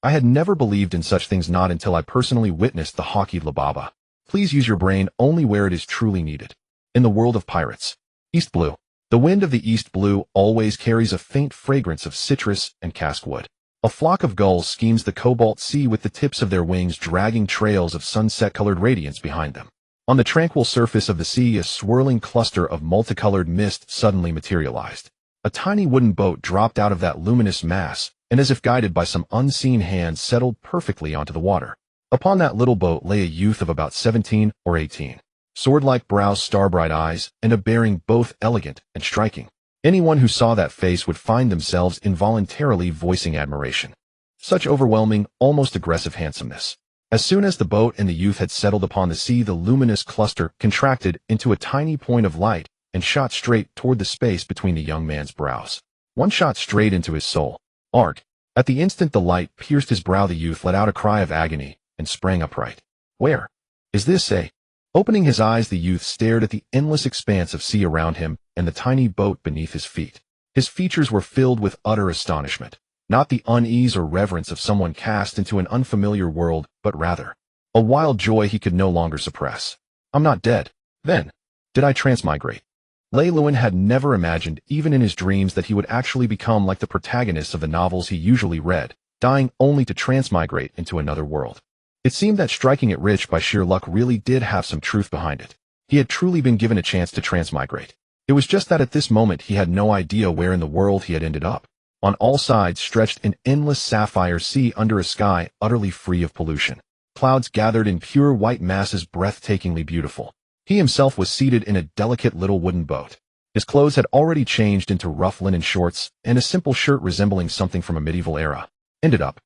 I had never believed in such things, not until I personally witnessed the Haki Lababa. Please use your brain only where it is truly needed. In the world of pirates. East Blue. The wind of the East Blue always carries a faint fragrance of citrus and caskwood. A flock of gulls schemes the cobalt sea with the tips of their wings dragging trails of sunset-colored radiance behind them. On the tranquil surface of the sea, a swirling cluster of multicolored mist suddenly materialized. A tiny wooden boat dropped out of that luminous mass, and as if guided by some unseen hand settled perfectly onto the water. Upon that little boat lay a youth of about 17 or 18. Sword-like brows, star-bright eyes, and a bearing both elegant and striking. Anyone who saw that face would find themselves involuntarily voicing admiration. Such overwhelming, almost aggressive handsomeness. As soon as the boat and the youth had settled upon the sea, the luminous cluster contracted into a tiny point of light and shot straight toward the space between the young man's brows. One shot straight into his soul. Arg. At the instant the light pierced his brow, the youth let out a cry of agony and sprang upright. Where? Is this a? Opening his eyes, the youth stared at the endless expanse of sea around him and the tiny boat beneath his feet. His features were filled with utter astonishment, not the unease or reverence of someone cast into an unfamiliar world, but rather a wild joy he could no longer suppress. I'm not dead. Then, did I transmigrate? Lei Luan had never imagined, even in his dreams, that he would actually become like the protagonists of the novels he usually read, dying only to transmigrate into another world. It seemed that striking it rich by sheer luck really did have some truth behind it. He had truly been given a chance to transmigrate. It was just that at this moment he had no idea where in the world he had ended up. On all sides stretched an endless sapphire sea under a sky utterly free of pollution. Clouds gathered in pure white masses, breathtakingly beautiful. He himself was seated in a delicate little wooden boat. His clothes had already changed into rough linen shorts, and a simple shirt resembling something from a medieval era. Ended up.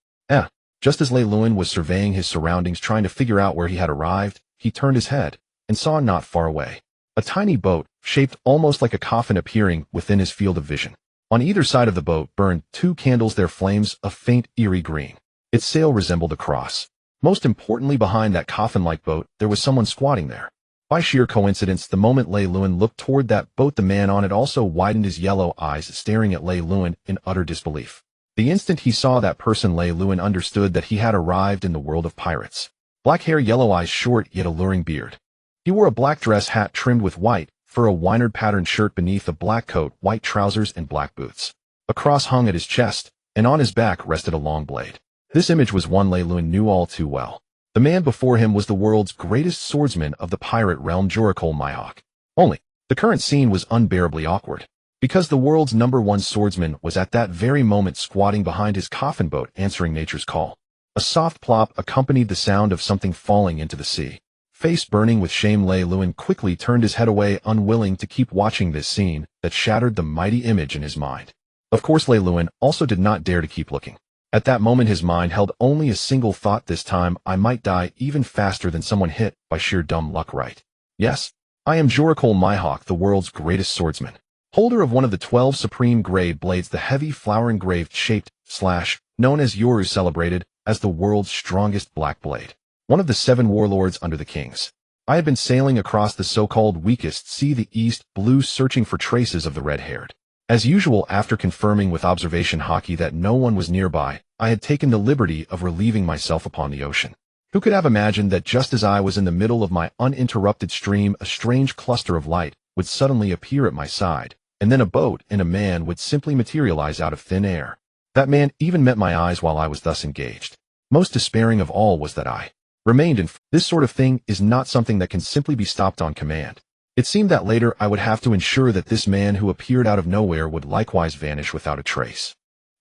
Just as Lei Luan was surveying his surroundings, trying to figure out where he had arrived, he turned his head and saw not far away a tiny boat, shaped almost like a coffin, appearing within his field of vision. On either side of the boat burned 2 candles, their flames a faint, eerie green. Its sail resembled a cross. Most importantly, behind that coffin-like boat, there was someone squatting there. By sheer coincidence, the moment Lei Luan looked toward that boat, the man on it also widened his yellow eyes, staring at Lei Luan in utter disbelief. The instant he saw that person, Lei Luan understood that he had arrived in the world of pirates. Black hair, yellow eyes, short yet alluring beard. He wore a black dress hat trimmed with white fur, a wynard patterned shirt beneath a black coat, white trousers, and black boots. A cross hung at his chest, and on his back rested a long blade. This image was one Lei Luan knew all too well. The man before him was the world's greatest swordsman of the pirate realm, Jorikol Mihawk. Only, the current scene was unbearably awkward, because the world's #1 swordsman was at that very moment squatting behind his coffin boat, answering nature's call. A soft plop accompanied the sound of something falling into the sea. Face burning with shame, Lei Luan quickly turned his head away, unwilling to keep watching this scene that shattered the mighty image in his mind. Of course, Lei Luan also did not dare to keep looking. At that moment his mind held only a single thought: this time I might die even faster than someone hit by sheer dumb luck, right? Yes, I am Jorikol Mihawk, the world's greatest swordsman. Holder of one of the 12 supreme grade blades, the heavy flower engraved shaped slash, known as Yoru, celebrated as the world's strongest black blade. One of the 7 warlords under the kings. I had been sailing across the so-called weakest sea, the East Blue, searching for traces of the red-haired. As usual, after confirming with observation Haki that no one was nearby, I had taken the liberty of relieving myself upon the ocean. Who could have imagined that just as I was in the middle of my uninterrupted stream, a strange cluster of light would suddenly appear at my side, and then a boat and a man would simply materialize out of thin air. That man even met my eyes while I was thus engaged. Most despairing of all was that I remained in. This sort of thing is not something that can simply be stopped on command. It seemed that later I would have to ensure that this man who appeared out of nowhere would likewise vanish without a trace.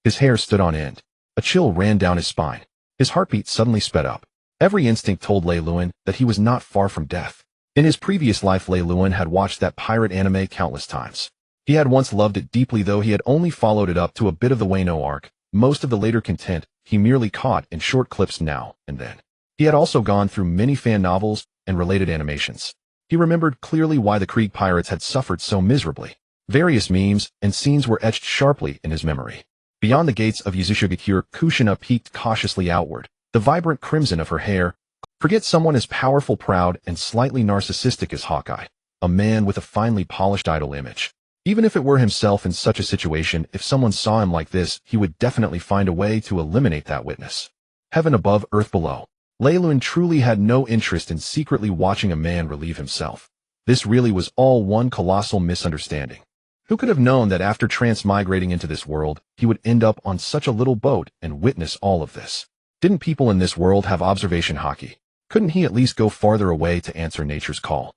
His hair stood on end. A chill ran down his spine. His heartbeat suddenly sped up. Every instinct told Lei Luan that he was not far from death. In his previous life, Lei Luan had watched that pirate anime countless times. He had once loved it deeply, though he had only followed it up to a bit of the Wano arc. Most of the later content he merely caught in short clips now and then. He had also gone through many fan novels and related animations. He remembered clearly why the Krieg pirates had suffered so miserably. Various memes and scenes were etched sharply in his memory. Beyond the gates of Yasuo, Kushina peeked cautiously outward, the vibrant crimson of her hair. Forget someone as powerful, proud, and slightly narcissistic as Hawkeye, a man with a finely polished idol image. Even if it were himself in such a situation, if someone saw him like this, he would definitely find a way to eliminate that witness. Heaven above, earth below. Lei Lun truly had no interest in secretly watching a man relieve himself. This really was all one colossal misunderstanding. Who could have known that after transmigrating into this world, he would end up on such a little boat and witness all of this? Didn't people in this world have observation hockey? Couldn't he at least go farther away to answer nature's call?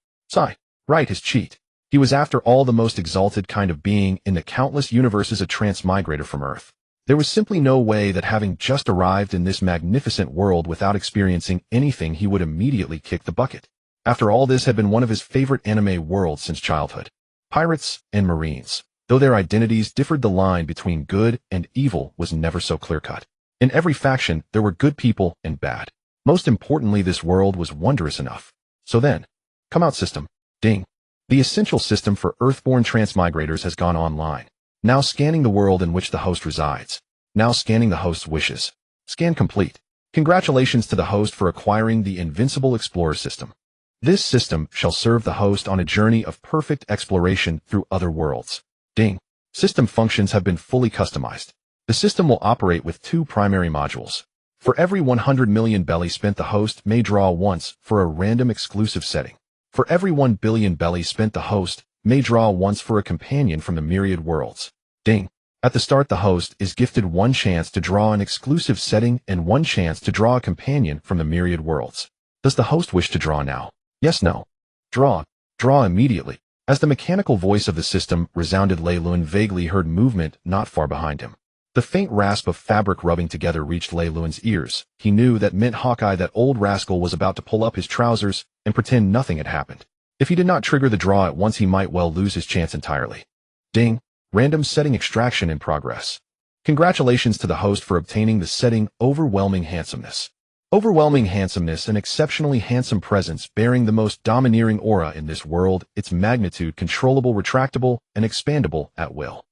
Right, his cheat. He was after all the most exalted kind of being in the countless universes a transmigrator from Earth. There was simply no way that having just arrived in this magnificent world without experiencing anything he would immediately kick the bucket. After all, this had been one of his favorite anime worlds since childhood. Pirates and Marines. Though their identities differed, the line between good and evil was never so clear-cut. In every faction, there were good people and bad. Most importantly, this world was wondrous enough. So then, come out system. Ding. The essential system for Earthborn transmigrators has gone online. Now scanning the world in which the host resides. Now scanning the host's wishes. Scan complete. Congratulations to the host for acquiring the Invincible Explorer system. This system shall serve the host on a journey of perfect exploration through other worlds. Ding. System functions have been fully customized. The system will operate with two primary modules. For every 100 million belly spent, the host may draw once for a random exclusive setting. For every 1 billion belly spent, the host may draw once for a companion from the myriad worlds. Ding. At the start, the host is gifted one chance to draw an exclusive setting and one chance to draw a companion from the myriad worlds. Does the host wish to draw now? Yes, no. Draw. Draw immediately. As the mechanical voice of the system resounded, Lei Lun vaguely heard movement not far behind him. The faint rasp of fabric rubbing together reached Lei Lun's ears. He knew that meant Hawkeye, that old rascal, was about to pull up his trousers and pretend nothing had happened. If he did not trigger the draw at once, he might well lose his chance entirely. Ding. Random setting extraction in progress. Congratulations to the host for obtaining the setting Overwhelming Handsomeness. Overwhelming handsomeness, an exceptionally handsome presence bearing the most domineering aura in this world, its magnitude controllable, retractable, and expandable at will.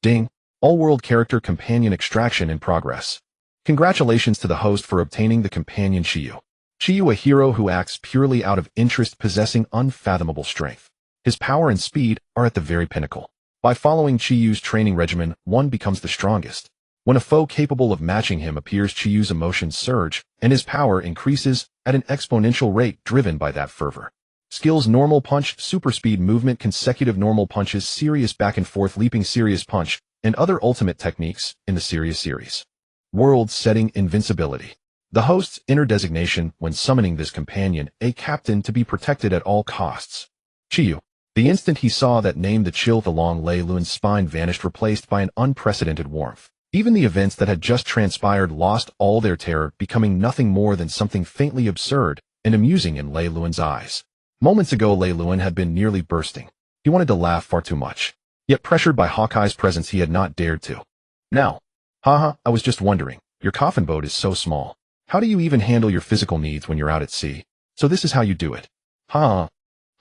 Ding. All-world character companion extraction in progress. Congratulations to the host for obtaining the companion Chiyu. Chiyu, a hero who acts purely out of interest, possessing unfathomable strength. His power and speed are at the very pinnacle. By following Chiyu's training regimen, one becomes the strongest. When a foe capable of matching him appears, Chiyu's emotions surge, and his power increases at an exponential rate driven by that fervor. Skills: normal punch, super speed movement, consecutive normal punches, serious back and forth leaping, serious punch, and other ultimate techniques in the Serious series. World setting: invincibility. The host's inner designation when summoning this companion, a captain to be protected at all costs. Chiyu. The instant he saw that name, the chill along Lei Lun's spine vanished, replaced by an unprecedented warmth. Even the events that had just transpired lost all their terror, becoming nothing more than something faintly absurd and amusing in Lei Lun's eyes. Moments ago, Lei Lun had been nearly bursting. He wanted to laugh far too much. Yet pressured by Hawkeye's presence, he had not dared to. Now. Haha, I was just wondering, your coffin boat is so small. How do you even handle your physical needs when you're out at sea? So this is how you do it. Ha.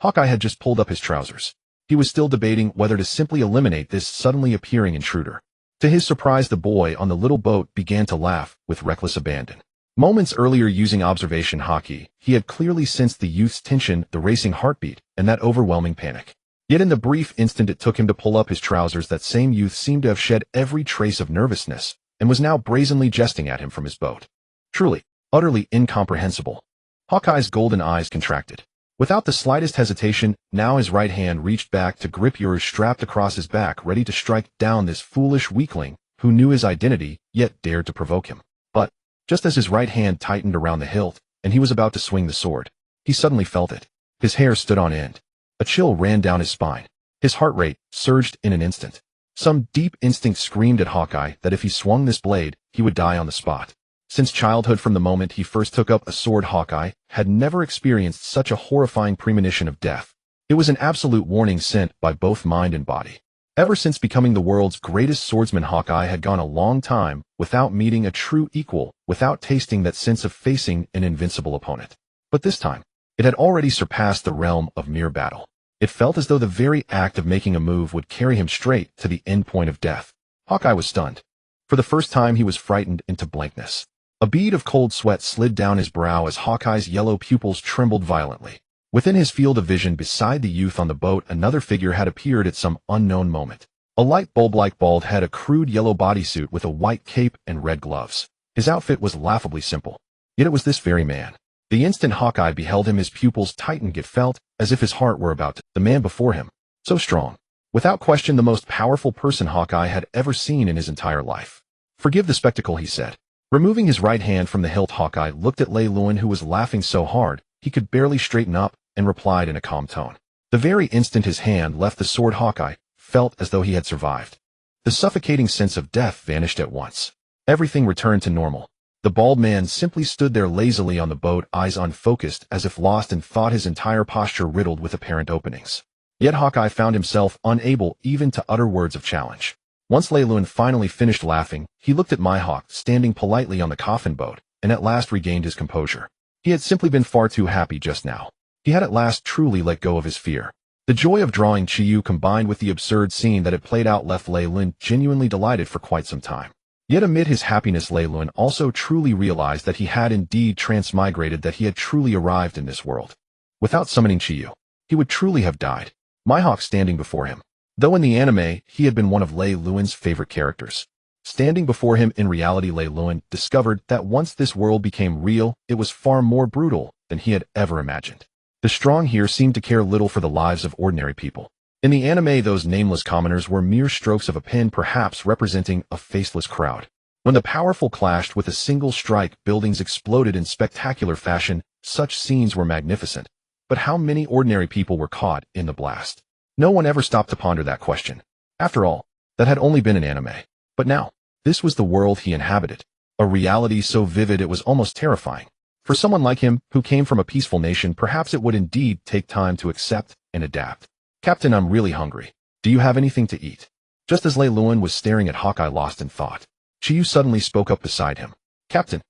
Hawkeye had just pulled up his trousers. He was still debating whether to simply eliminate this suddenly appearing intruder. To his surprise, the boy on the little boat began to laugh with reckless abandon. Moments earlier, using observation hockey, he had clearly sensed the youth's tension, the racing heartbeat, and that overwhelming panic. Yet in the brief instant it took him to pull up his trousers, that same youth seemed to have shed every trace of nervousness, and was now brazenly jesting at him from his boat. Truly, utterly incomprehensible. Hawkeye's golden eyes contracted. Without the slightest hesitation, now his right hand reached back to grip yours strapped across his back, ready to strike down this foolish weakling who knew his identity, yet dared to provoke him. But, just as his right hand tightened around the hilt, and he was about to swing the sword, he suddenly felt it. His hair stood on end. A chill ran down his spine. His heart rate surged in an instant. Some deep instinct screamed at Hawkeye that if he swung this blade, he would die on the spot. Since childhood, from the moment he first took up a sword, Hawkeye had never experienced such a horrifying premonition of death. It was an absolute warning sent by both mind and body. Ever since becoming the world's greatest swordsman, Hawkeye had gone a long time without meeting a true equal, without tasting that sense of facing an invincible opponent. But this time, it had already surpassed the realm of mere battle. It felt as though the very act of making a move would carry him straight to the end point of death. Hawkeye was stunned. For the first time, he was frightened into blankness. A bead of cold sweat slid down his brow as Hawkeye's yellow pupils trembled violently. Within his field of vision, beside the youth on the boat, another figure had appeared at some unknown moment. A light bulb-like bald head, a crude yellow bodysuit with a white cape and red gloves. His outfit was laughably simple. Yet it was this very man. The instant Hawkeye beheld him, his pupils tightened. It felt as if his heart were about to. The man before him, so strong. Without question the most powerful person Hawkeye had ever seen in his entire life. "Forgive the spectacle," he said. Removing his right hand from the hilt, Hawkeye looked at Lei Luan, who was laughing so hard he could barely straighten up, and replied in a calm tone. The very instant his hand left the sword, Hawkeye felt as though he had survived. The suffocating sense of death vanished at once. Everything returned to normal. The bald man simply stood there lazily on the boat, eyes unfocused, as if lost in thought, his entire posture riddled with apparent openings. Yet Hawkeye found himself unable even to utter words of challenge. Once Lei Luan finally finished laughing, he looked at Mihawk standing politely on the coffin boat, and at last regained his composure. He had simply been far too happy just now. He had at last truly let go of his fear. The joy of drawing Chiyu combined with the absurd scene that had played out left Lei Luan genuinely delighted for quite some time. Yet amid his happiness, Lei Luan also truly realized that he had indeed transmigrated, that he had truly arrived in this world. Without summoning Chiyu, he would truly have died. Mihawk standing before him. Though in the anime, he had been one of Lei Luan's favorite characters. Standing before him in reality, Lei Luan discovered that once this world became real, it was far more brutal than he had ever imagined. The strong here seemed to care little for the lives of ordinary people. In the anime, those nameless commoners were mere strokes of a pen, perhaps representing a faceless crowd. When the powerful clashed with a single strike, buildings exploded in spectacular fashion. Such scenes were magnificent. But how many ordinary people were caught in the blast? No one ever stopped to ponder that question. After all, that had only been an anime. But now, this was the world he inhabited. A reality so vivid it was almost terrifying. For someone like him, who came from a peaceful nation, perhaps it would indeed take time to accept and adapt. "Captain, I'm really hungry. Do you have anything to eat?" Just as Lei Luan was staring at Hawkeye lost in thought, Chiyu suddenly spoke up beside him. "Captain."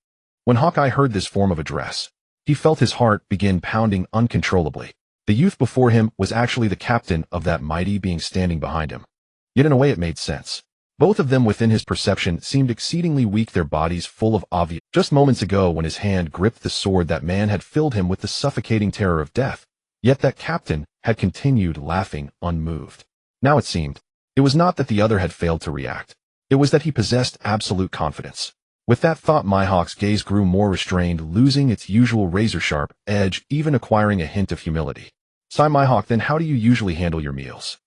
When Hawkeye heard this form of address, he felt his heart begin pounding uncontrollably. The youth before him was actually the captain of that mighty being standing behind him. Yet in a way it made sense. Both of them within his perception seemed exceedingly weak, their bodies full of obvious. Just moments ago when his hand gripped the sword, that man had filled him with the suffocating terror of death. Yet that captain had continued laughing unmoved. Now it seemed, it was not that the other had failed to react. It was that he possessed absolute confidence. With that thought, Mihawk's gaze grew more restrained, losing its usual razor-sharp edge, even acquiring a hint of humility. "Sigh, Mihawk, then how do you usually handle your meals?"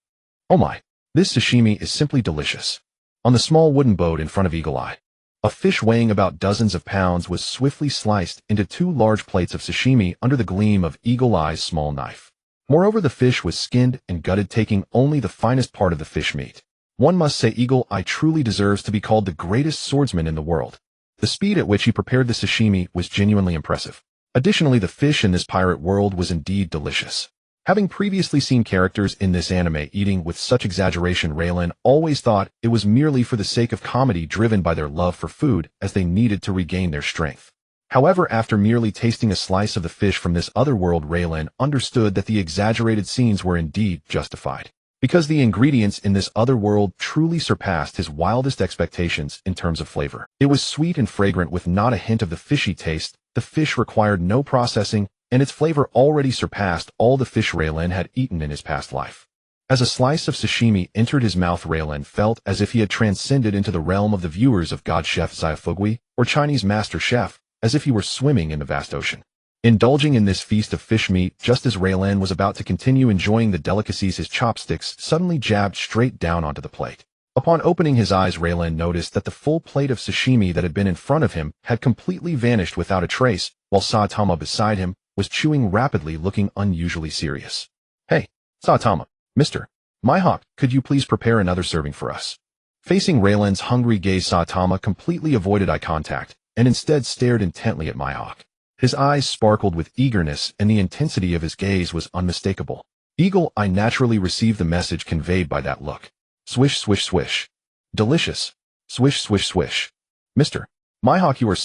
"Oh my, this sashimi is simply delicious." On the small wooden boat in front of Eagle Eye, a fish weighing about dozens of pounds was swiftly sliced into 2 large plates of sashimi under the gleam of Eagle Eye's small knife. Moreover, the fish was skinned and gutted, taking only the finest part of the fish meat. One must say Eagle Eye truly deserves to be called the greatest swordsman in the world. The speed at which he prepared the sashimi was genuinely impressive. Additionally, the fish in this pirate world was indeed delicious. Having previously seen characters in this anime eating with such exaggeration, Raylan always thought it was merely for the sake of comedy, driven by their love for food, as they needed to regain their strength. However, after merely tasting a slice of the fish from this other world, Raylan understood that the exaggerated scenes were indeed justified, because the ingredients in this other world truly surpassed his wildest expectations in terms of flavor. It was sweet and fragrant with not a hint of the fishy taste. The fish required no processing, and its flavor already surpassed all the fish Raylan had eaten in his past life. As a slice of sashimi entered his mouth, Raylan felt as if he had transcended into the realm of the viewers of God Chef Xiaofugui, or Chinese master chef, as if he were swimming in the vast ocean. Indulging in this feast of fish meat, just as Raylan was about to continue enjoying the delicacies, his chopsticks suddenly jabbed straight down onto the plate. Upon opening his eyes, Raylan noticed that the full plate of sashimi that had been in front of him had completely vanished without a trace, while Saitama beside him was chewing rapidly, looking unusually serious. "Hey, Saitama, Mr. Mihawk, could you please prepare another serving for us?" Facing Raylan's hungry gaze, Saitama completely avoided eye contact, and instead stared intently at Mihawk. His eyes sparkled with eagerness, and the intensity of his gaze was unmistakable. Eagle Eye naturally received the message conveyed by that look. Swish, swish, swish. "Delicious. Swish, swish, swish. Mr. Mihawk, you are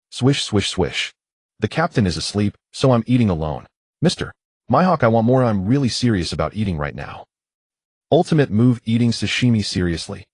swish, swish, swish. The captain is asleep, so I'm eating alone. Mr. Mihawk, I want more. I'm really serious about eating right now." Ultimate move, eating sashimi seriously.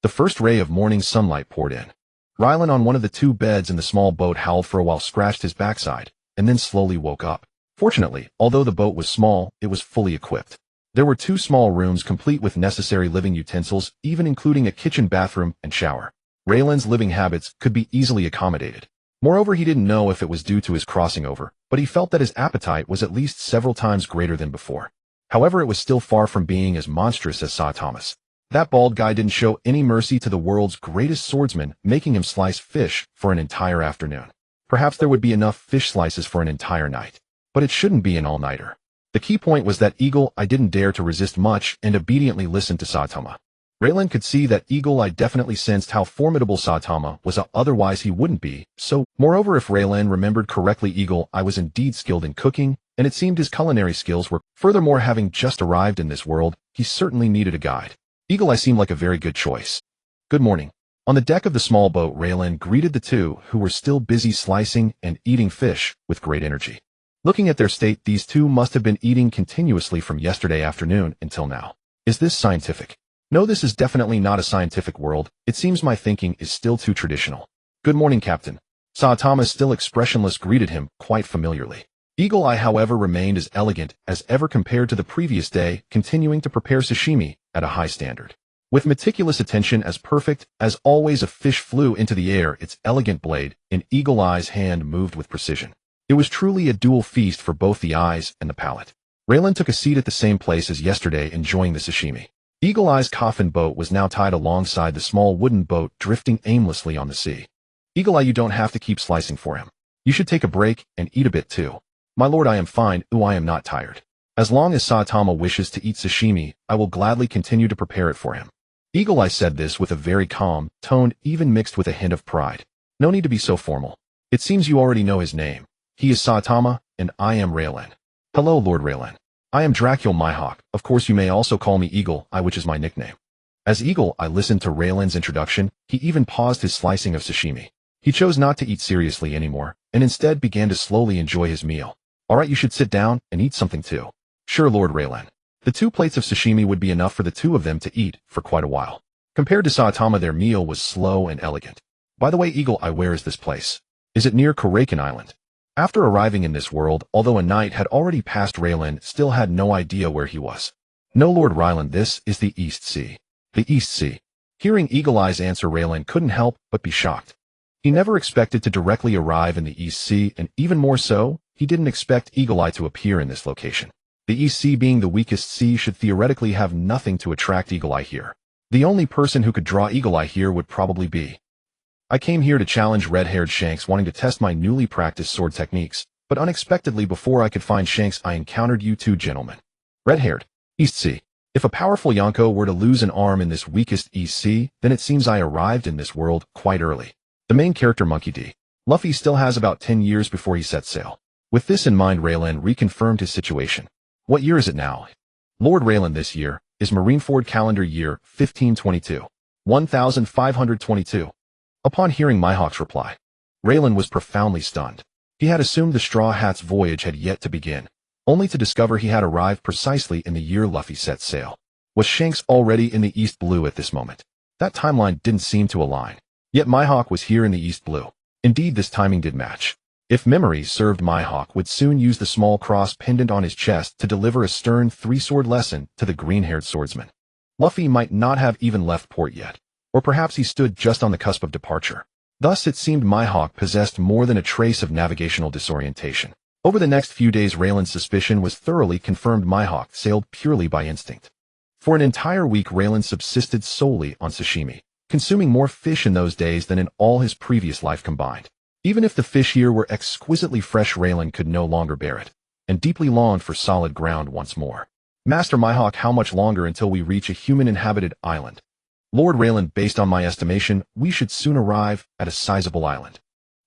The first ray of morning sunlight poured in. Rylan, on one of the 2 beds in the small boat, howled for a while, scratched his backside, and then slowly woke up. Fortunately, although the boat was small, it was fully equipped. There were 2 small rooms complete with necessary living utensils, even including a kitchen, bathroom, and shower. Raylan's living habits could be easily accommodated. Moreover, he didn't know if it was due to his crossing over, but he felt that his appetite was at least several times greater than before. However, it was still far from being as monstrous as Saitama's. That bald guy didn't show any mercy to the world's greatest swordsman, making him slice fish for an entire afternoon. Perhaps there would be enough fish slices for an entire night. But it shouldn't be an all-nighter. The key point was that Eagle Eye didn't dare to resist much and obediently listened to Saitama. Raylan could see that Eagle Eye definitely sensed how formidable Saitama was, otherwise he wouldn't be. So, moreover, if Raylan remembered correctly, Eagle Eye was indeed skilled in cooking, and it seemed his culinary skills were. Furthermore, having just arrived in this world, he certainly needed a guide. Eagle Eye seemed like a very good choice. Good morning. On the deck of the small boat, Raylan greeted the two, who were still busy slicing and eating fish with great energy. Looking at their state, these two must have been eating continuously from yesterday afternoon until now. Is this scientific? No, this is definitely not a scientific world. It seems my thinking is still too traditional. Good morning, Captain. Saitama, still expressionless, greeted him quite familiarly. Eagle Eye, however, remained as elegant as ever compared to the previous day, continuing to prepare sashimi at a high standard. With meticulous attention, as perfect as always, a fish flew into the air, its elegant blade in Eagle Eye's hand moved with precision. It was truly a dual feast for both the eyes and the palate. Raylan took a seat at the same place as yesterday, enjoying the sashimi. Eagle Eye's coffin boat was now tied alongside the small wooden boat, drifting aimlessly on the sea. Eagle Eye, you don't have to keep slicing for him. You should take a break and eat a bit too. My lord, I am fine. I am not tired. As long as Saitama wishes to eat sashimi, I will gladly continue to prepare it for him. Eagle Eye said this with a very calm tone, even mixed with a hint of pride. No need to be so formal. It seems you already know his name. He is Saitama, and I am Raylan. Hello, Lord Raylan. I am Dracul Myhawk. Of course, you may also call me Eagle Eye, which is my nickname. As Eagle Eye listened to Raylan's introduction, he even paused his slicing of sashimi. He chose not to eat seriously anymore, and instead began to slowly enjoy his meal. All right, you should sit down and eat something too. Sure, Lord Raylan. The 2 plates of sashimi would be enough for the 2 of them to eat for quite a while. Compared to Saitama, their meal was slow and elegant. By the way, Eagle Eye, where is this place? Is it near Korakan Island? After arriving in this world, although a night had already passed, Raylan still had no idea where he was. No, Lord Raylan, this is the East Sea. The East Sea. Hearing Eagle Eye's answer, Raylan couldn't help but be shocked. He never expected to directly arrive in the East Sea, and even more so, he didn't expect Eagle Eye to appear in this location. The East Sea, being the weakest sea, should theoretically have nothing to attract Eagle Eye here. The only person who could draw Eagle Eye here would probably be. I came here to challenge red-haired Shanks, wanting to test my newly practiced sword techniques, but unexpectedly, before I could find Shanks, I encountered you 2 gentlemen. Red-haired. East Sea. If a powerful Yonko were to lose an arm in this weakest East Sea, then it seems I arrived in this world quite early. The main character, Monkey D. Luffy, still has about 10 years before he sets sail. With this in mind, Raylan reconfirmed his situation. What year is it now? Lord Raylan, this year is Marineford calendar year 1522. 1522. Upon hearing Myhawk's reply, Raylan was profoundly stunned. He had assumed the Straw Hat's voyage had yet to begin, only to discover he had arrived precisely in the year Luffy set sail. Was Shanks already in the East Blue at this moment? That timeline didn't seem to align. Yet Myhawk was here in the East Blue. Indeed, this timing did match. If memory served, Myhawk would soon use the small cross pendant on his chest to deliver a stern 3-sword lesson to the green-haired swordsman. Luffy might not have even left port yet. Or perhaps he stood just on the cusp of departure. Thus, it seemed Myhawk possessed more than a trace of navigational disorientation. Over the next few days, Raylan's suspicion was thoroughly confirmed. Myhawk sailed purely by instinct. For an entire week, Raylan subsisted solely on sashimi, consuming more fish in those days than in all his previous life combined. Even if the fish here were exquisitely fresh, Raylan could no longer bear it, and deeply longed for solid ground once more. Master Myhawk, how much longer until we reach a human-inhabited island? Lord Raylan, based on my estimation, we should soon arrive at a sizable island.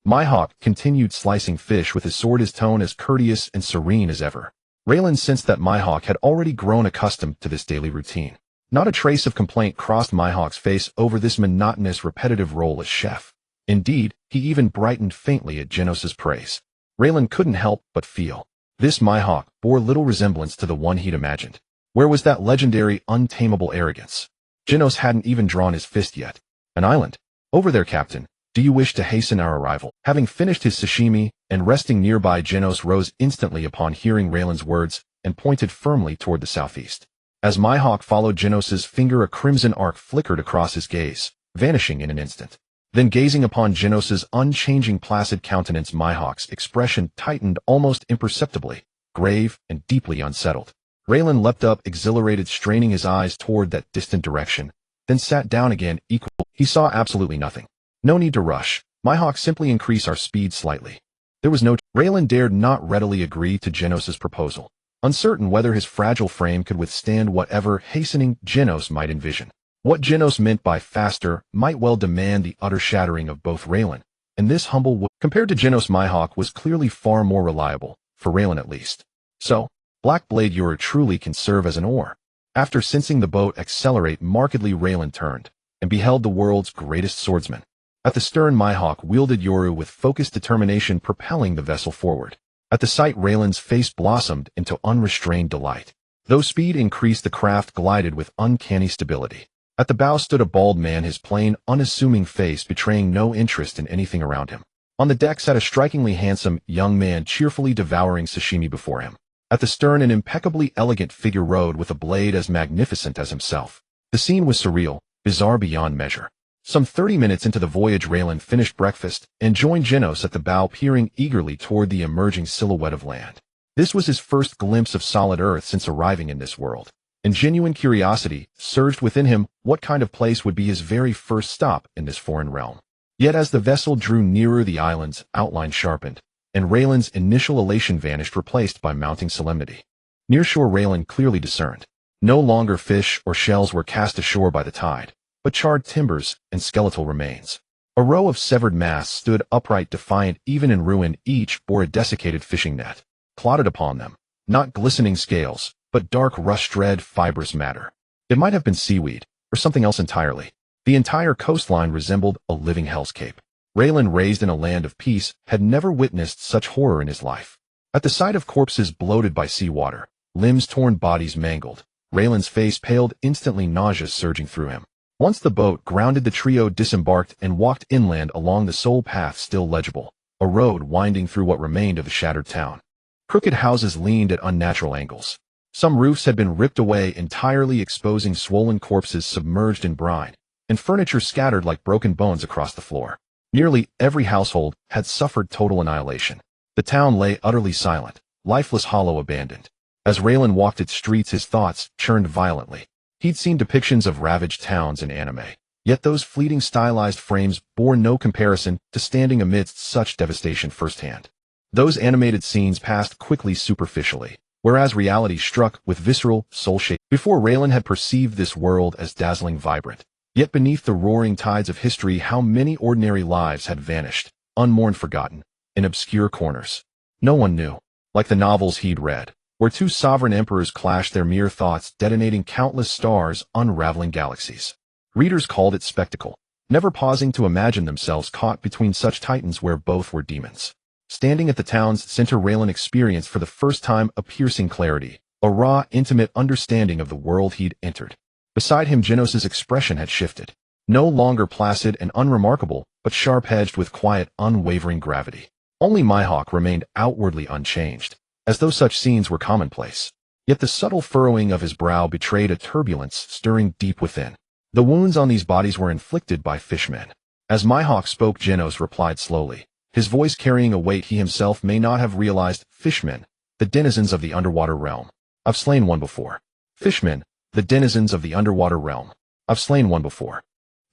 Myhawk continued slicing fish with his sword, his tone as courteous and serene as ever. Raylan sensed that Myhawk had already grown accustomed to this daily routine. Not a trace of complaint crossed Myhawk's face over this monotonous, repetitive role as chef. Indeed, he even brightened faintly at Genos's praise. Raylan couldn't help but feel. This Myhawk bore little resemblance to the one he'd imagined. Where was that legendary, untamable arrogance? Genos hadn't even drawn his fist yet. An island. Over there, Captain. Do you wish to hasten our arrival? Having finished his sashimi and resting nearby, Genos rose instantly upon hearing Raylan's words and pointed firmly toward the southeast. As Myhawk followed Genos's finger, a crimson arc flickered across his gaze, vanishing in an instant. Then gazing upon Genos's unchanging placid countenance, Mihawk's expression tightened almost imperceptibly, grave and deeply unsettled. Raylan leapt up, exhilarated, straining his eyes toward that distant direction, then sat down again, equal. He saw absolutely nothing. No need to rush. Mihawk, simply increase our speed slightly. There was no. Raylan dared not readily agree to Genos's proposal, uncertain whether his fragile frame could withstand whatever hastening Genos might envision. What Genos meant by faster might well demand the utter shattering of both Raylan, and this humble compared to Genos, Mihawk was clearly far more reliable, for Raylan at least. So, Black Blade Yoru truly can serve as an oar. After sensing the boat accelerate markedly, Raylan turned, and beheld the world's greatest swordsman. At the stern, Mihawk wielded Yoru with focused determination, propelling the vessel forward. At the sight, Raylan's face blossomed into unrestrained delight. Though speed increased, the craft glided with uncanny stability. At the bow stood a bald man, his plain, unassuming face betraying no interest in anything around him. On the deck sat a strikingly handsome young man, cheerfully devouring sashimi before him. At the stern, an impeccably elegant figure rode with a blade as magnificent as himself. The scene was surreal, bizarre beyond measure. Some 30 minutes into the voyage, Raylan finished breakfast and joined Genos at the bow, peering eagerly toward the emerging silhouette of land. This was his first glimpse of solid Earth since arriving in this world, and genuine curiosity surged within him. What kind of place would be his very first stop in this foreign realm? Yet as the vessel drew nearer, the island's outline sharpened, and Raylan's initial elation vanished, replaced by mounting solemnity. Near shore, Raylan clearly discerned. No longer fish or shells were cast ashore by the tide, but charred timbers and skeletal remains. A row of severed masts stood upright, defiant even in ruin. Each bore a desiccated fishing net, clotted upon them, not glistening scales, but dark rust-red fibrous matter. It might have been seaweed, or something else entirely. The entire coastline resembled a living hellscape. Raylan, raised in a land of peace, had never witnessed such horror in his life. At the sight of corpses bloated by seawater, limbs torn, bodies mangled, Raylan's face paled instantly, nausea surging through him. Once the boat grounded, the trio disembarked and walked inland along the sole path still legible, a road winding through what remained of the shattered town. Crooked houses leaned at unnatural angles. Some roofs had been ripped away entirely, exposing swollen corpses submerged in brine, and furniture scattered like broken bones across the floor. Nearly every household had suffered total annihilation. The town lay utterly silent, lifeless, hollow, abandoned. As Raylan walked its streets, his thoughts churned violently. He'd seen depictions of ravaged towns in anime, yet those fleeting stylized frames bore no comparison to standing amidst such devastation firsthand. Those animated scenes passed quickly, superficially, whereas reality struck with visceral, soul-shaking. Before, Raylan had perceived this world as dazzling, vibrant. Yet beneath the roaring tides of history, how many ordinary lives had vanished, unmourned, forgotten, in obscure corners. No one knew. Like the novels he'd read, where two sovereign emperors clashed, their mere thoughts detonating countless stars, unraveling galaxies. Readers called it spectacle, never pausing to imagine themselves caught between such titans where both were demons. Standing at the town's center, Raylan experienced for the first time a piercing clarity, a raw, intimate understanding of the world he'd entered. Beside him, Genos's expression had shifted. No longer placid and unremarkable, but sharp-edged with quiet, unwavering gravity. Only Mihawk remained outwardly unchanged, as though such scenes were commonplace. Yet the subtle furrowing of his brow betrayed a turbulence stirring deep within. The wounds on these bodies were inflicted by fishmen. As Mihawk spoke, Genos replied slowly, his voice carrying a weight he himself may not have realized. Fishmen, the denizens of the underwater realm. I've slain one before. Fishmen, the denizens of the underwater realm. I've slain one before.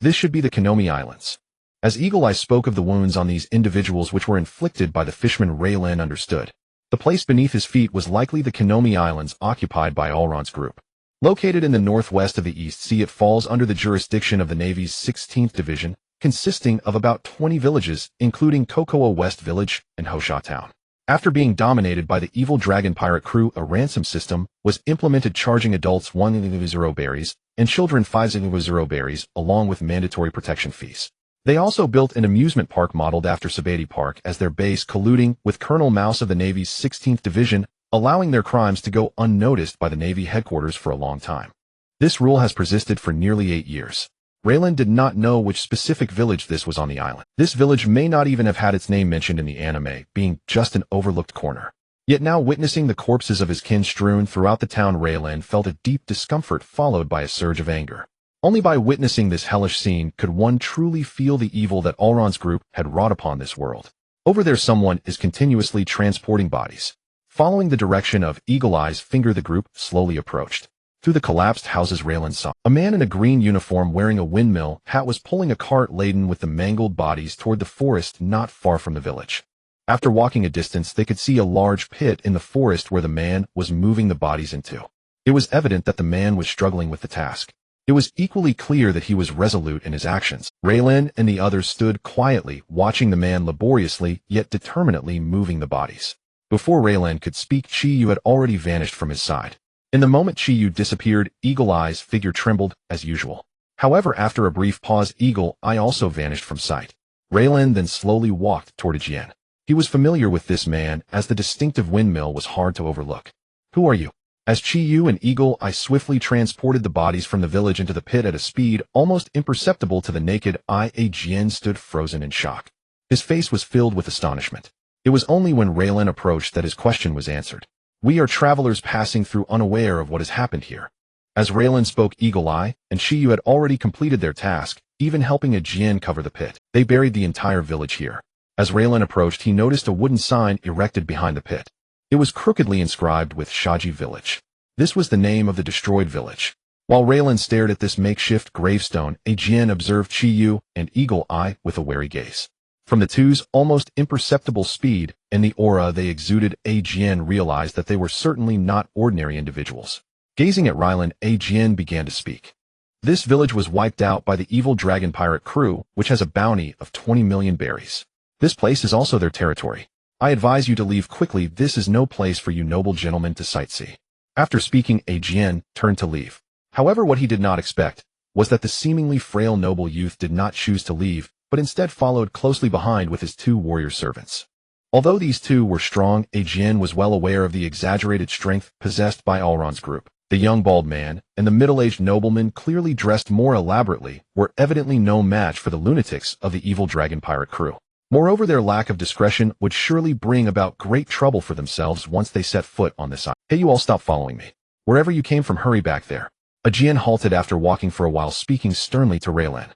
This should be the Konomi Islands. As Eagle Eye spoke of the wounds on these individuals which were inflicted by the fishmen, Raylan understood. The place beneath his feet was likely the Konomi Islands, occupied by Alron's group. Located in the northwest of the East Sea, it falls under the jurisdiction of the Navy's 16th Division, consisting of about 20 villages, including Kokoa West Village and Hosha Town. After being dominated by the evil dragon pirate crew, a ransom system was implemented, charging adults 1,000 berries and children 5,000 berries, along with mandatory protection fees. They also built an amusement park modeled after Sabati Park as their base, colluding with Colonel Mouse of the Navy's 16th Division, allowing their crimes to go unnoticed by the Navy headquarters for a long time. This rule has persisted for nearly 8 years. Raylan did not know which specific village this was on the island. This village may not even have had its name mentioned in the anime, being just an overlooked corner. Yet now, witnessing the corpses of his kin strewn throughout the town, Raylan felt a deep discomfort followed by a surge of anger. Only by witnessing this hellish scene could one truly feel the evil that Elrond's group had wrought upon this world. Over there someone is continuously transporting bodies. Following the direction of Eagle Eye's finger, the group slowly approached. Through the collapsed houses Raylan saw a man in a green uniform wearing a windmill hat was pulling a cart laden with the mangled bodies toward the forest not far from the village. After walking a distance, they could see a large pit in the forest where the man was moving the bodies into. It was evident that the man was struggling with the task. It was equally clear that he was resolute in his actions. Raylan and the others stood quietly, watching the man laboriously yet determinedly moving the bodies. Before Raylan could speak, Chi-Yu had already vanished from his side. In the moment Chi-Yu disappeared, Eagle Eye's figure trembled as usual. However, after a brief pause, Eagle Eye also vanished from sight. Raylan then slowly walked toward Jian. He was familiar with this man, as the distinctive windmill was hard to overlook. "Who are you?" As Chi-Yu and Eagle Eye swiftly transported the bodies from the village into the pit at a speed almost imperceptible to the naked eye, Jian stood frozen in shock. His face was filled with astonishment. It was only when Raylan approached that his question was answered. "We are travelers passing through, unaware of what has happened here." As Raylan spoke, Eagle Eye and Chi-Yu had already completed their task, even helping Jian cover the pit. They buried the entire village here. As Raylan approached, he noticed a wooden sign erected behind the pit. It was crookedly inscribed with Shaji Village. This was the name of the destroyed village. While Raylan stared at this makeshift gravestone, Jian observed Chi-Yu and Eagle Eye with a wary gaze. From the two's almost imperceptible speed and the aura they exuded, Jian realized that they were certainly not ordinary individuals. Gazing at Raylan, Jian began to speak. "This village was wiped out by the evil dragon pirate crew, which has a bounty of 20 million berries. This place is also their territory. I advise you to leave quickly. This is no place for you noble gentlemen to sightsee." After speaking, Jian turned to leave. However, what he did not expect was that the seemingly frail noble youth did not choose to leave, but instead followed closely behind with his two warrior servants. Although these two were strong, Jian was well aware of the exaggerated strength possessed by Elrond's group. The young bald man and the middle-aged nobleman, clearly dressed more elaborately, were evidently no match for the lunatics of the evil dragon pirate crew. Moreover, their lack of discretion would surely bring about great trouble for themselves once they set foot on this island. "Hey, you all, stop following me. Wherever you came from, hurry back there." Jian halted after walking for a while, speaking sternly to Raylan.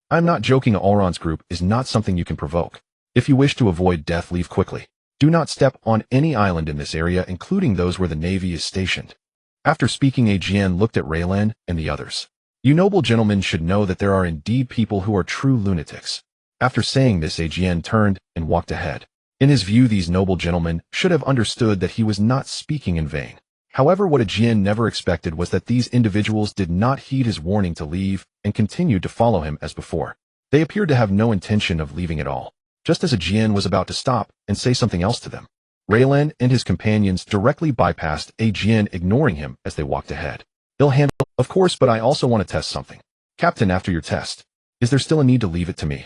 "I'm not joking. Elrond's group is not something you can provoke. If you wish to avoid death, leave quickly. Do not step on any island in this area, including those where the Navy is stationed." After speaking, Jian looked at Raylan and the others. "You noble gentlemen should know that there are indeed people who are true lunatics." After saying this, Jian turned and walked ahead. In his view, these noble gentlemen should have understood that he was not speaking in vain. However, what Jian never expected was that these individuals did not heed his warning to leave and continued to follow him as before. They appeared to have no intention of leaving at all, just as Jian was about to stop and say something else to them. Raylan and his companions directly bypassed Jian, ignoring him as they walked ahead. "They'll handle it, of course, but I also want to test something. Captain, after your test, is there still a need to leave it to me?"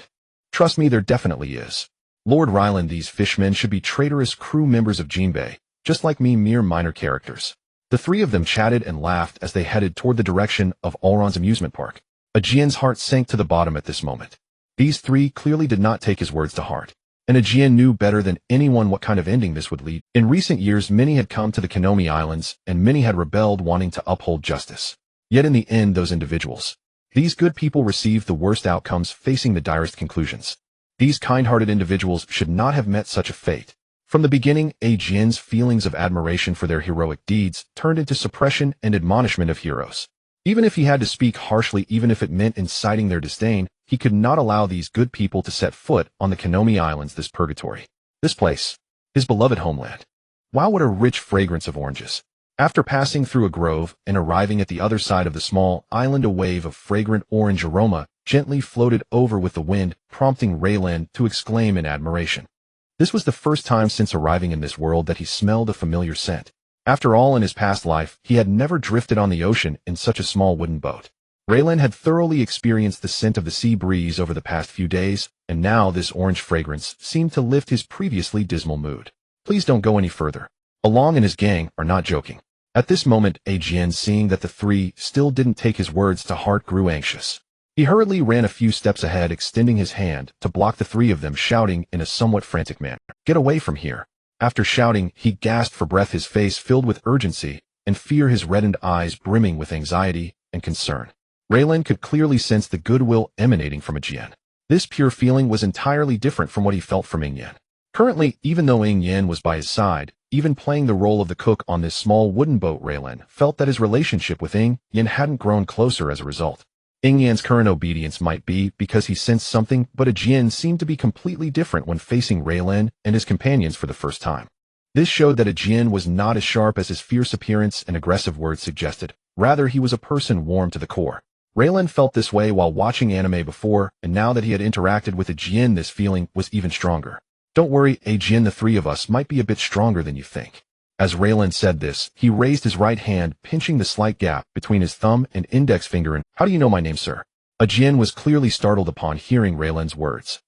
"Trust me, there definitely is. Lord Ryland, these fishmen should be traitorous crew members of Jinbei, just like me, mere minor characters." The three of them chatted and laughed as they headed toward the direction of Elrond's amusement park. Jian's heart sank to the bottom at this moment. These three clearly did not take his words to heart, and Jian knew better than anyone what kind of ending this would lead. In recent years, many had come to the Konomi Islands, and many had rebelled, wanting to uphold justice. Yet in the end, those individuals, these good people, received the worst outcomes, facing the direst conclusions. These kind-hearted individuals should not have met such a fate. From the beginning, Jian's feelings of admiration for their heroic deeds turned into suppression and admonishment of heroes. Even if he had to speak harshly, even if it meant inciting their disdain, he could not allow these good people to set foot on the Konomi Islands, this purgatory. This place, his beloved homeland. Wow, what a rich fragrance of oranges. After passing through a grove and arriving at the other side of the small island, a wave of fragrant orange aroma gently floated over with the wind, prompting Raylan to exclaim in admiration. This was the first time since arriving in this world that he smelled a familiar scent. After all, in his past life, he had never drifted on the ocean in such a small wooden boat. Raylan had thoroughly experienced the scent of the sea breeze over the past few days, and now this orange fragrance seemed to lift his previously dismal mood. "Please don't go any further. Along and his gang are not joking." At this moment, Jian, seeing that the three still didn't take his words to heart, grew anxious. He hurriedly ran a few steps ahead, extending his hand to block the three of them, shouting in a somewhat frantic manner, "Get away from here." After shouting, he gasped for breath, his face filled with urgency and fear, his reddened eyes brimming with anxiety and concern. Raylan could clearly sense the goodwill emanating from Jian. This pure feeling was entirely different from what he felt from Yin. Currently, even though Yin was by his side, even playing the role of the cook on this small wooden boat, Raylan felt that his relationship with Yin hadn't grown closer as a result. Yin's current obedience might be because he sensed something, but Jian seemed to be completely different when facing Raylan and his companions for the first time. This showed that Jian was not as sharp as his fierce appearance and aggressive words suggested. Rather, he was a person warm to the core. Raylan felt this way while watching anime before, and now that he had interacted with Jian, this feeling was even stronger. Don't worry, Jian, the three of us might be a bit stronger than you think. As Raylan said this, he raised his right hand, pinching the slight gap between his thumb and index finger. And, how do you know my name, sir? Jian was clearly startled upon hearing Raylan's words.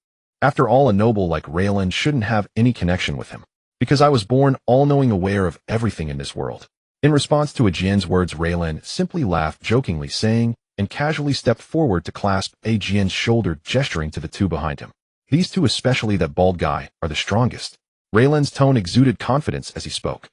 After all, a noble like Raylan shouldn't have any connection with him. Because I was born all-knowing, aware of everything in this world. In response to Jian's words, Raylan simply laughed jokingly, saying, and casually stepped forward to clasp Jian's shoulder, gesturing to the two behind him. These two, especially that bald guy, are the strongest. Raylan's tone exuded confidence as he spoke.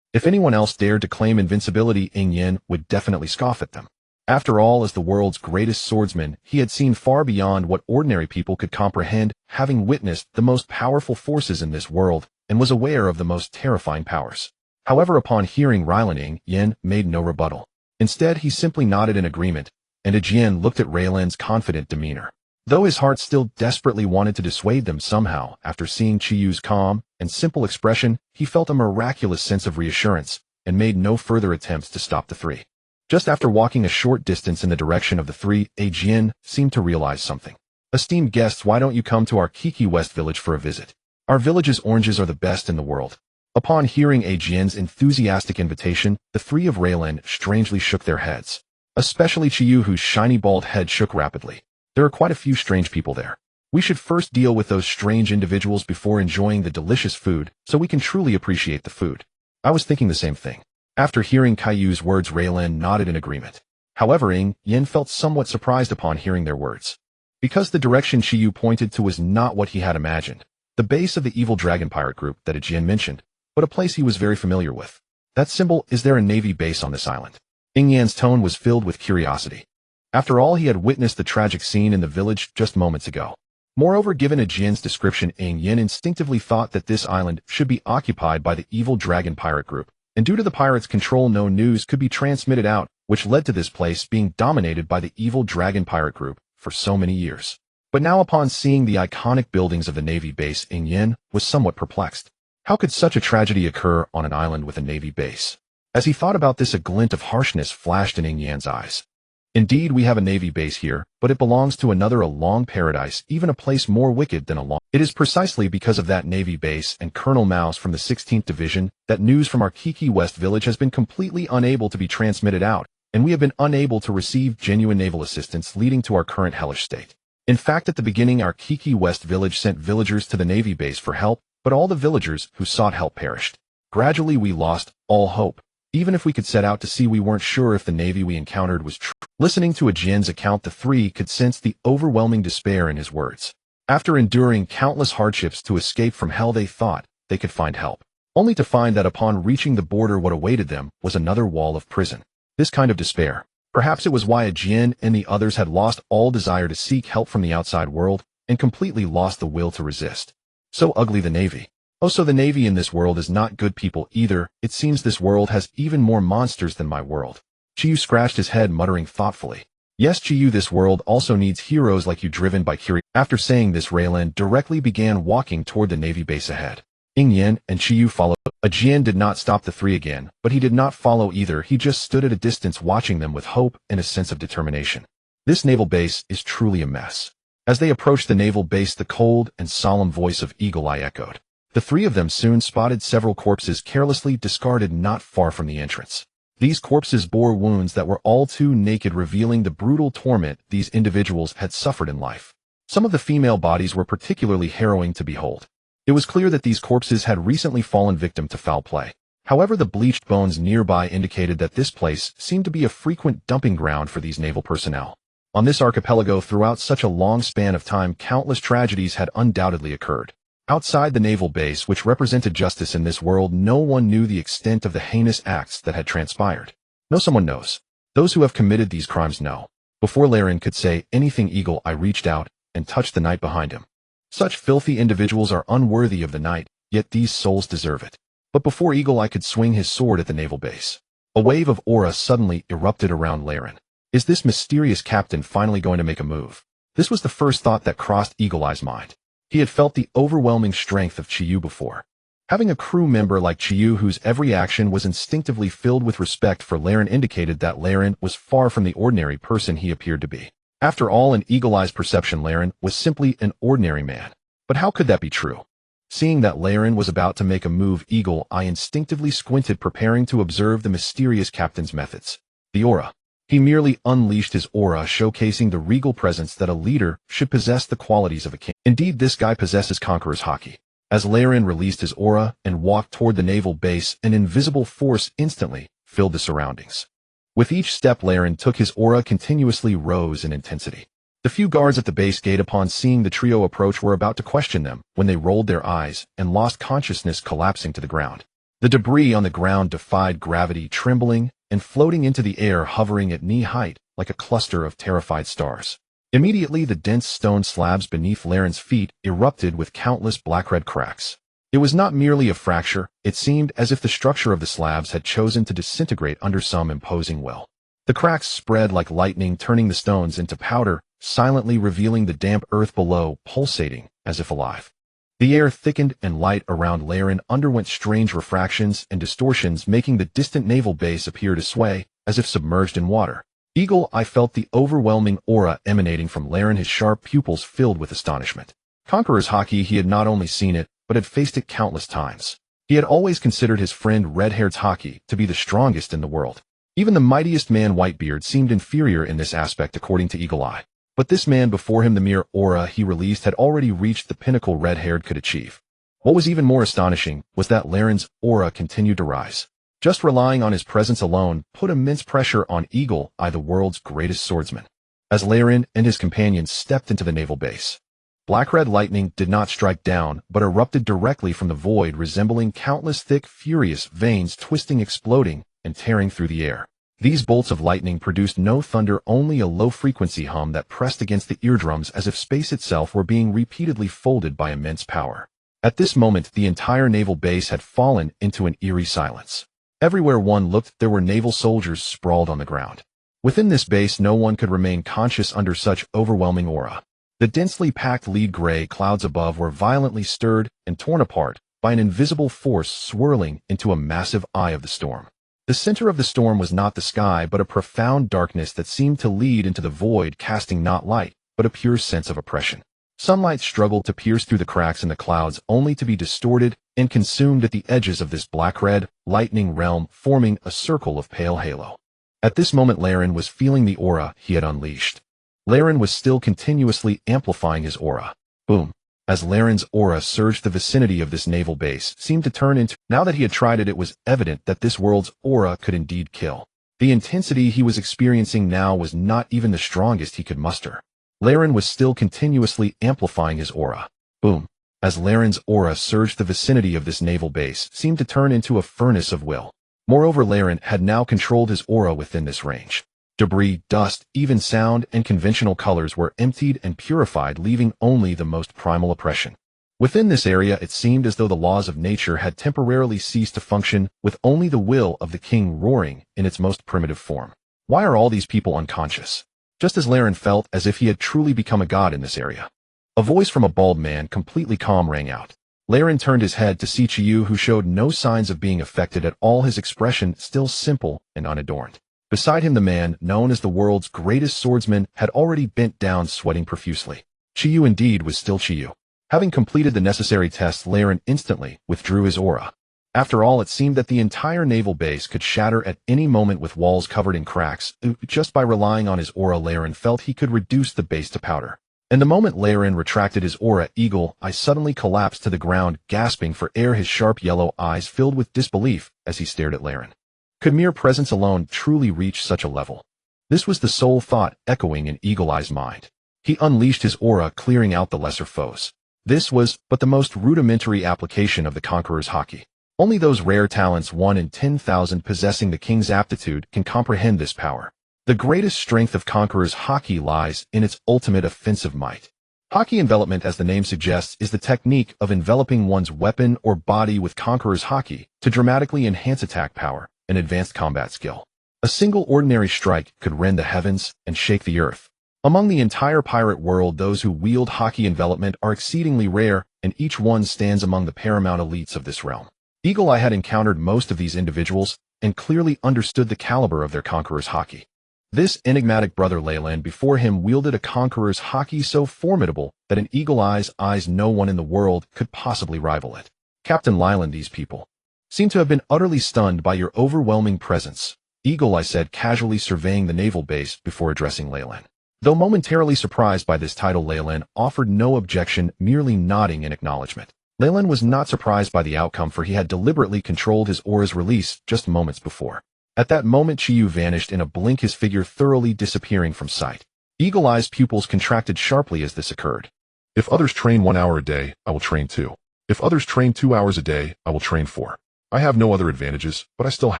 If anyone else dared to claim invincibility, Yin would definitely scoff at them. After all, as the world's greatest swordsman, he had seen far beyond what ordinary people could comprehend, having witnessed the most powerful forces in this world, and was aware of the most terrifying powers. However, upon hearing Raylan, Yin made no rebuttal. Instead, he simply nodded in agreement, and Jian looked at Raylan's confident demeanor. Though his heart still desperately wanted to dissuade them somehow, after seeing Chiyu's calm and simple expression, he felt a miraculous sense of reassurance, and made no further attempts to stop the three. Just after walking a short distance in the direction of the three, Jian seemed to realize something. Esteemed guests, why don't you come to our Kiki West village for a visit? Our village's oranges are the best in the world. Upon hearing Jian's enthusiastic invitation, the three of Raylan strangely shook their heads. Especially Chiyu, whose shiny bald head shook rapidly. There are quite a few strange people there. We should first deal with those strange individuals before enjoying the delicious food, so we can truly appreciate the food. I was thinking the same thing. After hearing Caillou's words, Raylan nodded in agreement. However, Yin felt somewhat surprised upon hearing their words. Because the direction Chiyu pointed to was not what he had imagined. The base of the evil dragon pirate group that Jian mentioned, but a place he was very familiar with. That symbol, is there a navy base on this island? Yan's tone was filled with curiosity. After all, he had witnessed the tragic scene in the village just moments ago. Moreover, given Jian's description, Yin instinctively thought that this island should be occupied by the evil dragon pirate group, and due to the pirates' control, no news could be transmitted out, which led to this place being dominated by the evil dragon pirate group for so many years. But now, upon seeing the iconic buildings of the navy base, Yin was somewhat perplexed. How could such a tragedy occur on an island with a navy base? As he thought about this, a glint of harshness flashed in Yan's eyes. Indeed, we have a navy base here, but it belongs to another, a long paradise, even a place more wicked than a long. It is precisely because of that navy base and Colonel Mouse from the 16th Division that news from our Kiki West village has been completely unable to be transmitted out, and we have been unable to receive genuine naval assistance, leading to our current hellish state. In fact, at the beginning, our Kiki West village sent villagers to the navy base for help, but all the villagers who sought help perished. Gradually, we lost all hope. Even if we could set out to sea, we weren't sure if the navy we encountered was true. Listening to Jian's account, the three could sense the overwhelming despair in his words. After enduring countless hardships to escape from hell, they thought they could find help, only to find that upon reaching the border, what awaited them was another wall of prison. This kind of despair. Perhaps it was why Jian and the others had lost all desire to seek help from the outside world, and completely lost the will to resist. So ugly, the navy. Oh, so the navy in this world is not good people either. It seems this world has even more monsters than my world. Chiyu scratched his head, muttering thoughtfully. Yes, Chiyu, this world also needs heroes like you, driven by curiosity. After saying this, Raylan directly began walking toward the navy base ahead. Yin and Chiyu followed. Jian did not stop the three again, but he did not follow either. He just stood at a distance, watching them with hope and a sense of determination. This naval base is truly a mess. As they approached the naval base, the cold and solemn voice of Eagle Eye echoed. The three of them soon spotted several corpses carelessly discarded not far from the entrance. These corpses bore wounds that were all too naked, revealing the brutal torment these individuals had suffered in life. Some of the female bodies were particularly harrowing to behold. It was clear that these corpses had recently fallen victim to foul play. However, the bleached bones nearby indicated that this place seemed to be a frequent dumping ground for these naval personnel. On this archipelago, throughout such a long span of time, countless tragedies had undoubtedly occurred. Outside the naval base, which represented justice in this world, no one knew the extent of the heinous acts that had transpired. No, someone knows. Those who have committed these crimes know. Before Laren could say anything, Eagle Eye reached out and touched the knight behind him. Such filthy individuals are unworthy of the knight, yet these souls deserve it. But before Eagle Eye could swing his sword at the naval base, a wave of aura suddenly erupted around Laren. Is this mysterious captain finally going to make a move? This was the first thought that crossed Eagle Eye's mind. He had felt the overwhelming strength of Chiyu before. Having a crew member like Chiyu whose every action was instinctively filled with respect for Laren indicated that Laren was far from the ordinary person he appeared to be. After all, in Eagle Eye's perception, Laren was simply an ordinary man. But how could that be true? Seeing that Laren was about to make a move, Eagle Eye instinctively squinted, preparing to observe the mysterious captain's methods. The aura. He merely unleashed his aura, showcasing the regal presence that a leader should possess, the qualities of a king. Indeed, this guy possesses conqueror's haki. As Laren released his aura and walked toward the naval base, an invisible force instantly filled the surroundings. With each step Laren took, his aura continuously rose in intensity. The few guards at the base gate, upon seeing the trio approach, were about to question them when they rolled their eyes and lost consciousness, collapsing to the ground. The debris on the ground defied gravity, trembling and floating into the air, hovering at knee height like a cluster of terrified stars. Immediately, the dense stone slabs beneath Laren's feet erupted with countless black-red cracks. It was not merely a fracture, it seemed as if the structure of the slabs had chosen to disintegrate under some imposing will. The cracks spread like lightning, turning the stones into powder, silently revealing the damp earth below, pulsating as if alive. The air thickened and light around Laren underwent strange refractions and distortions, making the distant naval base appear to sway as if submerged in water. Eagle Eye felt the overwhelming aura emanating from Laren, his sharp pupils filled with astonishment. Conqueror's haki, he had not only seen it, but had faced it countless times. He had always considered his friend Red-Haired's haki to be the strongest in the world. Even the mightiest man, Whitebeard, seemed inferior in this aspect according to Eagle Eye. But this man before him, the mere aura he released had already reached the pinnacle Red-Haired could achieve. What was even more astonishing was that Laren's aura continued to rise. Just relying on his presence alone put immense pressure on Eagle Eye, the world's greatest swordsman. As Laren and his companions stepped into the naval base, black-red lightning did not strike down, but erupted directly from the void, resembling countless thick, furious veins twisting, exploding, and tearing through the air. These bolts of lightning produced no thunder, only a low-frequency hum that pressed against the eardrums as if space itself were being repeatedly folded by immense power. At this moment, the entire naval base had fallen into an eerie silence. Everywhere one looked, there were naval soldiers sprawled on the ground. Within this base, no one could remain conscious under such overwhelming aura. The densely packed lead gray clouds above were violently stirred and torn apart by an invisible force swirling into a massive eye of the storm. The center of the storm was not the sky, but a profound darkness that seemed to lead into the void, casting not light, but a pure sense of oppression. Sunlight struggled to pierce through the cracks in the clouds, only to be distorted and consumed at the edges of this black-red, lightning realm, forming a circle of pale halo. At this moment, Laren was feeling the aura he had unleashed. Laren was still continuously amplifying his aura. Boom. As Laren's aura surged, the vicinity of this naval base seemed to turn into... Now that he had tried it, it was evident that this world's aura could indeed kill. The intensity he was experiencing now was not even the strongest he could muster. Laren was still continuously amplifying his aura. Boom. As Laren's aura surged, the vicinity of this naval base seemed to turn into a furnace of will. Moreover, Laren had now controlled his aura within this range. Debris, dust, even sound, and conventional colors were emptied and purified, leaving only the most primal oppression. Within this area, it seemed as though the laws of nature had temporarily ceased to function, with only the will of the king roaring in its most primitive form. Why are all these people unconscious? Just as Laren felt as if he had truly become a god in this area. A voice from a bald man, completely calm, rang out. Laren turned his head to see Chiyu, who showed no signs of being affected at all, his expression still simple and unadorned. Beside him, the man, known as the world's greatest swordsman, had already bent down, sweating profusely. Chiyu indeed was still Chiyu. Having completed the necessary tests, Laren instantly withdrew his aura. After all, it seemed that the entire naval base could shatter at any moment with walls covered in cracks. Just by relying on his aura, Laren felt he could reduce the base to powder. And the moment Laren retracted his aura, Eagle Eye suddenly collapsed to the ground, gasping for air, his sharp yellow eyes filled with disbelief as he stared at Laren. Could mere presence alone truly reach such a level? This was the sole thought echoing in Eagle Eye's mind. He unleashed his aura, clearing out the lesser foes. This was but the most rudimentary application of the Conqueror's haki. Only those rare talents, 1 in 10,000 possessing the king's aptitude, can comprehend this power. The greatest strength of Conqueror's haki lies in its ultimate offensive might. Haki envelopment, as the name suggests, is the technique of enveloping one's weapon or body with Conqueror's haki to dramatically enhance attack power and advanced combat skill. A single ordinary strike could rend the heavens and shake the earth. Among the entire pirate world, those who wield haki envelopment are exceedingly rare, and each one stands among the paramount elites of this realm. Eagle Eye had encountered most of these individuals and clearly understood the caliber of their Conqueror's haki. This enigmatic brother Leyland before him wielded a Conqueror's haki so formidable that in Eagle Eye's eyes no one in the world could possibly rival it. Captain Leyland, these people seem to have been utterly stunned by your overwhelming presence, Eagle Eye said, casually surveying the naval base before addressing Leyland. Though momentarily surprised by this title, Leyland offered no objection, merely nodding in acknowledgement. Leyland was not surprised by the outcome, for he had deliberately controlled his aura's release just moments before. At that moment, Chiyu vanished in a blink, his figure thoroughly disappearing from sight. Eagle Eye's pupils contracted sharply as this occurred. If others train 1 hour a day, I will train 2. If others train 2 hours a day, I will train 4. I have no other advantages, but I still have.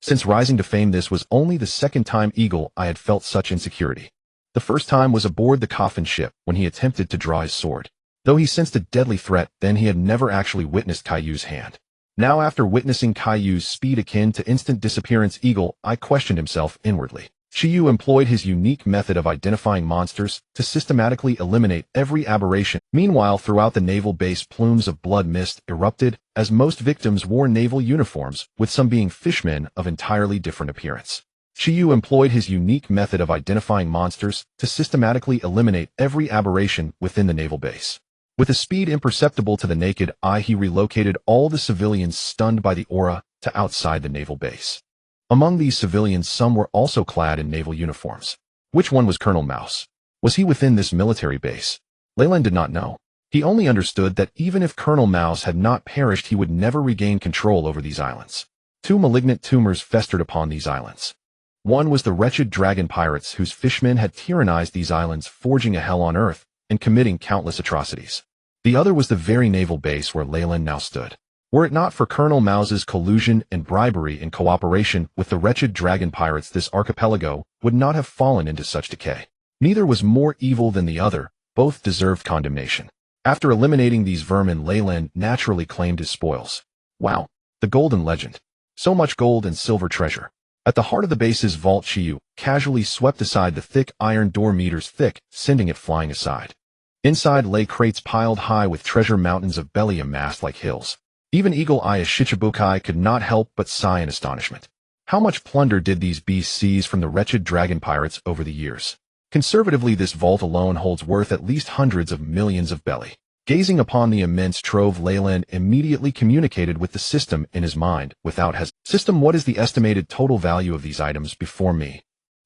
Since rising to fame, this was only the second time Eagle Eye had felt such insecurity. The first time was aboard the coffin ship when he attempted to draw his sword. Though he sensed a deadly threat, then he had never actually witnessed Caillou's hand. Now, after witnessing Caillou's speed akin to instant disappearance, Eagle Eye questioned himself inwardly. Chiyu employed his unique method of identifying monsters to systematically eliminate every aberration. Meanwhile, throughout the naval base, plumes of blood mist erupted, as most victims wore naval uniforms, with some being fishmen of entirely different appearance. Chiyu employed his unique method of identifying monsters to systematically eliminate every aberration within the naval base. With a speed imperceptible to the naked eye, he relocated all the civilians stunned by the aura to outside the naval base. Among these civilians, some were also clad in naval uniforms. Which one was Colonel Mouse? Was he within this military base? Leyland did not know. He only understood that even if Colonel Mouse had not perished, he would never regain control over these islands. 2 malignant tumors festered upon these islands. One was the wretched dragon pirates whose fishmen had tyrannized these islands, forging a hell on earth and committing countless atrocities. The other was the very naval base where Leyland now stood. Were it not for Colonel Mouse's collusion and bribery in cooperation with the wretched dragon pirates, this archipelago would not have fallen into such decay. Neither was more evil than the other, both deserved condemnation. After eliminating these vermin, Leyland naturally claimed his spoils. Wow, the golden legend. So much gold and silver treasure. At the heart of the base's vault, Chiyu casually swept aside the thick iron door, meters thick, sending it flying aside. Inside lay crates piled high with treasure, mountains of belly amassed like hills. Even Eagle Eye Shichibukai could not help but sigh in astonishment. How much plunder did these beasts seize from the wretched dragon pirates over the years? Conservatively, this vault alone holds worth at least hundreds of millions of belly. Gazing upon the immense trove, Leyland immediately communicated with the system in his mind without hesitation. System, what is the estimated total value of these items before me?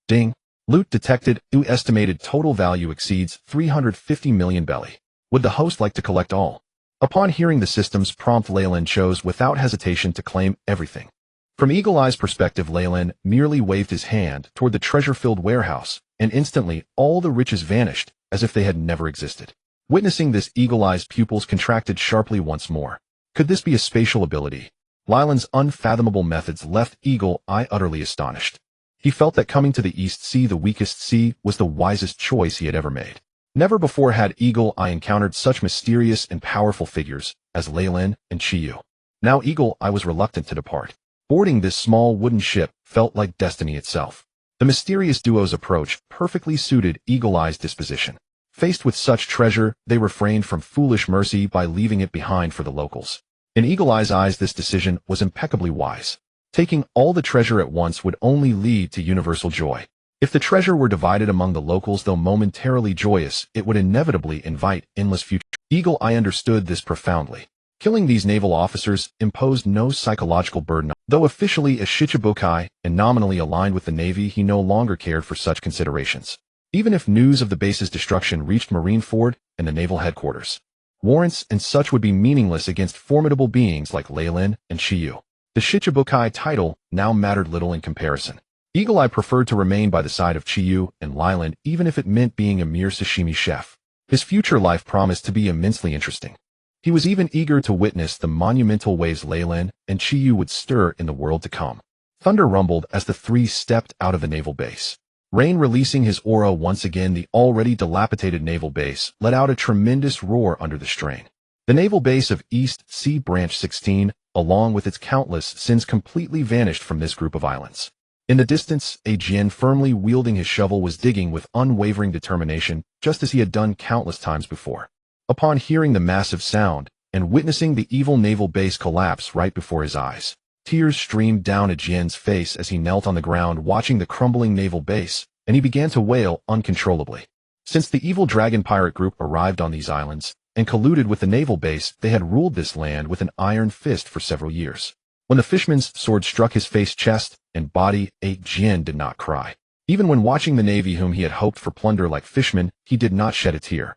Ding. Loot detected. Estimated total value exceeds 350 million belly. Would the host like to collect all? Upon hearing the system's prompt, Leyland chose without hesitation to claim everything. From Eagle Eye's perspective, Leyland merely waved his hand toward the treasure-filled warehouse, and instantly all the riches vanished as if they had never existed. Witnessing this, Eagle Eye's pupils contracted sharply once more. Could this be a spatial ability? Leyland's unfathomable methods left Eagle Eye utterly astonished. He felt that coming to the East Sea, the weakest sea, was the wisest choice he had ever made. Never before had Eagle Eye encountered such mysterious and powerful figures as Leyland and Chiyu. Now Eagle Eye was reluctant to depart. Boarding this small wooden ship felt like destiny itself. The mysterious duo's approach perfectly suited Eagle Eye's disposition. Faced with such treasure, they refrained from foolish mercy by leaving it behind for the locals. In Eagle Eye's eyes, this decision was impeccably wise. Taking all the treasure at once would only lead to universal joy. If the treasure were divided among the locals, though momentarily joyous, it would inevitably invite endless future. Eagle Eye understood this profoundly. Killing these naval officers imposed no psychological burden. Though officially a Shichibukai and nominally aligned with the Navy, he no longer cared for such considerations. Even if news of the base's destruction reached Marineford and the naval headquarters, warrants and such would be meaningless against formidable beings like Leyland and Chiyu. The Shichibukai title now mattered little in comparison. Eagle Eye preferred to remain by the side of Chiyu and Leyland, even if it meant being a mere sashimi chef. His future life promised to be immensely interesting. He was even eager to witness the monumental ways Leyland and Chiyu would stir in the world to come. Thunder rumbled as the three stepped out of the naval base. Rain, releasing his aura once again, the already dilapidated naval base let out a tremendous roar under the strain. The naval base of East Sea Branch 16, along with its countless sins, completely vanished from this group of islands. In the distance, a Jin firmly wielding his shovel was digging with unwavering determination, just as he had done countless times before. Upon hearing the massive sound and witnessing the evil naval base collapse right before his eyes, tears streamed down a Jin's face as he knelt on the ground watching the crumbling naval base, and he began to wail uncontrollably. Since the evil dragon pirate group arrived on these islands and colluded with the naval base, they had ruled this land with an iron fist for several years. When the fisherman's sword struck his face, chest, and body, a Jin did not cry. Even when watching the navy whom he had hoped for plunder like fishmen, he did not shed a tear.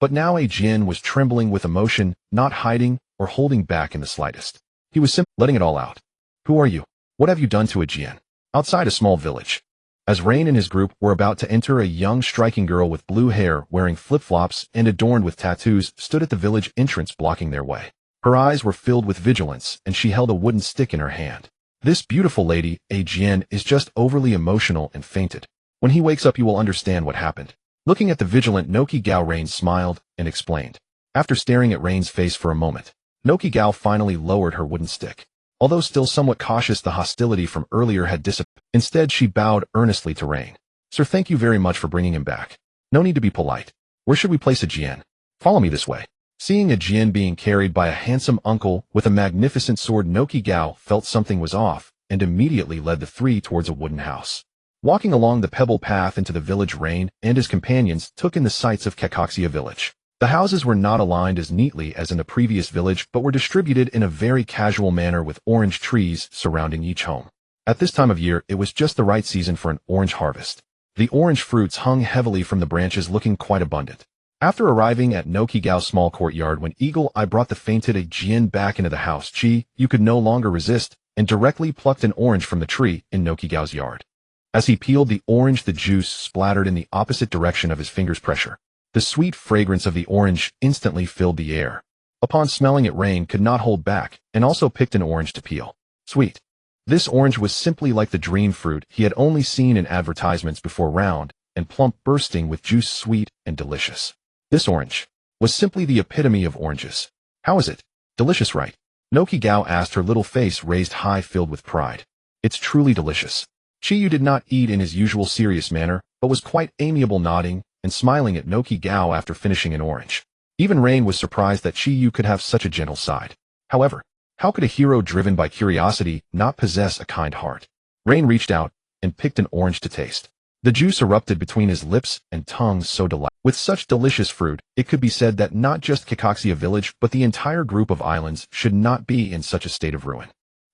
But now a Jin was trembling with emotion, not hiding or holding back in the slightest. He was simply letting it all out. Who are you? What have you done to a Jin? Outside a small village, as Rain and his group were about to enter, a young striking girl with blue hair, wearing flip-flops and adorned with tattoos, stood at the village entrance blocking their way. Her eyes were filled with vigilance, and she held a wooden stick in her hand. This beautiful lady, a Jin, is just overly emotional and fainted. When he wakes up, you will understand what happened. Looking at the vigilant Noki Gao, Rain smiled and explained. After staring at Rain's face for a moment, Noki Gao finally lowered her wooden stick. Although still somewhat cautious, the hostility from earlier had dissipated. Instead, she bowed earnestly to Rain. Sir, thank you very much for bringing him back. No need to be polite. Where should we place a Jin? Follow me this way. Seeing a Jin being carried by a handsome uncle with a magnificent sword, Noki Gao felt something was off and immediately led the three towards a wooden house. Walking along the pebble path into the village, Rain and his companions took in the sights of Kekaxia village. The houses were not aligned as neatly as in the previous village, but were distributed in a very casual manner with orange trees surrounding each home. At this time of year, it was just the right season for an orange harvest. The orange fruits hung heavily from the branches, looking quite abundant. After arriving at Noki Gao's small courtyard, when Eagle Eye brought the fainted a Jin back into the house, you could no longer resist and directly plucked an orange from the tree in Noki Gao's yard. As he peeled the orange, the juice splattered in the opposite direction of his finger's pressure. The sweet fragrance of the orange instantly filled the air. Upon smelling it, Rain could not hold back and also picked an orange to peel. Sweet. This orange was simply like the dream fruit he had only seen in advertisements before, round and plump, bursting with juice, sweet and delicious. This orange was simply the epitome of oranges. How is it? Delicious, right? Noki Gao asked, her little face raised high, filled with pride. It's truly delicious. Chiyu did not eat in his usual serious manner, but was quite amiable, nodding and smiling at Noki Gao after finishing an orange. Even Rain was surprised that Chiyu could have such a gentle side. However, how could a hero driven by curiosity not possess a kind heart? Rain reached out and picked an orange to taste. The juice erupted between his lips and tongue, so delightful. With such delicious fruit, it could be said that not just Kekaxia village, but the entire group of islands should not be in such a state of ruin.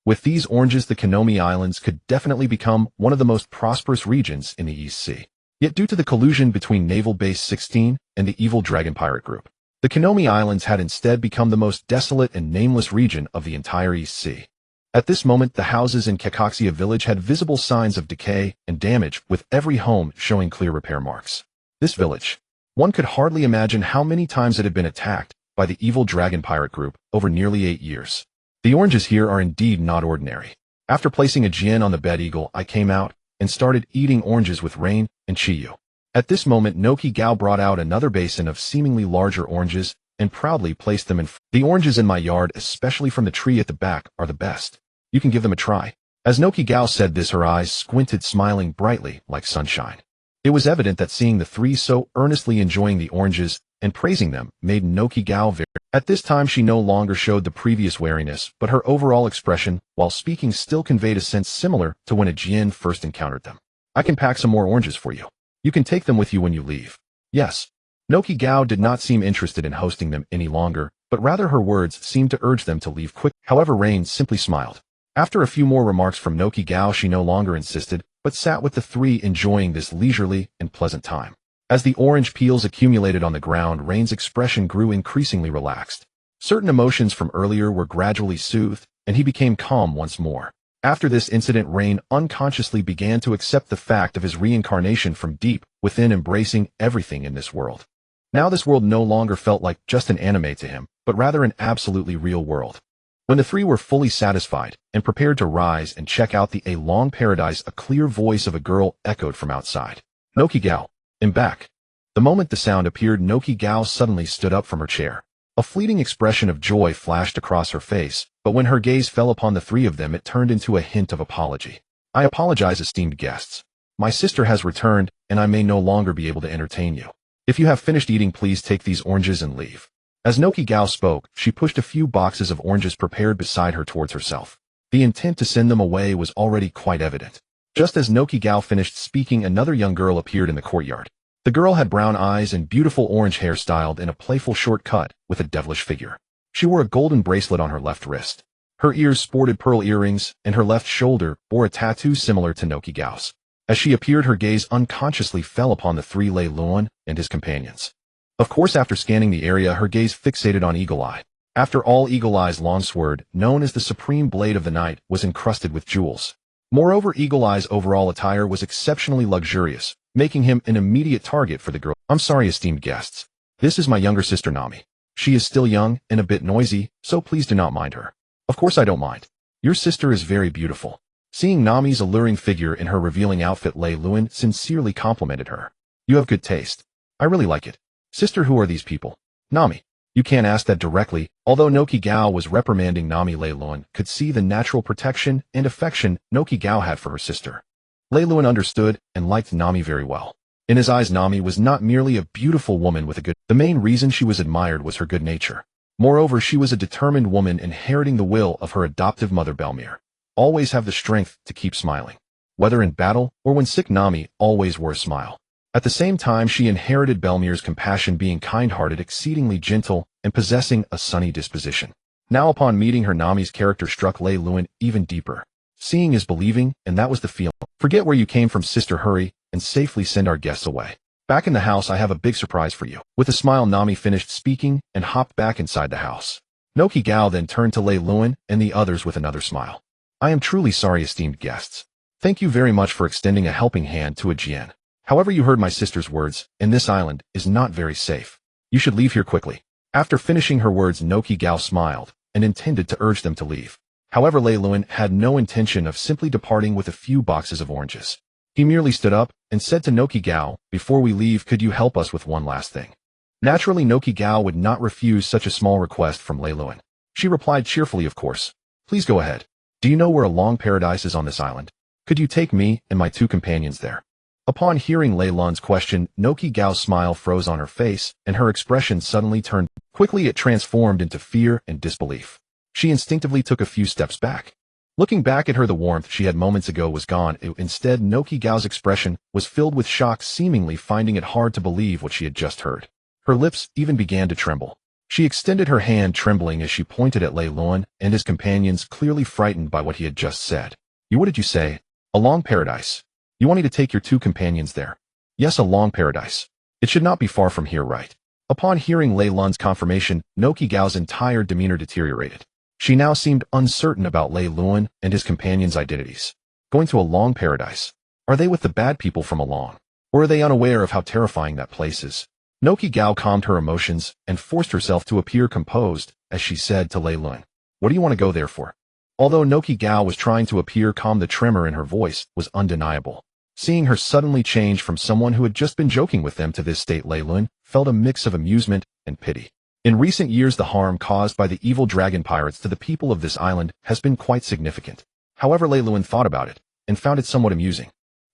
With these oranges, the Konomi Islands could definitely become one of the most prosperous regions in the East Sea. Yet due to the collusion between Naval Base 16 and the evil Dragon Pirate Group, the Konomi Islands had instead become the most desolate and nameless region of the entire East Sea. At this moment, the houses in Kekaxia village had visible signs of decay and damage, with every home showing clear repair marks. This village, one could hardly imagine how many times it had been attacked by the evil Dragon Pirate Group over nearly 8 years. The oranges here are indeed not ordinary. After placing a Jin on the bed, Eagle Eye came out and started eating oranges with Rain and Chiyu. At this moment, Noki Gao brought out another basin of seemingly larger oranges and proudly placed them in front. The oranges in my yard, especially from the tree at the back, are the best. You can give them a try. As Noki Gao said this, her eyes squinted, smiling brightly like sunshine. It was evident that seeing the three so earnestly enjoying the oranges and praising them made Noki Gao very. At this time, she no longer showed the previous wariness, but her overall expression, while speaking, still conveyed a sense similar to when a Jin first encountered them. I can pack some more oranges for you. You can take them with you when you leave. Yes. Noki Gao did not seem interested in hosting them any longer, but rather her words seemed to urge them to leave quick. However, Rain simply smiled. After a few more remarks from Noki Gao, she no longer insisted, but sat with the three, enjoying this leisurely and pleasant time. As the orange peels accumulated on the ground, Rain's expression grew increasingly relaxed. Certain emotions from earlier were gradually soothed, and he became calm once more. After this incident, Rain unconsciously began to accept the fact of his reincarnation from deep within, embracing everything in this world. Now this world no longer felt like just an anime to him, but rather an absolutely real world. When the three were fully satisfied and prepared to rise and check out the A Long Paradise, a clear voice of a girl echoed from outside. Noki Gao, I'm back. The moment the sound appeared, Noki Gao suddenly stood up from her chair. A fleeting expression of joy flashed across her face, but when her gaze fell upon the three of them, it turned into a hint of apology. I apologize, esteemed guests. My sister has returned, and I may no longer be able to entertain you. If you have finished eating, please take these oranges and leave. As Noki Gao spoke, she pushed a few boxes of oranges prepared beside her towards herself. The intent to send them away was already quite evident. Just as Noki Gao finished speaking, another young girl appeared in the courtyard. The girl had brown eyes and beautiful orange hair styled in a playful short cut with a devilish figure. She wore a golden bracelet on her left wrist. Her ears sported pearl earrings, and her left shoulder bore a tattoo similar to Noki Gao's. As she appeared, her gaze unconsciously fell upon the three Lei Luan and his companions. Of course, after scanning the area, her gaze fixated on Eagle Eye. After all, Eagle Eye's longsword, known as the Supreme Blade of the Night, was encrusted with jewels. Moreover, Eagle Eye's overall attire was exceptionally luxurious, making him an immediate target for the girl. I'm sorry, esteemed guests. This is my younger sister Nami. She is still young and a bit noisy, so please do not mind her. Of course I don't mind. Your sister is very beautiful. Seeing Nami's alluring figure in her revealing outfit, Lei Luan sincerely complimented her. You have good taste. I really like it. Sister, who are these people? Nami. You can't ask that directly. Although Noki Gao was reprimanding Nami, Lei Luan could see the natural protection and affection Noki Gao had for her sister. Lei Luan understood and liked Nami very well. In his eyes, Nami was not merely a beautiful woman with a good... The main reason she was admired was her good nature. Moreover, she was a determined woman inheriting the will of her adoptive mother Belmir. Always have the strength to keep smiling. Whether in battle or when sick, Nami always wore a smile. At the same time, she inherited Belmir's compassion, being kind-hearted, exceedingly gentle, and possessing a sunny disposition. Now upon meeting her, Nami's character struck Lei Luan even deeper. Seeing is believing, and that was the feeling. Forget where you came from, sister, hurry, and safely send our guests away. Back in the house, I have a big surprise for you. With a smile, Nami finished speaking and hopped back inside the house. Noki Gao then turned to Lei Luan and the others with another smile. I am truly sorry, esteemed guests. Thank you very much for extending a helping hand to a Jian. However, you heard my sister's words, and this island is not very safe. You should leave here quickly. After finishing her words, Noki Gao smiled and intended to urge them to leave. However, Lei Luan had no intention of simply departing with a few boxes of oranges. He merely stood up and said to Noki Gao, before we leave, could you help us with one last thing? Naturally, Noki Gao would not refuse such a small request from Lei Luan. She replied cheerfully, of course. Please go ahead. Do you know where A Long Paradise is on this island? Could you take me and my two companions there? Upon hearing Lei Luan's question, Noki Gao's smile froze on her face, and her expression suddenly turned. Quickly it transformed into fear and disbelief. She instinctively took a few steps back. Looking back at her, the warmth she had moments ago was gone. Instead, Noki Gao's expression was filled with shock, seemingly finding it hard to believe what she had just heard. Her lips even began to tremble. She extended her hand, trembling as she pointed at Lei Luan and his companions, clearly frightened by what he had just said. What did you say? A Long Paradise. You want me to take your two companions there? Yes, A Long Paradise. It should not be far from here, right? Upon hearing Lei Luan's confirmation, Noki Gao's entire demeanor deteriorated. She now seemed uncertain about Lei Luan and his companions' identities. Going to A Long Paradise. Are they with the bad people from A Long? Or are they unaware of how terrifying that place is? Noki Gao calmed her emotions and forced herself to appear composed as she said to Lei Luan, what do you want to go there for? Although Noki Gao was trying to appear calm, the tremor in her voice was undeniable. Seeing her suddenly change from someone who had just been joking with them to this state, Lei Luan felt a mix of amusement and pity. In recent years, the harm caused by the evil dragon pirates to the people of this island has been quite significant. However, Lei Luan thought about it and found it somewhat amusing.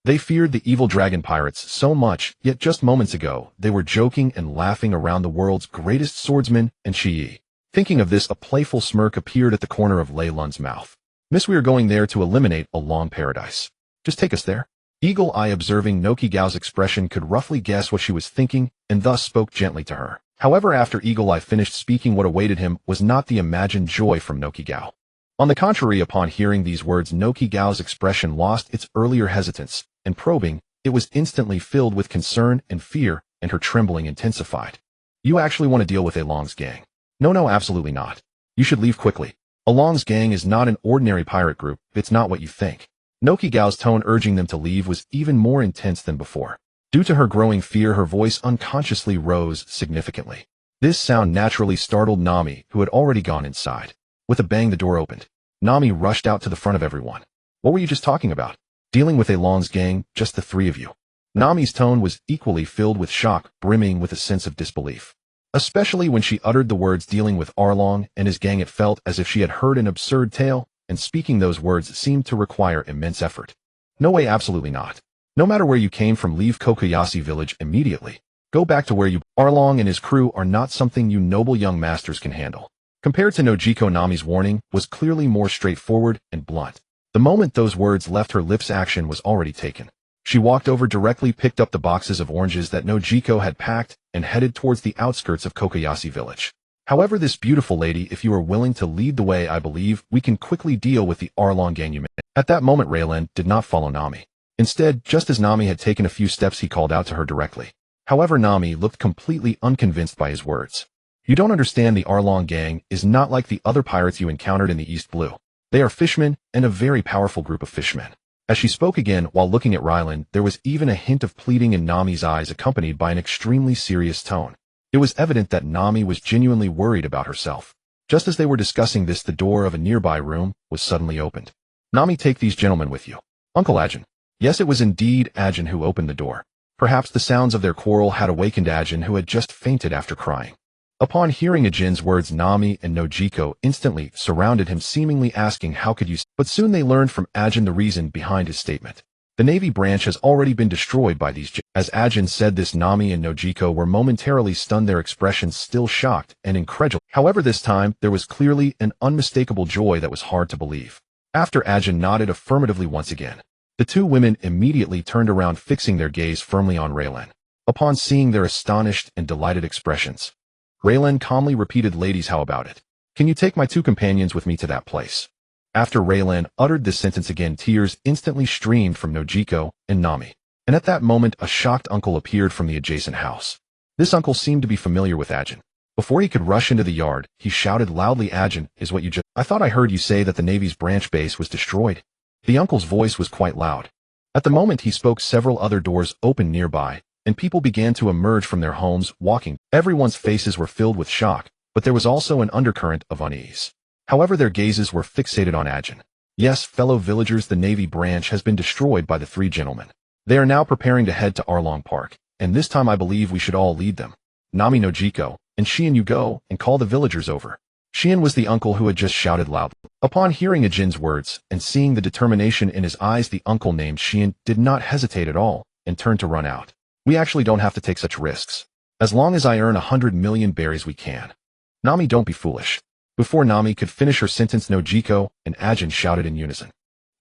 They feared the evil dragon pirates so much, yet just moments ago, they were joking and laughing around the world's greatest swordsman and Shi. Thinking of this, a playful smirk appeared at the corner of Lei Luan's mouth. Miss, we are going there to eliminate A Long Paradise. Just take us there. Eagle Eye, observing Noki Gao's expression, could roughly guess what she was thinking and thus spoke gently to her. However, after Eagle Eye finished speaking, what awaited him was not the imagined joy from Noki Gao. On the contrary, upon hearing these words, Noki Gao's expression lost its earlier hesitance and probing. It was instantly filled with concern and fear, and her trembling intensified. You actually want to deal with A Long's gang? No, absolutely not. You should leave quickly. A Long's gang is not an ordinary pirate group. It's not what you think. Noki Gao's tone urging them to leave was even more intense than before. Due to her growing fear, her voice unconsciously rose significantly. This sound naturally startled Nami, who had already gone inside. With a bang, the door opened. Nami rushed out to the front of everyone. What were you just talking about? Dealing with Along's gang, just the three of you. Nami's tone was equally filled with shock, brimming with a sense of disbelief. Especially when she uttered the words dealing with Arlong and his gang. It felt as if she had heard an absurd tale, and speaking those words seemed to require immense effort. No way, absolutely not. No matter where you came from, leave Kokoyashi village immediately. Go back to where you— Arlong and his crew are not something you noble young masters can handle. Compared to Nojiko, Nami's warning was clearly more straightforward and blunt. The moment those words left her lips, action was already taken. She walked over directly, picked up the boxes of oranges that Nojiko had packed, and headed towards the outskirts of Kokoyashi village. However, this beautiful lady, if you are willing to lead the way, I believe we can quickly deal with the Arlong gang you met. At that moment, Raylan did not follow Nami. Instead, just as Nami had taken a few steps, he called out to her directly. However, Nami looked completely unconvinced by his words. You don't understand. The Arlong gang is not like the other pirates you encountered in the East Blue. They are fishmen, and a very powerful group of fishmen. As she spoke again while looking at Rylan, there was even a hint of pleading in Nami's eyes, accompanied by an extremely serious tone. It was evident that Nami was genuinely worried about herself. Just as they were discussing this, the door of a nearby room was suddenly opened. Nami, take these gentlemen with you. Uncle Ajin. Yes, it was indeed Ajin who opened the door. Perhaps the sounds of their quarrel had awakened Ajin, who had just fainted after crying. Upon hearing Ajin's words, Nami and Nojiko instantly surrounded him, seemingly asking, how could you— But soon they learned from Ajin the reason behind his statement. The Navy branch has already been destroyed by these— As Ajin said this, Nami and Nojiko were momentarily stunned, their expressions still shocked and incredulous. However, this time, there was clearly an unmistakable joy that was hard to believe. After Ajin nodded affirmatively once again, the two women immediately turned around, fixing their gaze firmly on Raylan. Upon seeing their astonished and delighted expressions, Raylan calmly repeated, ladies, how about it? Can you take my two companions with me to that place? After Raylan uttered this sentence again, tears instantly streamed from Nojiko and Nami. And at that moment, a shocked uncle appeared from the adjacent house. This uncle seemed to be familiar with Ajin. Before he could rush into the yard, he shouted loudly, Ajin, is what you just— I thought I heard you say that the Navy's branch base was destroyed. The uncle's voice was quite loud. At the moment he spoke, several other doors opened nearby, and people began to emerge from their homes, walking. Everyone's faces were filled with shock, but there was also an undercurrent of unease. However, their gazes were fixated on Ajin. Yes, fellow villagers, the Navy branch has been destroyed by the three gentlemen. They are now preparing to head to Arlong Park, and this time I believe we should all lead them. Nami, Nojiko, and Shion, you go and call the villagers over. Shion was the uncle who had just shouted loudly. Upon hearing Ajin's words and seeing the determination in his eyes, the uncle named Shion did not hesitate at all and turned to run out. We actually don't have to take such risks. As long as I earn 100 million berries, we can. Nami, don't be foolish. Before Nami could finish her sentence, Nojiko and Ajin shouted in unison.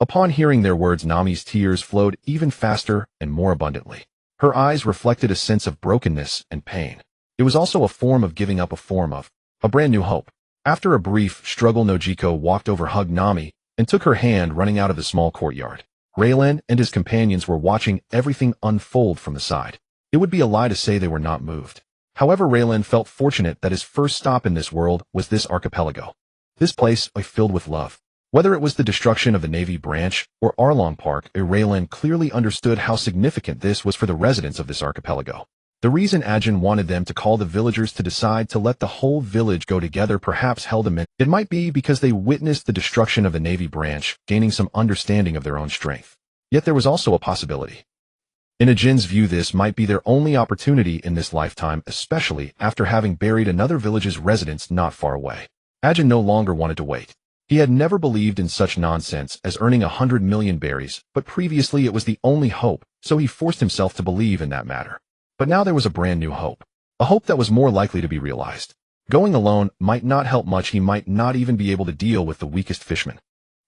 Upon hearing their words, Nami's tears flowed even faster and more abundantly. Her eyes reflected a sense of brokenness and pain. It was also a form of giving up, a form of a brand new hope. After a brief struggle, Nojiko walked over, hugged Nami, and took her hand, running out of the small courtyard. Raylan and his companions were watching everything unfold from the side. It would be a lie to say they were not moved. However, Raylan felt fortunate that his first stop in this world was this archipelago. This place filled with love. Whether it was the destruction of the Navy branch or Arlong Park, Raylan clearly understood how significant this was for the residents of this archipelago. The reason Ajin wanted them to call the villagers to decide to let the whole village go together perhaps held a it might be because they witnessed the destruction of the Navy branch, gaining some understanding of their own strength. Yet there was also a possibility. In Ajin's view, this might be their only opportunity in this lifetime, especially after having buried another village's residents not far away. Ajin no longer wanted to wait. He had never believed in such nonsense as earning 100 million berries, but previously it was the only hope, so he forced himself to believe in that matter. But now there was a brand new hope. A hope that was more likely to be realized. Going alone might not help much, he might not even be able to deal with the weakest fisherman.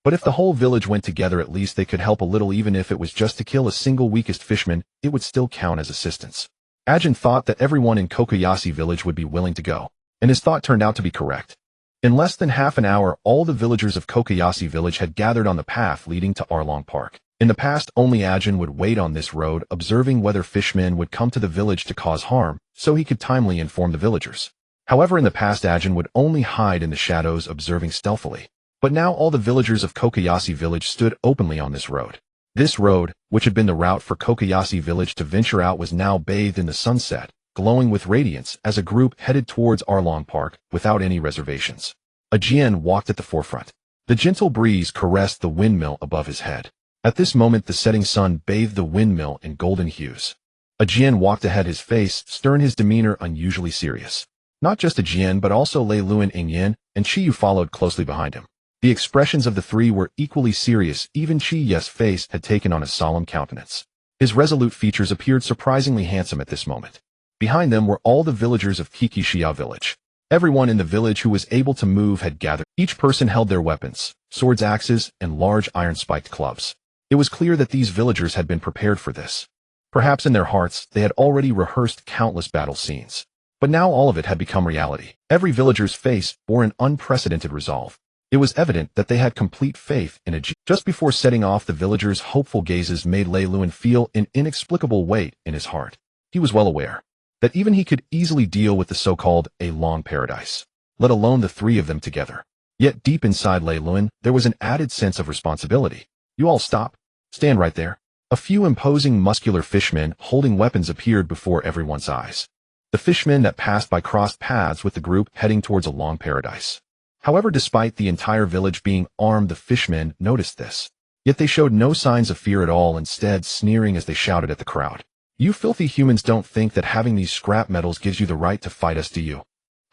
But if the whole village went together, at least they could help a little, even if it was just to kill a single weakest fisherman, it would still count as assistance. Ajin thought that everyone in Kokoyashi village would be willing to go, and his thought turned out to be correct. In less than half an hour, all the villagers of Kokoyashi village had gathered on the path leading to Arlong Park. In the past, only Ajin would wait on this road, observing whether fishmen would come to the village to cause harm, so he could timely inform the villagers. However, in the past, Ajin would only hide in the shadows, observing stealthily. But now all the villagers of Kokoyashi village stood openly on this road. This road, which had been the route for Kokoyashi village to venture out, was now bathed in the sunset, glowing with radiance as a group headed towards Arlong Park without any reservations. A Jian walked at the forefront. The gentle breeze caressed the windmill above his head. At this moment the setting sun bathed the windmill in golden hues. A Jian walked ahead, his face stern, his demeanor unusually serious. Not just a Jian but also Lei Luan, Ingyan, and Qi Yu followed closely behind him. The expressions of the three were equally serious, even Qi Yu's face had taken on a solemn countenance. His resolute features appeared surprisingly handsome at this moment. Behind them were all the villagers of Qixia village. Everyone in the village who was able to move had gathered. Each person held their weapons, swords, axes, and large iron-spiked clubs. It was clear that these villagers had been prepared for this. Perhaps in their hearts, they had already rehearsed countless battle scenes. But now all of it had become reality. Every villager's face bore an unprecedented resolve. It was evident that they had complete faith in a Jian. Just before setting off, the villagers' hopeful gazes made Lei Luan feel an inexplicable weight in his heart. He was well aware that even he could easily deal with the so-called a long paradise, let alone the three of them together. Yet deep inside Lei Luan, there was an added sense of responsibility. You all stop. Stand right there. A few imposing muscular fishmen holding weapons appeared before everyone's eyes. The fishmen that passed by crossed paths with the group heading towards a long paradise. However, despite the entire village being armed, the fishmen noticed this. Yet they showed no signs of fear at all, instead sneering as they shouted at the crowd. You filthy humans don't think that having these scrap metals gives you the right to fight us, do you?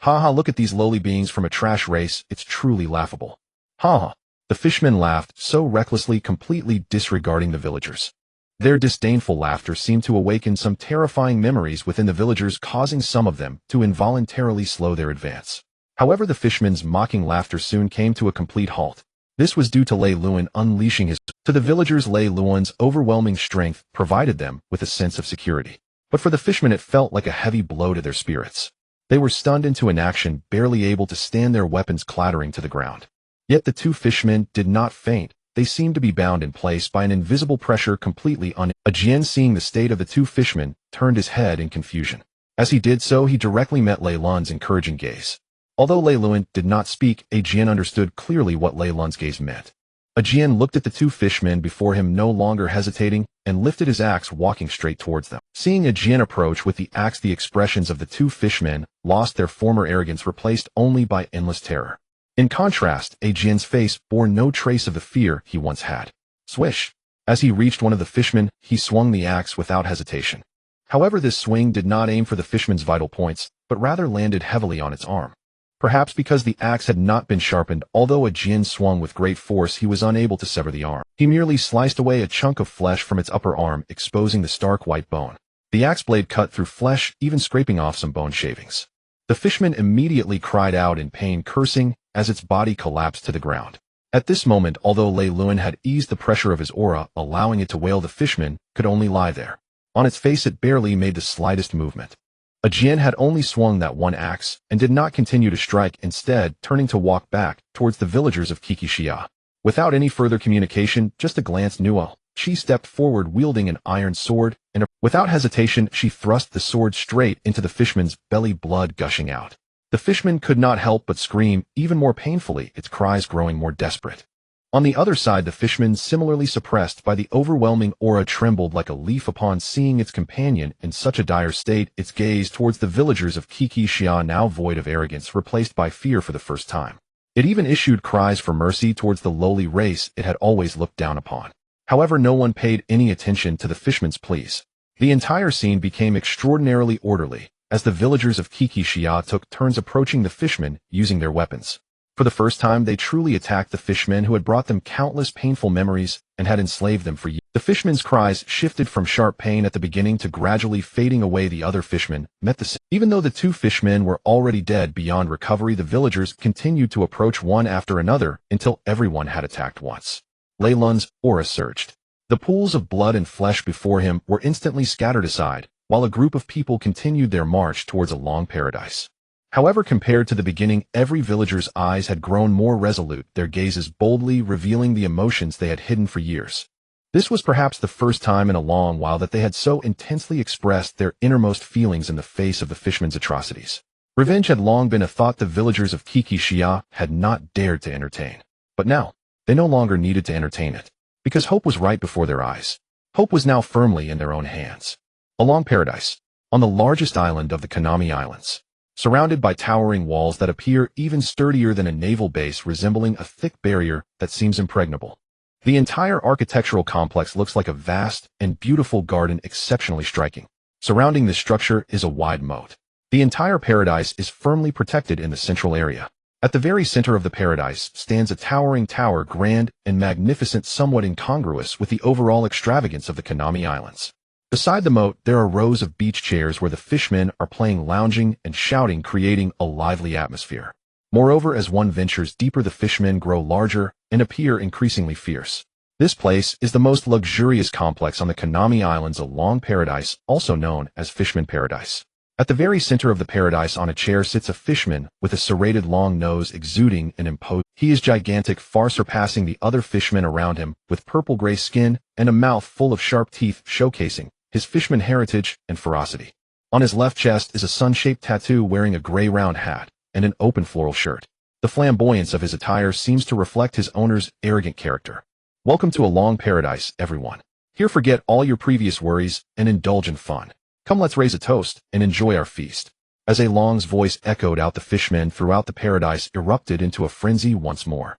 Haha, look at these lowly beings from a trash race, it's truly laughable. Haha. The fishmen laughed so recklessly, completely disregarding the villagers. Their disdainful laughter seemed to awaken some terrifying memories within the villagers, causing some of them to involuntarily slow their advance. However, the fishmen's mocking laughter soon came to a complete halt. This was due to Lei Luan unleashing his. To the villagers, Lei Luan's overwhelming strength provided them with a sense of security. But for the fishmen it felt like a heavy blow to their spirits. They were stunned into inaction, barely able to stand, their weapons clattering to the ground. Yet the two fishmen did not faint. They seemed to be bound in place by an invisible pressure, completely A Jian, seeing the state of the two fishmen, turned his head in confusion. As he did so, he directly met Lei Luan's encouraging gaze. Although Lei Luan did not speak, A Jian understood clearly what Lei Luan's gaze meant. A Jian looked at the two fishmen before him, no longer hesitating, and lifted his axe, walking straight towards them. Seeing A Jian approach with the axe, the expressions of the two fishmen lost their former arrogance, replaced only by endless terror. In contrast, A Jian's face bore no trace of the fear he once had. Swish! As he reached one of the fishmen, he swung the axe without hesitation. However, this swing did not aim for the fishman's vital points, but rather landed heavily on its arm. Perhaps because the axe had not been sharpened, although A Jian swung with great force, he was unable to sever the arm. He merely sliced away a chunk of flesh from its upper arm, exposing the stark white bone. The axe blade cut through flesh, even scraping off some bone shavings. The fishman immediately cried out in pain, cursing, as its body collapsed to the ground. At this moment, although Lei Luan had eased the pressure of his aura, allowing it to wail, the fishman could only lie there. On its face it barely made the slightest movement. A Jian had only swung that one axe, and did not continue to strike, instead turning to walk back towards the villagers of Qixia. Without any further communication, just a glance knew all. She stepped forward wielding an iron sword, and without hesitation she thrust the sword straight into the fishman's belly, blood gushing out. The fishman could not help but scream, even more painfully, its cries growing more desperate. On the other side, the fishman, similarly suppressed by the overwhelming aura, trembled like a leaf upon seeing its companion in such a dire state, its gaze towards the villagers of Qixia, now void of arrogance, replaced by fear for the first time. It even issued cries for mercy towards the lowly race it had always looked down upon. However, no one paid any attention to the fishman's pleas. The entire scene became extraordinarily orderly, as the villagers of Qixia took turns approaching the fishmen using their weapons. For the first time, they truly attacked the fishmen who had brought them countless painful memories and had enslaved them for years. The fishmen's cries shifted from sharp pain at the beginning to gradually fading away. The other fishmen met the same. Even though the two fishmen were already dead beyond recovery, the villagers continued to approach one after another until everyone had attacked once. Lei Luan's aura surged. The pools of blood and flesh before him were instantly scattered aside, while a group of people continued their march towards a long paradise. However, compared to the beginning, every villager's eyes had grown more resolute, their gazes boldly revealing the emotions they had hidden for years. This was perhaps the first time in a long while that they had so intensely expressed their innermost feelings in the face of the fishman's atrocities. Revenge had long been a thought the villagers of Qixia had not dared to entertain. But now, they no longer needed to entertain it, because hope was right before their eyes. Hope was now firmly in their own hands. A long paradise, on the largest island of the Konami Islands. surrounded by towering walls that appear even sturdier than a naval base, resembling a thick barrier that seems impregnable. The entire architectural complex looks like a vast and beautiful garden, exceptionally striking. Surrounding this structure is a wide moat. The entire paradise is firmly protected in the central area. At the very center of the paradise stands a towering tower, grand and magnificent, somewhat incongruous with the overall extravagance of the Konami Islands. Beside the moat, there are rows of beach chairs where the fishmen are playing, lounging, and shouting, creating a lively atmosphere. Moreover, as one ventures deeper, the fishmen grow larger and appear increasingly fierce. This place is the most luxurious complex on the Konami Islands, a long paradise, also known as Fishman Paradise. At the very center of the paradise on a chair sits a fishman with a serrated long nose exuding an imposing. He is gigantic, far surpassing the other fishmen around him, with purple-gray skin and a mouth full of sharp teeth, showcasing his fishman heritage and ferocity. On his left chest is a sun-shaped tattoo, wearing a gray round hat and an open floral shirt. The flamboyance of his attire seems to reflect his owner's arrogant character. Welcome to a long paradise, everyone. Here, forget all your previous worries and indulge in fun. Come, let's raise a toast and enjoy our feast. As A Long's voice echoed out, the fishmen throughout the paradise erupted into a frenzy once more.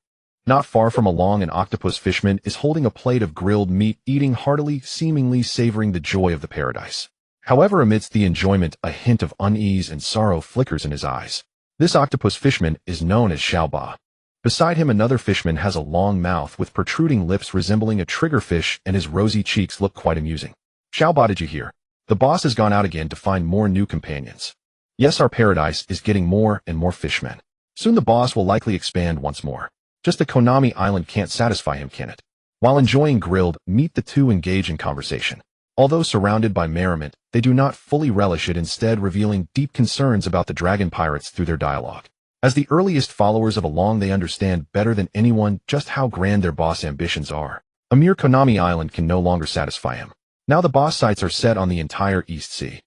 Not far from A Long, an octopus fishman is holding a plate of grilled meat, eating heartily, seemingly savoring the joy of the paradise. However, amidst the enjoyment, a hint of unease and sorrow flickers in his eyes. This octopus fishman is known as Xiaoba. Beside him, another fishman has a long mouth with protruding lips resembling a triggerfish, and his rosy cheeks look quite amusing. Xiaoba, did you hear? The boss has gone out again to find more new companions. Yes, our paradise is getting more and more fishmen. Soon the boss will likely expand once more. Just a Konami Island can't satisfy him, can it? While enjoying grilled meat, the two engage in conversation. Although surrounded by merriment, they do not fully relish it, instead revealing deep concerns about the dragon pirates through their dialogue. As the earliest followers of A Long, they understand better than anyone just how grand their boss' ambitions are. A mere Konami Island can no longer satisfy him. Now the boss' sights are set on the entire East Sea.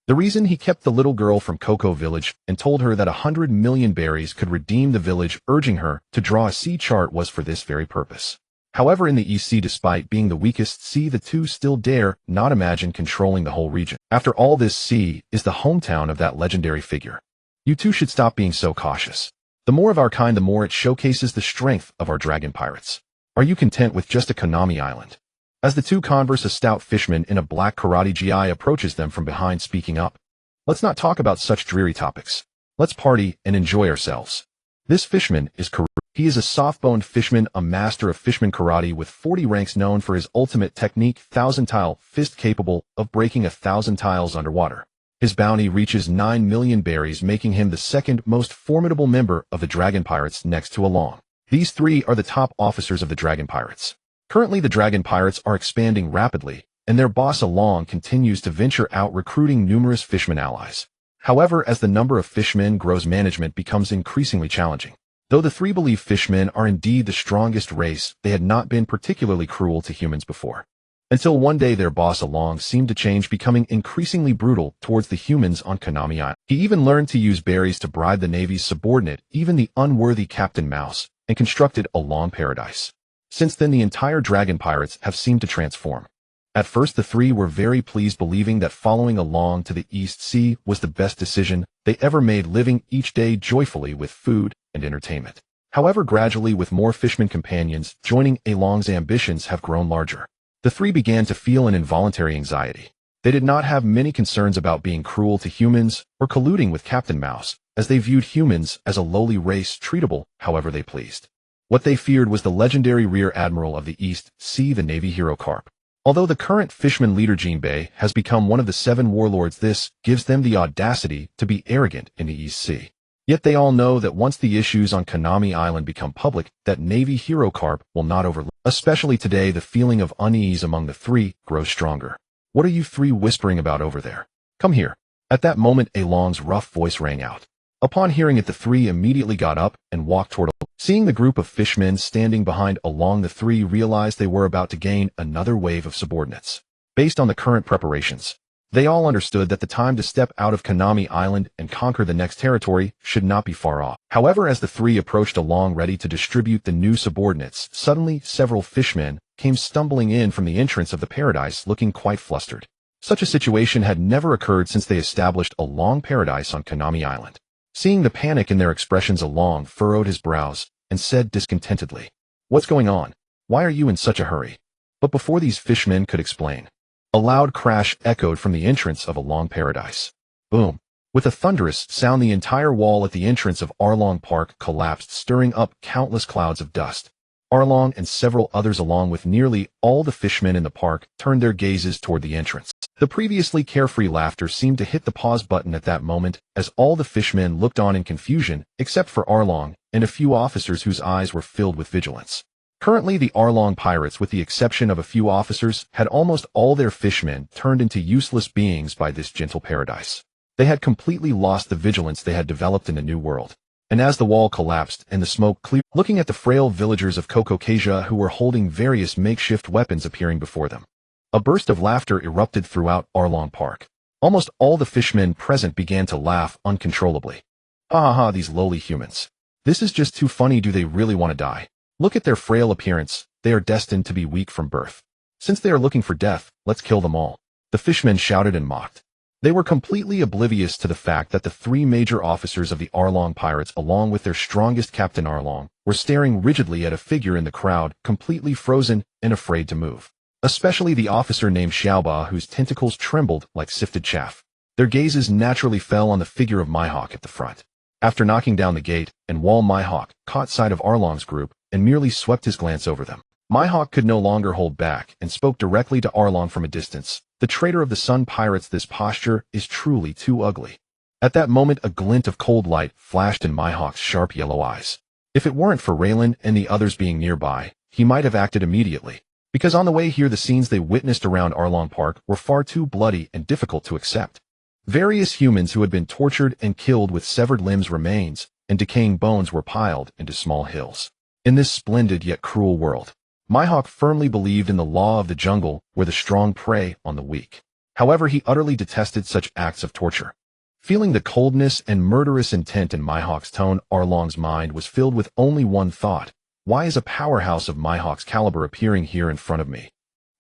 The reason he kept the little girl from Cocoa Village and told her that 100 million berries could redeem the village, urging her to draw a sea chart, was for this very purpose. However, in the East Sea, despite being the weakest sea, the two still dare not imagine controlling the whole region. After all, this sea is the hometown of that legendary figure. You two should stop being so cautious. The more of our kind, the more it showcases the strength of our dragon pirates. Are you content with just a Konami Island? As the two converse, a stout fishman in a black karate gi approaches them from behind, speaking up. Let's not talk about such dreary topics. Let's party and enjoy ourselves. This fishman is Karu. He is a soft-boned fishman, a master of fishman karate with 40 ranks, known for his ultimate technique, 1,000-tile fist, capable of breaking 1,000 tiles underwater. His bounty reaches 9 million berries, making him the second most formidable member of the Dragon Pirates, next to A Long. These three are the top officers of the Dragon Pirates. Currently, the Dragon Pirates are expanding rapidly, and their boss A Long continues to venture out, recruiting numerous fishmen allies. However, as the number of fishmen grows, management becomes increasingly challenging. Though the three believe fishmen are indeed the strongest race, they had not been particularly cruel to humans before. Until one day their boss A Long seemed to change, becoming increasingly brutal towards the humans on Konami Island. He even learned to use berries to bribe the Navy's subordinate, even the unworthy Captain Mouse, and constructed A Long paradise. Since then, the entire Dragon Pirates have seemed to transform. At first, the three were very pleased, believing that following A Long to the East Sea was the best decision they ever made, living each day joyfully with food and entertainment. However, gradually, with more fishermen companions joining, A Long's ambitions have grown larger. The three began to feel an involuntary anxiety. They did not have many concerns about being cruel to humans or colluding with Captain Mouse, as they viewed humans as a lowly race, treatable however they pleased. What they feared was the legendary Rear Admiral of the East Sea, the Navy hero Carp. Although the current fisherman leader Jinbei has become one of the 7 warlords, this gives them the audacity to be arrogant in the East Sea. Yet they all know that once the issues on Konami Island become public, that Navy hero Carp will not overlook. Especially today, the feeling of unease among the three grows stronger. What are you three whispering about over there? Come here. At that moment, A Long's rough voice rang out. Upon hearing it, the three immediately got up and walked toward A Long. Seeing the group of fishmen standing behind A Long, the three realized they were about to gain another wave of subordinates. Based on the current preparations, they all understood that the time to step out of Konami Island and conquer the next territory should not be far off. However, as the three approached A Long, ready to distribute the new subordinates, suddenly several fishmen came stumbling in from the entrance of the paradise, looking quite flustered. Such a situation had never occurred since they established A Long paradise on Konami Island. Seeing the panic in their expressions, Along furrowed his brows and said discontentedly, "What's going on? Why are you in such a hurry?" But before these fishmen could explain, a loud crash echoed from the entrance of Along Paradise. Boom! With a thunderous sound, the entire wall at the entrance of Arlong Park collapsed, stirring up countless clouds of dust. Arlong and several others, along with nearly all the fishmen in the park, turned their gazes toward the entrance. The previously carefree laughter seemed to hit the pause button at that moment, as all the fishmen looked on in confusion, except for Arlong and a few officers whose eyes were filled with vigilance. Currently, the Arlong pirates, with the exception of a few officers, had almost all their fishmen turned into useless beings by this gentle paradise. They had completely lost the vigilance they had developed in the new world. And as the wall collapsed and the smoke cleared, looking at the frail villagers of Kokokasia who were holding various makeshift weapons appearing before them, a burst of laughter erupted throughout Arlong Park. Almost all the fishmen present began to laugh uncontrollably. Ha ha ha, these lowly humans. This is just too funny. Do they really want to die? Look at their frail appearance. They are destined to be weak from birth. Since they are looking for death, let's kill them all. The fishmen shouted and mocked. They were completely oblivious to the fact that the three major officers of the Arlong pirates, along with their strongest captain Arlong, were staring rigidly at a figure in the crowd, completely frozen and afraid to move. Especially the officer named Xiaoba, whose tentacles trembled like sifted chaff. Their gazes naturally fell on the figure of Mihawk at the front. After knocking down the gate and wall, Mihawk caught sight of Arlong's group and merely swept his glance over them. Mihawk could no longer hold back and spoke directly to Arlong from a distance. "The traitor of the Sun Pirates, this posture is truly too ugly." At that moment, a glint of cold light flashed in Mihawk's sharp yellow eyes. If it weren't for Raylan and the others being nearby, he might have acted immediately, because on the way here the scenes they witnessed around Arlong Park were far too bloody and difficult to accept. Various humans who had been tortured and killed with severed limbs, remains, and decaying bones were piled into small hills. In this splendid yet cruel world, Mihawk firmly believed in the law of the jungle, where the strong prey on the weak. However, he utterly detested such acts of torture. Feeling the coldness and murderous intent in Mihawk's tone, Arlong's mind was filled with only one thought: why is a powerhouse of Mihawk's caliber appearing here in front of me?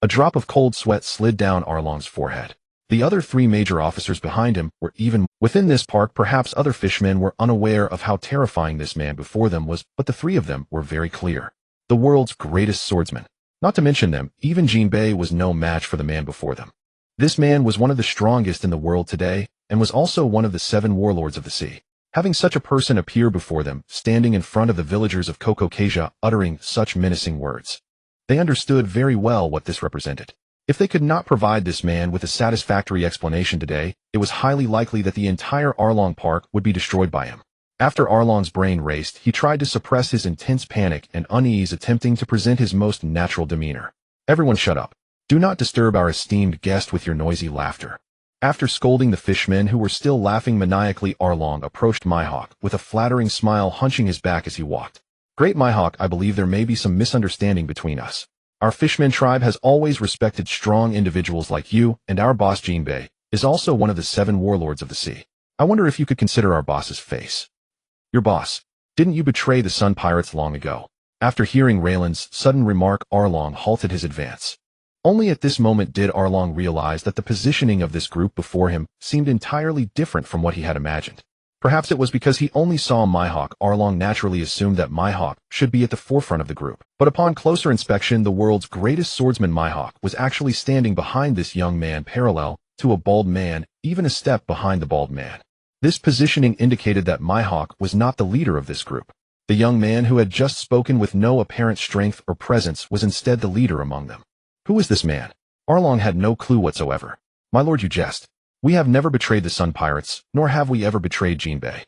A drop of cold sweat slid down Arlong's forehead. The other three major officers behind him were even within this park. Perhaps other fishmen were unaware of how terrifying this man before them was, but the three of them were very clear. The world's greatest swordsman. Not to mention them, even Jinbei was no match for the man before them. This man was one of the strongest in the world today, and was also one of the 7 warlords of the sea. Having such a person appear before them, standing in front of the villagers of Kokokasia, uttering such menacing words, they understood very well what this represented. If they could not provide this man with a satisfactory explanation today, it was highly likely that the entire Arlong Park would be destroyed by him. After Arlong's brain raced, he tried to suppress his intense panic and unease, attempting to present his most natural demeanor. "Everyone shut up. Do not disturb our esteemed guest with your noisy laughter." After scolding the fishmen who were still laughing maniacally, Arlong approached Mihawk with a flattering smile, hunching his back as he walked. "Great Mihawk, I believe there may be some misunderstanding between us. Our fishman tribe has always respected strong individuals like you, and our boss Jinbei is also one of the 7 warlords of the sea. I wonder if you could consider our boss's face." "Your boss? Didn't you betray the Sun Pirates long ago?" After hearing Raylan's sudden remark, Arlong halted his advance. Only at this moment did Arlong realize that the positioning of this group before him seemed entirely different from what he had imagined. Perhaps it was because he only saw Mihawk. Arlong naturally assumed that Mihawk should be at the forefront of the group. But upon closer inspection, the world's greatest swordsman Mihawk was actually standing behind this young man, parallel to a bald man, even a step behind the bald man. This positioning indicated that Mihawk was not the leader of this group. The young man who had just spoken with no apparent strength or presence was instead the leader among them. Who is this man? Arlong had no clue whatsoever. "My lord, you jest. We have never betrayed the Sun Pirates, nor have we ever betrayed Jinbei."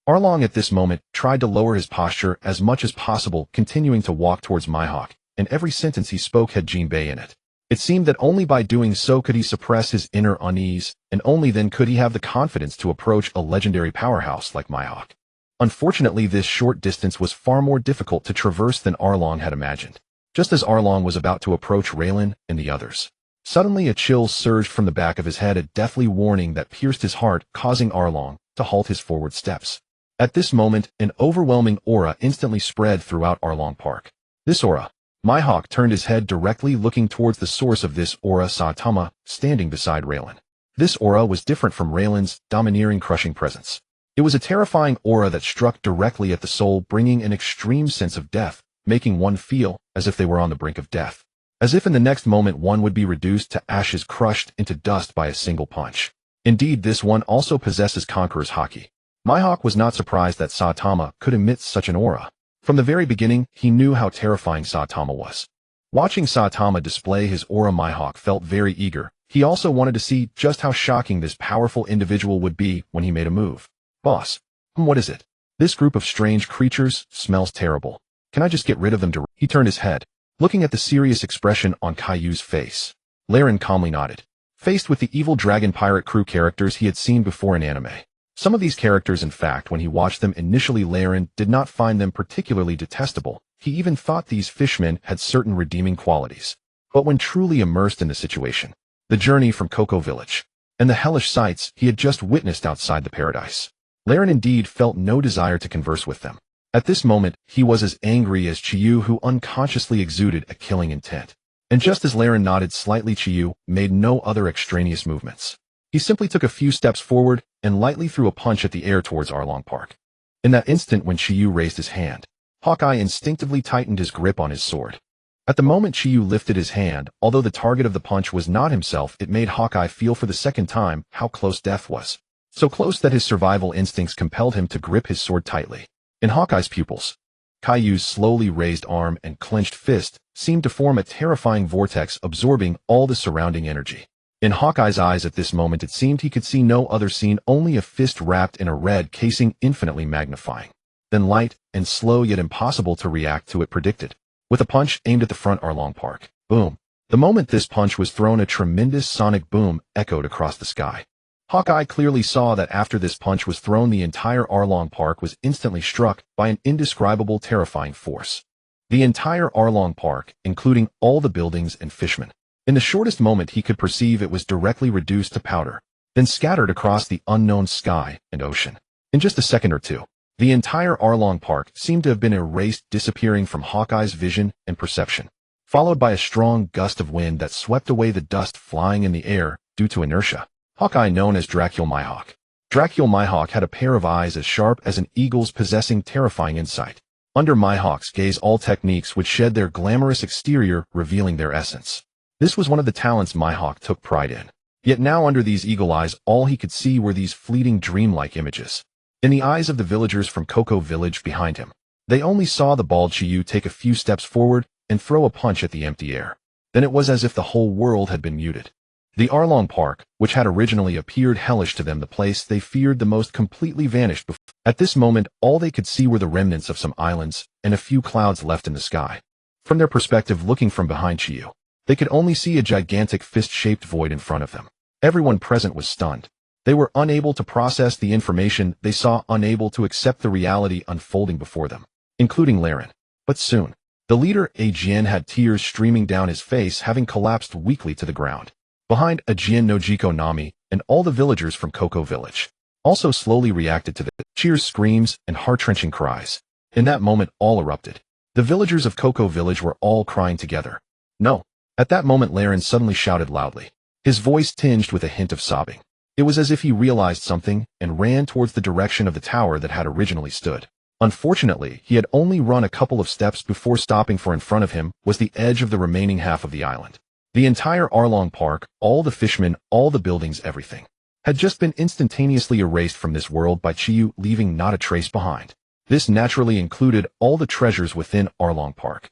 Arlong at this moment tried to lower his posture as much as possible, continuing to walk towards Mihawk, and every sentence he spoke had Jinbei in it. It seemed that only by doing so could he suppress his inner unease, and only then could he have the confidence to approach a legendary powerhouse like Mihawk. Unfortunately, this short distance was far more difficult to traverse than Arlong had imagined. Just as Arlong was about to approach Raylan and the others, suddenly a chill surged from the back of his head, a deathly warning that pierced his heart, causing Arlong to halt his forward steps. At this moment, an overwhelming aura instantly spread throughout Arlong Park. This aura. Mihawk turned his head directly, looking towards the source of this aura, Saitama, standing beside Raylan. This aura was different from Raylan's domineering, crushing presence. It was a terrifying aura that struck directly at the soul, bringing an extreme sense of death, making one feel as if they were on the brink of death. As if in the next moment one would be reduced to ashes, crushed into dust by a single punch. Indeed, this one also possesses Conqueror's Haki. Mihawk was not surprised that Saitama could emit such an aura. From the very beginning, he knew how terrifying Saitama was. Watching Saitama display his aura, Mihawk felt very eager. He also wanted to see just how shocking this powerful individual would be when he made a move. Boss, what is it? This group of strange creatures smells terrible. Can I just get rid of them? He turned his head, looking at the serious expression on Caillou's face. Laren calmly nodded. Faced with the evil dragon pirate crew characters he had seen before in anime. Some of these characters, in fact, when he watched them initially, Laren did not find them particularly detestable. He even thought these fishmen had certain redeeming qualities. But when truly immersed in the situation, the journey from Cocoa Village, and the hellish sights he had just witnessed outside the paradise, Laren indeed felt no desire to converse with them. At this moment, he was as angry as Chiyu, who unconsciously exuded a killing intent. And just as Laren nodded slightly, Chiyu made no other extraneous movements. He simply took a few steps forward and lightly threw a punch at the air towards Arlong Park. In that instant, when Chiyu raised his hand, Hawkeye instinctively tightened his grip on his sword. At the moment Chiyu lifted his hand, although the target of the punch was not himself, it made Hawkeye feel for the second time how close death was. So close that his survival instincts compelled him to grip his sword tightly. In Hawkeye's pupils, Caillou's slowly raised arm and clenched fist seemed to form a terrifying vortex, absorbing all the surrounding energy. In Hawkeye's eyes at this moment, it seemed he could see no other scene, only a fist wrapped in a red casing, infinitely magnifying. Then light and slow, yet impossible to react to it, predicted. With a punch aimed at the front Arlong Park. Boom. The moment this punch was thrown, a tremendous sonic boom echoed across the sky. Hawkeye clearly saw that after this punch was thrown, the entire Arlong Park was instantly struck by an indescribable, terrifying force. The entire Arlong Park, including all the buildings and fishmen. In the shortest moment he could perceive, it was directly reduced to powder, then scattered across the unknown sky and ocean. In just a second or two, the entire Arlong Park seemed to have been erased, disappearing from Hawkeye's vision and perception, followed by a strong gust of wind that swept away the dust flying in the air due to inertia. Hawkeye, known as Dracul Mihawk. Dracul Mihawk had a pair of eyes as sharp as an eagle's, possessing terrifying insight. Under Mihawk's gaze, all techniques would shed their glamorous exterior, revealing their essence. This was one of the talents Mihawk took pride in. Yet now, under these eagle eyes, all he could see were these fleeting, dreamlike images. In the eyes of the villagers from Cocoa Village behind him, they only saw the bald Chiyu take a few steps forward and throw a punch at the empty air. Then it was as if the whole world had been muted. The Arlong Park, which had originally appeared hellish to them, the place they feared the most, completely vanished before. At this moment, all they could see were the remnants of some islands and a few clouds left in the sky. From their perspective, looking from behind Chiyu, they could only see a gigantic fist-shaped void in front of them. Everyone present was stunned. They were unable to process the information they saw, unable to accept the reality unfolding before them, including Laren. But soon, the leader, Ajien, had tears streaming down his face, having collapsed weakly to the ground. Behind, Ajien, Nojiko, Nami, and all the villagers from Cocoa Village also slowly reacted to the cheers, screams, and heart-wrenching cries. In that moment, all erupted. The villagers of Cocoa Village were all crying together. No. At that moment, Laren suddenly shouted loudly, his voice tinged with a hint of sobbing. It was as if he realized something and ran towards the direction of the tower that had originally stood. Unfortunately, he had only run a couple of steps before stopping, for in front of him was the edge of the remaining half of the island. The entire Arlong Park, all the fishmen, all the buildings, everything, had just been instantaneously erased from this world by Chiyu, leaving not a trace behind. This naturally included all the treasures within Arlong Park.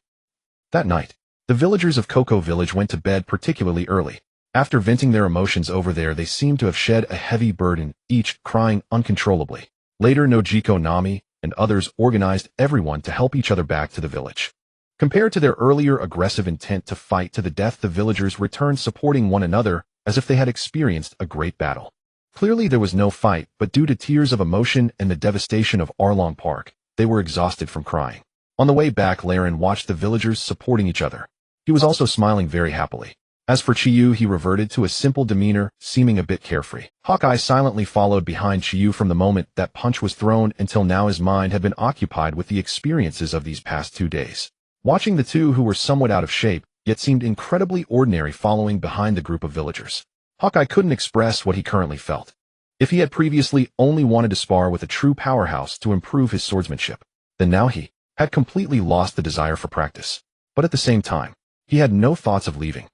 That night, the villagers of Cocoa Village went to bed particularly early. After venting their emotions over there, they seemed to have shed a heavy burden, each crying uncontrollably. Later, Nojiko, Nami, and others organized everyone to help each other back to the village. Compared to their earlier aggressive intent to fight to the death, the villagers returned supporting one another as if they had experienced a great battle. Clearly there was no fight, but due to tears of emotion and the devastation of Arlong Park, they were exhausted from crying. On the way back, Laren watched the villagers supporting each other. He was also smiling very happily. As for Chiyu, he reverted to a simple demeanor, seeming a bit carefree. Hawkeye silently followed behind Chiyu from the moment that punch was thrown until now. His mind had been occupied with the experiences of these past 2 days. Watching the two who were somewhat out of shape, yet seemed incredibly ordinary, following behind the group of villagers. Hawkeye couldn't express what he currently felt. If he had previously only wanted to spar with a true powerhouse to improve his swordsmanship, then now he had completely lost the desire for practice. But at the same time, he had no thoughts of leaving.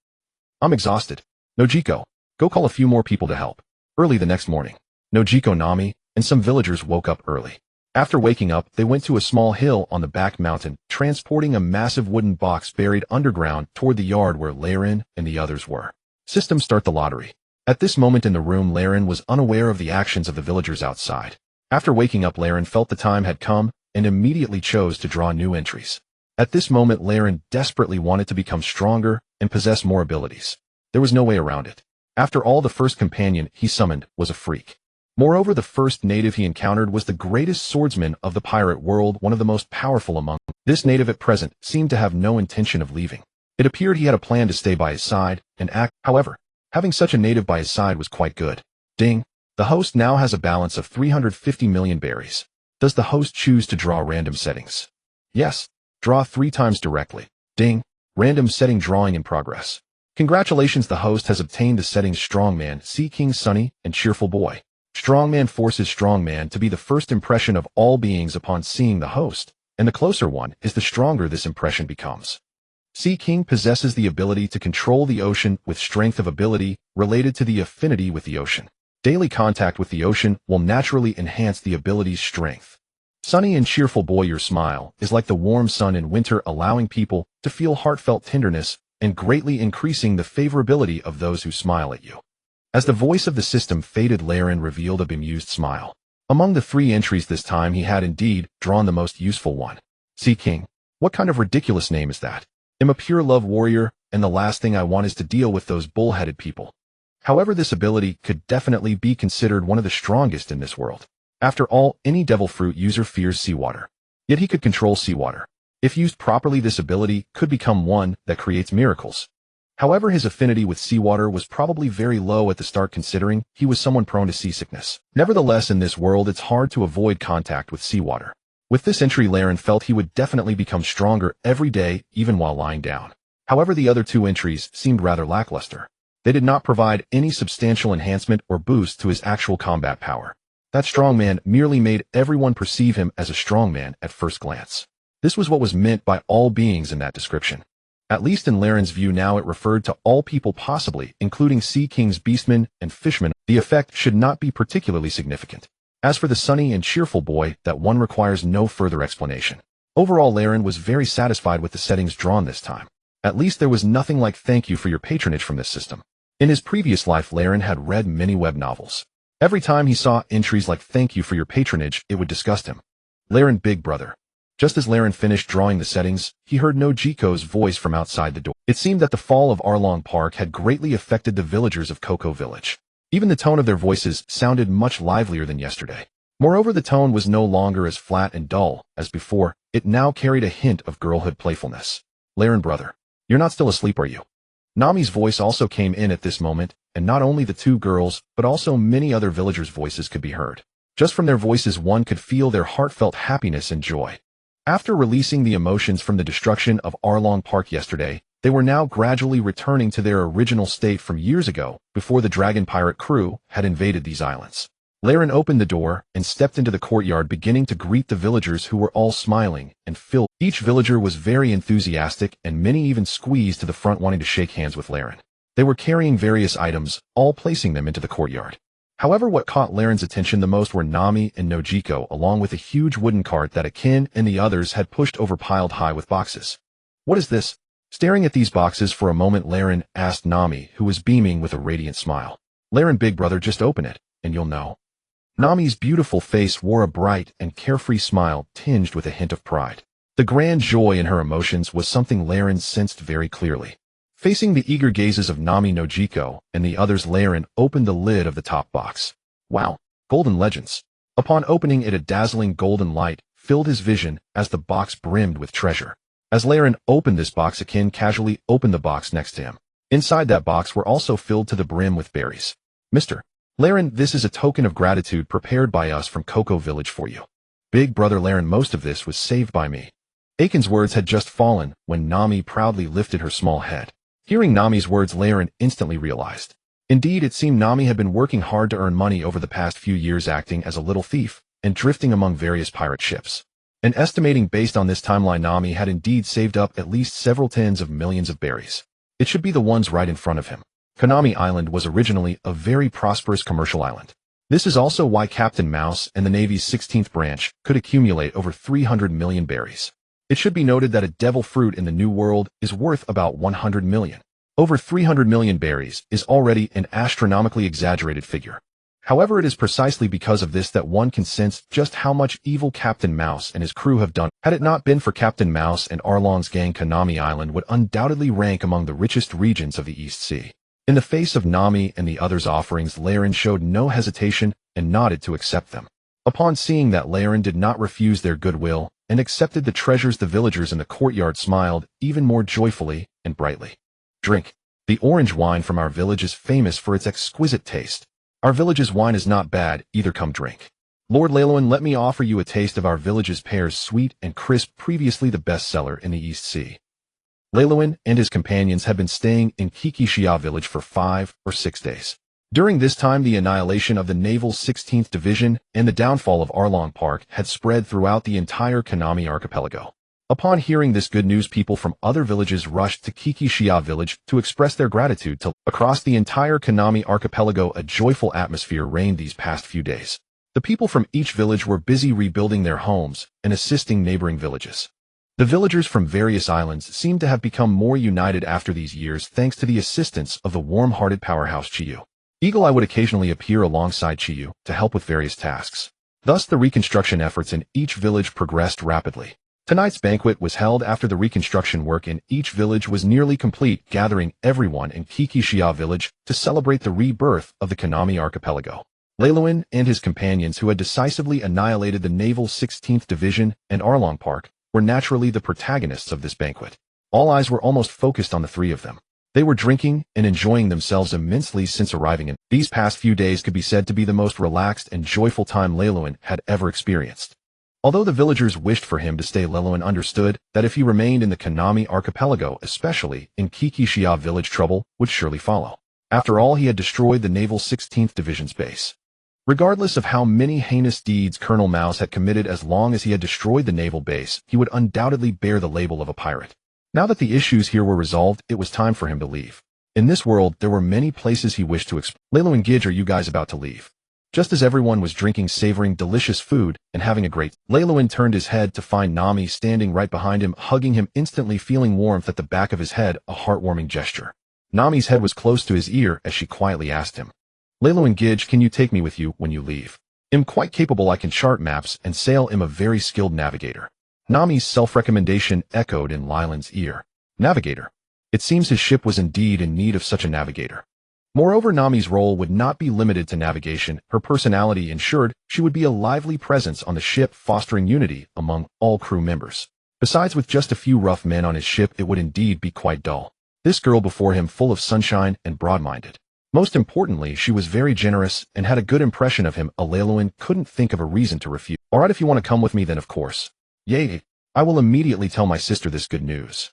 I'm exhausted. Nojiko, go call a few more people to help. Early the next morning, Nojiko, Nami, and some villagers woke up early. After waking up, they went to a small hill on the back mountain, transporting a massive wooden box buried underground toward the yard where Laren and the others were. System start the lottery. At this moment in the room, Laren was unaware of the actions of the villagers outside. After waking up, Laren felt the time had come and immediately chose to draw new entries. At this moment, Laren desperately wanted to become stronger and possess more abilities. There was no way around it. After all, the first companion he summoned was a freak. Moreover, the first native he encountered was the greatest swordsman of the pirate world, one of the most powerful among them. This native at present seemed to have no intention of leaving. It appeared he had a plan to stay by his side and act. However, having such a native by his side was quite good. Ding! The host now has a balance of 350 million berries. Does the host choose to draw random settings? Yes. Draw 3 times directly. Ding! Random setting drawing in progress. Congratulations, the host has obtained the settings Strongman, Sea King, Sunny, and Cheerful Boy. Strongman forces Strongman to be the first impression of all beings upon seeing the host, and the closer one is the stronger this impression becomes. Sea King possesses the ability to control the ocean with strength of ability related to the affinity with the ocean. Daily contact with the ocean will naturally enhance the ability's strength. Sunny and Cheerful Boy, your smile is like the warm sun in winter, allowing people to feel heartfelt tenderness and greatly increasing the favorability of those who smile at you. As the voice of the system faded, Laren revealed a bemused smile. Among the 3 entries this time, he had indeed drawn the most useful one. Sea King, what kind of ridiculous name is that? I'm a pure love warrior, and the last thing I want is to deal with those bull-headed people. However, this ability could definitely be considered one of the strongest in this world. After all, any devil fruit user fears seawater. Yet he could control seawater. If used properly, this ability could become one that creates miracles. However, his affinity with seawater was probably very low at the start, considering he was someone prone to seasickness. Nevertheless, in this world, it's hard to avoid contact with seawater. With this entry, Laren felt he would definitely become stronger every day, even while lying down. However, the other 2 entries seemed rather lackluster. They did not provide any substantial enhancement or boost to his actual combat power. That strongman merely made everyone perceive him as a strongman at first glance. This was what was meant by all beings in that description. At least in Laren's view now, it referred to all people, possibly including Sea King's beastmen and fishmen. The effect should not be particularly significant. As for the Sunny and Cheerful Boy, that one requires no further explanation. Overall, Laren was very satisfied with the settings drawn this time. At least there was nothing like "thank you for your patronage" from this system. In his previous life, Laren had read many web novels. Every time he saw entries like "thank you for your patronage," it would disgust him. Laren, big brother. Just as Laren finished drawing the settings, he heard Nojiko's voice from outside the door. It seemed that the fall of Arlong Park had greatly affected the villagers of Cocoa Village. Even the tone of their voices sounded much livelier than yesterday. Moreover, the tone was no longer as flat and dull as before. It now carried a hint of girlhood playfulness. Laren, brother, you're not still asleep, are you? Nami's voice also came in at this moment, and not only the 2 girls, but also many other villagers' voices could be heard. Just from their voices, one could feel their heartfelt happiness and joy. After releasing the emotions from the destruction of Arlong Park yesterday, they were now gradually returning to their original state from years ago, before the dragon pirate crew had invaded these islands. Laren opened the door and stepped into the courtyard, beginning to greet the villagers, who were all smiling and filled. Each villager was very enthusiastic, and many even squeezed to the front, wanting to shake hands with Laren. They were carrying various items, all placing them into the courtyard. However, what caught Laren's attention the most were Nami and Nojiko, along with a huge wooden cart that Akin and the others had pushed over, piled high with boxes. What is this? Staring at these boxes for a moment, Laren asked Nami, who was beaming with a radiant smile. Laren, big brother, just open it, and you'll know. Nami's beautiful face wore a bright and carefree smile tinged with a hint of pride. The grand joy in her emotions was something Laren sensed very clearly. Facing the eager gazes of Nami, Nojiko, and the others, Laren opened the lid of the top box. Wow! Golden Legends. Upon opening it, a dazzling golden light filled his vision as the box brimmed with treasure. As Laren opened this box, Akin casually opened the box next to him. Inside that box were also filled to the brim with berries. Mr. Laren, this is a token of gratitude prepared by us from Cocoa Village for you. Big brother Laren, most of this was saved by me. Akin's words had just fallen when Nami proudly lifted her small head. Hearing Nami's words, Laren instantly realized. Indeed, it seemed Nami had been working hard to earn money over the past few years, acting as a little thief and drifting among various pirate ships. And estimating based on this timeline, Nami had indeed saved up at least several tens of millions of berries. It should be the ones right in front of him. Konami Island was originally a very prosperous commercial island. This is also why Captain Mouse and the Navy's 16th branch could accumulate over 300 million berries. It should be noted that a devil fruit in the New World is worth about 100 million. Over 300 million berries is already an astronomically exaggerated figure. However, it is precisely because of this that one can sense just how much evil Captain Mouse and his crew have done. Had it not been for Captain Mouse and Arlong's gang, Konami Island would undoubtedly rank among the richest regions of the East Sea. In the face of Nami and the others' offerings, Laren showed no hesitation and nodded to accept them. Upon seeing that Laren did not refuse their goodwill and accepted the treasures, the villagers in the courtyard smiled even more joyfully and brightly. Drink. The orange wine from our village is famous for its exquisite taste. Our village's wine is not bad either, come drink. Lord Laloin, let me offer you a taste of our village's pears, sweet and crisp, previously the best seller in the East Sea. Laloin and his companions had been staying in Kikishia village for 5 or 6 days. During this time, the annihilation of the Naval's 16th Division and the downfall of Arlong Park had spread throughout the entire Konami archipelago. Upon hearing this good news, people from other villages rushed to Kikishia village to express their gratitude to. Across the entire Konami archipelago, a joyful atmosphere reigned these past few days. The people from each village were busy rebuilding their homes and assisting neighboring villages. The villagers from various islands seemed to have become more united after these years thanks to the assistance of the warm-hearted powerhouse Chiyu. Eagle Eye would occasionally appear alongside Chiyu to help with various tasks. Thus, the reconstruction efforts in each village progressed rapidly. Tonight's banquet was held after the reconstruction work in each village was nearly complete, gathering everyone in Kikishia village to celebrate the rebirth of the Konami archipelago. Laloin and his companions, who had decisively annihilated the Naval 16th Division and Arlong Park, were naturally the protagonists of this banquet. All eyes were almost focused on the three of them. They were drinking and enjoying themselves immensely since arriving in. These past few days could be said to be the most relaxed and joyful time Laloin had ever experienced. Although the villagers wished for him to stay, Laloin understood that if he remained in the Konami archipelago, especially in Kikishia village, trouble would surely follow. After all, he had destroyed the Naval 16th Division's base. Regardless of how many heinous deeds Colonel Mouse had committed, as long as he had destroyed the naval base, he would undoubtedly bear the label of a pirate. Now that the issues here were resolved, it was time for him to leave. In this world, there were many places he wished to explore. Lalo and Gidge, are you guys about to leave? Just as everyone was drinking, savoring delicious food, and having a great, Laloin turned his head to find Nami standing right behind him, hugging him, instantly feeling warmth at the back of his head, a heartwarming gesture. Nami's head was close to his ear as she quietly asked him, Lalo and Gidge, can you take me with you when you leave? I'm quite capable. I can chart maps and sail. I'm a very skilled navigator. Nami's self-recommendation echoed in Lylan's ear. Navigator. It seems his ship was indeed in need of such a navigator. Moreover, Nami's role would not be limited to navigation. Her personality ensured she would be a lively presence on the ship, fostering unity among all crew members. Besides, with just a few rough men on his ship, it would indeed be quite dull. This girl before him, full of sunshine and broad-minded. Most importantly, she was very generous and had a good impression of him. Laloin couldn't think of a reason to refuse. All right, if you want to come with me, then of course. Yay! I will immediately tell my sister this good news.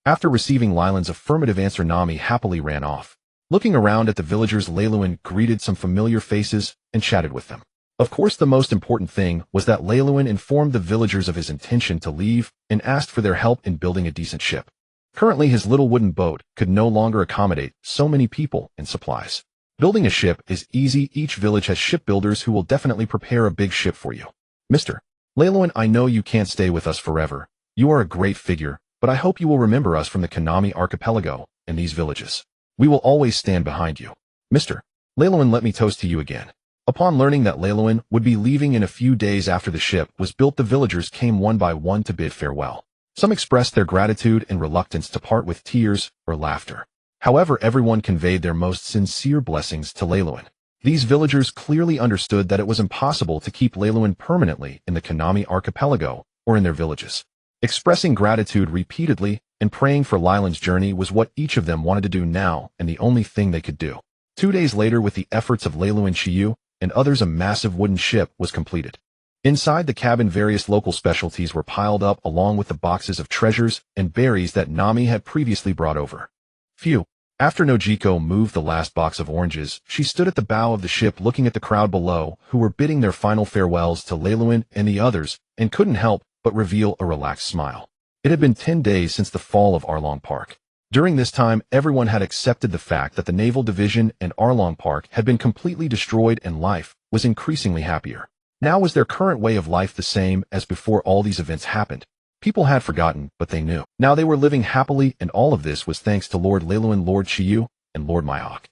After receiving Lylan's affirmative answer, Nami happily ran off. Looking around at the villagers, Laloin greeted some familiar faces and chatted with them. Of course, the most important thing was that Laloin informed the villagers of his intention to leave and asked for their help in building a decent ship. Currently, his little wooden boat could no longer accommodate so many people and supplies. Building a ship is easy. Each village has shipbuilders who will definitely prepare a big ship for you. Mr. Laloin, I know you can't stay with us forever. You are a great figure, but I hope you will remember us from the Konami archipelago and these villages. We will always stand behind you. Mr. Laloin, let me toast to you again. Upon learning that Laloin would be leaving in a few days after the ship was built, the villagers came one by one to bid farewell. Some expressed their gratitude and reluctance to part with tears or laughter. However, everyone conveyed their most sincere blessings to Laloin. These villagers clearly understood that it was impossible to keep Laloin permanently in the Konami archipelago or in their villages. Expressing gratitude repeatedly and praying for Lylan's journey was what each of them wanted to do now, and the only thing they could do. 2 days later, with the efforts of Laloin, Chiyu, and others, a massive wooden ship was completed. Inside the cabin, various local specialties were piled up along with the boxes of treasures and berries that Nami had previously brought over. Phew! After Nojiko moved the last box of oranges, she stood at the bow of the ship looking at the crowd below, who were bidding their final farewells to Leiluin and the others, and couldn't help but reveal a relaxed smile. It had been 10 days since the fall of Arlong Park. During this time, everyone had accepted the fact that the Naval Division and Arlong Park had been completely destroyed and life was increasingly happier. Now was their current way of life the same as before all these events happened? People had forgotten, but they knew. Now they were living happily, and all of this was thanks to Lord Leiluin, Lord Chiyu, and Lord Myok.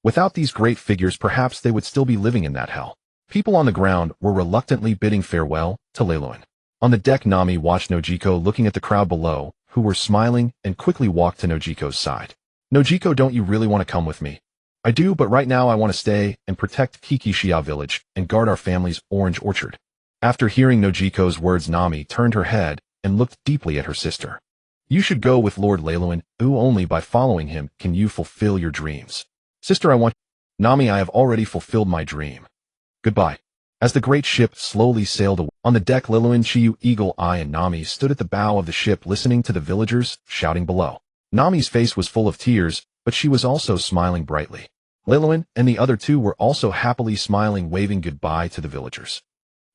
Without these great figures, perhaps they would still be living in that hell. People on the ground were reluctantly bidding farewell to Leiluin. On the deck, Nami watched Nojiko looking at the crowd below, who were smiling, and quickly walked to Nojiko's side. Nojiko, don't you really want to come with me? I do, but right now I want to stay and protect Kikishia village and guard our family's orange orchard. After hearing Nojiko's words, Nami turned her head and looked deeply at her sister. You should go with Lord Leiluin, who only by following him can you fulfill your dreams. Sister, I want... Nami, I have already fulfilled my dream. Goodbye. As the great ship slowly sailed away, on the deck, Leiluin, Chiyu, Eagle Eye, and Nami stood at the bow of the ship listening to the villagers shouting below. Nami's face was full of tears, but she was also smiling brightly. Leiluin and the other two were also happily smiling, waving goodbye to the villagers.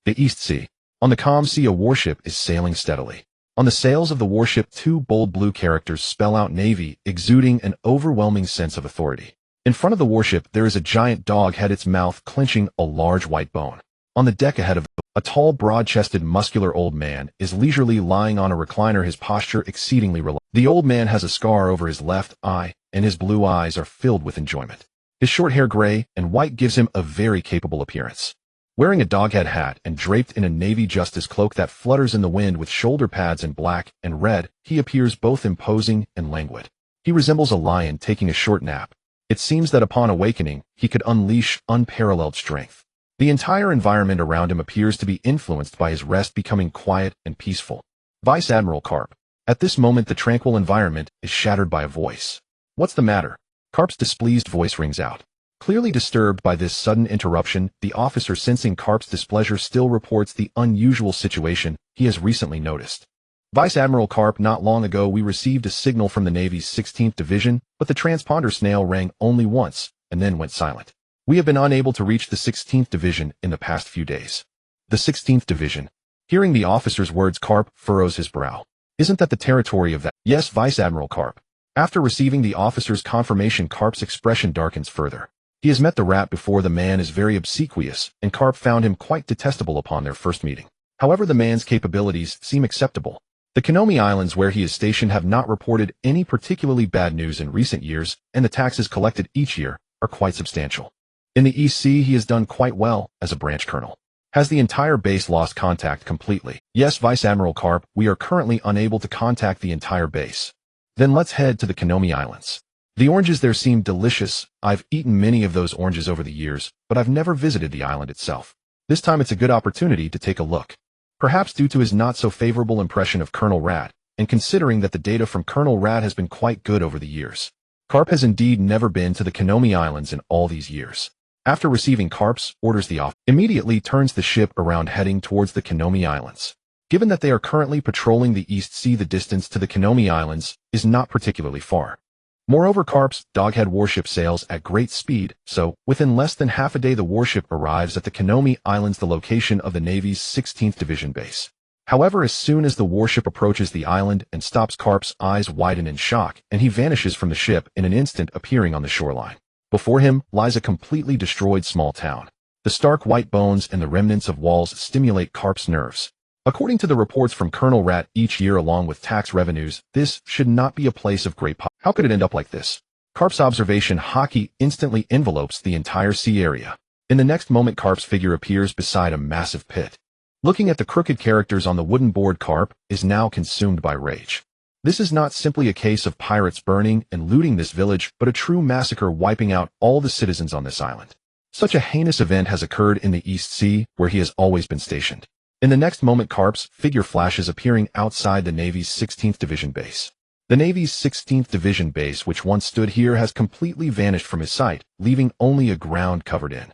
The East Sea. On the calm sea, a warship is sailing steadily. On the sails of the warship, two bold blue characters spell out Navy, exuding an overwhelming sense of authority. In front of the warship, there is a giant dog head, its mouth clenching a large white bone. On the deck ahead of a tall, broad-chested, muscular old man is leisurely lying on a recliner, his posture exceedingly relaxed. The old man has a scar over his left eye, and his blue eyes are filled with enjoyment. His short hair, gray and white, gives him a very capable appearance. Wearing a doghead hat and draped in a navy justice cloak that flutters in the wind with shoulder pads in black and red, he appears both imposing and languid. He resembles a lion taking a short nap. It seems that upon awakening, he could unleash unparalleled strength. The entire environment around him appears to be influenced by his rest, becoming quiet and peaceful. Vice Admiral Karp. At this moment, the tranquil environment is shattered by a voice. What's the matter? Karp's displeased voice rings out. Clearly disturbed by this sudden interruption, the officer, sensing Karp's displeasure, still reports the unusual situation he has recently noticed. Vice Admiral Karp, not long ago we received a signal from the Navy's 16th Division, but the transponder snail rang only once and then went silent. We have been unable to reach the 16th Division in the past few days. The 16th Division. Hearing the officer's words, Karp furrows his brow. Isn't that the territory of that? Yes, Vice Admiral Karp. After receiving the officer's confirmation, Karp's expression darkens further. He has met the rat before. The man is very obsequious, and Karp found him quite detestable upon their first meeting. However, the man's capabilities seem acceptable. The Konomi Islands where he is stationed have not reported any particularly bad news in recent years, and the taxes collected each year are quite substantial. In the East Sea, he has done quite well as a branch colonel. Has the entire base lost contact completely? Yes, Vice Admiral Karp, we are currently unable to contact the entire base. Then let's head to the Konomi Islands. The oranges there seem delicious. I've eaten many of those oranges over the years, but I've never visited the island itself. This time it's a good opportunity to take a look. Perhaps due to his not-so-favorable impression of Colonel Rat, and considering that the data from Colonel Rat has been quite good over the years. Karp has indeed never been to the Konomi Islands in all these years. After receiving Karp's orders, the officer immediately turns the ship around, heading towards the Konomi Islands. Given that they are currently patrolling the East Sea, the distance to the Konomi Islands is not particularly far. Moreover, Karp's doghead warship sails at great speed, so within less than half a day the warship arrives at the Konomi Islands, the location of the Navy's 16th Division base. However, as soon as the warship approaches the island and stops, Karp's eyes widen in shock, and he vanishes from the ship in an instant, appearing on the shoreline. Before him lies a completely destroyed small town. The stark white bones and the remnants of walls stimulate Karp's nerves. According to the reports from Colonel Rat, each year along with tax revenues, this should not be a place of great power. How could it end up like this? Karp's observation hockey instantly envelopes the entire sea area. In the next moment, Karp's figure appears beside a massive pit. Looking at the crooked characters on the wooden board, Karp is now consumed by rage. This is not simply a case of pirates burning and looting this village, but a true massacre wiping out all the citizens on this island. Such a heinous event has occurred in the East Sea, where he has always been stationed. In the next moment, Karp's figure flashes, appearing outside the Navy's 16th Division base. The Navy's 16th Division base, which once stood here, has completely vanished from his sight, leaving only a ground covered in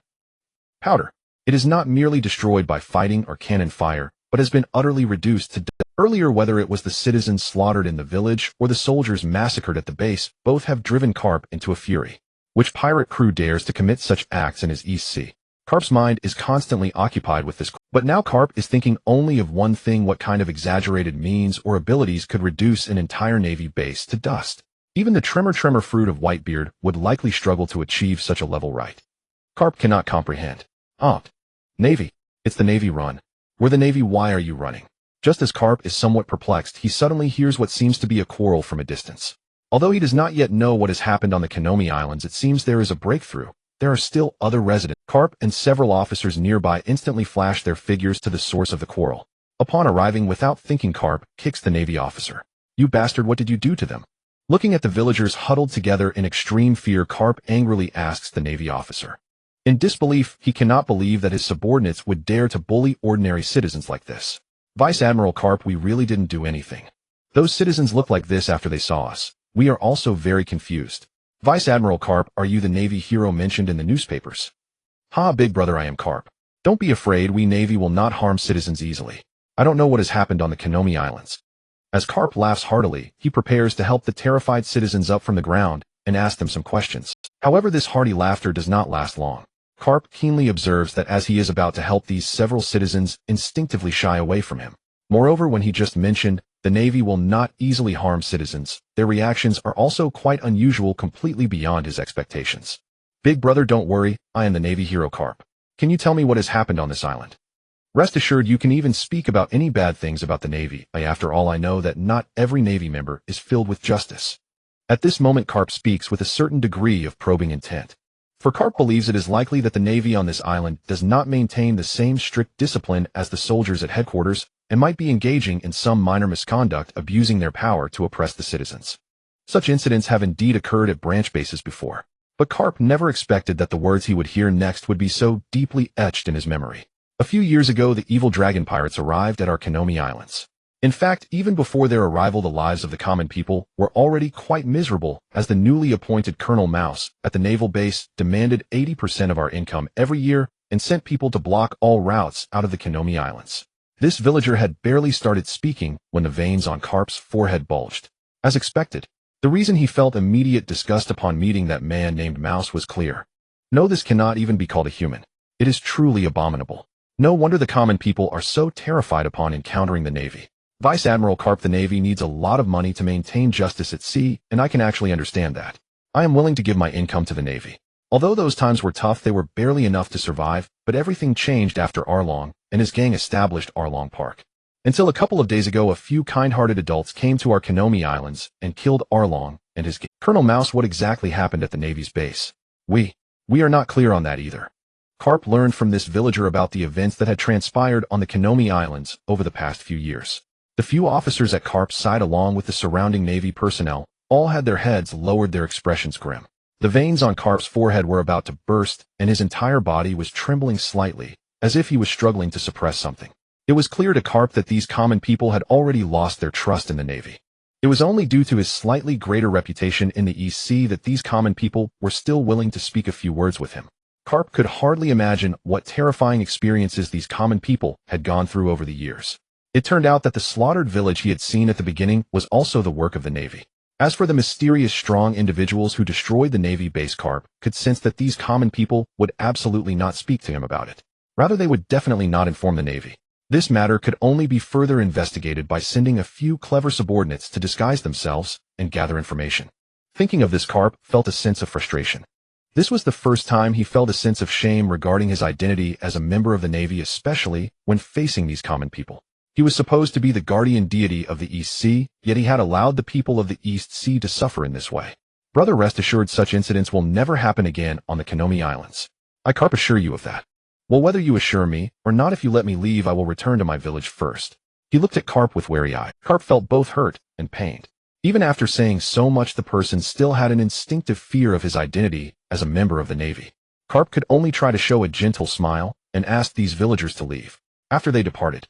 powder. It is not merely destroyed by fighting or cannon fire, but has been utterly reduced to death. Earlier, whether it was the citizens slaughtered in the village or the soldiers massacred at the base, both have driven Carp into a fury. Which pirate crew dares to commit such acts in his East Sea? Carp's mind is constantly occupied with this, but now Carp is thinking only of one thing: what kind of exaggerated means or abilities could reduce an entire Navy base to dust. Even the tremor fruit of Whitebeard would likely struggle to achieve such a level, right? Carp cannot comprehend. Navy. It's the Navy run. We're the Navy, why are you running? Just as Carp is somewhat perplexed, he suddenly hears what seems to be a quarrel from a distance. Although he does not yet know what has happened on the Konomi Islands, it seems there is a breakthrough. There are still other residents. Carp and several officers nearby instantly flash their figures to the source of the quarrel. Upon arriving, without thinking, Carp kicks the Navy officer. You bastard, what did you do to them? Looking at the villagers huddled together in extreme fear, Carp angrily asks the Navy officer. In disbelief, he cannot believe that his subordinates would dare to bully ordinary citizens like this. Vice Admiral Carp, we really didn't do anything. Those citizens look like this after they saw us. We are also very confused. Vice Admiral Carp, are you the Navy hero mentioned in the newspapers? Ha, big brother, I am Carp. Don't be afraid, we Navy will not harm citizens easily. I don't know what has happened on the Konomi Islands. As Carp laughs heartily, he prepares to help the terrified citizens up from the ground and ask them some questions. However, this hearty laughter does not last long. Carp keenly observes that as he is about to help these, several citizens instinctively shy away from him. Moreover, when he just mentioned the Navy will not easily harm citizens, their reactions are also quite unusual, completely beyond his expectations. Big brother, don't worry, I am the Navy hero Carp. Can you tell me what has happened on this island? Rest assured, you can even speak about any bad things about the Navy. After all, I know that not every Navy member is filled with justice. At this moment, Carp speaks with a certain degree of probing intent. For Carp believes it is likely that the Navy on this island does not maintain the same strict discipline as the soldiers at headquarters and might be engaging in some minor misconduct, abusing their power to oppress the citizens. Such incidents have indeed occurred at branch bases before, but Carp never expected that the words he would hear next would be so deeply etched in his memory. A few years ago, the evil dragon pirates arrived at our Konomi Islands. In fact, even before their arrival, the lives of the common people were already quite miserable, as the newly appointed Colonel Mouse at the naval base demanded 80% of our income every year and sent people to block all routes out of the Konomi Islands. This villager had barely started speaking when the veins on Carp's forehead bulged. As expected, the reason he felt immediate disgust upon meeting that man named Mouse was clear. No, this cannot even be called a human. It is truly abominable. No wonder the common people are so terrified upon encountering the Navy. Vice Admiral Carp, the Navy needs a lot of money to maintain justice at sea, and I can actually understand that. I am willing to give my income to the Navy. Although those times were tough, they were barely enough to survive, but everything changed after Arlong and his gang established Arlong Park. Until a couple of days ago, a few kind-hearted adults came to our Konomi Islands and killed Arlong and his gang. Colonel Mouse, what exactly happened at the Navy's base? We are not clear on that either. Carp learned from this villager about the events that had transpired on the Konomi Islands over the past few years. The few officers at Carp's side, along with the surrounding Navy personnel, all had their heads lowered, their expressions grim. The veins on Carp's forehead were about to burst, and his entire body was trembling slightly, as if he was struggling to suppress something. It was clear to Carp that these common people had already lost their trust in the Navy. It was only due to his slightly greater reputation in the East Sea that these common people were still willing to speak a few words with him. Carp could hardly imagine what terrifying experiences these common people had gone through over the years. It turned out that the slaughtered village he had seen at the beginning was also the work of the Navy. As for the mysterious strong individuals who destroyed the Navy base, Carp could sense that these common people would absolutely not speak to him about it. Rather, they would definitely not inform the Navy. This matter could only be further investigated by sending a few clever subordinates to disguise themselves and gather information. Thinking of this, Carp felt a sense of frustration. This was the first time he felt a sense of shame regarding his identity as a member of the Navy, especially when facing these common people. He was supposed to be the guardian deity of the East Sea, yet he had allowed the people of the East Sea to suffer in this way. Brother, rest assured, such incidents will never happen again on the Konomi Islands. I, Carp, assure you of that. Well, whether you assure me or not, if you let me leave, I will return to my village first. He looked at Carp with wary eye. Carp felt both hurt and pained. Even after saying so much, the person still had an instinctive fear of his identity as a member of the Navy. Carp could only try to show a gentle smile and ask these villagers to leave. After they departed,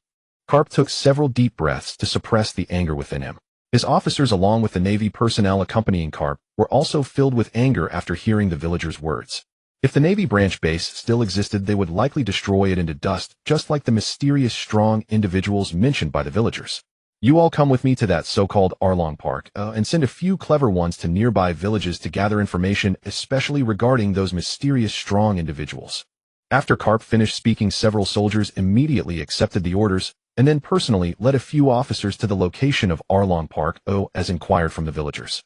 Carp took several deep breaths to suppress the anger within him. His officers, along with the Navy personnel accompanying Carp, were also filled with anger after hearing the villagers' words. If the Navy branch base still existed, they would likely destroy it into dust, just like the mysterious strong individuals mentioned by the villagers. You all come with me to that so-called Arlong Park, and send a few clever ones to nearby villages to gather information, especially regarding those mysterious strong individuals. After Karp finished speaking, several soldiers immediately accepted the orders, and then personally led a few officers to the location of Arlong Park, as inquired from the villagers.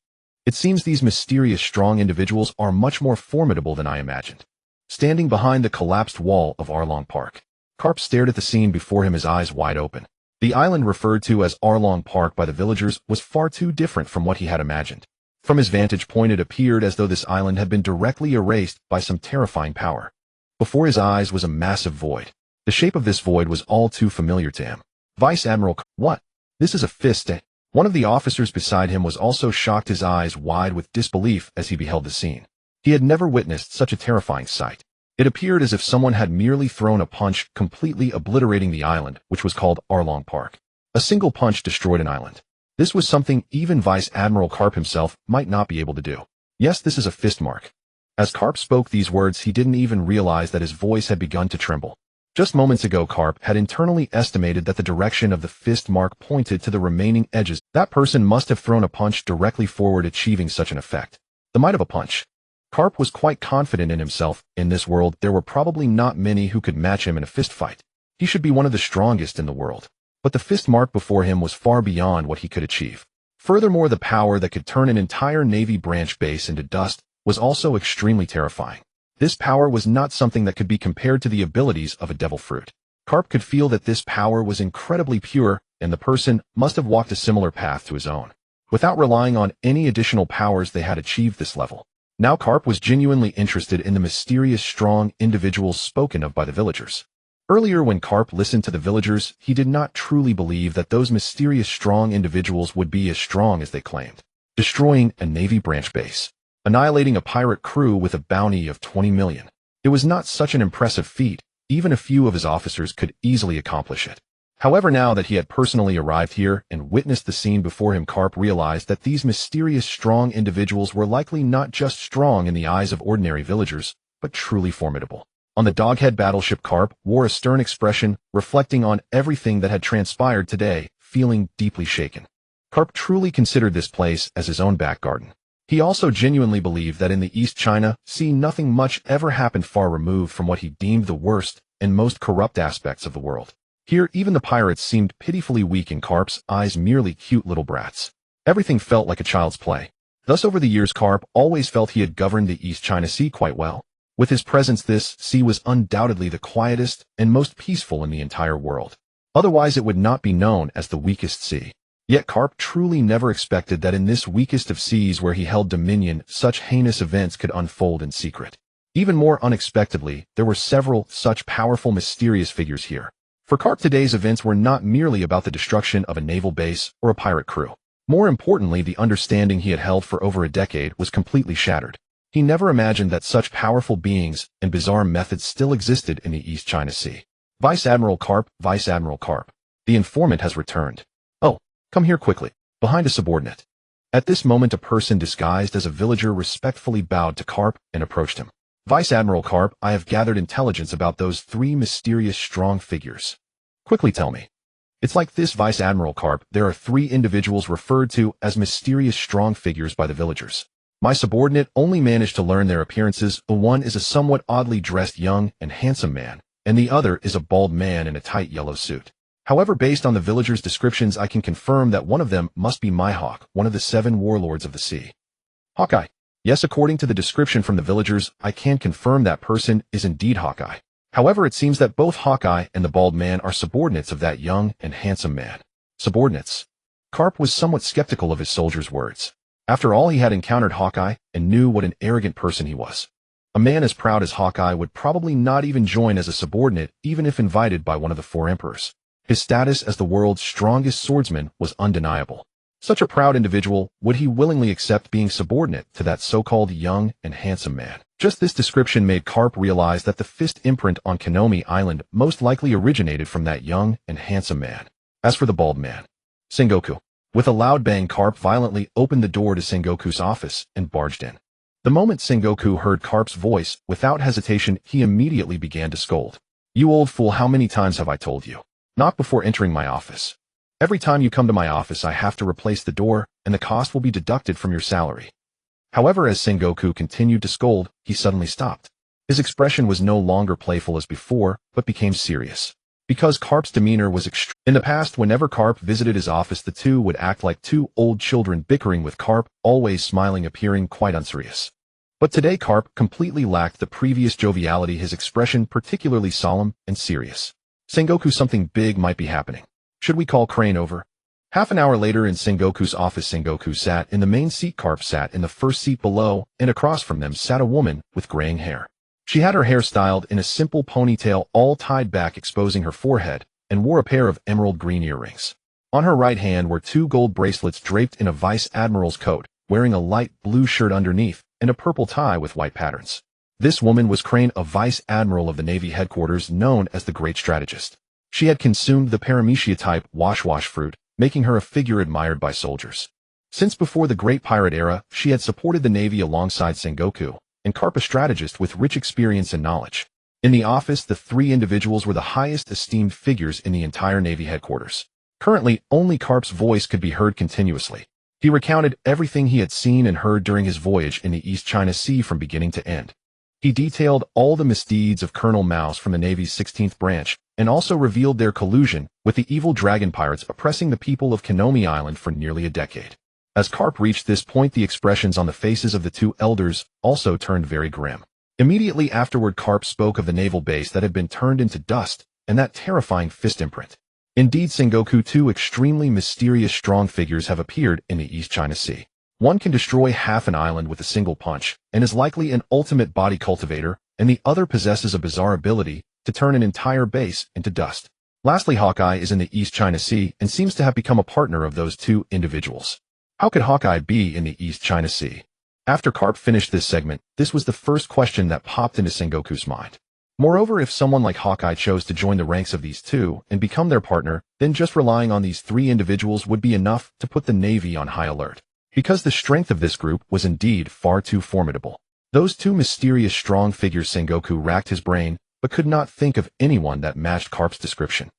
It seems these mysterious strong individuals are much more formidable than I imagined. Standing behind the collapsed wall of Arlong Park, Karp stared at the scene before him, his eyes wide open. The island referred to as Arlong Park by the villagers was far too different from what he had imagined. From his vantage point, it appeared as though this island had been directly erased by some terrifying power. Before his eyes was a massive void. The shape of this void was all too familiar to him. Vice Admiral, what? This is a fist, eh? One of the officers beside him was also shocked, his eyes wide with disbelief as he beheld the scene. He had never witnessed such a terrifying sight. It appeared as if someone had merely thrown a punch, completely obliterating the island, which was called Arlong Park. A single punch destroyed an island. This was something even Vice Admiral Karp himself might not be able to do. Yes, this is a fist mark. As Karp spoke these words, he didn't even realize that his voice had begun to tremble. Just moments ago, Karp had internally estimated that the direction of the fist mark pointed to the remaining edges. That person must have thrown a punch directly forward, achieving such an effect. The might of a punch. Karp was quite confident in himself. In this world, there were probably not many who could match him in a fist fight. He should be one of the strongest in the world. But the fist mark before him was far beyond what he could achieve. Furthermore, the power that could turn an entire Navy branch base into dust was also extremely terrifying. This power was not something that could be compared to the abilities of a devil fruit. Karp could feel that this power was incredibly pure, and the person must have walked a similar path to his own. Without relying on any additional powers, they had achieved this level. Now Karp was genuinely interested in the mysterious strong individuals spoken of by the villagers. Earlier, when Karp listened to the villagers, he did not truly believe that those mysterious strong individuals would be as strong as they claimed. Destroying a Navy branch base. Annihilating a pirate crew with a bounty of 20 million. It was not such an impressive feat. Even a few of his officers could easily accomplish it. However, now that he had personally arrived here and witnessed the scene before him, Karp realized that these mysterious strong individuals were likely not just strong in the eyes of ordinary villagers, but truly formidable. On the Doghead battleship, Karp wore a stern expression, reflecting on everything that had transpired today, feeling deeply shaken. Karp truly considered this place as his own back garden. He also genuinely believed that in the East China Sea nothing much ever happened far removed from what he deemed the worst and most corrupt aspects of the world. Here, even the pirates seemed pitifully weak in Karp's eyes, merely cute little brats. Everything felt like a child's play. Thus, over the years, Karp always felt he had governed the East China Sea quite well. With his presence, this sea was undoubtedly the quietest and most peaceful in the entire world. Otherwise, it would not be known as the weakest sea. Yet Karp truly never expected that in this weakest of seas where he held dominion, such heinous events could unfold in secret. Even more unexpectedly, there were several such powerful, mysterious figures here. For Karp, today's events were not merely about the destruction of a naval base or a pirate crew. More importantly, the understanding he had held for over a decade was completely shattered. He never imagined that such powerful beings and bizarre methods still existed in the East China Sea. Vice Admiral Karp, Vice Admiral Karp. The informant has returned. Oh, come here quickly. Behind a subordinate. At this moment, a person disguised as a villager respectfully bowed to Karp and approached him. Vice Admiral Karp, I have gathered intelligence about those three mysterious strong figures. Quickly tell me. It's like this, Vice Admiral Karp. There are three individuals referred to as mysterious strong figures by the villagers. My subordinate only managed to learn their appearances. One is a somewhat oddly dressed young and handsome man, and the other is a bald man in a tight yellow suit. However, based on the villagers' descriptions, I can confirm that one of them must be Mihawk, one of the 7 warlords of the sea. Hawkeye. Yes, according to the description from the villagers, I can confirm that person is indeed Hawkeye. However, it seems that both Hawkeye and the bald man are subordinates of that young and handsome man. Subordinates. Karp was somewhat skeptical of his soldier's words. After all, he had encountered Hawkeye and knew what an arrogant person he was. A man as proud as Hawkeye would probably not even join as a subordinate, even if invited by one of the 4 emperors. His status as the world's strongest swordsman was undeniable. Such a proud individual, would he willingly accept being subordinate to that so-called young and handsome man? Just this description made Karp realize that the fist imprint on Konomi Island most likely originated from that young and handsome man. As for the bald man, Sengoku. With a loud bang, Karp violently opened the door to Sengoku's office and barged in. The moment Sengoku heard Carp's voice, without hesitation, he immediately began to scold. "You old fool, how many times have I told you? Not before entering my office. Every time you come to my office I have to replace the door, and the cost will be deducted from your salary." However, as Sengoku continued to scold, he suddenly stopped. His expression was no longer playful as before, but became serious. Because Carp's demeanor was extreme. In the past, whenever Carp visited his office, the two would act like two old children bickering, with Carp always smiling, appearing quite unserious. But today Carp completely lacked the previous joviality, his expression particularly solemn and serious. "Sengoku, something big might be happening. Should we call Crane over?" Half an hour later in Sengoku's office, Sengoku sat in the main seat, Carp sat in the first seat below, and across from them sat a woman with graying hair. She had her hair styled in a simple ponytail, all tied back, exposing her forehead, and wore a pair of emerald green earrings. On her right hand were two gold bracelets draped in a vice admiral's coat, wearing a light blue shirt underneath, and a purple tie with white patterns. This woman was Crane, a vice admiral of the Navy headquarters, known as the Great Strategist. She had consumed the paramecia-type wash fruit, making her a figure admired by soldiers. Since before the Great Pirate era, she had supported the Navy alongside Sengoku, and Carp, a strategist with rich experience and knowledge. In the office, the three individuals were the highest esteemed figures in the entire Navy headquarters. Currently, only Carp's voice could be heard continuously. He recounted everything he had seen and heard during his voyage in the East China Sea from beginning to end. He detailed all the misdeeds of Colonel Mouse from the Navy's 16th branch, and also revealed their collusion with the evil dragon pirates oppressing the people of Kinomi Island for nearly a decade. As Carp reached this point, the expressions on the faces of the two elders also turned very grim. Immediately afterward, Carp spoke of the naval base that had been turned into dust, and that terrifying fist imprint. Indeed, Sengoku, two extremely mysterious strong figures have appeared in the East China Sea. One can destroy half an island with a single punch, and is likely an ultimate body cultivator, and the other possesses a bizarre ability to turn an entire base into dust. Lastly, Hawkeye is in the East China Sea and seems to have become a partner of those two individuals. How could Hawkeye be in the East China Sea? After Carp finished this segment, this was the first question that popped into Sengoku's mind. Moreover, if someone like Hawkeye chose to join the ranks of these two and become their partner, then just relying on these three individuals would be enough to put the Navy on high alert. Because the strength of this group was indeed far too formidable. Those two mysterious strong figures, Sengoku racked his brain, but could not think of anyone that matched Carp's description.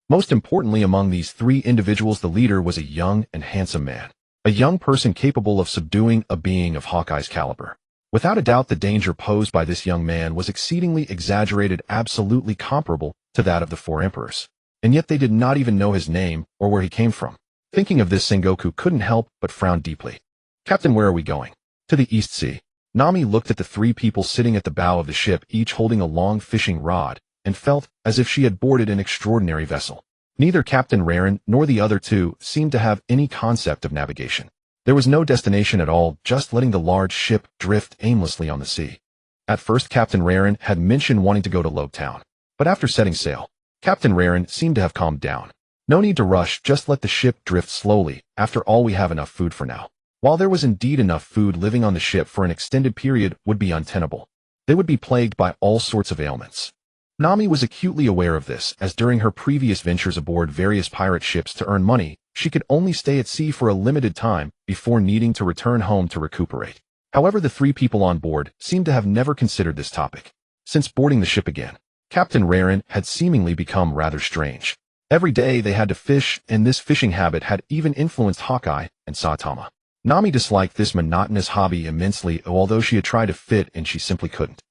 Most importantly, among these three individuals, the leader was a young and handsome man. A young person capable of subduing a being of Hawkeye's caliber. Without a doubt, the danger posed by this young man was exceedingly exaggerated, absolutely comparable to that of the four emperors. And yet they did not even know his name or where he came from. Thinking of this, Sengoku couldn't help but frown deeply. "Captain, where are we going?" "To the East Sea." Nami looked at the three people sitting at the bow of the ship, each holding a long fishing rod, and felt as if she had boarded an extraordinary vessel. Neither Captain Raren nor the other two seemed to have any concept of navigation. There was no destination at all, just letting the large ship drift aimlessly on the sea. At first, Captain Raren had mentioned wanting to go to Logue Town, but after setting sail, Captain Raren seemed to have calmed down. "No need to rush, just let the ship drift slowly. After all, we have enough food for now." While there was indeed enough food, living on the ship for an extended period would be untenable. They would be plagued by all sorts of ailments. Nami was acutely aware of this, as during her previous ventures aboard various pirate ships to earn money, she could only stay at sea for a limited time before needing to return home to recuperate. However, the three people on board seemed to have never considered this topic. Since boarding the ship again, Captain Raren had seemingly become rather strange. Every day they had to fish, and this fishing habit had even influenced Hawkeye and Saitama. Nami disliked this monotonous hobby immensely, although she had tried to fit and she simply couldn't.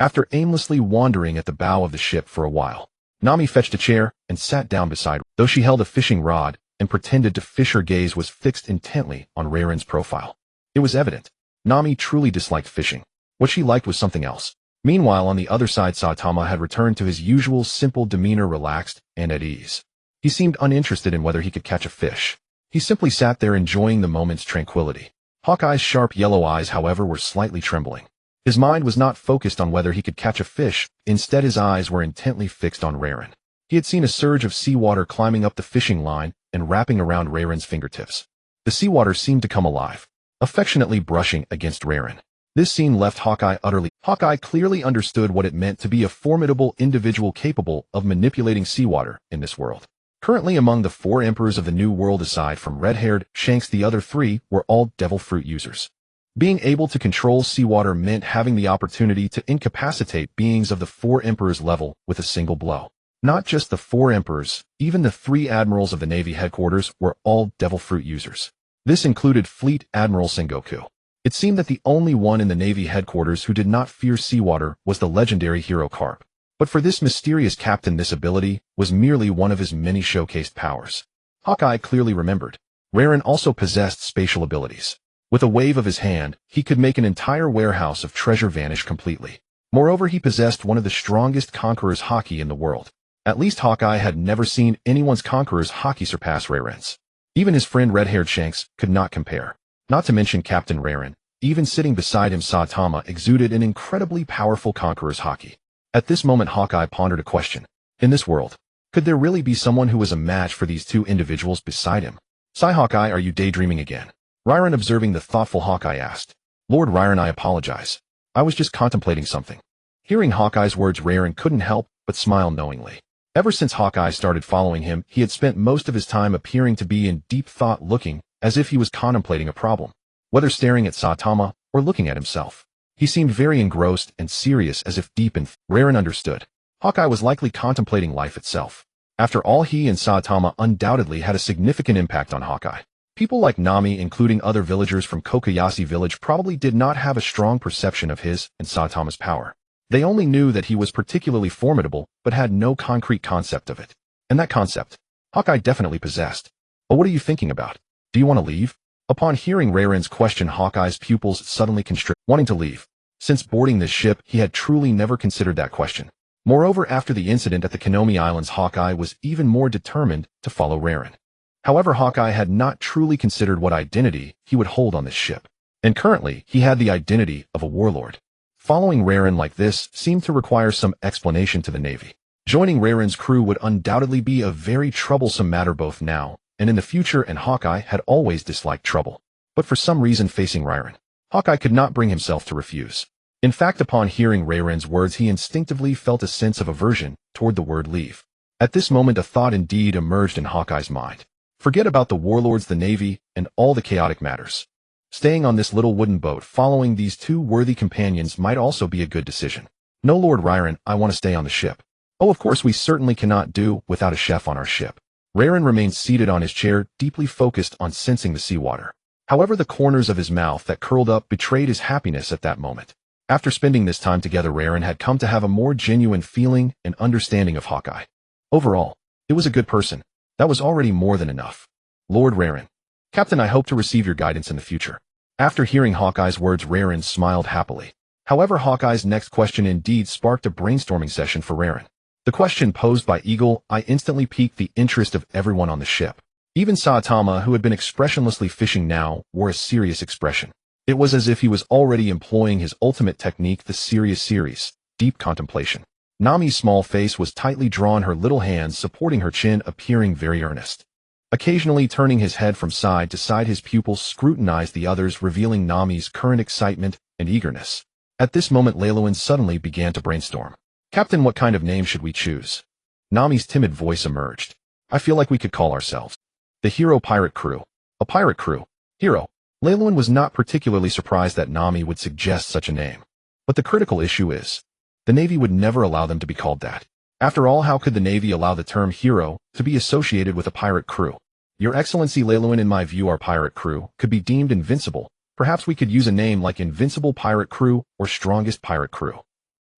After aimlessly wandering at the bow of the ship for a while, Nami fetched a chair and sat down beside her. Though she held a fishing rod and pretended to fish, her gaze was fixed intently on Raren's profile. It was evident Nami truly disliked fishing. What she liked was something else. Meanwhile, on the other side, Saitama had returned to his usual simple demeanor, relaxed and at ease. He seemed uninterested in whether he could catch a fish. He simply sat there enjoying the moment's tranquility. Hawkeye's sharp yellow eyes, however, were slightly trembling. His mind was not focused on whether he could catch a fish. Instead, his eyes were intently fixed on Raren. He had seen a surge of seawater climbing up the fishing line and wrapping around Raren's fingertips. The seawater seemed to come alive, affectionately brushing against Raren. This scene left Hawkeye utterly. Hawkeye clearly understood what it meant to be a formidable individual capable of manipulating seawater in this world. Currently, among the four emperors of the New World, aside from red-haired Shanks, the other three were all devil fruit users. Being able to control seawater meant having the opportunity to incapacitate beings of the 4 emperors level with a single blow. Not just the 4 emperors, even the 3 admirals of the Navy headquarters were all devil fruit users. This included Fleet Admiral Sengoku. It seemed that the only one in the Navy headquarters who did not fear seawater was the legendary hero Carp. But for this mysterious captain, this ability was merely one of his many showcased powers. Hawkeye clearly remembered. Raren also possessed spatial abilities. With a wave of his hand, he could make an entire warehouse of treasure vanish completely. Moreover, he possessed one of the strongest Conqueror's haki in the world. At least Hawkeye had never seen anyone's Conqueror's haki surpass Raren's. Even his friend red-haired Shanks could not compare. Not to mention Captain Raren, even sitting beside him Saitama exuded an incredibly powerful Conqueror's haki. At this moment Hawkeye pondered a question. In this world, could there really be someone who was a match for these 2 individuals beside him? Sigh Hawkeye, are you daydreaming again? Raren, observing the thoughtful Hawkeye, asked. Lord Raren, I apologize. I was just contemplating something. Hearing Hawkeye's words, Raren couldn't help but smile knowingly. Ever since Hawkeye started following him, he had spent most of his time appearing to be in deep thought, looking as if he was contemplating a problem. Whether staring at Saitama or looking at himself, he seemed very engrossed and serious, as if deep in Raren understood. Hawkeye was likely contemplating life itself. After all, he and Saitama undoubtedly had a significant impact on Hawkeye. People like Nami, including other villagers from Kokoyashi village, probably did not have a strong perception of his and Saitama's power. They only knew that he was particularly formidable, but had no concrete concept of it. And that concept, Hawkeye definitely possessed. But what are you thinking about? Do you want to leave? Upon hearing Raren's question, Hawkeye's pupils suddenly constricted, wanting to leave. Since boarding this ship, he had truly never considered that question. Moreover, after the incident at the Kanomi Islands, Hawkeye was even more determined to follow Raren. However, Hawkeye had not truly considered what identity he would hold on this ship. And currently, he had the identity of a warlord. Following Raren like this seemed to require some explanation to the Navy. Joining Raren's crew would undoubtedly be a very troublesome matter both now and in the future, and Hawkeye had always disliked trouble. But for some reason, facing Raren, Hawkeye could not bring himself to refuse. In fact, upon hearing Raren's words, he instinctively felt a sense of aversion toward the word leave. At this moment, a thought indeed emerged in Hawkeye's mind. Forget about the warlords, the Navy, and all the chaotic matters. Staying on this little wooden boat following these 2 worthy companions might also be a good decision. No, Lord Raren, I want to stay on the ship. Oh, of course, we certainly cannot do without a chef on our ship. Raren remained seated on his chair, deeply focused on sensing the seawater. However, the corners of his mouth that curled up betrayed his happiness at that moment. After spending this time together, Raren had come to have a more genuine feeling and understanding of Hawkeye. Overall, it was a good person. That was already more than enough. Lord Raren. Captain, I hope to receive your guidance in the future. After hearing Hawkeye's words, Raren smiled happily. However, Hawkeye's next question indeed sparked a brainstorming session for Raren. The question posed by Eagle Eye instantly piqued the interest of everyone on the ship. Even Saitama, who had been expressionlessly fishing, now wore a serious expression. It was as if he was already employing his ultimate technique, the serious series, deep contemplation. Nami's small face was tightly drawn, her little hands supporting her chin, appearing very earnest. Occasionally turning his head from side to side, his pupils scrutinized the others, revealing Nami's current excitement and eagerness. At this moment, Leiluin suddenly began to brainstorm. Captain, what kind of name should we choose? Nami's timid voice emerged. I feel like we could call ourselves the Hero Pirate Crew. A pirate crew. Hero. Leiluin was not particularly surprised that Nami would suggest such a name. But the critical issue is, the Navy would never allow them to be called that. After all, how could the Navy allow the term hero to be associated with a pirate crew? Your Excellency Leiluin, in my view, our pirate crew could be deemed invincible. Perhaps we could use a name like Invincible Pirate Crew or Strongest Pirate Crew.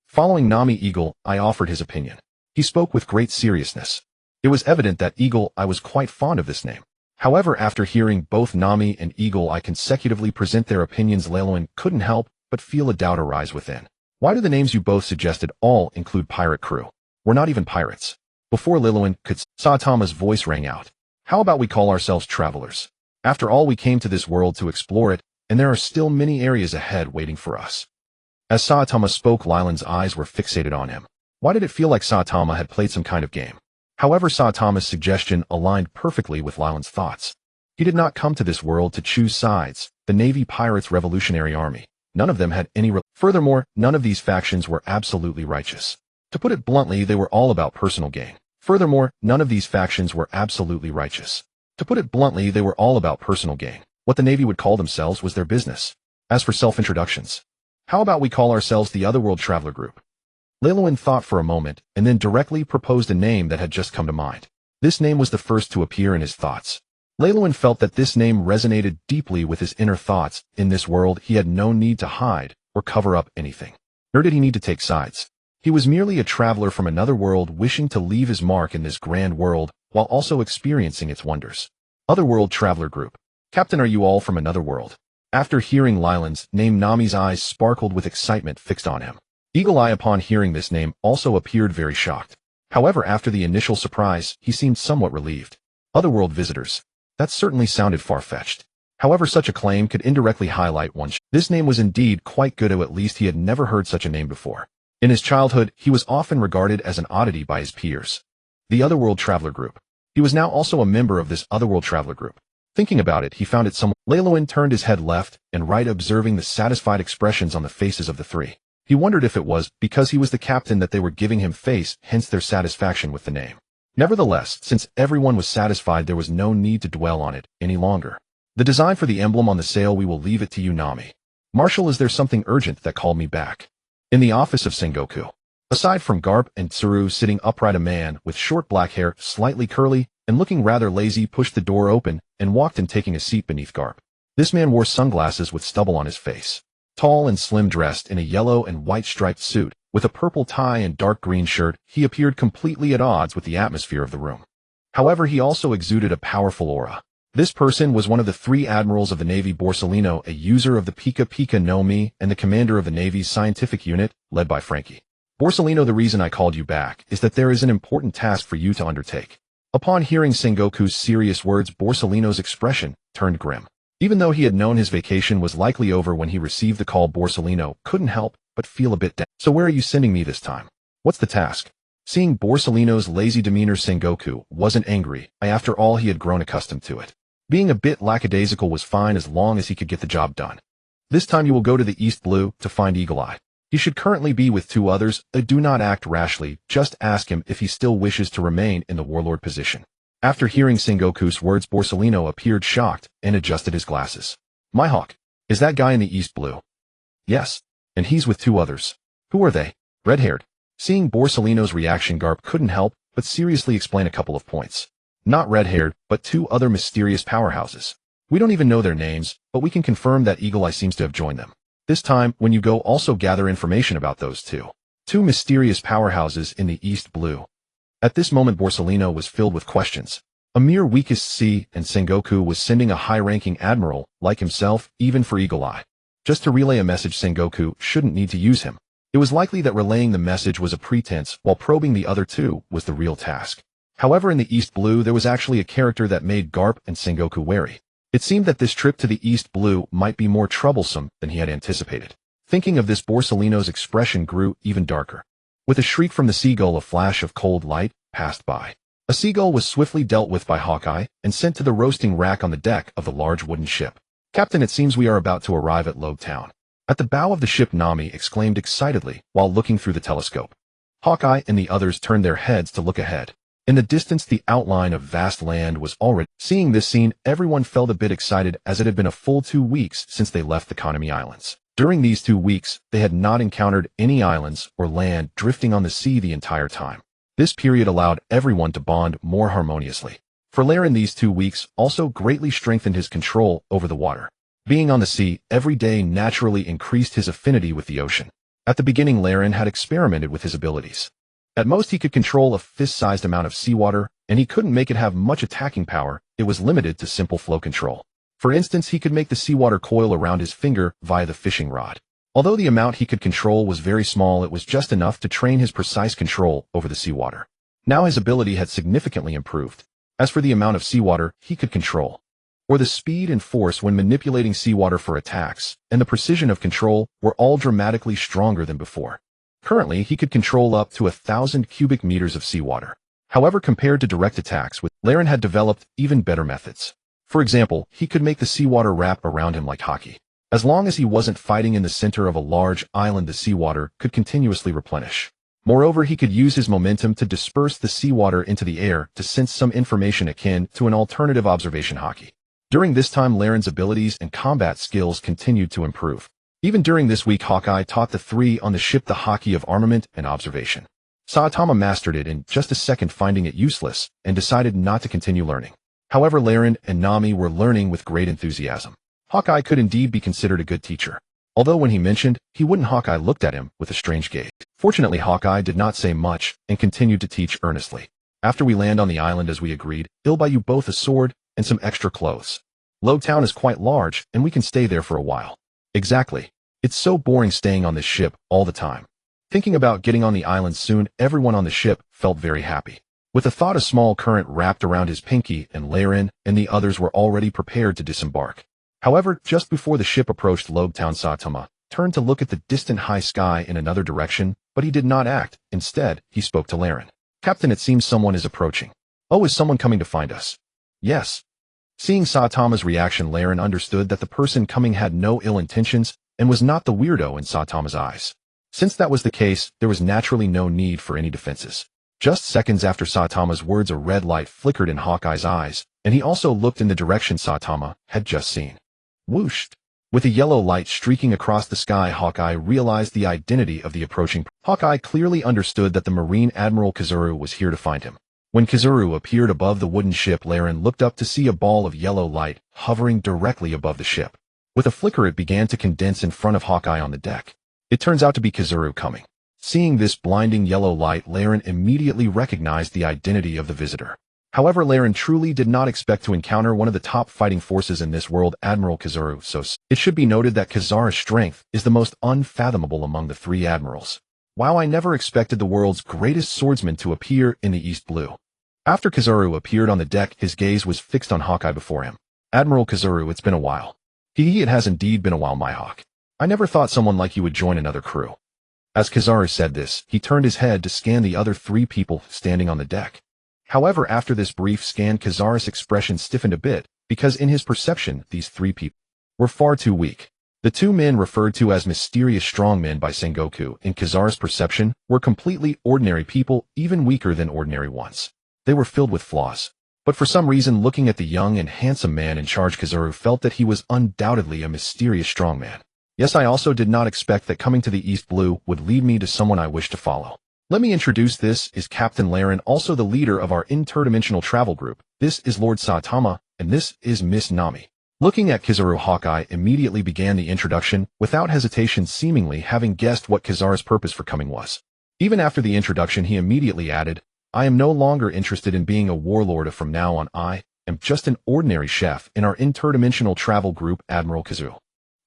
Following Nami, Eagle Eye offered his opinion. He spoke with great seriousness. It was evident that Eagle Eye was quite fond of this name. However, after hearing both Nami and Eagle Eye consecutively present their opinions, Leiluin couldn't help but feel a doubt arise within. Why do the names you both suggested all include pirate crew? We're not even pirates. Before Leiluin could, Saitama's voice rang out. How about we call ourselves travelers? After all, we came to this world to explore it, and there are still many areas ahead waiting for us. As Saitama spoke, Leiluin's eyes were fixated on him. Why did it feel like Saitama had played some kind of game? However, Saitama's suggestion aligned perfectly with Leiluin's thoughts. He did not come to this world to choose sides. The Navy Pirates Revolutionary Army. None of them had any Furthermore, none of these factions were absolutely righteous. To put it bluntly, they were all about personal gain. Furthermore, none of these factions were absolutely righteous. To put it bluntly, they were all about personal gain. What the Navy would call themselves was their business. As for self-introductions, how about we call ourselves the Otherworld Traveler Group? Leilowin thought for a moment and then directly proposed a name that had just come to mind. This name was the first to appear in his thoughts. Leilowin felt that this name resonated deeply with his inner thoughts. In this world, he had no need to hide or cover up anything. Nor did he need to take sides. He was merely a traveler from another world wishing to leave his mark in this grand world while also experiencing its wonders. Otherworld Traveler Group. Captain, are you all from another world? After hearing Leilowin's name, Nami's eyes sparkled with excitement fixed on him. Eagle Eye, upon hearing this name, also appeared very shocked. However, after the initial surprise, he seemed somewhat relieved. Otherworld visitors. That certainly sounded far-fetched. However, such a claim could indirectly highlight one. This name was indeed quite good, or at least he had never heard such a name before. In his childhood, he was often regarded as an oddity by his peers. The Otherworld Traveler Group. He was now also a member of this Otherworld Traveler Group. Thinking about it, he found it somewhat. Leilowin turned his head left and right, observing the satisfied expressions on the faces of the three. He wondered if it was because he was the captain that they were giving him face, hence their satisfaction with the name. Nevertheless, since everyone was satisfied, there was no need to dwell on it any longer. The design for the emblem on the sail, we will leave it to you, Nami. Marshal, is there something urgent that called me back? In the office of Sengoku. Aside from Garp and Tsuru sitting upright, a man with short black hair, slightly curly, and looking rather lazy pushed the door open and walked in, taking a seat beneath Garp. This man wore sunglasses with stubble on his face. Tall and slim, dressed in a yellow and white striped suit, with a purple tie and dark green shirt, he appeared completely at odds with the atmosphere of the room. However, he also exuded a powerful aura. This person was one of the 3 admirals of the Navy, Borsellino, a user of the Pika Pika no Mi, and the commander of the Navy's scientific unit, led by Frankie. Borsellino, the reason I called you back is that there is an important task for you to undertake. Upon hearing Sengoku's serious words, Borsellino's expression turned grim. Even though he had known his vacation was likely over when he received the call, Borsellino couldn't help but feel a bit down. So where are you sending me this time? What's the task? Seeing Borsellino's lazy demeanor, Sengoku wasn't angry. After all, he had grown accustomed to it. Being a bit lackadaisical was fine as long as he could get the job done. This time you will go to the East Blue to find Eagle Eye. He should currently be with 2 others. Do not act rashly, just ask him if he still wishes to remain in the warlord position. After hearing Sengoku's words, Borsellino appeared shocked and adjusted his glasses. My hawk, is that guy in the East Blue? Yes, and he's with 2 others. Who are they? Red-haired. Seeing Borsellino's reaction, Garp couldn't help but seriously explain a couple of points. Not red-haired, but 2 other mysterious powerhouses. We don't even know their names, but we can confirm that Eagle Eye seems to have joined them. This time, when you go, also gather information about those 2 mysterious powerhouses in the East Blue. At this moment, Borsellino was filled with questions. A mere weakest C, and Sengoku was sending a high-ranking admiral, like himself, even for Eagle Eye. Just to relay a message, Sengoku shouldn't need to use him. It was likely that relaying the message was a pretense, while probing the other 2 was the real task. However, in the East Blue, there was actually a character that made Garp and Sengoku wary. It seemed that this trip to the East Blue might be more troublesome than he had anticipated. Thinking of this, Borsellino's expression grew even darker. With a shriek from the seagull, a flash of cold light passed by. A seagull was swiftly dealt with by Hawkeye and sent to the roasting rack on the deck of the large wooden ship. Captain, it seems we are about to arrive at Logue Town. At the bow of the ship, Nami exclaimed excitedly while looking through the telescope. Hawkeye and the others turned their heads to look ahead. In the distance, the outline of vast land was already. Seeing this scene, everyone felt a bit excited, as it had been a full 2 weeks since they left the Konami Islands. During these 2 weeks, they had not encountered any islands or land drifting on the sea the entire time. This period allowed everyone to bond more harmoniously. For Laren, these 2 weeks also greatly strengthened his control over the water. Being on the sea every day naturally increased his affinity with the ocean. At the beginning, Laren had experimented with his abilities. At most, he could control a fist-sized amount of seawater, and he couldn't make it have much attacking power. It was limited to simple flow control. For instance, he could make the seawater coil around his finger via the fishing rod. Although the amount he could control was very small, it was just enough to train his precise control over the seawater. Now his ability had significantly improved. As for the amount of seawater he could control, or the speed and force when manipulating seawater for attacks, and the precision of control were all dramatically stronger than before. Currently, he could control up to 1,000 cubic meters of seawater. However, compared to direct attacks, Laren had developed even better methods. For example, he could make the seawater wrap around him like hockey. As long as he wasn't fighting in the center of a large island, the seawater could continuously replenish. Moreover, he could use his momentum to disperse the seawater into the air to sense some information akin to an alternative observation hockey. During this time, Laren's abilities and combat skills continued to improve. Even during this week, Hawkeye taught the three on the ship the Haki of armament and observation. Saitama mastered it in just a second, finding it useless, and decided not to continue learning. However, Laren and Nami were learning with great enthusiasm. Hawkeye could indeed be considered a good teacher. Although when he mentioned he wouldn't, Hawkeye looked at him with a strange gaze. Fortunately, Hawkeye did not say much and continued to teach earnestly. After we land on the island as we agreed, he'll buy you both a sword and some extra clothes. Logtown is quite large and we can stay there for a while. Exactly. It's so boring staying on this ship all the time. Thinking about getting on the island soon, everyone on the ship felt very happy. With the thought, a small current wrapped around his pinky, and Laren and the others were already prepared to disembark. However, just before the ship approached Logtown, Saitama turned to look at the distant high sky in another direction, but he did not act. Instead, he spoke to Laren. Captain, it seems someone is approaching. Oh, is someone coming to find us? Yes. Seeing Saitama's reaction, Laren understood that the person coming had no ill intentions and was not the weirdo in Saitama's eyes. Since that was the case, there was naturally no need for any defenses. Just seconds after Saitama's words, a red light flickered in Hawkeye's eyes, and he also looked in the direction Saitama had just seen. Whoosh! With a yellow light streaking across the sky, Hawkeye realized the identity of the approaching. Hawkeye clearly understood that the Marine Admiral Kizuru was here to find him. When Kizuru appeared above the wooden ship, Laren looked up to see a ball of yellow light hovering directly above the ship. With a flicker, it began to condense in front of Hawkeye on the deck. It turns out to be Kizuru coming. Seeing this blinding yellow light, Laren immediately recognized the identity of the visitor. However, Laren truly did not expect to encounter one of the top fighting forces in this world, Admiral Kizuru, so it should be noted that Kizara's strength is the most unfathomable among the three admirals. Wow, I never expected the world's greatest swordsman to appear in the East Blue. After Kizuru appeared on the deck, his gaze was fixed on Hawkeye before him. Admiral Kizuru, it's been a while. It has indeed been a while, my hawk. I never thought someone like you would join another crew. As Kizuru said this, he turned his head to scan the other three people standing on the deck. However, after this brief scan, Kizaru's expression stiffened a bit, because in his perception, these three people were far too weak. The two men referred to as mysterious strongmen by Sengoku, in Kizaru's perception, were completely ordinary people, even weaker than ordinary ones. They were filled with flaws. But for some reason, looking at the young and handsome man in charge, Kizuru felt that he was undoubtedly a mysterious strongman. Yes, I also did not expect that coming to the East Blue would lead me to someone I wish to follow. Let me introduce, this is Captain Laren, also the leader of our interdimensional travel group. This is Lord Saitama, and this is Miss Nami. Looking at Kizuru, Hawkeye immediately began the introduction, without hesitation, seemingly having guessed what Kizaru's purpose for coming was. Even after the introduction, he immediately added, I am no longer interested in being a warlord. From now on, I am just an ordinary chef in our interdimensional travel group, Admiral Kizuru.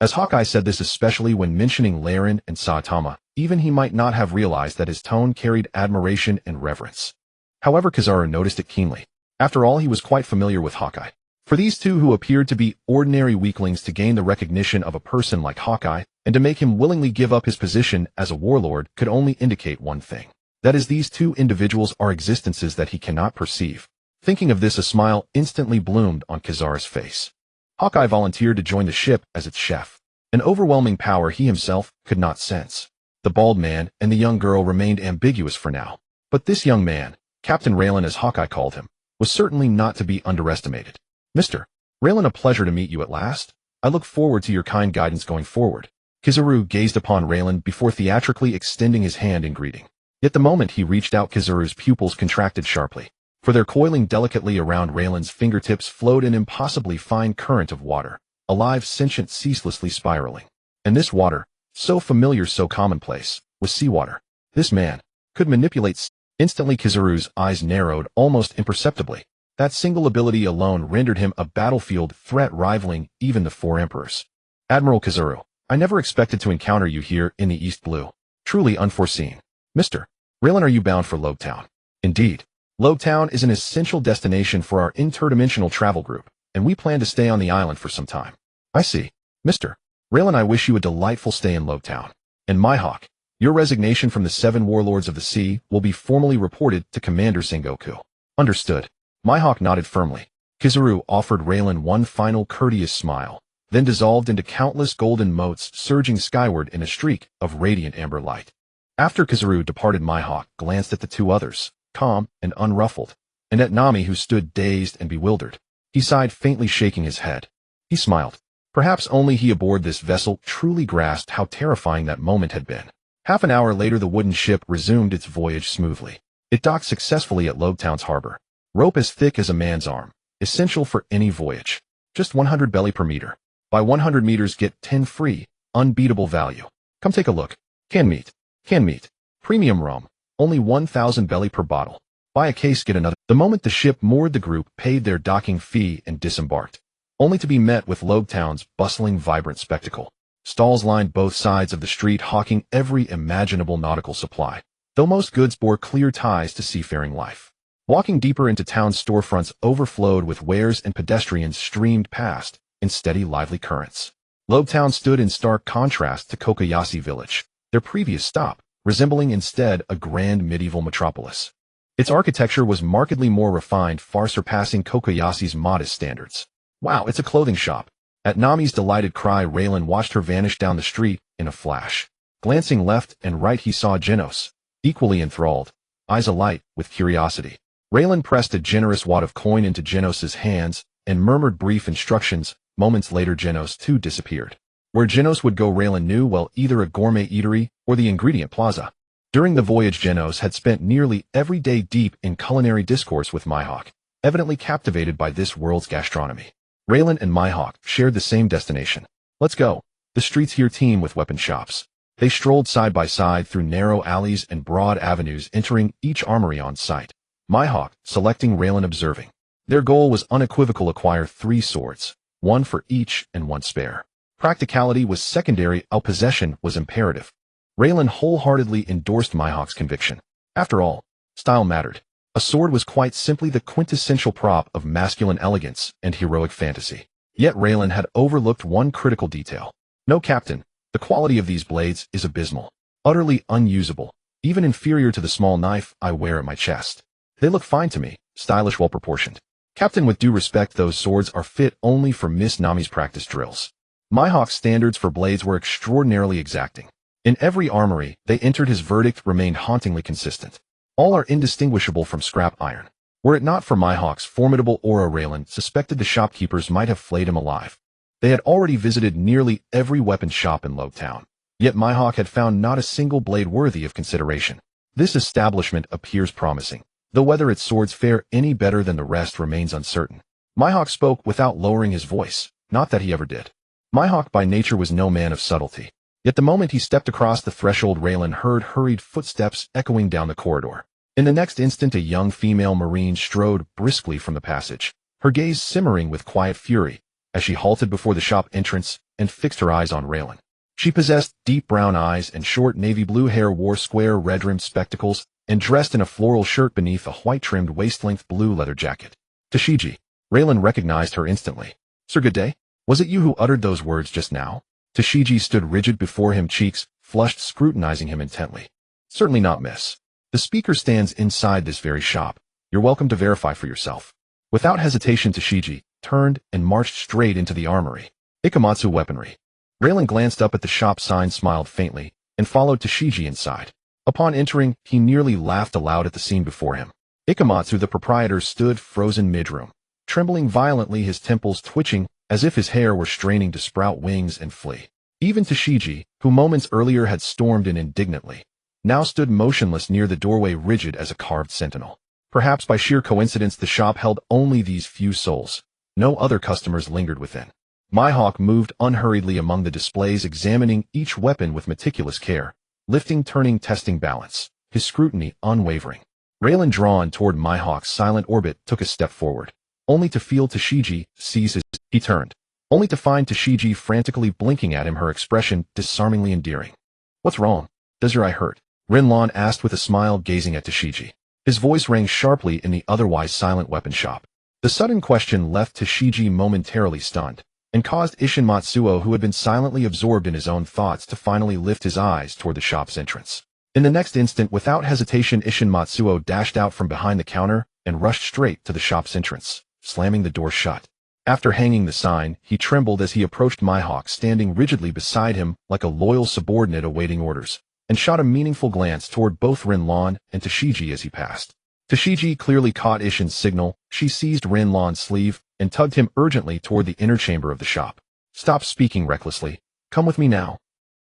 As Hawkeye said this, especially when mentioning Laren and Saitama, even he might not have realized that his tone carried admiration and reverence. However, Kizuru noticed it keenly. After all, he was quite familiar with Hawkeye. For these two who appeared to be ordinary weaklings to gain the recognition of a person like Hawkeye, and to make him willingly give up his position as a warlord, could only indicate one thing. That is, these two individuals are existences that he cannot perceive. Thinking of this, a smile instantly bloomed on Kizaru's face. Hawkeye volunteered to join the ship as its chef, an overwhelming power he himself could not sense. The bald man and the young girl remained ambiguous for now, but this young man, Captain Raylan as Hawkeye called him, was certainly not to be underestimated. Mr. Raylan, a pleasure to meet you at last. I look forward to your kind guidance going forward. Kizuru gazed upon Raylan before theatrically extending his hand in greeting. Yet the moment he reached out, Kizuru's pupils contracted sharply, for their coiling delicately around Raylan's fingertips flowed an impossibly fine current of water, alive, sentient, ceaselessly spiraling. And this water, so familiar, so commonplace, was seawater. This man could manipulate. Instantly, Kizuru's eyes narrowed almost imperceptibly. That single ability alone rendered him a battlefield threat rivaling even the four emperors. Admiral Kizuru, I never expected to encounter you here in the East Blue. Truly unforeseen. Mr. Raylan, are you bound for Logtown? Indeed. Logtown is an essential destination for our interdimensional travel group, and we plan to stay on the island for some time. I see. Mr. Raylan, I wish you a delightful stay in Logtown. And my hawk, your resignation from the 7 warlords of the sea will be formally reported to Commander Sengoku. Understood. My hawk nodded firmly. Kizuru offered Raylan one final courteous smile, then dissolved into countless golden motes surging skyward in a streak of radiant amber light. After Kizuru departed, my hawk glanced at the two others, calm and unruffled, and at Nami, who stood dazed and bewildered. He sighed, faintly shaking his head. He smiled. Perhaps only he aboard this vessel truly grasped how terrifying that moment had been. Half an hour later, the wooden ship resumed its voyage smoothly. It docked successfully at Lobetown's harbor. Rope as thick as a man's arm, essential for any voyage. Just 100 belly per meter. Buy 100 meters, get 10 free. Unbeatable value. Come take a look. Canned meat. Canned meat. Premium rum. Only 1,000 belly per bottle. Buy a case, get another. The moment the ship moored, the group paid their docking fee and disembarked, only to be met with Lobetown's bustling, vibrant spectacle. Stalls lined both sides of the street, hawking every imaginable nautical supply, though most goods bore clear ties to seafaring life. Walking deeper into town's storefronts overflowed with wares, and pedestrians streamed past in steady, lively currents. Lobetown stood in stark contrast to Kokoyashi village, their previous stop, resembling instead a grand medieval metropolis. Its architecture was markedly more refined, far surpassing Kokoyashi's modest standards. Wow, it's a clothing shop. At Nami's delighted cry, Raylan watched her vanish down the street in a flash. Glancing left and right, he saw Genos, equally enthralled, eyes alight with curiosity. Raylan pressed a generous wad of coin into Genos's hands and murmured brief instructions. Moments later, Genos too disappeared. Where Genos would go, Raylan knew well, either a gourmet eatery or the ingredient plaza. During the voyage, Genos had spent nearly every day deep in culinary discourse with Mihawk, evidently captivated by this world's gastronomy. Raylan and Mihawk shared the same destination. Let's go. The streets here teem with weapon shops. They strolled side by side through narrow alleys and broad avenues, entering each armory on sight. Mihawk selecting, Raylan observing. Their goal was unequivocal: acquire 3 swords, 1 for each and 1 spare. Practicality was secondary, while possession was imperative. Raylan wholeheartedly endorsed Mihawk's conviction. After all, style mattered. A sword was quite simply the quintessential prop of masculine elegance and heroic fantasy. Yet Raylan had overlooked one critical detail. No, Captain, the quality of these blades is abysmal, utterly unusable, even inferior to the small knife I wear at my chest. They look fine to me, stylish, well proportioned. Captain, with due respect, those swords are fit only for Miss Nami's practice drills. Mihawk's standards for blades were extraordinarily exacting. In every armory they entered, his verdict remained hauntingly consistent. All are indistinguishable from scrap iron. Were it not for Mihawk's formidable aura, Raylan suspected the shopkeepers might have flayed him alive. They had already visited nearly every weapon shop in Lobetown, yet Mihawk had found not a single blade worthy of consideration. This establishment appears promising, though whether its swords fare any better than the rest remains uncertain. Mihawk spoke without lowering his voice, not that he ever did. Mihawk by nature was no man of subtlety. Yet the moment he stepped across the threshold, Raylan heard hurried footsteps echoing down the corridor. In the next instant, a young female marine strode briskly from the passage, her gaze simmering with quiet fury as she halted before the shop entrance and fixed her eyes on Raylan. She possessed deep brown eyes and short navy blue hair, wore square red-rimmed spectacles, and dressed in a floral shirt beneath a white-trimmed waist-length blue leather jacket. Tashiji. Raylan recognized her instantly. Sir, good day. Was it you who uttered those words just now? Tashiji stood rigid before him, cheeks flushed, scrutinizing him intently. Certainly not, miss. The speaker stands inside this very shop. You're welcome to verify for yourself. Without hesitation, Tashiji turned and marched straight into the armory. Ikamatsu weaponry. Raylan glanced up at the shop sign, smiled faintly, and followed Tashiji inside. Upon entering, he nearly laughed aloud at the scene before him. Ikamatsu, the proprietor, stood frozen mid-room, trembling violently, his temples twitching as if his hair were straining to sprout wings and flee. Even Tashiji, who moments earlier had stormed in indignantly, now stood motionless near the doorway, rigid as a carved sentinel. Perhaps by sheer coincidence, the shop held only these few souls. No other customers lingered within. Mihawk moved unhurriedly among the displays, examining each weapon with meticulous care, lifting, turning, testing balance, his scrutiny unwavering. Raylan, drawn toward Mihawk's silent orbit, took a step forward, only to feel Tashiji seize his. He turned, only to find Tashiji frantically blinking at him, her expression disarmingly endearing. What's wrong? Does your eye hurt? Rinlon asked with a smile, gazing at Tashiji. His voice rang sharply in the otherwise silent weapon shop. The sudden question left Tashiji momentarily stunned, and caused Isshin Matsuo, who had been silently absorbed in his own thoughts, to finally lift his eyes toward the shop's entrance. In the next instant, without hesitation, Isshin Matsuo dashed out from behind the counter and rushed straight to the shop's entrance, slamming the door shut. After hanging the sign, he trembled as he approached Mihawk, standing rigidly beside him like a loyal subordinate awaiting orders, and shot a meaningful glance toward both Rinlon and Tashiji as he passed. Tashigi clearly caught Ishin's signal. She seized Rinlan's sleeve and tugged him urgently toward the inner chamber of the shop. Stop speaking recklessly. Come with me now.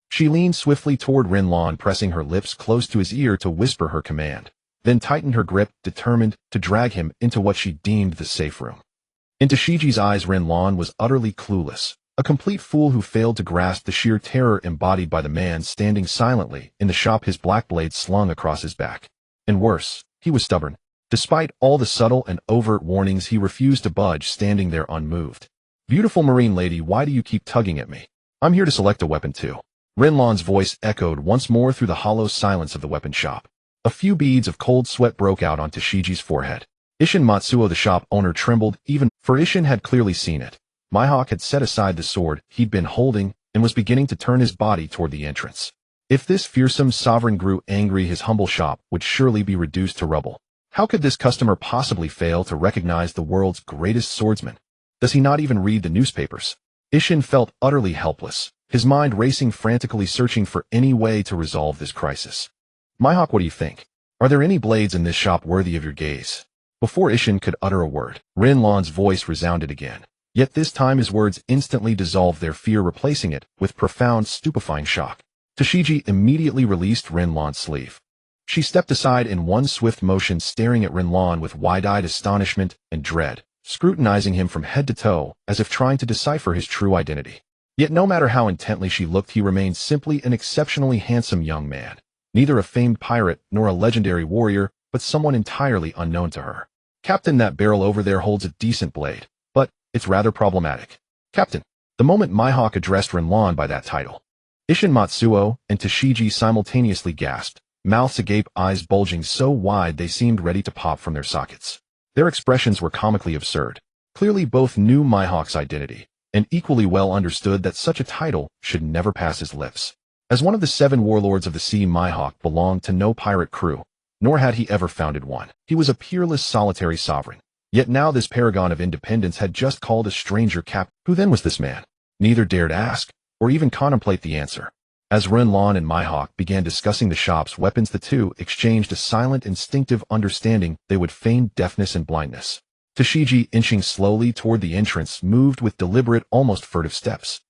She leaned swiftly toward Rinlan, pressing her lips close to his ear to whisper her command, then tightened her grip, determined to drag him into what she deemed the safe room. In Tashigi's eyes, Rinlan was utterly clueless, a complete fool who failed to grasp the sheer terror embodied by the man standing silently in the shop, his black blade slung across his back. And worse, he was stubborn. Despite all the subtle and overt warnings, he refused to budge, standing there unmoved. Beautiful marine lady, why do you keep tugging at me? I'm here to select a weapon too. Rinlan's voice echoed once more through the hollow silence of the weapon shop. A few beads of cold sweat broke out on Tashigi's forehead. Isshin Matsuo, the shop owner, trembled, even for Isshin had clearly seen it. Mihawk had set aside the sword he'd been holding and was beginning to turn his body toward the entrance. If this fearsome sovereign grew angry, his humble shop would surely be reduced to rubble. How could this customer possibly fail to recognize the world's greatest swordsman? Does he not even read the newspapers? Isshin felt utterly helpless, his mind racing frantically, searching for any way to resolve this crisis. Mihawk, what do you think? Are there any blades in this shop worthy of your gaze? Before Isshin could utter a word, Rinlan's voice resounded again. Yet this time his words instantly dissolved their fear, replacing it with profound, stupefying shock. Tashigi immediately released Rinlan's sleeve. She stepped aside in one swift motion, staring at Rinlan with wide-eyed astonishment and dread, scrutinizing him from head to toe as if trying to decipher his true identity. Yet no matter how intently she looked, he remained simply an exceptionally handsome young man, neither a famed pirate nor a legendary warrior, but someone entirely unknown to her. Captain, that barrel over there holds a decent blade, but it's rather problematic. Captain. The moment Mihawk addressed Rinlan by that title, Isshin Matsuo and Tashigi simultaneously gasped, mouths agape, eyes bulging so wide they seemed ready to pop from their sockets. Their expressions were comically absurd. Clearly both knew Mihawk's identity, and equally well understood that such a title should never pass his lips. As one of the 7 warlords of the sea, Mihawk belonged to no pirate crew, nor had he ever founded one. He was a peerless, solitary sovereign. Yet now this paragon of independence had just called a stranger captain. Who then was this man? Neither dared ask, or even contemplate the answer. As Rinlan and Mihawk began discussing the shop's weapons, the two exchanged a silent, instinctive understanding they would feign deafness and blindness. Tashigi, inching slowly toward the entrance, moved with deliberate, almost furtive steps.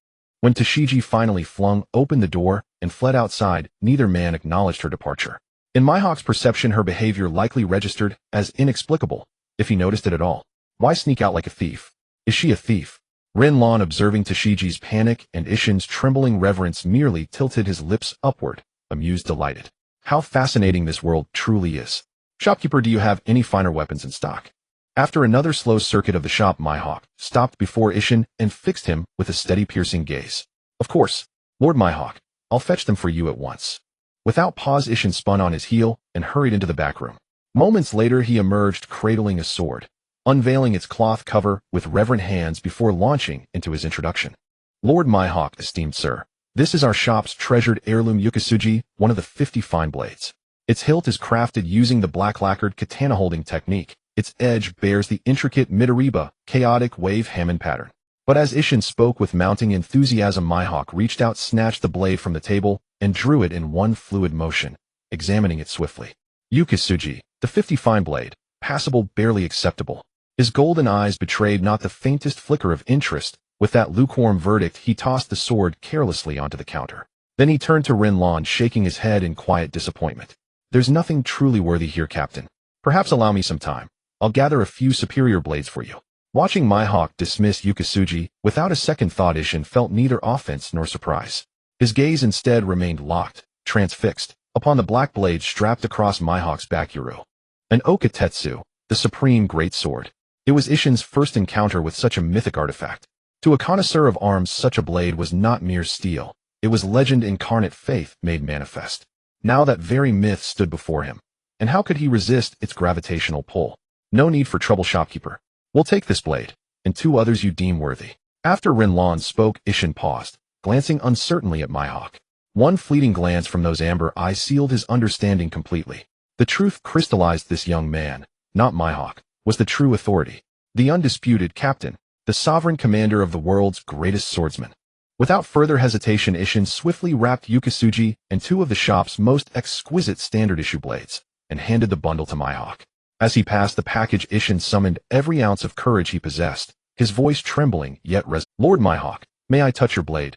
When Tashigi finally flung open the door and fled outside, neither man acknowledged her departure. In Mihawk's perception, her behavior likely registered as inexplicable, if he noticed it at all. Why sneak out like a thief? Is she a thief? Rinlan, observing Tashigi's panic and Isshin's trembling reverence, merely tilted his lips upward, amused, delighted. How fascinating this world truly is. Shopkeeper, do you have any finer weapons in stock? After another slow circuit of the shop, Mihawk stopped before Isshin and fixed him with a steady, piercing gaze. Of course, Lord Mihawk, I'll fetch them for you at once. Without pause, Isshin spun on his heel and hurried into the back room. Moments later, he emerged cradling a sword, unveiling its cloth cover with reverent hands before launching into his introduction. Lord Mihawk, esteemed sir, this is our shop's treasured heirloom Yukisugi, one of the 50 fine blades. Its hilt is crafted using the black lacquered katana holding technique. Its edge bears the intricate Midoriba, chaotic wave Hammond pattern. But as Isshin spoke with mounting enthusiasm, Mihawk reached out, snatched the blade from the table, and drew it in one fluid motion, examining it swiftly. Yukisugi, the 50 fine blade, passable, barely acceptable. His golden eyes betrayed not the faintest flicker of interest. With that lukewarm verdict, he tossed the sword carelessly onto the counter. Then he turned to Rinlan, shaking his head in quiet disappointment. There's nothing truly worthy here, Captain. Perhaps allow me some time. I'll gather a few superior blades for you. Watching Mihawk dismiss Yukisugi, without a second thought, Isshin felt neither offense nor surprise. His gaze instead remained locked, transfixed, upon the black blade strapped across Mihawk's back. Yuru. An Okatetsu, the supreme great sword. It was Isshin's first encounter with such a mythic artifact. To a connoisseur of arms, such a blade was not mere steel. It was legend incarnate, faith made manifest. Now that very myth stood before him. And how could he resist its gravitational pull? No need for trouble, shopkeeper. We'll take this blade, and 2 others you deem worthy. After Rinlan spoke, Isshin paused, glancing uncertainly at Mihawk. One fleeting glance from those amber eyes sealed his understanding completely. The truth crystallized: this young man, not Mihawk, was the true authority, the undisputed captain, the sovereign commander of the world's greatest swordsman. Without further hesitation, Isshin swiftly wrapped Yukisugi and 2 of the shop's most exquisite standard-issue blades, and handed the bundle to Mihawk. As he passed the package, Ishin summoned every ounce of courage he possessed, his voice trembling yet Lord Mihawk, may I touch your blade?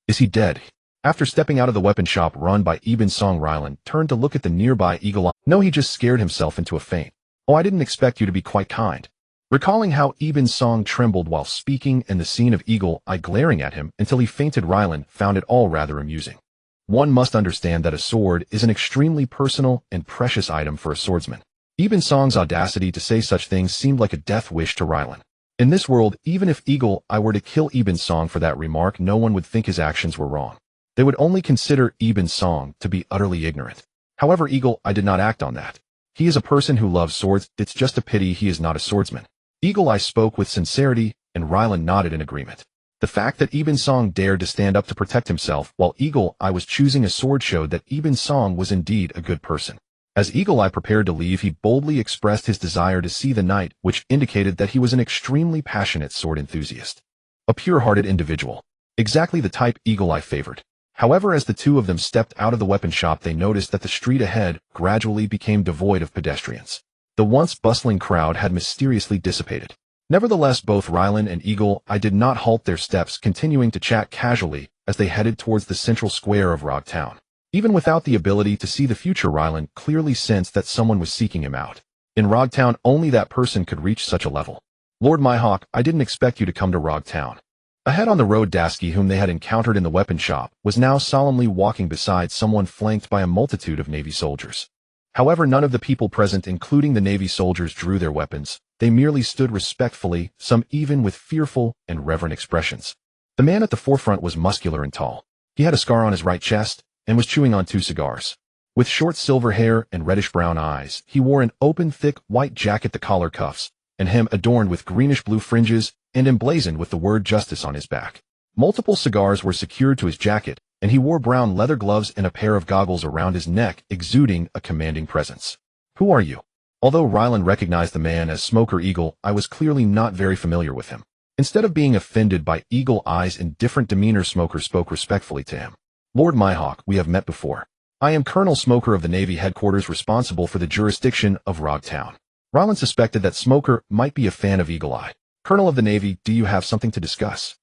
Is he dead? After stepping out of the weapon shop run by Ibn Song, Rylan turned to look at the nearby eagle eye. No, he just scared himself into a faint. Oh, I didn't expect you to be quite kind. Recalling how Ibn Song trembled while speaking and the scene of eagle eye glaring at him until he fainted, Rylan found it all rather amusing. One must understand that a sword is an extremely personal and precious item for a swordsman. Ibn Song's audacity to say such things seemed like a death wish to Rylan. In this world, even if Eagle Eye were to kill Ibn Song for that remark, no one would think his actions were wrong. They would only consider Ibn Song to be utterly ignorant. However, Eagle Eye did not act on that. He is a person who loves swords. It's just a pity he is not a swordsman. Eagle Eye spoke with sincerity, and Rylan nodded in agreement. The fact that Ibn Song dared to stand up to protect himself while Eagle Eye was choosing a sword showed that Ibn Song was indeed a good person. As Eagle Eye prepared to leave, he boldly expressed his desire to see the knight, which indicated that he was an extremely passionate sword enthusiast. A pure-hearted individual. Exactly the type Eagle Eye favored. However, as the two of them stepped out of the weapon shop, they noticed that the street ahead gradually became devoid of pedestrians. The once bustling crowd had mysteriously dissipated. Nevertheless, both Rylan and Eagle Eye did not halt their steps, continuing to chat casually as they headed towards the central square of Rog Town. Even without the ability to see the future, Rylan clearly sensed that someone was seeking him out. In Rog Town, only that person could reach such a level. Lord Mihawk, I didn't expect you to come to Rog Town. Ahead on the road, Dasky, whom they had encountered in the weapon shop, was now solemnly walking beside someone flanked by a multitude of Navy soldiers. However, none of the people present, including the Navy soldiers, drew their weapons. They merely stood respectfully, some even with fearful and reverent expressions. The man at the forefront was muscular and tall. He had a scar on his right chest and was chewing on 2 cigars. With short silver hair and reddish-brown eyes, he wore an open, thick, white jacket, the collar cuffs, and hem adorned with greenish-blue fringes and emblazoned with the word justice on his back. Multiple cigars were secured to his jacket, and he wore brown leather gloves and a pair of goggles around his neck, exuding a commanding presence. Who are you? Although Rylan recognized the man as Smoker Eagle, I was clearly not very familiar with him. Instead of being offended by Eagle Eye's indifferent demeanor, Smoker spoke respectfully to him. Lord Mihawk, we have met before. I am Colonel Smoker of the Navy headquarters responsible for the jurisdiction of Rog Town. Rylan suspected that Smoker might be a fan of Eagle Eye. Colonel of the Navy, do you have something to discuss?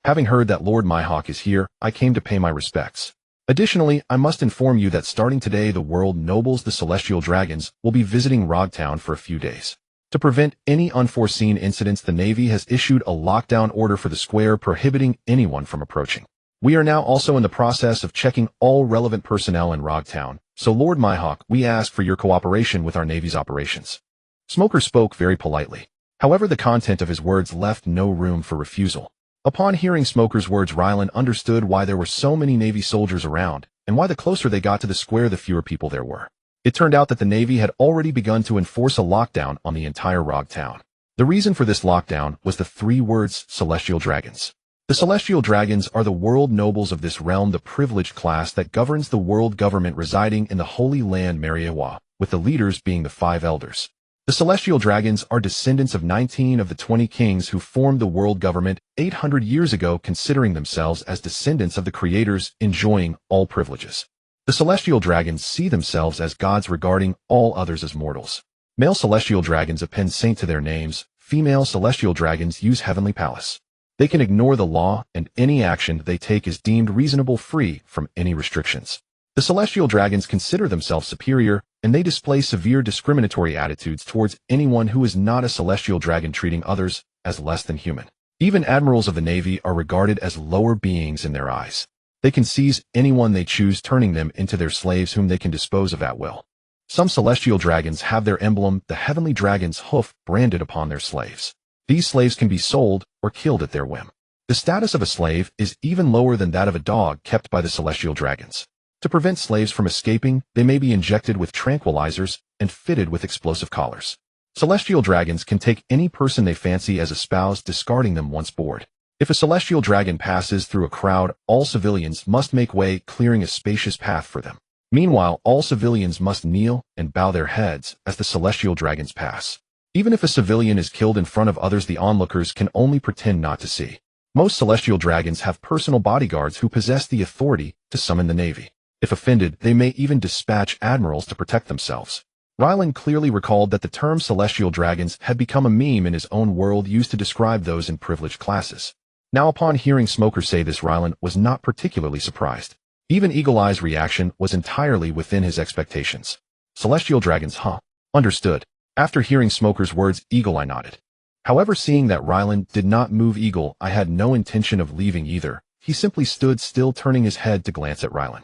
Having heard that Lord Mihawk is here, I came to pay my respects. Additionally, I must inform you that starting today, the world nobles, the Celestial Dragons, will be visiting Rog Town for a few days. To prevent any unforeseen incidents, the Navy has issued a lockdown order for the square prohibiting anyone from approaching. We are now also in the process of checking all relevant personnel in Rog Town, so Lord Mihawk, we ask for your cooperation with our Navy's operations. Smoker spoke very politely. However, the content of his words left no room for refusal. Upon hearing Smoker's words, Rylan understood why there were so many Navy soldiers around, and why the closer they got to the square, the fewer people there were. It turned out that the Navy had already begun to enforce a lockdown on the entire Rog Town. The reason for this lockdown was the 3 words, Celestial Dragons. The Celestial Dragons are the world nobles of this realm, the privileged class that governs the world government residing in the Holy Land Mariawa, with the leaders being the 5 elders. The Celestial Dragons are descendants of 19 of the 20 kings who formed the world government 800 years ago, considering themselves as descendants of the creators, enjoying all privileges. The Celestial Dragons see themselves as gods, regarding all others as mortals. Male Celestial Dragons append saint to their names. Female Celestial Dragons use Heavenly Palace. They can ignore the law, and any action they take is deemed reasonable, free from any restrictions. The Celestial Dragons consider themselves superior, and they display severe discriminatory attitudes towards anyone who is not a Celestial Dragon, treating others as less than human. Even admirals of the Navy are regarded as lower beings in their eyes. They can seize anyone they choose, turning them into their slaves whom they can dispose of at will. Some Celestial Dragons have their emblem, the Heavenly Dragon's hoof, branded upon their slaves. These slaves can be sold or killed at their whim. The status of a slave is even lower than that of a dog kept by the Celestial Dragons. To prevent slaves from escaping, they may be injected with tranquilizers and fitted with explosive collars. Celestial Dragons can take any person they fancy as a spouse, discarding them once bored. If a Celestial Dragon passes through a crowd, all civilians must make way, clearing a spacious path for them. Meanwhile, all civilians must kneel and bow their heads as the Celestial Dragons pass. Even if a civilian is killed in front of others, the onlookers can only pretend not to see. Most Celestial Dragons have personal bodyguards who possess the authority to summon the Navy. If offended, they may even dispatch admirals to protect themselves. Rylan clearly recalled that the term celestial dragons had become a meme in his own world used to describe those in privileged classes. Now upon hearing Smoker say this, Rylan was not particularly surprised. Even Eagle Eye's reaction was entirely within his expectations. Celestial dragons, huh? Understood. After hearing Smoker's words, Eagle Eye nodded. However, seeing that Rylan did not move, Eagle Eye had no intention of leaving either. He simply stood still, turning his head to glance at Rylan.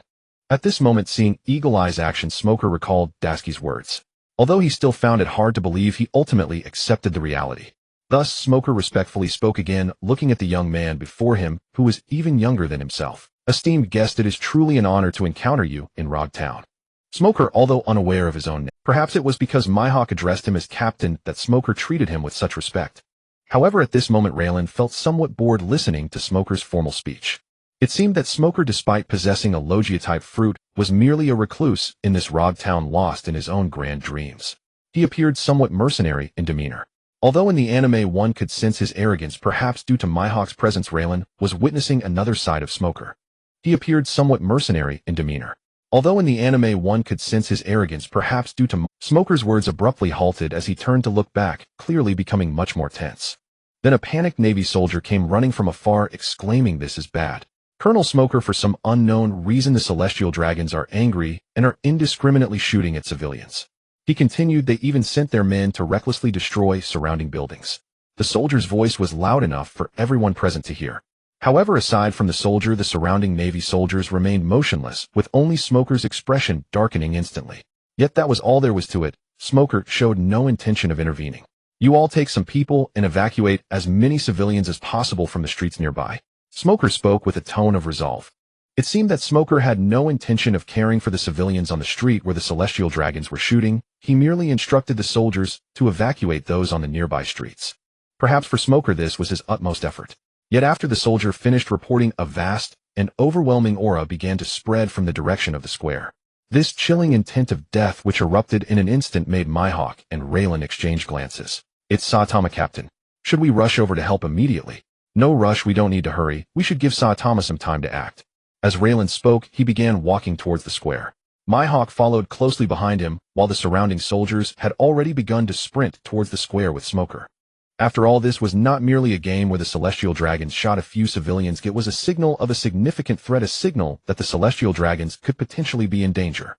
At this moment, seeing Eagle Eye's action, Smoker recalled Dasky's words. Although he still found it hard to believe, he ultimately accepted the reality. Thus, Smoker respectfully spoke again, looking at the young man before him, who was even younger than himself. Esteemed guest, it is truly an honor to encounter you in Rog Town. Smoker, although unaware of his own name, perhaps it was because Mihawk addressed him as captain that Smoker treated him with such respect. However, at this moment, Raylan felt somewhat bored listening to Smoker's formal speech. It seemed that Smoker, despite possessing a Logia-type fruit, was merely a recluse in this Rog Town, lost in his own grand dreams. He appeared somewhat mercenary in demeanor. Although in the anime one could sense his arrogance, perhaps due to Mihawk's presence, Raylan was witnessing another side of Smoker. He appeared somewhat mercenary in demeanor. Although in the anime one could sense his arrogance, perhaps due to Smoker's words abruptly halted as he turned to look back, clearly becoming much more tense. Then a panicked Navy soldier came running from afar, exclaiming, "This is bad. Colonel Smoker, for some unknown reason the celestial dragons are angry and are indiscriminately shooting at civilians." He continued, "They even sent their men to recklessly destroy surrounding buildings." The soldier's voice was loud enough for everyone present to hear. However, aside from the soldier, the surrounding Navy soldiers remained motionless, with only Smoker's expression darkening instantly. Yet that was all there was to it. Smoker showed no intention of intervening. "You all take some people and evacuate as many civilians as possible from the streets nearby." Smoker spoke with a tone of resolve. It seemed that Smoker had no intention of caring for the civilians on the street where the celestial dragons were shooting. He merely instructed the soldiers to evacuate those on the nearby streets. Perhaps for Smoker this was his utmost effort. Yet after the soldier finished reporting, a vast and overwhelming aura began to spread from the direction of the square. This chilling intent of death which erupted in an instant made Mihawk and Raylan exchange glances. "It's Saitama, Captain. Should we rush over to help immediately?" "No rush, we don't need to hurry. We should give Saitama some time to act." As Raylan spoke, he began walking towards the square. Mihawk followed closely behind him, while the surrounding soldiers had already begun to sprint towards the square with Smoker. After all, this was not merely a game where the celestial dragons shot a few civilians. It was a signal of a significant threat, a signal that the celestial dragons could potentially be in danger.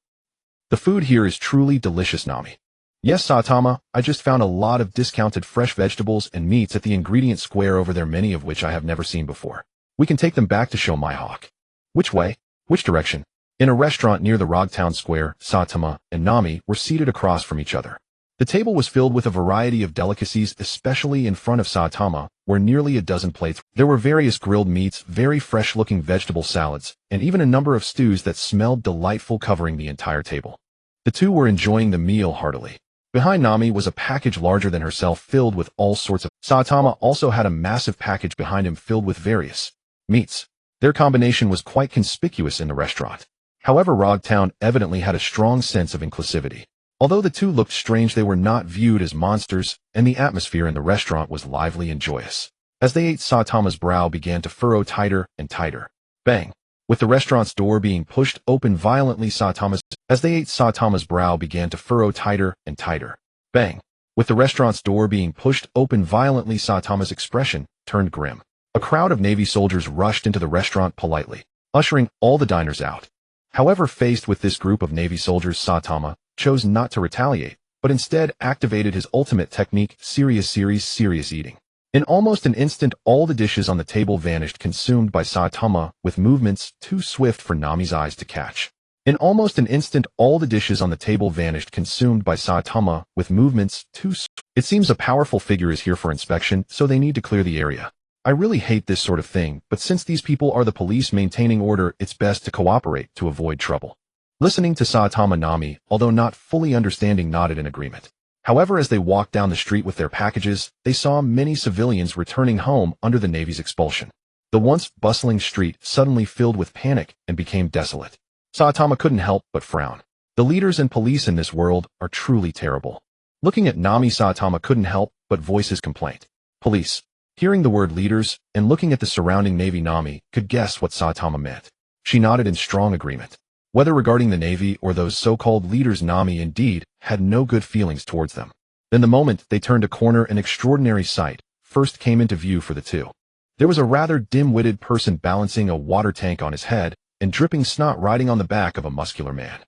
"The food here is truly delicious, Nami." "Yes, Saitama, I just found a lot of discounted fresh vegetables and meats at the ingredient square over there, many of which I have never seen before. We can take them back to show Mihawk." "Which way? Which direction?" In a restaurant near the Rogtown Square, Saitama and Nami were seated across from each other. The table was filled with a variety of delicacies, especially in front of Saitama, where nearly a dozen plates. There were various grilled meats, very fresh-looking vegetable salads, and even a number of stews that smelled delightful covering the entire table. The two were enjoying the meal heartily. Behind Nami was a package larger than herself filled with all sorts of... Saitama also had a massive package behind him filled with various meats. Their combination was quite conspicuous in the restaurant. However, Rogtown evidently had a strong sense of inclusivity. Although the two looked strange, they were not viewed as monsters, and the atmosphere in the restaurant was lively and joyous. As they ate, Saitama's brow began to furrow tighter and tighter. Bang! With the restaurant's door being pushed open violently, Saitama's brow began to furrow tighter and tighter. Bang! With the restaurant's door being pushed open violently, Saitama's expression turned grim. A crowd of Navy soldiers rushed into the restaurant politely, ushering all the diners out. However, faced with this group of Navy soldiers, Saitama chose not to retaliate, but instead activated his ultimate technique, serious eating. In almost an instant, all the dishes on the table vanished, consumed by Saitama with movements too swift for Nami's eyes to catch. In almost an instant, all the dishes on the table vanished, consumed by Saitama with movements too swift. It seems a powerful figure is here for inspection, so they need to clear the area. I really hate this sort of thing, but since these people are the police maintaining order, it's best to cooperate to avoid trouble. Listening to Saitama, Nami, although not fully understanding, nodded in agreement. However, as they walked down the street with their packages, they saw many civilians returning home under the Navy's expulsion. The once bustling street suddenly filled with panic and became desolate. Saitama couldn't help but frown. The leaders and police in this world are truly terrible. Looking at Nami, Saitama couldn't help but voice his complaint. Police. Hearing the word leaders and looking at the surrounding Navy, Nami could guess what Saitama meant. She nodded in strong agreement. Whether regarding the Navy or those so-called leaders, Nami indeed had no good feelings towards them. Then the moment they turned a corner, an extraordinary sight first came into view for the two. There was a rather dim-witted person balancing a water tank on his head and dripping snot riding on the back of a muscular man.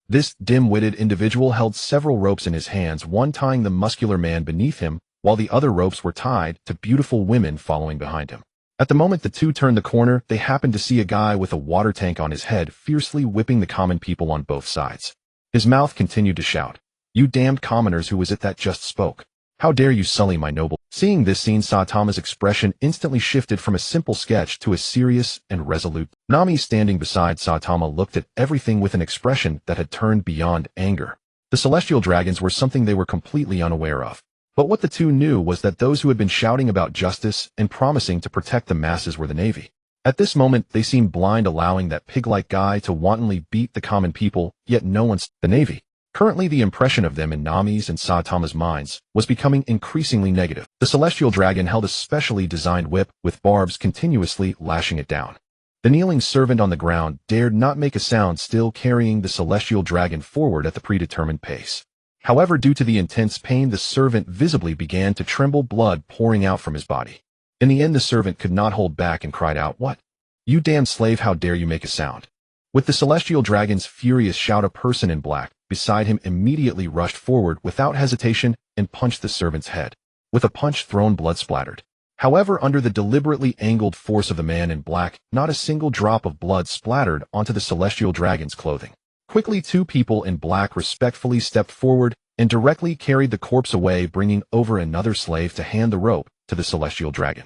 This dim-witted individual held several ropes in his hands, one tying the muscular man beneath him, while the other ropes were tied to beautiful women following behind him. At the moment the two turned the corner, they happened to see a guy with a water tank on his head fiercely whipping the common people on both sides. His mouth continued to shout, "You damned commoners, who was it that just spoke? How dare you sully my noble?" Seeing this scene, Saitama's expression instantly shifted from a simple sketch to a serious and resolute. Nami, standing beside Saitama, looked at everything with an expression that had turned beyond anger. The celestial dragons were something they were completely unaware of. But what the two knew was that those who had been shouting about justice and promising to protect the masses were the Navy. At this moment, they seemed blind, allowing that pig-like guy to wantonly beat the common people, yet no one's the Navy. Currently, the impression of them in Nami's and Saitama's minds was becoming increasingly negative. The celestial dragon held a specially designed whip with barbs continuously lashing it down. The kneeling servant on the ground dared not make a sound, still carrying the celestial dragon forward at the predetermined pace. However, due to the intense pain, the servant visibly began to tremble, blood pouring out from his body. In the end, the servant could not hold back and cried out, "What? You damned slave, how dare you make a sound?" With the celestial dragon's furious shout, a person in black beside him immediately rushed forward without hesitation and punched the servant's head. With a punch thrown, blood splattered. However, under the deliberately angled force of the man in black, not a single drop of blood splattered onto the celestial dragon's clothing. Quickly, two people in black respectfully stepped forward and directly carried the corpse away, bringing over another slave to hand the rope to the celestial dragon.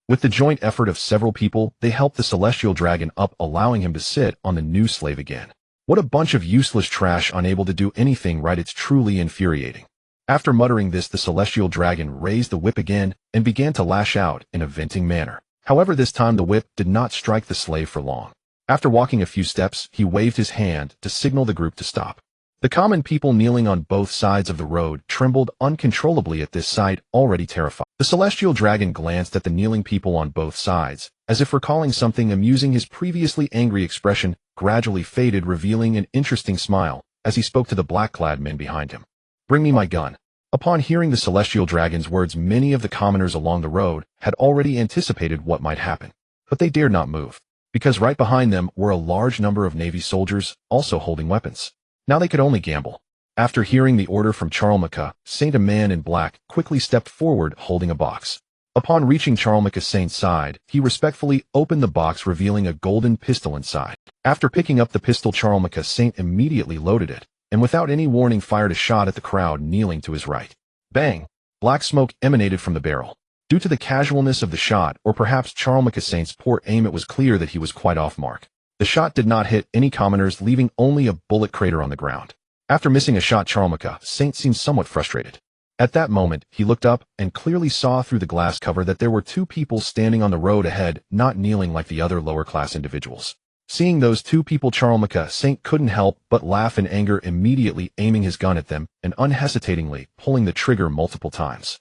With the joint effort of several people, they helped the celestial dragon up, allowing him to sit on the new slave again. What a bunch of useless trash, unable to do anything right. It's truly infuriating. After muttering this, the celestial dragon raised the whip again and began to lash out in a venting manner. However, this time the whip did not strike the slave for long. After walking a few steps, he waved his hand to signal the group to stop. The common people kneeling on both sides of the road trembled uncontrollably at this sight, already terrified. The celestial dragon glanced at the kneeling people on both sides, as if recalling something amusing. His previously angry expression gradually faded, revealing an interesting smile as he spoke to the black-clad men behind him. "Bring me my gun." Upon hearing the celestial dragon's words, many of the commoners along the road had already anticipated what might happen, but they dared not move, because right behind them were a large number of Navy soldiers also holding weapons. Now they could only gamble. After hearing the order from Transmigrated, Saint, a man in black, quickly stepped forward holding a box. Upon reaching Transmigrated Saint's side, he respectfully opened the box, revealing a golden pistol inside. After picking up the pistol, Transmigrated Saint immediately loaded it, and without any warning fired a shot at the crowd kneeling to his right. Bang! Black smoke emanated from the barrel. Due to the casualness of the shot, or perhaps Transmigrated Saint's poor aim, it was clear that he was quite off mark. The shot did not hit any commoners, leaving only a bullet crater on the ground. After missing a shot, Transmigrated Saint seemed somewhat frustrated. At that moment, he looked up and clearly saw through the glass cover that there were two people standing on the road ahead, not kneeling like the other lower-class individuals. Seeing those two people, Transmigrated Saint couldn't help but laugh in anger, immediately aiming his gun at them and unhesitatingly pulling the trigger multiple times.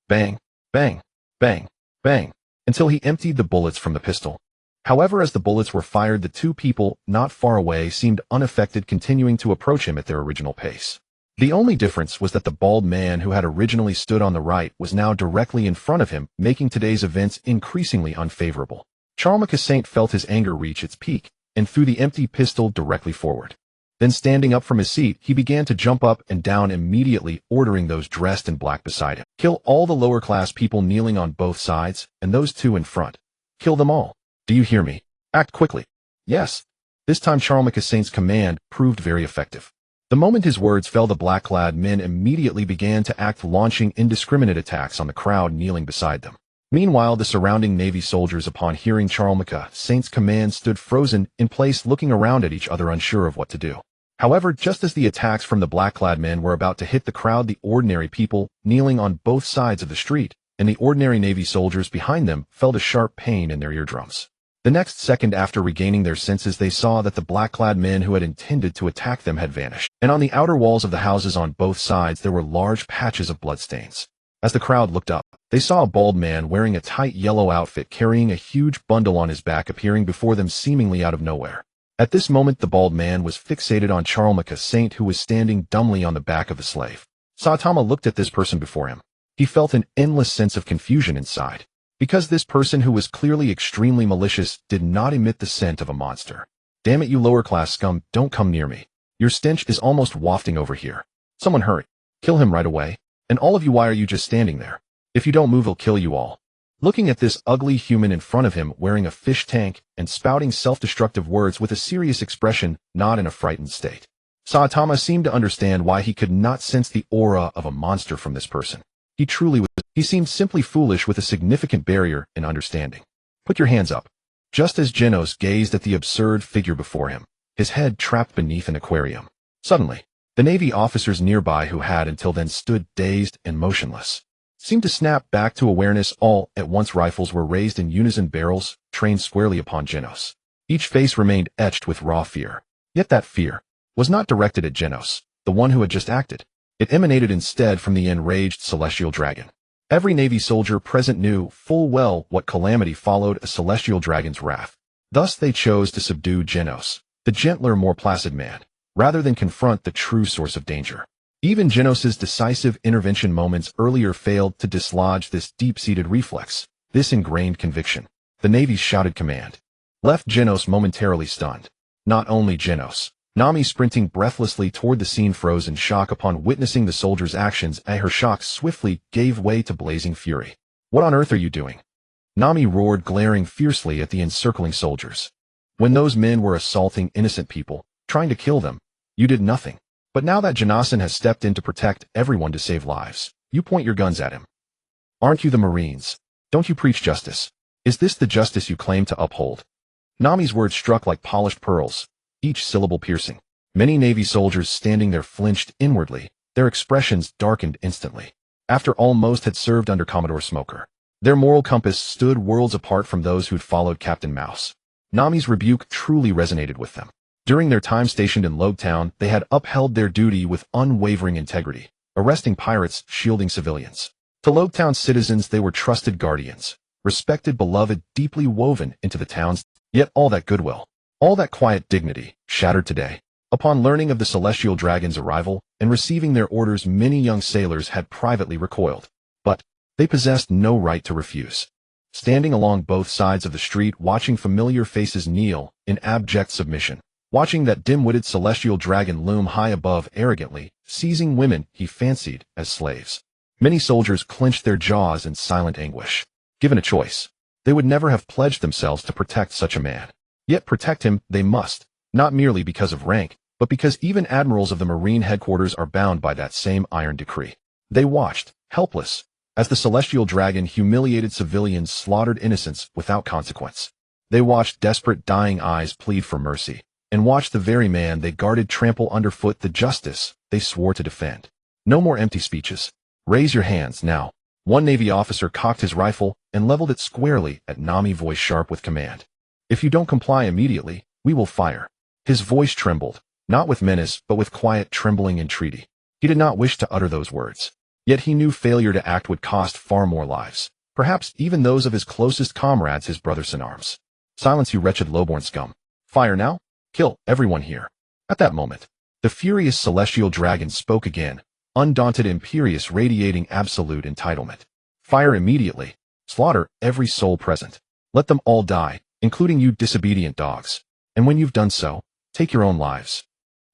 Bang, bang, bang, bang, until he emptied the bullets from the pistol. However, as the bullets were fired, the two people not far away seemed unaffected, continuing to approach him at their original pace. The only difference was that the bald man who had originally stood on the right was now directly in front of him, making today's events increasingly unfavorable. Transmigrated Saint felt his anger reach its peak and threw the empty pistol directly forward. Then, standing up from his seat, he began to jump up and down, immediately ordering those dressed in black beside him, "Kill all the lower-class people kneeling on both sides, and those two in front. Kill them all. Do you hear me? Act quickly." Yes. This time Transmigrated Saint's command proved very effective. The moment his words fell, the black-clad men immediately began to act, launching indiscriminate attacks on the crowd kneeling beside them. Meanwhile, the surrounding Navy soldiers, upon hearing Transmigrated Saint's command, stood frozen in place, looking around at each other, unsure of what to do. However, just as the attacks from the black-clad men were about to hit the crowd, the ordinary people kneeling on both sides of the street and the ordinary Navy soldiers behind them felt a sharp pain in their eardrums. The next second, after regaining their senses, they saw that the black-clad men who had intended to attack them had vanished, and on the outer walls of the houses on both sides there were large patches of bloodstains. As the crowd looked up, they saw a bald man wearing a tight yellow outfit carrying a huge bundle on his back appearing before them seemingly out of nowhere. At this moment the bald man was fixated on Charlemagne Saint, who was standing dumbly on the back of the slave. Saitama looked at this person before him. He felt an endless sense of confusion inside, because this person, who was clearly extremely malicious, did not emit the scent of a monster. Damn it, you lower-class scum, don't come near me. Your stench is almost wafting over here. Someone hurry. Kill him right away. And all of you, why are you just standing there? If you don't move, he'll kill you all. Looking at this ugly human in front of him wearing a fish tank and spouting self-destructive words with a serious expression, not in a frightened state, Saitama seemed to understand why he could not sense the aura of a monster from this person. He truly was. He seemed simply foolish, with a significant barrier in understanding. Put your hands up. Just as Genos gazed at the absurd figure before him, his head trapped beneath an aquarium. Suddenly, the Navy officers nearby, who had until then stood dazed and motionless, seemed to snap back to awareness. All at once rifles were raised in unison, barrels trained squarely upon Genos. Each face remained etched with raw fear. Yet that fear was not directed at Genos, the one who had just acted. It emanated instead from the enraged celestial dragon. Every Navy soldier present knew full well what calamity followed a celestial dragon's wrath. Thus they chose to subdue Genos, the gentler, more placid man, rather than confront the true source of danger. Even Genos's decisive intervention moments earlier failed to dislodge this deep-seated reflex, this ingrained conviction. The Navy's shouted command left Genos momentarily stunned. Not only Genos, Nami, sprinting breathlessly toward the scene, froze in shock upon witnessing the soldier's actions, and her shock swiftly gave way to blazing fury. What on earth are you doing? Nami roared, glaring fiercely at the encircling soldiers. When those men were assaulting innocent people, trying to kill them, you did nothing. But now that Janasan has stepped in to protect everyone, to save lives, you point your guns at him. Aren't you the Marines? Don't you preach justice? Is this the justice you claim to uphold? Nami's words struck like polished pearls, each syllable piercing. Many Navy soldiers standing there flinched inwardly, their expressions darkened instantly. After all, most had served under Commodore Smoker. Their moral compass stood worlds apart from those who'd followed Captain Mouse. Nami's rebuke truly resonated with them. During their time stationed in Logtown, they had upheld their duty with unwavering integrity, arresting pirates, shielding civilians. To Logtown citizens, they were trusted guardians, respected, beloved, deeply woven into the town's. Yet all that goodwill, all that quiet dignity, shattered today. Upon learning of the celestial dragon's arrival and receiving their orders, many young sailors had privately recoiled. But they possessed no right to refuse. Standing along both sides of the street, watching familiar faces kneel in abject submission, watching that dim-witted celestial dragon loom high above, arrogantly seizing women he fancied as slaves, many soldiers clenched their jaws in silent anguish. Given a choice, they would never have pledged themselves to protect such a man. Yet protect him they must, not merely because of rank, but because even admirals of the Marine headquarters are bound by that same iron decree. They watched, helpless, as the celestial dragon humiliated civilians, slaughtered innocents without consequence. They watched desperate, dying eyes plead for mercy, and watched the very man they guarded trample underfoot the justice they swore to defend. No more empty speeches. Raise your hands now. One Navy officer cocked his rifle and leveled it squarely at Nami, voice sharp with command. If you don't comply immediately, we will fire. His voice trembled, not with menace but with quiet, trembling entreaty. He did not wish to utter those words. Yet he knew failure to act would cost far more lives, perhaps even those of his closest comrades, his brothers in arms. Silence, you wretched lowborn scum. Fire now. Kill everyone here. At that moment, the furious celestial dragon spoke again, undaunted, imperious, radiating absolute entitlement. Fire immediately. Slaughter every soul present. Let them all die, including you disobedient dogs. And when you've done so, take your own lives.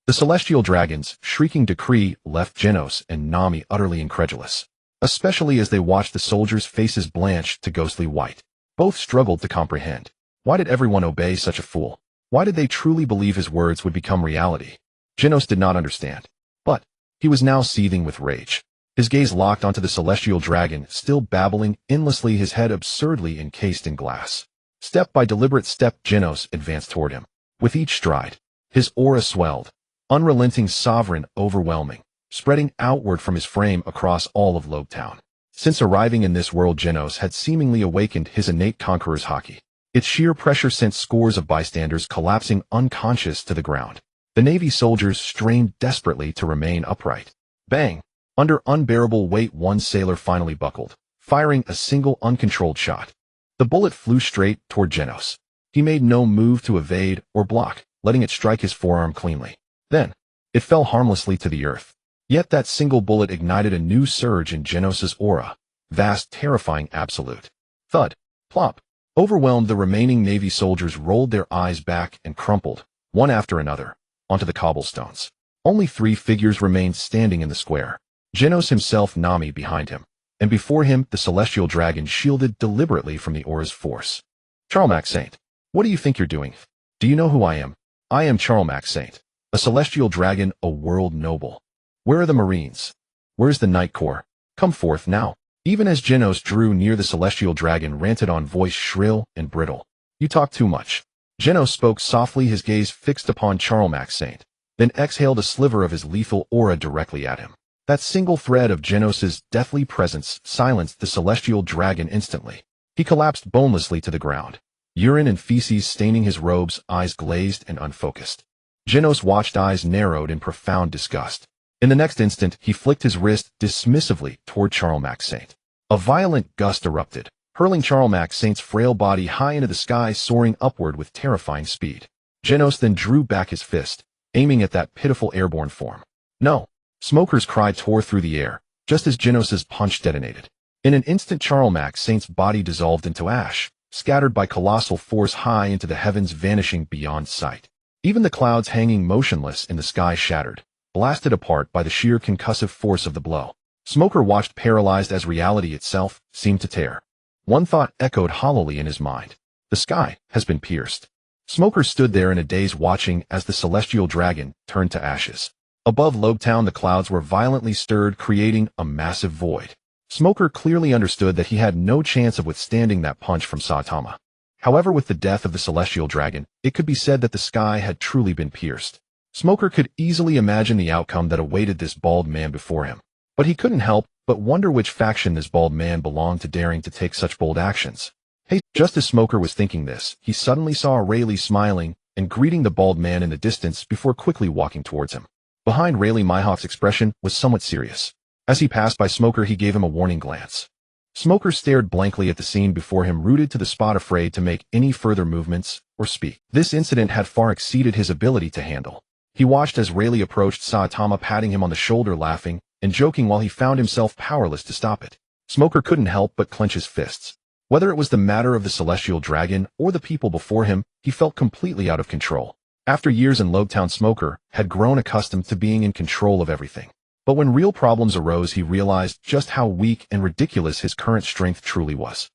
The celestial dragon's shrieking decree left Genos and Nami utterly incredulous, especially as they watched the soldiers' faces blanch to ghostly white. Both struggled to comprehend. Why did everyone obey such a fool? Why did they truly believe his words would become reality? Genos did not understand. But he was now seething with rage. His gaze locked onto the celestial dragon, still babbling endlessly, his head absurdly encased in glass. Step by deliberate step, Genos advanced toward him. With each stride, his aura swelled, unrelenting, sovereign, overwhelming, spreading outward from his frame across all of Logtown. Since arriving in this world, Genos had seemingly awakened his innate conqueror's haki. Its sheer pressure sent scores of bystanders collapsing unconscious to the ground. The Navy soldiers strained desperately to remain upright. Bang! Under unbearable weight, one sailor finally buckled, firing a single uncontrolled shot. The bullet flew straight toward Genos. He made no move to evade or block. letting it strike his forearm cleanly. Then, it fell harmlessly to the earth. Yet that single bullet ignited a new surge in Genos' aura. Vast, terrifying, absolute. Thud. Plop. Overwhelmed, the remaining Navy soldiers rolled their eyes back and crumpled, one after another, onto the cobblestones. Only 3 figures remained standing in the square. Genos himself, Nami behind him, and before him the celestial dragon shielded deliberately from the aura's force. Charlemagne Saint. What do you think you're doing? Do you know who I am? I am Charlemagne Saint, a celestial dragon, a world noble. Where are the Marines? Where's the Night Corps? Come forth now. Even as Genos drew near, the celestial dragon ranted on, voice shrill and brittle. You talk too much. Genos spoke softly, his gaze fixed upon Charlemagne Saint, then exhaled a sliver of his lethal aura directly at him. That single thread of Genos' deathly presence silenced the celestial dragon instantly. He collapsed bonelessly to the ground, urine and feces staining his robes, eyes glazed and unfocused. Genos watched, eyes narrowed in profound disgust. In the next instant, he flicked his wrist dismissively toward Charlemagne Saint. A violent gust erupted, hurling Charlemagne Saint's frail body high into the sky, soaring upward with terrifying speed. Genos then drew back his fist, aiming at that pitiful airborne form. No! Smoker's cry tore through the air, just as Genos' punch detonated. In an instant, Charlemagne Saint's body dissolved into ash, scattered by colossal force high into the heavens, vanishing beyond sight. Even the clouds hanging motionless in the sky shattered, blasted apart by the sheer concussive force of the blow. Smoker watched, paralyzed, as reality itself seemed to tear. One thought echoed hollowly in his mind. The sky has been pierced. Smoker stood there in a daze, watching as the celestial dragon turned to ashes. Above Lobetown, the clouds were violently stirred, creating a massive void. Smoker clearly understood that he had no chance of withstanding that punch from Saitama. However, with the death of the celestial dragon, it could be said that the sky had truly been pierced. Smoker could easily imagine the outcome that awaited this bald man before him. But he couldn't help but wonder which faction this bald man belonged to, daring to take such bold actions. Hey, just as Smoker was thinking this, he suddenly saw Rayleigh smiling and greeting the bald man in the distance before quickly walking towards him. Behind Rayleigh, Mihawk's expression was somewhat serious. As he passed by Smoker, he gave him a warning glance. Smoker stared blankly at the scene before him, rooted to the spot, afraid to make any further movements or speak. This incident had far exceeded his ability to handle. He watched as Rayleigh approached, Saitama patting him on the shoulder, laughing and joking, while he found himself powerless to stop it. Smoker couldn't help but clench his fists. Whether it was the matter of the celestial dragon or the people before him, he felt completely out of control. After years in Lobetown, Smoker had grown accustomed to being in control of everything. But when real problems arose, he realized just how weak and ridiculous his current strength truly was.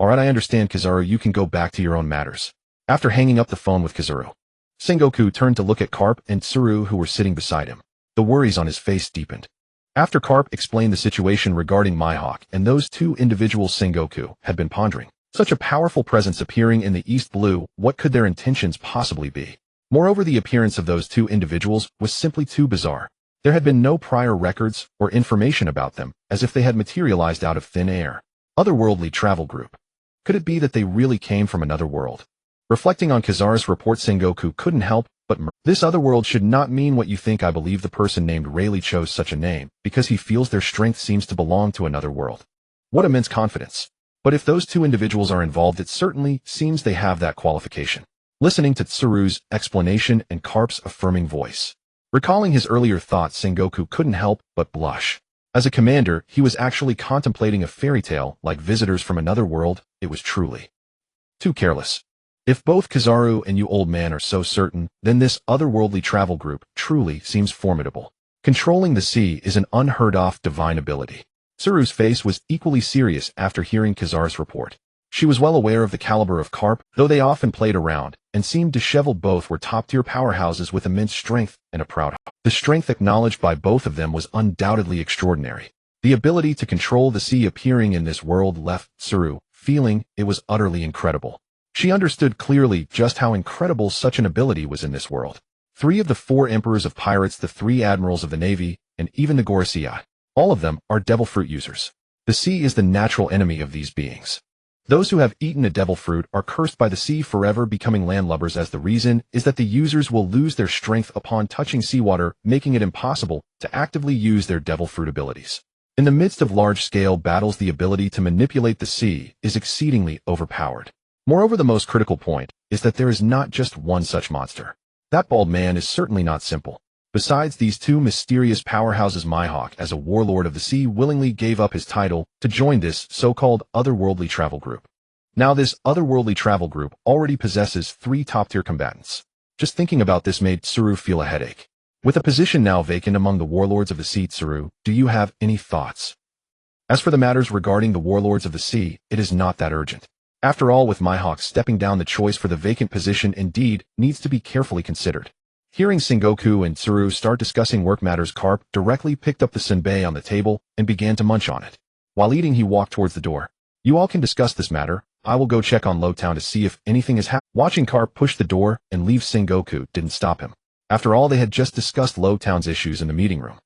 Alright, I understand, Kizaru, you can go back to your own matters. After hanging up the phone with Kizaru, Sengoku turned to look at Carp and Tsuru, who were sitting beside him. The worries on his face deepened. After Carp explained the situation regarding Mihawk and those 2 individuals Sengoku had been pondering, such a powerful presence appearing in the East Blue, what could their intentions possibly be? Moreover, the appearance of those 2 individuals was simply too bizarre. There had been no prior records or information about them, as if they had materialized out of thin air. Otherworldly travel group. Could it be that they really came from another world? Reflecting on Kizaru's report, Sengoku couldn't help but this other world should not mean what you think. I believe the person named Rayleigh chose such a name because he feels their strength seems to belong to another world. What immense confidence. But if those 2 individuals are involved, it certainly seems they have that qualification. Listening to Tsuru's explanation and Carp's affirming voice, recalling his earlier thoughts, Sengoku couldn't help but blush. As a commander, he was actually contemplating a fairy tale like visitors from another world. It was truly too careless. If both Kizaru and you old man are so certain, then this otherworldly travel group truly seems formidable. Controlling the sea is an unheard-of divine ability. Tsuru's face was equally serious after hearing Kizaru's report. She was well aware of the caliber of Carp, though they often played around and seemed disheveled. Both were top-tier powerhouses with immense strength and a proud heart. The strength acknowledged by both of them was undoubtedly extraordinary. The ability to control the sea appearing in this world left Tsuru feeling it was utterly incredible. She understood clearly just how incredible such an ability was in this world. 3 of the 4 emperors of pirates, the 3 admirals of the navy, and even the Gorosei, all of them are devil fruit users. The sea is the natural enemy of these beings. Those who have eaten a devil fruit are cursed by the sea forever, becoming landlubbers, as the reason is that the users will lose their strength upon touching seawater, making it impossible to actively use their devil fruit abilities. In the midst of large-scale battles, the ability to manipulate the sea is exceedingly overpowered. Moreover, the most critical point is that there is not just one such monster. That bald man is certainly not simple. Besides these two mysterious powerhouses, Mihawk, as a warlord of the sea, willingly gave up his title to join this so-called otherworldly travel group. Now this otherworldly travel group already possesses 3 top-tier combatants. Just thinking about this made Tsuru feel a headache. With a position now vacant among the warlords of the sea, Tsuru, do you have any thoughts? As for the matters regarding the warlords of the sea, it is not that urgent. After all, with Mihawk stepping down, the choice for the vacant position indeed needs to be carefully considered. Hearing Sengoku and Tsuru start discussing work matters, Carp directly picked up the senbei on the table and began to munch on it. While eating, he walked towards the door. You all can discuss this matter. I will go check on Lowtown to see if anything has happened. Watching Carp push the door and leave, Sengoku didn't stop him. After all, they had just discussed Lowtown's issues in the meeting room.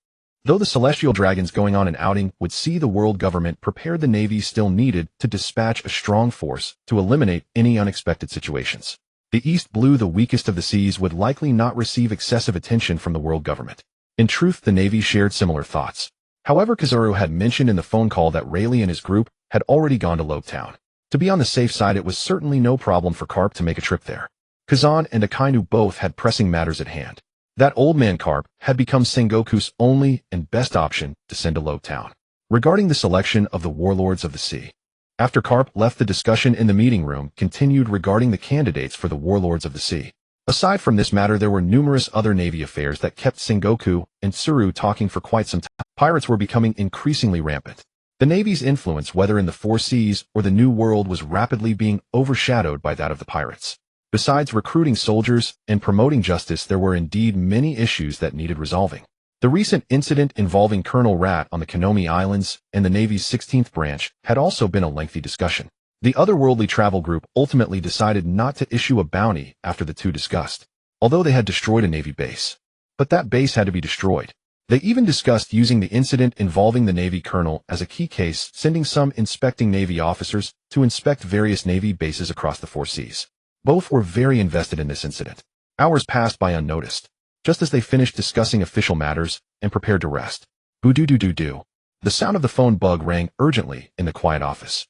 Though the Celestial Dragons going on an outing would see the world government prepare, the Navy still needed to dispatch a strong force to eliminate any unexpected situations. The East Blue, the weakest of the seas, would likely not receive excessive attention from the world government. In truth, the Navy shared similar thoughts. However, Kazuru had mentioned in the phone call that Rayleigh and his group had already gone to Lowtown. To be on the safe side, it was certainly no problem for Carp to make a trip there. Kazan and Akainu both had pressing matters at hand. That old man Carp had become Sengoku's only and best option to send to Lowtown. Regarding the selection of the warlords of the sea, after Carp left, the discussion in the meeting room continued regarding the candidates for the warlords of the sea. Aside from this matter, there were numerous other Navy affairs that kept Sengoku and Tsuru talking for quite some time. Pirates were becoming increasingly rampant. The Navy's influence, whether in the Four Seas or the New World, was rapidly being overshadowed by that of the pirates. Besides recruiting soldiers and promoting justice, there were indeed many issues that needed resolving. The recent incident involving Colonel Rat on the Konomi Islands and the Navy's 16th branch had also been a lengthy discussion. The otherworldly travel group ultimately decided not to issue a bounty after the two discussed, although they had destroyed a Navy base. But that base had to be destroyed. They even discussed using the incident involving the Navy colonel as a key case, sending some inspecting Navy officers to inspect various Navy bases across the Four Seas. Both were very invested in this incident. Hours passed by unnoticed, just as they finished discussing official matters and prepared to rest. Boo-doo-doo-doo-doo. The sound of the phone bug rang urgently in the quiet office.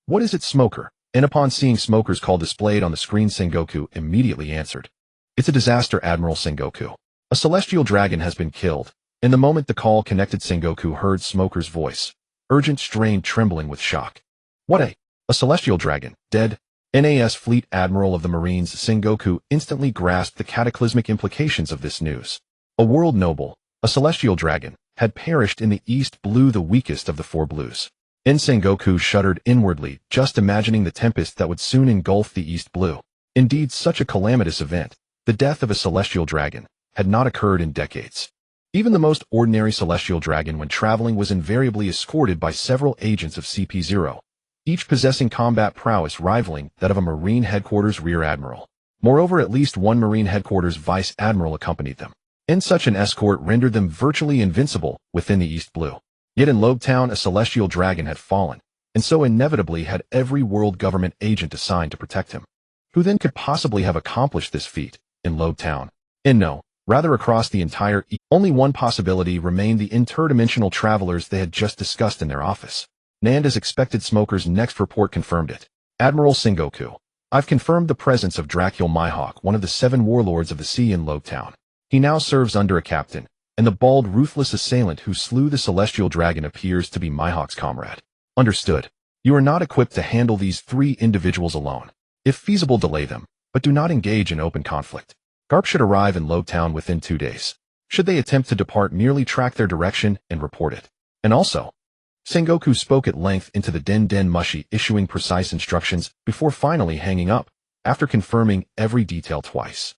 What is it, Smoker? And upon seeing Smoker's call displayed on the screen, Sengoku immediately answered. It's a disaster, Admiral Sengoku. A celestial dragon has been killed. In the moment the call connected, Sengoku heard Smoker's voice, urgent, strained, trembling with shock. What a celestial dragon, dead? NAS Fleet Admiral of the Marines, Sengoku instantly grasped the cataclysmic implications of this news. A world noble, a celestial dragon, had perished in the East Blue, the weakest of the four blues. Sengoku shuddered inwardly, just imagining the tempest that would soon engulf the East Blue. Indeed, such a calamitous event, the death of a celestial dragon, had not occurred in decades. Even the most ordinary celestial dragon when traveling was invariably escorted by several agents of CP0. Each possessing combat prowess rivaling that of a Marine Headquarters Rear Admiral. Moreover, at least one Marine Headquarters Vice Admiral accompanied them. And such an escort rendered them virtually invincible within the East Blue. Yet in Lowtown, a celestial dragon had fallen, and so inevitably had every world government agent assigned to protect him. Who then could possibly have accomplished this feat in Lowtown? And no, rather across the entire Only one possibility remained: the interdimensional travelers they had just discussed in their office. And as expected, Smoker's next report confirmed it. Admiral Sengoku, I've confirmed the presence of Dracul Mihawk, one of the 7 warlords of the sea in Lowtown. He now serves under a captain, and the bald, ruthless assailant who slew the celestial dragon appears to be Mihawk's comrade. Understood. You are not equipped to handle these 3 individuals alone. If feasible, delay them, but do not engage in open conflict. Garp should arrive in Lowtown within 2 days. Should they attempt to depart, merely track their direction and report it. And also, Sengoku spoke at length into the Den Mushi, issuing precise instructions before finally hanging up, after confirming every detail twice.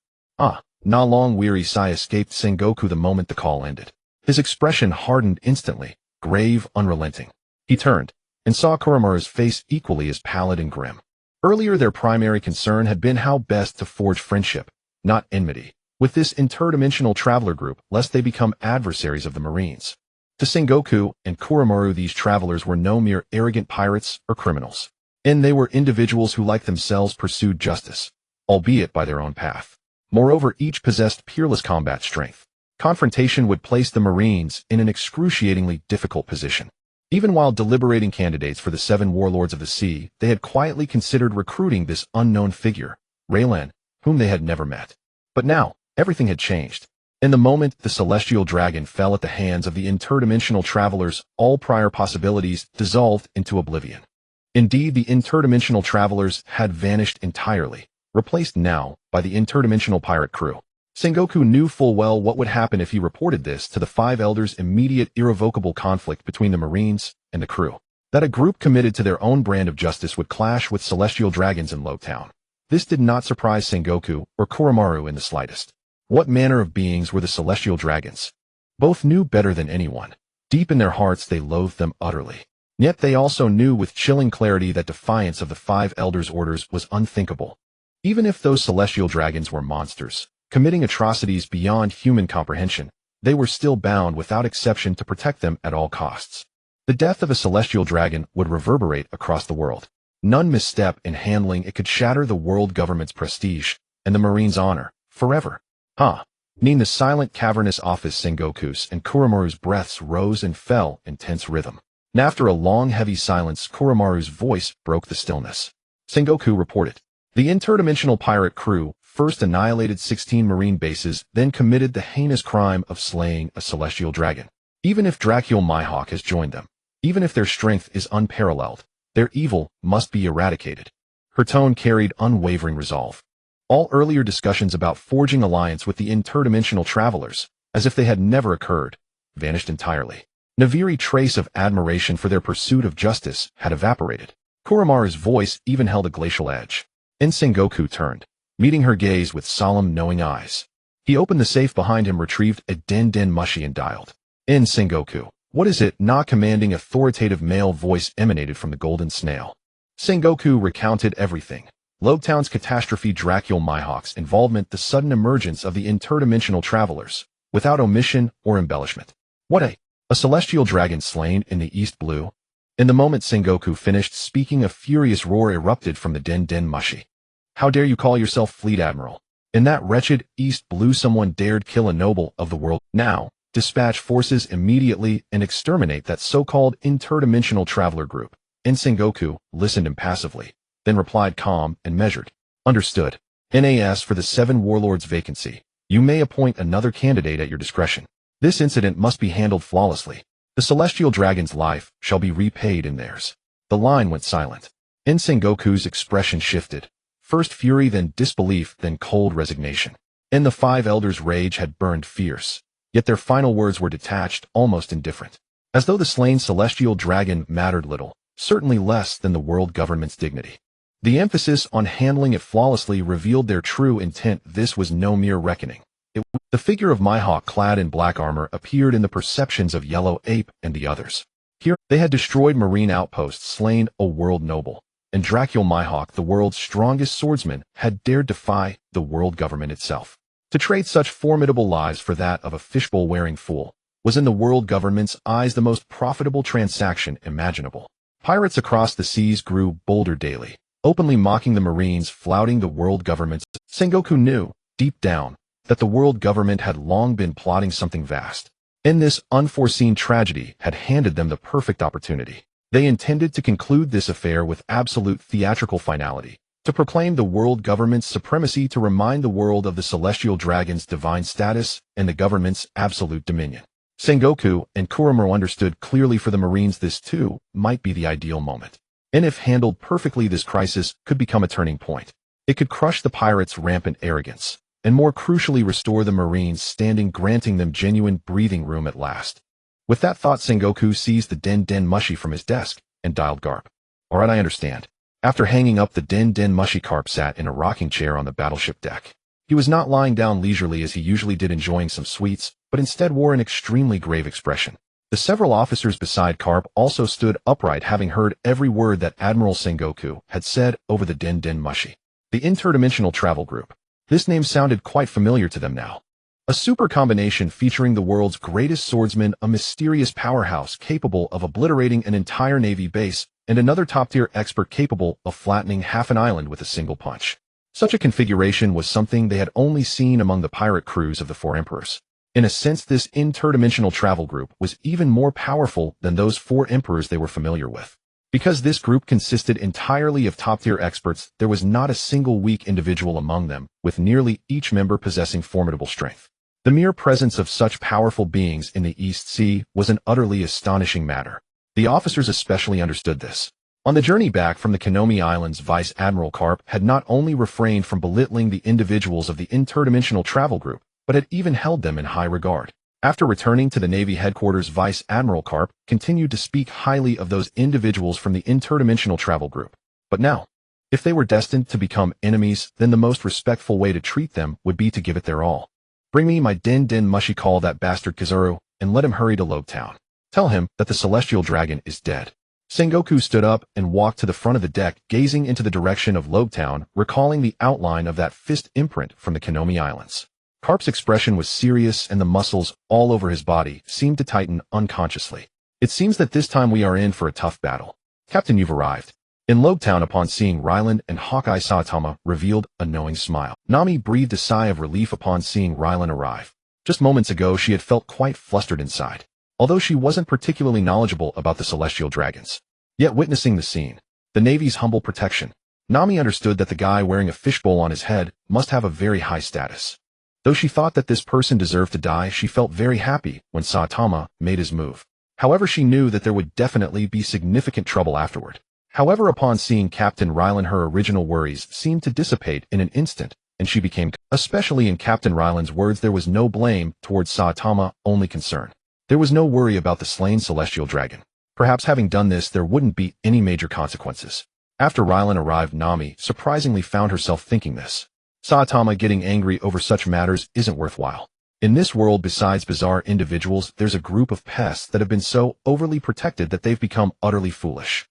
Na long weary sigh escaped Sengoku the moment the call ended. His expression hardened instantly, grave, unrelenting. He turned, and saw Kuramaru's face equally as pallid and grim. Earlier, their primary concern had been how best to forge friendship, not enmity, with this interdimensional traveler group, lest they become adversaries of the Marines. To Sengoku and Kuramaru, these travelers were no mere arrogant pirates or criminals. And they were individuals who, like themselves, pursued justice, albeit by their own path. Moreover, each possessed peerless combat strength. Confrontation would place the Marines in an excruciatingly difficult position. Even while deliberating candidates for the 7 warlords of the sea, they had quietly considered recruiting this unknown figure, Raylan, whom they had never met. But now, everything had changed. In the moment the celestial dragon fell at the hands of the interdimensional travelers, all prior possibilities dissolved into oblivion. Indeed, the interdimensional travelers had vanished entirely, replaced now by the interdimensional pirate crew. Sengoku knew full well what would happen if he reported this to the five elders' immediate irrevocable conflict between the Marines and the crew. That a group committed to their own brand of justice would clash with celestial dragons in Lowtown. This did not surprise Sengoku or Koromaru in the slightest. What manner of beings were the celestial dragons? Both knew better than anyone. Deep in their hearts they loathed them utterly. Yet they also knew with chilling clarity that defiance of the five elders' orders was unthinkable. Even if those celestial dragons were monsters, committing atrocities beyond human comprehension, they were still bound without exception to protect them at all costs. The death of a celestial dragon would reverberate across the world. None misstep in handling it could shatter the world government's prestige and the Marines' honor forever. In the silent cavernous office, Sengoku's and Koromaru's breaths rose and fell in tense rhythm. And after a long heavy silence, Koromaru's voice broke the stillness. Sengoku reported. The interdimensional pirate crew first annihilated 16 Marine bases, then committed the heinous crime of slaying a celestial dragon. Even if Dracul Mihawk has joined them, even if their strength is unparalleled, their evil must be eradicated. Her tone carried unwavering resolve. All earlier discussions about forging alliance with the interdimensional travelers, as if they had never occurred, vanished entirely. Every trace of admiration for their pursuit of justice had evaporated. Koromaru's voice even held a glacial edge. Sengoku turned, meeting her gaze with solemn, knowing eyes. He opened the safe behind him, retrieved a den mushi and dialed. Sengoku, what is it? Not commanding, authoritative male voice emanated from the golden snail. Sengoku recounted everything. Lowtown's catastrophe, Dracul Mihawk's involvement, the sudden emergence of the interdimensional travelers, without omission or embellishment. What a celestial dragon slain in the East Blue? In the moment Sengoku finished speaking, a furious roar erupted from the den mushi. How dare you call yourself Fleet Admiral? In that wretched East Blue someone dared kill a noble of the world. Now, dispatch forces immediately and exterminate that so-called interdimensional traveler group. Sengoku listened impassively, then replied calm and measured. Understood. NAS for the 7 warlords vacancy. You may appoint another candidate at your discretion. This incident must be handled flawlessly. The celestial dragon's life shall be repaid in theirs. The line went silent. Sengoku's expression shifted. First fury, then disbelief, then cold resignation. The five elders' rage had burned fierce. Yet their final words were detached, almost indifferent. As though the slain celestial dragon mattered little, certainly less than the world government's dignity. The emphasis on handling it flawlessly revealed their true intent. This was no mere reckoning. The figure of Mihawk clad in black armor appeared in the perceptions of Yellow Ape and the others. Here, they had destroyed Marine outposts, slain a world noble, and Dracul Mihawk, the world's strongest swordsman, had dared defy the world government itself. To trade such formidable lives for that of a fishbowl-wearing fool was in the world government's eyes the most profitable transaction imaginable. Pirates across the seas grew bolder daily, openly mocking the Marines, flouting the world government. Sengoku knew, deep down, that the world government had long been plotting something vast. This unforeseen tragedy had handed them the perfect opportunity. They intended to conclude this affair with absolute theatrical finality, to proclaim the world government's supremacy, to remind the world of the celestial dragon's divine status and the government's absolute dominion. Sengoku and Koromaru understood clearly, for the Marines this too might be the ideal moment. And if handled perfectly, this crisis could become a turning point. It could crush the pirates' rampant arrogance, and more crucially restore the Marines' standing, granting them genuine breathing room at last. With that thought, Sengoku seized the den mushi from his desk and dialed Garp. Alright, I understand. After hanging up the den mushi, Garp sat in a rocking chair on the battleship deck. He was not lying down leisurely as he usually did enjoying some sweets, but instead wore an extremely grave expression. The several officers beside Garp also stood upright, having heard every word that Admiral Sengoku had said over the den mushi. The interdimensional travel group. This name sounded quite familiar to them now. A super combination featuring the world's greatest swordsman, a mysterious powerhouse capable of obliterating an entire navy base, and another top-tier expert capable of flattening half an island with a single punch. Such a configuration was something they had only seen among the pirate crews of the Four Emperors. In a sense, this interdimensional travel group was even more powerful than those 4 emperors they were familiar with. Because this group consisted entirely of top-tier experts, there was not a single weak individual among them, with nearly each member possessing formidable strength. The mere presence of such powerful beings in the East Sea was an utterly astonishing matter. The officers especially understood this. On the journey back from the Konomi Islands, Vice Admiral Karp had not only refrained from belittling the individuals of the interdimensional travel group, but had even held them in high regard. After returning to the Navy headquarters, Vice Admiral Karp continued to speak highly of those individuals from the interdimensional travel group. But now, if they were destined to become enemies, then the most respectful way to treat them would be to give it their all. Bring me my Den Mushi, call that bastard Kizaru, and let him hurry to Lobetown. Tell him that the Celestial Dragon is dead. Sengoku stood up and walked to the front of the deck, gazing into the direction of Lobetown, recalling the outline of that fist imprint from the Konomi Islands. Karp's expression was serious, and the muscles all over his body seemed to tighten unconsciously. It seems that this time we are in for a tough battle. Captain, you've arrived. In Lobetown, upon seeing Ryland and Hawkeye, Saitama revealed a knowing smile. Nami breathed a sigh of relief upon seeing Ryland arrive. Just moments ago, she had felt quite flustered inside, although she wasn't particularly knowledgeable about the celestial dragons. Yet witnessing the scene, the Navy's humble protection, Nami understood that the guy wearing a fishbowl on his head must have a very high status. Though she thought that this person deserved to die, she felt very happy when Saitama made his move. However, she knew that there would definitely be significant trouble afterward. However, upon seeing Captain Ryland, her original worries seemed to dissipate in an instant, and she became, especially in Captain Ryland's words, there was no blame towards Saitama, only concern. There was no worry about the slain celestial dragon. Perhaps having done this, there wouldn't be any major consequences. After Ryland arrived, Nami surprisingly found herself thinking this. Saitama getting angry over such matters isn't worthwhile. In this world, besides bizarre individuals, there's a group of pests that have been so overly protected that they've become utterly foolish.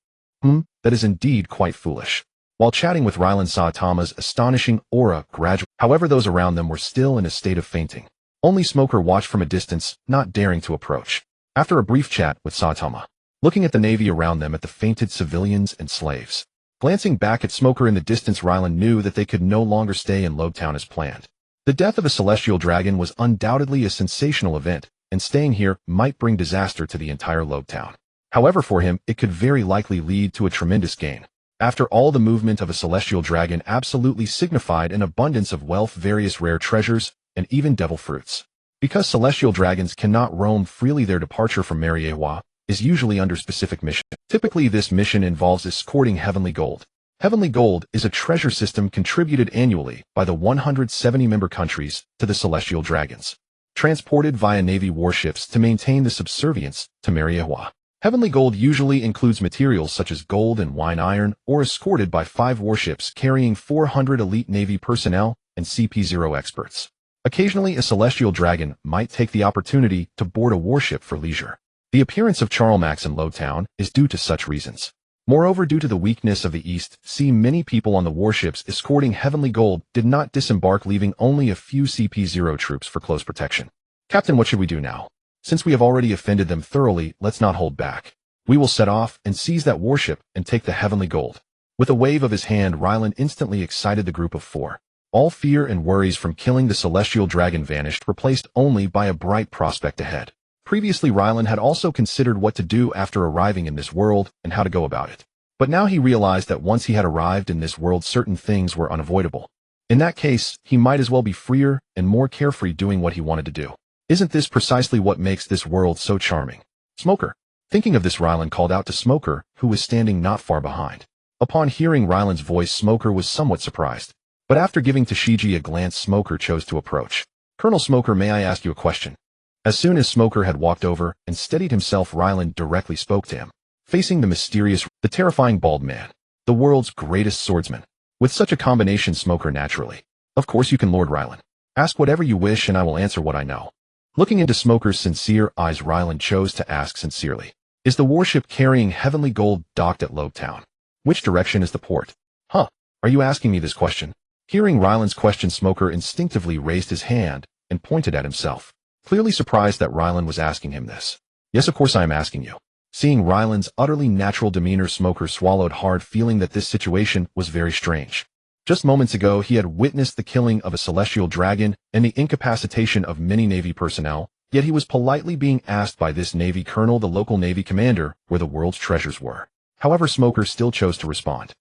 That is indeed quite foolish. While chatting with Ryland, Saitama's astonishing aura gradually. However, those around them were still in a state of fainting. Only Smoker watched from a distance, not daring to approach. After a brief chat with Saitama, looking at the Navy around them, at the fainted civilians and slaves, glancing back at Smoker in the distance, Ryland knew that they could no longer stay in Lobetown as planned. The death of a celestial dragon was undoubtedly a sensational event, and staying here might bring disaster to the entire Lobetown. However, for him, it could very likely lead to a tremendous gain. After all, the movement of a celestial dragon absolutely signified an abundance of wealth, various rare treasures, and even devil fruits. Because celestial dragons cannot roam freely, their departure from Mariewa is usually under specific mission. Typically, this mission involves escorting heavenly gold. Heavenly gold is a treasure system contributed annually by the 170 member countries to the celestial dragons, transported via Navy warships to maintain the subservience to Mariewa. Heavenly gold usually includes materials such as gold and wine iron, or escorted by 5 warships carrying 400 elite Navy personnel and CP0 experts. Occasionally, a celestial dragon might take the opportunity to board a warship for leisure. The appearance of Charlemax in Lobetown is due to such reasons. Moreover, due to the weakness of the East Sea, many people on the warships escorting heavenly gold did not disembark, leaving only a few CP0 troops for close protection. Captain, what should we do now? Since we have already offended them thoroughly, let's not hold back. We will set off and seize that warship and take the heavenly gold. With a wave of his hand, Ryland instantly excited the group of 4. All fear and worries from killing the celestial dragon vanished, replaced only by a bright prospect ahead. Previously, Ryland had also considered what to do after arriving in this world and how to go about it. But now he realized that once he had arrived in this world, certain things were unavoidable. In that case, he might as well be freer and more carefree doing what he wanted to do. Isn't this precisely what makes this world so charming? Smoker. Thinking of this, Ryland called out to Smoker, who was standing not far behind. Upon hearing Ryland's voice, Smoker was somewhat surprised. But after giving Tashigi a glance, Smoker chose to approach. Colonel Smoker, may I ask you a question? As soon as Smoker had walked over and steadied himself, Ryland directly spoke to him. Facing the terrifying bald man, the world's greatest swordsman. With such a combination, Smoker naturally. Of course you can, Lord Ryland. Ask whatever you wish and I will answer what I know. Looking into Smoker's sincere eyes, Ryland chose to ask sincerely. Is the warship carrying heavenly gold docked at Lobetown? Which direction is the port? Are you asking me this question? Hearing Ryland's question, Smoker instinctively raised his hand and pointed at himself, clearly surprised that Ryland was asking him this. Yes, of course I am asking you. Seeing Ryland's utterly natural demeanor, Smoker swallowed hard, feeling that this situation was very strange. Just moments ago, he had witnessed the killing of a celestial dragon and the incapacitation of many Navy personnel, yet he was politely being asked by this Navy colonel, the local Navy commander, where the world's treasures were. However, Smoker still chose to respond.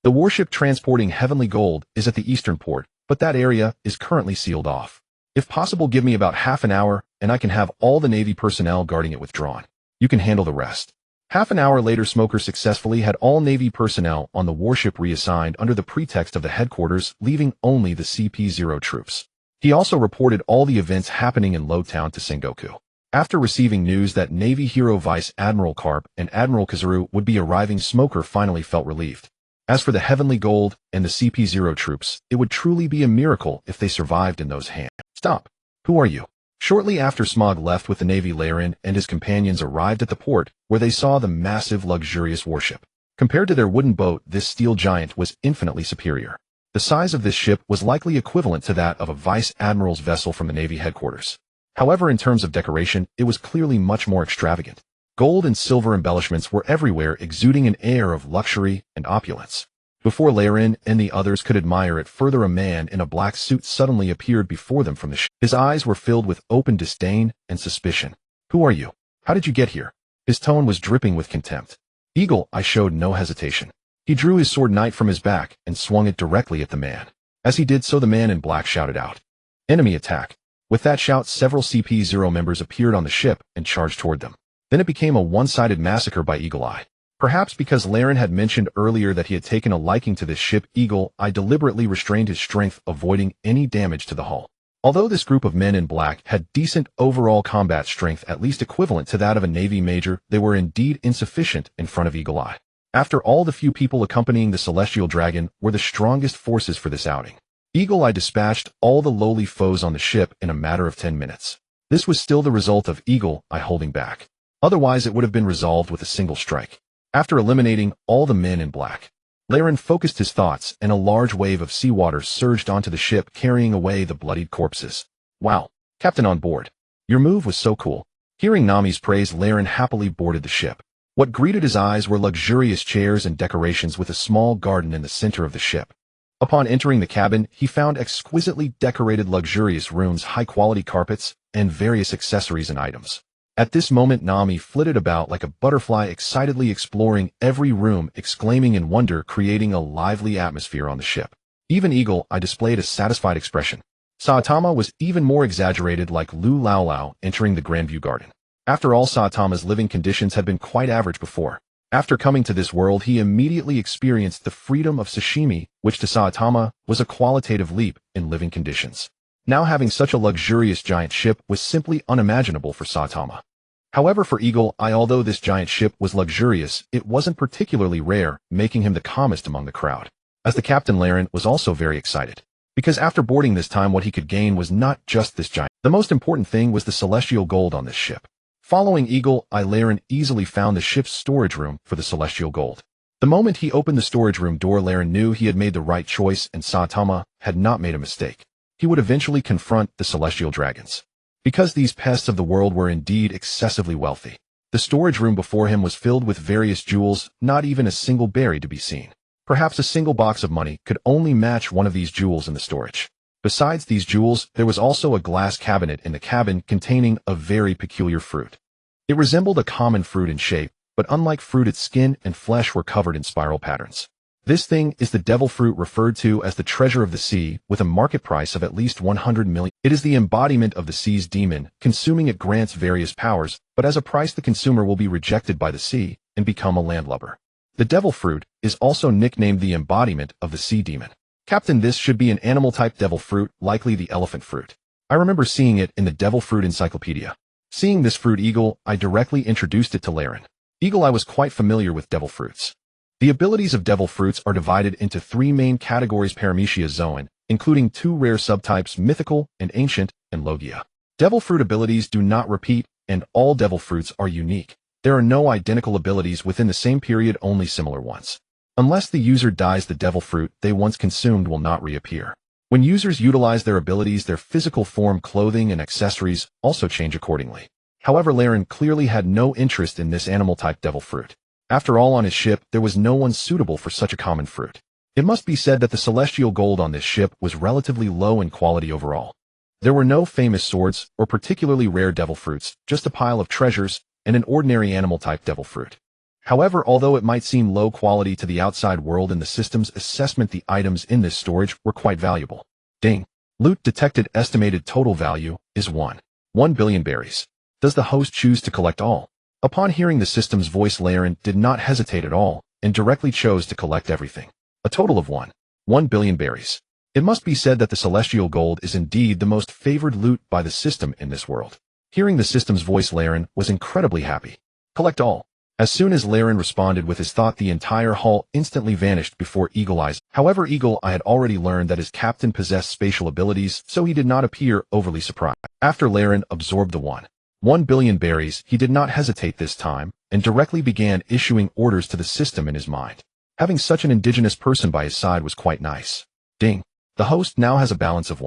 The warship transporting heavenly gold is at the eastern port, but that area is currently sealed off. If possible, give me about half an hour, and I can have all the Navy personnel guarding it withdrawn. You can handle the rest. Half an hour later, Smoker successfully had all Navy personnel on the warship reassigned under the pretext of the headquarters, leaving only the CP-0 troops. He also reported all the events happening in Lowtown to Sengoku. After receiving news that Navy hero Vice Admiral Karp and Admiral Kazuru would be arriving, Smoker finally felt relieved. As for the Heavenly Gold and the CP-0 troops, it would truly be a miracle if they survived in those hands. Stop. Who are you? Shortly after Smog left with the Navy, Laren and his companions arrived at the port, where they saw the massive, luxurious warship. Compared to their wooden boat, this steel giant was infinitely superior. The size of this ship was likely equivalent to that of a Vice Admiral's vessel from the Navy headquarters. However, in terms of decoration, it was clearly much more extravagant. Gold and silver embellishments were everywhere, exuding an air of luxury and opulence. Before Laren and the others could admire it further, a man in a black suit suddenly appeared before them from the ship. His eyes were filled with open disdain and suspicion. Who are you? How did you get here? His tone was dripping with contempt. Eagle Eye showed no hesitation. He drew his sword knight from his back and swung it directly at the man. As he did so, the man in black shouted out, "Enemy attack!" With that shout, several CP-0 members appeared on the ship and charged toward them. Then it became a one-sided massacre by Eagle Eye. Perhaps because Laren had mentioned earlier that he had taken a liking to this ship, Eagle Eye deliberately restrained his strength, avoiding any damage to the hull. Although this group of men in black had decent overall combat strength, at least equivalent to that of a Navy major, they were indeed insufficient in front of Eagle Eye. After all, the few people accompanying the Celestial Dragon were the strongest forces for this outing. Eagle Eye dispatched all the lowly foes on the ship in a matter of 10 minutes. This was still the result of Eagle Eye holding back. Otherwise, it would have been resolved with a single strike. After eliminating all the men in black, Laren focused his thoughts, and a large wave of seawater surged onto the ship, carrying away the bloodied corpses. Wow, Captain on board. Your move was so cool. Hearing Nami's praise, Laren happily boarded the ship. What greeted his eyes were luxurious chairs and decorations with a small garden in the center of the ship. Upon entering the cabin, he found exquisitely decorated luxurious rooms, high-quality carpets, and various accessories and items. At this moment, Nami flitted about like a butterfly, excitedly exploring every room, exclaiming in wonder, creating a lively atmosphere on the ship. Even Eagle Eye displayed a satisfied expression. Saitama was even more exaggerated, like Lu Lao Lao entering the Grandview Garden. After all, Saitama's living conditions had been quite average before. After coming to this world, he immediately experienced the freedom of sashimi, which to Saitama was a qualitative leap in living conditions. Now having such a luxurious giant ship was simply unimaginable for Saitama. However, for Eagle Eye, although this giant ship was luxurious, it wasn't particularly rare, making him the calmest among the crowd. As the captain, Laren was also very excited. Because after boarding this time, what he could gain was not just this giant. The most important thing was the celestial gold on this ship. Following Eagle Eye, Laren easily found the ship's storage room for the celestial gold. The moment he opened the storage room door, Laren knew he had made the right choice, and Saitama had not made a mistake. He would eventually confront the celestial dragons. Because these pests of the world were indeed excessively wealthy. The storage room before him was filled with various jewels, not even a single berry to be seen. Perhaps a single box of money could only match one of these jewels in the storage. Besides these jewels, there was also a glass cabinet in the cabin containing a very peculiar fruit. It resembled a common fruit in shape, but unlike fruit, its skin and flesh were covered in spiral patterns. This thing is the devil fruit, referred to as the treasure of the sea, with a market price of at least 100 million. It is the embodiment of the sea's demon. Consuming it grants various powers, but as a price the consumer will be rejected by the sea and become a landlubber. The devil fruit is also nicknamed the embodiment of the sea demon. Captain, this should be an animal-type devil fruit, likely the elephant fruit. I remember seeing it in the devil fruit encyclopedia. Seeing this fruit, Eagle Eye directly introduced it to Laren. Eagle Eye was quite familiar with devil fruits. The abilities of devil fruits are divided into three main categories: Paramecia, Zoan, including two rare subtypes, mythical and ancient, and Logia. Devil fruit abilities do not repeat, and all devil fruits are unique. There are no identical abilities within the same period, only similar ones. Unless the user dies, the devil fruit they once consumed will not reappear. When users utilize their abilities, their physical form, clothing, and accessories also change accordingly. However, Laren clearly had no interest in this animal-type devil fruit. After all, on his ship, there was no one suitable for such a common fruit. It must be said that the celestial gold on this ship was relatively low in quality overall. There were no famous swords or particularly rare devil fruits, just a pile of treasures and an ordinary animal-type devil fruit. However, although it might seem low quality to the outside world in the system's assessment, the items in this storage were quite valuable. Ding. Loot detected. Estimated total value is 1 billion berries. Does the host choose to collect all? Upon hearing the system's voice, Laren did not hesitate at all and directly chose to collect everything. A total of 1 billion berries. It must be said that the celestial gold is indeed the most favored loot by the system in this world. Hearing the system's voice, Laren was incredibly happy. Collect all. As soon as Laren responded with his thought, the entire haul instantly vanished before Eagle Eye's. However, Eagle Eye had already learned that his captain possessed spatial abilities, so he did not appear overly surprised. After Laren absorbed the 1 billion berries, he did not hesitate this time, and directly began issuing orders to the system in his mind. Having such an indigenous person by his side was quite nice. Ding. The host now has a balance of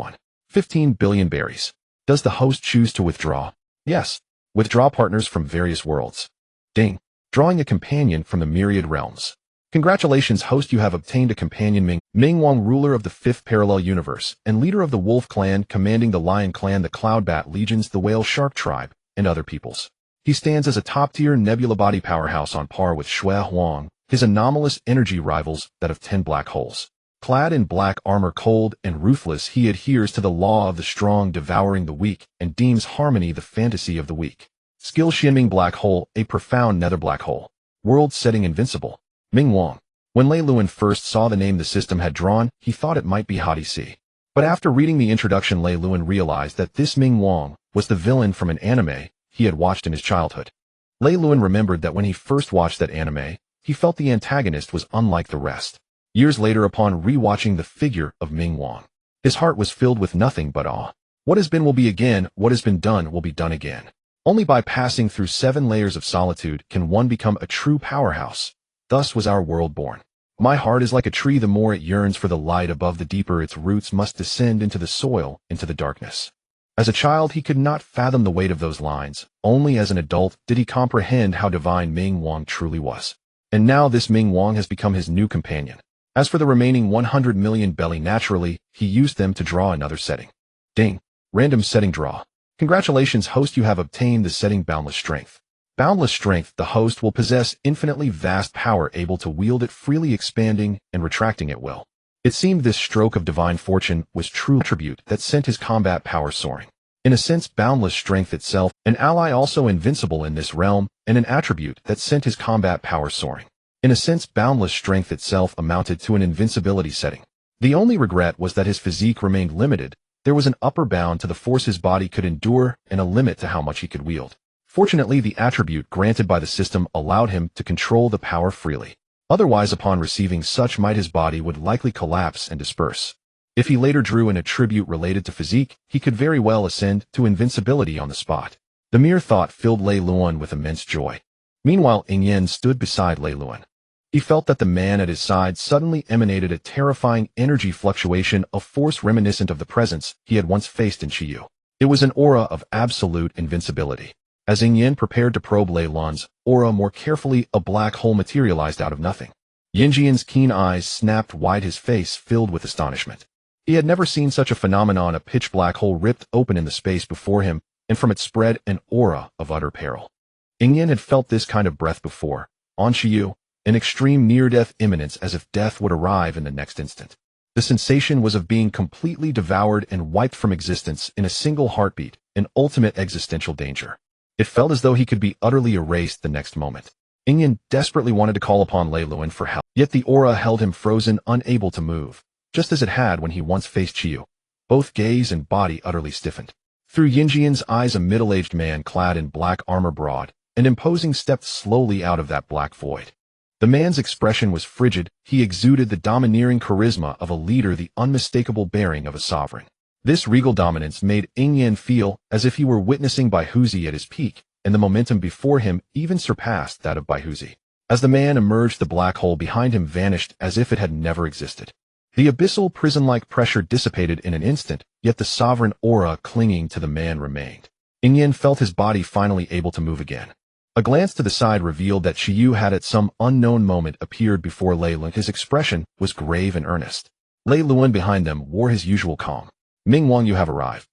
15 billion berries. Does the host choose to withdraw? Yes. Withdraw partners from various worlds. Ding. Drawing a companion from the myriad realms. Congratulations, host, you have obtained a companion, Ming Wang, ruler of the 5th parallel universe, and leader of the Wolf Clan, commanding the Lion Clan, the Cloudbat Legions, the Whale Shark Tribe, and other peoples. He stands as a top-tier nebula body powerhouse on par with Shui Huang, his anomalous energy rivals that of 10 black holes. Clad in black armor, cold and ruthless, he adheres to the law of the strong devouring the weak and deems harmony the fantasy of the weak. Skill: Xinming black hole, a profound nether black hole. World setting: invincible. Ming Wang. When Lei Luan first saw the name the system had drawn, he thought it might be Hadi C. But after reading the introduction, Lei Luan realized that this Ming Wang was the villain from an anime he had watched in his childhood. Lei Luan remembered that when he first watched that anime, he felt the antagonist was unlike the rest. Years later, upon rewatching the figure of Ming Wang, his heart was filled with nothing but awe. What has been will be again, what has been done will be done again. Only by passing through 7 layers of solitude can one become a true powerhouse. Thus was our world born. My heart is like a tree, the more it yearns for the light above, the deeper its roots must descend into the soil, into the darkness. As a child, he could not fathom the weight of those lines. Only as an adult did he comprehend how divine Ming Wang truly was. And now this Ming Wang has become his new companion. As for the remaining 100 million belly, naturally, he used them to draw another setting. Ding. Random setting draw. Congratulations, host, you have obtained the setting Boundless Strength. Boundless Strength: the host will possess infinitely vast power, able to wield it freely, expanding and retracting at will. It seemed this stroke of divine fortune was true attribute that sent his combat power soaring. In a sense, Boundless Strength itself, an ally also invincible in this realm, and an attribute that sent his combat power soaring. In a sense, Boundless Strength itself amounted to an invincibility setting. The only regret was that his physique remained limited. There was an upper bound to the force his body could endure and a limit to how much he could wield. Fortunately, the attribute granted by the system allowed him to control the power freely. Otherwise, upon receiving such might, his body would likely collapse and disperse. If he later drew an attribute related to physique, he could very well ascend to invincibility on the spot. The mere thought filled Lei Luan with immense joy. Meanwhile, Ing Yen stood beside Lei Luan. He felt that the man at his side suddenly emanated a terrifying energy fluctuation of force reminiscent of the presence he had once faced in Chiyu. It was an aura of absolute invincibility. As Ing Yen prepared to probe Lei Luan's aura more carefully, a black hole materialized out of nothing. Yinjian's keen eyes snapped wide, his face filled with astonishment. He had never seen such a phenomenon. A pitch black hole ripped open in the space before him, and from it spread an aura of utter peril. Ing Yen had felt this kind of breath before, on Chiyu, an extreme near-death imminence, as if death would arrive in the next instant. The sensation was of being completely devoured and wiped from existence in a single heartbeat, an ultimate existential danger. It felt as though he could be utterly erased the next moment. Ing Yen desperately wanted to call upon Lei Luan for help, yet the aura held him frozen, unable to move, just as it had when he once faced Chiyu. Both gaze and body utterly stiffened. Through Yinjian's eyes, a middle-aged man clad in black armor, broad and imposing, stepped slowly out of that black void. The man's expression was frigid. He exuded the domineering charisma of a leader, the unmistakable bearing of a sovereign. This regal dominance made Ing Yen feel as if he were witnessing Baihuzi at his peak, and the momentum before him even surpassed that of Baihuzi. As the man emerged, the black hole behind him vanished as if it had never existed. The abyssal prison-like pressure dissipated in an instant, yet the sovereign aura clinging to the man remained. Ing Yen felt his body finally able to move again. A glance to the side revealed that Chiyu had at some unknown moment appeared before Lei Luan. His expression was grave and earnest. Lei Luan behind them wore his usual calm. Ming Wang, you have arrived.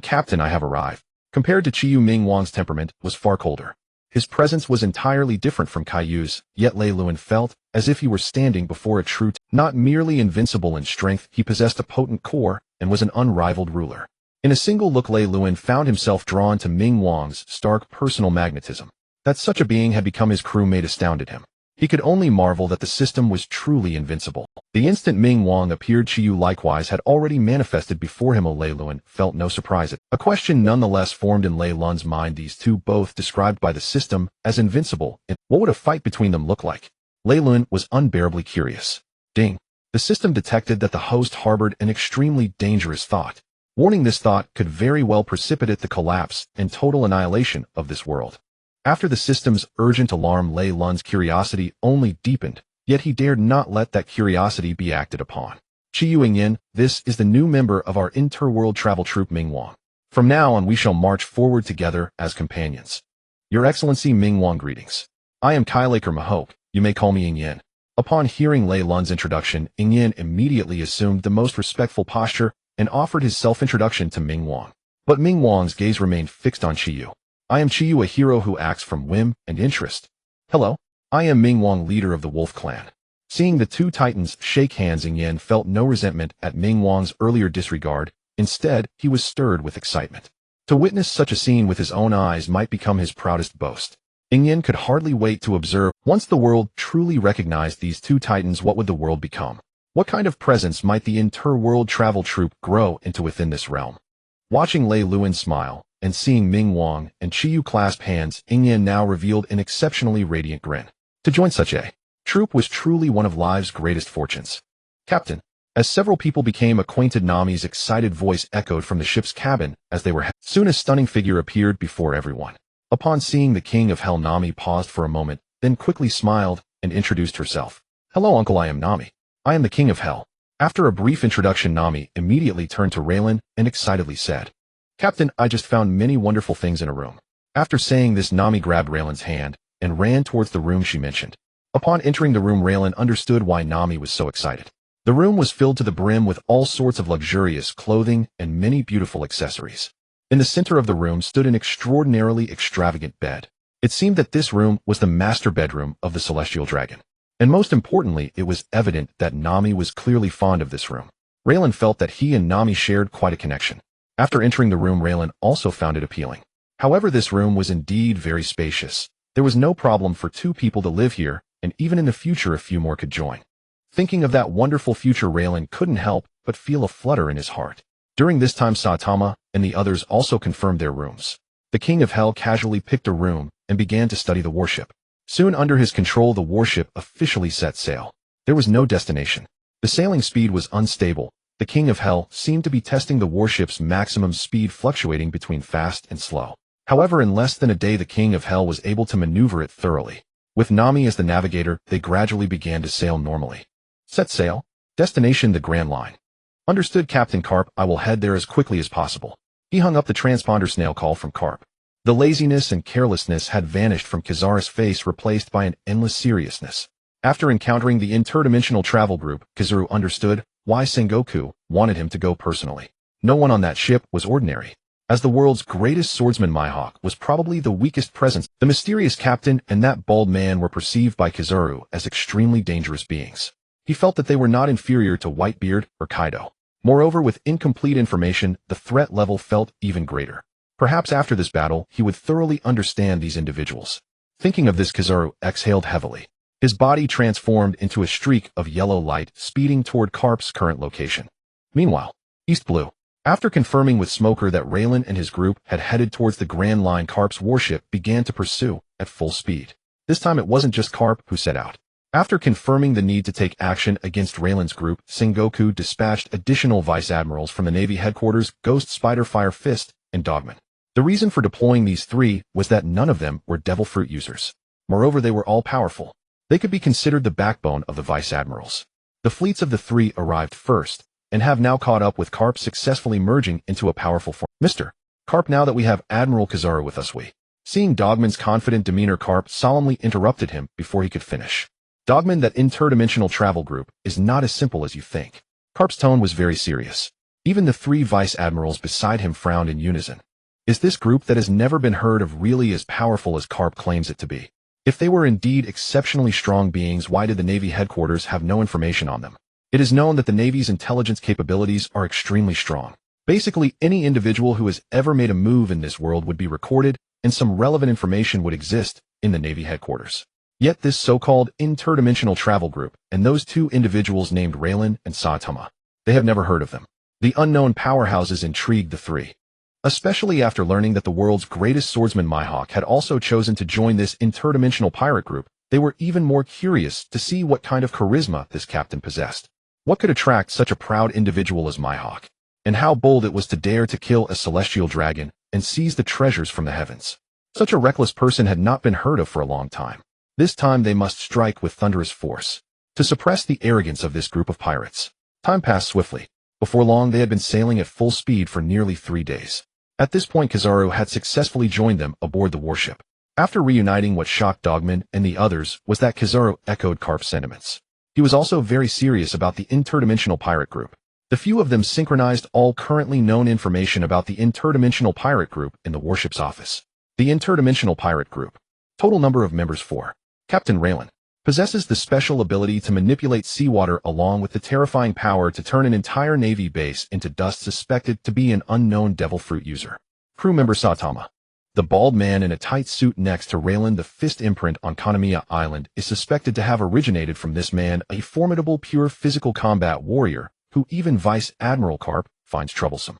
Captain, I have arrived. Compared to Chiyu, Ming Wang's temperament was far colder. His presence was entirely different from Caillou's, yet Lei Luan felt as if he were standing before a true not merely invincible in strength, he possessed a potent core and was an unrivaled ruler. In a single look, Lei Luan found himself drawn to Ming Wang's stark personal magnetism. That such a being had become his crewmate astounded him. He could only marvel that the system was truly invincible. The instant Ming Wang appeared, Qiyu likewise had already manifested before him. Lei Luan felt no surprise. A question nonetheless formed in Lei Luan's mind, these two both described by the system as invincible, and what would a fight between them look like? Lei Luan was unbearably curious. Ding! The system detected that the host harbored an extremely dangerous thought. Warning, this thought could very well precipitate the collapse and total annihilation of this world. After the system's urgent alarm, Lei Luan's curiosity only deepened, yet he dared not let that curiosity be acted upon. Qiyu Yingyan, this is the new member of our interworld travel troupe Ming Wang. From now on we shall march forward together as companions. Your Excellency Ming Wang, greetings. I am Kailaker Mahok, you may call me Yingyan. Upon hearing Lei Luan's introduction, Yingyan immediately assumed the most respectful posture and offered his self-introduction to Ming Wang. But Ming Wang's gaze remained fixed on Qiyu. I am Qiyu, a hero who acts from whim and interest. Hello, I am Ming Wang, leader of the Wolf Clan. Seeing the two titans shake hands, Yingyan felt no resentment at Ming Wang's earlier disregard. Instead, he was stirred with excitement. To witness such a scene with his own eyes might become his proudest boast. Yingyan could hardly wait to observe. Once the world truly recognized these two titans, what would the world become? What kind of presence might the interworld travel troupe grow into within this realm? Watching Lei Luan smile, and seeing Ming Wang and Qiyu clasp hands, Yingyan now revealed an exceptionally radiant grin. To join such a troupe was truly one of life's greatest fortunes. Captain. As several people became acquainted, Nami's excited voice echoed from the ship's cabin as they were soon a stunning figure appeared before everyone. Upon seeing the King of Hell, Nami paused for a moment, then quickly smiled and introduced herself. Hello uncle, I am Nami. I am the King of Hell. After a brief introduction, Nami immediately turned to Raylan and excitedly said, Captain, I just found many wonderful things in a room. After saying this, Nami grabbed Raylan's hand and ran towards the room she mentioned. Upon entering the room, Raylan understood why Nami was so excited. The room was filled to the brim with all sorts of luxurious clothing and many beautiful accessories. In the center of the room stood an extraordinarily extravagant bed. It seemed that this room was the master bedroom of the Celestial Dragon. And most importantly, it was evident that Nami was clearly fond of this room. Raylan felt that he and Nami shared quite a connection. After entering the room, Raylan also found it appealing. However, this room was indeed very spacious. There was no problem for two people to live here, and even in the future a few more could join. Thinking of that wonderful future, Raylan couldn't help but feel a flutter in his heart. During this time, Saitama and the others also confirmed their rooms. The King of Hell casually picked a room and began to study the warship. Soon under his control, the warship officially set sail. There was no destination. The sailing speed was unstable. The King of Hell seemed to be testing the warship's maximum speed, fluctuating between fast and slow. However, in less than a day, the King of Hell was able to maneuver it thoroughly. With Nami as the navigator, they gradually began to sail normally. Set sail. Destination, the Grand Line. Understood, Captain Carp, I will head there as quickly as possible. He hung up the transponder. Snail call from Carp. The laziness and carelessness had vanished from Kizara's face, replaced by an endless seriousness. After encountering the interdimensional travel group, Kizaru understood why Sengoku wanted him to go personally. No one on that ship was ordinary. As the world's greatest swordsman, Mihawk was probably the weakest presence. The mysterious captain and that bald man were perceived by Kizaru as extremely dangerous beings. He felt that they were not inferior to Whitebeard or Kaido. Moreover, with incomplete information, the threat level felt even greater. Perhaps after this battle, he would thoroughly understand these individuals. Thinking of this, Kizaru exhaled heavily. His body transformed into a streak of yellow light, speeding toward Carp's current location. Meanwhile, East Blue. After confirming with Smoker that Raylan and his group had headed towards the Grand Line, Carp's warship began to pursue at full speed. This time it wasn't just Carp who set out. After confirming the need to take action against Raylan's group, Sengoku dispatched additional vice admirals from the Navy headquarters, Ghost Spider, Fire Fist, and Dogman. The reason for deploying these three was that none of them were Devil Fruit users. Moreover, they were all powerful. They could be considered the backbone of the vice admirals. The fleets of the three arrived first, and have now caught up with Carp, successfully merging into a powerful form. Mr. Carp, now that we have Admiral Kizaru with us, Seeing Dogman's confident demeanor, Carp solemnly interrupted him before he could finish. Dogman, that interdimensional travel group is not as simple as you think. Carp's tone was very serious. Even the three vice admirals beside him frowned in unison. Is this group that has never been heard of really as powerful as Karp claims it to be? If they were indeed exceptionally strong beings, why did the Navy headquarters have no information on them? It is known that the Navy's intelligence capabilities are extremely strong. Basically, any individual who has ever made a move in this world would be recorded, and some relevant information would exist in the Navy headquarters. Yet this so-called interdimensional travel group, and those two individuals named Raylan and Saitama, they have never heard of them. The unknown powerhouses intrigued the three, especially after learning that the world's greatest swordsman Mihawk had also chosen to join this interdimensional pirate group. They were even more curious to see what kind of charisma this captain possessed. What could attract such a proud individual as Mihawk? And how bold it was to dare to kill a celestial dragon and seize the treasures from the heavens. Such a reckless person had not been heard of for a long time. This time they must strike with thunderous force to suppress the arrogance of this group of pirates. Time passed swiftly. Before long they had been sailing at full speed for nearly 3 days. At this point Kizaru had successfully joined them aboard the warship. After reuniting, what shocked Dogman and the others was that Kizaru echoed Karp's sentiments. He was also very serious about the interdimensional pirate group. The few of them synchronized all currently known information about the interdimensional pirate group in the warship's office. The interdimensional pirate group. Total number of members 4. Captain Raylan possesses the special ability to manipulate seawater along with the terrifying power to turn an entire Navy base into dust, suspected to be an unknown devil fruit user. Crew member Saitama. The bald man in a tight suit next to Raylan, the fist imprint on Kanamiya Island, is suspected to have originated from this man, a formidable pure physical combat warrior who even Vice Admiral Karp finds troublesome.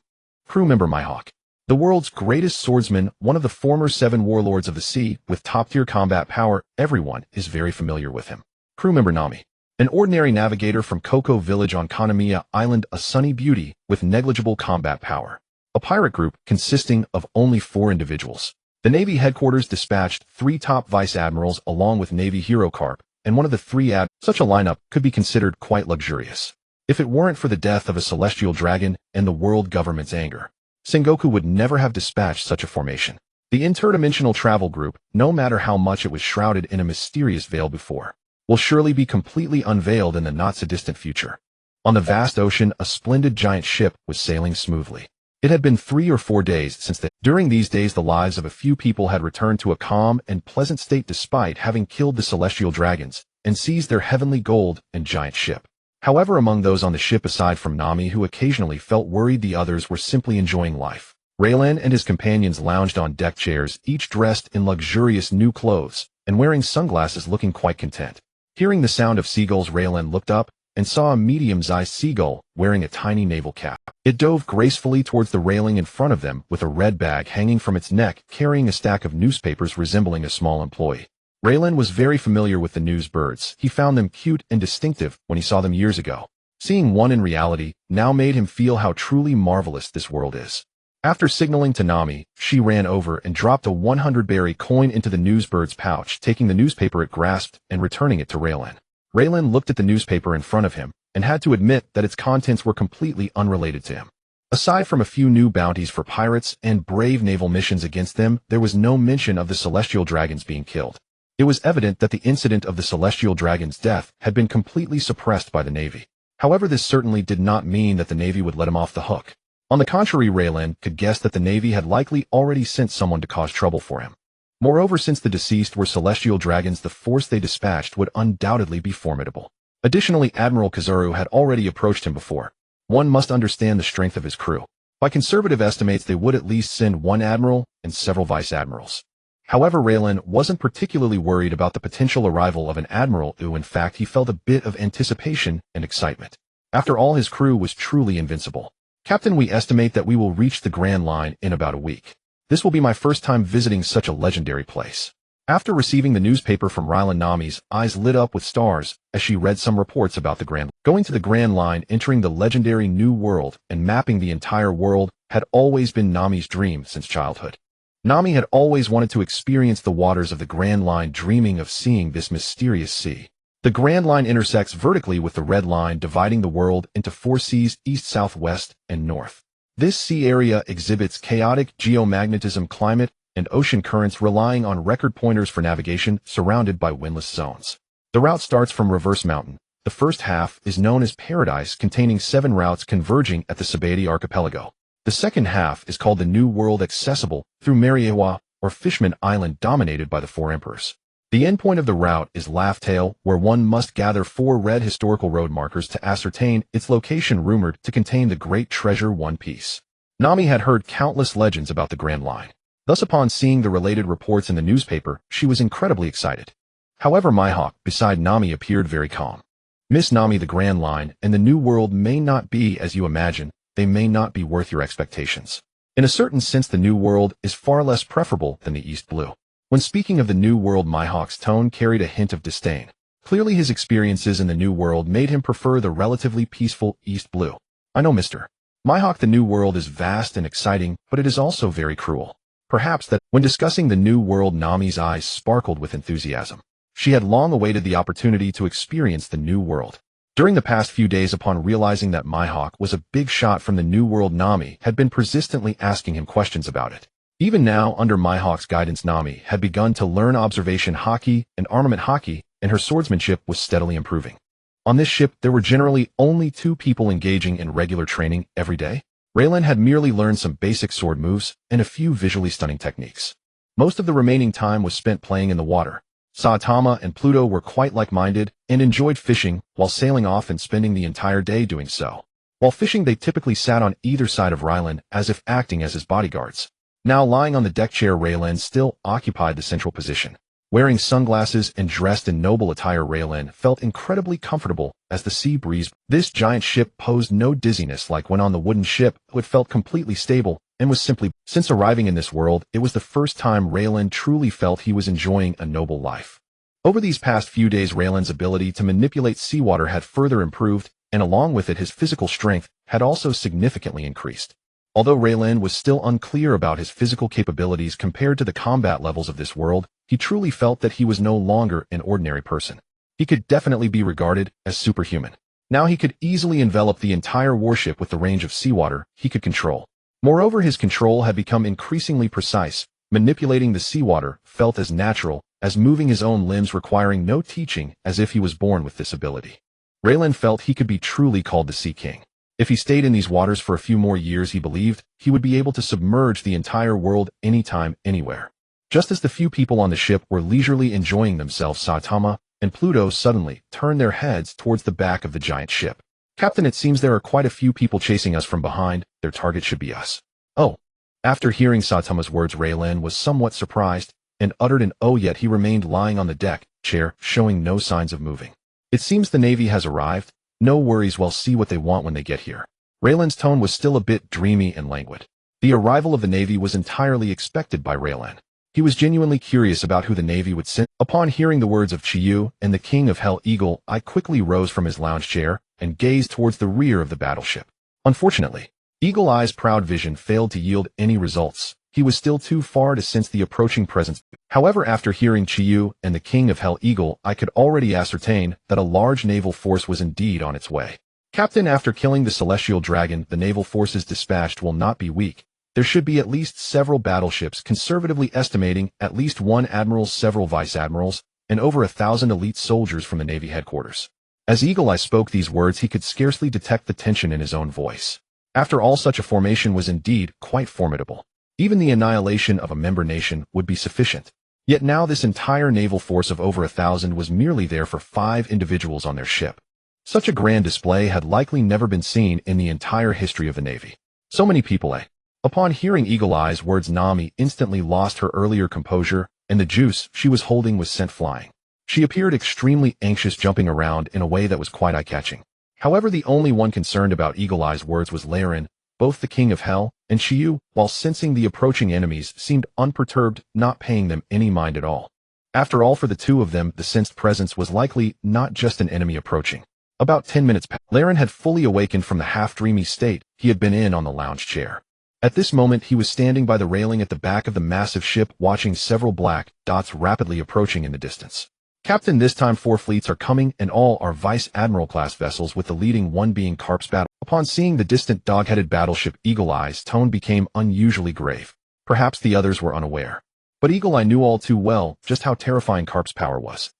Crew member Mihawk. The world's greatest swordsman, one of the former 7 warlords of the sea, with top-tier combat power, everyone is very familiar with him. Crew member Nami. An ordinary navigator from Koko Village on Kanamiya Island, a sunny beauty with negligible combat power. A pirate group consisting of only 4 individuals. The Navy headquarters dispatched 3 top vice admirals along with Navy hero Karp, and one of the 3 Such a lineup could be considered quite luxurious. If it weren't for the death of a celestial dragon and the world government's anger, Sengoku would never have dispatched such a formation. The interdimensional travel group, no matter how much it was shrouded in a mysterious veil before, will surely be completely unveiled in the not-so-distant future. On the vast ocean, a splendid giant ship was sailing smoothly. It had been 3 or 4 days since during these days the lives of a few people had returned to a calm and pleasant state despite having killed the celestial dragons and seized their heavenly gold and giant ship. However, among those on the ship aside from Nami, who occasionally felt worried, the others were simply enjoying life. Raylan and his companions lounged on deck chairs, each dressed in luxurious new clothes and wearing sunglasses, looking quite content. Hearing the sound of seagulls, Raylan looked up and saw a medium-sized seagull wearing a tiny naval cap. It dove gracefully towards the railing in front of them with a red bag hanging from its neck, carrying a stack of newspapers resembling a small employee. Raylan was very familiar with the news birds. He found them cute and distinctive when he saw them years ago. Seeing one in reality now made him feel how truly marvelous this world is. After signaling to Nami, she ran over and dropped a 100-berry coin into the newsbird's pouch, taking the newspaper it grasped and returning it to Raylan. Raylan looked at the newspaper in front of him and had to admit that its contents were completely unrelated to him. Aside from a few new bounties for pirates and brave naval missions against them, there was no mention of the celestial dragons being killed. It was evident that the incident of the celestial dragon's death had been completely suppressed by the Navy. However, this certainly did not mean that the Navy would let him off the hook. On the contrary, Raylan could guess that the Navy had likely already sent someone to cause trouble for him. Moreover, since the deceased were celestial dragons, the force they dispatched would undoubtedly be formidable. Additionally, Admiral Kizaru had already approached him before. One must understand the strength of his crew. By conservative estimates, they would at least send 1 admiral and several vice admirals. However, Raylan wasn't particularly worried about the potential arrival of an admiral who, in fact, he felt a bit of anticipation and excitement. After all, his crew was truly invincible. Captain, we estimate that we will reach the Grand Line in about a week. This will be my first time visiting such a legendary place. After receiving the newspaper from Raylan, Nami's eyes lit up with stars as she read some reports about the going to the Grand Line, entering the legendary New World, and mapping the entire world had always been Nami's dream since childhood. Nami had always wanted to experience the waters of the Grand Line, dreaming of seeing this mysterious sea. The Grand Line intersects vertically with the Red Line, dividing the world into 4 seas: east, south, west, and north. This sea area exhibits chaotic geomagnetism, climate, and ocean currents, relying on record pointers for navigation, surrounded by windless zones. The route starts from Reverse Mountain. The first half is known as Paradise, containing 7 routes converging at the Sabaody archipelago. The second half is called the New World, accessible through Mariawa or Fishman Island, dominated by the four emperors. The endpoint of the route is Laugh-Tale, where one must gather 4 red historical road markers to ascertain its location, rumored to contain the great treasure One Piece. Nami had heard countless legends about the Grand Line. Thus, upon seeing the related reports in the newspaper, she was incredibly excited. However, Mihawk beside Nami appeared very calm. Miss Nami, the Grand Line and the New World may not be as you imagine. They may not be worth your expectations. In a certain sense, the New World is far less preferable than the East Blue. When speaking of the New World, Mihawk's tone carried a hint of disdain. Clearly, his experiences in the New World made him prefer the relatively peaceful East Blue. I know, Mr. Mihawk, the New World is vast and exciting, but it is also very cruel. Perhaps that, when discussing the New World, Nami's eyes sparkled with enthusiasm. She had long awaited the opportunity to experience the New World. During the past few days, upon realizing that Mihawk was a big shot from the New World, Nami had been persistently asking him questions about it. Even now, under Mihawk's guidance, Nami had begun to learn observation haki and armament haki, and her swordsmanship was steadily improving. On this ship, there were generally only 2 people engaging in regular training every day. Raylan had merely learned some basic sword moves and a few visually stunning techniques. Most of the remaining time was spent playing in the water. Saitama and Pluto were quite like-minded and enjoyed fishing, while sailing off and spending the entire day doing so. While fishing, they typically sat on either side of Raylan as if acting as his bodyguards. Now lying on the deck chair, Raylan still occupied the central position. Wearing sunglasses and dressed in noble attire, Raylan felt incredibly comfortable as the sea breeze. This giant ship posed no dizziness like when on the wooden ship. It felt completely stable and was simply, since arriving in this world, it was the first time Raylan truly felt he was enjoying a noble life. Over these past few days, Raylan's ability to manipulate seawater had further improved, and along with it, his physical strength had also significantly increased. Although Raylan was still unclear about his physical capabilities compared to the combat levels of this world, he truly felt that he was no longer an ordinary person. He could definitely be regarded as superhuman. Now he could easily envelop the entire warship with the range of seawater he could control. Moreover, his control had become increasingly precise. Manipulating the seawater felt as natural as moving his own limbs, requiring no teaching, as if he was born with this ability. Raylan felt he could be truly called the Sea King. If he stayed in these waters for a few more years, he believed he would be able to submerge the entire world anytime, anywhere. Just as the few people on the ship were leisurely enjoying themselves, Saitama and Pluto suddenly turned their heads towards the back of the giant ship. "Captain, it seems there are quite a few people chasing us from behind. Their target should be us." "Oh." After hearing Saitama's words, Raylan was somewhat surprised and uttered an "oh," yet he remained lying on the deck chair, showing no signs of moving. "It seems the Navy has arrived. No worries, we'll see what they want when they get here." Raylan's tone was still a bit dreamy and languid. The arrival of the Navy was entirely expected by Raylan. He was genuinely curious about who the Navy would send. Upon hearing the words of Chiyu and the King of Hell, Eagle Eye quickly rose from his lounge chair and gazed towards the rear of the battleship. Unfortunately, Eagle Eye's proud vision failed to yield any results. He was still too far to sense the approaching presence. However, after hearing Chiyu and the King of Hell, Eagle Eye could already ascertain that a large naval force was indeed on its way. "Captain, after killing the celestial dragon, the naval forces dispatched will not be weak. There should be at least several battleships, conservatively estimating at least 1 admiral, several vice-admirals, and over 1,000 elite soldiers from the Navy headquarters." As Eagle Eye spoke these words, he could scarcely detect the tension in his own voice. After all, such a formation was indeed quite formidable. Even the annihilation of a member nation would be sufficient. Yet now this entire naval force of over 1,000 was merely there for 5 individuals on their ship. Such a grand display had likely never been seen in the entire history of the Navy. So many people, eh? Upon hearing Eagle Eye's words, Nami instantly lost her earlier composure, and the juice she was holding was sent flying. She appeared extremely anxious, jumping around in a way that was quite eye-catching. However, the only one concerned about Eagle Eye's words was Laren. Both the King of Hell and Chiyu, while sensing the approaching enemies, seemed unperturbed, not paying them any mind at all. After all, for the two of them, the sensed presence was likely not just an enemy approaching. About 10 minutes past, Laren had fully awakened from the half-dreamy state he had been in on the lounge chair. At this moment, he was standing by the railing at the back of the massive ship, watching several black dots rapidly approaching in the distance. "Captain, this time 4 fleets are coming, and all are Vice-Admiral-class vessels, with the leading one being Carp's battle." Upon seeing the distant dog-headed battleship, Eagle Eye's tone became unusually grave. Perhaps the others were unaware. But Eagle Eye knew all too well just how terrifying Carp's power was.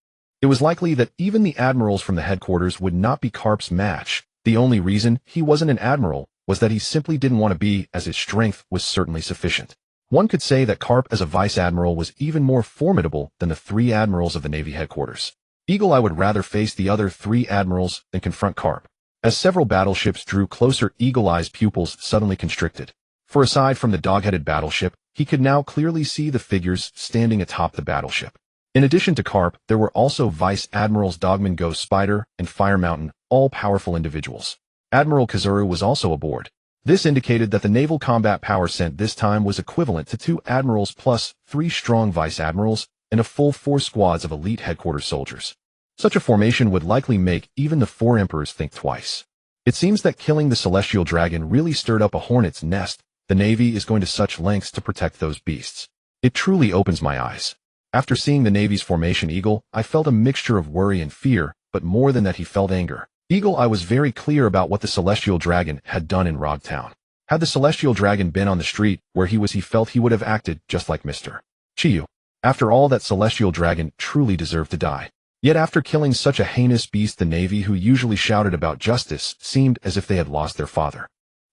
It was likely that even the admirals from the headquarters would not be Carp's match. The only reason he wasn't an admiral was that he simply didn't want to be, as his strength was certainly sufficient. One could say that Carp as a vice admiral was even more formidable than the 3 admirals of the Navy headquarters. Eagle Eye would rather face the other 3 admirals than confront Carp. As several battleships drew closer, Eagle Eye's pupils suddenly constricted. For aside from the dog-headed battleship, he could now clearly see the figures standing atop the battleship. In addition to Carp, there were also Vice Admirals Dogman Ghost Spider and Fire Mountain, all powerful individuals. Admiral Kazuru was also aboard. This indicated that the naval combat power sent this time was equivalent to 2 admirals plus 3 strong vice admirals and a full 4 squads of elite headquarters soldiers. Such a formation would likely make even the 4 emperors think twice. It seems that killing the celestial dragon really stirred up a hornet's nest. The Navy is going to such lengths to protect those beasts. It truly opens my eyes. After seeing the Navy's formation Eagle, I felt a mixture of worry and fear, but more than that he felt anger. Eagle Eye was very clear about what the celestial dragon had done in Rogtown. Had the celestial dragon been on the street where he was, he felt he would have acted just like Mr. Chiyu. After all, that celestial dragon truly deserved to die. Yet after killing such a heinous beast, the Navy, who usually shouted about justice, seemed as if they had lost their father.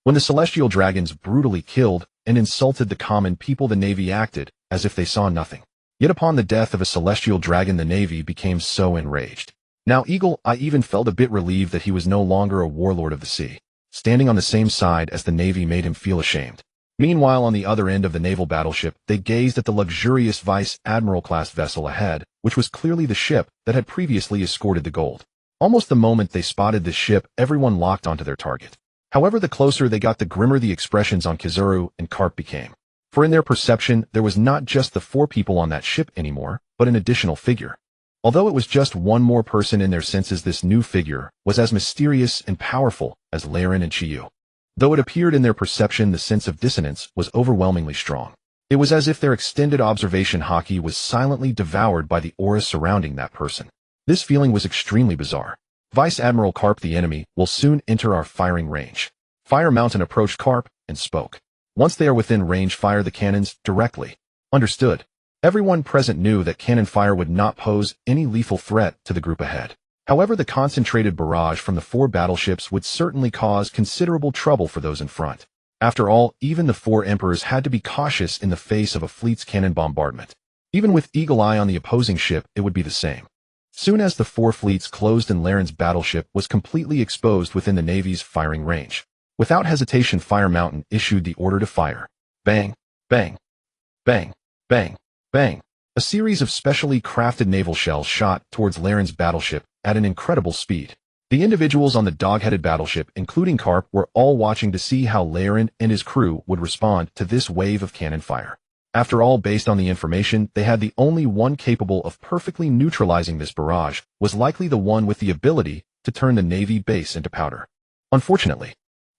When the celestial dragons brutally killed and insulted the common people, the Navy acted as if they saw nothing. Yet upon the death of a celestial dragon, the Navy became so enraged. Now Eagle Eye even felt a bit relieved that he was no longer a warlord of the sea. Standing on the same side as the Navy made him feel ashamed. Meanwhile, on the other end of the naval battleship, they gazed at the luxurious Vice Admiral-class vessel ahead, which was clearly the ship that had previously escorted the gold. Almost the moment they spotted this ship, everyone locked onto their target. However, the closer they got, the grimmer the expressions on Kazuru and Carp became. For in their perception, there was not just the 4 people on that ship anymore, but an additional figure. Although it was just one more person in their senses, this new figure was as mysterious and powerful as Laren and Chiyu. Though it appeared in their perception, the sense of dissonance was overwhelmingly strong. It was as if their extended observation haki was silently devoured by the aura surrounding that person. This feeling was extremely bizarre. Vice Admiral Carp, the enemy will soon enter our firing range. Fire Mountain approached Carp and spoke. Once they are within range, fire the cannons directly. Understood. Everyone present knew that cannon fire would not pose any lethal threat to the group ahead. However, the concentrated barrage from the 4 battleships would certainly cause considerable trouble for those in front. After all, even the 4 emperors had to be cautious in the face of a fleet's cannon bombardment. Even with Eagle Eye on the opposing ship, it would be the same. Soon as the 4 fleets closed and Laren's battleship was completely exposed within the Navy's firing range. Without hesitation, Fire Mountain issued the order to fire. Bang, bang, bang, bang, bang. A series of specially crafted naval shells shot towards Laren's battleship at an incredible speed. The individuals on the dog-headed battleship, including Carp, were all watching to see how Laren and his crew would respond to this wave of cannon fire. After all, based on the information they had, the only one capable of perfectly neutralizing this barrage was likely the one with the ability to turn the Navy base into powder. Unfortunately,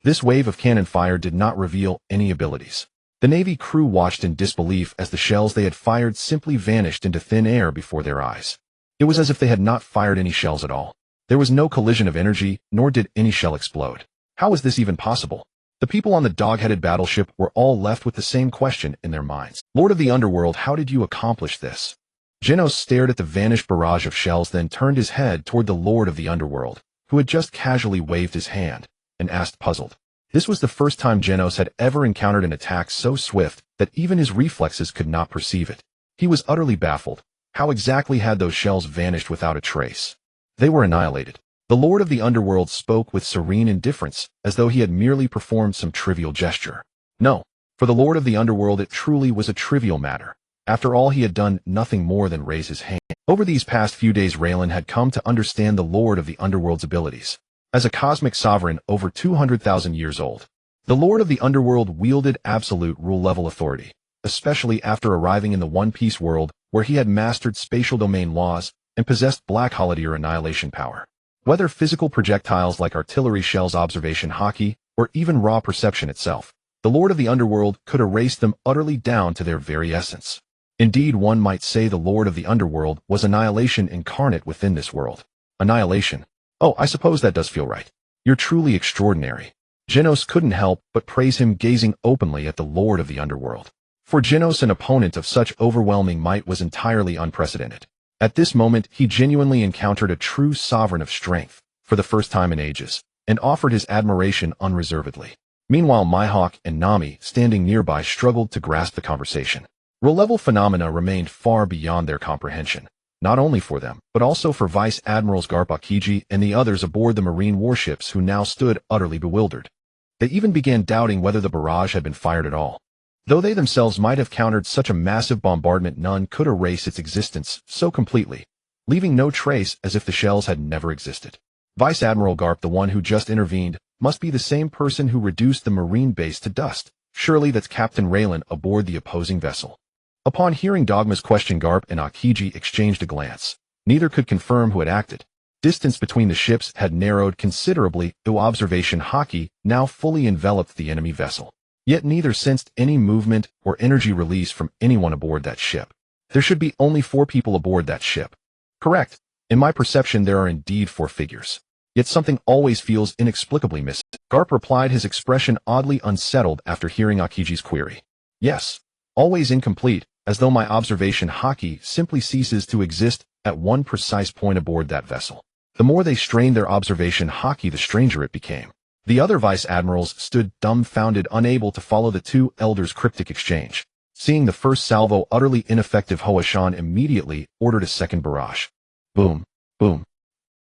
this wave of cannon fire did not reveal any abilities. The Navy crew watched in disbelief as the shells they had fired simply vanished into thin air before their eyes. It was as if they had not fired any shells at all. There was no collision of energy, nor did any shell explode. How was this even possible? The people on the dog-headed battleship were all left with the same question in their minds. Lord of the Underworld, how did you accomplish this? Genos stared at the vanished barrage of shells, then turned his head toward the Lord of the Underworld, who had just casually waved his hand, and asked, puzzled. This was the first time Genos had ever encountered an attack so swift that even his reflexes could not perceive it. He was utterly baffled. How exactly had those shells vanished without a trace? They were annihilated. The Lord of the Underworld spoke with serene indifference, as though he had merely performed some trivial gesture. No, for the Lord of the Underworld it truly was a trivial matter. After all, he had done nothing more than raise his hand. Over these past few days, Raylan had come to understand the Lord of the Underworld's abilities. As a cosmic sovereign over 200,000 years old, the Lord of the Underworld wielded absolute rule-level authority, especially after arriving in the One Piece world, where he had mastered spatial domain laws and possessed black holiday or annihilation power. Whether physical projectiles like artillery shells, observation haki, or even raw perception itself, the Lord of the Underworld could erase them utterly down to their very essence. Indeed, one might say the Lord of the Underworld was annihilation incarnate within this world. Annihilation. Oh, I suppose that does feel right. You're truly extraordinary. Genos couldn't help but praise him, gazing openly at the Lord of the Underworld. For Genos, an opponent of such overwhelming might was entirely unprecedented. At this moment, he genuinely encountered a true sovereign of strength, for the first time in ages, and offered his admiration unreservedly. Meanwhile, Mihawk and Nami, standing nearby, struggled to grasp the conversation. Role-level phenomena remained far beyond their comprehension, not only for them, but also for Vice Admirals Garp Aokiji and the others aboard the marine warships who now stood utterly bewildered. They even began doubting whether the barrage had been fired at all. Though they themselves might have countered such a massive bombardment, none could erase its existence so completely, leaving no trace, as if the shells had never existed. Vice Admiral Garp, the one who just intervened, must be the same person who reduced the marine base to dust. Surely that's Captain Raylan aboard the opposing vessel. Upon hearing Dogma's question, Garp and Aokiji exchanged a glance. Neither could confirm who had acted. Distance between the ships had narrowed considerably, though observation Haki now fully enveloped the enemy vessel. Yet neither sensed any movement or energy release from anyone aboard that ship. There should be only 4 people aboard that ship. Correct. In my perception, there are indeed 4 figures. Yet something always feels inexplicably missing. Garp replied, his expression oddly unsettled after hearing Akiji's query. Yes. Always incomplete, as though my observation Haki simply ceases to exist at one precise point aboard that vessel. The more they strained their observation Haki, the stranger it became. The other vice admirals stood dumbfounded, unable to follow the two elders' cryptic exchange. Seeing the first salvo utterly ineffective, Hoashan immediately ordered a second barrage. Boom, boom,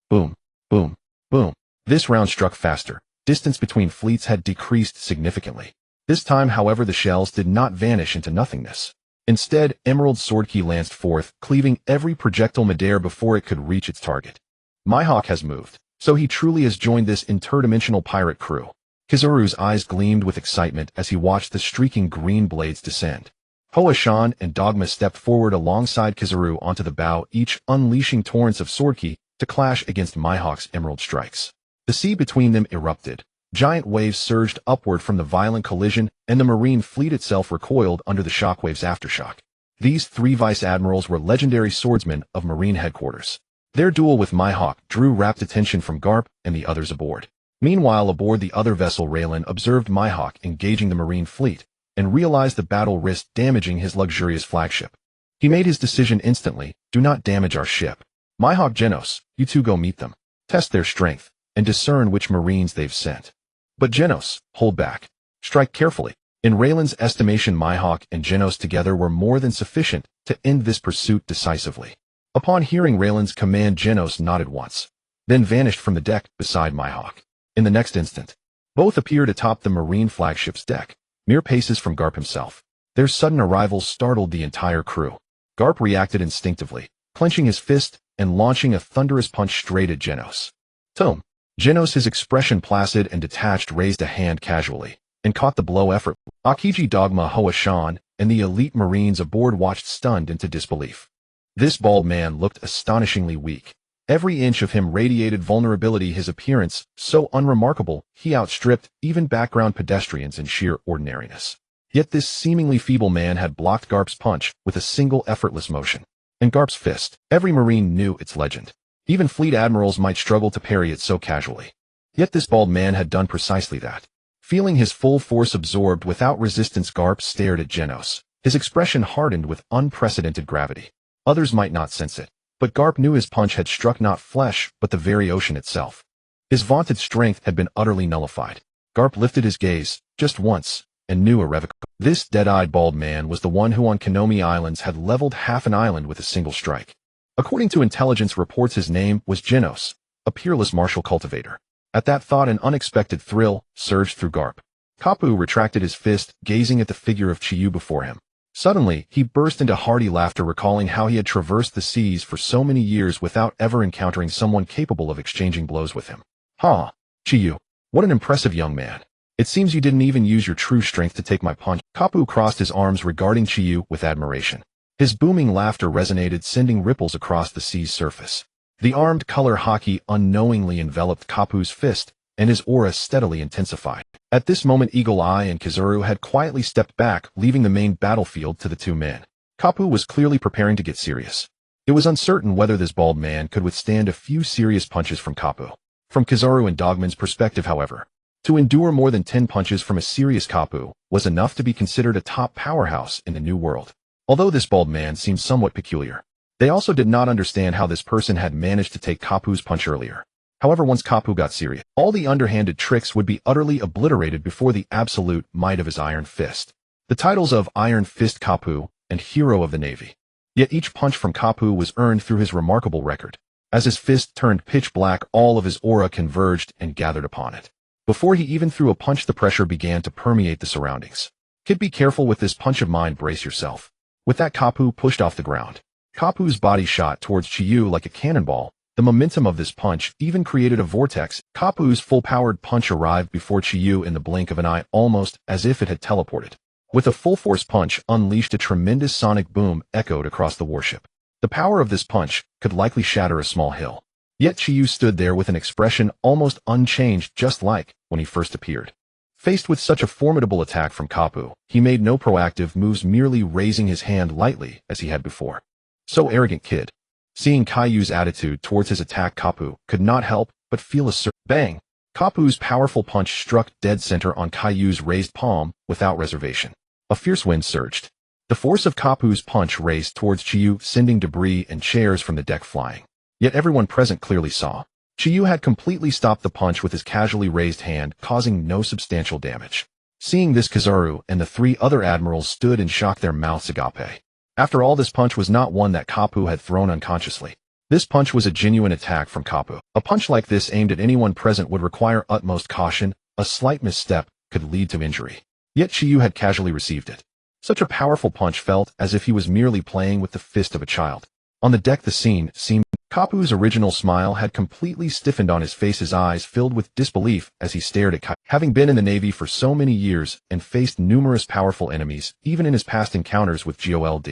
boom, boom, boom. This round struck faster. Distance between fleets had decreased significantly. This time, however, the shells did not vanish into nothingness. Instead, Emerald Sword Key lanced forth, cleaving every projectile midair before it could reach its target. Mihawk has moved, so he truly has joined this interdimensional pirate crew. Kizaru's eyes gleamed with excitement as he watched the streaking green blades descend. Hoashan and Dogma stepped forward alongside Kizaru onto the bow, each unleashing torrents of sword ki to clash against Mihawk's emerald strikes. The sea between them erupted. Giant waves surged upward from the violent collision, and the marine fleet itself recoiled under the shockwave's aftershock. These 3 vice admirals were legendary swordsmen of marine headquarters. Their duel with Mihawk drew rapt attention from Garp and the others aboard. Meanwhile, aboard the other vessel, Raylan observed Mihawk engaging the marine fleet and realized the battle risked damaging his luxurious flagship. He made his decision instantly: do not damage our ship. Mihawk, Genos, you two go meet them. Test their strength and discern which marines they've sent. But Genos, hold back. Strike carefully. In Raylan's estimation, Mihawk and Genos together were more than sufficient to end this pursuit decisively. Upon hearing Raylan's command, Genos nodded once, then vanished from the deck beside Mihawk. In the next instant, both appeared atop the marine flagship's deck, mere paces from Garp himself. Their sudden arrival startled the entire crew. Garp reacted instinctively, clenching his fist and launching a thunderous punch straight at Genos. Tome. Genos, his expression placid and detached, raised a hand casually and caught the blow effortlessly. Aokiji, Dogma, Hoashan, and the elite marines aboard watched stunned into disbelief. This bald man looked astonishingly weak. Every inch of him radiated vulnerability, his appearance so unremarkable he outstripped even background pedestrians in sheer ordinariness. Yet this seemingly feeble man had blocked Garp's punch with a single effortless motion. And Garp's fist, every marine knew its legend. Even fleet admirals might struggle to parry it so casually. Yet this bald man had done precisely that. Feeling his full force absorbed without resistance, Garp stared at Genos. His expression hardened with unprecedented gravity. Others might not sense it, but Garp knew his punch had struck not flesh, but the very ocean itself. His vaunted strength had been utterly nullified. Garp lifted his gaze, just once, and knew irrevocably. This dead-eyed bald man was the one who on Konomi Islands had leveled half an island with a single strike. According to intelligence reports, his name was Genos, a peerless martial cultivator. At that thought, an unexpected thrill surged through Garp. Kapu retracted his fist, gazing at the figure of Chiyu before him. Suddenly, he burst into hearty laughter, recalling how he had traversed the seas for so many years without ever encountering someone capable of exchanging blows with him. Ha! Chiyu, what an impressive young man. It seems you didn't even use your true strength to take my punch. Kapu crossed his arms regarding Chiyu with admiration. His booming laughter resonated, sending ripples across the sea's surface. The armed color Haki unknowingly enveloped Kapu's fist, and his aura steadily intensified. At this moment, Eagle Eye and Kizaru had quietly stepped back, leaving the main battlefield to the two men. Kapu was clearly preparing to get serious. It was uncertain whether this bald man could withstand a few serious punches from Kapu. From Kizaru and Dogman's perspective, however, to endure more than 10 punches from a serious Kapu was enough to be considered a top powerhouse in the new world. Although this bald man seemed somewhat peculiar, they also did not understand how this person had managed to take Kapu's punch earlier. However, once Kapu got serious, all the underhanded tricks would be utterly obliterated before the absolute might of his iron fist. The titles of Iron Fist Kapu and Hero of the Navy. Yet each punch from Kapu was earned through his remarkable record. As his fist turned pitch black, all of his aura converged and gathered upon it. Before he even threw a punch, the pressure began to permeate the surroundings. Kid, be careful with this punch of mine, brace yourself. With that, Kapu pushed off the ground. Kapu's body shot towards Chiyu like a cannonball. The momentum of this punch even created a vortex. Kapu's full-powered punch arrived before Chiyu in the blink of an eye, almost as if it had teleported. With a full-force punch unleashed, a tremendous sonic boom echoed across the warship. The power of this punch could likely shatter a small hill. Yet Chiyu stood there with an expression almost unchanged, just like when he first appeared. Faced with such a formidable attack from Kapu, he made no proactive moves, merely raising his hand lightly as he had before. So arrogant, kid. Seeing Kayu's attitude towards his attack, Kapu could not help but feel a bang. Kapu's powerful punch struck dead center on Kayu's raised palm without reservation. A fierce wind surged. The force of Kapu's punch raced towards Chiyu, sending debris and chairs from the deck flying. Yet everyone present clearly saw. Chiyu had completely stopped the punch with his casually raised hand, causing no substantial damage. Seeing this, Kizaru and the 3 other admirals stood in shock, their mouths agape. After all, this punch was not one that Kapu had thrown unconsciously. This punch was a genuine attack from Kapu. A punch like this aimed at anyone present would require utmost caution. A slight misstep could lead to injury. Yet Chiyu had casually received it. Such a powerful punch felt as if he was merely playing with the fist of a child. On the deck, the scene seemed. Kapu's original smile had completely stiffened on his face, his eyes filled with disbelief as he stared at Kai. Having been in the Navy for so many years and faced numerous powerful enemies, even in his past encounters with GOLD,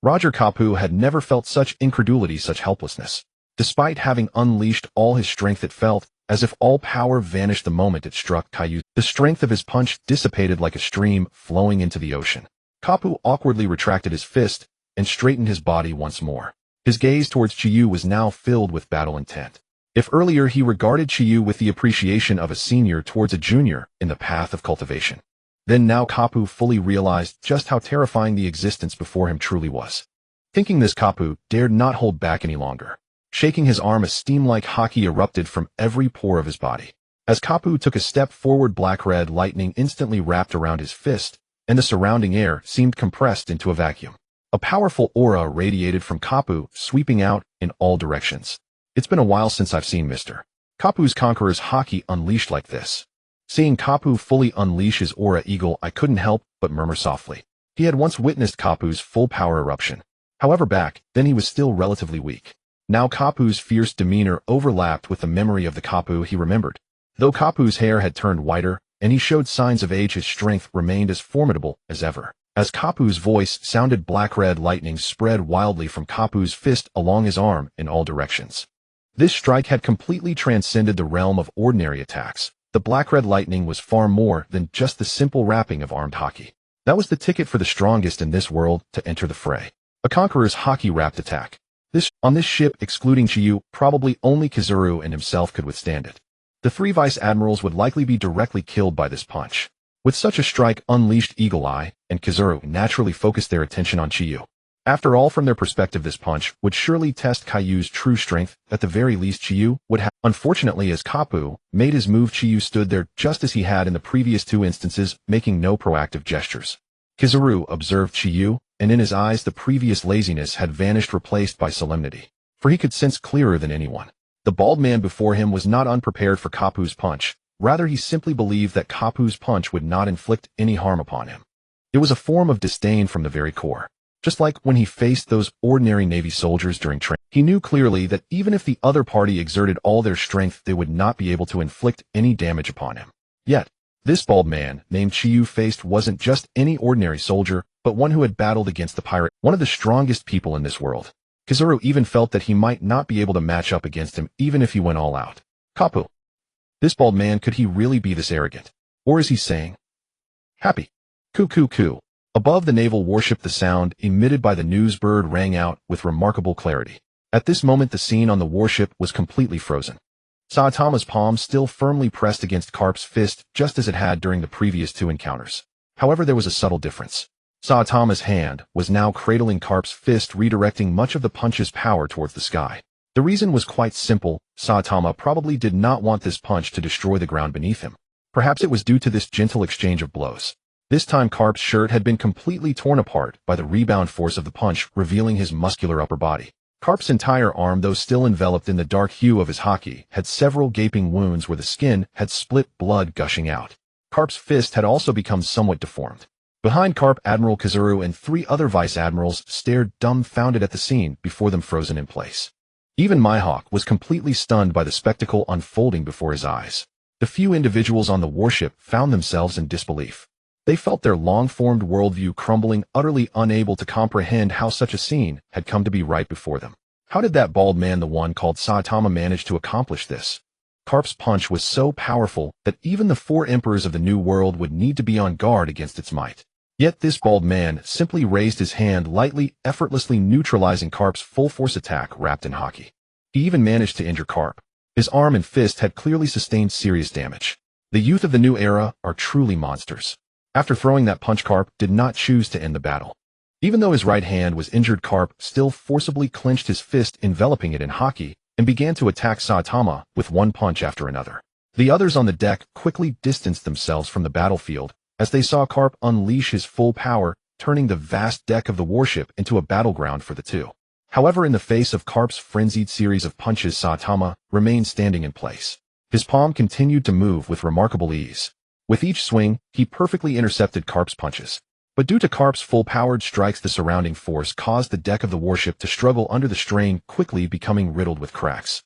Roger Kapu had never felt such incredulity, such helplessness. Despite having unleashed all his strength, it felt as if all power vanished the moment it struck Caillou. The strength of his punch dissipated like a stream flowing into the ocean. Kapu awkwardly retracted his fist and straightened his body once more. His gaze towards Chiyu was now filled with battle intent. If earlier he regarded Chiyu with the appreciation of a senior towards a junior in the path of cultivation, then now Kapu fully realized just how terrifying the existence before him truly was. Thinking this, Kapu dared not hold back any longer. Shaking his arm, a steam-like hockey erupted from every pore of his body. As Kapu took a step forward, black-red lightning instantly wrapped around his fist, and the surrounding air seemed compressed into a vacuum. A powerful aura radiated from Kapu, sweeping out in all directions. It's been a while since I've seen Mr. Kapu's Conqueror's hockey unleashed like this. Seeing Kapu fully unleash his aura eagle, I couldn't help but murmur softly. He had once witnessed Kapu's full power eruption. However, back then he was still relatively weak. Now Kapu's fierce demeanor overlapped with the memory of the Kapu he remembered. Though Kapu's hair had turned whiter and he showed signs of age, his strength remained as formidable as ever. As Kapu's voice sounded, black-red lightning spread wildly from Kapu's fist along his arm in all directions. This strike had completely transcended the realm of ordinary attacks. The black-red lightning was far more than just the simple wrapping of armed hockey. That was the ticket for the strongest in this world to enter the fray. A Conqueror's hockey-wrapped attack. On this ship, excluding Chiyu, probably only Kizaru and himself could withstand it. The 3 vice admirals would likely be directly killed by this punch. With such a strike unleashed, Eagle Eye and Kizaru naturally focused their attention on Chiyu. After all, from their perspective, this punch would surely test Caillou's true strength. At the very least, Chiyu would have. Unfortunately, as Kapu made his move, Chiyu stood there just as he had in the previous 2 instances, making no proactive gestures. Kizaru observed Chiyu, and in his eyes the previous laziness had vanished, replaced by solemnity. For he could sense clearer than anyone. The bald man before him was not unprepared for Kapu's punch. Rather, he simply believed that Kapu's punch would not inflict any harm upon him. It was a form of disdain from the very core. Just like when he faced those ordinary Navy soldiers during training, he knew clearly that even if the other party exerted all their strength, they would not be able to inflict any damage upon him. Yet, this bald man, named Chiyu, faced wasn't just any ordinary soldier, but one who had battled against the pirate, one of the strongest people in this world. Kizaru even felt that he might not be able to match up against him even if he went all out. Kapu. This bald man, could he really be this arrogant? Or is he saying happy? Coo coo coo. Above the naval warship, the sound emitted by the news bird rang out with remarkable clarity. At this moment, the scene on the warship was completely frozen. Saitama's palm still firmly pressed against Karp's fist, just as it had during the previous 2 encounters. However, there was a subtle difference. Saitama's hand was now cradling Karp's fist, redirecting much of the punch's power towards the sky. The reason was quite simple. Saitama probably did not want this punch to destroy the ground beneath him. Perhaps it was due to this gentle exchange of blows. This time Carp's shirt had been completely torn apart by the rebound force of the punch, revealing his muscular upper body. Carp's entire arm, though still enveloped in the dark hue of his haki, had several gaping wounds where the skin had split, blood gushing out. Carp's fist had also become somewhat deformed. Behind Carp, Admiral Kazuru and 3 other vice admirals stared dumbfounded at the scene, before them frozen in place. Even Mihawk was completely stunned by the spectacle unfolding before his eyes. The few individuals on the warship found themselves in disbelief. They felt their long-formed worldview crumbling, utterly unable to comprehend how such a scene had come to be right before them. How did that bald man, the one called Saitama, manage to accomplish this? Carp's punch was so powerful that even the 4 emperors of the New World would need to be on guard against its might. Yet this bald man simply raised his hand lightly, effortlessly neutralizing Carp's full-force attack wrapped in haki. He even managed to injure Carp. His arm and fist had clearly sustained serious damage. The youth of the new era are truly monsters. After throwing that punch, Carp did not choose to end the battle. Even though his right hand was injured, Carp still forcibly clenched his fist, enveloping it in haki, and began to attack Saitama with one punch after another. The others on the deck quickly distanced themselves from the battlefield as they saw Carp unleash his full power, turning the vast deck of the warship into a battleground for the two. However, in the face of Carp's frenzied series of punches, Saitama remained standing in place. His palm continued to move with remarkable ease. With each swing, he perfectly intercepted Carp's punches. But due to Carp's full-powered strikes, the surrounding force caused the deck of the warship to struggle under the strain, quickly becoming riddled with cracks.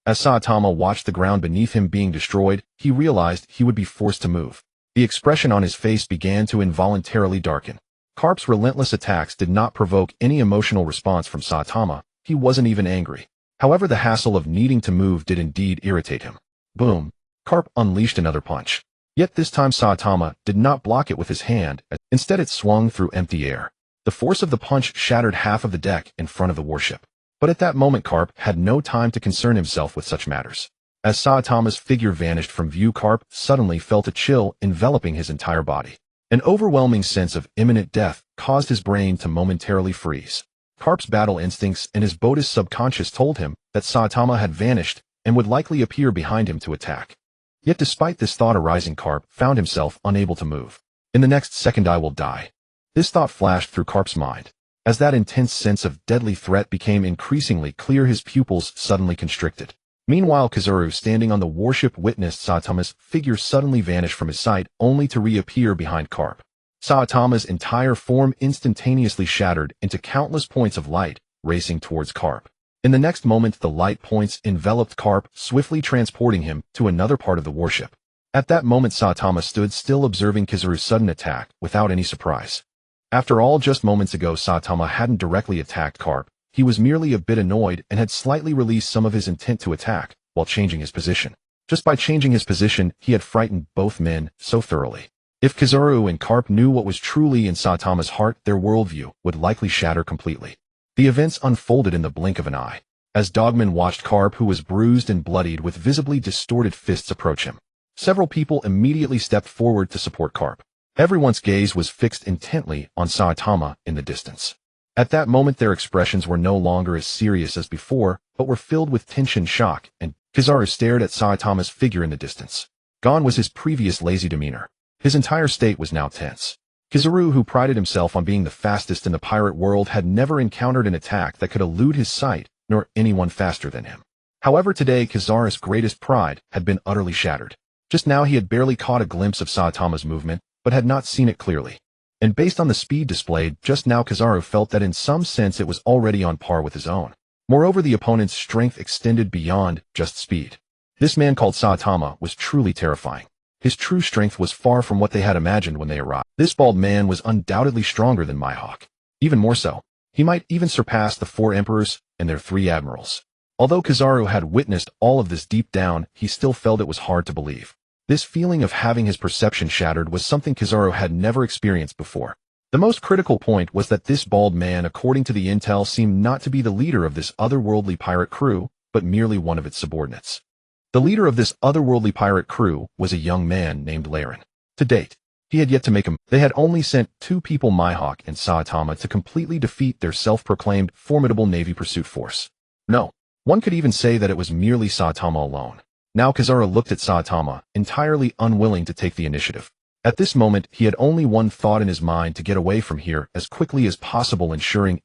As Saitama watched the ground beneath him being destroyed, he realized he would be forced to move. The expression on his face began to involuntarily darken. Carp's relentless attacks did not provoke any emotional response from Saitama. He wasn't even angry. However, the hassle of needing to move did indeed irritate him. Boom! Carp unleashed another punch. Yet this time Saitama did not block it with his hand. Instead, it swung through empty air. The force of the punch shattered half of the deck in front of the warship. But at that moment, Carp had no time to concern himself with such matters. As Saitama's figure vanished from view, Carp suddenly felt a chill enveloping his entire body. An overwhelming sense of imminent death caused his brain to momentarily freeze. Carp's battle instincts and his Buddhist subconscious told him that Saitama had vanished and would likely appear behind him to attack. Yet despite this thought arising, Carp found himself unable to move. In the next second, I will die. This thought flashed through Carp's mind. As that intense sense of deadly threat became increasingly clear, his pupils suddenly constricted. Meanwhile, Kazuru, standing on the warship, witnessed Saitama's figure suddenly vanish from his sight, only to reappear behind Carp. Saitama's entire form instantaneously shattered into countless points of light, racing towards Carp. In the next moment, the light points enveloped Carp, swiftly transporting him to another part of the warship. At that moment, Saitama stood still, observing Kazuru's sudden attack without any surprise. After all, just moments ago, Saitama hadn't directly attacked Carp. He was merely a bit annoyed and had slightly released some of his intent to attack while changing his position. Just by changing his position, he had frightened both men so thoroughly. If Kazuru and Carp knew what was truly in Saitama's heart, their worldview would likely shatter completely. The events unfolded in the blink of an eye. As Dogman watched Carp, who was bruised and bloodied with visibly distorted fists, approach him, several people immediately stepped forward to support Carp. Everyone's gaze was fixed intently on Saitama in the distance. At that moment, their expressions were no longer as serious as before, but were filled with tension, shock, and Kizaru stared at Saitama's figure in the distance. Gone was his previous lazy demeanor. His entire state was now tense. Kizaru, who prided himself on being the fastest in the pirate world, had never encountered an attack that could elude his sight, nor anyone faster than him. However, today, Kizaru's greatest pride had been utterly shattered. Just now, he had barely caught a glimpse of Saitama's movement, but had not seen it clearly. And based on the speed displayed just now, Kizaru felt that in some sense it was already on par with his own. Moreover, the opponent's strength extended beyond just speed. This man called Saitama was truly terrifying. His true strength was far from what they had imagined when they arrived. This bald man was undoubtedly stronger than Mihawk. Even more so, he might even surpass the 4 emperors and their 3 admirals. Although Kizaru had witnessed all of this deep down, he still felt it was hard to believe. This feeling of having his perception shattered was something Kizaru had never experienced before. The most critical point was that this bald man, according to the intel, seemed not to be the leader of this otherworldly pirate crew, but merely one of its subordinates. The leader of this otherworldly pirate crew was a young man named Laren. To date, he had yet to make a move. They had only sent 2 people, Mihawk and Saitama, to completely defeat their self-proclaimed formidable Navy pursuit force. No, One could even say that it was merely Saitama alone. Now Kizaru looked at Saitama, entirely unwilling to take the initiative. At this moment, he had only one thought in his mind: to get away from here as quickly as possible, ensuring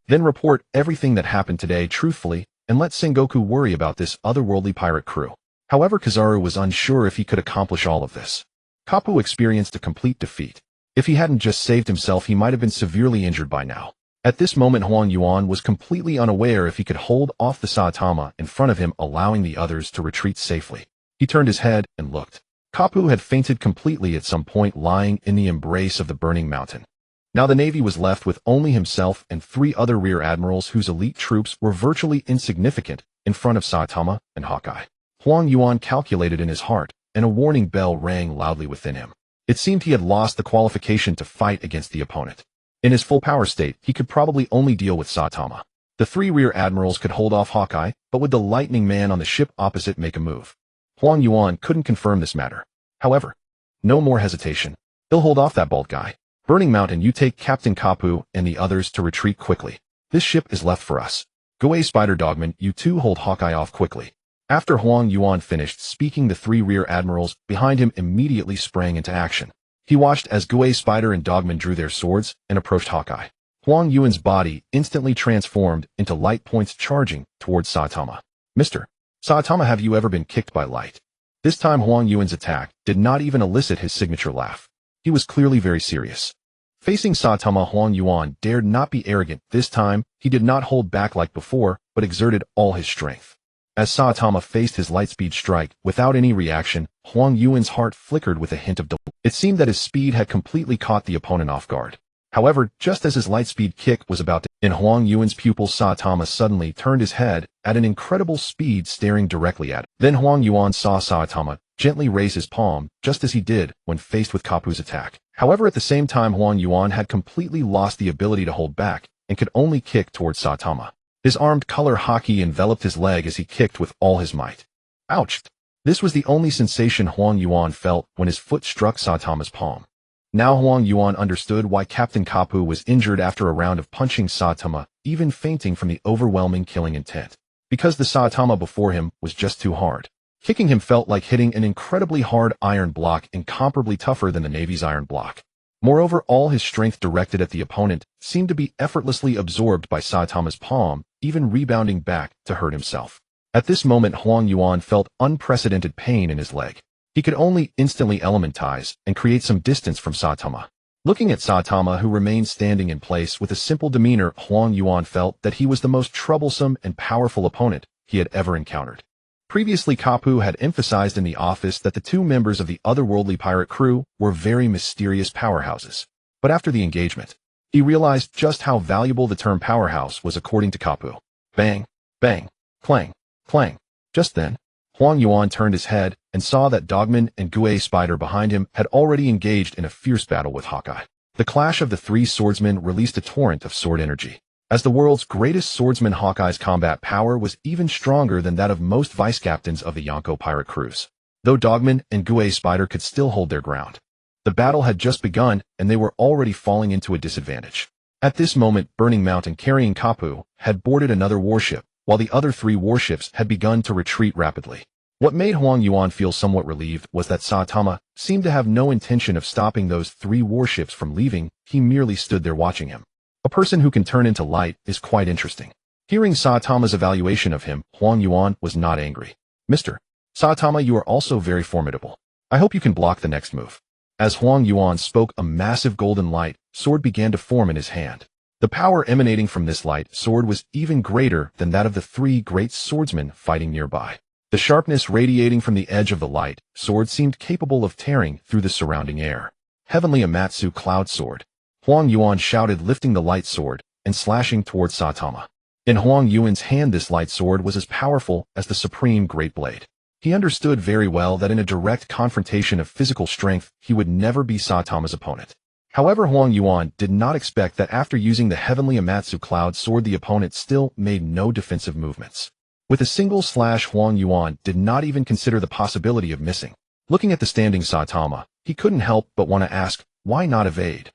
then report everything that happened today truthfully, and let Sengoku worry about this otherworldly pirate crew. However, Kizaru was unsure if he could accomplish all of this. Kapu experienced a complete defeat. If he hadn't just saved himself, he might have been severely injured by now. At this moment, Huang Yuan was completely unaware if he could hold off the Saitama in front of him, allowing the others to retreat safely. He turned his head and looked. Kapu had fainted completely at some point, lying in the embrace of the burning mountain. Now the navy was left with only himself and 3 other rear admirals whose elite troops were virtually insignificant in front of Saitama and Hawkeye. Huang Yuan calculated in his heart, and a warning bell rang loudly within him. It seemed he had lost the qualification to fight against the opponent. In his full power state, he could probably only deal with Saitama. The 3 rear admirals could hold off Hawkeye, but would the lightning man on the ship opposite make a move? Huang Yuan couldn't confirm this matter. However, no more hesitation. He'll hold off that bald guy. Burning Mountain, you take Captain Kapu and the others to retreat quickly. This ship is left for us. Gue Spider Dogman, you two hold Hawkeye off quickly. After Huang Yuan finished speaking, the 3 rear admirals behind him immediately sprang into action. He watched as Gue Spider and Dogman drew their swords and approached Hawkeye. Huang Yuan's body instantly transformed into light points, charging towards Saitama. Mr. Saitama, have you ever been kicked by light? This time Huang Yuan's attack did not even elicit his signature laugh. He was clearly very serious. Facing Saitama, Huang Yuan dared not be arrogant. This time, he did not hold back like before, but exerted all his strength. As Saitama faced his lightspeed strike without any reaction, Huang Yuan's heart flickered with a hint of delight. It seemed that his speed had completely caught the opponent off guard. However, just as his lightspeed kick was about to end, Huang Yuan's pupil Saitama suddenly turned his head at an incredible speed, staring directly at him. Then Huang Yuan saw Saitama gently raise his palm, just as he did when faced with Kapu's attack. However, at the same time, Huang Yuan had completely lost the ability to hold back and could only kick towards Saitama. His armed color haki enveloped his leg as he kicked with all his might. Ouch! This was the only sensation Huang Yuan felt when his foot struck Saitama's palm. Now Huang Yuan understood why Captain Kapu was injured after a round of punching Saitama, even fainting from the overwhelming killing intent. Because the Saitama before him was just too hard. Kicking him felt like hitting an incredibly hard iron block, incomparably tougher than the Navy's iron block. Moreover, all his strength directed at the opponent seemed to be effortlessly absorbed by Saitama's palm, even rebounding back to hurt himself. At this moment, Huang Yuan felt unprecedented pain in his leg. He could only instantly elementize and create some distance from Saitama. Looking at Saitama, who remained standing in place with a simple demeanor, Huang Yuan felt that he was the most troublesome and powerful opponent he had ever encountered. Previously, Kapu had emphasized in the office that the 2 members of the otherworldly pirate crew were very mysterious powerhouses. But after the engagement, he realized just how valuable the term powerhouse was according to Kapu. Bang, bang, clang, clang. Just then, Huang Yuan turned his head and saw that Dogman and Gue Spider behind him had already engaged in a fierce battle with Hawkeye. The clash of the 3 swordsmen released a torrent of sword energy. As the world's greatest swordsman, Hawkeye's combat power was even stronger than that of most vice-captains of the Yonko pirate crews. Though Dogman and Gue Spider could still hold their ground, the battle had just begun and they were already falling into a disadvantage. At this moment, Burning Mountain, carrying Kapu, had boarded another warship, while the other 3 warships had begun to retreat rapidly. What made Huang Yuan feel somewhat relieved was that Saitama seemed to have no intention of stopping those 3 warships from leaving. He merely stood there watching him. A person who can turn into light is quite interesting. Hearing Saitama's evaluation of him, Huang Yuan was not angry. Mr. Saitama, you are also very formidable. I hope you can block the next move. As Huang Yuan spoke, a massive golden light sword began to form in his hand. The power emanating from this light sword was even greater than that of the 3 great swordsmen fighting nearby. The sharpness radiating from the edge of the light sword seemed capable of tearing through the surrounding air. Heavenly Amatsu Cloud Sword. Huang Yuan shouted, lifting the light sword and slashing towards Saitama. In Huang Yuan's hand, this light sword was as powerful as the supreme great blade. He understood very well that in a direct confrontation of physical strength, he would never be Saitama's opponent. However, Huang Yuan did not expect that after using the Heavenly Amatsu Cloud Sword, the opponent still made no defensive movements. With a single slash, Huang Yuan did not even consider the possibility of missing. Looking at the standing Saitama, he couldn't help but want to ask, why not evade?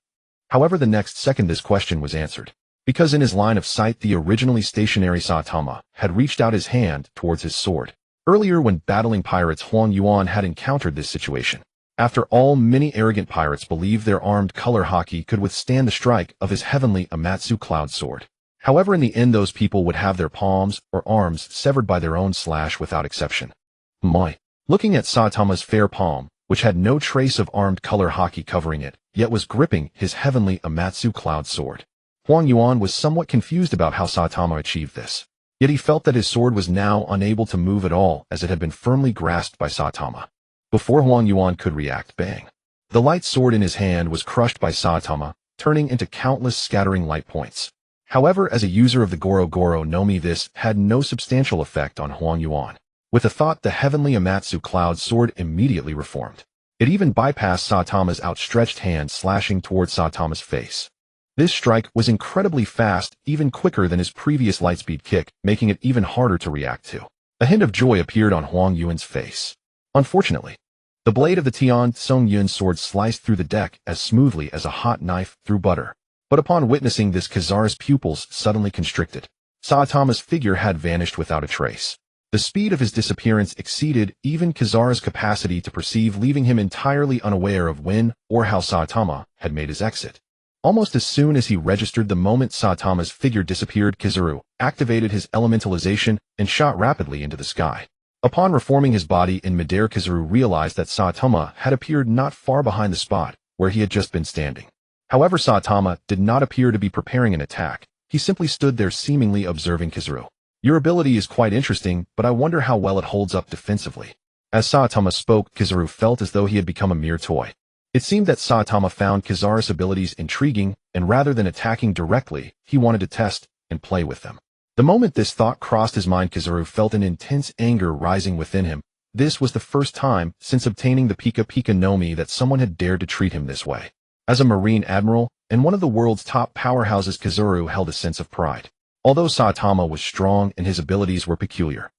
However, the next second this question was answered. because in his line of sight the originally stationary Saitama had reached out his hand towards his sword. Earlier when battling pirates, Huang Yuan had encountered this situation. After all, many arrogant pirates believed their armed color haki could withstand the strike of his heavenly Amatsu cloud sword. However, in the end those people would have their palms or arms severed by their own slash without exception. Looking at Saitama's fair palm, which had no trace of armed color haki covering it, yet was gripping his heavenly Amatsu cloud sword. Huang Yuan was somewhat confused about how Saitama achieved this. Yet he felt that his sword was now unable to move at all as it had been firmly grasped by Saitama. Before Huang Yuan could react, bang! The light sword in his hand was crushed by Saitama, turning into countless scattering light points. However, as a user of the Goro Goro no Mi, this had no substantial effect on Huang Yuan. With a thought, the heavenly Amatsu cloud sword immediately reformed. It even bypassed Saitama's outstretched hand, slashing towards Saitama's face. This strike was incredibly fast, even quicker than his previous lightspeed kick, making it even harder to react to. A hint of joy appeared on Huang Yuan's face. Unfortunately, the blade of the Tian Song Yun sword sliced through the deck as smoothly as a hot knife through butter. But upon witnessing this, Kizara's pupils suddenly constricted. Saitama's figure had vanished without a trace. The speed of his disappearance exceeded even Kizara's capacity to perceive, leaving him entirely unaware of when or how Saitama had made his exit. Almost as soon as he registered the moment Saitama's figure disappeared, Kizaru activated his elementalization and shot rapidly into the sky. Upon reforming his body in midair, Kizaru realized that Saitama had appeared not far behind the spot where he had just been standing. However, Saitama did not appear to be preparing an attack. He simply stood there seemingly observing Kizaru. Your ability is quite interesting, but I wonder how well it holds up defensively. As Saitama spoke, Kizaru felt as though he had become a mere toy. It seemed that Saitama found Kizara's abilities intriguing, and rather than attacking directly, he wanted to test and play with them. The moment this thought crossed his mind, Kizaru felt an intense anger rising within him. This was the first time since obtaining the Pika Pika no Mi that someone had dared to treat him this way. As a Marine Admiral, and one of the world's top powerhouses, Kizaru held a sense of pride. Although Saitama was strong and his abilities were peculiar,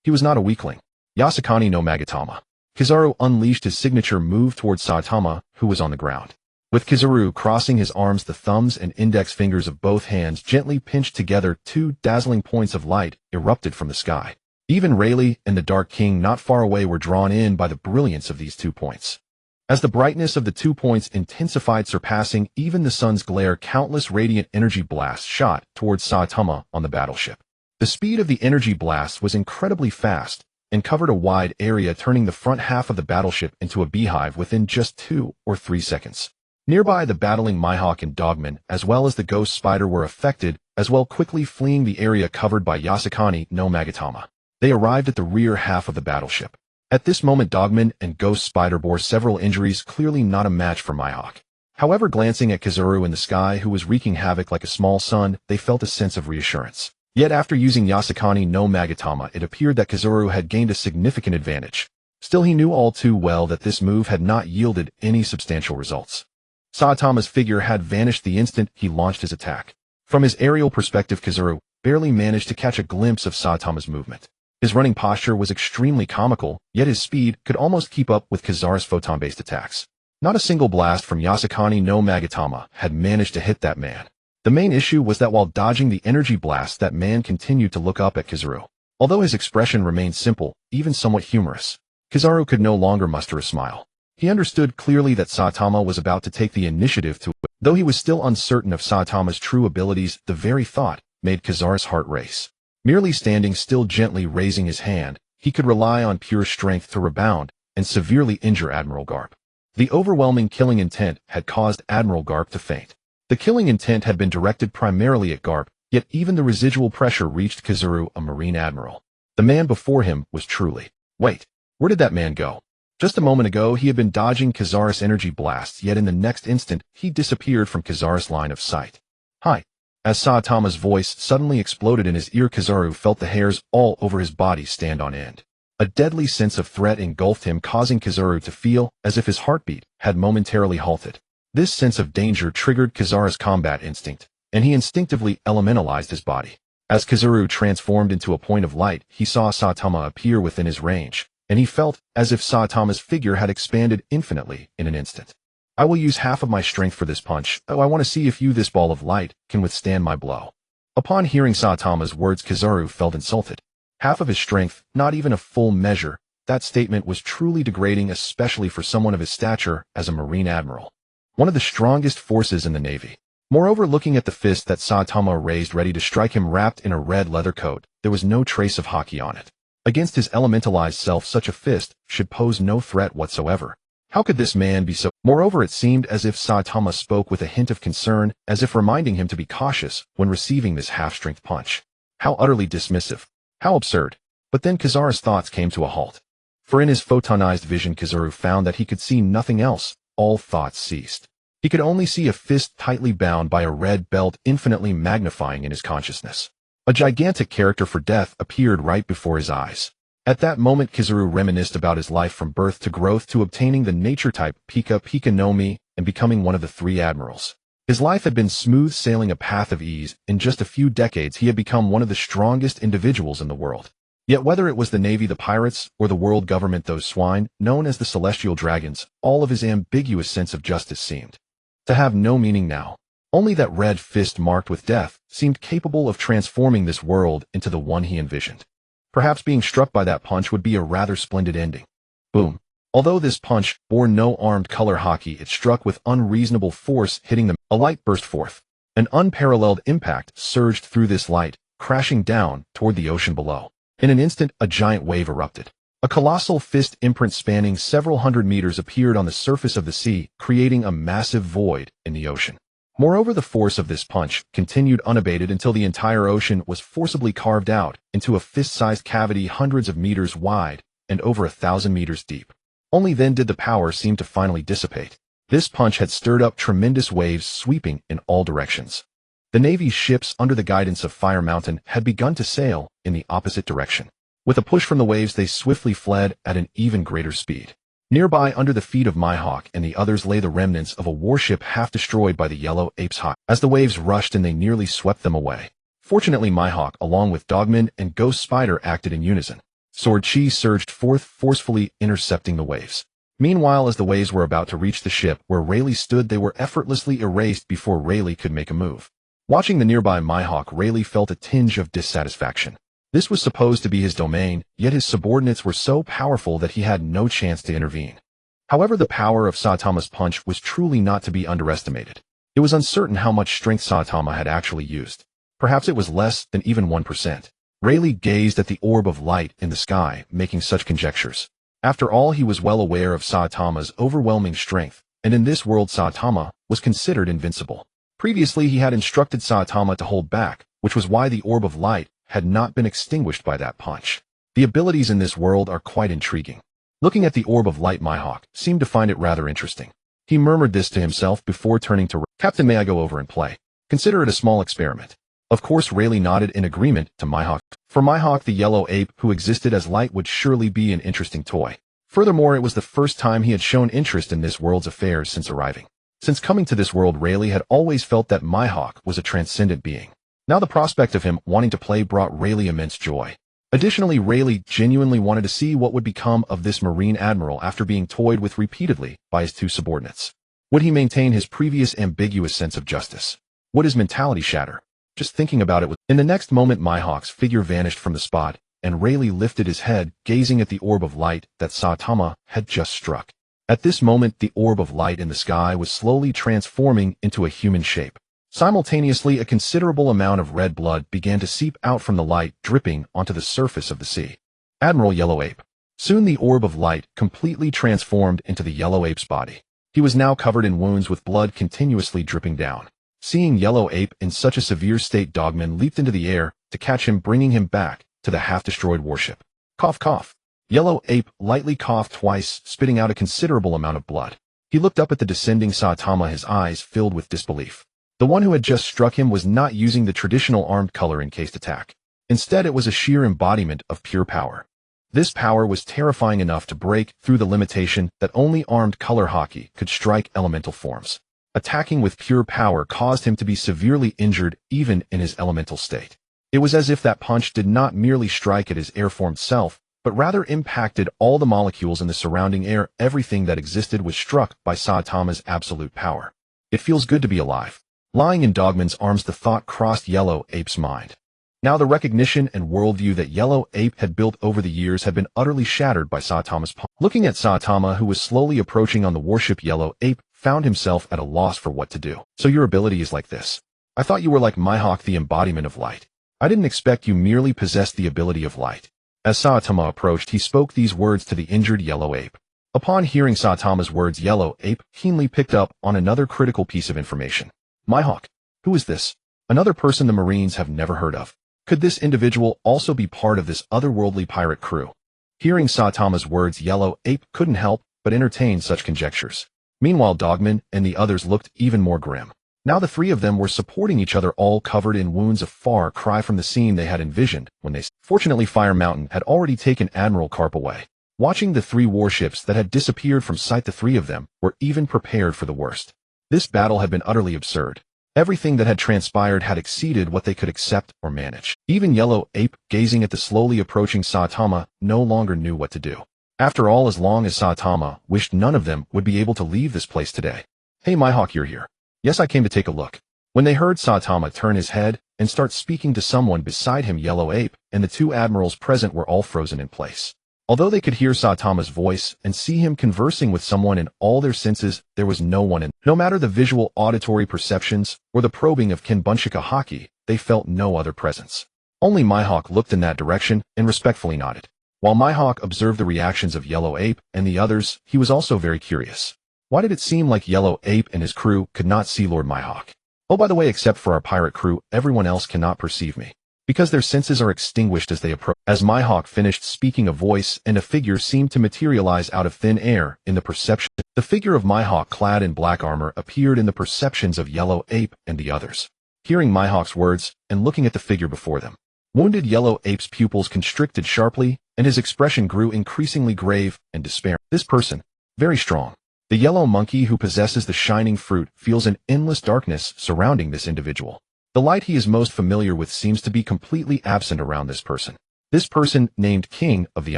he was not a weakling. Yasukani no Magatama. Kizaru unleashed his signature move towards Saitama, who was on the ground. With Kizaru crossing his arms, the thumbs and index fingers of both hands gently pinched together, two dazzling points of light erupted from the sky. Even Rayleigh and the Dark King not far away were drawn in by the brilliance of these 2 points. As the brightness of the 2 points intensified, surpassing even the sun's glare, countless radiant energy blasts shot towards Saitama on the battleship. The speed of the energy blast was incredibly fast, and covered a wide area, turning the front half of the battleship into a beehive within just 2 or 3 seconds. Nearby, the battling Mihawk and Dogman, as well as the Ghost Spider, were affected, as well, quickly fleeing the area covered by Yasukani no Magatama. They arrived at the rear half of the battleship. At this moment, Dogman and Ghost Spider bore several injuries, clearly not a match for Mihawk. However, glancing at Kizaru in the sky, who was wreaking havoc like a small sun, they felt a sense of reassurance. Yet after using Yasukani no Magatama, it appeared that Kizaru had gained a significant advantage. Still, he knew all too well that this move had not yielded any substantial results. Saitama's figure had vanished the instant he launched his attack. From his aerial perspective, Kizaru barely managed to catch a glimpse of Saitama's movement. His running posture was extremely comical, yet his speed could almost keep up with Kizara's photon-based attacks. Not a single blast from Yasukani no Magatama had managed to hit that man. The main issue was that while dodging the energy blast, that man continued to look up at Kizaru. Although his expression remained simple, even somewhat humorous, Kizaru could no longer muster a smile. He understood clearly that Saitama was about to take the initiative to it. Though he was still uncertain of Saitama's true abilities, the very thought made Kizara's heart race. Merely standing still, gently raising his hand, he could rely on pure strength to rebound and severely injure Admiral Garp. The overwhelming killing intent had caused Admiral Garp to faint. The killing intent had been directed primarily at Garp, yet even the residual pressure reached Kizaru, a Marine Admiral. The man before him was truly... Wait, where did that man go? Just a moment ago, he had been dodging Kizara's energy blasts, yet in the next instant, he disappeared from Kizara's line of sight. Hi. As Saitama's voice suddenly exploded in his ear, Kizaru felt the hairs all over his body stand on end. A deadly sense of threat engulfed him, causing Kizaru to feel as if his heartbeat had momentarily halted. This sense of danger triggered Kizara's combat instinct, and he instinctively elementalized his body. As Kizaru transformed into a point of light, he saw Saitama appear within his range, and he felt as if Saitama's figure had expanded infinitely in an instant. I will use half of my strength for this punch. Oh, I want to see if you, this ball of light, can withstand my blow. Upon hearing Saitama's words, Kizaru felt insulted. Half of his strength, not even a full measure. That statement was truly degrading, especially for someone of his stature as a Marine Admiral. One of the strongest forces in the Navy. Moreover, looking at the fist that Saitama raised ready to strike him wrapped in a red leather coat, there was no trace of haki on it. Against his elementalized self, such a fist should pose no threat whatsoever. How could this man be so? Moreover, it seemed as if Saitama spoke with a hint of concern, as if reminding him to be cautious when receiving this half-strength punch. How utterly dismissive. How absurd. But then Kizaru's thoughts came to a halt. For in his photonized vision, Kizaru found that he could see nothing else. All thoughts ceased. He could only see a fist tightly bound by a red belt, infinitely magnifying in his consciousness. A gigantic character for death appeared right before his eyes. At that moment, Kizaru reminisced about his life from birth to growth to obtaining the nature type Pika no Mi and becoming one of the 3 admirals. His life had been smooth sailing, a path of ease. In just a few decades, he had become one of the strongest individuals in the world. Yet whether it was the Navy, the pirates, or the world government, those swine, known as the Celestial Dragons, all of his ambiguous sense of justice seemed to have no meaning now. Only that red fist marked with death seemed capable of transforming this world into the one he envisioned. Perhaps being struck by that punch would be a rather splendid ending. Boom. Although this punch bore no armed color haki, it struck with unreasonable force, hitting them. A light burst forth. An unparalleled impact surged through this light, crashing down toward the ocean below. In an instant, a giant wave erupted. A colossal fist imprint spanning several hundred meters appeared on the surface of the sea, creating a massive void in the ocean. Moreover, the force of this punch continued unabated until the entire ocean was forcibly carved out into a fist-sized cavity hundreds of meters wide and over 1,000 meters deep. Only then did the power seem to finally dissipate. This punch had stirred up tremendous waves sweeping in all directions. The Navy's ships, under the guidance of Fire Mountain, had begun to sail in the opposite direction. With a push from the waves, they swiftly fled at an even greater speed. Nearby, under the feet of Mihawk and the others, lay the remnants of a warship half destroyed by the Yellow Ape's hawk. As the waves rushed in, they nearly swept them away. Fortunately, Mihawk, along with Dogman and Ghost Spider, acted in unison. Sword Chi surged forth, forcefully intercepting the waves. Meanwhile, as the waves were about to reach the ship where Rayleigh stood, they were effortlessly erased before Rayleigh could make a move. Watching the nearby Mihawk, Rayleigh felt a tinge of dissatisfaction. This was supposed to be his domain, yet his subordinates were so powerful that he had no chance to intervene. However, the power of Saitama's punch was truly not to be underestimated. It was uncertain how much strength Saitama had actually used. Perhaps it was less than even 1%. Rayleigh gazed at the orb of light in the sky, making such conjectures. After all, he was well aware of Saitama's overwhelming strength, and in this world Saitama was considered invincible. Previously, he had instructed Saitama to hold back, which was why the orb of light had not been extinguished by that punch. The abilities in this world are quite intriguing. Looking at the orb of light, Mihawk seemed to find it rather interesting. He murmured this to himself before turning to Captain, may I go over and play? Consider it a small experiment. Of course, Rayleigh nodded in agreement to Mihawk. For Mihawk, the yellow ape who existed as light would surely be an interesting toy. Furthermore, it was the first time he had shown interest in this world's affairs since arriving. Since coming to this world, Rayleigh had always felt that Mihawk was a transcendent being. Now the prospect of him wanting to play brought Rayleigh immense joy. Additionally, Rayleigh genuinely wanted to see what would become of this Marine Admiral after being toyed with repeatedly by his 2 subordinates. Would he maintain his previous ambiguous sense of justice? Would his mentality shatter? Just thinking about it, in the next moment Mihawk's figure vanished from the spot, and Rayleigh lifted his head, gazing at the orb of light that Saitama had just struck. At this moment, the orb of light in the sky was slowly transforming into a human shape. Simultaneously, a considerable amount of red blood began to seep out from the light, dripping onto the surface of the sea. Admiral Yellow Ape. Soon the orb of light completely transformed into the Yellow Ape's body. He was now covered in wounds with blood continuously dripping down. Seeing Yellow Ape in such a severe state, Dogman leaped into the air to catch him, bringing him back to the half-destroyed warship. Cough, cough. Yellow Ape lightly coughed twice, spitting out a considerable amount of blood. He looked up at the descending Saitama, his eyes filled with disbelief. The one who had just struck him was not using the traditional armed color-encased attack. Instead, it was a sheer embodiment of pure power. This power was terrifying enough to break through the limitation that only armed color haki could strike elemental forms. Attacking with pure power caused him to be severely injured even in his elemental state. It was as if that punch did not merely strike at his air-formed self, but rather impacted all the molecules in the surrounding air. Everything that existed was struck by Saitama's absolute power. It feels good to be alive. Lying in Dogman's arms, the thought crossed Yellow Ape's mind. Now the recognition and worldview that Yellow Ape had built over the years had been utterly shattered by Saitama's palm. Looking at Saitama, who was slowly approaching on the warship, Yellow Ape found himself at a loss for what to do. So your ability is like this. I thought you were like Mihawk, the embodiment of light. I didn't expect you merely possessed the ability of light. As Saitama approached, he spoke these words to the injured Yellow Ape. Upon hearing Saitama's words, Yellow Ape keenly picked up on another critical piece of information. Mihawk. Who is this? Another person the Marines have never heard of. Could this individual also be part of this otherworldly pirate crew? Hearing Saitama's words, Yellow Ape couldn't help but entertain such conjectures. Meanwhile, Dogman and the others looked even more grim. Now the three of them were supporting each other, all covered in wounds, a far cry from the scene they had envisioned when they... Fortunately, Fire Mountain had already taken Admiral Karp away. Watching the three warships that had disappeared from sight, the three of them were even prepared for the worst. This battle had been utterly absurd. Everything that had transpired had exceeded what they could accept or manage. Even Yellow Ape, gazing at the slowly approaching Saitama, no longer knew what to do. After all, as long as Saitama wished, none of them would be able to leave this place today. Hey Mihawk, you're here. Yes, I came to take a look. When they heard Saitama turn his head and start speaking to someone beside him, Yellow Ape and the two admirals present were all frozen in place. Although they could hear Saitama's voice and see him conversing with someone in all their senses, there was no one in. No matter the visual auditory perceptions or the probing of Kinbunshika Haki, they felt no other presence. Only Mihawk looked in that direction and respectfully nodded. While Mihawk observed the reactions of Yellow Ape and the others, he was also very curious. Why did it seem like Yellow Ape and his crew could not see Lord Mihawk? Oh, by the way, except for our pirate crew, everyone else cannot perceive me, because their senses are extinguished as they approach. As Mihawk finished speaking, a voice and a figure seemed to materialize out of thin air in the perception. The figure of Mihawk, clad in black armor, appeared in the perceptions of Yellow Ape and the others. Hearing Mihawk's words and looking at the figure before them, wounded Yellow Ape's pupils constricted sharply, and his expression grew increasingly grave and despairing. This person, very strong. The yellow monkey who possesses the shining fruit feels an endless darkness surrounding this individual. The light he is most familiar with seems to be completely absent around this person. This person, named King of the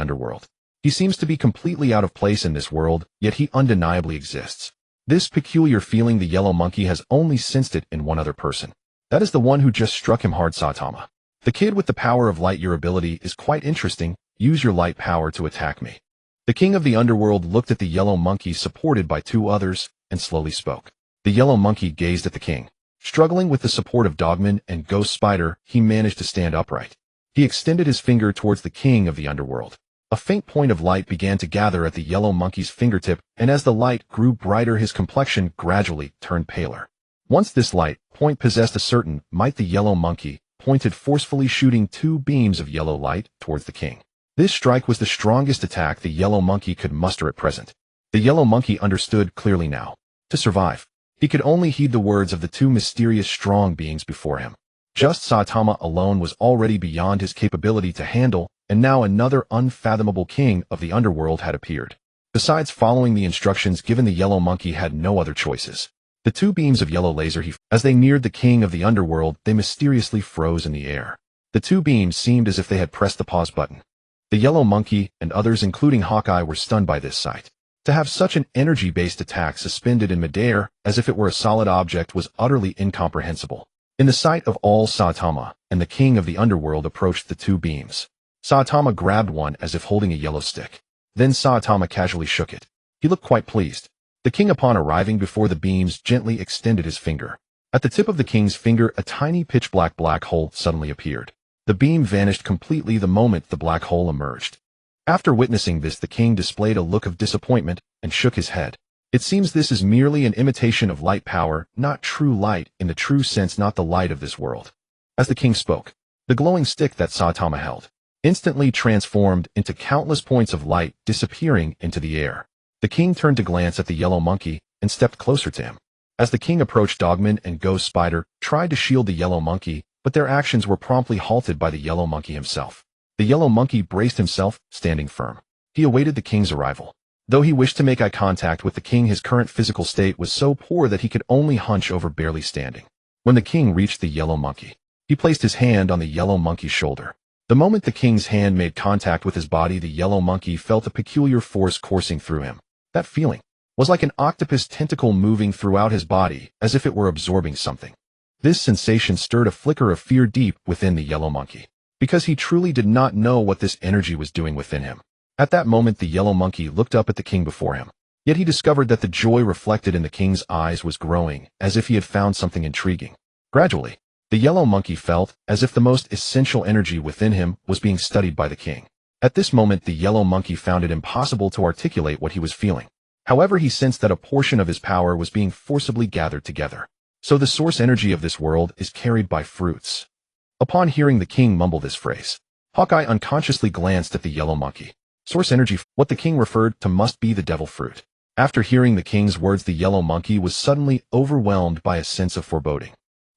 Underworld. He seems to be completely out of place in this world, yet he undeniably exists. This peculiar feeling the yellow monkey has only sensed it in one other person. That is the one who just struck him hard, Saitama. The kid with the power of light. Your ability is quite interesting. Use your light power to attack me. The King of the Underworld looked at the yellow monkey supported by two others and slowly spoke. The yellow monkey gazed at the king. Struggling with the support of Dogman and Ghost Spider, he managed to stand upright. He extended his finger towards the King of the Underworld. A faint point of light began to gather at the yellow monkey's fingertip, and as the light grew brighter, his complexion gradually turned paler. Once this light point possessed a certain might, the yellow monkey pointed forcefully, shooting two beams of yellow light towards the king. This strike was the strongest attack the yellow monkey could muster at present. The yellow monkey understood clearly now. To survive, he could only heed the words of the two mysterious strong beings before him. Just Saitama alone was already beyond his capability to handle, and now another unfathomable king of the underworld had appeared. Besides following the instructions given, the yellow monkey had no other choices. The two beams of yellow laser as they neared the king of the underworld, they mysteriously froze in the air. The two beams seemed as if they had pressed the pause button. The yellow monkey and others, including Hawkeye, were stunned by this sight. To have such an energy-based attack suspended in midair as if it were a solid object was utterly incomprehensible. In the sight of all, Saitama and the king of the underworld approached the two beams. Saitama grabbed one as if holding a yellow stick. Then Saitama casually shook it. He looked quite pleased. The king, upon arriving before the beams, gently extended his finger. At the tip of the king's finger, a tiny pitch-black black hole suddenly appeared. The beam vanished completely the moment the black hole emerged. After witnessing this, the king displayed a look of disappointment and shook his head. It seems this is merely an imitation of light power, not true light in the true sense, not the light of this world. As the king spoke, the glowing stick that Saitama held instantly transformed into countless points of light, disappearing into the air. The king turned to glance at the yellow monkey and stepped closer to him. As the king approached, Dogman and Ghost Spider tried to shield the yellow monkey, but their actions were promptly halted by the yellow monkey himself. The yellow monkey braced himself, standing firm. He awaited the king's arrival. Though he wished to make eye contact with the king, his current physical state was so poor that he could only hunch over, barely standing. When the king reached the yellow monkey, he placed his hand on the yellow monkey's shoulder. The moment the king's hand made contact with his body, the yellow monkey felt a peculiar force coursing through him. That feeling was like an octopus tentacle moving throughout his body, as if it were absorbing something. This sensation stirred a flicker of fear deep within the yellow monkey, because he truly did not know what this energy was doing within him. At that moment, the yellow monkey looked up at the king before him. Yet he discovered that the joy reflected in the king's eyes was growing, as if he had found something intriguing. Gradually, the yellow monkey felt as if the most essential energy within him was being studied by the king. At this moment, the yellow monkey found it impossible to articulate what he was feeling. However, he sensed that a portion of his power was being forcibly gathered together. So the source energy of this world is carried by fruits. Upon hearing the king mumble this phrase, Hawkeye unconsciously glanced at the yellow monkey. Source energy, what the king referred to must be the devil fruit. After hearing the king's words, the yellow monkey was suddenly overwhelmed by a sense of foreboding.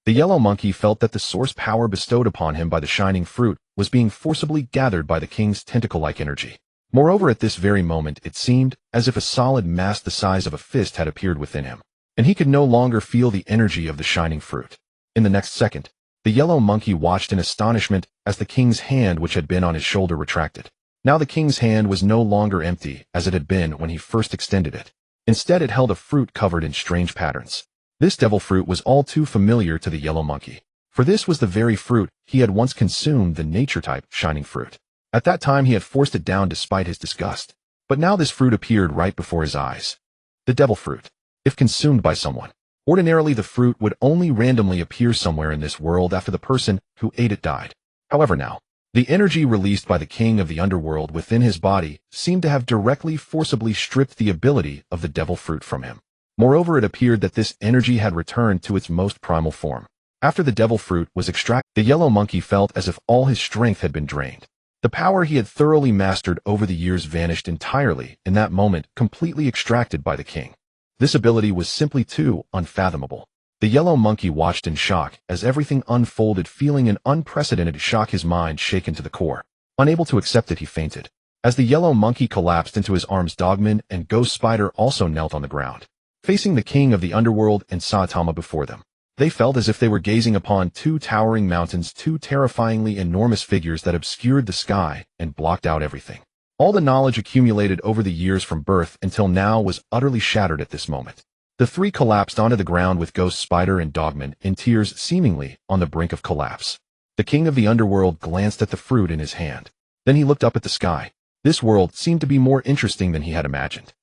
The yellow monkey felt that the source power bestowed upon him by the shining fruit was being forcibly gathered by the king's tentacle-like energy. Moreover, at this very moment, it seemed as if a solid mass the size of a fist had appeared within him, and he could no longer feel the energy of the shining fruit. In the next second, the yellow monkey watched in astonishment as the king's hand, which had been on his shoulder, retracted. Now the king's hand was no longer empty as it had been when he first extended it. Instead, it held a fruit covered in strange patterns. This devil fruit was all too familiar to the yellow monkey, for this was the very fruit he had once consumed, the nature-type shining fruit. At that time, he had forced it down despite his disgust. But now this fruit appeared right before his eyes. The devil fruit. If consumed by someone, ordinarily the fruit would only randomly appear somewhere in this world after the person who ate it died. However, now, the energy released by the king of the underworld within his body seemed to have directly forcibly stripped the ability of the devil fruit from him. Moreover, it appeared that this energy had returned to its most primal form. After the devil fruit was extracted, the yellow monkey felt as if all his strength had been drained. The power he had thoroughly mastered over the years vanished entirely in that moment, completely extracted by the king. This ability was simply too unfathomable. The yellow monkey watched in shock as everything unfolded, feeling an unprecedented shock, his mind shaken to the core. Unable to accept it, he fainted. As the yellow monkey collapsed into his arms, Dogman and Ghost Spider also knelt on the ground, facing the king of the underworld and Saitama before them. They felt as if they were gazing upon two towering mountains, two terrifyingly enormous figures that obscured the sky and blocked out everything. All the knowledge accumulated over the years from birth until now was utterly shattered at this moment. The three collapsed onto the ground with Ghost Spider and Dogman in tears, seemingly on the brink of collapse. The king of the underworld glanced at the fruit in his hand. Then he looked up at the sky. This world seemed to be more interesting than he had imagined.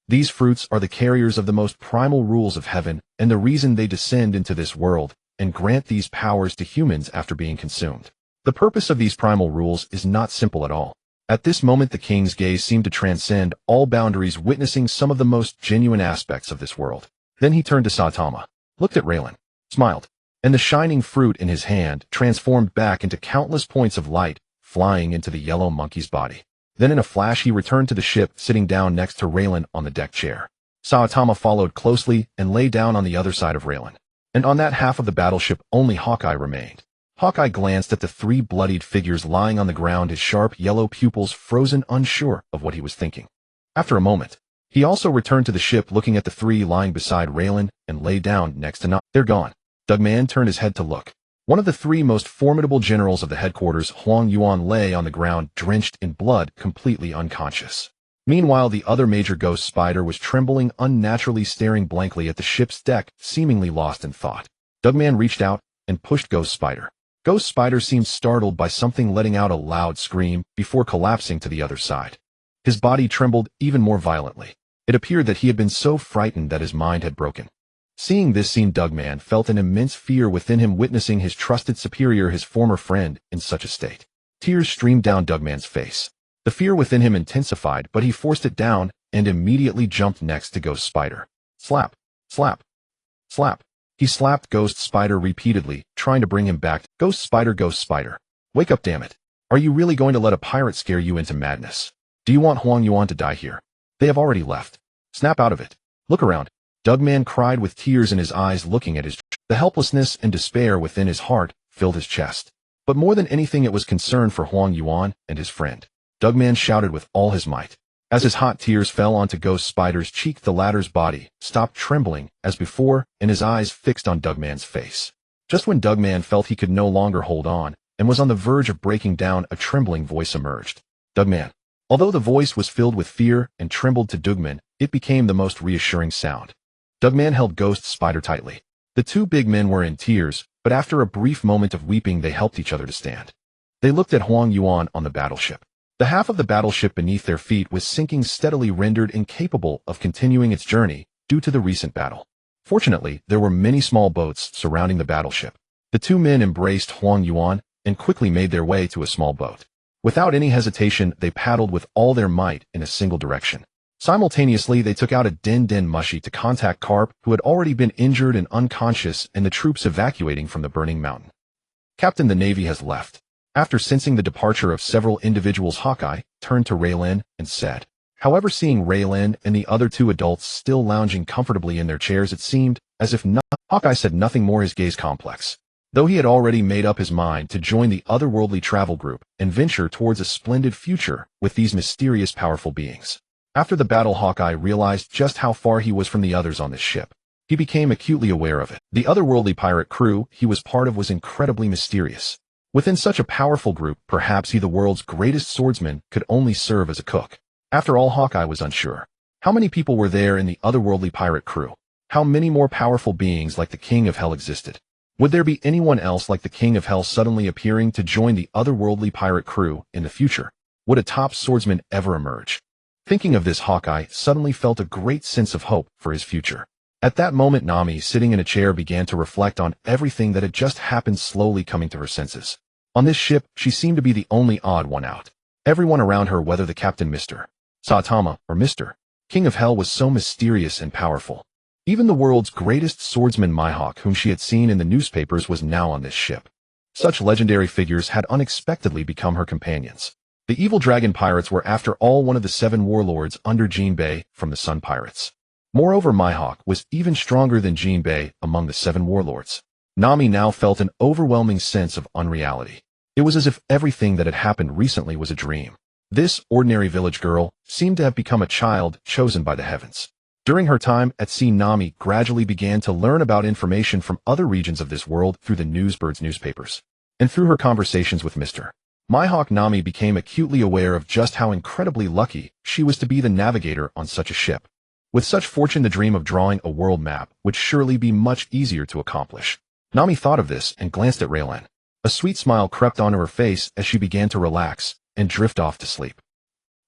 These fruits are the carriers of the most primal rules of heaven, and the reason they descend into this world and grant these powers to humans after being consumed. The purpose of these primal rules is not simple at all. At this moment, the king's gaze seemed to transcend all boundaries, witnessing some of the most genuine aspects of this world. Then he turned to Saitama, looked at Raylan, smiled, and the shining fruit in his hand transformed back into countless points of light, flying into the yellow monkey's body. Then in a flash, he returned to the ship, sitting down next to Raylan on the deck chair. Saitama followed closely and lay down on the other side of Raylan. And on that half of the battleship, only Hawkeye remained. Hawkeye glanced at the three bloodied figures lying on the ground, his sharp yellow pupils frozen, unsure of what he was thinking. After a moment, he also returned to the ship, looking at the three lying beside Raylan, and lay down next to Not. They're gone. Dugman turned his head to look. One of the three most formidable generals of the headquarters, Huang Yuan, lay on the ground, drenched in blood, completely unconscious. Meanwhile, the other Major Ghost Spider was trembling unnaturally, staring blankly at the ship's deck, seemingly lost in thought. Dugman reached out and pushed Ghost Spider. Ghost Spider seemed startled by something, letting out a loud scream before collapsing to the other side. His body trembled even more violently. It appeared that he had been so frightened that his mind had broken. Seeing this scene, Dugman felt an immense fear within him, witnessing his trusted superior, his former friend, in such a state. Tears streamed down Dugman's face. The fear within him intensified, but he forced it down and immediately jumped next to Ghost Spider. Slap, slap, slap. He slapped Ghost Spider repeatedly, trying to bring him back. Ghost Spider, wake up, damn it. Are you really going to let a pirate scare you into madness? Do you want Huang Yuan to die here? They have already left. Snap out of it. Look around. Dugman cried with tears in his eyes, looking at his. The helplessness and despair within his heart filled his chest. But more than anything, it was concern for Huang Yuan and his friend. Dugman shouted with all his might. As his hot tears fell onto Ghost Spider's cheek, the latter's body stopped trembling as before, and his eyes fixed on Dugman's face. Just when Dugman felt he could no longer hold on, and was on the verge of breaking down. A trembling voice emerged. Dugman. Although the voice was filled with fear and trembled to Dugman, it became the most reassuring sound. Dugman held Ghost Spider tightly. The two big men were in tears, but after a brief moment of weeping they helped each other to stand. They looked at Huang Yuan on the battleship. The half of the battleship beneath their feet was sinking steadily, rendered incapable of continuing its journey due to the recent battle. Fortunately, there were many small boats surrounding the battleship. The two men embraced Huang Yuan and quickly made their way to a small boat. Without any hesitation, they paddled with all their might in a single direction. Simultaneously, they took out a din mushy to contact Carp, who had already been injured and unconscious, and the troops evacuating from the burning mountain. Captain, the Navy has left. After sensing the departure of several individuals, Hawkeye turned to Raylin and said. However, seeing Raylin and the other two adults still lounging comfortably in their chairs, it seemed as if Hawkeye said nothing more. His gaze complex. Though he had already made up his mind to join the otherworldly travel group and venture towards a splendid future with these mysterious powerful beings. After the battle, Hawkeye realized just how far he was from the others on this ship. He became acutely aware of it. The otherworldly pirate crew he was part of was incredibly mysterious. Within such a powerful group, perhaps he, the world's greatest swordsman, could only serve as a cook. After all, Hawkeye was unsure. How many people were there in the otherworldly pirate crew? How many more powerful beings like the King of Hell existed? Would there be anyone else like the King of Hell suddenly appearing to join the otherworldly pirate crew in the future? Would a top swordsman ever emerge? Thinking of this, Hawkeye suddenly felt a great sense of hope for his future. At that moment, Nami, sitting in a chair, began to reflect on everything that had just happened, slowly coming to her senses. On this ship, she seemed to be the only odd one out. Everyone around her, whether the captain, Mr. Saitama, or Mr. King of Hell, was so mysterious and powerful. Even the world's greatest swordsman, Mihawk, whom she had seen in the newspapers, was now on this ship. Such legendary figures had unexpectedly become her companions. The evil dragon pirates were, after all, one of the 7 warlords under Jinbei from the Sun Pirates. Moreover, Mihawk was even stronger than Jinbei among the 7 warlords. Nami now felt an overwhelming sense of unreality. It was as if everything that had happened recently was a dream. This ordinary village girl seemed to have become a child chosen by the heavens. During her time at sea, Nami gradually began to learn about information from other regions of this world through the Newsbird's newspapers. And through her conversations with Mr. Mihawk, Nami became acutely aware of just how incredibly lucky she was to be the navigator on such a ship. With such fortune, the dream of drawing a world map would surely be much easier to accomplish. Nami thought of this and glanced at Raylan. A sweet smile crept onto her face as she began to relax and drift off to sleep.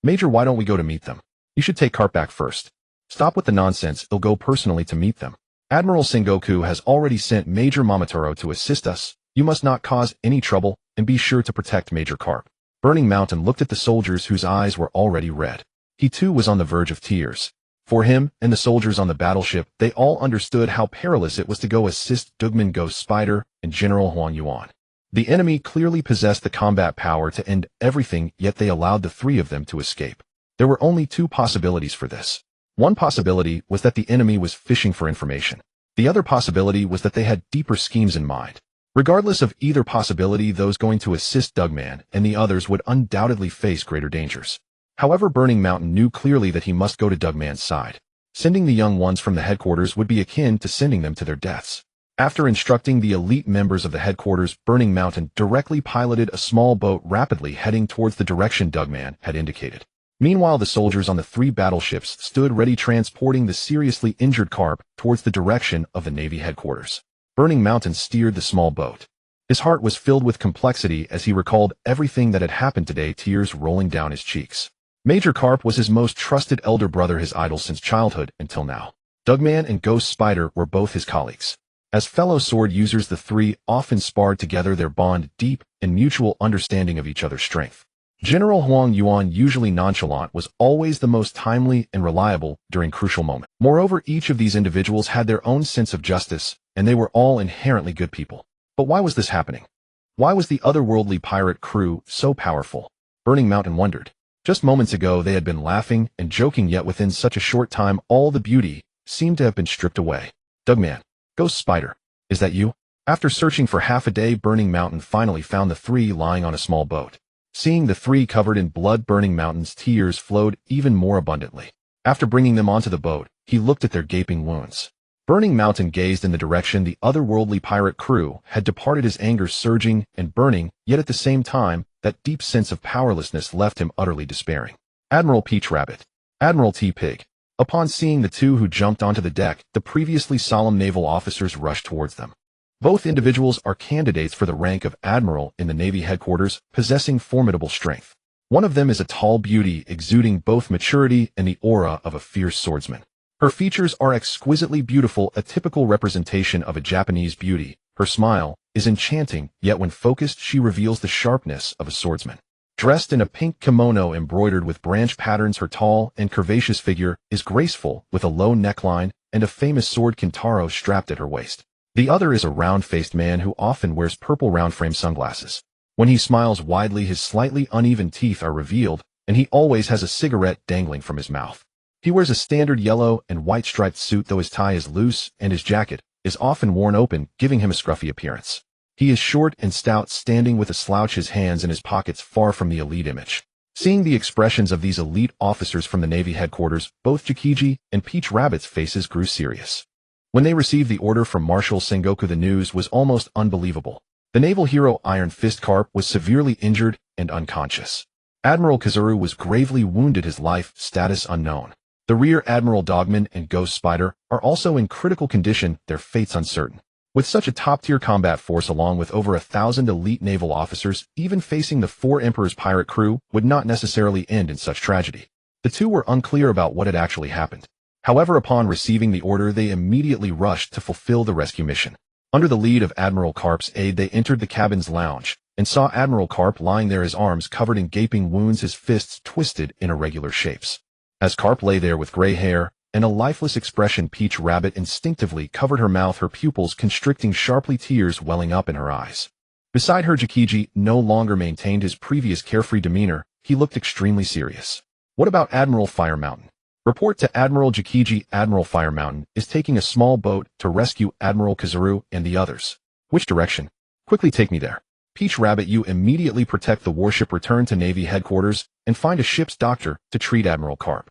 Major, why don't we go to meet them? You should take Carp back first. Stop with the nonsense, he'll go personally to meet them. Admiral Sengoku has already sent Major Momotaro to assist us. You must not cause any trouble, and be sure to protect Major Carp. Burning Mountain looked at the soldiers whose eyes were already red. He too was on the verge of tears. For him and the soldiers on the battleship, they all understood how perilous it was to go assist Dugman, Ghost Spider, and General Huang Yuan. The enemy clearly possessed the combat power to end everything, yet they allowed the 3 of them to escape. There were only 2 possibilities for this. One possibility was that the enemy was fishing for information. The other possibility was that they had deeper schemes in mind. Regardless of either possibility, those going to assist Dugman and the others would undoubtedly face greater dangers. However, Burning Mountain knew clearly that he must go to Dugman's side. Sending the young ones from the headquarters would be akin to sending them to their deaths. After instructing the elite members of the headquarters, Burning Mountain directly piloted a small boat rapidly heading towards the direction Dugman had indicated. Meanwhile, the soldiers on the 3 battleships stood ready, transporting the seriously injured Carp towards the direction of the Navy headquarters. Burning Mountain steered the small boat. His heart was filled with complexity as he recalled everything that had happened today, tears rolling down his cheeks. Major Carp was his most trusted elder brother, his idol since childhood until now. Dugman and Ghost Spider were both his colleagues. As fellow sword users, the 3 often sparred together, their bond deep and mutual understanding of each other's strength. General Huang Yuan, usually nonchalant, was always the most timely and reliable during crucial moments. Moreover, each of these individuals had their own sense of justice, and they were all inherently good people. But why was this happening? Why was the otherworldly pirate crew so powerful? Burning Mountain wondered. Just moments ago they had been laughing and joking, yet within such a short time all the beauty seemed to have been stripped away. Dugman, Ghost Spider, is that you? After searching for half a day, Burning Mountain finally found the 3 lying on a small boat. Seeing the 3 covered in blood, Burning Mountain's tears flowed even more abundantly. After bringing them onto the boat, he looked at their gaping wounds. Burning Mountain gazed in the direction the otherworldly pirate crew had departed, his anger surging and burning, yet at the same time, that deep sense of powerlessness left him utterly despairing. Admiral Peach Rabbit. Admiral T. Pig. Upon seeing the two who jumped onto the deck, the previously solemn naval officers rushed towards them. Both individuals are candidates for the rank of Admiral in the Navy headquarters, possessing formidable strength. One of them is a tall beauty exuding both maturity and the aura of a fierce swordsman. Her features are exquisitely beautiful, a typical representation of a Japanese beauty. Her smile is enchanting, yet when focused she reveals the sharpness of a swordsman. Dressed in a pink kimono embroidered with branch patterns, her tall and curvaceous figure is graceful, with a low neckline and a famous sword Kintaro strapped at her waist. The other is a round-faced man who often wears purple round-frame sunglasses. When he smiles widely, his slightly uneven teeth are revealed, and he always has a cigarette dangling from his mouth. He wears a standard yellow and white striped suit, though his tie is loose, and his jacket is often worn open, giving him a scruffy appearance. He is short and stout, standing with a slouch, his hands in his pockets, far from the elite image. Seeing the expressions of these elite officers from the Navy headquarters, both Jikiji and Peach Rabbit's faces grew serious. When they received the order from Marshal Sengoku, the news was almost unbelievable. The naval hero Iron Fist Carp was severely injured and unconscious. Admiral Kazuru was gravely wounded, his life status unknown. The Rear Admiral Dogman and Ghost Spider are also in critical condition, their fates uncertain. With such a top-tier combat force along with over 1,000 elite naval officers, even facing the 4 Emperor's pirate crew would not necessarily end in such tragedy. The two were unclear about what had actually happened. However, upon receiving the order, they immediately rushed to fulfill the rescue mission. Under the lead of Admiral Carp's aide, they entered the cabin's lounge and saw Admiral Carp lying there, his arms covered in gaping wounds, his fists twisted in irregular shapes. As Carp lay there with gray hair and a lifeless expression, Peach Rabbit instinctively covered her mouth, her pupils constricting sharply, tears welling up in her eyes. Beside her, Jikiji no longer maintained his previous carefree demeanor. He looked extremely serious. What about Admiral Fire Mountain? Report to Admiral Jikiji. Admiral Fire Mountain is taking a small boat to rescue Admiral Kazuru and the others. Which direction? Quickly take me there. Peach Rabbit, you immediately protect the warship, return to Navy headquarters, and find a ship's doctor to treat Admiral Carp.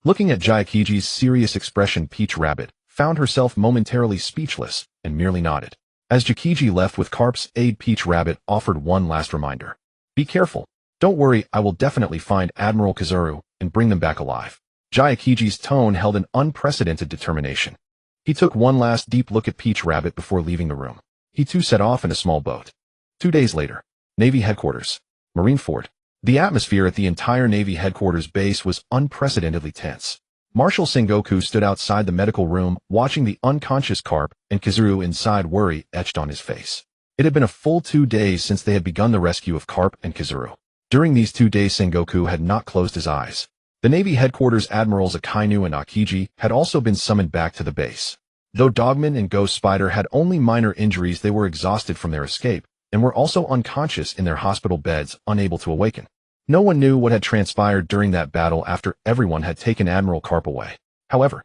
Looking at Jaikiji's serious expression, Peach Rabbit found herself momentarily speechless and merely nodded. As Jikiji left with Carp's aide, Peach Rabbit offered one last reminder. Be careful. Don't worry, I will definitely find Admiral Kazuru and bring them back alive. Jaikiji's tone held an unprecedented determination. He took one last deep look at Peach Rabbit before leaving the room. He too set off in a small boat. 2 days later, Navy headquarters, Marineford. The atmosphere at the entire Navy headquarters base was unprecedentedly tense. Marshal Sengoku stood outside the medical room, watching the unconscious Carp and Kazuru inside, worry etched on his face. It had been a full 2 days since they had begun the rescue of Carp and Kazuru. During these 2 days, Sengoku had not closed his eyes. The Navy headquarters Admirals Akainu and Akiji had also been summoned back to the base. Though Dogman and Ghost Spider had only minor injuries, they were exhausted from their escape and were also unconscious in their hospital beds, unable to awaken. No one knew what had transpired during that battle after everyone had taken Admiral Carp away. However,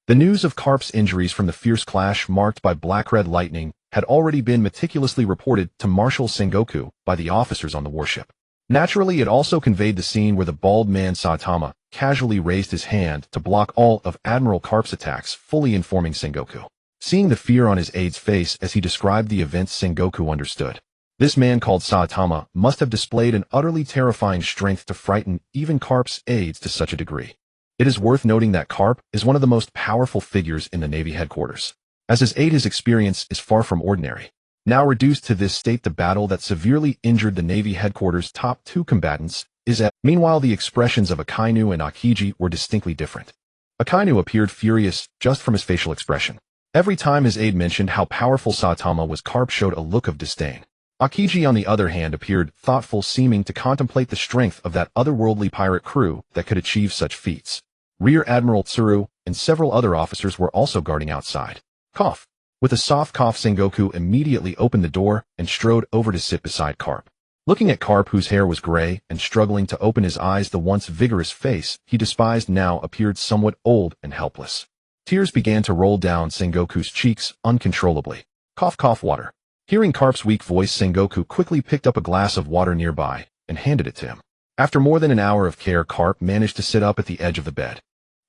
the news of Carp's injuries from the fierce clash marked by black-red lightning had already been meticulously reported to Marshal Sengoku by the officers on the warship. Naturally, it also conveyed the scene where the bald man Saitama casually raised his hand to block all of Admiral Carp's attacks, fully informing Sengoku. Seeing the fear on his aide's face as he described the events, Sengoku understood. This man called Saitama must have displayed an utterly terrifying strength to frighten even Carp's aides to such a degree. It is worth noting that Carp is one of the most powerful figures in the Navy headquarters. As his aide, his experience is far from ordinary. Now reduced to this state, the battle that severely injured the Navy headquarters' top 2 combatants is at. Meanwhile, the expressions of Akainu and Akiji were distinctly different. Akainu appeared furious just from his facial expression. Every time his aide mentioned how powerful Saitama was, Carp showed a look of disdain. Akiji, on the other hand, appeared thoughtful, seeming to contemplate the strength of that otherworldly pirate crew that could achieve such feats. Rear Admiral Tsuru and several other officers were also guarding outside. Cough. With a soft cough, Sengoku immediately opened the door and strode over to sit beside Carp. Looking at Carp, whose hair was gray and struggling to open his eyes, the once vigorous face he despised now appeared somewhat old and helpless. Tears began to roll down Sengoku's cheeks uncontrollably. Cough, cough, water. Hearing Carp's weak voice, Sengoku quickly picked up a glass of water nearby and handed it to him. After more than an hour of care, Carp managed to sit up at the edge of the bed.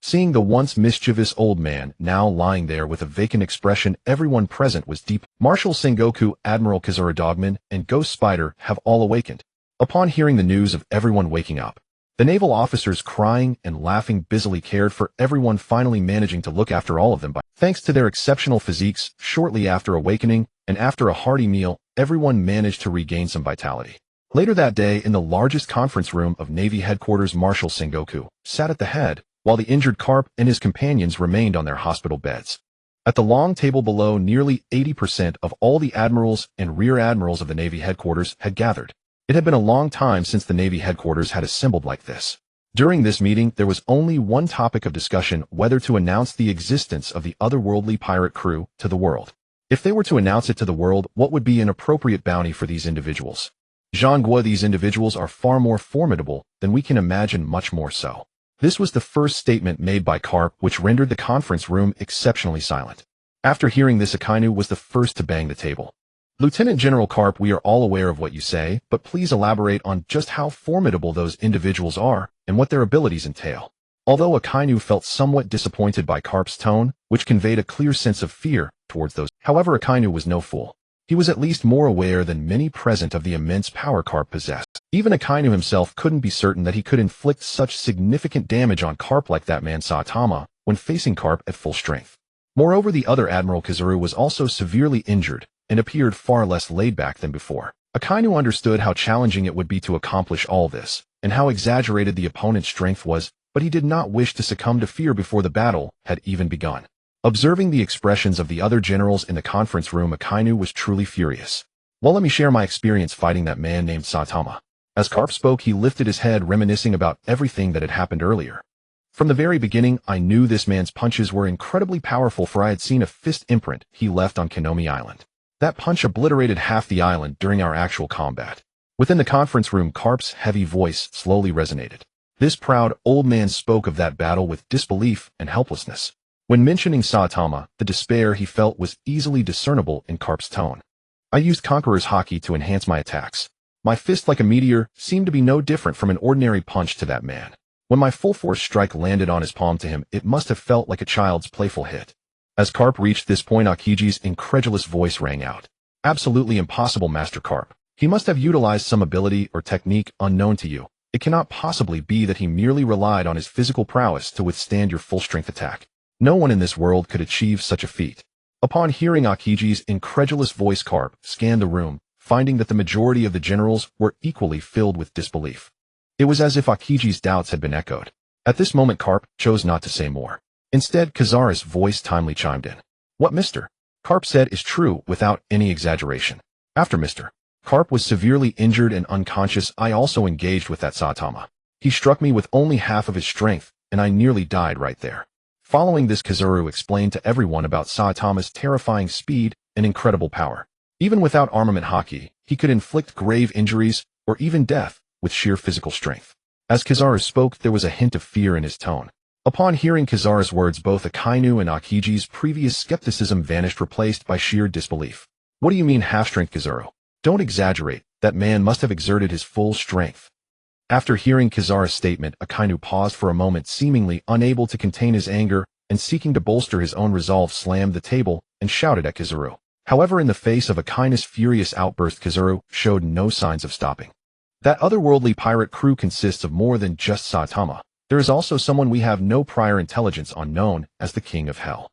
Seeing the once mischievous old man now lying there with a vacant expression, everyone present was deep. Marshal Sengoku, Admiral Kazura Dogman, and Ghost Spider have all awakened. Upon hearing the news of everyone waking up, the naval officers crying and laughing busily cared for everyone, finally managing to look after all of them thanks to their exceptional physiques. Shortly after awakening, and after a hearty meal, everyone managed to regain some vitality. Later that day, in the largest conference room of Navy headquarters, Marshal Sengoku sat at the head, while the injured Carp and his companions remained on their hospital beds. At the long table below, nearly 80% of all the admirals and rear admirals of the Navy headquarters had gathered. It had been a long time since the Navy headquarters had assembled like this. During this meeting, there was only one topic of discussion: whether to announce the existence of the otherworldly pirate crew to the world. If they were to announce it to the world, what would be an appropriate bounty for these individuals? Zhangguo, these individuals are far more formidable than we can imagine, much more so. This was the first statement made by Carp, which rendered the conference room exceptionally silent. After hearing this, Akainu was the first to bang the table. Lieutenant General Carp, we are all aware of what you say, but please elaborate on just how formidable those individuals are and what their abilities entail. Although Akainu felt somewhat disappointed by Carp's tone, which conveyed a clear sense of fear towards those. However, Akainu was no fool. He was at least more aware than many present of the immense power Carp possessed. Even Akainu himself couldn't be certain that he could inflict such significant damage on Carp like that man Saitama when facing Carp at full strength. Moreover, the other Admiral Kazuru was also severely injured and appeared far less laid back than before. Akainu understood how challenging it would be to accomplish all this, and how exaggerated the opponent's strength was, but he did not wish to succumb to fear before the battle had even begun. Observing the expressions of the other generals in the conference room, Akainu was truly furious. Well, let me share my experience fighting that man named Saitama. As Carp spoke, he lifted his head, reminiscing about everything that had happened earlier. From the very beginning, I knew this man's punches were incredibly powerful, for I had seen a fist imprint he left on Kinomi Island. That punch obliterated half the island during our actual combat. Within the conference room, Carp's heavy voice slowly resonated. This proud old man spoke of that battle with disbelief and helplessness. When mentioning Saitama, the despair he felt was easily discernible in Carp's tone. I used Conqueror's Haki to enhance my attacks. My fist, like a meteor, seemed to be no different from an ordinary punch to that man. When my full-force strike landed on his palm, to him, it must have felt like a child's playful hit. As Carp reached this point, Akiji's incredulous voice rang out. Absolutely impossible, Master Carp. He must have utilized some ability or technique unknown to you. It cannot possibly be that he merely relied on his physical prowess to withstand your full-strength attack. No one in this world could achieve such a feat. Upon hearing Akiji's incredulous voice, Carp scanned the room, finding that the majority of the generals were equally filled with disbelief. It was as if Akiji's doubts had been echoed. At this moment, Carp chose not to say more. Instead, Kazara's voice timely chimed in. What Mr. Carp said is true without any exaggeration. After Mr. Carp was severely injured and unconscious, I also engaged with that Saitama. He struck me with only half of his strength, and I nearly died right there. Following this, Kazuru explained to everyone about Saitama's terrifying speed and incredible power. Even without armament Haki, he could inflict grave injuries or even death with sheer physical strength. As Kazara spoke, there was a hint of fear in his tone. Upon hearing Kazara's words, both Akainu and Akiji's previous skepticism vanished, replaced by sheer disbelief. What do you mean half-strength, Kazuru? Don't exaggerate. That man must have exerted his full strength. After hearing Kazara's statement, Akainu paused for a moment, seemingly unable to contain his anger, and seeking to bolster his own resolve, slammed the table and shouted at Kazuru. However, in the face of Akainu's furious outburst, Kazuru showed no signs of stopping. That otherworldly pirate crew consists of more than just Saitama. There is also someone we have no prior intelligence on, known as the King of Hell.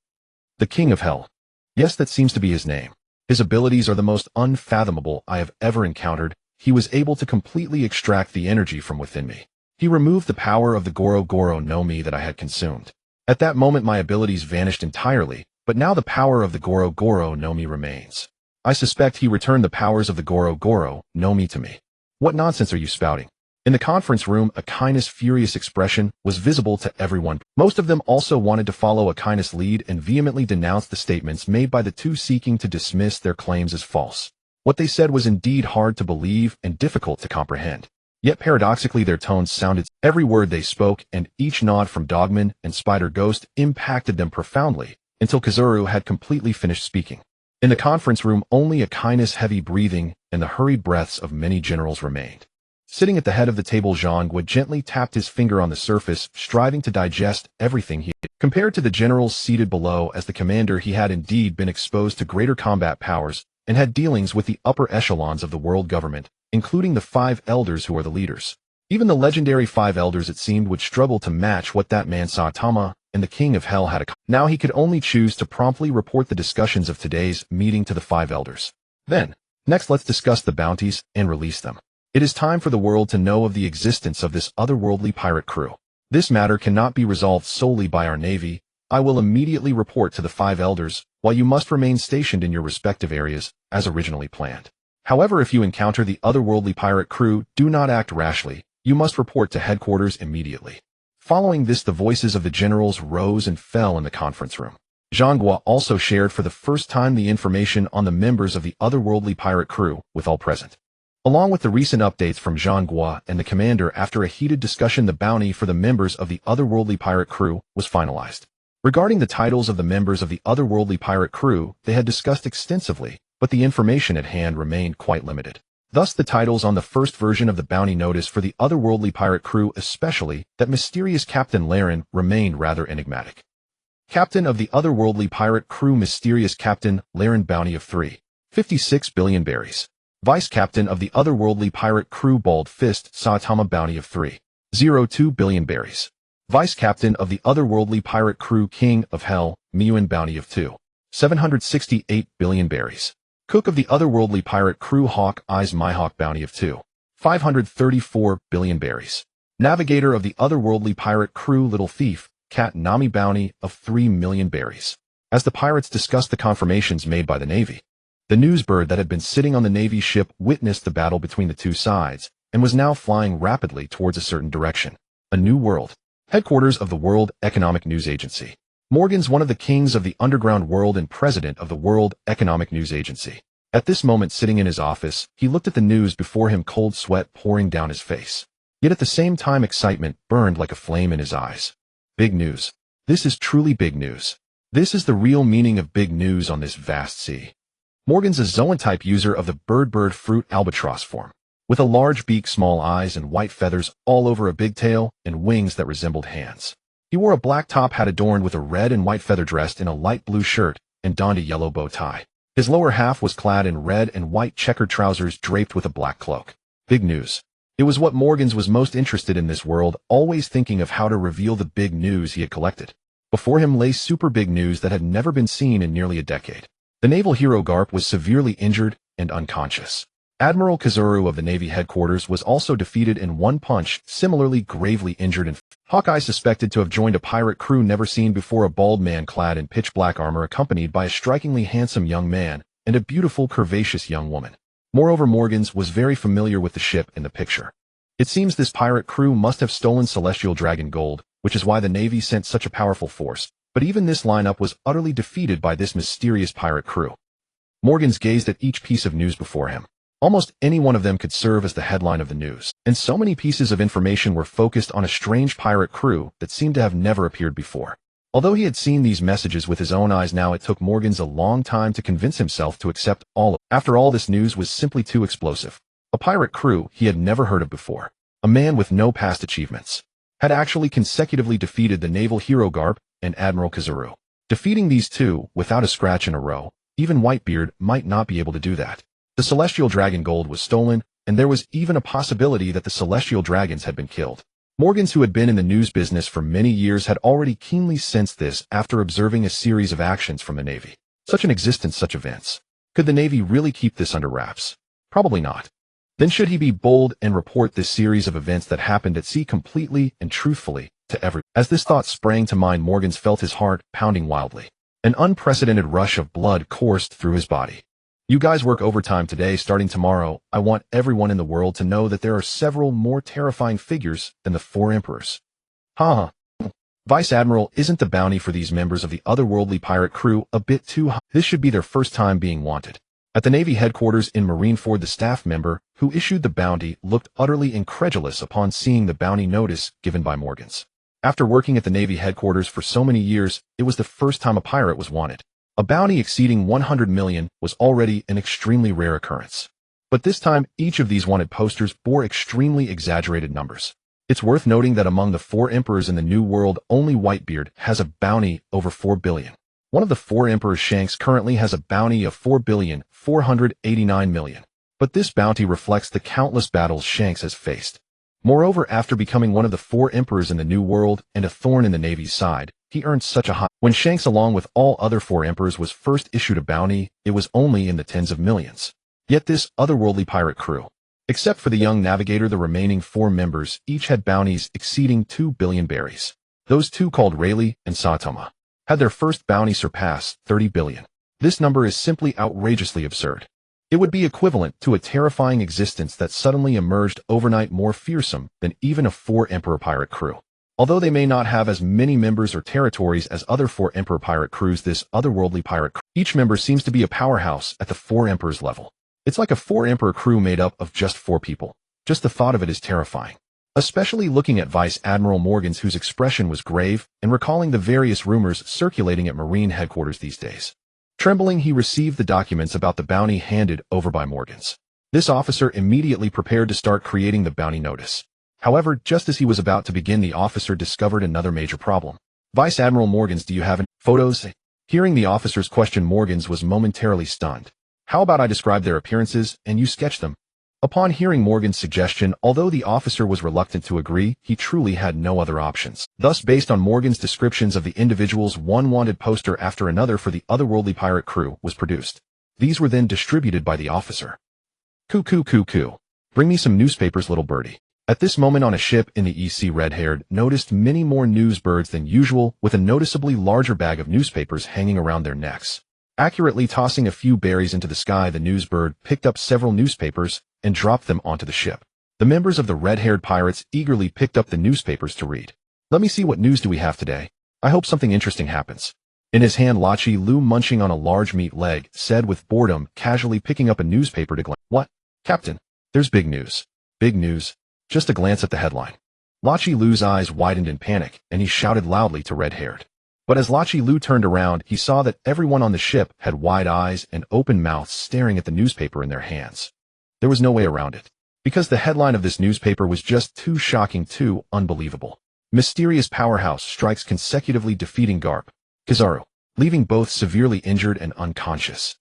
The King of Hell. Yes, that seems to be his name. His abilities are the most unfathomable I have ever encountered. He was able to completely extract the energy from within me. He removed the power of the Goro Goro no Mi that I had consumed. At that moment, my abilities vanished entirely, but now the power of the Goro Goro no Mi remains. I suspect he returned the powers of the Goro Goro no Mi to me. What nonsense are you spouting? In the conference room, Akainu's furious expression was visible to everyone. Most of them also wanted to follow Akainu's lead and vehemently denounced the statements made by the two, seeking to dismiss their claims as false. What they said was indeed hard to believe and difficult to comprehend. Yet paradoxically, their tones sounded. Every word they spoke and each nod from Dogman and Spider Ghost impacted them profoundly, until Kazuru had completely finished speaking. In the conference room, only Akainu's heavy breathing and the hurried breaths of many generals remained. Sitting at the head of the table, Zhang Gua gently tapped his finger on the surface, striving to digest everything he had. Compared to the generals seated below, as the commander, he had indeed been exposed to greater combat powers and had dealings with the upper echelons of the world government, including the 5 elders who are the leaders. Even the legendary 5 elders, it seemed, would struggle to match what that man Saitama and the King of Hell had accomplished. Now he could only choose to promptly report the discussions of today's meeting to the 5 elders. Next let's discuss the bounties and release them. It is time for the world to know of the existence of this otherworldly pirate crew. This matter cannot be resolved solely by our navy. I will immediately report to the 5 elders, while you must remain stationed in your respective areas, as originally planned. However, if you encounter the otherworldly pirate crew, do not act rashly. You must report to headquarters immediately. Following this, the voices of the generals rose and fell in the conference room. Zhang Gua also shared for the first time the information on the members of the otherworldly pirate crew with all present. Along with the recent updates from Zhang Gua and the commander, after a heated discussion, the bounty for the members of the otherworldly pirate crew was finalized. Regarding the titles of the members of the otherworldly pirate crew, they had discussed extensively, but the information at hand remained quite limited. Thus, the titles on the first version of the bounty notice for the otherworldly pirate crew, especially that mysterious Captain Laren, remained rather enigmatic. Captain of the otherworldly pirate crew, mysterious Captain Laren, bounty of 3.56 billion berries. Vice Captain of the otherworldly pirate crew, Bald Fist Saitama, bounty of 3.02 billion berries. Vice Captain of the otherworldly pirate crew, King of Hell Miyuan, bounty of 2.768 billion berries. Cook of the otherworldly pirate crew, Hawk Eyes Mihawk, bounty of 2.534 billion berries. Navigator of the otherworldly pirate crew, Little Thief Cat Nami, bounty of 3 million berries. As the pirates discussed the confirmations made by the Navy, the newsbird that had been sitting on the Navy ship witnessed the battle between the two sides and was now flying rapidly towards a certain direction. A new world. Headquarters of the World Economic News Agency. Morgan's one of the kings of the underground world and president of the World Economic News Agency. At this moment, sitting in his office, he looked at the news before him, cold sweat pouring down his face. Yet at the same time, excitement burned like a flame in his eyes. Big news. This is truly big news. This is the real meaning of big news on this vast sea. Morgan's a Zoan-type user of the bird fruit albatross form, with a large beak, small eyes, and white feathers all over a big tail and wings that resembled hands. He wore a black top hat adorned with a red and white feather, dressed in a light blue shirt, and donned a yellow bow tie. His lower half was clad in red and white checkered trousers draped with a black cloak. Big news. It was what Morgans was most interested in this world, always thinking of how to reveal the big news he had collected. Before him lay super big news that had never been seen in nearly a decade. The naval hero Garp was severely injured and unconscious. Admiral Kazuru of the Navy headquarters was also defeated in one punch, similarly gravely injured, and Hawkeye suspected to have joined a pirate crew never seen before, a bald man clad in pitch black armor accompanied by a strikingly handsome young man and a beautiful curvaceous young woman. Moreover, Morgans was very familiar with the ship in the picture. It seems this pirate crew must have stolen celestial dragon gold, which is why the Navy sent such a powerful force, but even this lineup was utterly defeated by this mysterious pirate crew. Morgans gazed at each piece of news before him. Almost any one of them could serve as the headline of the news, and so many pieces of information were focused on a strange pirate crew that seemed to have never appeared before. Although he had seen these messages with his own eyes now, it took Morgans a long time to convince himself to accept all of it. After all, this news was simply too explosive. A pirate crew he had never heard of before, a man with no past achievements, had actually consecutively defeated the naval hero Garp and Admiral Kazuru. Defeating these two without a scratch in a row, even Whitebeard might not be able to do that. The celestial dragon gold was stolen, and there was even a possibility that the celestial dragons had been killed. Morgans, who had been in the news business for many years, had already keenly sensed this after observing a series of actions from the Navy. Such an existence, such events. Could the Navy really keep this under wraps? Probably not. Then should he be bold and report this series of events that happened at sea completely and truthfully to everyone? As this thought sprang to mind, Morgans felt his heart pounding wildly. An unprecedented rush of blood coursed through his body. You guys work overtime today. Starting tomorrow, I want everyone in the world to know that there are several more terrifying figures than the 4 emperors. Vice Admiral, isn't the bounty for these members of the otherworldly pirate crew a bit too high? This should be their first time being wanted. At the Navy headquarters in Marineford, the staff member who issued the bounty looked utterly incredulous upon seeing the bounty notice given by Morgans. After working at the Navy headquarters for so many years, it was the first time a pirate was wanted. A bounty exceeding 100 million was already an extremely rare occurrence. But this time, each of these wanted posters bore extremely exaggerated numbers. It's worth noting that among the 4 emperors in the New World, only Whitebeard has a bounty over 4 billion. One of the 4 emperors, Shanks, currently has a bounty of 4,489,000,000. But this bounty reflects the countless battles Shanks has faced. Moreover, after becoming one of the 4 emperors in the New World and a thorn in the Navy's side, he earned such a high. When Shanks, along with all other 4 emperors, was first issued a bounty, it was only in the tens of millions. Yet this otherworldly pirate crew, except for the young navigator, the remaining 4 members each had bounties exceeding 2 billion berries. Those 2, called Rayleigh and Saitama, had their first bounty surpass 30 billion. This number is simply outrageously absurd. It would be equivalent to a terrifying existence that suddenly emerged overnight, more fearsome than even a 4 emperor pirate crew. Although they may not have as many members or territories as other 4 emperor pirate crews, this otherworldly pirate crew, each member seems to be a powerhouse at the 4 emperors level. It's like a 4 emperor crew made up of just 4 people. Just the thought of it is terrifying. Especially looking at Vice Admiral Morgans, whose expression was grave, and recalling the various rumors circulating at Marine headquarters these days. Trembling, he received the documents about the bounty handed over by Morgans. This officer immediately prepared to start creating the bounty notice. However, just as he was about to begin, the officer discovered another major problem. Vice Admiral Morgans, do you have any photos? Hearing the officer's question, Morgans was momentarily stunned. How about I describe their appearances and you sketch them? Upon hearing Morgan's suggestion, although the officer was reluctant to agree, he truly had no other options. Thus, based on Morgan's descriptions of the individuals, one wanted poster after another for the otherworldly pirate crew was produced. These were then distributed by the officer. Coo. Bring me some newspapers, little birdie. At this moment, on a ship in the EC, Red-haired noticed many more newsbirds than usual, with a noticeably larger bag of newspapers hanging around their necks. Accurately tossing a few berries into the sky, the newsbird picked up several newspapers and dropped them onto the ship. The members of the red-haired pirates eagerly picked up the newspapers to read. Let me see, what news do we have today? I hope something interesting happens. In his hand, Lachi Lu, munching on a large meat leg, said with boredom, casually picking up a newspaper to glance. What? Captain, there's big news. Big news. Just a glance at the headline. Lachi Lu's eyes widened in panic, and he shouted loudly to red-haired. But as Lachi Lu turned around, he saw that everyone on the ship had wide eyes and open mouths staring at the newspaper in their hands. There was no way around it, because the headline of this newspaper was just too shocking, too unbelievable. Mysterious powerhouse strikes consecutively, defeating Garp, Kizaru, leaving both severely injured and unconscious.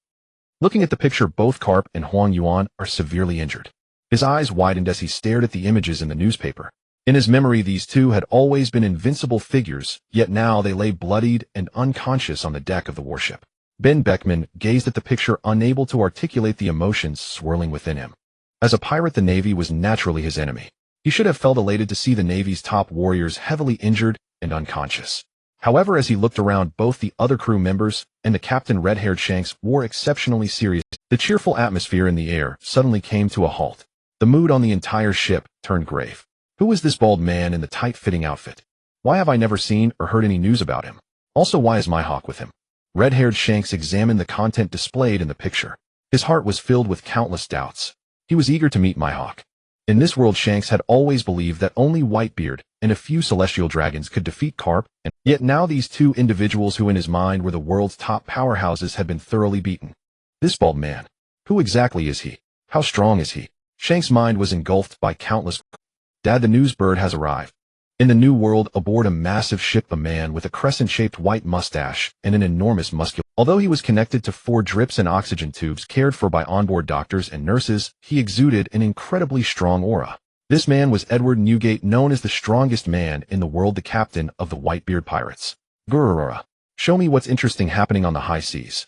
Looking at the picture, both Garp and Huang Yuan are severely injured. His eyes widened as he stared at the images in the newspaper. In his memory, these two had always been invincible figures, yet now they lay bloodied and unconscious on the deck of the warship. Ben Beckman gazed at the picture, unable to articulate the emotions swirling within him. As a pirate, the Navy was naturally his enemy. He should have felt elated to see the Navy's top warriors heavily injured and unconscious. However, as he looked around, both the other crew members and the captain, red-haired Shanks, wore exceptionally serious. The cheerful atmosphere in the air suddenly came to a halt. The mood on the entire ship turned grave. Who is this bald man in the tight-fitting outfit? Why have I never seen or heard any news about him? Also, why is Mihawk with him? Red-haired Shanks examined the content displayed in the picture. His heart was filled with countless doubts. He was eager to meet Mihawk. In this world, Shanks had always believed that only Whitebeard and a few celestial dragons could defeat Garp, and yet now these two individuals, who in his mind were the world's top powerhouses, had been thoroughly beaten. This bald man. Who exactly is he? How strong is he? Shanks' mind was engulfed by countless. Dad, the newsbird has arrived. In the New World, aboard a massive ship, a man with a crescent-shaped white mustache and an enormous muscular. Although he was connected to 4 drips and oxygen tubes cared for by onboard doctors and nurses, he exuded an incredibly strong aura. This man was Edward Newgate, known as the strongest man in the world, the captain of the Whitebeard pirates. Gururora, show me what's interesting happening on the high seas.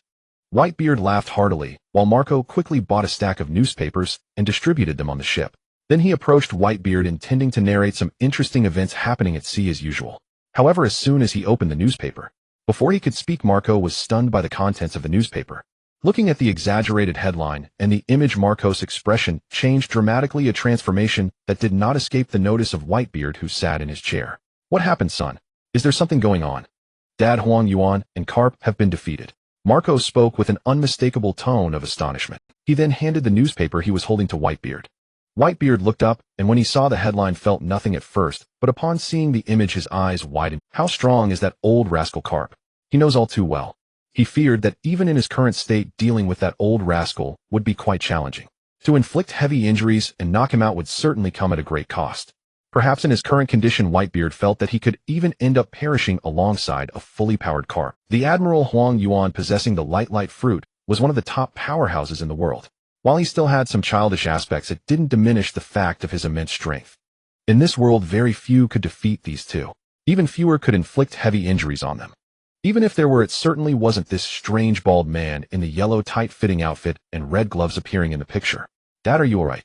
Whitebeard laughed heartily, while Marco quickly bought a stack of newspapers and distributed them on the ship. Then he approached Whitebeard, intending to narrate some interesting events happening at sea as usual. However, as soon as he opened the newspaper, before he could speak, Marco was stunned by the contents of the newspaper. Looking at the exaggerated headline and the image, Marco's expression changed dramatically, a transformation that did not escape the notice of Whitebeard, who sat in his chair. What happened, son? Is there something going on? Dad, Huang Yuan and Garp have been defeated. Marco spoke with an unmistakable tone of astonishment. He then handed the newspaper he was holding to Whitebeard. Whitebeard looked up, and when he saw the headline, felt nothing at first, but upon seeing the image, his eyes widened. How strong is that old rascal Garp? He knows all too well. He feared that even in his current state, dealing with that old rascal would be quite challenging. To inflict heavy injuries and knock him out would certainly come at a great cost. Perhaps in his current condition, Whitebeard felt that he could even end up perishing alongside a fully powered carp. The Admiral Huang Yuan, possessing the light fruit, was one of the top powerhouses in the world. While he still had some childish aspects, it didn't diminish the fact of his immense strength. In this world, very few could defeat these two. Even fewer could inflict heavy injuries on them. Even if there were, it certainly wasn't this strange bald man in the yellow tight-fitting outfit and red gloves appearing in the picture. "Dad, are you alright?"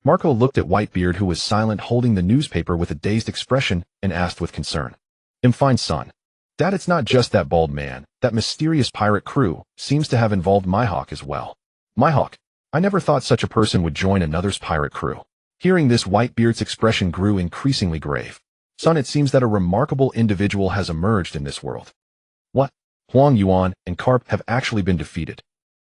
Marco looked at Whitebeard, who was silent, holding the newspaper with a dazed expression, and asked with concern. "I'm fine, son. Dad, it's not just that bald man. That mysterious pirate crew seems to have involved Mihawk as well." "Mihawk? I never thought such a person would join another's pirate crew." Hearing this, Whitebeard's expression grew increasingly grave. "Son, it seems that a remarkable individual has emerged in this world." "What? Huang Yuan and Carp have actually been defeated."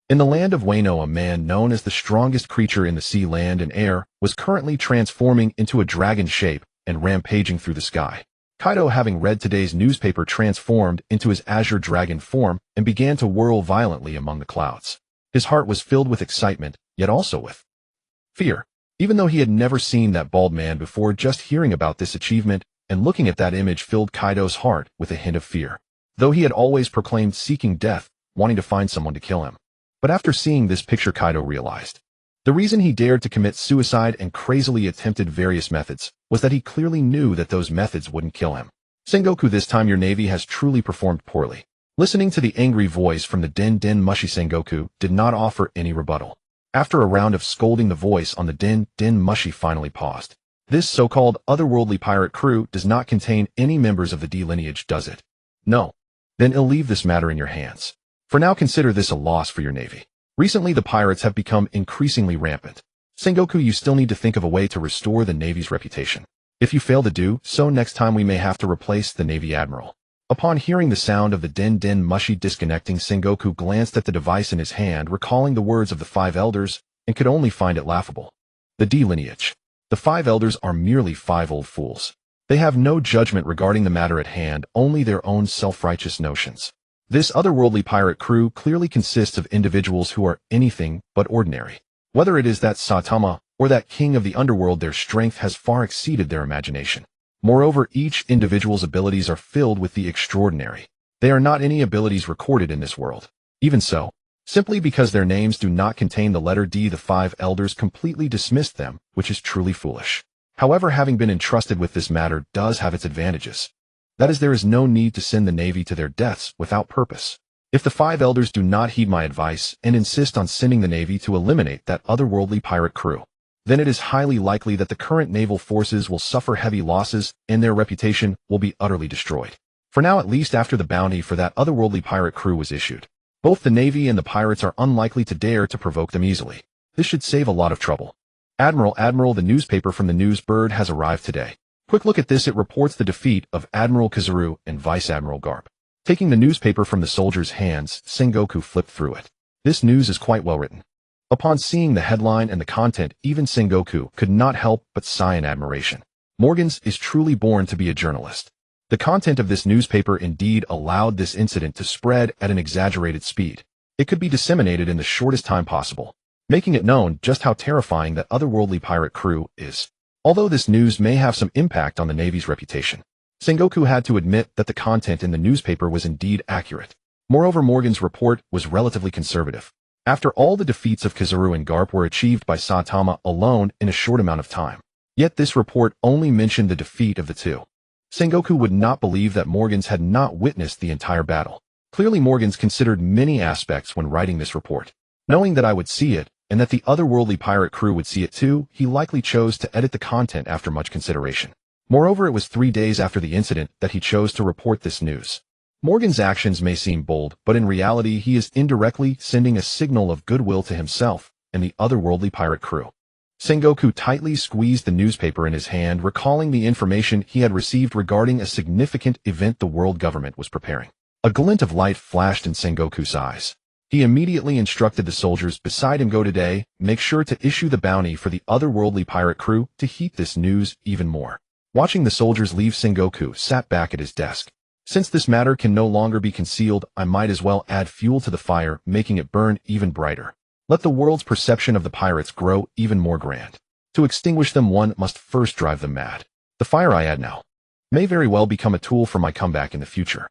In the land of Wano, a man known as the strongest creature in the sea, land, and air was currently transforming into a dragon shape and rampaging through the sky. Kaido, having read today's newspaper, transformed into his azure dragon form and began to whirl violently among the clouds. His heart was filled with excitement, yet also with fear. Even though he had never seen that bald man before, just hearing about this achievement and looking at that image filled Kaido's heart with a hint of fear. Though he had always proclaimed seeking death, wanting to find someone to kill him. But after seeing this picture, Kaido realized the reason he dared to commit suicide and crazily attempted various methods was that he clearly knew that those methods wouldn't kill him. "Sengoku, this time your navy has truly performed poorly." Listening to the angry voice from the Den Mushi, Sengoku did not offer any rebuttal. After a round of scolding, the voice on the Den Mushi finally paused. "This so-called otherworldly pirate crew does not contain any members of the D lineage, does it?" "No." "Then I'll leave this matter in your hands. For now, consider this a loss for your navy. Recently, the pirates have become increasingly rampant. Sengoku, you still need to think of a way to restore the navy's reputation. If you fail to do so, next time we may have to replace the navy admiral." Upon hearing the sound of the Den Mushi disconnecting, Sengoku glanced at the device in his hand, recalling the words of the five elders, and could only find it laughable. The D lineage. The five elders are merely five old fools. They have no judgment regarding the matter at hand, only their own self-righteous notions. This otherworldly pirate crew clearly consists of individuals who are anything but ordinary. Whether it is that Saitama or that king of the underworld, their strength has far exceeded their imagination. Moreover, each individual's abilities are filled with the extraordinary. They are not any abilities recorded in this world. Even so, simply because their names do not contain the letter D, the five elders completely dismissed them, which is truly foolish. However, having been entrusted with this matter does have its advantages. That is, there is no need to send the navy to their deaths without purpose. If the five elders do not heed my advice and insist on sending the navy to eliminate that otherworldly pirate crew, then it is highly likely that the current naval forces will suffer heavy losses and their reputation will be utterly destroyed. For now, at least, after the bounty for that otherworldly pirate crew was issued, both the navy and the pirates are unlikely to dare to provoke them easily. This should save a lot of trouble. Admiral, the newspaper from the News Bird has arrived today. Quick look at this. It reports the defeat of Admiral Kazuru and Vice Admiral Garp. Taking the newspaper from the soldier's hands, Sengoku flipped through it. This news is quite well written. Upon seeing the headline and the content, even Sengoku could not help but sigh in admiration. Morgans is truly born to be a journalist. The content of this newspaper indeed allowed this incident to spread at an exaggerated speed. It could be disseminated in the shortest time possible, making it known just how terrifying that otherworldly pirate crew is. Although this news may have some impact on the Navy's reputation, Sengoku had to admit that the content in the newspaper was indeed accurate. Moreover, Morgan's report was relatively conservative. After all, the defeats of Kazuru and Garp were achieved by Saitama alone in a short amount of time. Yet this report only mentioned the defeat of the two. Sengoku would not believe that Morgans had not witnessed the entire battle. Clearly, Morgans considered many aspects when writing this report. Knowing that I would see it, and that the otherworldly pirate crew would see it too, he likely chose to edit the content after much consideration. Moreover, it was 3 days after the incident that he chose to report this news. Morgan's actions may seem bold, but in reality he is indirectly sending a signal of goodwill to himself and the otherworldly pirate crew. Sengoku tightly squeezed the newspaper in his hand, recalling the information he had received regarding a significant event the world government was preparing. A glint of light flashed in Sengoku's eyes. He immediately instructed the soldiers beside him, "Go today, make sure to issue the bounty for the otherworldly pirate crew to heat this news even more." Watching the soldiers leave, Sengoku sat back at his desk. Since this matter can no longer be concealed, I might as well add fuel to the fire, making it burn even brighter. Let the world's perception of the pirates grow even more grand. To extinguish them, one must first drive them mad. The fire I add now may very well become a tool for my comeback in the future.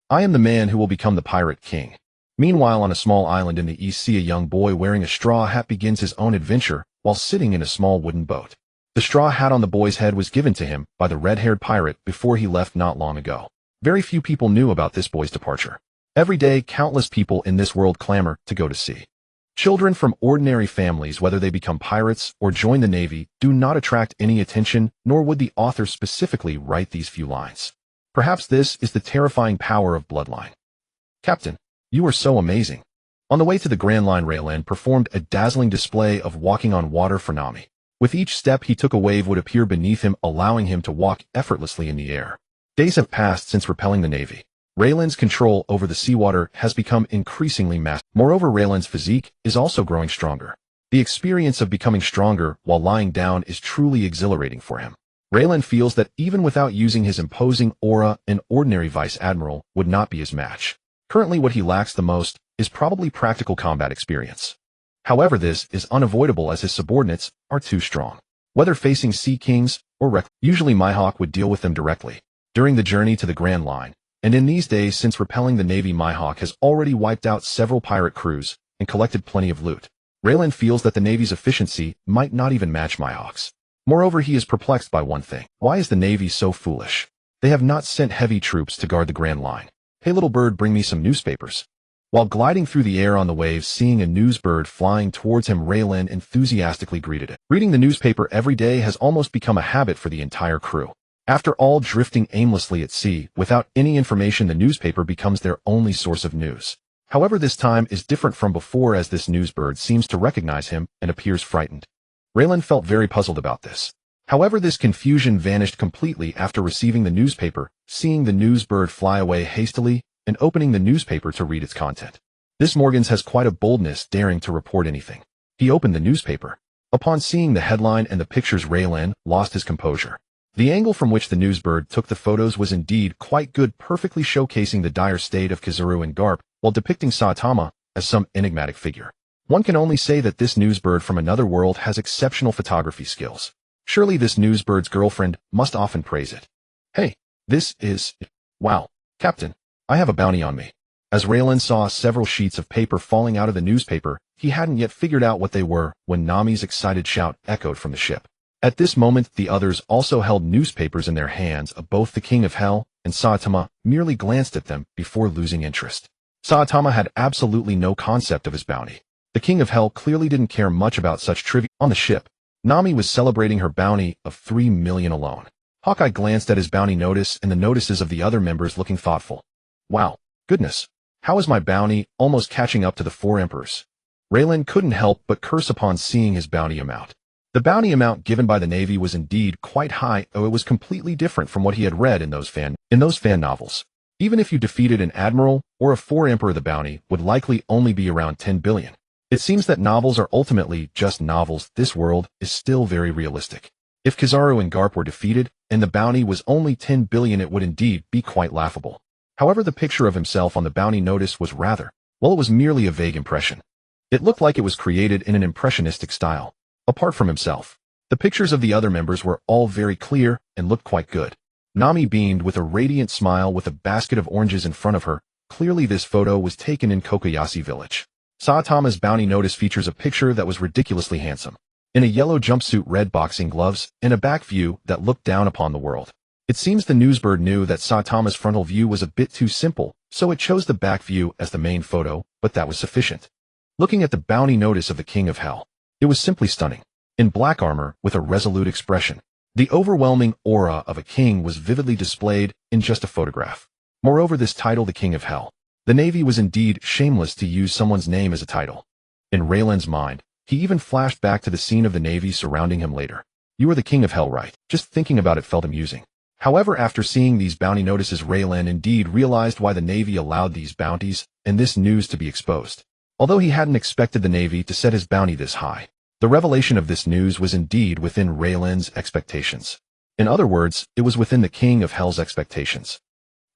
I am the man who will become the pirate king. Meanwhile, on a small island in the east sea, a young boy wearing a straw hat begins his own adventure while sitting in a small wooden boat. The straw hat on the boy's head was given to him by the red-haired pirate before he left not long ago. Very few people knew about this boy's departure. Every day, countless people in this world clamor to go to sea. Children from ordinary families, whether they become pirates or join the Navy, do not attract any attention, nor would the author specifically write these few lines. Perhaps this is the terrifying power of bloodline. Captain, you are so amazing. On the way to the Grand Line, Raylan performed a dazzling display of walking on water for Nami. With each step he took, a wave would appear beneath him, allowing him to walk effortlessly in the air. Days have passed since repelling the Navy. Raylan's control over the seawater has become increasingly massive. Moreover, Raylan's physique is also growing stronger. The experience of becoming stronger while lying down is truly exhilarating for him. Raylan feels that even without using his imposing aura, an ordinary vice admiral would not be his match. Currently, what he lacks the most is probably practical combat experience. However, this is unavoidable as his subordinates are too strong. Whether facing sea kings or usually Mihawk would deal with them directly. During the journey to the Grand Line, and in these days since repelling the Navy, Mihawk has already wiped out several pirate crews and collected plenty of loot. Raylan feels that the Navy's efficiency might not even match Mihawk's. Moreover, he is perplexed by one thing. Why is the Navy so foolish? They have not sent heavy troops to guard the Grand Line. Hey little bird, bring me some newspapers. While gliding through the air on the waves, seeing a newsbird flying towards him, Raylan enthusiastically greeted it. Reading the newspaper every day has almost become a habit for the entire crew. After all drifting aimlessly at sea, without any information, the newspaper becomes their only source of news. However, this time is different from before, as this newsbird seems to recognize him and appears frightened. Raylan felt very puzzled about this. However, this confusion vanished completely after receiving the newspaper, seeing the newsbird fly away hastily, and opening the newspaper to read its content. This Morgans has quite a boldness, daring to report anything. He opened the newspaper. Upon seeing the headline and the pictures, Raylan lost his composure. The angle from which the newsbird took the photos was indeed quite good, perfectly showcasing the dire state of Kizaru and Garp, while depicting Saitama as some enigmatic figure. One can only say that this newsbird from another world has exceptional photography skills. Surely this newsbird's girlfriend must often praise it. Hey, this is... Wow, Captain, I have a bounty on me. As Raylan saw several sheets of paper falling out of the newspaper, he hadn't yet figured out what they were when Nami's excited shout echoed from the ship. At this moment, the others also held newspapers in their hands. Both the King of Hell and Saitama merely glanced at them before losing interest. Saitama had absolutely no concept of his bounty. The King of Hell clearly didn't care much about such trivia. On the ship, Nami was celebrating her bounty of 3 million alone. Hawkeye glanced at his bounty notice and the notices of the other members, looking thoughtful. Wow, goodness, how is my bounty almost catching up to the 4 emperors? Raylan couldn't help but curse upon seeing his bounty amount. The bounty amount given by the Navy was indeed quite high, though it was completely different from what he had read in those fan novels. Even if you defeated an admiral or a 4 emperor, the bounty would likely only be around 10 billion. It seems that novels are ultimately just novels. This world is still very realistic. If Kizaru and Garp were defeated and the bounty was only 10 billion, it would indeed be quite laughable. However, the picture of himself on the bounty notice was rather, well, it was merely a vague impression. It looked like it was created in an impressionistic style. Apart from himself, the pictures of the other members were all very clear and looked quite good. Nami beamed with a radiant smile with a basket of oranges in front of her. Clearly this photo was taken in Kokoyashi village. Saitama's bounty notice features a picture that was ridiculously handsome. In a yellow jumpsuit, red boxing gloves, and a back view that looked down upon the world. It seems the newsbird knew that Saitama's frontal view was a bit too simple, so it chose the back view as the main photo, but that was sufficient. Looking at the bounty notice of the King of Hell, it was simply stunning. In black armor, with a resolute expression, the overwhelming aura of a king was vividly displayed in just a photograph. Moreover, this title, the King of Hell, the Navy was indeed shameless to use someone's name as a title. In Raylan's mind, he even flashed back to the scene of the Navy surrounding him later. You are the King of Hell, right? Just thinking about it felt amusing. However, after seeing these bounty notices, Raylan indeed realized why the Navy allowed these bounties and this news to be exposed. Although he hadn't expected the Navy to set his bounty this high, the revelation of this news was indeed within Raylan's expectations. In other words, it was within the King of Hell's expectations.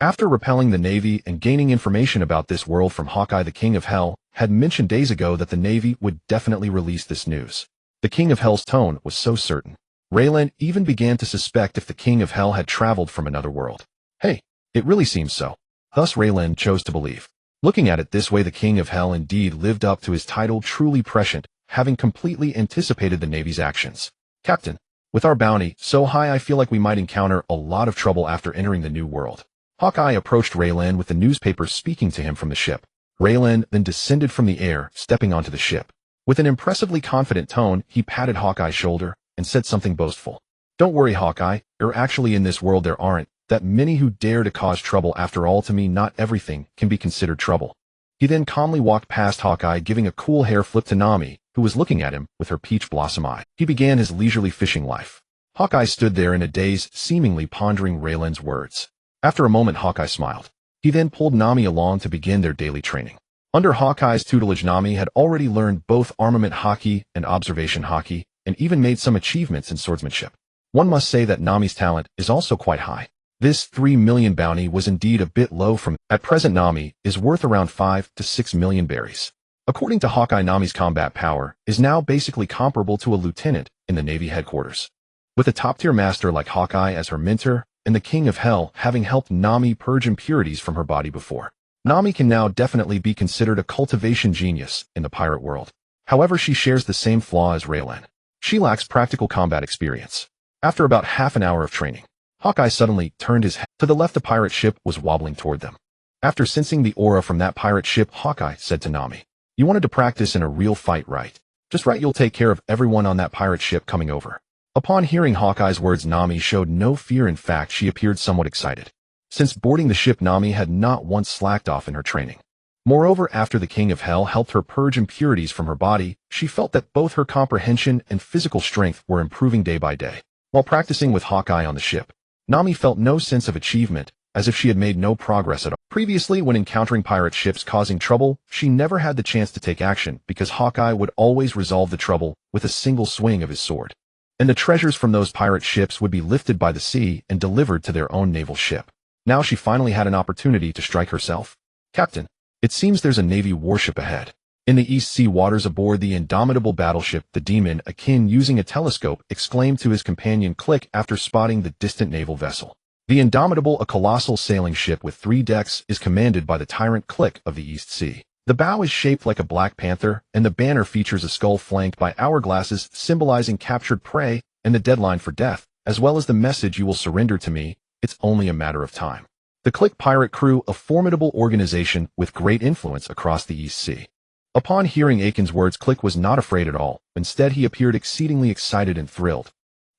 After repelling the Navy and gaining information about this world from Hawkeye, the King of Hell had mentioned days ago that the Navy would definitely release this news. The King of Hell's tone was so certain. Raylan even began to suspect if the King of Hell had traveled from another world. Hey, it really seems so. Thus Raylan chose to believe. Looking at it this way, the King of Hell indeed lived up to his title, truly prescient, having completely anticipated the Navy's actions. Captain, with our bounty so high, I feel like we might encounter a lot of trouble after entering the new world. Hawkeye approached Raylan with the newspaper speaking to him from the ship. Raylan then descended from the air, stepping onto the ship. With an impressively confident tone, he patted Hawkeye's shoulder and said something boastful. Don't worry, Hawkeye, you're actually in this world there aren't that many who dare to cause trouble. After all, to me, not everything can be considered trouble. He then calmly walked past Hawkeye, giving a cool hair flip to Nami, who was looking at him with her peach blossom eye. He began his leisurely fishing life. Hawkeye stood there in a daze, seemingly pondering Raylan's words. After a moment, Hawkeye smiled. He then pulled Nami along to begin their daily training. Under Hawkeye's tutelage, Nami had already learned both armament hockey and observation hockey, and even made some achievements in swordsmanship. One must say that Nami's talent is also quite high. This 3 million bounty was indeed a bit low from at present. Nami is worth around 5 to 6 million berries. According to Hawkeye, Nami's combat power is now basically comparable to a lieutenant in the Navy headquarters. With a top-tier master like Hawkeye as her mentor, and the King of Hell having helped Nami purge impurities from her body before, Nami can now definitely be considered a cultivation genius in the pirate world. However, she shares the same flaw as Raylan. She lacks practical combat experience. After about half an hour of training, Hawkeye suddenly turned his head to the left. The pirate ship was wobbling toward them. After sensing the aura from that pirate ship, Hawkeye said to Nami, "You wanted to practice in a real fight, right? Just right, you'll take care of everyone on that pirate ship coming over." Upon hearing Hawkeye's words, Nami showed no fear. In fact, she appeared somewhat excited. Since boarding the ship, Nami had not once slacked off in her training. Moreover, after the King of Hell helped her purge impurities from her body, she felt that both her comprehension and physical strength were improving day by day. While practicing with Hawkeye on the ship, Nami felt no sense of achievement, as if she had made no progress at all. Previously, when encountering pirate ships causing trouble, she never had the chance to take action because Hawkeye would always resolve the trouble with a single swing of his sword. And the treasures from those pirate ships would be lifted by the sea and delivered to their own naval ship. Now she finally had an opportunity to strike herself. "Captain, it seems there's a Navy warship ahead." In the East Sea waters aboard the indomitable battleship, the Demon, Akin, using a telescope, exclaimed to his companion Click after spotting the distant naval vessel. The Indomitable, a colossal sailing ship with 3 decks, is commanded by the tyrant Click of the East Sea. The bow is shaped like a black panther, and the banner features a skull flanked by hourglasses symbolizing captured prey and the deadline for death, as well as the message, "You will surrender to me, it's only a matter of time." The Click pirate crew, a formidable organization with great influence across the East Sea. Upon hearing Akin's words, Click was not afraid at all. Instead, he appeared exceedingly excited and thrilled.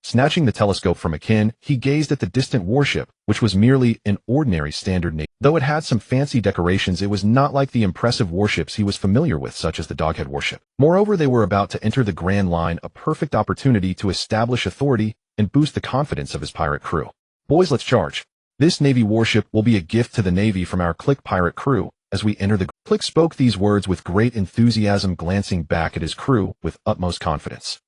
Snatching the telescope from Akin, he gazed at the distant warship, which was merely an ordinary standard Navy. Though it had some fancy decorations, it was not like the impressive warships he was familiar with, such as the Doghead warship. Moreover, they were about to enter the Grand Line, a perfect opportunity to establish authority and boost the confidence of his pirate crew. "Boys, let's charge. This Navy warship will be a gift to the Navy from our Click pirate crew as we enter the..." Click spoke these words with great enthusiasm, glancing back at his crew with utmost confidence.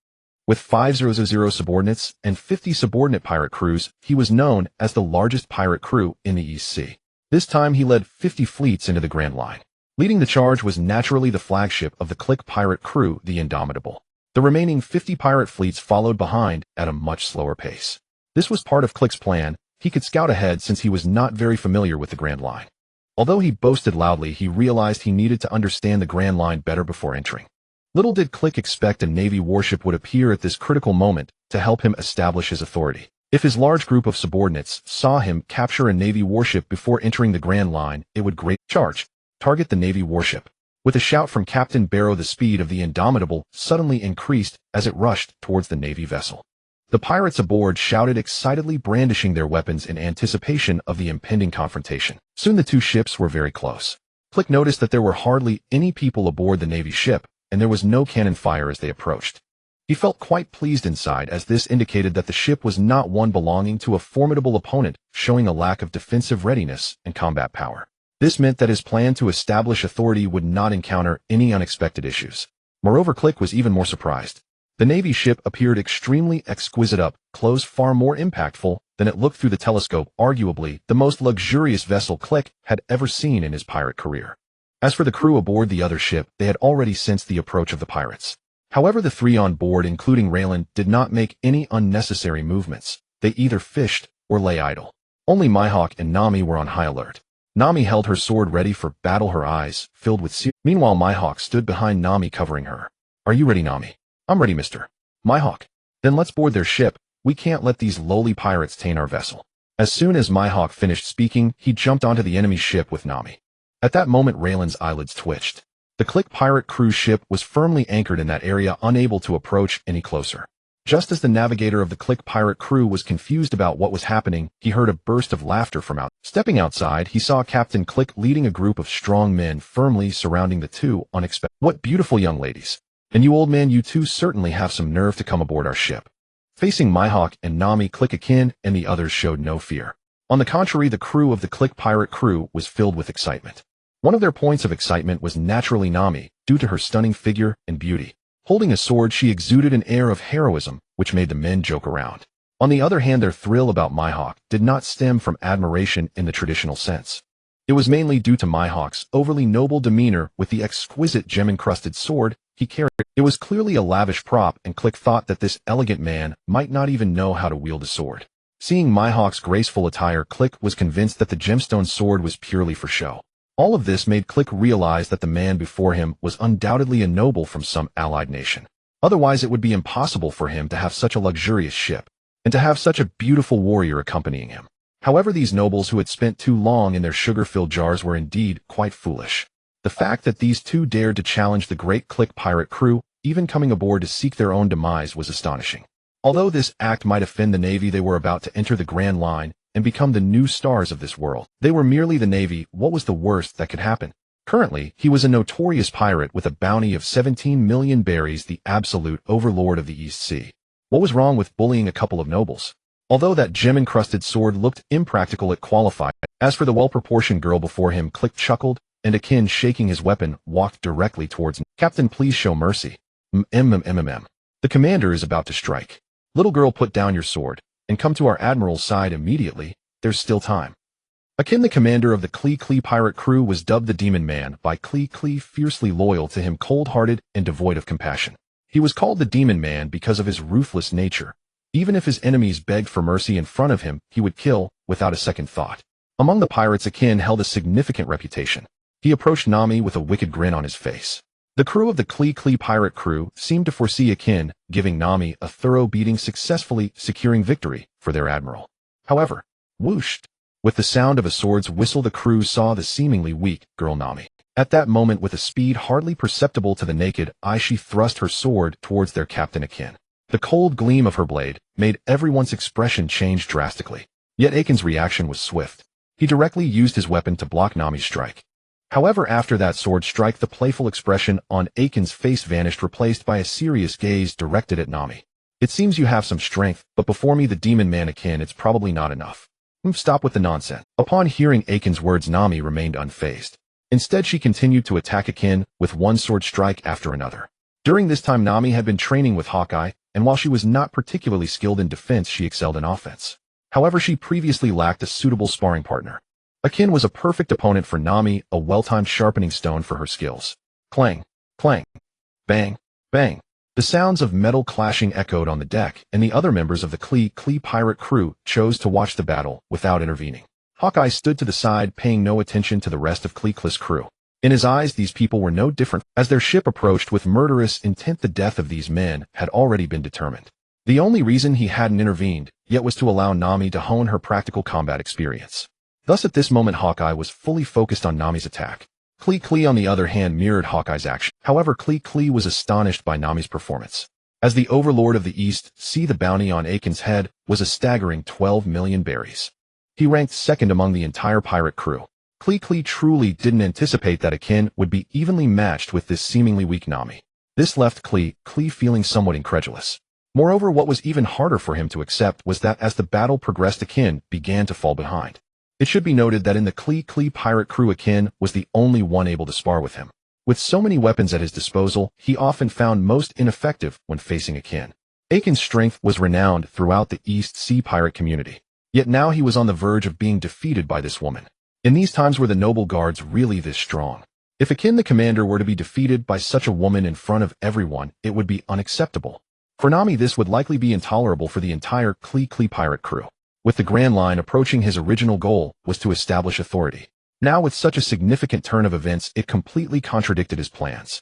With 5,000 subordinates and 50 subordinate pirate crews, he was known as the largest pirate crew in the East Sea. This time he led 50 fleets into the Grand Line. Leading the charge was naturally the flagship of the Click pirate crew, the Indomitable. The remaining 50 pirate fleets followed behind at a much slower pace. This was part of Click's plan. He could scout ahead since he was not very familiar with the Grand Line. Although he boasted loudly, he realized he needed to understand the Grand Line better before entering. Little did Click expect a Navy warship would appear at this critical moment to help him establish his authority. If his large group of subordinates saw him capture a Navy warship before entering the Grand Line, it would greatly charge. Target the Navy warship. With a shout from Captain Barrow, the speed of the Indomitable suddenly increased as it rushed towards the Navy vessel. The pirates aboard shouted excitedly, brandishing their weapons in anticipation of the impending confrontation. Soon the two ships were very close. Click noticed that there were hardly any people aboard the Navy ship, and there was no cannon fire as they approached. He felt quite pleased inside, as this indicated that the ship was not one belonging to a formidable opponent, showing a lack of defensive readiness and combat power. This meant that his plan to establish authority would not encounter any unexpected issues. Moreover, Click was even more surprised. The Navy ship appeared extremely exquisite up close, far more impactful than it looked through the telescope, arguably the most luxurious vessel Click had ever seen in his pirate career. As for the crew aboard the other ship, they had already sensed the approach of the pirates. However, the three on board, including Raylan, did not make any unnecessary movements. They either fished or lay idle. Only Mihawk and Nami were on high alert. Nami held her sword ready for battle, her eyes filled with fear. Meanwhile, Mihawk stood behind Nami, covering her. "Are you ready, Nami?" "I'm ready, Mr. Mihawk." "Then let's board their ship. We can't let these lowly pirates taint our vessel." As soon as Mihawk finished speaking, he jumped onto the enemy ship with Nami. At that moment, Raylan's eyelids twitched. The Click pirate cruise ship was firmly anchored in that area, unable to approach any closer. Just as the navigator of the Click pirate crew was confused about what was happening, he heard a burst of laughter from out. Stepping outside, he saw Captain Click leading a group of strong men firmly surrounding the two unexpected. "What beautiful young ladies. And you, old man, you two certainly have some nerve to come aboard our ship." Facing Mihawk and Nami, Click Akin and the others showed no fear. On the contrary, the crew of the Click pirate crew was filled with excitement. One of their points of excitement was naturally Nami, due to her stunning figure and beauty. Holding a sword, she exuded an air of heroism, which made the men joke around. On the other hand, their thrill about Mihawk did not stem from admiration in the traditional sense. It was mainly due to Mihawk's overly noble demeanor with the exquisite gem-encrusted sword he carried. It was clearly a lavish prop, and Click thought that this elegant man might not even know how to wield a sword. Seeing Mihawk's graceful attire, Click was convinced that the gemstone sword was purely for show. All of this made Click realize that the man before him was undoubtedly a noble from some allied nation. Otherwise, it would be impossible for him to have such a luxurious ship, and to have such a beautiful warrior accompanying him. However, these nobles who had spent too long in their sugar-filled jars were indeed quite foolish. The fact that these two dared to challenge the great Click pirate crew, even coming aboard to seek their own demise, was astonishing. Although this act might offend the Navy, they were about to enter the Grand Line and become the new stars of this world. They were merely the Navy. What was the worst that could happen? Currently, he was a notorious pirate with a bounty of 17 million berries, the absolute overlord of the East Sea. What was wrong with bullying a couple of nobles? Although that gem-encrusted sword looked impractical, it qualified. As for the well-proportioned girl before him, Click chuckled, and Akin, shaking his weapon, walked directly towards him. "Captain, please show mercy. The commander is about to strike. Little girl, put down your sword and come to our admiral's side immediately. There's still time." Akin, the commander of the Klee pirate crew, was dubbed the Demon Man by Klee, fiercely loyal to him, cold-hearted and devoid of compassion. He was called the Demon Man because of his ruthless nature. Even if his enemies begged for mercy in front of him, he would kill without a second thought. Among the pirates, Akin held a significant reputation. He approached Nami with a wicked grin on his face. The crew of the Klee pirate crew seemed to foresee Akin giving Nami a thorough beating, successfully securing victory for their admiral. However, whoosh! With the sound of a sword's whistle, the crew saw the seemingly weak girl Nami. At that moment, with a speed hardly perceptible to the naked eye, she thrust her sword towards their captain Akin. The cold gleam of her blade made everyone's expression change drastically. Yet Akin's reaction was swift. He directly used his weapon to block Nami's strike. However, after that sword strike, the playful expression on Akin's face vanished, replaced by a serious gaze directed at Nami. "It seems you have some strength, but before me, the Demon Man Akin, it's probably not enough. Stop with the nonsense." Upon hearing Akin's words, Nami remained unfazed. Instead, she continued to attack Akin with one sword strike after another. During this time, Nami had been training with Hawkeye, and while she was not particularly skilled in defense, she excelled in offense. However, she previously lacked a suitable sparring partner. Akin was a perfect opponent for Nami, a well-timed sharpening stone for her skills. Clang, clang, bang, bang. The sounds of metal clashing echoed on the deck, and the other members of the Klee pirate crew chose to watch the battle without intervening. Hawkeye stood to the side, paying no attention to the rest of Klee's crew. In his eyes, these people were no different. As their ship approached with murderous intent, the death of these men had already been determined. The only reason he hadn't intervened yet was to allow Nami to hone her practical combat experience. Thus, at this moment, Hawkeye was fully focused on Nami's attack. Klee, on the other hand, mirrored Hawkeye's action. However, Klee was astonished by Nami's performance. As the overlord of the East Sea, the bounty on Akin's head was a staggering 12 million berries. He ranked second among the entire pirate crew. Klee truly didn't anticipate that Akin would be evenly matched with this seemingly weak Nami. This left Klee feeling somewhat incredulous. Moreover, what was even harder for him to accept was that as the battle progressed, Akin began to fall behind. It should be noted that in the Klee pirate crew, Akin was the only one able to spar with him. With so many weapons at his disposal, he often found most ineffective when facing Akin. Akin's strength was renowned throughout the East Sea pirate community. Yet now he was on the verge of being defeated by this woman. In these times, were the noble guards really this strong? If Akin the commander were to be defeated by such a woman in front of everyone, it would be unacceptable. For Nami, this would likely be intolerable for the entire Klee pirate crew. With the Grand Line approaching, his original goal was to establish authority. Now with such a significant turn of events, it completely contradicted his plans.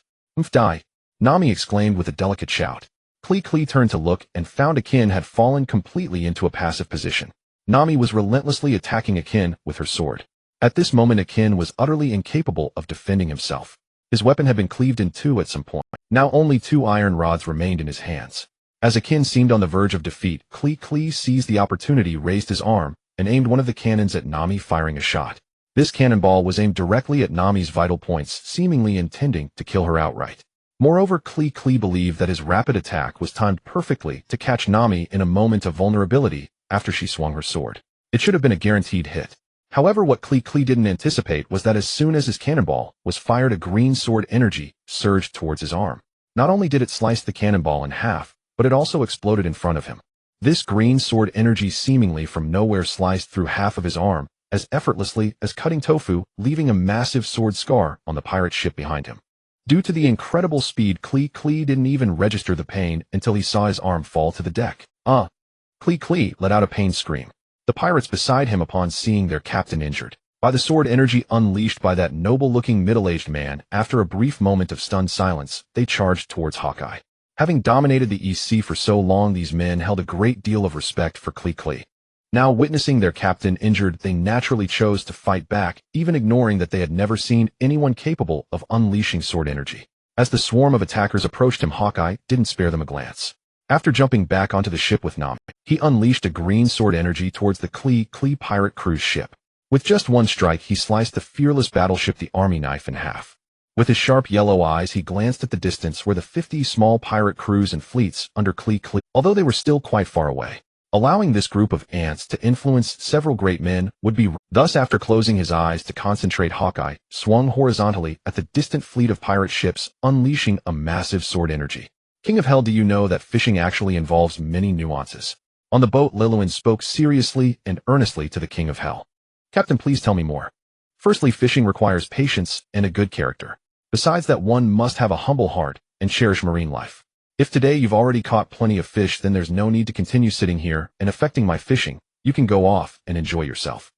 Die! Nami exclaimed with a delicate shout. Klee turned to look and found Akin had fallen completely into a passive position. Nami was relentlessly attacking Akin with her sword. At this moment, Akin was utterly incapable of defending himself. His weapon had been cleaved in two at some point. Now only 2 iron rods remained in his hands. As Akin seemed on the verge of defeat, Klee seized the opportunity, raised his arm, and aimed one of the cannons at Nami, firing a shot. This cannonball was aimed directly at Nami's vital points, seemingly intending to kill her outright. Moreover, Klee believed that his rapid attack was timed perfectly to catch Nami in a moment of vulnerability after she swung her sword. It should have been a guaranteed hit. However, what Klee didn't anticipate was that as soon as his cannonball was fired, a green sword energy surged towards his arm. Not only did it slice the cannonball in half, but it also exploded in front of him. This green sword energy seemingly from nowhere sliced through half of his arm as effortlessly as cutting tofu, leaving a massive sword scar on the pirate ship behind him. Due to the incredible speed, Klee didn't even register the pain until he saw his arm fall to the deck. Klee let out a pain scream. The pirates beside him, upon seeing their captain injured by the sword energy unleashed by that noble-looking middle-aged man, after a brief moment of stunned silence, they charged towards Hawkeye. Having dominated the East Sea for so long, these men held a great deal of respect for Klee. Now witnessing their captain injured, they naturally chose to fight back, even ignoring that they had never seen anyone capable of unleashing sword energy. As the swarm of attackers approached him, Hawkeye didn't spare them a glance. After jumping back onto the ship with Nami, he unleashed a green sword energy towards the Klee pirate crew's ship. With just one strike, he sliced the fearless battleship, the army knife, in half. With his sharp yellow eyes, he glanced at the distance where the 50 small pirate crews and fleets under Klee, although they were still quite far away. Allowing this group of ants to influence several great men would be thus. After closing his eyes to concentrate, Hawkeye swung horizontally at the distant fleet of pirate ships, unleashing a massive sword energy. King of Hell, do you know that fishing actually involves many nuances? On the boat, Lillian spoke seriously and earnestly to the King of Hell. Captain, please tell me more. Firstly, fishing requires patience and a good character. Besides that, one must have a humble heart and cherish marine life. If today you've already caught plenty of fish, then there's no need to continue sitting here and affecting my fishing. You can go off and enjoy yourself.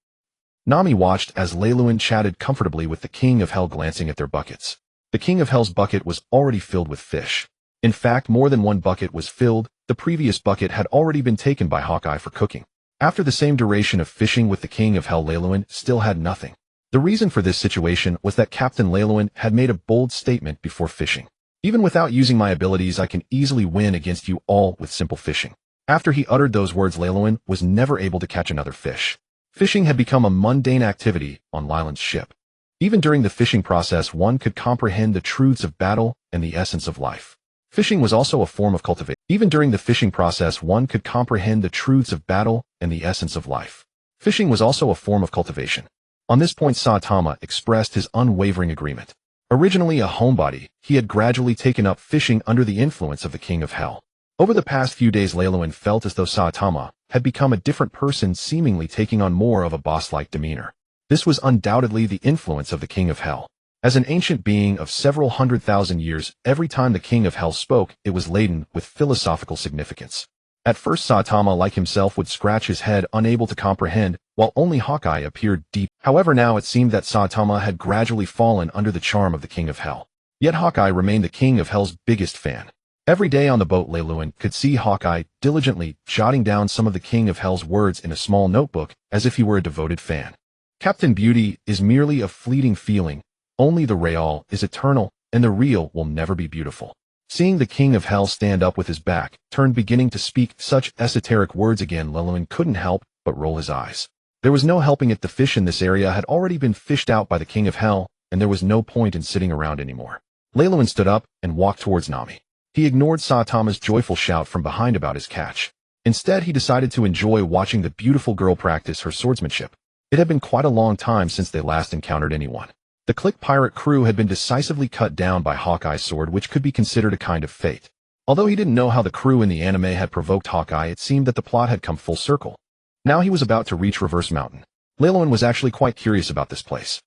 Nami watched as Lillian chatted comfortably with the King of Hell, glancing at their buckets. The King of Hell's bucket was already filled with fish. In fact, more than one bucket was filled. The previous bucket had already been taken by Hawkeye for cooking. After the same duration of fishing with the King of Hell, Lillian still had nothing. The reason for this situation was that Captain Lillian had made a bold statement before fishing. Even without using my abilities, I can easily win against you all with simple fishing. After he uttered those words, Lillian was never able to catch another fish. Fishing had become a mundane activity on Lillian's ship. Even during the fishing process, one could comprehend the truths of battle and the essence of life. Fishing was also a form of cultivation. Even during the fishing process, one could comprehend the truths of battle and the essence of life. Fishing was also a form of cultivation. On this point, Saitama expressed his unwavering agreement. Originally a homebody, he had gradually taken up fishing under the influence of the King of Hell. Over the past few days, Lillian felt as though Saitama had become a different person, seemingly taking on more of a boss-like demeanor. This was undoubtedly the influence of the King of Hell. As an ancient being of several 100,000 years, every time the King of Hell spoke, it was laden with philosophical significance. At first, Saitama, like himself, would scratch his head, unable to comprehend, while only Hawkeye appeared deep. However, now it seemed that Saitama had gradually fallen under the charm of the King of Hell. Yet Hawkeye remained the King of Hell's biggest fan. Every day on the boat, Lillian could see Hawkeye diligently jotting down some of the King of Hell's words in a small notebook, as if he were a devoted fan. Captain, beauty is merely a fleeting feeling. Only the real is eternal, and the real will never be beautiful. Seeing the King of Hell stand up with his back turned, beginning to speak such esoteric words again, Lillian couldn't help but roll his eyes. There was no helping it. The fish in this area had already been fished out by the King of Hell, and there was no point in sitting around anymore. Lillian stood up and walked towards Nami. He ignored Saitama's joyful shout from behind about his catch. Instead, he decided to enjoy watching the beautiful girl practice her swordsmanship. It had been quite a long time since they last encountered anyone. The Klee pirate crew had been decisively cut down by Hawkeye's sword, which could be considered a kind of fate. Although he didn't know how the crew in the anime had provoked Hawkeye, it seemed that the plot had come full circle. Now he was about to reach Reverse Mountain. Lillian was actually quite curious about this place.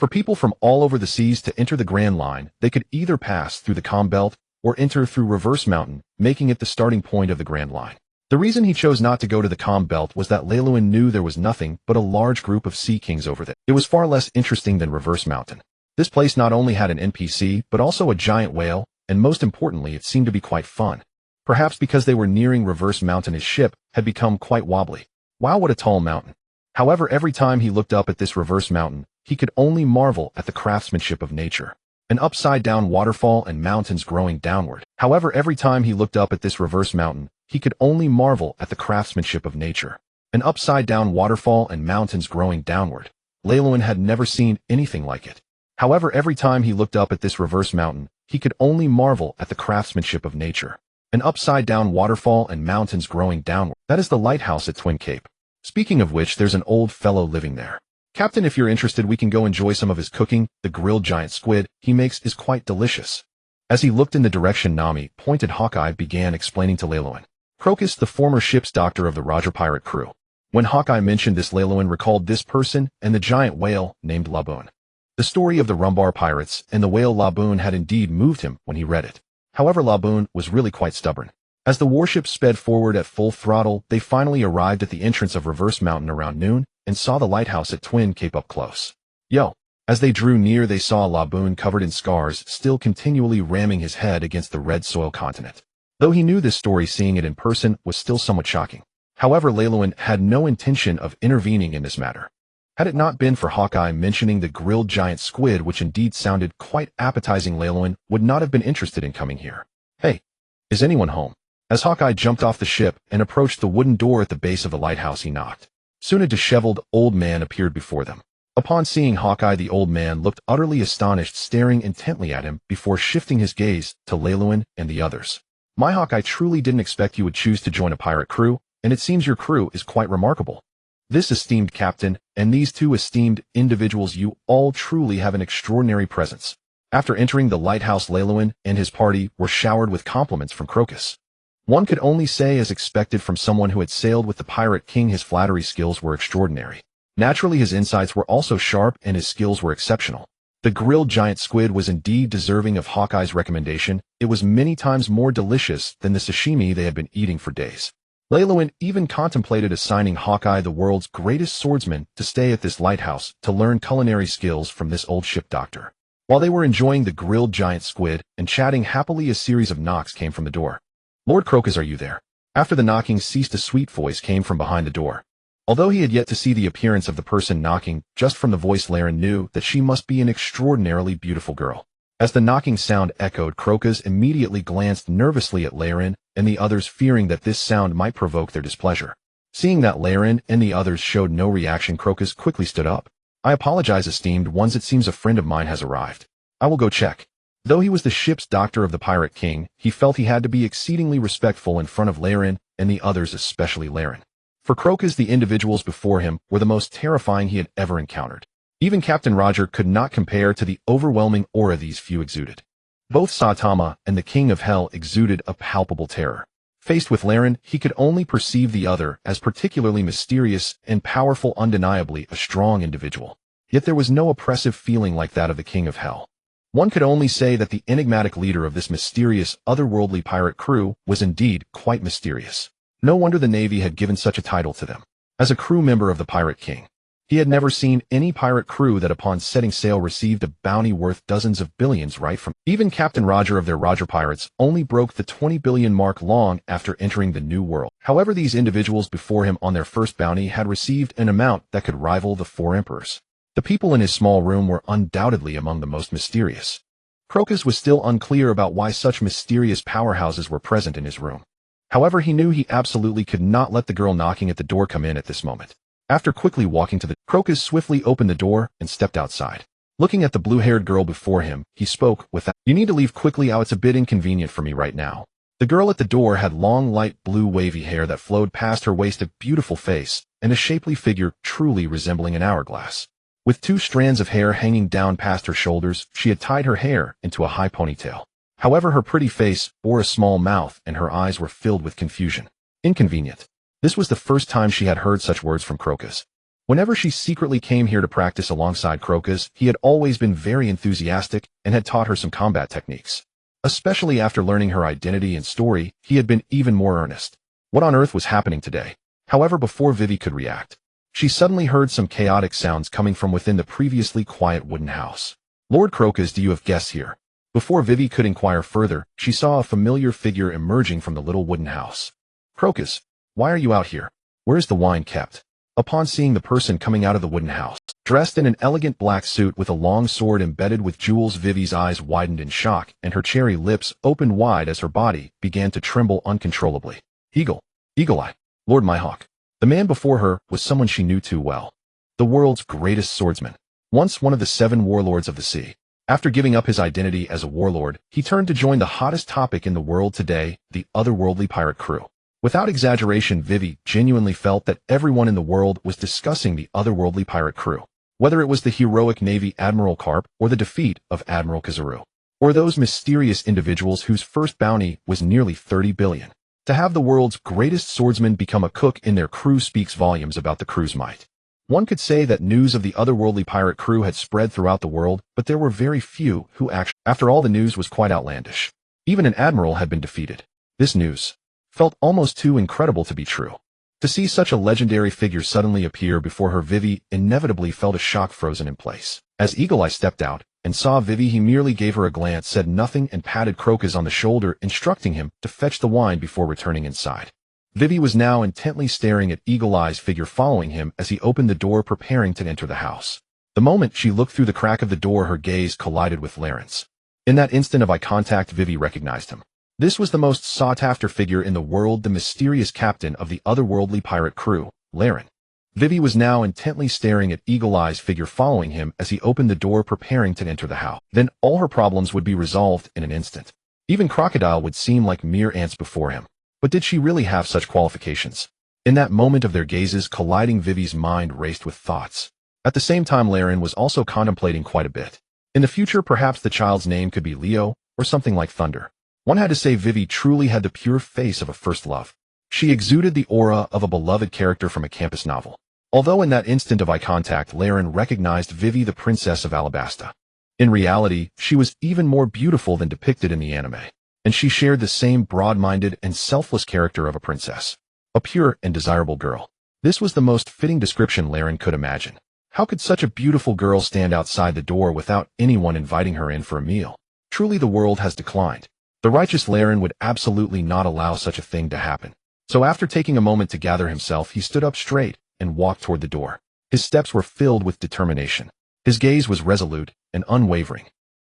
For people from all over the seas to enter the Grand Line, they could either pass through the Calm Belt or enter through Reverse Mountain, making it the starting point of the Grand Line. The reason he chose not to go to the Calm Belt was that Leiluin knew there was nothing but a large group of Sea Kings over there. It was far less interesting than Reverse Mountain. This place not only had an NPC, but also a giant whale, and most importantly, it seemed to be quite fun. Perhaps because they were nearing Reverse Mountain, his ship had become quite wobbly. Wow, what a tall mountain. However, every time he looked up at this Reverse Mountain, he could only marvel at the craftsmanship of nature. An upside-down waterfall and mountains growing downward. However, every time he looked up at this Reverse Mountain, he could only marvel at the craftsmanship of nature. An upside-down waterfall and mountains growing downward. Leiluin had never seen anything like it. However, every time he looked up at this Reverse Mountain, he could only marvel at the craftsmanship of nature. An upside-down waterfall and mountains growing downward. That is the lighthouse at Twin Cape. Speaking of which, there's an old fellow living there. Captain, if you're interested, we can go enjoy some of his cooking. The grilled giant squid he makes is quite delicious. As he looked in the direction Nami pointed, Hawkeye began explaining to Leiluin. Crocus, the former ship's doctor of the Roger pirate crew. When Hawkeye mentioned this, Leiluin recalled this person and the giant whale named Laboon. The story of the Rumbar pirates and the whale Laboon had indeed moved him when he read it. However, Laboon was really quite stubborn. As the warship sped forward at full throttle, they finally arrived at the entrance of Reverse Mountain around noon and saw the lighthouse at Twin Cape up close. Yo! As they drew near, they saw Laboon covered in scars, still continually ramming his head against the red soil continent. Though he knew this story, seeing it in person was still somewhat shocking. However, Leiluin had no intention of intervening in this matter. Had it not been for Hawkeye mentioning the grilled giant squid, which indeed sounded quite appetizing, Leiluin would not have been interested in coming here. Hey, is anyone home? As Hawkeye jumped off the ship and approached the wooden door at the base of the lighthouse, he knocked. Soon a disheveled old man appeared before them. Upon seeing Hawkeye, the old man looked utterly astonished, staring intently at him before shifting his gaze to Leiluin and the others. My Hawkeye, truly didn't expect you would choose to join a pirate crew, and it seems your crew is quite remarkable. This esteemed captain and these two esteemed individuals, you all truly have an extraordinary presence. After entering the lighthouse, Leiluin and his party were showered with compliments from Crocus. One could only say, as expected from someone who had sailed with the Pirate King, his flattery skills were extraordinary. Naturally, his insights were also sharp and his skills were exceptional. The grilled giant squid was indeed deserving of Hawkeye's recommendation. It was many times more delicious than the sashimi they had been eating for days. Leiluin even contemplated assigning Hawkeye, the world's greatest swordsman, to stay at this lighthouse to learn culinary skills from this old ship doctor. While they were enjoying the grilled giant squid and chatting happily, a series of knocks came from the door. Lord Crocus, are you there? After the knocking ceased, a sweet voice came from behind the door. Although he had yet to see the appearance of the person knocking, just from the voice Laren knew that she must be an extraordinarily beautiful girl. As the knocking sound echoed, Crocus immediately glanced nervously at Laren and the others, fearing that this sound might provoke their displeasure. Seeing that Laren and the others showed no reaction, Crocus quickly stood up. I apologize, esteemed ones, it seems a friend of mine has arrived. I will go check. Though he was the ship's doctor of the Pirate King, he felt he had to be exceedingly respectful in front of Laren and the others, especially Laren. For Crocus, the individuals before him were the most terrifying he had ever encountered. Even Captain Roger could not compare to the overwhelming aura these few exuded. Both Saitama and the King of Hell exuded a palpable terror. Faced with Laren, he could only perceive the other as particularly mysterious and powerful, undeniably a strong individual. Yet there was no oppressive feeling like that of the King of Hell. One could only say that the enigmatic leader of this mysterious, otherworldly pirate crew was indeed quite mysterious. No wonder the Navy had given such a title to them. As a crew member of the Pirate King, he had never seen any pirate crew that upon setting sail received a bounty worth dozens of billions right from. Even Captain Roger of their Roger Pirates only broke the 20 billion mark long after entering the New World. However, these individuals before him on their first bounty had received an amount that could rival the 4 emperors. The people in his small room were undoubtedly among the most mysterious. Crocus was still unclear about why such mysterious powerhouses were present in his room. However, he knew he absolutely could not let the girl knocking at the door come in at this moment. After quickly walking to the Crocus swiftly opened the door and stepped outside. Looking at the blue-haired girl before him, he spoke with that. You need to leave quickly. It's a bit inconvenient for me right now. The girl at the door had long, light blue wavy hair that flowed past her waist, a beautiful face, and a shapely figure truly resembling an hourglass. With 2 strands of hair hanging down past her shoulders, she had tied her hair into a high ponytail. However, her pretty face bore a small mouth and her eyes were filled with confusion. Inconvenient. This was the first time she had heard such words from Crocus. Whenever she secretly came here to practice alongside Crocus, he had always been very enthusiastic and had taught her some combat techniques. Especially after learning her identity and story, he had been even more earnest. What on earth was happening today? However, before Vivi could react, she suddenly heard some chaotic sounds coming from within the previously quiet wooden house. Lord Crocus, do you have guests here? Before Vivi could inquire further, she saw a familiar figure emerging from the little wooden house. Crocus, why are you out here? Where is the wine kept? Upon seeing the person coming out of the wooden house, dressed in an elegant black suit with a long sword embedded with jewels, Vivi's eyes widened in shock and her cherry lips opened wide as her body began to tremble uncontrollably. Eagle-Eye, Lord Mihawk. The man before her was someone she knew too well. The world's greatest swordsman. Once one of the 7 warlords of the sea. After giving up his identity as a warlord, he turned to join the hottest topic in the world today, the otherworldly pirate crew. Without exaggeration, Vivi genuinely felt that everyone in the world was discussing the otherworldly pirate crew. Whether it was the heroic Navy Admiral Karp or the defeat of Admiral Kizaru, or those mysterious individuals whose first bounty was nearly 30 billion. To have the world's greatest swordsman become a cook in their crew speaks volumes about the crew's might. One could say that news of the otherworldly pirate crew had spread throughout the world, but there were very few who actually, after all, the news was quite outlandish. Even an admiral had been defeated. This news felt almost too incredible to be true. To see such a legendary figure suddenly appear before her, Vivi inevitably felt a shock frozen in place. As Eagle-Eye stepped out and saw Vivi, he merely gave her a glance, said nothing, and patted Crocus on the shoulder, instructing him to fetch the wine before returning inside. Vivi was now intently staring at Eagle-Eye's figure following him as he opened the door preparing to enter the house. The moment she looked through the crack of the door, her gaze collided with Laren's. In that instant of eye contact, Vivi recognized him. This was the most sought-after figure in the world, the mysterious captain of the otherworldly pirate crew, Laren. Vivi was now intently staring at Eagle-Eye's figure following him as he opened the door preparing to enter the house. Then all her problems would be resolved in an instant. Even Crocodile would seem like mere ants before him. But did she really have such qualifications? In that moment of their gazes colliding, Vivi's mind raced with thoughts. At the same time, Laren was also contemplating quite a bit. In the future, perhaps the child's name could be Leo, or something like Thunder. One had to say Vivi truly had the pure face of a first love. She exuded the aura of a beloved character from a campus novel. Although in that instant of eye contact, Laren recognized Vivi, the princess of Alabasta. In reality, she was even more beautiful than depicted in the anime. And she shared the same broad-minded and selfless character of a princess. A pure and desirable girl. This was the most fitting description Laren could imagine. How could such a beautiful girl stand outside the door without anyone inviting her in for a meal? Truly, the world has declined. The righteous Laren would absolutely not allow such a thing to happen. So after taking a moment to gather himself, he stood up straight and walked toward the door. His steps were filled with determination. His gaze was resolute and unwavering.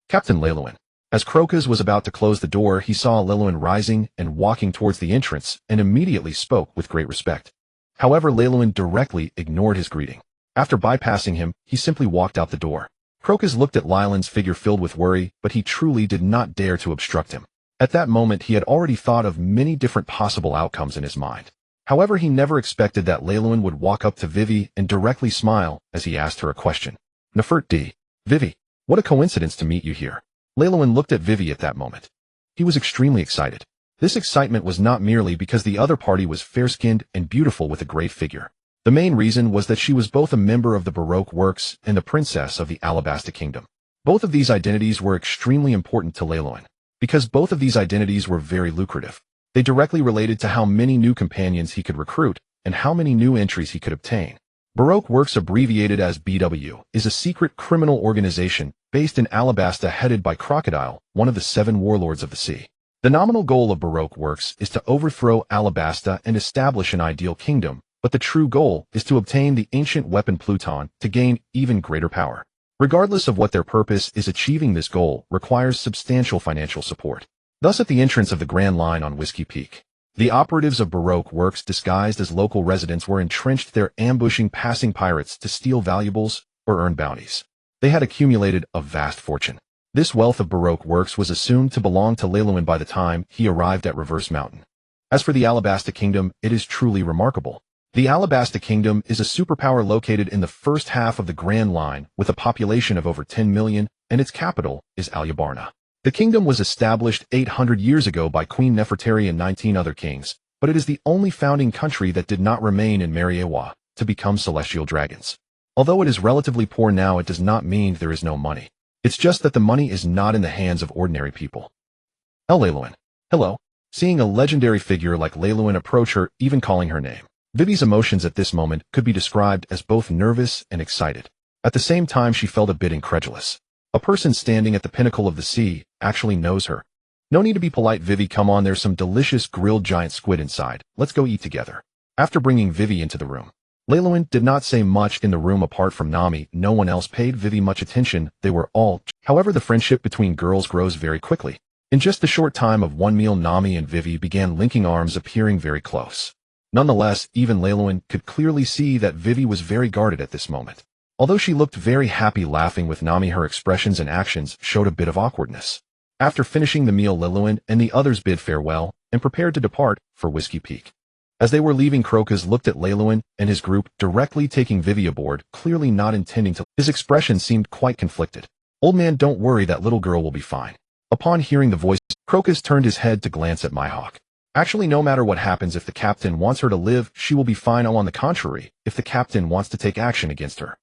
Captain Lelouin. As Crocus was about to close the door, he saw Lelouin rising and walking towards the entrance and immediately spoke with great respect. However, Lelouin directly ignored his greeting. After bypassing him, he simply walked out the door. Crocus looked at Lelouin's figure filled with worry, but he truly did not dare to obstruct him. At that moment, he had already thought of many different possible outcomes in his mind. However, he never expected that Lelouin would walk up to Vivi and directly smile as he asked her a question. Nefert D. Vivi, what a coincidence to meet you here. Lelouin looked at Vivi at that moment. He was extremely excited. This excitement was not merely because the other party was fair-skinned and beautiful with a great figure. The main reason was that she was both a member of the Baroque Works and the princess of the Alabasta Kingdom. Both of these identities were extremely important to Lelouin. Because both of these identities were very lucrative. They directly related to how many new companions he could recruit and how many new entries he could obtain. Baroque Works, abbreviated as BW, is a secret criminal organization based in Alabasta headed by Crocodile, one of the 7 warlords of the sea. The nominal goal of Baroque Works is to overthrow Alabasta and establish an ideal kingdom, but the true goal is to obtain the ancient weapon Pluton to gain even greater power. Regardless of what their purpose is, achieving this goal requires substantial financial support. Thus, at the entrance of the Grand Line on Whiskey Peak, the operatives of Baroque Works, disguised as local residents, were entrenched there, ambushing passing pirates to steal valuables or earn bounties. They had accumulated a vast fortune. This wealth of Baroque Works was assumed to belong to Lelouin by the time he arrived at Reverse Mountain. As for the Alabasta Kingdom, it is truly remarkable. The Alabasta Kingdom is a superpower located in the first half of the Grand Line with a population of over 10 million, and its capital is Alyabarna. The kingdom was established 800 years ago by Queen Nefertari and 19 other kings, but it is the only founding country that did not remain in Mariewa. to become celestial dragons. Although it is relatively poor now, it does not mean there is no money. It's just that the money is not in the hands of ordinary people. Leiluin. Hello. Seeing a legendary figure like Leiluin approach her, even calling her name. Vivi's emotions at this moment could be described as both nervous and excited. At the same time, she felt a bit incredulous. A person standing at the pinnacle of the sea actually knows her. No need to be polite, Vivi, come on, there's some delicious grilled giant squid inside. Let's go eat together. After bringing Vivi into the room, Leiluin did not say much in the room apart from Nami. No one else paid Vivi much attention. They were all. However, the friendship between girls grows very quickly. In just the short time of one meal, Nami and Vivi began linking arms, appearing very close. Nonetheless, even Leiluin could clearly see that Vivi was very guarded at this moment. Although she looked very happy laughing with Nami, her expressions and actions showed a bit of awkwardness. After finishing the meal, Leiluin and the others bid farewell and prepared to depart for Whiskey Peak. As they were leaving, Crocus looked at Leiluin and his group, directly taking Vivi aboard, clearly not intending to. His expression seemed quite conflicted. Old man, don't worry, that little girl will be fine. Upon hearing the voice, Crocus turned his head to glance at Mihawk. Actually, no matter what happens, if the captain wants her to live, she will be fine. Oh, on the contrary, if the captain wants to take action against her,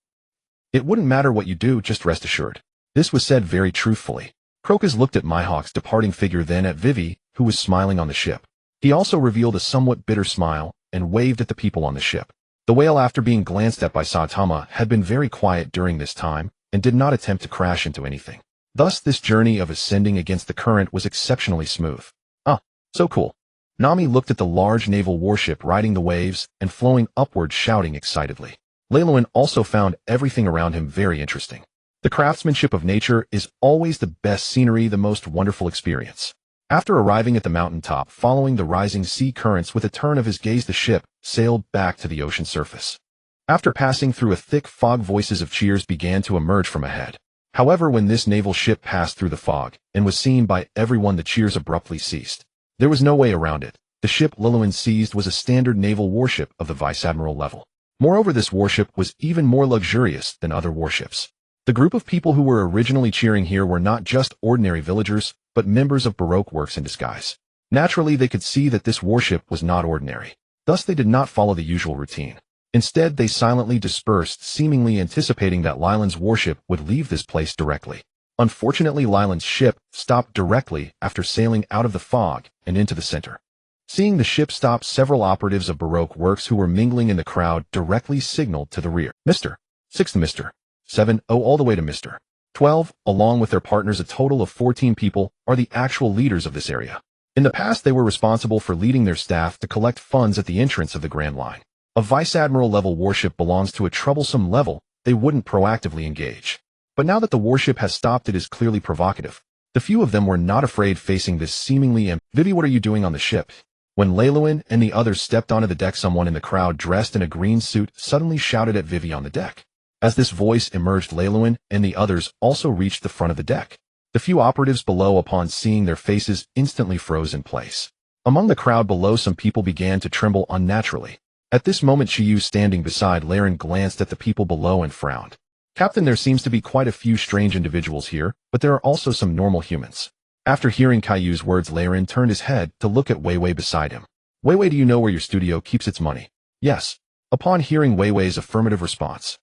it wouldn't matter what you do, just rest assured. This was said very truthfully. Crocus looked at Mihawk's departing figure, then at Vivi, who was smiling on the ship. He also revealed a somewhat bitter smile and waved at the people on the ship. The whale, after being glanced at by Saitama, had been very quiet during this time and did not attempt to crash into anything. Thus, this journey of ascending against the current was exceptionally smooth. Ah, so cool. Nami looked at the large naval warship riding the waves and flowing upward, shouting excitedly. Leiluin also found everything around him very interesting. The craftsmanship of nature is always the best scenery, the most wonderful experience. After arriving at the mountaintop, following the rising sea currents with a turn of his gaze, the ship sailed back to the ocean surface. After passing through a thick fog, voices of cheers began to emerge from ahead. However, when this naval ship passed through the fog and was seen by everyone, the cheers abruptly ceased. There was no way around it. The ship Leiluin seized was a standard naval warship of the vice admiral level. Moreover, this warship was even more luxurious than other warships. The group of people who were originally cheering here were not just ordinary villagers, but members of Baroque works in disguise. Naturally, they could see that this warship was not ordinary. Thus, they did not follow the usual routine. Instead, they silently dispersed, seemingly anticipating that Leiluin's warship would leave this place directly. Unfortunately, Leiluin's ship stopped directly after sailing out of the fog and into the center. Seeing the ship stop, several operatives of Baroque works who were mingling in the crowd directly signaled to the rear. Mr. 6 to Mr. 7, all the way to Mr. 12, along with their partners, a total of 14 people, are the actual leaders of this area. In the past, they were responsible for leading their staff to collect funds at the entrance of the Grand Line. A Vice Admiral level warship belongs to a troublesome level, they wouldn't proactively engage. But now that the warship has stopped, it is clearly provocative. The few of them were not afraid facing this seemingly Vivi, what are you doing on the ship? When Leiluin and the others stepped onto the deck, someone in the crowd dressed in a green suit suddenly shouted at Vivi on the deck. As this voice emerged, Leiluin and the others also reached the front of the deck. The few operatives below, upon seeing their faces, instantly froze in place. Among the crowd below, some people began to tremble unnaturally. At this moment, Chiyu, standing beside Leiluin, glanced at the people below and frowned. Captain, there seems to be quite a few strange individuals here, but there are also some normal humans. After hearing Caillou's words, Leiluin turned his head to look at Weiwei beside him. Weiwei, do you know where your studio keeps its money? Yes. Upon hearing Weiwei's affirmative response,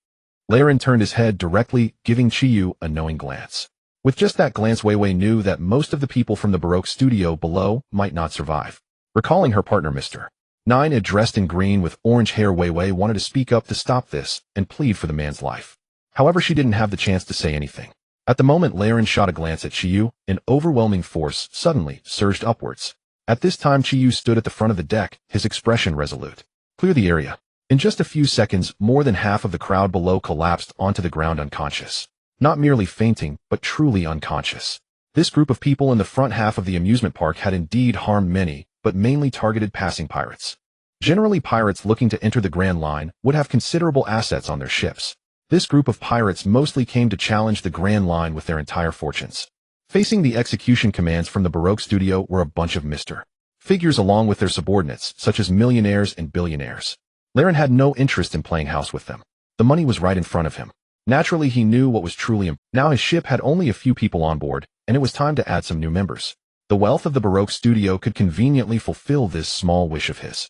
Leiluin turned his head directly, giving Chiyu a knowing glance. With just that glance, Weiwei knew that most of the people from the Baroque studio below might not survive. Recalling her partner, Mr. 9, dressed in green with orange hair, Weiwei wanted to speak up to stop this and plead for the man's life. However, she didn't have the chance to say anything. At the moment, Leiluin shot a glance at Chiyu. An overwhelming force suddenly surged upwards. At this time, Chiyu stood at the front of the deck, his expression resolute. Clear the area. In just a few seconds, more than half of the crowd below collapsed onto the ground unconscious. Not merely fainting, but truly unconscious. This group of people in the front half of the amusement park had indeed harmed many, but mainly targeted passing pirates. Generally, pirates looking to enter the Grand Line would have considerable assets on their ships. This group of pirates mostly came to challenge the Grand Line with their entire fortunes. Facing the execution commands from the Baroque studio were a bunch of Mr. Figures along with their subordinates, such as millionaires and billionaires. Leiluin had no interest in playing house with them. The money was right in front of him. Naturally, he knew what was truly important. Now his ship had only a few people on board, and it was time to add some new members. The wealth of the Baroque studio could conveniently fulfill this small wish of his.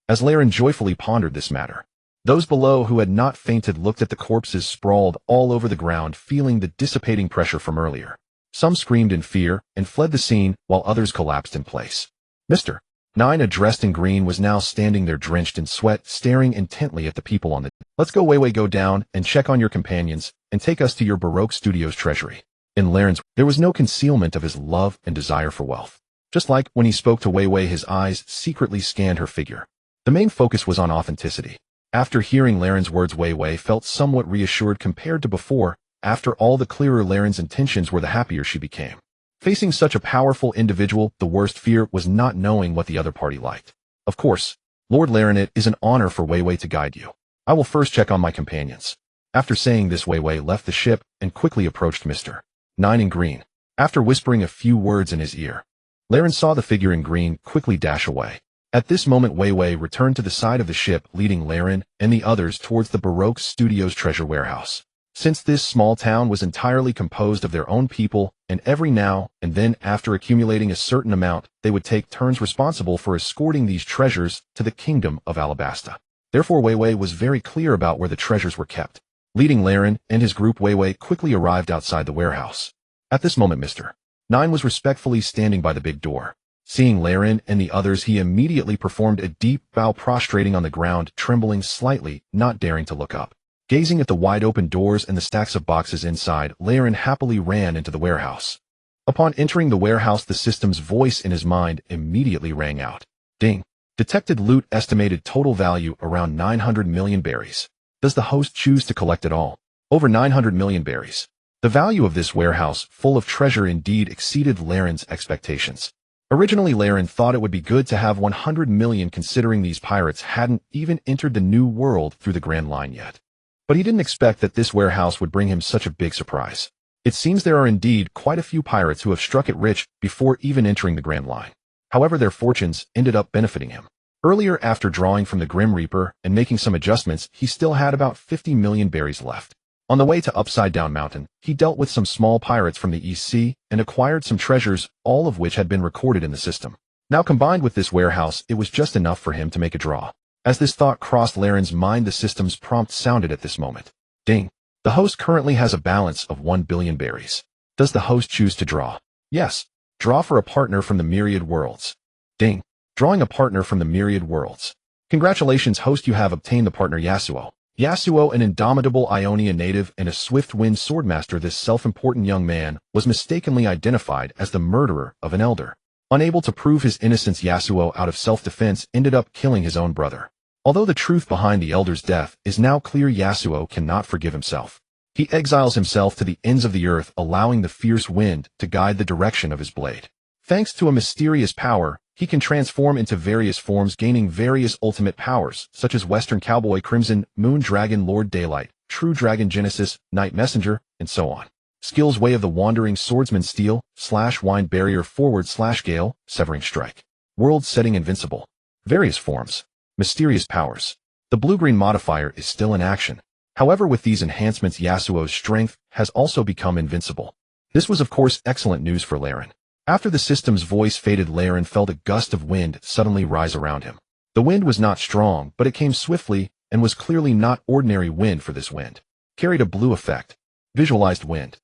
as Laren joyfully pondered this matter. Those below who had not fainted looked at the corpses sprawled all over the ground, feeling the dissipating pressure from earlier. Some screamed in fear and fled the scene, while others collapsed in place. Mr. 9, dressed in green, was now standing there drenched in sweat, staring intently at the people on the "Let's go Wei Wei, go down and check on your companions, and take us to your Baroque Studios treasury." In Laren's, there was no concealment of his love and desire for wealth. Just like when he spoke to Wei Wei, his eyes secretly scanned her figure. The main focus was on authenticity. After hearing Laren's words, Wei Wei felt somewhat reassured compared to before. After all, the clearer Laren's intentions were, the happier she became. Facing such a powerful individual, the worst fear was not knowing what the other party liked. Of course, Lord Laren, it is an honor for Wei Wei to guide you. I will first check on my companions. After saying this, Wei Wei left the ship and quickly approached Mr. 9 in green. After whispering a few words in his ear, Laren saw the figure in green quickly dash away. At this moment, Wei Wei returned to the side of the ship, leading Laren and the others towards the Baroque Studios treasure warehouse. Since this small town was entirely composed of their own people, and every now and then, after accumulating a certain amount, they would take turns responsible for escorting these treasures to the kingdom of Alabasta. Therefore, Wei Wei was very clear about where the treasures were kept. Leading Laren and his group, Wei Wei quickly arrived outside the warehouse. At this moment, Mr. 9 was respectfully standing by the big door. Seeing Laren and the others, he immediately performed a deep bow, prostrating on the ground, trembling slightly, not daring to look up. Gazing at the wide-open doors and the stacks of boxes inside, Laren happily ran into the warehouse. Upon entering the warehouse, the system's voice in his mind immediately rang out. Ding! Detected loot, estimated total value around 900 million berries. Does the host choose to collect it all? Over 900 million berries. The value of this warehouse, full of treasure, indeed exceeded Laren's expectations. Originally, Laren thought it would be good to have 100 million, considering these pirates hadn't even entered the New World through the Grand Line yet. But he didn't expect that this warehouse would bring him such a big surprise. It seems there are indeed quite a few pirates who have struck it rich before even entering the Grand Line. However, their fortunes ended up benefiting him. Earlier, after drawing from the Grim Reaper and making some adjustments, he still had about 50 million berries left. On the way to Upside Down Mountain, he dealt with some small pirates from the East Sea and acquired some treasures, all of which had been recorded in the system. Now, combined with this warehouse, it was just enough for him to make a draw. As this thought crossed Laren's mind, the system's prompt sounded at this moment. Ding! The host currently has a balance of 1 billion berries. Does the host choose to draw? Yes. Draw for a partner from the Myriad Worlds. Ding! Drawing a partner from the Myriad Worlds. Congratulations, host, you have obtained the partner Yasuo. Yasuo, an indomitable Ionian native and a swift-wind swordmaster, this self-important young man was mistakenly identified as the murderer of an elder. Unable to prove his innocence, Yasuo, out of self-defense, ended up killing his own brother. Although the truth behind the elder's death is now clear, Yasuo cannot forgive himself. He exiles himself to the ends of the earth, allowing the fierce wind to guide the direction of his blade. Thanks to a mysterious power, he can transform into various forms, gaining various ultimate powers, such as Western Cowboy, Crimson, Moon Dragon, Lord Daylight, True Dragon, Genesis, Night Messenger, and so on. Skills: Way of the Wandering Swordsman, Steel, /Wind Barrier, /Gale, Severing Strike. World Setting, Invincible. Various forms. Mysterious powers. The blue-green modifier is still in action. However, with these enhancements, Yasuo's strength has also become invincible. This was, of course, excellent news for Laren. After the system's voice faded, Laren felt a gust of wind suddenly rise around him. The wind was not strong, but it came swiftly and was clearly not ordinary wind, for this wind carried a blue effect. Visualized wind.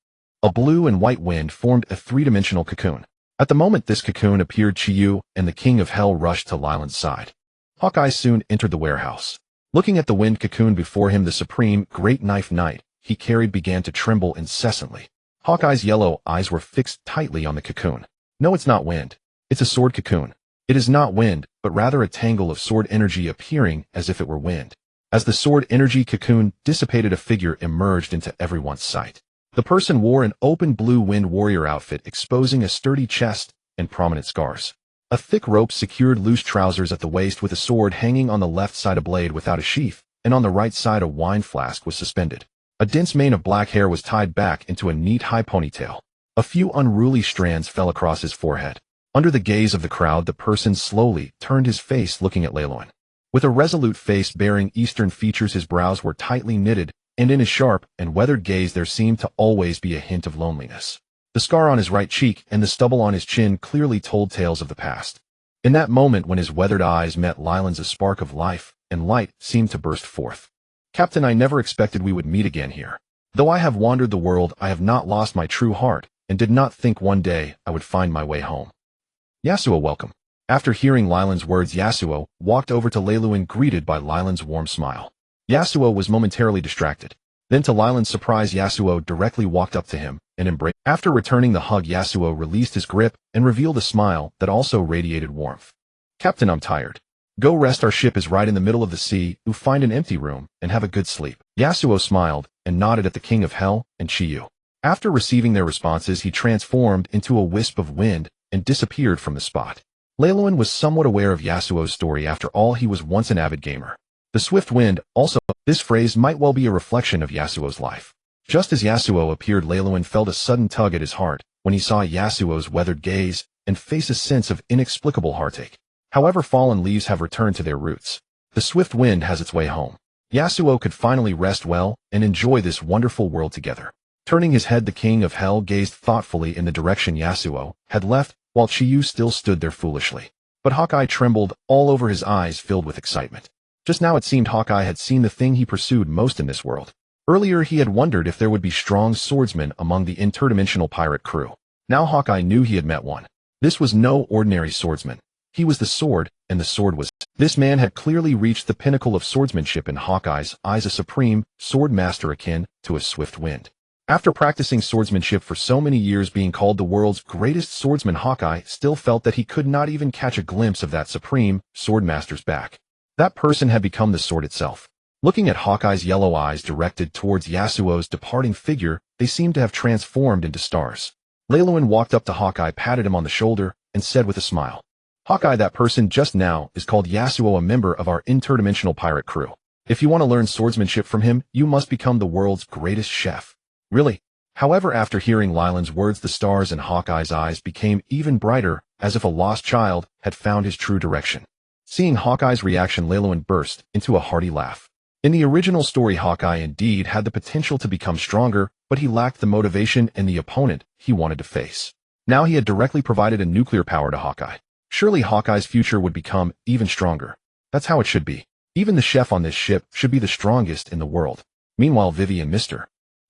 A blue and white wind formed a three-dimensional cocoon. At the moment this cocoon appeared, Chiyu and the King of Hell rushed to Lilan's side. Hawkeye soon entered the warehouse. Looking at the wind cocoon before him, the supreme great knife knight he carried began to tremble incessantly. Hawkeye's yellow eyes were fixed tightly on the cocoon. No, it's not wind. It's a sword cocoon. It is not wind, but rather a tangle of sword energy appearing as if it were wind. As the sword energy cocoon dissipated, a figure emerged into everyone's sight. The person wore an open blue wind warrior outfit, exposing a sturdy chest and prominent scars. A thick rope secured loose trousers at the waist, with a sword hanging on the left side, a blade without a sheath, and on the right side a wine flask was suspended. A dense mane of black hair was tied back into a neat high ponytail. A few unruly strands fell across his forehead. Under the gaze of the crowd, the person slowly turned his face, looking at Leiluin. With a resolute face bearing Eastern features, his brows were tightly knitted, and in his sharp and weathered gaze there seemed to always be a hint of loneliness. The scar on his right cheek and the stubble on his chin clearly told tales of the past. In that moment when his weathered eyes met Lyland's, a spark of life and light seemed to burst forth. Captain, I never expected we would meet again here. Though I have wandered the world, I have not lost my true heart, and did not think one day I would find my way home. Yasuo, welcome. After hearing Lyland's words, Yasuo walked over to Leiluin, greeted by Lyland's warm smile. Yasuo was momentarily distracted. Then to Lyland's surprise, Yasuo directly walked up to him and embraced. After returning the hug, Yasuo released his grip and revealed a smile that also radiated warmth. Captain, I'm tired. Go rest, our ship is right in the middle of the sea, find an empty room and have a good sleep. Yasuo smiled and nodded at the King of Hell and Chiyu. After receiving their responses, he transformed into a wisp of wind and disappeared from the spot. Leiluin was somewhat aware of Yasuo's story. After all, he was once an avid gamer. The swift wind, also, this phrase might well be a reflection of Yasuo's life. Just as Yasuo appeared, Leiluin felt a sudden tug at his heart when he saw Yasuo's weathered gaze and faced a sense of inexplicable heartache. However, fallen leaves have returned to their roots. The swift wind has its way home. Yasuo could finally rest well and enjoy this wonderful world together. Turning his head, the King of Hell gazed thoughtfully in the direction Yasuo had left, while Chiyu still stood there foolishly. But Hawkeye trembled all over, his eyes filled with excitement. Just now it seemed Hawkeye had seen the thing he pursued most in this world. Earlier he had wondered if there would be strong swordsmen among the interdimensional pirate crew. Now Hawkeye knew he had met one. This was no ordinary swordsman. He was the sword, and the sword was... This man had clearly reached the pinnacle of swordsmanship in Hawkeye's eyes, a supreme sword master akin to a swift wind. After practicing swordsmanship for so many years, being called the world's greatest swordsman, Hawkeye still felt that he could not even catch a glimpse of that supreme swordmaster's back. That person had become the sword itself. Looking at Hawkeye's yellow eyes directed towards Yasuo's departing figure, they seemed to have transformed into stars. Leiluin walked up to Hawkeye, patted him on the shoulder, and said with a smile, Hawkeye, that person just now is called Yasuo, a member of our interdimensional pirate crew. If you want to learn swordsmanship from him, you must become the world's greatest chef. Really? However, after hearing Lyland's words, the stars in Hawkeye's eyes became even brighter, as if a lost child had found his true direction. Seeing Hawkeye's reaction, Leiluin burst into a hearty laugh. In the original story, Hawkeye indeed had the potential to become stronger, but he lacked the motivation and the opponent he wanted to face. Now he had directly provided a nuclear power to Hawkeye. Surely Hawkeye's future would become even stronger. That's how it should be. Even the chef on this ship should be the strongest in the world. Meanwhile, Vivi and Mr.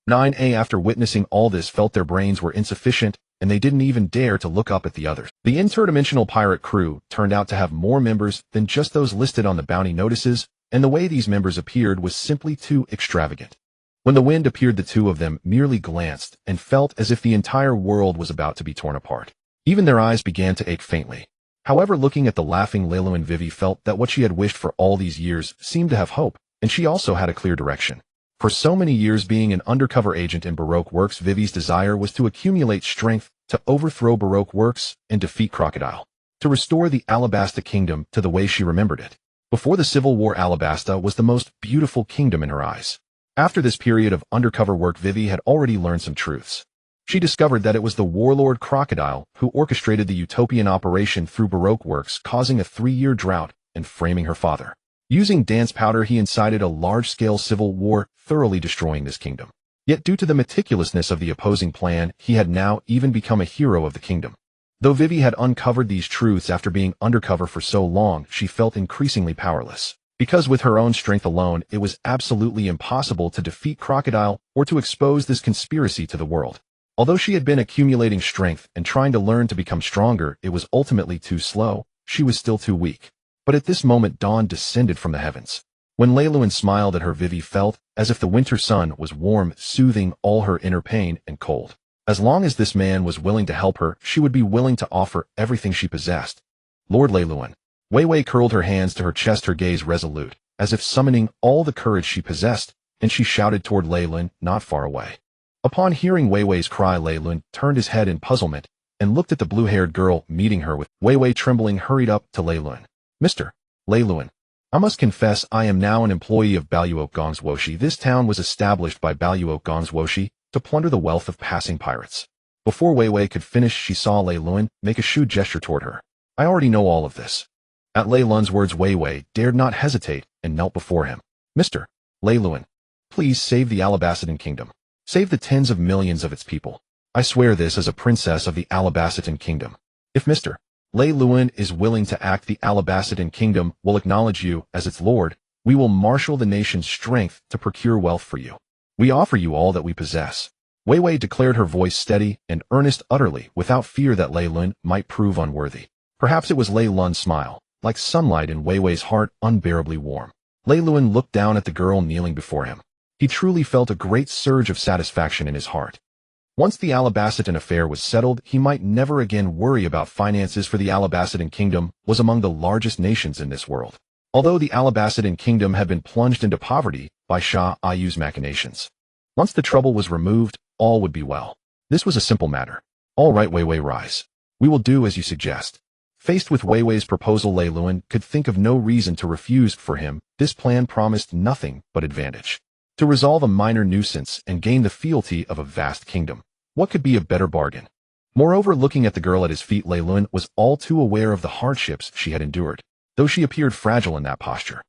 9A, after witnessing all this, felt their brains were insufficient, and they didn't even dare to look up at the others. The interdimensional pirate crew turned out to have more members than just those listed on the bounty notices, and the way these members appeared was simply too extravagant. When the wind appeared, the two of them merely glanced and felt as if the entire world was about to be torn apart. Even their eyes began to ache faintly. However, looking at the laughing Leiluin, Vivi felt that what she had wished for all these years seemed to have hope, and she also had a clear direction. For so many years being an undercover agent in Baroque Works, Vivi's desire was to accumulate strength to overthrow Baroque Works and defeat Crocodile, to restore the Alabasta kingdom to the way she remembered it. Before the Civil War, Alabasta was the most beautiful kingdom in her eyes. After this period of undercover work, Vivi had already learned some truths. She discovered that it was the warlord Crocodile who orchestrated the utopian operation through Baroque Works, causing a 3-year drought and framing her father. Using dance powder, he incited a large-scale civil war, thoroughly destroying this kingdom. Yet due to the meticulousness of the opposing plan, he had now even become a hero of the kingdom. Though Vivi had uncovered these truths after being undercover for so long, she felt increasingly powerless. Because with her own strength alone, it was absolutely impossible to defeat Crocodile or to expose this conspiracy to the world. Although she had been accumulating strength and trying to learn to become stronger, it was ultimately too slow. She was still too weak. But at this moment, dawn descended from the heavens. When Leiluin smiled at her, Vivi felt as if the winter sun was warm, soothing all her inner pain and cold. As long as this man was willing to help her, she would be willing to offer everything she possessed. Lord Leiluin. Weiwei curled her hands to her chest, her gaze resolute, as if summoning all the courage she possessed, and she shouted toward Leiluin, not far away. Upon hearing Weiwei's cry, Leiluin turned his head in puzzlement and looked at the blue-haired girl meeting her with. Weiwei, trembling, hurried up to Leiluin. Mr. Leiluin, I must confess I am now an employee of Baluoke Gongzwoshi. This town was established by Baluoke Gongzwoshi to plunder the wealth of passing pirates. Before Weiwei could finish, she saw Leiluin make a shrewd gesture toward her. I already know all of this. At Leiluin's words, Weiwei dared not hesitate and knelt before him. Mr. Leiluin, please save the Alabastian kingdom. Save the tens of millions of its people. I swear this as a princess of the Alabastian kingdom. If Mr. Lei Luan is willing to act. The Alabacidan kingdom will acknowledge you as its lord. We will marshal the nation's strength to procure wealth for you. We offer you all that we possess. Wei Wei declared, her voice steady and earnest, utterly without fear that Lei Luan might prove unworthy. Perhaps it was Lei Luan's smile, like sunlight in Wei Wei's heart, unbearably warm. Lei Luan looked down at the girl kneeling before him. He truly felt a great surge of satisfaction in his heart. Once the Alabacidan affair was settled, he might never again worry about finances, for the Alabacidan kingdom was among the largest nations in this world. Although the Alabacidan kingdom had been plunged into poverty by Shah Ayu's machinations. Once the trouble was removed, all would be well. This was a simple matter. All right, Wei Wei, rise. We will do as you suggest. Faced with Wei Wei's proposal, Lei Luan could think of no reason to refuse. For him, this plan promised nothing but advantage. To resolve a minor nuisance and gain the fealty of a vast kingdom. What could be a better bargain? Moreover, looking at the girl at his feet, Lei Luan was all too aware of the hardships she had endured, though she appeared fragile in that posture.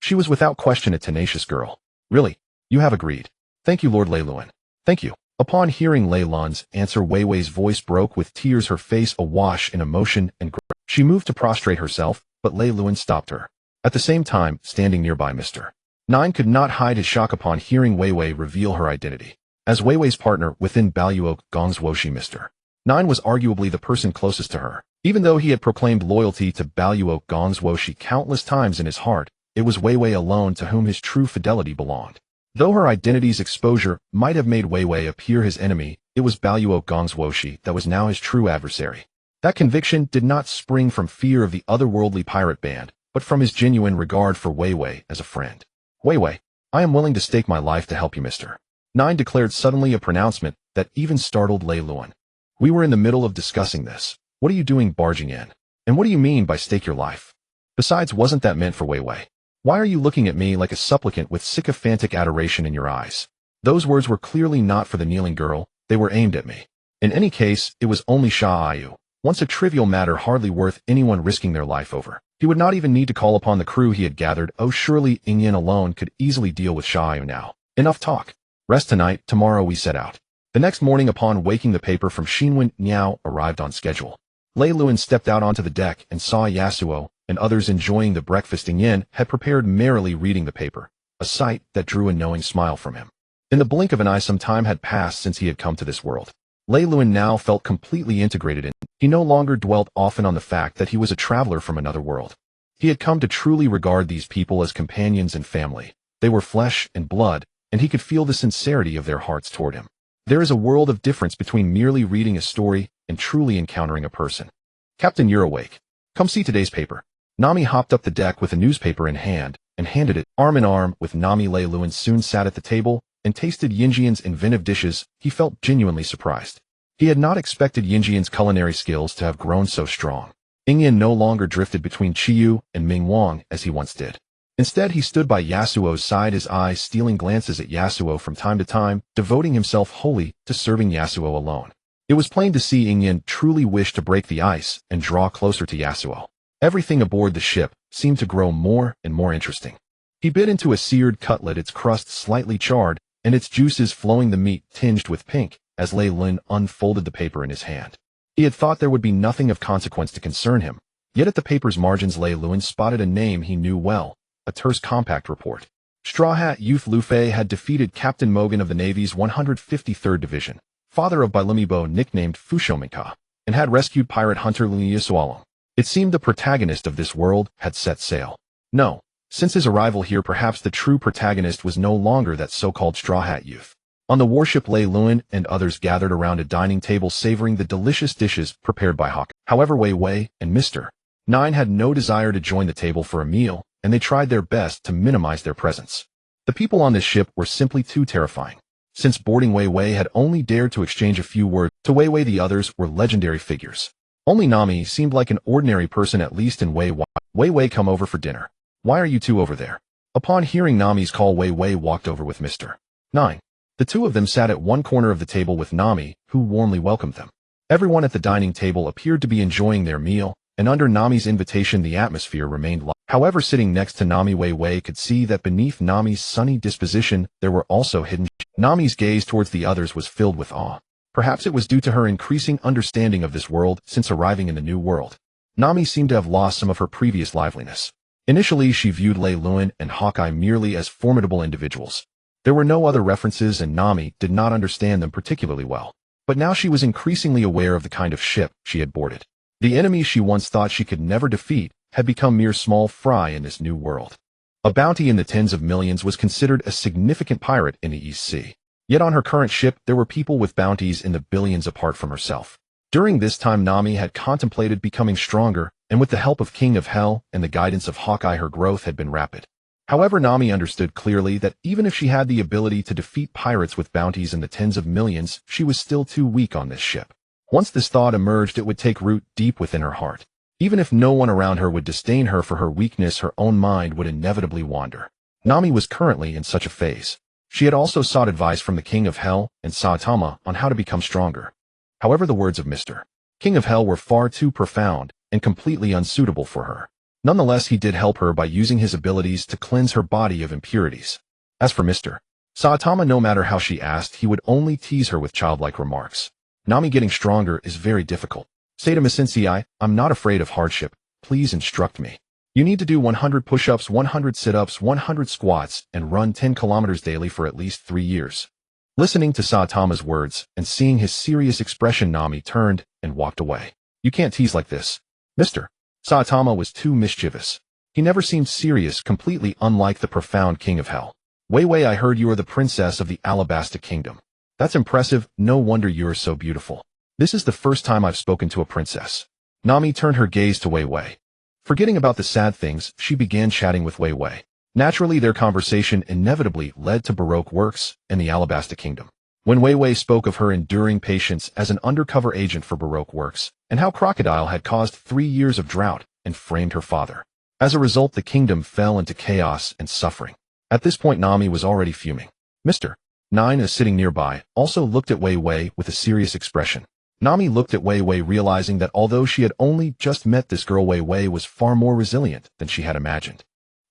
She was without question a tenacious girl. Really, you have agreed. Thank you, Lord Lei Luan. Thank you. Upon hearing Lei Luan's answer, Wei Wei's voice broke with tears, her face awash in emotion and grief. She moved to prostrate herself, but Lei Luan stopped her. At the same time, standing nearby, Mr. Nine could not hide his shock upon hearing Wei Wei reveal her identity. As Wei Wei's partner within Baluo Gong's Woshi, Mr. Nine was arguably the person closest to her. Even though he had proclaimed loyalty to Baluo Gong's Woshi countless times in his heart, it was Wei Wei alone to whom his true fidelity belonged. Though her identity's exposure might have made Wei Wei appear his enemy, it was Baluo Gong's Woshi that was now his true adversary. That conviction did not spring from fear of the otherworldly pirate band, but from his genuine regard for Wei Wei as a friend. Wei Wei, I am willing to stake my life to help you, Mr. Nine declared suddenly, a pronouncement that even startled Lei Luan. We were in the middle of discussing this. What are you doing barging in? And what do you mean by stake your life? Besides, wasn't that meant for Wei Wei? Why are you looking at me like a supplicant with sycophantic adoration in your eyes? Those words were clearly not for the kneeling girl, they were aimed at me. In any case, it was only Shah Ayu, once a trivial matter hardly worth anyone risking their life over. He would not even need to call upon the crew he had gathered. Oh, surely Yingyan alone could easily deal with Shah Ayu now. Enough talk. Rest tonight, tomorrow we set out. The next morning, upon waking, the paper from Xinwen Niao arrived on schedule. Lei Luan stepped out onto the deck and saw Yasuo and others enjoying the breakfast. Yingyan had prepared, merrily reading the paper, a sight that drew a knowing smile from him. In the blink of an eye, some time had passed since he had come to this world. Lei Luan now felt completely integrated in. He no longer dwelt often on the fact that he was a traveler from another world. He had come to truly regard these people as companions and family. They were flesh and blood, and he could feel the sincerity of their hearts toward him. There is a world of difference between merely reading a story and truly encountering a person. Captain, you're awake. Come see today's paper. Nami hopped up the deck with a newspaper in hand and handed it. Arm in arm with Nami, Lei Luan soon sat at the table and tasted Yinjian's inventive dishes. He felt genuinely surprised. He had not expected Yinjian's culinary skills to have grown so strong. Yingyan no longer drifted between Qiyu and Ming Wang as he once did. Instead, he stood by Yasuo's side, his eyes stealing glances at Yasuo from time to time, devoting himself wholly to serving Yasuo alone. It was plain to see Yingyan truly wished to break the ice and draw closer to Yasuo. Everything aboard the ship seemed to grow more and more interesting. He bit into a seared cutlet, its crust slightly charred, and its juices flowing, the meat tinged with pink, as Lei Luan unfolded the paper in his hand. He had thought there would be nothing of consequence to concern him, yet at the paper's margins Lei Luan spotted a name he knew well, a terse compact report. Straw Hat Youth Lu Fei had defeated Captain Mogan of the Navy's 153rd Division, father of Bilumibo nicknamed Fushominka, and had rescued pirate hunter Yasuo. It seemed the protagonist of this world had set sail. No, since his arrival here, perhaps the true protagonist was no longer that so-called Straw Hat youth. On the warship, Lei Luan and others gathered around a dining table savoring the delicious dishes prepared by Hawk. However, Wei Wei and Mr. Nine had no desire to join the table for a meal, and they tried their best to minimize their presence. The people on this ship were simply too terrifying. Since boarding, Wei Wei had only dared to exchange a few words. To Wei Wei, the others were legendary figures. Only Nami seemed like an ordinary person, at least in Wei Wei. Wei Wei, come over for dinner. Why are you two over there? Upon hearing Nami's call, Wei Wei walked over with Mr. Nine. The two of them sat at one corner of the table with Nami, who warmly welcomed them. Everyone at the dining table appeared to be enjoying their meal, and under Nami's invitation the atmosphere remained light. However, sitting next to Nami, Wei Wei could see that beneath Nami's sunny disposition there were also hidden. Nami's gaze towards the others was filled with awe. Perhaps it was due to her increasing understanding of this world since arriving in the new world. Nami seemed to have lost some of her previous liveliness. Initially, she viewed Lei Luan and Hawkeye merely as formidable individuals. There were no other references and Nami did not understand them particularly well. But now she was increasingly aware of the kind of ship she had boarded. The enemy she once thought she could never defeat had become mere small fry in this new world. A bounty in the tens of millions was considered a significant pirate in the East Sea. Yet on her current ship, there were people with bounties in the billions apart from herself. During this time, Nami had contemplated becoming stronger, and with the help of King of Hell and the guidance of Hawkeye, her growth had been rapid. However, Nami understood clearly that even if she had the ability to defeat pirates with bounties in the tens of millions, she was still too weak on this ship. Once this thought emerged, it would take root deep within her heart. Even if no one around her would disdain her for her weakness, her own mind would inevitably wander. Nami was currently in such a phase. She had also sought advice from the King of Hell and Saitama on how to become stronger. However, the words of Mr. King of Hell were far too profound and completely unsuitable for her. Nonetheless, he did help her by using his abilities to cleanse her body of impurities. As for Mr. Saitama, no matter how she asked, he would only tease her with childlike remarks. Nami getting stronger is very difficult. Saitama Sensei, I'm not afraid of hardship. Please instruct me. You need to do 100 push-ups, 100 sit-ups, 100 squats, and run 10 kilometers daily for at least 3 years. Listening to Saitama's words and seeing his serious expression, Nami turned and walked away. You can't tease like this. Mr. Saitama was too mischievous. He never seemed serious, completely unlike the profound King of Hell. Wei Wei, I heard you are the princess of the Alabasta Kingdom. That's impressive. No wonder you are so beautiful. This is the first time I've spoken to a princess. Nami turned her gaze to Wei Wei. Forgetting about the sad things, she began chatting with Wei Wei. Naturally, their conversation inevitably led to Baroque works and the Alabasta Kingdom. When Wei Wei spoke of her enduring patience as an undercover agent for Baroque works, and how Crocodile had caused 3 years of drought and framed her father. As a result, the kingdom fell into chaos and suffering. At this point, Nami was already fuming. Mr. Nine, sitting nearby, also looked at Wei Wei with a serious expression. Nami looked at Wei Wei, realizing that although she had only just met this girl, Wei Wei was far more resilient than she had imagined.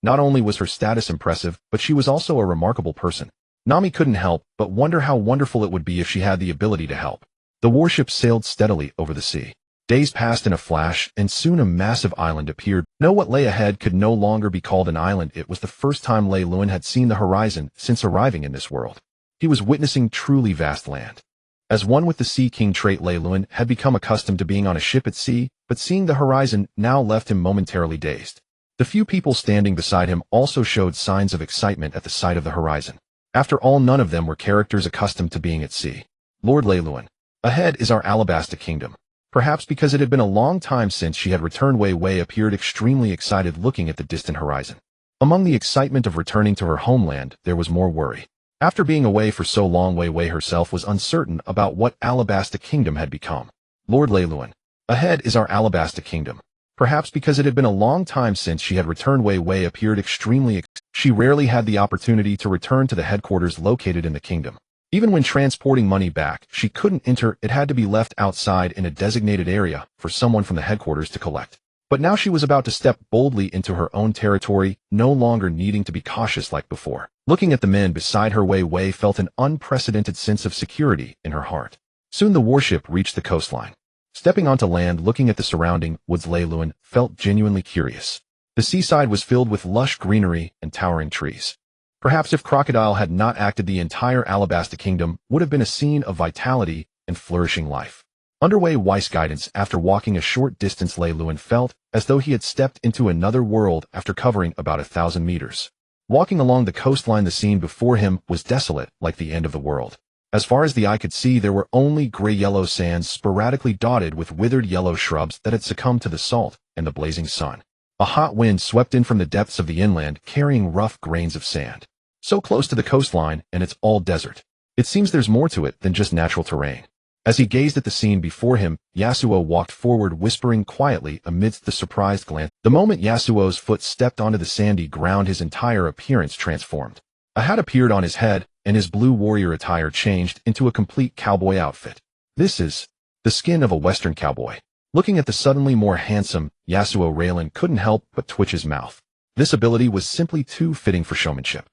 Not only was her status impressive, but she was also a remarkable person. Nami couldn't help but wonder how wonderful it would be if she had the ability to help. The warship sailed steadily over the sea. Days passed in a flash, and soon a massive island appeared. What lay ahead could no longer be called an island. It was the first time Lei Luan had seen the horizon since arriving in this world. He was witnessing truly vast land. As one with the Sea King trait, Lei Luan had become accustomed to being on a ship at sea, but seeing the horizon now left him momentarily dazed. The few people standing beside him also showed signs of excitement at the sight of the horizon. After all, none of them were characters accustomed to being at sea. Lord Lei Luan. Ahead is our Alabasta Kingdom. Perhaps because it had been a long time since she had returned, Wei Wei appeared extremely excited looking at the distant horizon. Among the excitement of returning to her homeland, there was more worry. After being away for so long, Wei Wei herself was uncertain about what Alabasta Kingdom had become. Lord Lei Luan. Ahead is our Alabasta Kingdom. Perhaps because it had been a long time since she had returned, Wei Wei appeared extremely She rarely had the opportunity to return to the headquarters located in the kingdom. Even when transporting money back, she couldn't enter, it had to be left outside in a designated area for someone from the headquarters to collect. But now she was about to step boldly into her own territory, no longer needing to be cautious like before. Looking at the men beside her, Wei Wei felt an unprecedented sense of security in her heart. Soon the warship reached the coastline. Stepping onto land, looking at the surrounding woods, Lei Luan felt genuinely curious. The seaside was filled with lush greenery and towering trees. Perhaps if Crocodile had not acted, the entire Alabasta Kingdom would have been a scene of vitality and flourishing life. Under Wei Wei's guidance, after walking a short distance, Lei Luan felt as though he had stepped into another world after covering about 1,000 meters. Walking along the coastline, the scene before him was desolate, like the end of the world. As far as the eye could see, there were only gray-yellow sands sporadically dotted with withered yellow shrubs that had succumbed to the salt and the blazing sun. A hot wind swept in from the depths of the inland, carrying rough grains of sand. So close to the coastline, and it's all desert. It seems there's more to it than just natural terrain. As he gazed at the scene before him, Yasuo walked forward, whispering quietly amidst the surprised glance. The moment Yasuo's foot stepped onto the sandy ground, his entire appearance transformed. A hat appeared on his head, and his blue warrior attire changed into a complete cowboy outfit. This is the skin of a Western cowboy. Looking at the suddenly more handsome Yasuo, Raylan couldn't help but twitch his mouth. This ability was simply too fitting for showmanship.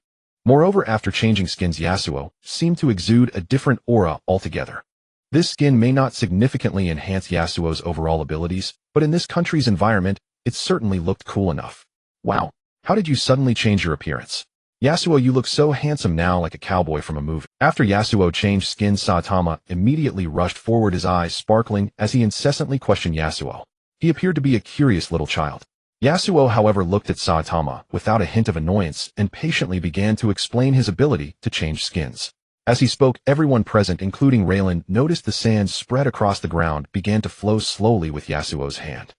Moreover, after changing skins, Yasuo seemed to exude a different aura altogether. This skin may not significantly enhance Yasuo's overall abilities, but in this country's environment, it certainly looked cool enough. Wow, how did you suddenly change your appearance? Yasuo, you look so handsome now, like a cowboy from a movie. After Yasuo changed skin, Saitama immediately rushed forward, his eyes sparkling as he incessantly questioned Yasuo. He appeared to be a curious little child. Yasuo, however, looked at Saitama without a hint of annoyance and patiently began to explain his ability to change skins. As he spoke, everyone present, including Raylan, noticed the sand spread across the ground began to flow slowly with Yasuo's hand.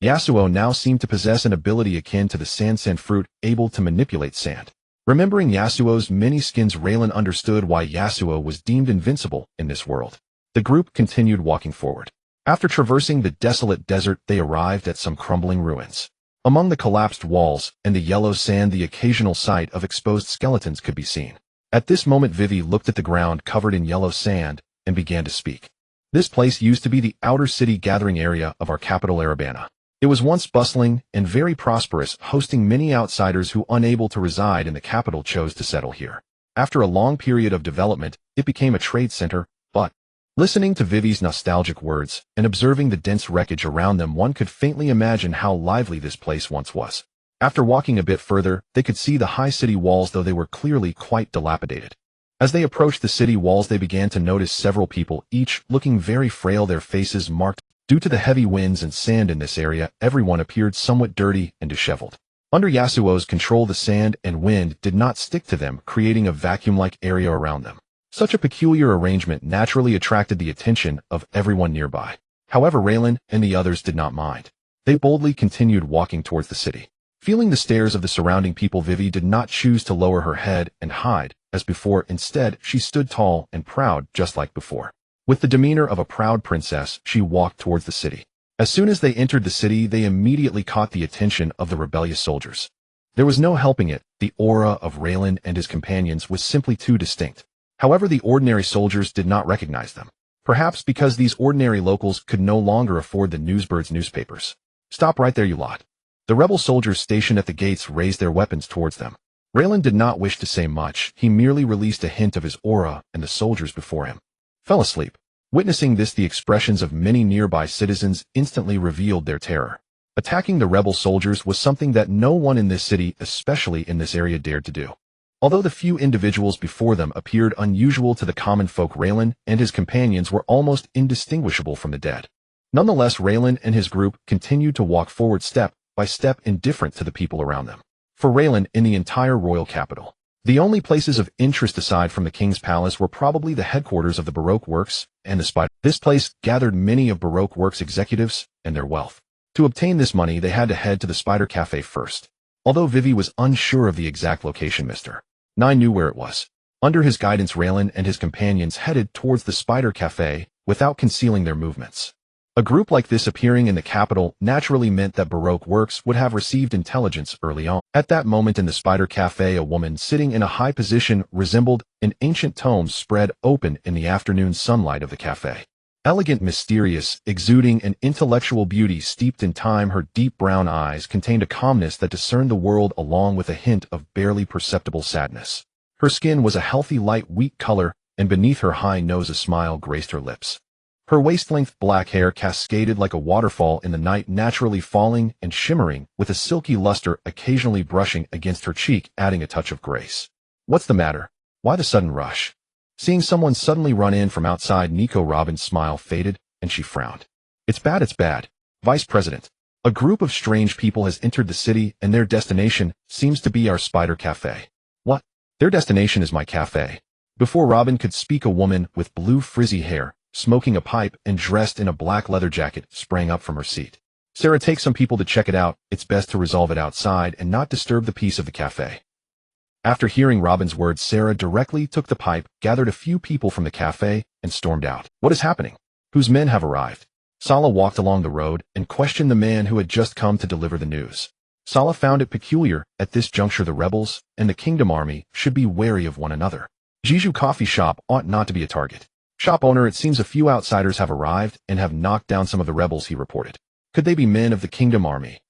Yasuo now seemed to possess an ability akin to the sand fruit, able to manipulate sand. Remembering Yasuo's many skins, Raylan understood why Yasuo was deemed invincible in this world. The group continued walking forward. After traversing the desolate desert, they arrived at some crumbling ruins. Among the collapsed walls and the yellow sand, the occasional sight of exposed skeletons could be seen. At this moment, Vivi looked at the ground covered in yellow sand and began to speak. This place used to be the outer city gathering area of our capital, Erebana. It was once bustling and very prosperous, hosting many outsiders who, unable to reside in the capital, chose to settle here. After a long period of development, it became a trade center, but listening to Vivi's nostalgic words and observing the dense wreckage around them, one could faintly imagine how lively this place once was. After walking a bit further, they could see the high city walls, though they were clearly quite dilapidated. As they approached the city walls, they began to notice several people, each looking very frail, their faces marked. Due to the heavy winds and sand in this area, everyone appeared somewhat dirty and disheveled. Under Yasuo's control, the sand and wind did not stick to them, creating a vacuum-like area around them. Such a peculiar arrangement naturally attracted the attention of everyone nearby. However, Raylan and the others did not mind. They boldly continued walking towards the city. Feeling the stares of the surrounding people, Vivi did not choose to lower her head and hide, as before. Instead, she stood tall and proud, just like before. With the demeanor of a proud princess, she walked towards the city. As soon as they entered the city, they immediately caught the attention of the rebellious soldiers. There was no helping it, the aura of Raylan and his companions was simply too distinct. However, the ordinary soldiers did not recognize them. Perhaps because these ordinary locals could no longer afford the newsbirds' newspapers. Stop right there, you lot. The rebel soldiers stationed at the gates raised their weapons towards them. Raylan did not wish to say much, he merely released a hint of his aura, and the soldiers before him fell asleep. Witnessing this, the expressions of many nearby citizens instantly revealed their terror. Attacking the rebel soldiers was something that no one in this city, especially in this area, dared to do. Although the few individuals before them appeared unusual to the common folk, Raylan and his companions were almost indistinguishable from the dead. Nonetheless, Raylan and his group continued to walk forward step by step, indifferent to the people around them. For Raylan, in the entire royal capital, the only places of interest aside from the king's palace were probably the headquarters of the Baroque Works and the Spider. This place gathered many of Baroque Works executives and their wealth. To obtain this money, they had to head to the Spider Cafe first. Although Vivi was unsure of the exact location, Mr. Nine knew where it was. Under his guidance, Raylan and his companions headed towards the Spider Cafe without concealing their movements. A group like this appearing in the capital naturally meant that Baroque Works would have received intelligence early on. At that moment in the Spider Cafe, a woman sitting in a high position resembled an ancient tome spread open in the afternoon sunlight of the cafe. Elegant, mysterious, exuding an intellectual beauty steeped in time, her deep brown eyes contained a calmness that discerned the world along with a hint of barely perceptible sadness. Her skin was a healthy light wheat color, and beneath her high nose a smile graced her lips. Her waist-length black hair cascaded like a waterfall in the night, naturally falling and shimmering, with a silky luster occasionally brushing against her cheek, adding a touch of grace. What's the matter? Why the sudden rush? Seeing someone suddenly run in from outside, Nico Robin's smile faded, and she frowned. It's bad. Vice President. A group of strange people has entered the city, and their destination seems to be our Spider Cafe. What? Their destination is my cafe. Before Robin could speak, a woman with blue frizzy hair, smoking a pipe and dressed in a black leather jacket, sprang up from her seat. Sarah, take some people to check it out. It's best to resolve it outside and not disturb the peace of the cafe. After hearing Robin's words, Sarah directly took the pipe, gathered a few people from the cafe, and stormed out. What is happening? Whose men have arrived? Sala walked along the road and questioned the man who had just come to deliver the news. Sala found it peculiar. At this juncture, the rebels and the kingdom army should be wary of one another. Jiju Coffee Shop ought not to be a target. Shop owner, it seems a few outsiders have arrived and have knocked down some of the rebels, he reported. Could they be men of the kingdom army?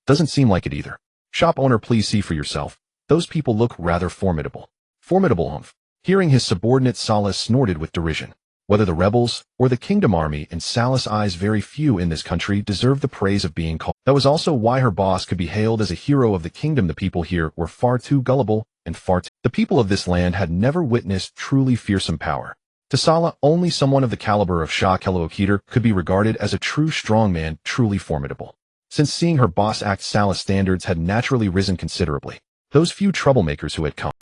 Doesn't seem like it either. Shop owner, please see for yourself. Those people look rather formidable. Formidable, humph. Hearing his subordinate, Sala snorted with derision. Whether the rebels or the kingdom army, in Salah's eyes very few in this country deserved the praise of being called. That was also why her boss could be hailed as a hero of the kingdom. The people here were far too gullible and the people of this land had never witnessed truly fearsome power. To Salah, only someone of the caliber of Shah Keloakiter could be regarded as a true strongman, truly formidable. Since seeing her boss act, Salah's standards had naturally risen considerably. Those few troublemakers who had come.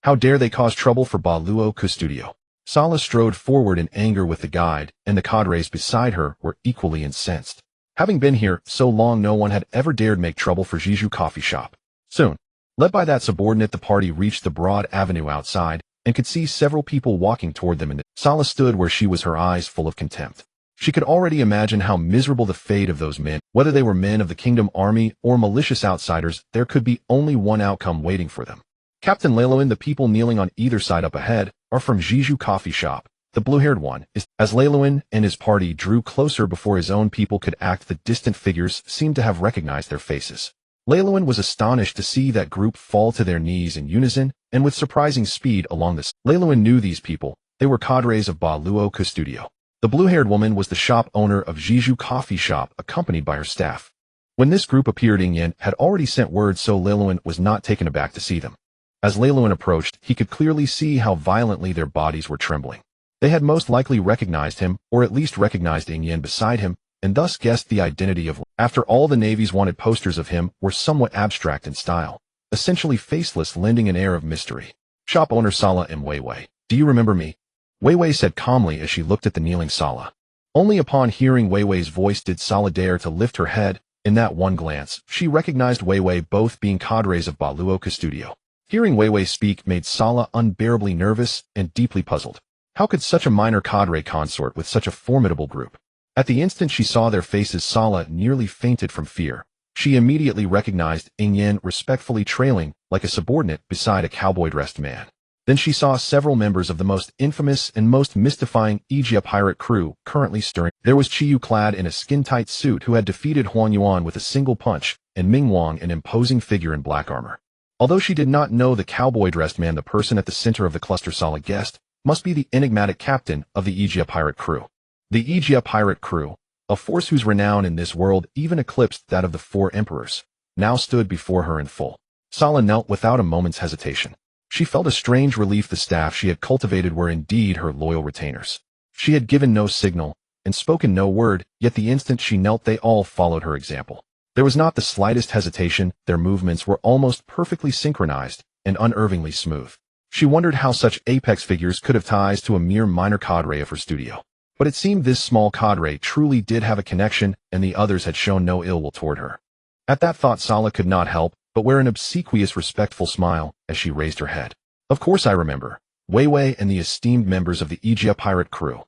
How dare they cause trouble for Baluo Custodio? Salah strode forward in anger with the guide, and the cadres beside her were equally incensed. Having been here so long, no one had ever dared make trouble for Jiju coffee shop. Soon, led by that subordinate, the party reached the broad avenue outside, and could see several people walking toward them. Salah stood where she was, her eyes full of contempt. She could already imagine how miserable the fate of those men. Whether they were men of the kingdom army or malicious outsiders, there could be only one outcome waiting for them. Captain Leiloin, the people kneeling on either side up ahead are from Jiju coffee shop. The blue-haired one is. As Leiloin and his party drew closer before his own people could act, the distant figures seemed to have recognized their faces. Leiloin was astonished to see that group fall to their knees in unison and with surprising speed along this. Leiloin knew these people. They were cadres of Baluo Custodio. The blue-haired woman was the shop owner of Jiju coffee shop, accompanied by her staff. When this group appeared, Yin had already sent word, so Leiloin was not taken aback to see them. As Leiloin approached, he could clearly see how violently their bodies were trembling. They had most likely recognized him, or at least recognized Yin beside him, and thus guessed the identity of. After all, the Navy's wanted posters of him were somewhat abstract in style, essentially faceless, lending an air of mystery. Shop owner Salah M. Weiwei. Do you remember me? Weiwei said calmly as she looked at the kneeling Salah. Only upon hearing Weiwei's voice did Salah dare to lift her head. In that one glance, she recognized Weiwei, both being cadres of Baluo Custodio. Hearing Weiwei speak made Salah unbearably nervous and deeply puzzled. How could such a minor cadre consort with such a formidable group? At the instant she saw their faces, Salah nearly fainted from fear. She immediately recognized Yin, respectfully trailing like a subordinate beside a cowboy-dressed man. Then she saw several members of the most infamous and most mystifying Aegea pirate crew currently stirring. There was Chiyu, clad in a skin-tight suit, who had defeated Huan Yuan with a single punch, and Ming Wang, an imposing figure in black armor. Although she did not know the cowboy-dressed man, the person at the center of the cluster Salah guessed must be the enigmatic captain of the Aegea pirate crew. The Aegea pirate crew, a force whose renown in this world even eclipsed that of the four emperors, now stood before her in full. Salah knelt without a moment's hesitation. She felt a strange relief. The staff she had cultivated were indeed her loyal retainers. She had given no signal and spoken no word, yet the instant she knelt they all followed her example. There was not the slightest hesitation. Their movements were almost perfectly synchronized and unerringly smooth. She wondered how such apex figures could have ties to a mere minor cadre of her studio. But it seemed this small cadre truly did have a connection, and the others had shown no ill will toward her. At that thought, Salah could not help but wear an obsequious, respectful smile as she raised her head. Of course I remember. Weiwei and the esteemed members of the Aegea pirate crew.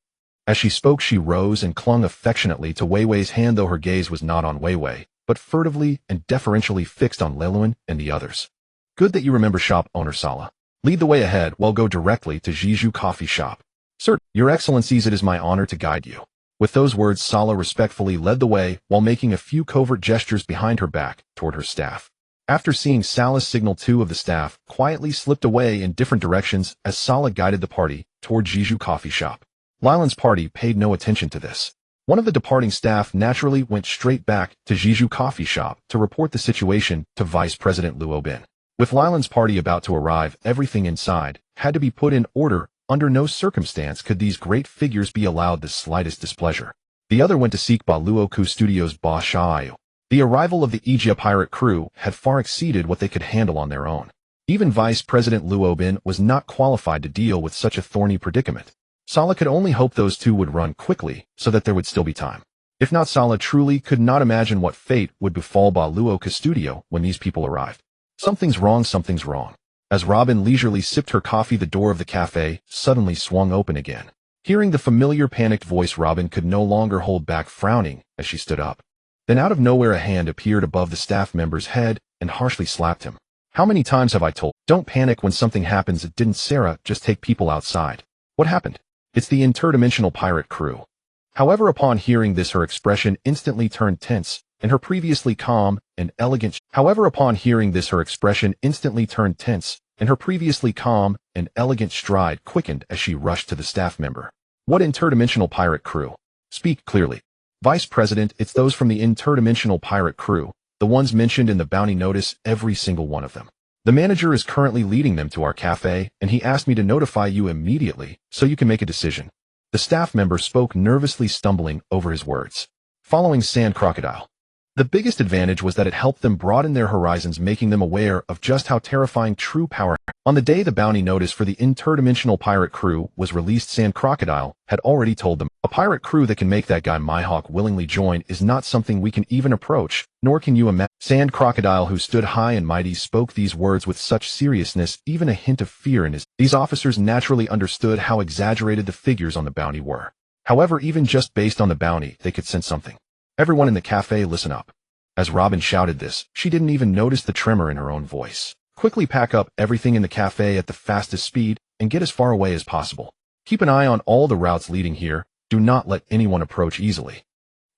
As she spoke, she rose and clung affectionately to Weiwei's hand, though her gaze was not on Weiwei, but furtively and deferentially fixed on Leiloin and the others. Good that you remember, shop owner Salah. Lead the way ahead, while go directly to Jiju coffee shop. Sir, your excellencies, it is my honor to guide you. With those words, Salah respectfully led the way while making a few covert gestures behind her back toward her staff. After seeing Salah's signal, two of the staff quietly slipped away in different directions as Salah guided the party toward Jiju coffee shop. Leiloin's party paid no attention to this. One of the departing staff naturally went straight back to Jiju coffee shop to report the situation to Vice President Luo Bin. With Leiloin's party about to arrive, everything inside had to be put in order. Under no circumstance could these great figures be allowed the slightest displeasure. The other went to seek Baluo Custodio's boss Shaayu. The arrival of the Aegea pirate crew had far exceeded what they could handle on their own. Even Vice President Luo Bin was not qualified to deal with such a thorny predicament. Salah could only hope those two would run quickly so that there would still be time. If not, Salah truly could not imagine what fate would befall Baluo Custodio when these people arrived. Something's wrong, something's wrong. As Robin leisurely sipped her coffee, the door of the cafe suddenly swung open again. Hearing the familiar panicked voice, Robin could no longer hold back frowning as she stood up. Then out of nowhere a hand appeared above the staff member's head and harshly slapped him. How many times have I told? Don't panic when something happens. Didn't Sarah just take people outside? What happened? It's the interdimensional pirate crew. However, upon hearing this, her expression instantly turned tense, and her previously calm and elegant stride quickened as she rushed to the staff member. What interdimensional pirate crew? Speak clearly. Vice President, it's those from the interdimensional pirate crew, the ones mentioned in the bounty notice, every single one of them. The manager is currently leading them to our cafe, and he asked me to notify you immediately so you can make a decision. The staff member spoke nervously, stumbling over his words. Following Sand Crocodile. The biggest advantage was that it helped them broaden their horizons, making them aware of just how terrifying true power. On the day the bounty notice for the interdimensional pirate crew was released, Sand Crocodile had already told them, a pirate crew that can make that guy Mihawk willingly join is not something we can even approach, nor can you imagine. Sand Crocodile, who stood high and mighty, spoke these words with such seriousness, even a hint of fear in his. These officers naturally understood how exaggerated the figures on the bounty were. However, even just based on the bounty, they could sense something. Everyone in the cafe, listen up. As Robin shouted this, she didn't even notice the tremor in her own voice. Quickly pack up everything in the cafe at the fastest speed and get as far away as possible. Keep an eye on all the routes leading here. Do not let anyone approach easily.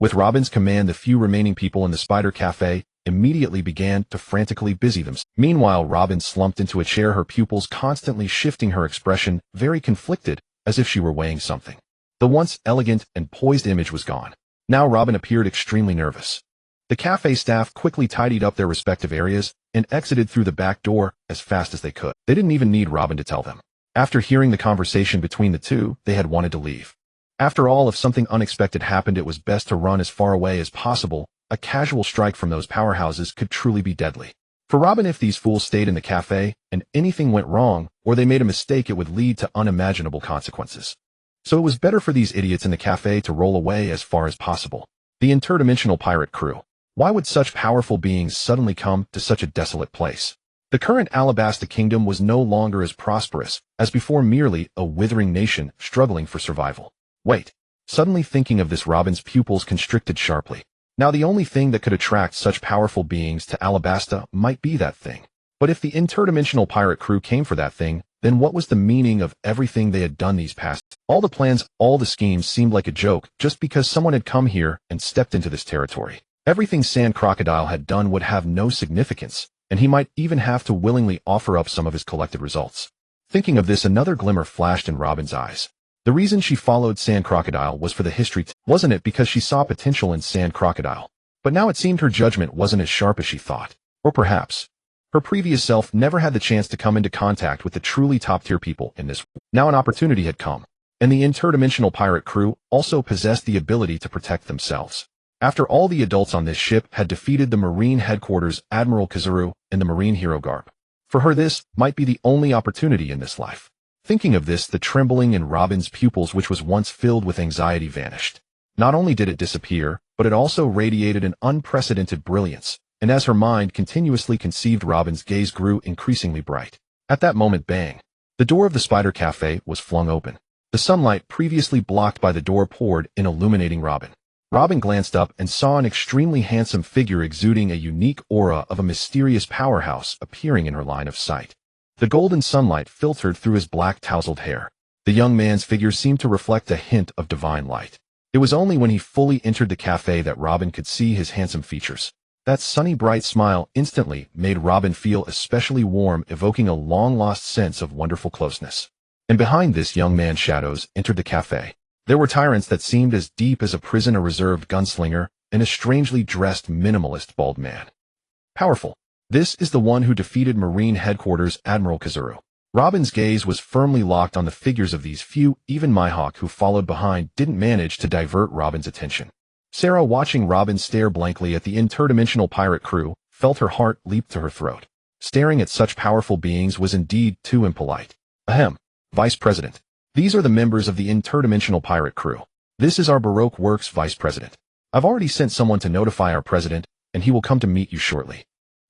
With Robin's command, the few remaining people in the Spider Cafe immediately began to frantically busy themselves. Meanwhile, Robin slumped into a chair, her pupils constantly shifting, her expression very conflicted, as if she were weighing something. The once elegant and poised image was gone. Now Robin appeared extremely nervous. The cafe staff quickly tidied up their respective areas and exited through the back door as fast as they could. They didn't even need Robin to tell them. After hearing the conversation between the two, they had wanted to leave. After all, if something unexpected happened, it was best to run as far away as possible. A casual strike from those powerhouses could truly be deadly. For Robin, if these fools stayed in the cafe and anything went wrong or they made a mistake, it would lead to unimaginable consequences. So it was better for these idiots in the cafe to roll away as far as possible. The interdimensional pirate crew. Why would such powerful beings suddenly come to such a desolate place? The current Alabasta kingdom was no longer as prosperous as before, merely a withering nation struggling for survival. Wait. Suddenly thinking of this, Robin's pupils constricted sharply. Now the only thing that could attract such powerful beings to Alabasta might be that thing. But if the interdimensional pirate crew came for that thing, then what was the meaning of everything they had done these past? All the plans, all the schemes seemed like a joke just because someone had come here and stepped into this territory. Everything Sand Crocodile had done would have no significance, and he might even have to willingly offer up some of his collected results. Thinking of this, another glimmer flashed in Robin's eyes. The reason she followed Sand Crocodile was for the history, wasn't it because she saw potential in Sand Crocodile? But now it seemed her judgment wasn't as sharp as she thought. Or perhaps her previous self never had the chance to come into contact with the truly top-tier people in this world. Now an opportunity had come, and the interdimensional pirate crew also possessed the ability to protect themselves. After all, the adults on this ship had defeated the Marine headquarters Admiral Kazuru and the Marine hero Garp. For her, this might be the only opportunity in this life. Thinking of this, the trembling in Robin's pupils, which was once filled with anxiety, vanished. Not only did it disappear, but it also radiated an unprecedented brilliance, and as her mind continuously conceived, Robin's gaze grew increasingly bright. At that moment, bang! The door of the Spider Cafe was flung open. The sunlight previously blocked by the door poured in, illuminating Robin. Robin glanced up and saw an extremely handsome figure exuding a unique aura of a mysterious powerhouse appearing in her line of sight. The golden sunlight filtered through his black tousled hair. The young man's figure seemed to reflect a hint of divine light. It was only when he fully entered the cafe that Robin could see his handsome features. That sunny bright smile instantly made Robin feel especially warm, evoking a long-lost sense of wonderful closeness. And behind this young man, shadows entered the cafe. There were tyrants that seemed as deep as a prison, a reserved gunslinger, and a strangely dressed minimalist bald man. Powerful. This is the one who defeated Marine headquarters Admiral Kazuru. Robin's gaze was firmly locked on the figures of these few. Even Mihawk, who followed behind, didn't manage to divert Robin's attention. Sarah, watching Robin stare blankly at the interdimensional pirate crew, felt her heart leap to her throat. Staring at such powerful beings was indeed too impolite. Ahem. Vice President. These are the members of the interdimensional pirate crew. This is our Baroque Works Vice President. I've already sent someone to notify our president, and he will come to meet you shortly.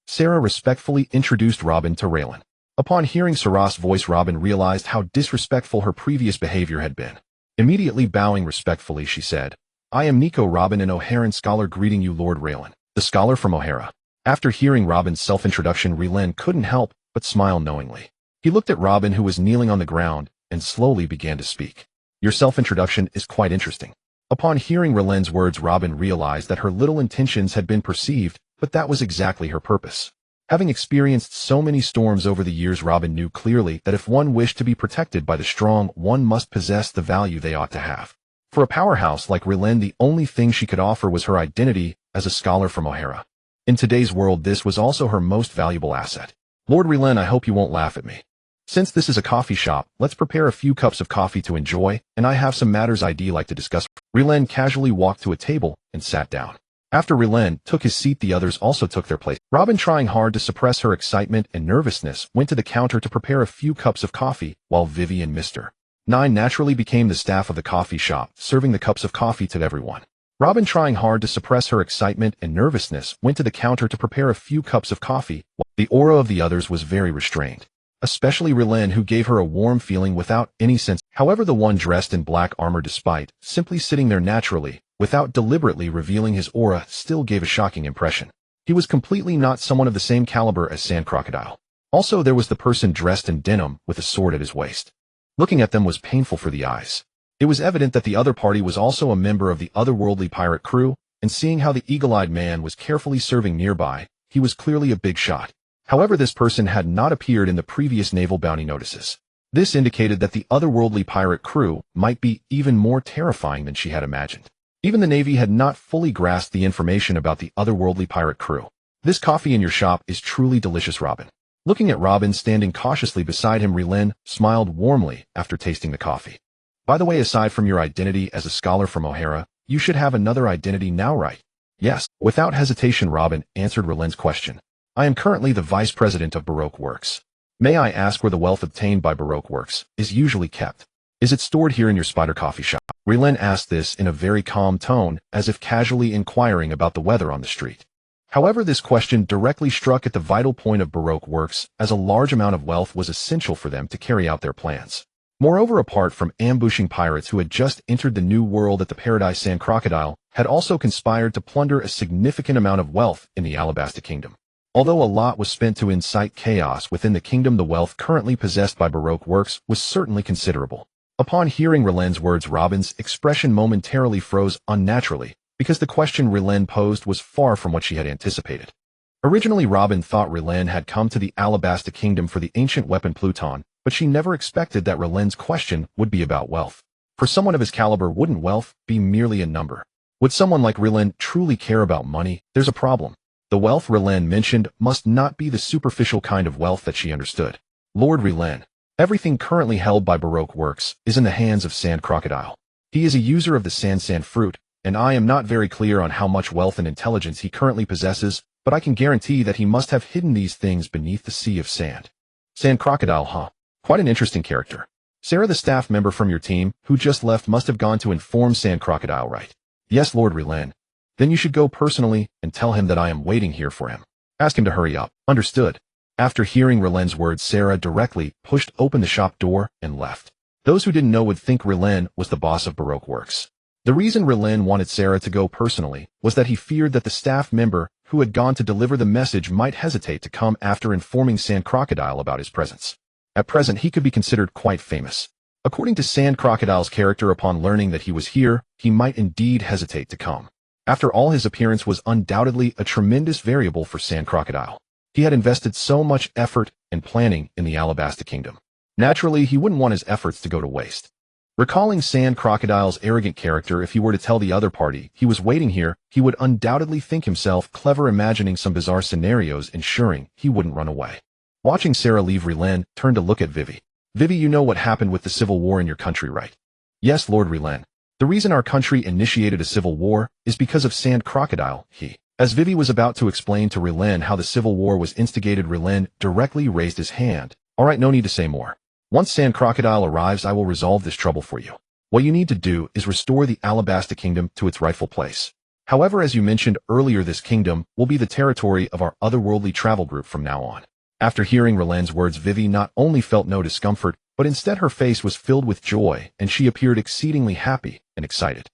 Sarah respectfully introduced Robin to Raylan. Upon hearing Sarah's voice, Robin realized how disrespectful her previous behavior had been. Immediately bowing respectfully, she said, I am Nico Robin, an O'Haran scholar, greeting you, Lord Raylan, the scholar from O'Hara. After hearing Robin's self-introduction, Raylan couldn't help but smile knowingly. He looked at Robin, who was kneeling on the ground, and slowly began to speak. Your self-introduction is quite interesting. Upon hearing Raylan's words, Robin realized that her little intentions had been perceived, but that was exactly her purpose. Having experienced so many storms over the years, Robin knew clearly that if one wished to be protected by the strong, one must possess the value they ought to have. For a powerhouse like Rillen, the only thing she could offer was her identity as a scholar from O'Hara. In today's world, this was also her most valuable asset. Lord Rillen, I hope you won't laugh at me. Since this is a coffee shop, let's prepare a few cups of coffee to enjoy, and I have some matters I'd like to discuss. Rillen casually walked to a table and sat down. After Rillen took his seat, the others also took their place. Robin, trying hard to suppress her excitement and nervousness, went to the counter to prepare a few cups of coffee, while Vivi and Mr. 9 naturally became the staff of the coffee shop, serving the cups of coffee to everyone. Robin, trying hard to suppress her excitement and nervousness, went to the counter to prepare a few cups of coffee. The aura of the others was very restrained, especially Rillen, who gave her a warm feeling without any sense. However, the one dressed in black armor, despite simply sitting there naturally, without deliberately revealing his aura, still gave a shocking impression. He was completely not someone of the same caliber as Sand Crocodile. Also, there was the person dressed in denim with a sword at his waist. Looking at them was painful for the eyes. It was evident that the other party was also a member of the otherworldly pirate crew, and seeing how the eagle-eyed man was carefully serving nearby, he was clearly a big shot. However, this person had not appeared in the previous naval bounty notices. This indicated that the otherworldly pirate crew might be even more terrifying than she had imagined. Even the Navy had not fully grasped the information about the otherworldly pirate crew. This coffee in your shop is truly delicious, Robin. Looking at Robin standing cautiously beside him, Rillen smiled warmly after tasting the coffee. By the way, aside from your identity as a scholar from O'Hara, you should have another identity now, right? Yes. Without hesitation, Robin answered Rillen's question. I am currently the vice president of Baroque Works. May I ask where the wealth obtained by Baroque Works is usually kept? Is it stored here in your spider coffee shop? Rillen asked this in a very calm tone, as if casually inquiring about the weather on the street. However, this question directly struck at the vital point of Baroque Works, as a large amount of wealth was essential for them to carry out their plans. Moreover, apart from ambushing pirates who had just entered the new world at the Paradise, Sand Crocodile had also conspired to plunder a significant amount of wealth in the Alabasta Kingdom. Although a lot was spent to incite chaos within the kingdom, the wealth currently possessed by Baroque Works was certainly considerable. Upon hearing Rillen's words, Robin's expression momentarily froze unnaturally, because the question Rillen posed was far from what she had anticipated. Originally, Robin thought Rillen had come to the Alabasta Kingdom for the ancient weapon Pluton, but she never expected that Rillen's question would be about wealth. For someone of his caliber, wouldn't wealth be merely a number? Would someone like Rillen truly care about money? There's a problem. The wealth Rillen mentioned must not be the superficial kind of wealth that she understood. Lord Rillen, everything currently held by Baroque Works is in the hands of Sand Crocodile. He is a user of the sand fruit, and I am not very clear on how much wealth and intelligence he currently possesses, but I can guarantee that he must have hidden these things beneath the sea of sand. Sand Crocodile, huh? Quite an interesting character. Sarah, the staff member from your team, who just left, must have gone to inform Sand Crocodile, right? Yes, Lord Rillen. Then you should go personally and tell him that I am waiting here for him. Ask him to hurry up. Understood. After hearing Rillen's words, Sarah directly pushed open the shop door and left. Those who didn't know would think Rillen was the boss of Baroque Works. The reason Rillen wanted Sarah to go personally was that he feared that the staff member who had gone to deliver the message might hesitate to come after informing Sand Crocodile about his presence. At present, he could be considered quite famous. According to Sand Crocodile's character, upon learning that he was here, he might indeed hesitate to come. After all, his appearance was undoubtedly a tremendous variable for Sand Crocodile. He had invested so much effort and planning in the Alabasta Kingdom. Naturally, he wouldn't want his efforts to go to waste. Recalling Sand Crocodile's arrogant character, if he were to tell the other party he was waiting here, he would undoubtedly think himself clever, imagining some bizarre scenarios, ensuring he wouldn't run away. Watching Sarah leave, Rillen turned to look at Vivi. Vivi, you know what happened with the civil war in your country, right? Yes, Lord Rillen. The reason our country initiated a civil war is because of Sand Crocodile, As Vivi was about to explain to Rillen how the civil war was instigated, Rillen directly raised his hand. All right, no need to say more. Once Sand Crocodile arrives, I will resolve this trouble for you. What you need to do is restore the Alabasta Kingdom to its rightful place. However, as you mentioned earlier, this kingdom will be the territory of our otherworldly travel group from now on. After hearing Rillen's words, Vivi not only felt no discomfort, but instead her face was filled with joy, and she appeared exceedingly happy and excited.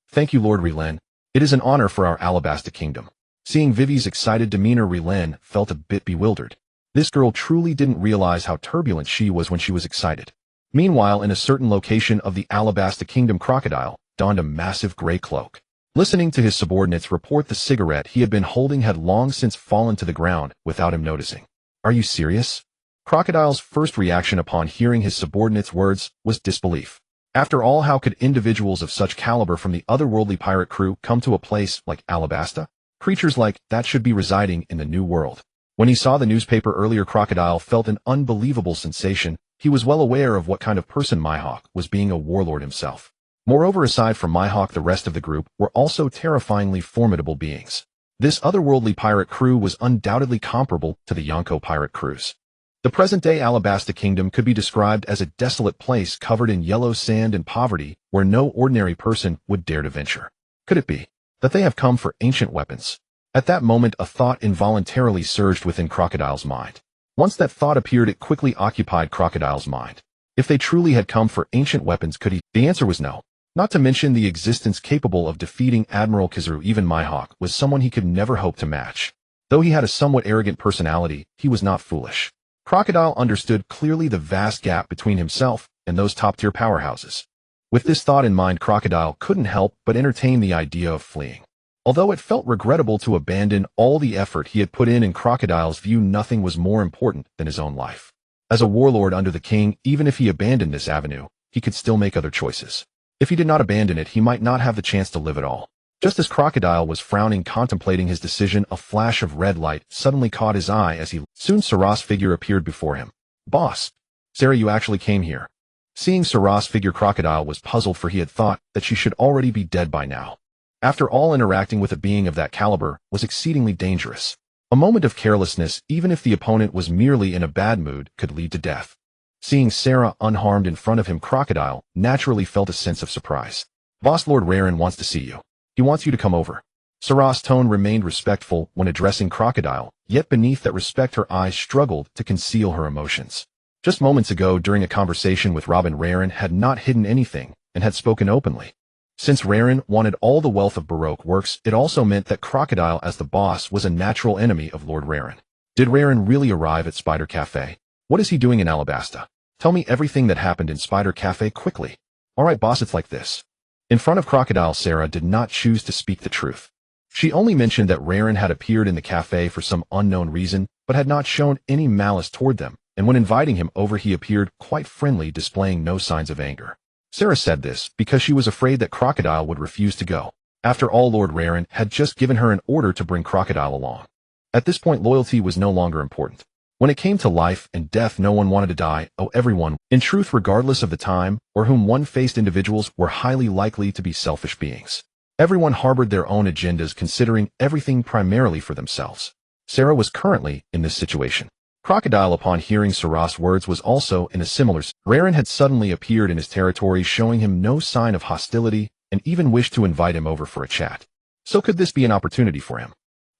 Thank you, Lord Rillen. It is an honor for our Alabasta Kingdom. Seeing Vivi's excited demeanor, Rillen felt a bit bewildered. This girl truly didn't realize how turbulent she was when she was excited. Meanwhile, in a certain location of the Alabasta Kingdom, Crocodile donned a massive gray cloak. Listening to his subordinates report the cigarette he had been holding had long since fallen to the ground without him noticing. Are you serious? Crocodile's first reaction upon hearing his subordinates' words was disbelief. After all, how could individuals of such caliber from the otherworldly pirate crew come to a place like Alabasta? Creatures like that should be residing in the New World. When he saw the newspaper earlier, Crocodile felt an unbelievable sensation. He was well aware of what kind of person Mihawk was, being a warlord himself. Moreover, aside from Mihawk, the rest of the group were also terrifyingly formidable beings. This otherworldly pirate crew was undoubtedly comparable to the Yonko pirate crews. The present-day Alabasta Kingdom could be described as a desolate place covered in yellow sand and poverty where no ordinary person would dare to venture. Could it be that they have come for ancient weapons? At that moment, a thought involuntarily surged within Crocodile's mind. Once that thought appeared, it quickly occupied Crocodile's mind. If they truly had come for ancient weapons, could he? The answer was no. Not to mention the existence capable of defeating Admiral Kizaru. Even Mihawk was someone he could never hope to match. Though he had a somewhat arrogant personality, he was not foolish. Crocodile understood clearly the vast gap between himself and those top-tier powerhouses. With this thought in mind, Crocodile couldn't help but entertain the idea of fleeing. Although it felt regrettable to abandon all the effort he had put in Crocodile's view, nothing was more important than his own life. As a warlord under the king, even if he abandoned this avenue, he could still make other choices. If he did not abandon it, he might not have the chance to live at all. Just as Crocodile was frowning, contemplating his decision, a flash of red light suddenly caught his eye as soon Sarah's figure appeared before him. Boss! Sarah, you actually came here. Seeing Sarah's figure, Crocodile was puzzled, for he had thought that she should already be dead by now. After all, interacting with a being of that caliber was exceedingly dangerous. A moment of carelessness, even if the opponent was merely in a bad mood, could lead to death. Seeing Sarah unharmed in front of him, Crocodile naturally felt a sense of surprise. Boss, Lord Raren wants to see you. He wants you to come over. Sarah's tone remained respectful when addressing Crocodile, yet beneath that respect her eyes struggled to conceal her emotions. Just moments ago, during a conversation with Robin, Raren had not hidden anything and had spoken openly. Since Raren wanted all the wealth of Baroque works, it also meant that Crocodile as the boss was a natural enemy of Lord Raren. Did Raren really arrive at Spider Cafe? What is he doing in Alabasta? Tell me everything that happened in Spider Cafe quickly. Alright boss, it's like this. In front of Crocodile, Sarah did not choose to speak the truth. She only mentioned that Raren had appeared in the cafe for some unknown reason, but had not shown any malice toward them, and when inviting him over he appeared quite friendly, displaying no signs of anger. Sarah said this because she was afraid that Crocodile would refuse to go. After all, Lord Raren had just given her an order to bring Crocodile along. At this point, loyalty was no longer important. When it came to life and death, no one wanted to die. Oh, everyone, in truth, regardless of the time or whom one faced, individuals were highly likely to be selfish beings. Everyone harbored their own agendas, considering everything primarily for themselves. Sarah was currently in this situation. Crocodile, upon hearing Sarah's words, was also in a similar. Raren had suddenly appeared in his territory, showing him no sign of hostility, and even wished to invite him over for a chat. So could this be an opportunity for him?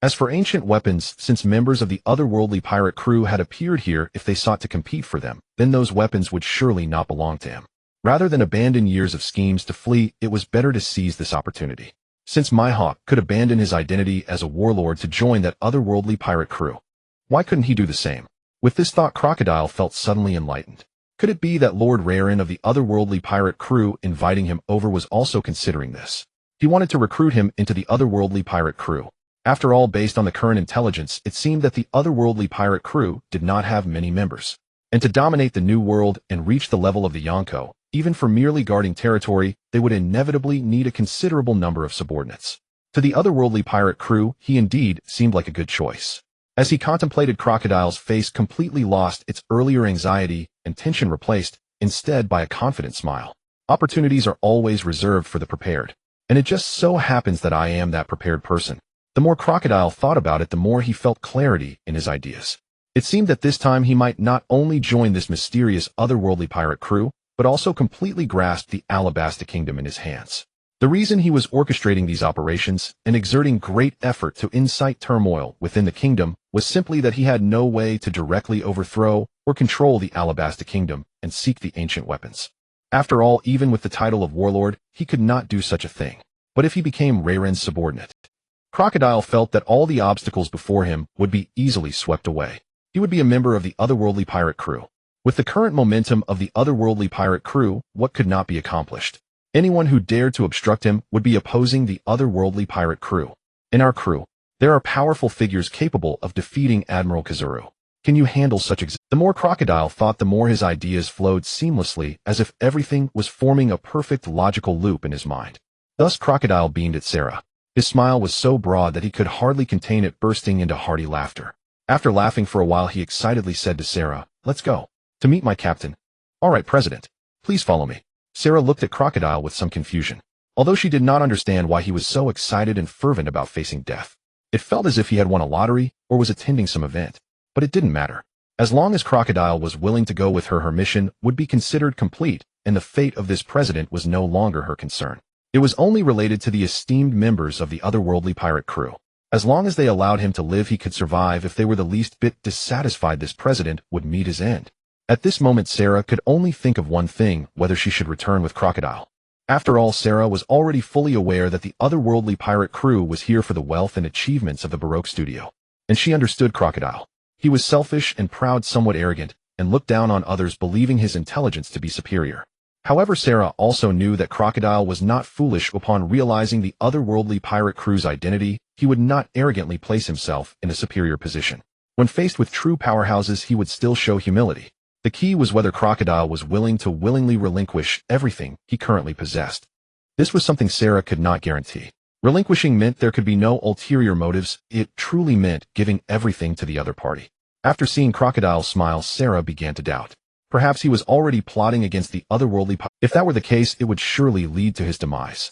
As for ancient weapons, since members of the otherworldly pirate crew had appeared here, if they sought to compete for them, then those weapons would surely not belong to him. Rather than abandon years of schemes to flee, it was better to seize this opportunity. Since Mihawk could abandon his identity as a warlord to join that otherworldly pirate crew, why couldn't he do the same? With this thought, Crocodile felt suddenly enlightened. Could it be that Lord Raren of the otherworldly pirate crew inviting him over was also considering this? He wanted to recruit him into the otherworldly pirate crew. After all, based on the current intelligence, it seemed that the otherworldly pirate crew did not have many members. And to dominate the new world and reach the level of the Yonko, even for merely guarding territory, they would inevitably need a considerable number of subordinates. To the otherworldly pirate crew, he indeed seemed like a good choice. As he contemplated, Crocodile's face completely lost its earlier anxiety and tension, replaced instead by a confident smile. Opportunities are always reserved for the prepared, and it just so happens that I am that prepared person. The more Crocodile thought about it, the more he felt clarity in his ideas. It seemed that this time he might not only join this mysterious otherworldly pirate crew, but also completely grasp the Alabasta Kingdom in his hands. The reason he was orchestrating these operations and exerting great effort to incite turmoil within the kingdom was simply that he had no way to directly overthrow or control the Alabasta Kingdom and seek the ancient weapons. After all, even with the title of warlord, he could not do such a thing. But if he became Raren's subordinate, Crocodile felt that all the obstacles before him would be easily swept away. He would be a member of the otherworldly pirate crew. With the current momentum of the otherworldly pirate crew, what could not be accomplished? Anyone who dared to obstruct him would be opposing the otherworldly pirate crew. In our crew, there are powerful figures capable of defeating Admiral Kazuru. Can you handle such The more Crocodile thought, the more his ideas flowed seamlessly, as if everything was forming a perfect logical loop in his mind. Thus Crocodile beamed at Sarah. His smile was so broad that he could hardly contain it, bursting into hearty laughter. After laughing for a while, he excitedly said to Sarah, "Let's go. To meet my captain." "All right, President. Please follow me." Sarah looked at Crocodile with some confusion. Although she did not understand why he was so excited and fervent about facing death. It felt as if he had won a lottery or was attending some event. But it didn't matter. As long as Crocodile was willing to go with her, her mission would be considered complete, and the fate of this president was no longer her concern. It was only related to the esteemed members of the otherworldly pirate crew. As long as they allowed him to live, he could survive. If they were the least bit dissatisfied, this president would meet his end. At this moment, Sarah could only think of one thing: whether she should return with Crocodile. After all, Sarah was already fully aware that the otherworldly pirate crew was here for the wealth and achievements of the Baroque studio. And she understood Crocodile. He was selfish and proud, somewhat arrogant, and looked down on others, believing his intelligence to be superior. However, Sarah also knew that Crocodile was not foolish. Upon realizing the otherworldly pirate crew's identity, he would not arrogantly place himself in a superior position. When faced with true powerhouses, he would still show humility. The key was whether Crocodile was willing to willingly relinquish everything he currently possessed. This was something Sarah could not guarantee. Relinquishing meant there could be no ulterior motives. It truly meant giving everything to the other party. After seeing Crocodile's smile, Sarah began to doubt. Perhaps he was already plotting against the otherworldly pirate. If that were the case, it would surely lead to his demise.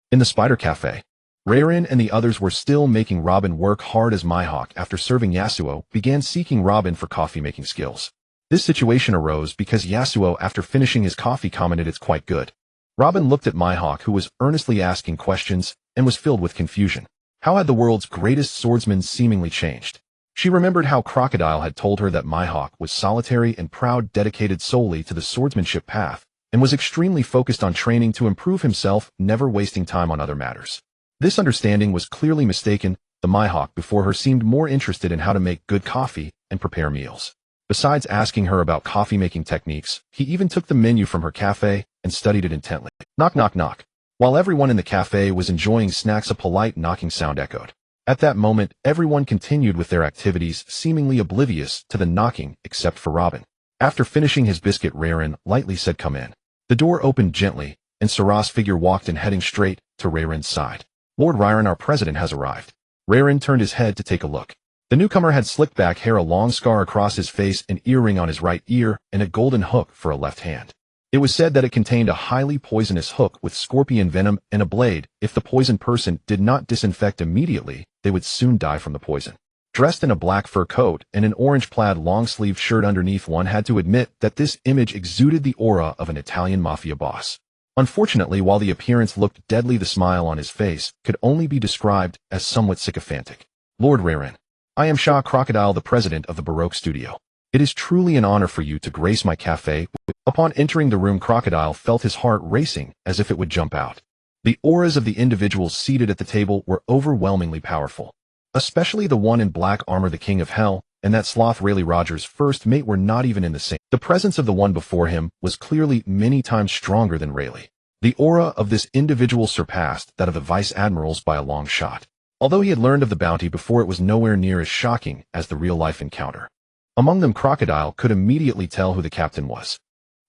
In the Spider Cafe, Rairin and the others were still making Robin work hard as Mihawk, after serving Yasuo, began seeking Robin for coffee-making skills. This situation arose because Yasuo, after finishing his coffee, commented, "It's quite good." Robin looked at Mihawk, who was earnestly asking questions, and was filled with confusion. How had the world's greatest swordsman seemingly changed? She remembered how Crocodile had told her that Mihawk was solitary and proud, dedicated solely to the swordsmanship path, and was extremely focused on training to improve himself, never wasting time on other matters. This understanding was clearly mistaken. The Mihawk before her seemed more interested in how to make good coffee and prepare meals. Besides asking her about coffee-making techniques, he even took the menu from her cafe and studied it intently. Knock, knock, knock. While everyone in the cafe was enjoying snacks, a polite knocking sound echoed. At that moment, everyone continued with their activities, seemingly oblivious to the knocking, except for Robin. After finishing his biscuit, Rairin lightly said, "Come in." The door opened gently, and Sarah's figure walked in, heading straight to Rairin's side. "Lord Rairin, our president has arrived." Rairin turned his head to take a look. The newcomer had slicked back hair, a long scar across his face, an earring on his right ear, and a golden hook for a left hand. It was said that it contained a highly poisonous hook with scorpion venom and a blade. If the poisoned person did not disinfect immediately, they would soon die from the poison. Dressed in a black fur coat and an orange plaid long-sleeved shirt underneath, one had to admit that this image exuded the aura of an Italian mafia boss. Unfortunately, while the appearance looked deadly, the smile on his face could only be described as somewhat sycophantic. "Lord Rairin, I am Shah Crocodile, the president of the Baroque studio. It is truly an honor for you to grace my cafe." Upon entering the room, Crocodile felt his heart racing as if it would jump out. The auras of the individuals seated at the table were overwhelmingly powerful. Especially the one in black armor, the King of Hell, and that sloth Rayleigh Rogers' first mate were not even in the same. The presence of the one before him was clearly many times stronger than Rayleigh. The aura of this individual surpassed that of the vice admirals by a long shot. Although he had learned of the bounty before, it was nowhere near as shocking as the real-life encounter. Among them, Crocodile could immediately tell who the captain was.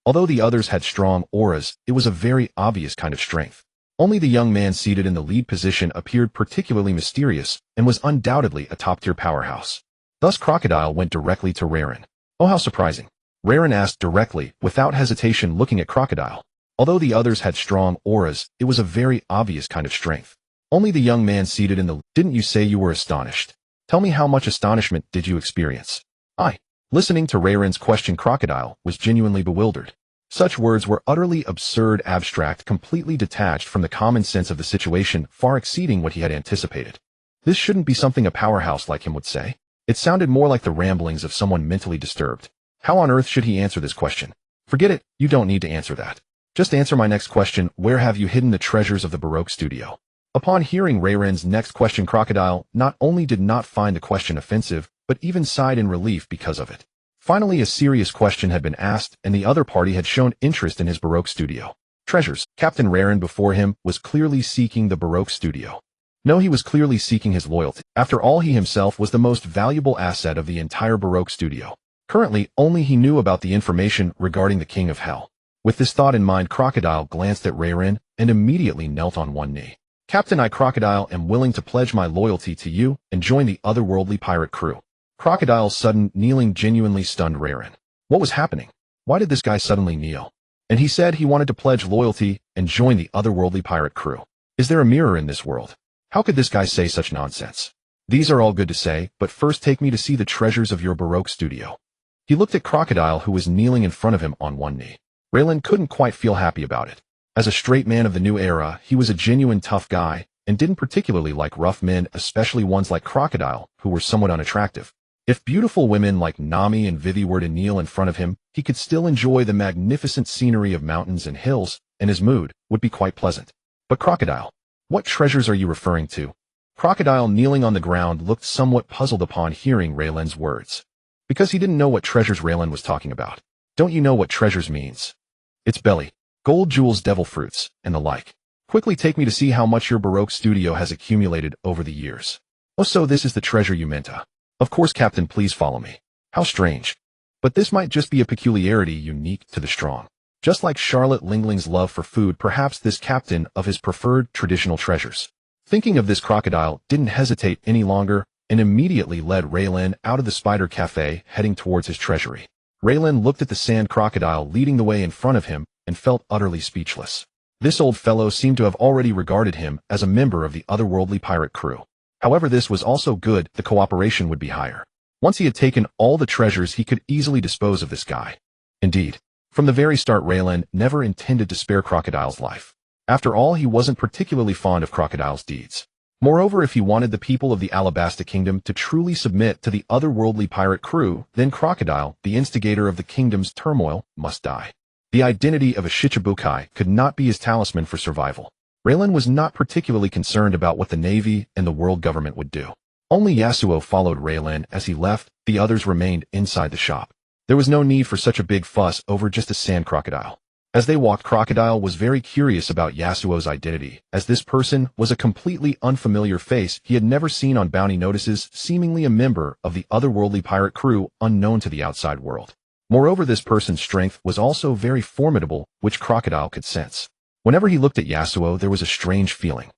Although the others had strong auras, it was a very obvious kind of strength. Only the young man seated in the lead position appeared particularly mysterious and was undoubtedly a top-tier powerhouse. Thus Crocodile went directly to Rairin. "Oh, how surprising." Rairin asked directly, without hesitation, looking at Crocodile. Although the others had strong auras, it was a very obvious kind of strength. Only the young man seated in the "Didn't you say you were astonished? Tell me, how much astonishment did you experience?" "I." Listening to Rairin's question, Crocodile was genuinely bewildered. Such words were utterly absurd, abstract, completely detached from the common sense of the situation, far exceeding what he had anticipated. This shouldn't be something a powerhouse like him would say. It sounded more like the ramblings of someone mentally disturbed. How on earth should he answer this question? "Forget it, you don't need to answer that. Just answer my next question: where have you hidden the treasures of the Baroque studio?" Upon hearing Rairin's next question, Crocodile not only did not find the question offensive, but even sighed in relief because of it. Finally, a serious question had been asked, and the other party had shown interest in his Baroque studio. Treasures. Captain Raren before him was clearly seeking the Baroque studio. No, he was clearly seeking his loyalty. After all, he himself was the most valuable asset of the entire Baroque studio. Currently, only he knew about the information regarding the King of Hell. With this thought in mind, Crocodile glanced at Raren and immediately knelt on one knee. Captain, I, Crocodile, am willing to pledge my loyalty to you and join the otherworldly pirate crew. Crocodile's sudden kneeling genuinely stunned Raren. What was happening? Why did this guy suddenly kneel? And he said he wanted to pledge loyalty and join the otherworldly pirate crew. Is there a mirror in this world? How could this guy say such nonsense? These are all good to say, but first take me to see the treasures of your Baroque studio. He looked at Crocodile, who was kneeling in front of him on one knee. Raylan couldn't quite feel happy about it. As a straight man of the new era, he was a genuine tough guy, and didn't particularly like rough men, especially ones like Crocodile, who were somewhat unattractive. If beautiful women like Nami and Vivi were to kneel in front of him, he could still enjoy the magnificent scenery of mountains and hills, and his mood would be quite pleasant. But Crocodile, what treasures are you referring to? Crocodile, kneeling on the ground, looked somewhat puzzled upon hearing Raylan's words. Because he didn't know what treasures Raylan was talking about. Don't you know what treasures means? It's belly, gold, jewels, devil fruits, and the like. Quickly take me to see how much your Baroque studio has accumulated over the years. Oh, so this is the treasure you meant, huh? Of course, Captain, please follow me. How strange. But this might just be a peculiarity unique to the strong. Just like Charlotte Lingling's love for food, perhaps this captain of his preferred traditional treasures. Thinking of this, Crocodile didn't hesitate any longer and immediately led Raylan out of the Spider Cafe, heading towards his treasury. Raylan looked at the sand crocodile leading the way in front of him and felt utterly speechless. This old fellow seemed to have already regarded him as a member of the otherworldly pirate crew. However, this was also good, the cooperation would be higher. Once he had taken all the treasures, he could easily dispose of this guy. Indeed, from the very start, Raylan never intended to spare Crocodile's life. After all, he wasn't particularly fond of Crocodile's deeds. Moreover, if he wanted the people of the Alabasta Kingdom to truly submit to the otherworldly pirate crew, then Crocodile, the instigator of the kingdom's turmoil, must die. The identity of a Shichibukai could not be his talisman for survival. Raylan was not particularly concerned about what the Navy and the world government would do. Only Yasuo followed Raylan as he left, the others remained inside the shop. There was no need for such a big fuss over just a sand crocodile. As they walked, Crocodile was very curious about Yasuo's identity, as this person was a completely unfamiliar face he had never seen on bounty notices, seemingly a member of the otherworldly pirate crew unknown to the outside world. Moreover, this person's strength was also very formidable, which Crocodile could sense. Whenever he looked at Yasuo, there was a strange feeling.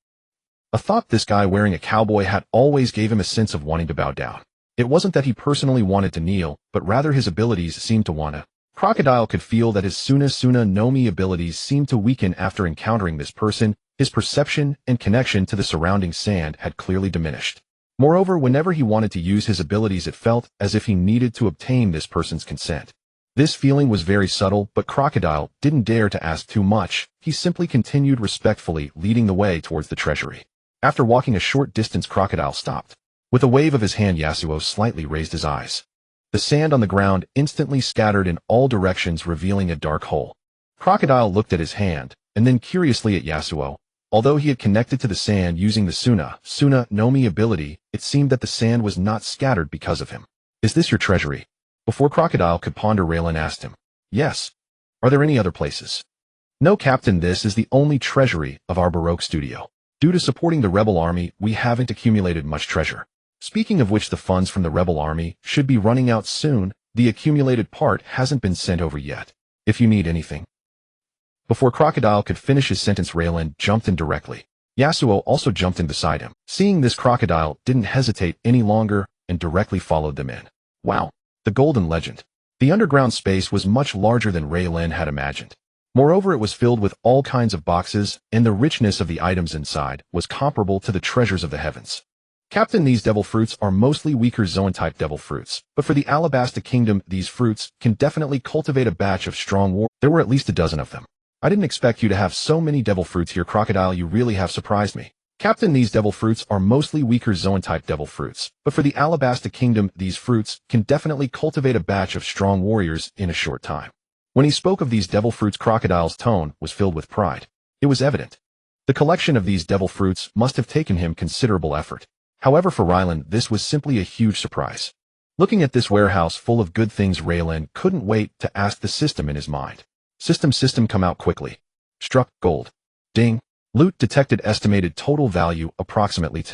A thought: this guy wearing a cowboy hat always gave him a sense of wanting to bow down. It wasn't that he personally wanted to kneel, but rather his abilities seemed to want to. Crocodile could feel that his Suna no Mi abilities seemed to weaken after encountering this person. His perception and connection to the surrounding sand had clearly diminished. Moreover, whenever he wanted to use his abilities, it felt as if he needed to obtain this person's consent. This feeling was very subtle, but Crocodile didn't dare to ask too much. He simply continued respectfully, leading the way towards the treasury. After walking a short distance, Crocodile stopped. With a wave of his hand, Yasuo slightly raised his eyes. The sand on the ground instantly scattered in all directions, revealing a dark hole. Crocodile looked at his hand, and then curiously at Yasuo. Although he had connected to the sand using the Suna no Mi ability, it seemed that the sand was not scattered because of him. Is this your treasury? Before Crocodile could ponder, Raylan asked him. Yes. Are there any other places? No, Captain, this is the only treasury of our Baroque studio. Due to supporting the rebel army, we haven't accumulated much treasure. Speaking of which, the funds from the rebel army should be running out soon. The accumulated part hasn't been sent over yet. If you need anything. Before Crocodile could finish his sentence, Raylan jumped in directly. Yasuo also jumped in beside him. Seeing this, Crocodile didn't hesitate any longer and directly followed them in. Wow. The Golden Legend. The underground space was much larger than Raylan had imagined. Moreover, it was filled with all kinds of boxes, and the richness of the items inside was comparable to the treasures of the heavens. Captain, these devil fruits are mostly weaker Zoan-type devil fruits, but for the Alabasta Kingdom, these fruits can definitely cultivate a batch of strong war. There were at least a dozen of them. I didn't expect you to have so many devil fruits here, Crocodile. You really have surprised me. Captain, these devil fruits are mostly weaker Zoan-type devil fruits, but for the Alabasta Kingdom, these fruits can definitely cultivate a batch of strong warriors in a short time. When he spoke of these devil fruits, Crocodile's tone was filled with pride. It was evident. The collection of these devil fruits must have taken him considerable effort. However, for Raylan, this was simply a huge surprise. Looking at this warehouse full of good things, Raylan couldn't wait to ask the system in his mind. System, come out quickly. Struck, gold. Ding. Loot detected, estimated total value approximately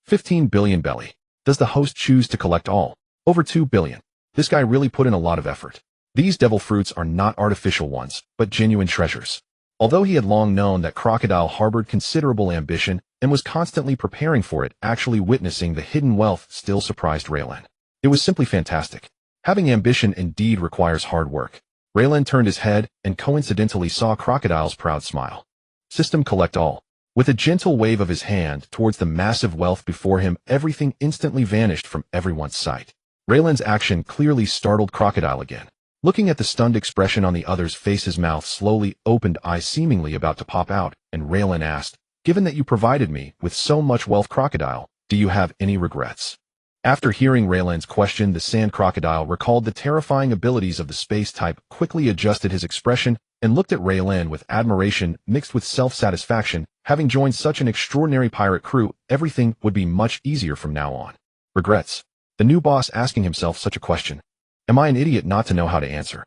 15 billion belly. Does the host choose to collect all? Over 2 billion. This guy really put in a lot of effort. These devil fruits are not artificial ones, but genuine treasures. Although he had long known that Crocodile harbored considerable ambition and was constantly preparing for it, actually witnessing the hidden wealth still surprised Raylan. It was simply fantastic. Having ambition indeed requires hard work. Raylan turned his head and coincidentally saw Crocodile's proud smile. System collect all. With a gentle wave of his hand towards the massive wealth before him, everything instantly vanished from everyone's sight. Raylan's action clearly startled Crocodile again. Looking at the stunned expression on the other's face, his mouth slowly opened, eyes seemingly about to pop out, and Raylan asked, "Given that you provided me with so much wealth, Crocodile, do you have any regrets?" After hearing Raylan's question, the sand crocodile recalled the terrifying abilities of the space type, quickly adjusted his expression, and looked at Raylan with admiration mixed with self-satisfaction. Having joined such an extraordinary pirate crew, everything would be much easier from now on. Regrets? The new boss asking himself such a question. Am I an idiot not to know how to answer?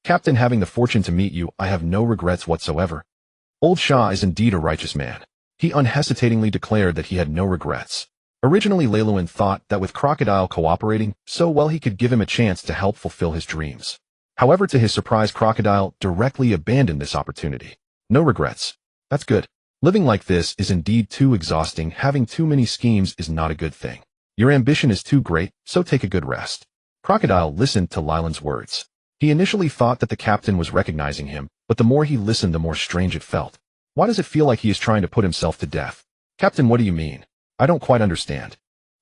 Captain, having the fortune to meet you, I have no regrets whatsoever. Old Shah is indeed a righteous man. He unhesitatingly declared that he had no regrets. Originally, Leiluin thought that with Crocodile cooperating so well he could give him a chance to help fulfill his dreams. However, to his surprise, Crocodile directly abandoned this opportunity. No regrets. That's good. Living like this is indeed too exhausting. Having too many schemes is not a good thing. Your ambition is too great, so take a good rest. Crocodile listened to Leilan's words. He initially thought that the captain was recognizing him, but the more he listened, the more strange it felt. Why does it feel like he is trying to put himself to death? Captain, what do you mean? I don't quite understand.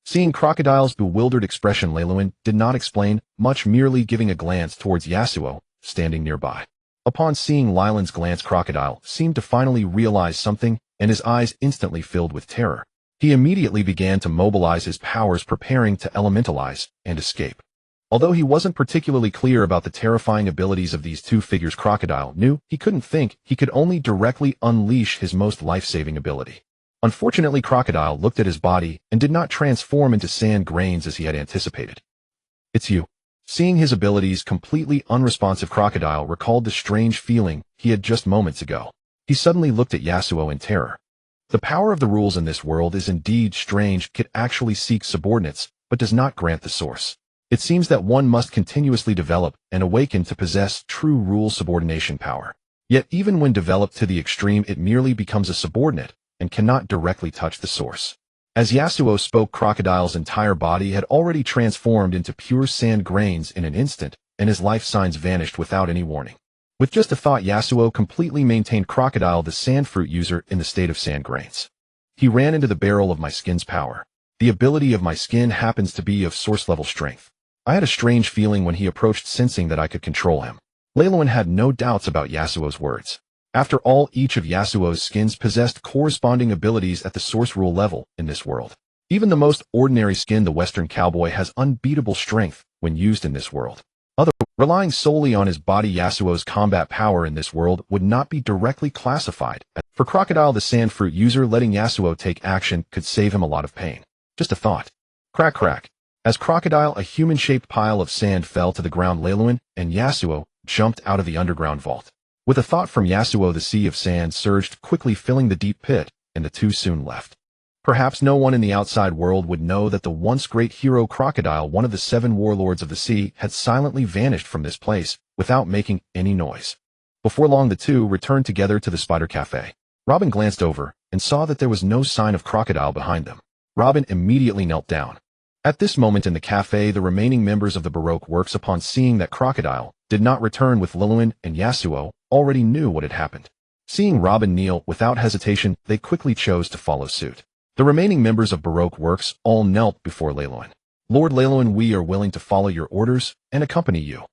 Seeing Crocodile's bewildered expression, Leiluin did not explain much, merely giving a glance towards Yasuo, standing nearby. Upon seeing Leilan's glance, Crocodile seemed to finally realize something, and his eyes instantly filled with terror. He immediately began to mobilize his powers, preparing to elementalize and escape. Although he wasn't particularly clear about the terrifying abilities of these two figures, Crocodile knew he couldn't think. He could only directly unleash his most life-saving ability. Unfortunately, Crocodile looked at his body and did not transform into sand grains as he had anticipated. It's you. Seeing his abilities completely unresponsive, Crocodile recalled the strange feeling he had just moments ago. He suddenly looked at Yasuo in terror. The power of the rules in this world is indeed strange. It actually seeks subordinates, but does not grant the source. It seems that one must continuously develop and awaken to possess true rule subordination power. Yet even when developed to the extreme, it merely becomes a subordinate and cannot directly touch the source. As Yasuo spoke, Crocodile's entire body had already transformed into pure sand grains in an instant, and his life signs vanished without any warning. With just a thought, Yasuo completely maintained Crocodile, the sand fruit user, in the state of sand grains. He ran into the barrel of my skin's power. The ability of my skin happens to be of source level strength. I had a strange feeling when he approached, sensing that I could control him. Leiluin had no doubts about Yasuo's words. After all, each of Yasuo's skins possessed corresponding abilities at the source rule level in this world. Even the most ordinary skin, the Western cowboy, has unbeatable strength when used in this world. Relying solely on his body, Yasuo's combat power in this world would not be directly classified. For Crocodile, the sand fruit user, letting Yasuo take action could save him a lot of pain. Just a thought. Crack, crack. As Crocodile, a human-shaped pile of sand, fell to the ground, Leiluin and Yasuo jumped out of the underground vault. With a thought from Yasuo, the sea of sand surged quickly, filling the deep pit, and the two soon left. Perhaps no one in the outside world would know that the once great hero Crocodile, one of the 7 warlords of the sea, had silently vanished from this place without making any noise. Before long, the two returned together to the Spider Cafe. Robin glanced over and saw that there was no sign of Crocodile behind them. Robin immediately knelt down. At this moment in the cafe, the remaining members of the Baroque works, upon seeing that Crocodile did not return with Leiluin and Yasuo, already knew what had happened. Seeing Robin kneel without hesitation, they quickly chose to follow suit. The remaining members of Baroque works all knelt before Leiluin. Lord Leiluin, we are willing to follow your orders and accompany you.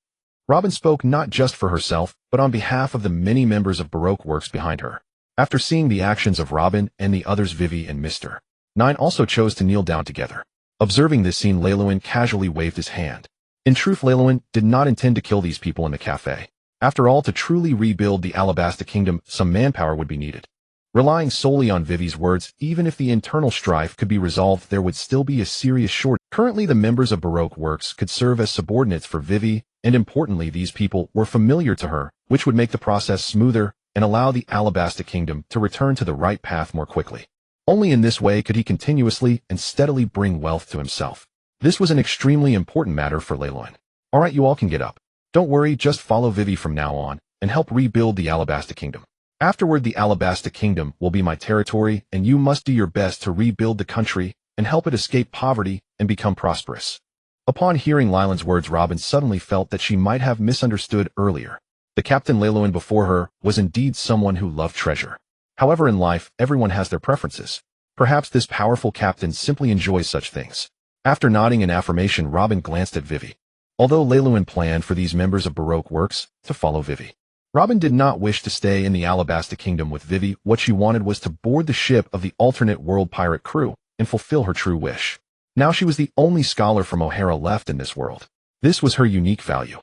Robin spoke not just for herself, but on behalf of the many members of Baroque works behind her. After seeing the actions of Robin and the others, Vivi and Mr. 9 also chose to kneel down together. Observing this scene, Leiluin casually waved his hand. In truth, Leiluin did not intend to kill these people in the cafe. After all, to truly rebuild the Alabasta Kingdom, some manpower would be needed. Relying solely on Vivi's words, even if the internal strife could be resolved, there would still be a serious shortage. Currently, the members of Baroque works could serve as subordinates for Vivi, and importantly, these people were familiar to her, which would make the process smoother and allow the Alabasta Kingdom to return to the right path more quickly. Only in this way could he continuously and steadily bring wealth to himself. This was an extremely important matter for Leiloin. Alright, you all can get up. Don't worry, just follow Vivi from now on, and help rebuild the Alabasta Kingdom. Afterward, the Alabasta Kingdom will be my territory, and you must do your best to rebuild the country and help it escape poverty and become prosperous. Upon hearing Leilon's words, Robin suddenly felt that she might have misunderstood earlier. The Captain Leiloin before her was indeed someone who loved treasure. However, in life, everyone has their preferences. Perhaps this powerful captain simply enjoys such things. After nodding in affirmation, Robin glanced at Vivi. Although Leiloin planned for these members of Baroque Works to follow Vivi, Robin did not wish to stay in the Alabasta Kingdom with Vivi. What she wanted was to board the ship of the alternate world pirate crew and fulfill her true wish. Now she was the only scholar from O'Hara left in this world. This was her unique value.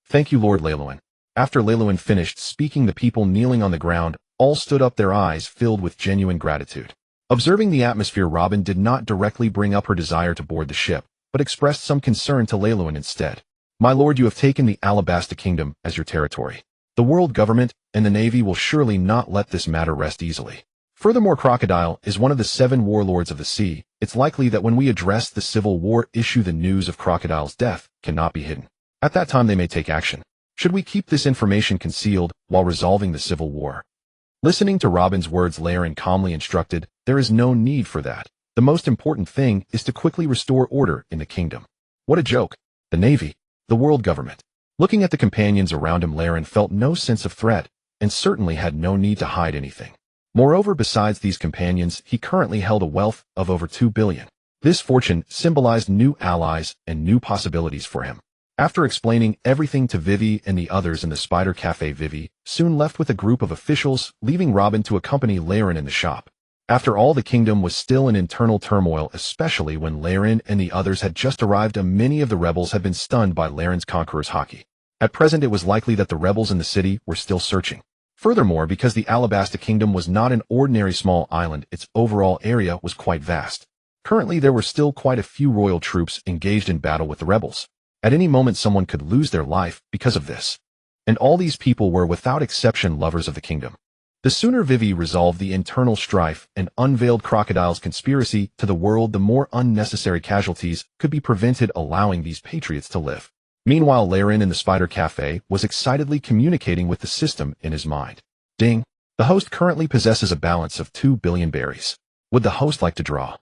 Thank you, Lord Leiloin. After Leiloin finished speaking, the people kneeling on the ground all stood up, their eyes filled with genuine gratitude. Observing the atmosphere, Robin did not directly bring up her desire to board the ship, but expressed some concern to Leiloin instead. My lord, you have taken the Alabasta Kingdom as your territory. The world government and the navy will surely not let this matter rest easily. Furthermore, Crocodile is one of the 7 warlords of the sea. It's likely that when we address the civil war issue, the news of Crocodile's death cannot be hidden. At that time, they may take action. Should we keep this information concealed while resolving the civil war? Listening to Robin's words, Leiloin calmly instructed, there is no need for that. The most important thing is to quickly restore order in the kingdom. What a joke. The navy, the world government. Looking at the companions around him, Leiloin felt no sense of threat, and certainly had no need to hide anything. Moreover, besides these companions, he currently held a wealth of over 2 billion. This fortune symbolized new allies and new possibilities for him. After explaining everything to Vivi and the others in the Spider Cafe, Vivi soon left with a group of officials, leaving Robin to accompany Leiloin in the shop. After all, the kingdom was still in internal turmoil, especially when Leiloin and the others had just arrived, and many of the rebels had been stunned by Leiron's conqueror's haki. At present, it was likely that the rebels in the city were still searching. Furthermore, because the Alabasta Kingdom was not an ordinary small island, its overall area was quite vast. Currently, there were still quite a few royal troops engaged in battle with the rebels. At any moment, someone could lose their life because of this. And all these people were, without exception, lovers of the kingdom. The sooner Vivi resolved the internal strife and unveiled Crocodile's conspiracy to the world, the more unnecessary casualties could be prevented, allowing these patriots to live. Meanwhile, Leiloin in the Spider Cafe was excitedly communicating with the system in his mind. Ding! The host currently possesses a balance of 2 billion berries. Would the host like to draw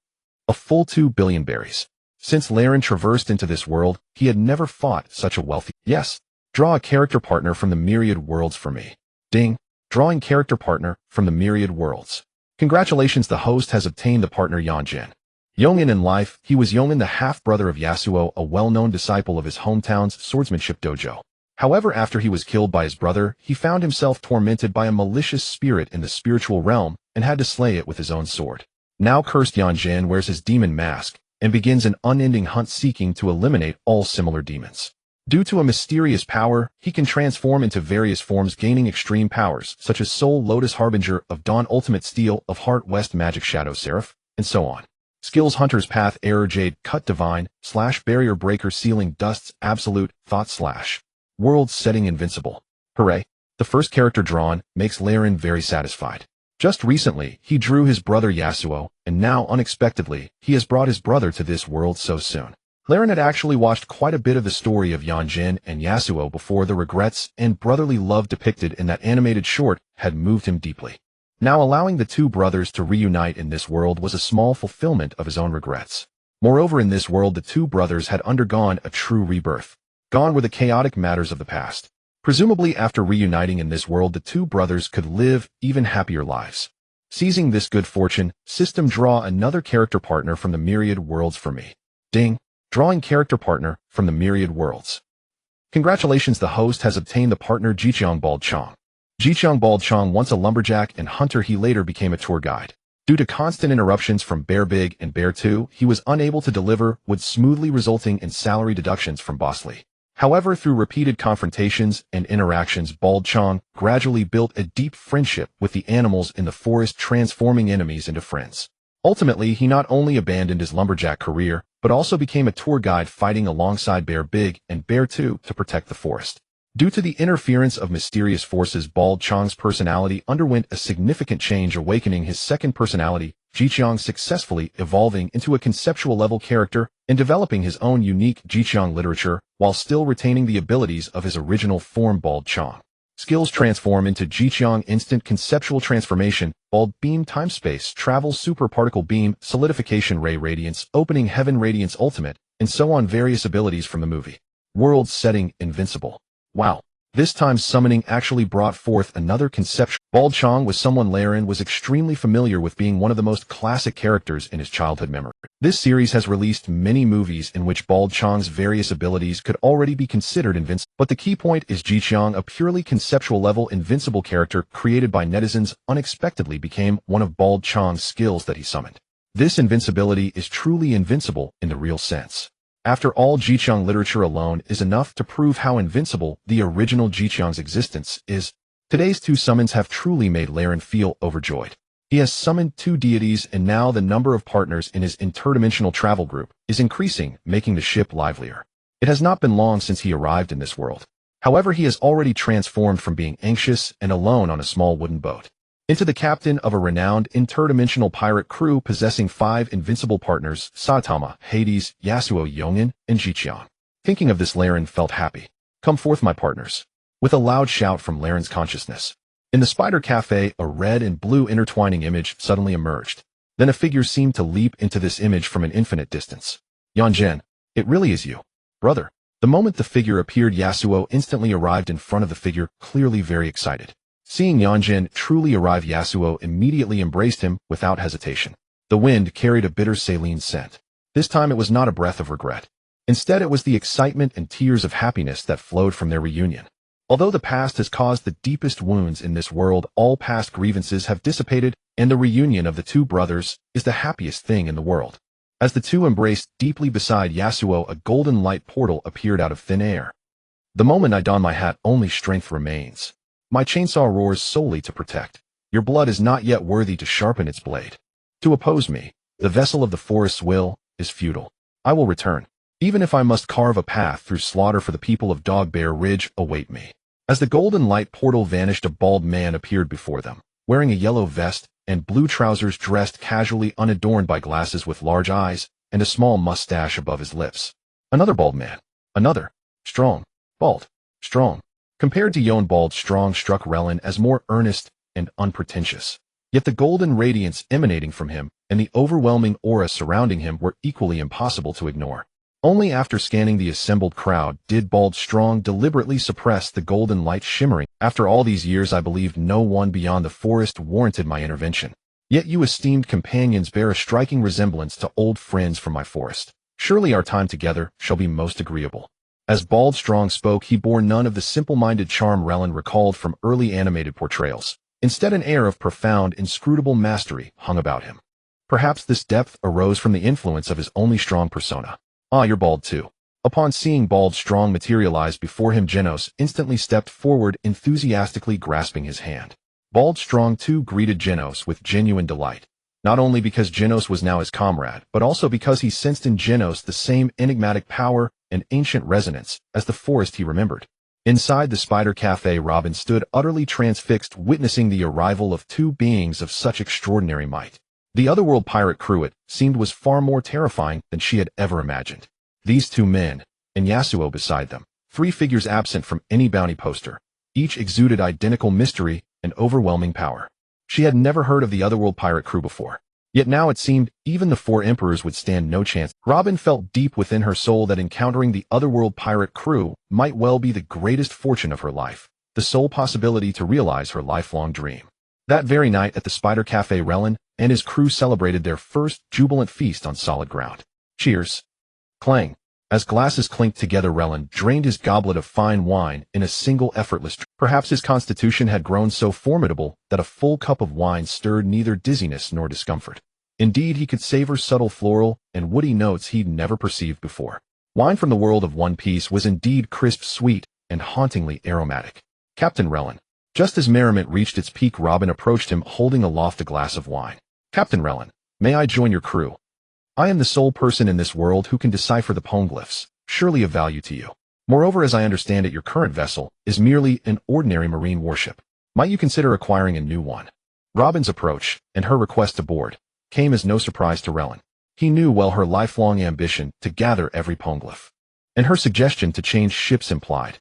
a full 2 billion berries? Since Leiloin traversed into this world, he had never fought such a wealthy. Yes. Draw a character partner from the myriad worlds for me. Ding! Drawing character partner from the myriad worlds. Congratulations, the host has obtained the partner Yonjin. Young in life, he was Yongin, the half-brother of Yasuo, a well-known disciple of his hometown's swordsmanship dojo. However, after he was killed by his brother, he found himself tormented by a malicious spirit in the spiritual realm and had to slay it with his own sword. Now cursed, Yonjin wears his demon mask and begins an unending hunt seeking to eliminate all similar demons. Due to a mysterious power, he can transform into various forms, gaining extreme powers such as Soul Lotus, Harbinger of Dawn, Ultimate Steel of Heart, West Magic, Shadow Seraph, and so on. Skills: Hunter's Path, Error, Jade, Cut, Divine, / Barrier Breaker, Sealing Dusts, Absolute, Thought / World Setting, Invincible. Hooray! The first character drawn makes Leiloin very satisfied. Just recently, he drew his brother Yasuo, and now, unexpectedly, he has brought his brother to this world so soon. Leiloin had actually watched quite a bit of the story of Yonjin and Yasuo before. The regrets and brotherly love depicted in that animated short had moved him deeply. Now allowing the two brothers to reunite in this world was a small fulfillment of his own regrets. Moreover, in this world, the two brothers had undergone a true rebirth. Gone were the chaotic matters of the past. Presumably, after reuniting in this world, the two brothers could live even happier lives. Seizing this good fortune, system, draw another character partner from the myriad worlds for me. Ding! Drawing character partner from the myriad worlds. Congratulations, the host has obtained the partner Jiqiang Baldchong. Jiqiang Baldchong, once a lumberjack and hunter, he later became a tour guide. Due to constant interruptions from Bear Big and Bear 2, he was unable to deliver wood smoothly, resulting in salary deductions from Boss Lee. However, through repeated confrontations and interactions, Baldchong gradually built a deep friendship with the animals in the forest, transforming enemies into friends. Ultimately, he not only abandoned his lumberjack career, but also became a tour guide, fighting alongside Bear Big and Bear 2 to protect the forest. Due to the interference of mysterious forces, Bald Chang's personality underwent a significant change, awakening his second personality, Jiqiang, successfully evolving into a conceptual-level character and developing his own unique Jiqiang literature while still retaining the abilities of his original form Bald Chang. Skills: transform into Jiqiang, instant conceptual transformation, Bald Beam, time space travel, super particle beam, solidification ray, radiance, opening heaven, radiance ultimate, and so on. Various abilities from the movie. World setting: invincible. Wow. This time summoning actually brought forth another conception. Bald Chang was someone Laren was extremely familiar with, being one of the most classic characters in his childhood memory. This series has released many movies in which Bald Chang's various abilities could already be considered invincible. But the key point is Jiqiang, a purely conceptual level invincible character created by netizens, unexpectedly became one of Bald Chang's skills that he summoned. This invincibility is truly invincible in the real sense. After all, Jiqiang literature alone is enough to prove how invincible the original Jiqiang's existence is. Today's two summons have truly made Laren feel overjoyed. He has summoned two deities, and now the number of partners in his interdimensional travel group is increasing, making the ship livelier. It has not been long since he arrived in this world. However, he has already transformed from being anxious and alone on a small wooden boat into the captain of a renowned interdimensional pirate crew possessing 5 invincible partners: Saitama, Hades, Yasuo, Yongin, and Jiqiang. Thinking of this, Laren felt happy. Come forth, my partners. With a loud shout from Laren's consciousness. In the Spider Cafe, a red and blue intertwining image suddenly emerged. Then a figure seemed to leap into this image from an infinite distance. Yanjin, it really is you, brother. The moment the figure appeared, Yasuo instantly arrived in front of the figure, clearly very excited. Seeing Yanjin truly arrive, Yasuo immediately embraced him without hesitation. The wind carried a bitter saline scent. This time it was not a breath of regret. Instead, it was the excitement and tears of happiness that flowed from their reunion. Although the past has caused the deepest wounds in this world, all past grievances have dissipated, and the reunion of the two brothers is the happiest thing in the world. As the two embraced deeply beside Yasuo, a golden light portal appeared out of thin air. The moment I don my hat, only strength remains. My chainsaw roars solely to protect. Your blood is not yet worthy to sharpen its blade. To oppose me, the vessel of the forest's will, is futile. I will return. Even if I must carve a path through slaughter for the people of Dogbear Ridge, await me. As the golden light portal vanished, a bald man appeared before them, wearing a yellow vest and blue trousers, dressed casually, unadorned by glasses, with large eyes and a small mustache above his lips. Another bald man. Another. Strong. Bald. Strong. Compared to Yon, Bald Strong struck Relin as more earnest and unpretentious. Yet the golden radiance emanating from him and the overwhelming aura surrounding him were equally impossible to ignore. Only after scanning the assembled crowd did Bald Strong deliberately suppress the golden light shimmering. After all these years, I believed no one beyond the forest warranted my intervention. Yet you esteemed companions bear a striking resemblance to old friends from my forest. Surely our time together shall be most agreeable. As Bald Strong spoke, he bore none of the simple-minded charm Relin recalled from early animated portrayals. Instead, an air of profound, inscrutable mastery hung about him. Perhaps this depth arose from the influence of his only strong persona. Ah, you're bald too. Upon seeing Bald Strong materialize before him, Genos instantly stepped forward, enthusiastically grasping his hand. Bald Strong too greeted Genos with genuine delight. Not only because Genos was now his comrade, but also because he sensed in Genos the same enigmatic power and ancient resonance as the forest he remembered. Inside the Spider Cafe, Robin stood utterly transfixed, witnessing the arrival of two beings of such extraordinary might. The otherworld pirate crew, it seemed, was far more terrifying than she had ever imagined. These two men, and Yasuo beside them, 3 figures absent from any bounty poster, each exuded identical mystery and overwhelming power. She had never heard of the otherworld pirate crew before. Yet now it seemed even the 4 emperors would stand no chance. Robin felt deep within her soul that encountering the otherworld pirate crew might well be the greatest fortune of her life, the sole possibility to realize her lifelong dream. That very night at the Spider Cafe, Relin and his crew celebrated their first jubilant feast on solid ground. Cheers. Clang. As glasses clinked together, Relin drained his goblet of fine wine in a single effortless drink. Perhaps his constitution had grown so formidable that a full cup of wine stirred neither dizziness nor discomfort. Indeed, he could savor subtle floral and woody notes he'd never perceived before. Wine from the world of One Piece was indeed crisp, sweet, and hauntingly aromatic. Captain Relin. Just as merriment reached its peak, Robin approached him, holding aloft a glass of wine. Captain Relin, may I join your crew? I am the sole person in this world who can decipher the poneglyphs, surely of value to you. Moreover, as I understand it, your current vessel is merely an ordinary marine warship. Might you consider acquiring a new one? Robin's approach, and her request to board, came as no surprise to Relin. He knew well her lifelong ambition to gather every poneglyph, and her suggestion to change ships implied.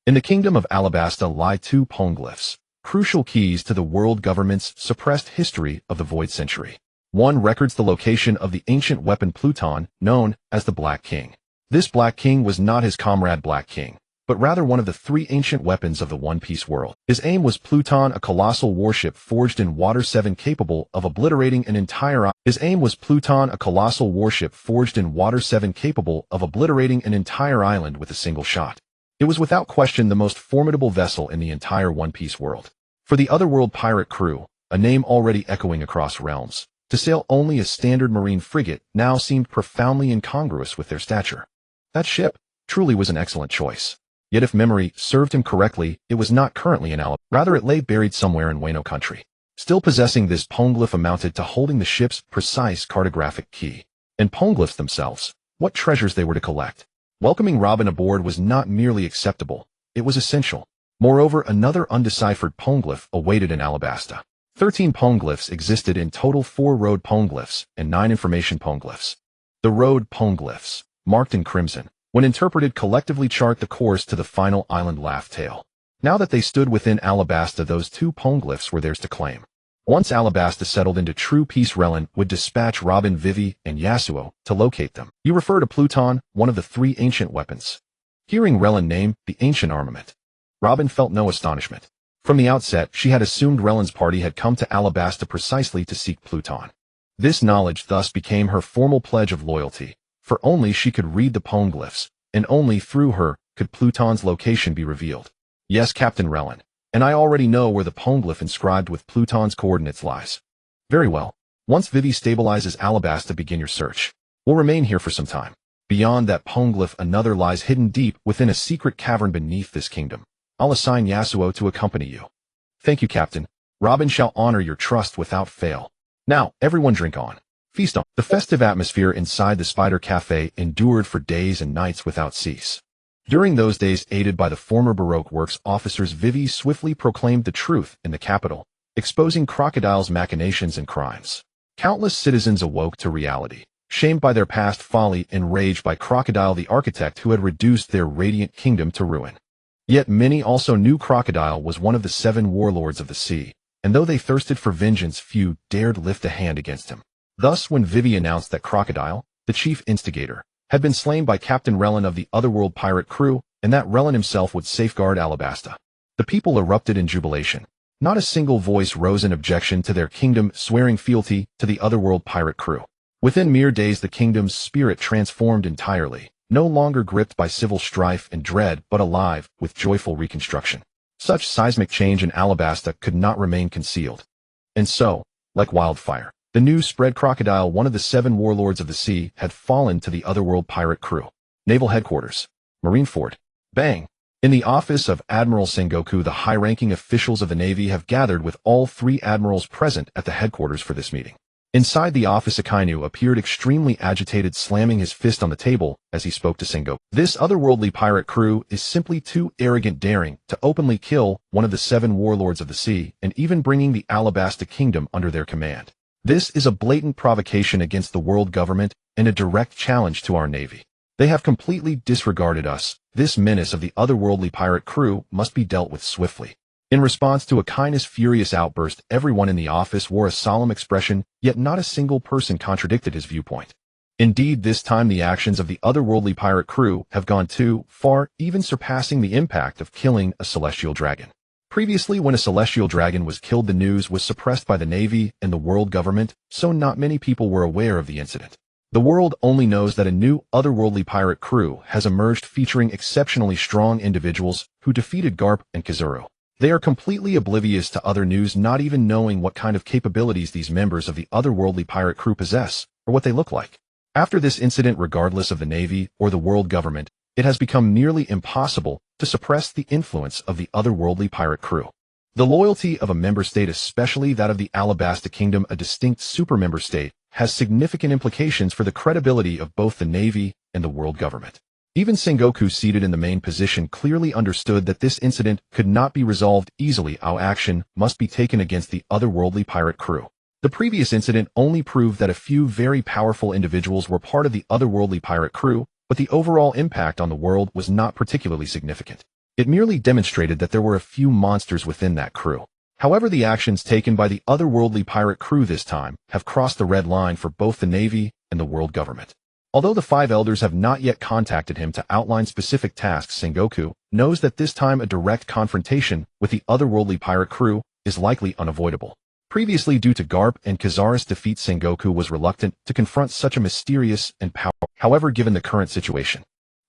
In the kingdom of Alabasta lie two poneglyphs, crucial keys to the world government's suppressed history of the Void Century. One records the location of the ancient weapon Pluton, known as the Black King. This Black King was not his comrade Black King, but rather one of the three ancient weapons of the One Piece world. His aim was Pluton, a colossal warship forged in Water 7 capable of obliterating an entire island. His aim was Pluton, a colossal warship forged in Water 7 capable of obliterating an entire island with a single shot. It was without question the most formidable vessel in the entire One Piece world. For the Otherworld pirate crew, a name already echoing across realms, to sail only a standard marine frigate now seemed profoundly incongruous with their stature. That ship truly was an excellent choice. Yet if memory served him correctly, it was not currently in Alabasta. Rather, it lay buried somewhere in Wano country. Still possessing this poneglyph amounted to holding the ship's precise cartographic key. And poneglyphs themselves, what treasures they were to collect. Welcoming Robin aboard was not merely acceptable, it was essential. Moreover, another undeciphered poneglyph awaited in Alabasta. 13 poneglyphs existed in total, 4 road poneglyphs and 9 information poneglyphs. The road poneglyphs, marked in crimson, when interpreted collectively chart the course to the final island Laugh Tale. Now that they stood within Alabasta, those 2 poneglyphs were theirs to claim. Once Alabasta settled into true peace, Relin would dispatch Robin, Vivi, and Yasuo to locate them. You refer to Pluton, one of the 3 ancient weapons. Hearing Relin name the ancient armament, Robin felt no astonishment. From the outset, she had assumed Relin's party had come to Alabasta precisely to seek Pluton. This knowledge thus became her formal pledge of loyalty, for only she could read the poneglyphs, and only through her could Pluton's location be revealed. Yes, Captain Relin, and I already know where the poneglyph inscribed with Pluton's coordinates lies. Very well. Once Vivi stabilizes Alabasta, begin your search. We'll remain here for some time. Beyond that poneglyph, another lies hidden deep within a secret cavern beneath this kingdom. I'll assign Yasuo to accompany you. Thank you, Captain. Robin shall honor your trust without fail. Now, everyone drink on. Feast on. The festive atmosphere inside the Spider Cafe endured for days and nights without cease. During those days, aided by the former Baroque Works officers, Vivi swiftly proclaimed the truth in the capital, exposing Crocodile's machinations and crimes. Countless citizens awoke to reality, shamed by their past folly, enraged by Crocodile the architect who had reduced their radiant kingdom to ruin. Yet many also knew Crocodile was one of the 7 warlords of the sea, and though they thirsted for vengeance, few dared lift a hand against him. Thus, when Vivi announced that Crocodile, the chief instigator, had been slain by Captain Relin of the Otherworld pirate crew, and that Relin himself would safeguard Alabasta, the people erupted in jubilation. Not a single voice rose in objection to their kingdom, swearing fealty to the Otherworld pirate crew. Within mere days, the kingdom's spirit transformed entirely, no longer gripped by civil strife and dread, but alive with joyful reconstruction. Such seismic change in Alabasta could not remain concealed. And so, like wildfire, the news spread. Crocodile, one of the 7 warlords of the sea, had fallen to the Otherworld pirate crew. Naval Headquarters, Marineford. Bang! In the office of Admiral Sengoku, the high-ranking officials of the Navy have gathered with all 3 admirals present at the headquarters for this meeting. Inside the office, Akainu appeared extremely agitated, slamming his fist on the table as he spoke to Sengoku. This otherworldly pirate crew is simply too arrogant, daring to openly kill one of the 7 warlords of the sea, and even bringing the Alabasta kingdom under their command. This is a blatant provocation against the world government and a direct challenge to our Navy. They have completely disregarded us. This menace of the otherworldly pirate crew must be dealt with swiftly. In response to Akaino's furious outburst, everyone in the office wore a solemn expression, yet not a single person contradicted his viewpoint. Indeed, this time the actions of the otherworldly pirate crew have gone too far, even surpassing the impact of killing a celestial dragon. Previously, when a celestial dragon was killed, the news was suppressed by the Navy and the world government, so not many people were aware of the incident. The world only knows that a new otherworldly pirate crew has emerged featuring exceptionally strong individuals who defeated Garp and Kizuru. They are completely oblivious to other news, not even knowing what kind of capabilities these members of the otherworldly pirate crew possess, or what they look like. After this incident, regardless of the Navy or the world government, it has become nearly impossible to suppress the influence of the otherworldly pirate crew. The loyalty of a member state, especially that of the Alabasta Kingdom, a distinct supermember state, has significant implications for the credibility of both the Navy and the world government. Even Sengoku seated in the main position clearly understood that this incident could not be resolved easily. Our action must be taken against the otherworldly pirate crew. The previous incident only proved that a few very powerful individuals were part of the otherworldly pirate crew, but the overall impact on the world was not particularly significant. It merely demonstrated that there were a few monsters within that crew. However, the actions taken by the otherworldly pirate crew this time have crossed the red line for both the Navy and the world government. Although the five elders have not yet contacted him to outline specific tasks, Sengoku knows that this time a direct confrontation with the otherworldly pirate crew is likely unavoidable. Previously, due to Garp and Kizaru's defeat, Sengoku was reluctant to confront such a mysterious and powerful. However, given the current situation,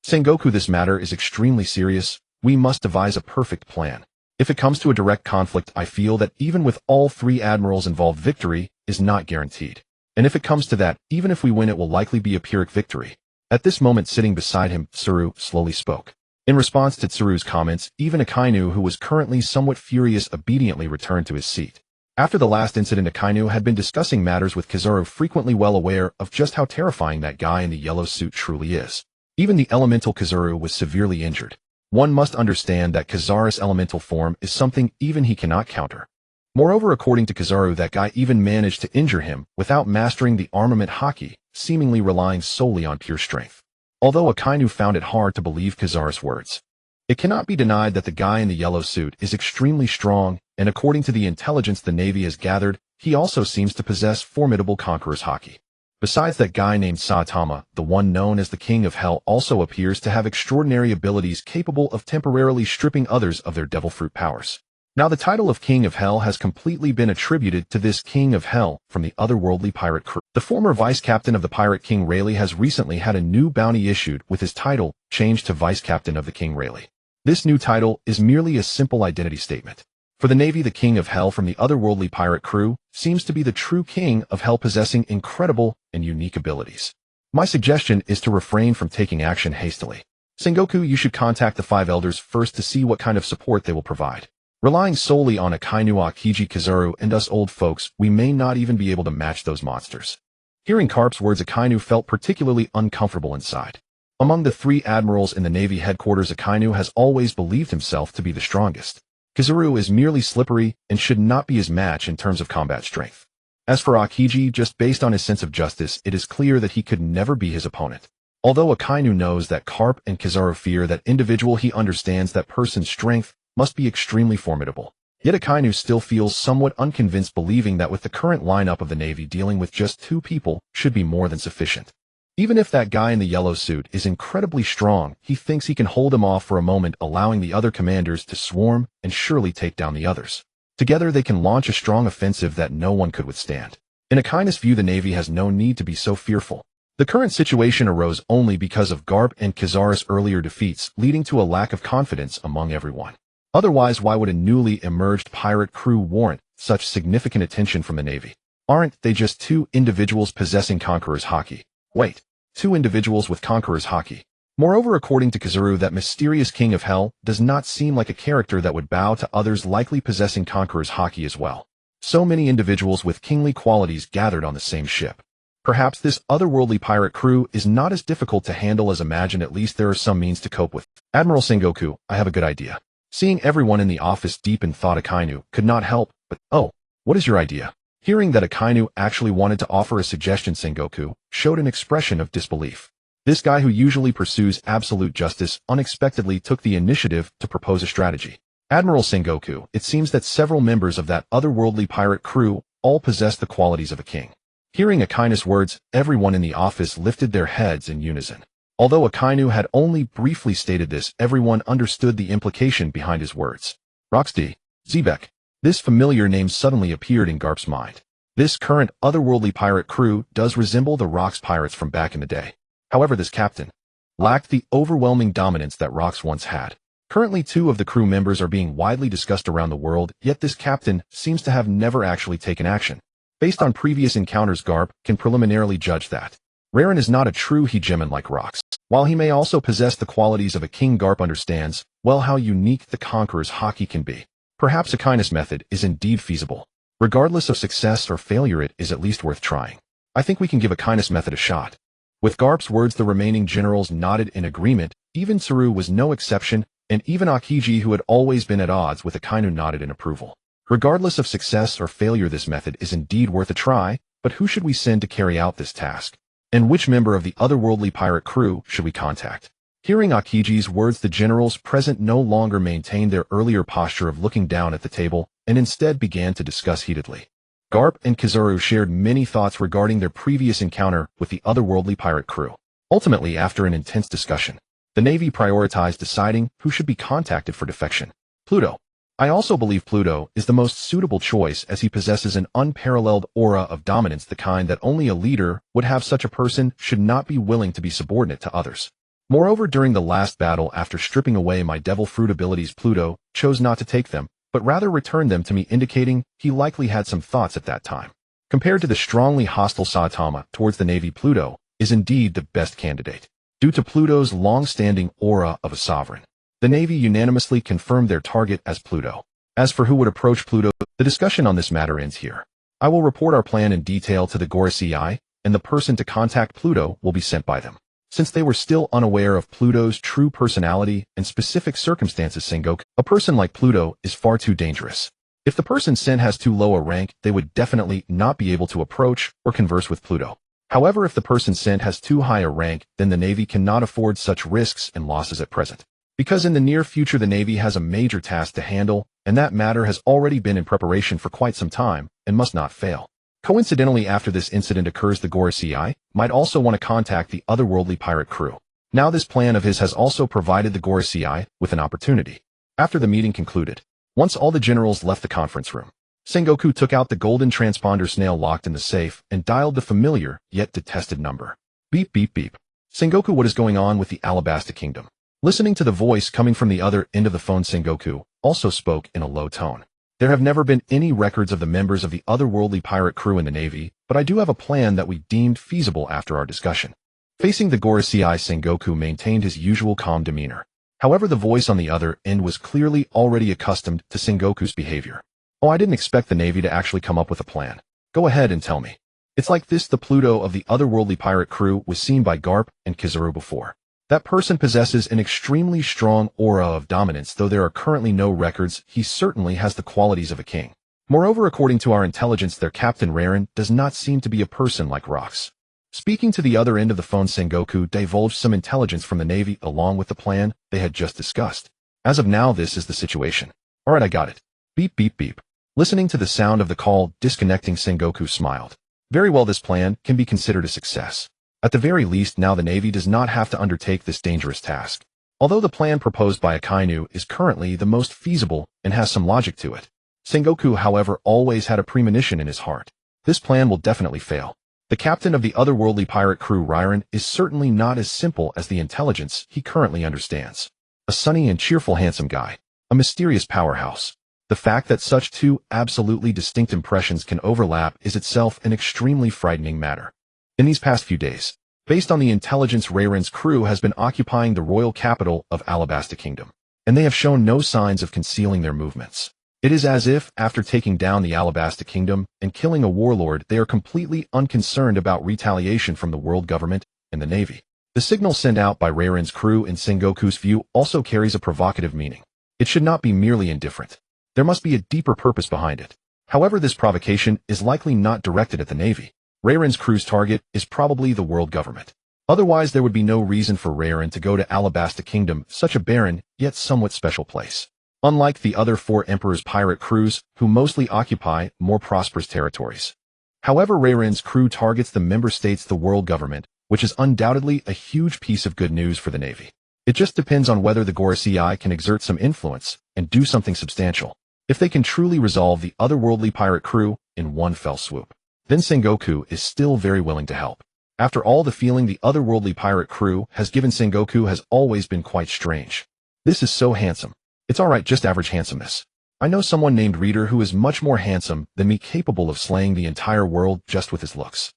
Sengoku, this matter is extremely serious. We must devise a perfect plan. If it comes to a direct conflict, I feel that even with all three admirals involved, victory is not guaranteed. And if it comes to that, even if we win, it will likely be a Pyrrhic victory. At this moment, sitting beside him, Tsuru slowly spoke. In response to Tsuru's comments, even Akainu, who was currently somewhat furious, obediently returned to his seat. After the last incident, Akainu had been discussing matters with Kizaru, frequently well aware of just how terrifying that guy in the yellow suit truly is. Even the elemental Kizaru was severely injured. One must understand that Kizaru's elemental form is something even he cannot counter. Moreover, according to Kizaru, that guy even managed to injure him without mastering the armament haki, seemingly relying solely on pure strength. Although Akainu found it hard to believe Kizaru's words, it cannot be denied that the guy in the yellow suit is extremely strong, and according to the intelligence the Navy has gathered, he also seems to possess formidable conqueror's haki. Besides, that guy named Saitama, the one known as the King of Hell, also appears to have extraordinary abilities capable of temporarily stripping others of their devil fruit powers. Now, the title of King of Hell has completely been attributed to this King of Hell from the otherworldly pirate crew. The former vice captain of the pirate King Rayleigh has recently had a new bounty issued with his title changed to vice captain of the King Rayleigh. This new title is merely a simple identity statement. For the Navy, the King of Hell from the otherworldly pirate crew seems to be the true King of Hell, possessing incredible and unique abilities. My suggestion is to refrain from taking action hastily. Sengoku, you should contact the five elders first to see what kind of support they will provide. Relying solely on Akainu, Akiji, Kizaru, and us old folks, we may not even be able to match those monsters. Hearing Karp's words, Akainu felt particularly uncomfortable inside. Among the three admirals in the Navy headquarters, Akainu has always believed himself to be the strongest. Kizaru is merely slippery and should not be his match in terms of combat strength. As for Akiji, just based on his sense of justice, it is clear that he could never be his opponent. Although Akainu knows that Karp and Kizaru fear that individual, he understands that person's strength must be extremely formidable. Yet Akainu still feels somewhat unconvinced, believing that with the current lineup of the Navy, dealing with just two people should be more than sufficient. Even if that guy in the yellow suit is incredibly strong, he thinks he can hold him off for a moment, allowing the other commanders to swarm and surely take down the others. Together they can launch a strong offensive that no one could withstand. In Akaina's view, the Navy has no need to be so fearful. The current situation arose only because of Garp and Kizaru's earlier defeats, leading to a lack of confidence among everyone. Otherwise, why would a newly emerged pirate crew warrant such significant attention from the Navy? Aren't they just two individuals possessing conqueror's haki? Wait, two individuals with conqueror's haki. Moreover, according to Kizaru, that mysterious King of Hell does not seem like a character that would bow to others, likely possessing conqueror's haki as well. So many individuals with kingly qualities gathered on the same ship. Perhaps this otherworldly pirate crew is not as difficult to handle as imagined. At least there are some means to cope with. Admiral Sengoku, I have a good idea. Seeing everyone in the office deep in thought, Akainu could not help but, oh, what is your idea? Hearing that Akainu actually wanted to offer a suggestion, Sengoku showed an expression of disbelief. This guy, who usually pursues absolute justice, unexpectedly took the initiative to propose a strategy. Admiral Sengoku, it seems that several members of that otherworldly pirate crew all possess the qualities of a king. Hearing Akaina's words, everyone in the office lifted their heads in unison. Although Akainu had only briefly stated this, everyone understood the implication behind his words. Roxdy, Zebek. This familiar name suddenly appeared in Garp's mind. This current otherworldly pirate crew does resemble the Rox pirates from back in the day. However, this captain lacked the overwhelming dominance that Rox once had. Currently, two of the crew members are being widely discussed around the world, yet this captain seems to have never actually taken action. Based on previous encounters, Garp can preliminarily judge that Raren is not a true hegemon like Rox. While he may also possess the qualities of a king, Garp understands well how unique the conqueror's haki can be. Perhaps Akaina's method is indeed feasible. Regardless of success or failure, it is at least worth trying. I think we can give Akaina's method a shot. With Garp's words, the remaining generals nodded in agreement. Even Tsuru was no exception, and even Akiji, who had always been at odds with Akainu, nodded in approval. Regardless of success or failure, this method is indeed worth a try, but who should we send to carry out this task? And which member of the otherworldly pirate crew should we contact? Hearing Akiji's words, the generals present no longer maintained their earlier posture of looking down at the table, and instead began to discuss heatedly. Garp and Kizuru shared many thoughts regarding their previous encounter with the otherworldly pirate crew. Ultimately, after an intense discussion, the Navy prioritized deciding who should be contacted for defection. Pluto. I also believe Pluto is the most suitable choice, as he possesses an unparalleled aura of dominance, the kind that only a leader would have. Such a person should not be willing to be subordinate to others. Moreover, during the last battle, after stripping away my devil fruit abilities, Pluto chose not to take them, but rather returned them to me, indicating he likely had some thoughts at that time. Compared to the strongly hostile Saitama towards the Navy, Pluto is indeed the best candidate. Due to Pluto's long-standing aura of a sovereign, the Navy unanimously confirmed their target as Pluto. As for who would approach Pluto, the discussion on this matter ends here. I will report our plan in detail to the Gorosei, and the person to contact Pluto will be sent by them. Since they were still unaware of Pluto's true personality and specific circumstances, Sengoku, a person like Pluto is far too dangerous. If the person sent has too low a rank, they would definitely not be able to approach or converse with Pluto. However, if the person sent has too high a rank, then the Navy cannot afford such risks and losses at present. Because in the near future the Navy has a major task to handle, and that matter has already been in preparation for quite some time, and must not fail. Coincidentally, after this incident occurs, the Gorosei might also want to contact the otherworldly pirate crew. Now this plan of his has also provided the Gorosei with an opportunity. After the meeting concluded, once all the generals left the conference room, Sengoku took out the golden transponder snail locked in the safe and dialed the familiar yet detested number. Beep beep beep. Sengoku, what is going on with the Alabasta Kingdom? Listening to the voice coming from the other end of the phone, Sengoku also spoke in a low tone. There have never been any records of the members of the otherworldly pirate crew in the Navy, but I do have a plan that we deemed feasible after our discussion. Facing the Gorosei, Sengoku maintained his usual calm demeanor. However, the voice on the other end was clearly already accustomed to Sengoku's behavior. Oh, I didn't expect the Navy to actually come up with a plan. Go ahead and tell me. It's like this: the Pluto of the otherworldly pirate crew was seen by Garp and Kizuru before. That person possesses an extremely strong aura of dominance. Though there are currently no records, he certainly has the qualities of a king. Moreover, according to our intelligence, their captain Raren does not seem to be a person like rocks. Speaking to the other end of the phone, Sengoku divulged some intelligence from the Navy along with the plan they had just discussed. As of now, this is the situation. Alright, I got it. Beep beep beep. Listening to the sound of the call disconnecting, Sengoku smiled. Very well, this plan can be considered a success. At the very least, now the Navy does not have to undertake this dangerous task. Although the plan proposed by Akainu is currently the most feasible and has some logic to it, Sengoku, however, always had a premonition in his heart. This plan will definitely fail. The captain of the otherworldly pirate crew, Raren, is certainly not as simple as the intelligence he currently understands. A sunny and cheerful handsome guy. A mysterious powerhouse. The fact that such two absolutely distinct impressions can overlap is itself an extremely frightening matter. In these past few days, based on the intelligence, Raren's crew has been occupying the royal capital of Alabasta Kingdom, and they have shown no signs of concealing their movements. It is as if, after taking down the Alabasta Kingdom and killing a warlord, they are completely unconcerned about retaliation from the world government and the Navy. The signal sent out by Raren's crew, in Sengoku's view, also carries a provocative meaning. It should not be merely indifferent. There must be a deeper purpose behind it. However, this provocation is likely not directed at the Navy. Raren's crew's target is probably the world government. Otherwise, there would be no reason for Raren to go to Alabasta Kingdom, such a barren, yet somewhat special place. Unlike the other four Emperor's pirate crews, who mostly occupy more prosperous territories. However, Raren's crew targets the member states, the world government, which is undoubtedly a huge piece of good news for the Navy. It just depends on whether the Gorosei can exert some influence and do something substantial. If they can truly resolve the otherworldly pirate crew in one fell swoop, then Sengoku is still very willing to help. After all, the feeling the otherworldly pirate crew has given Sengoku has always been quite strange. This is so handsome. It's alright, just average handsomeness. I know someone named Reader who is much more handsome than me, capable of slaying the entire world just with his looks.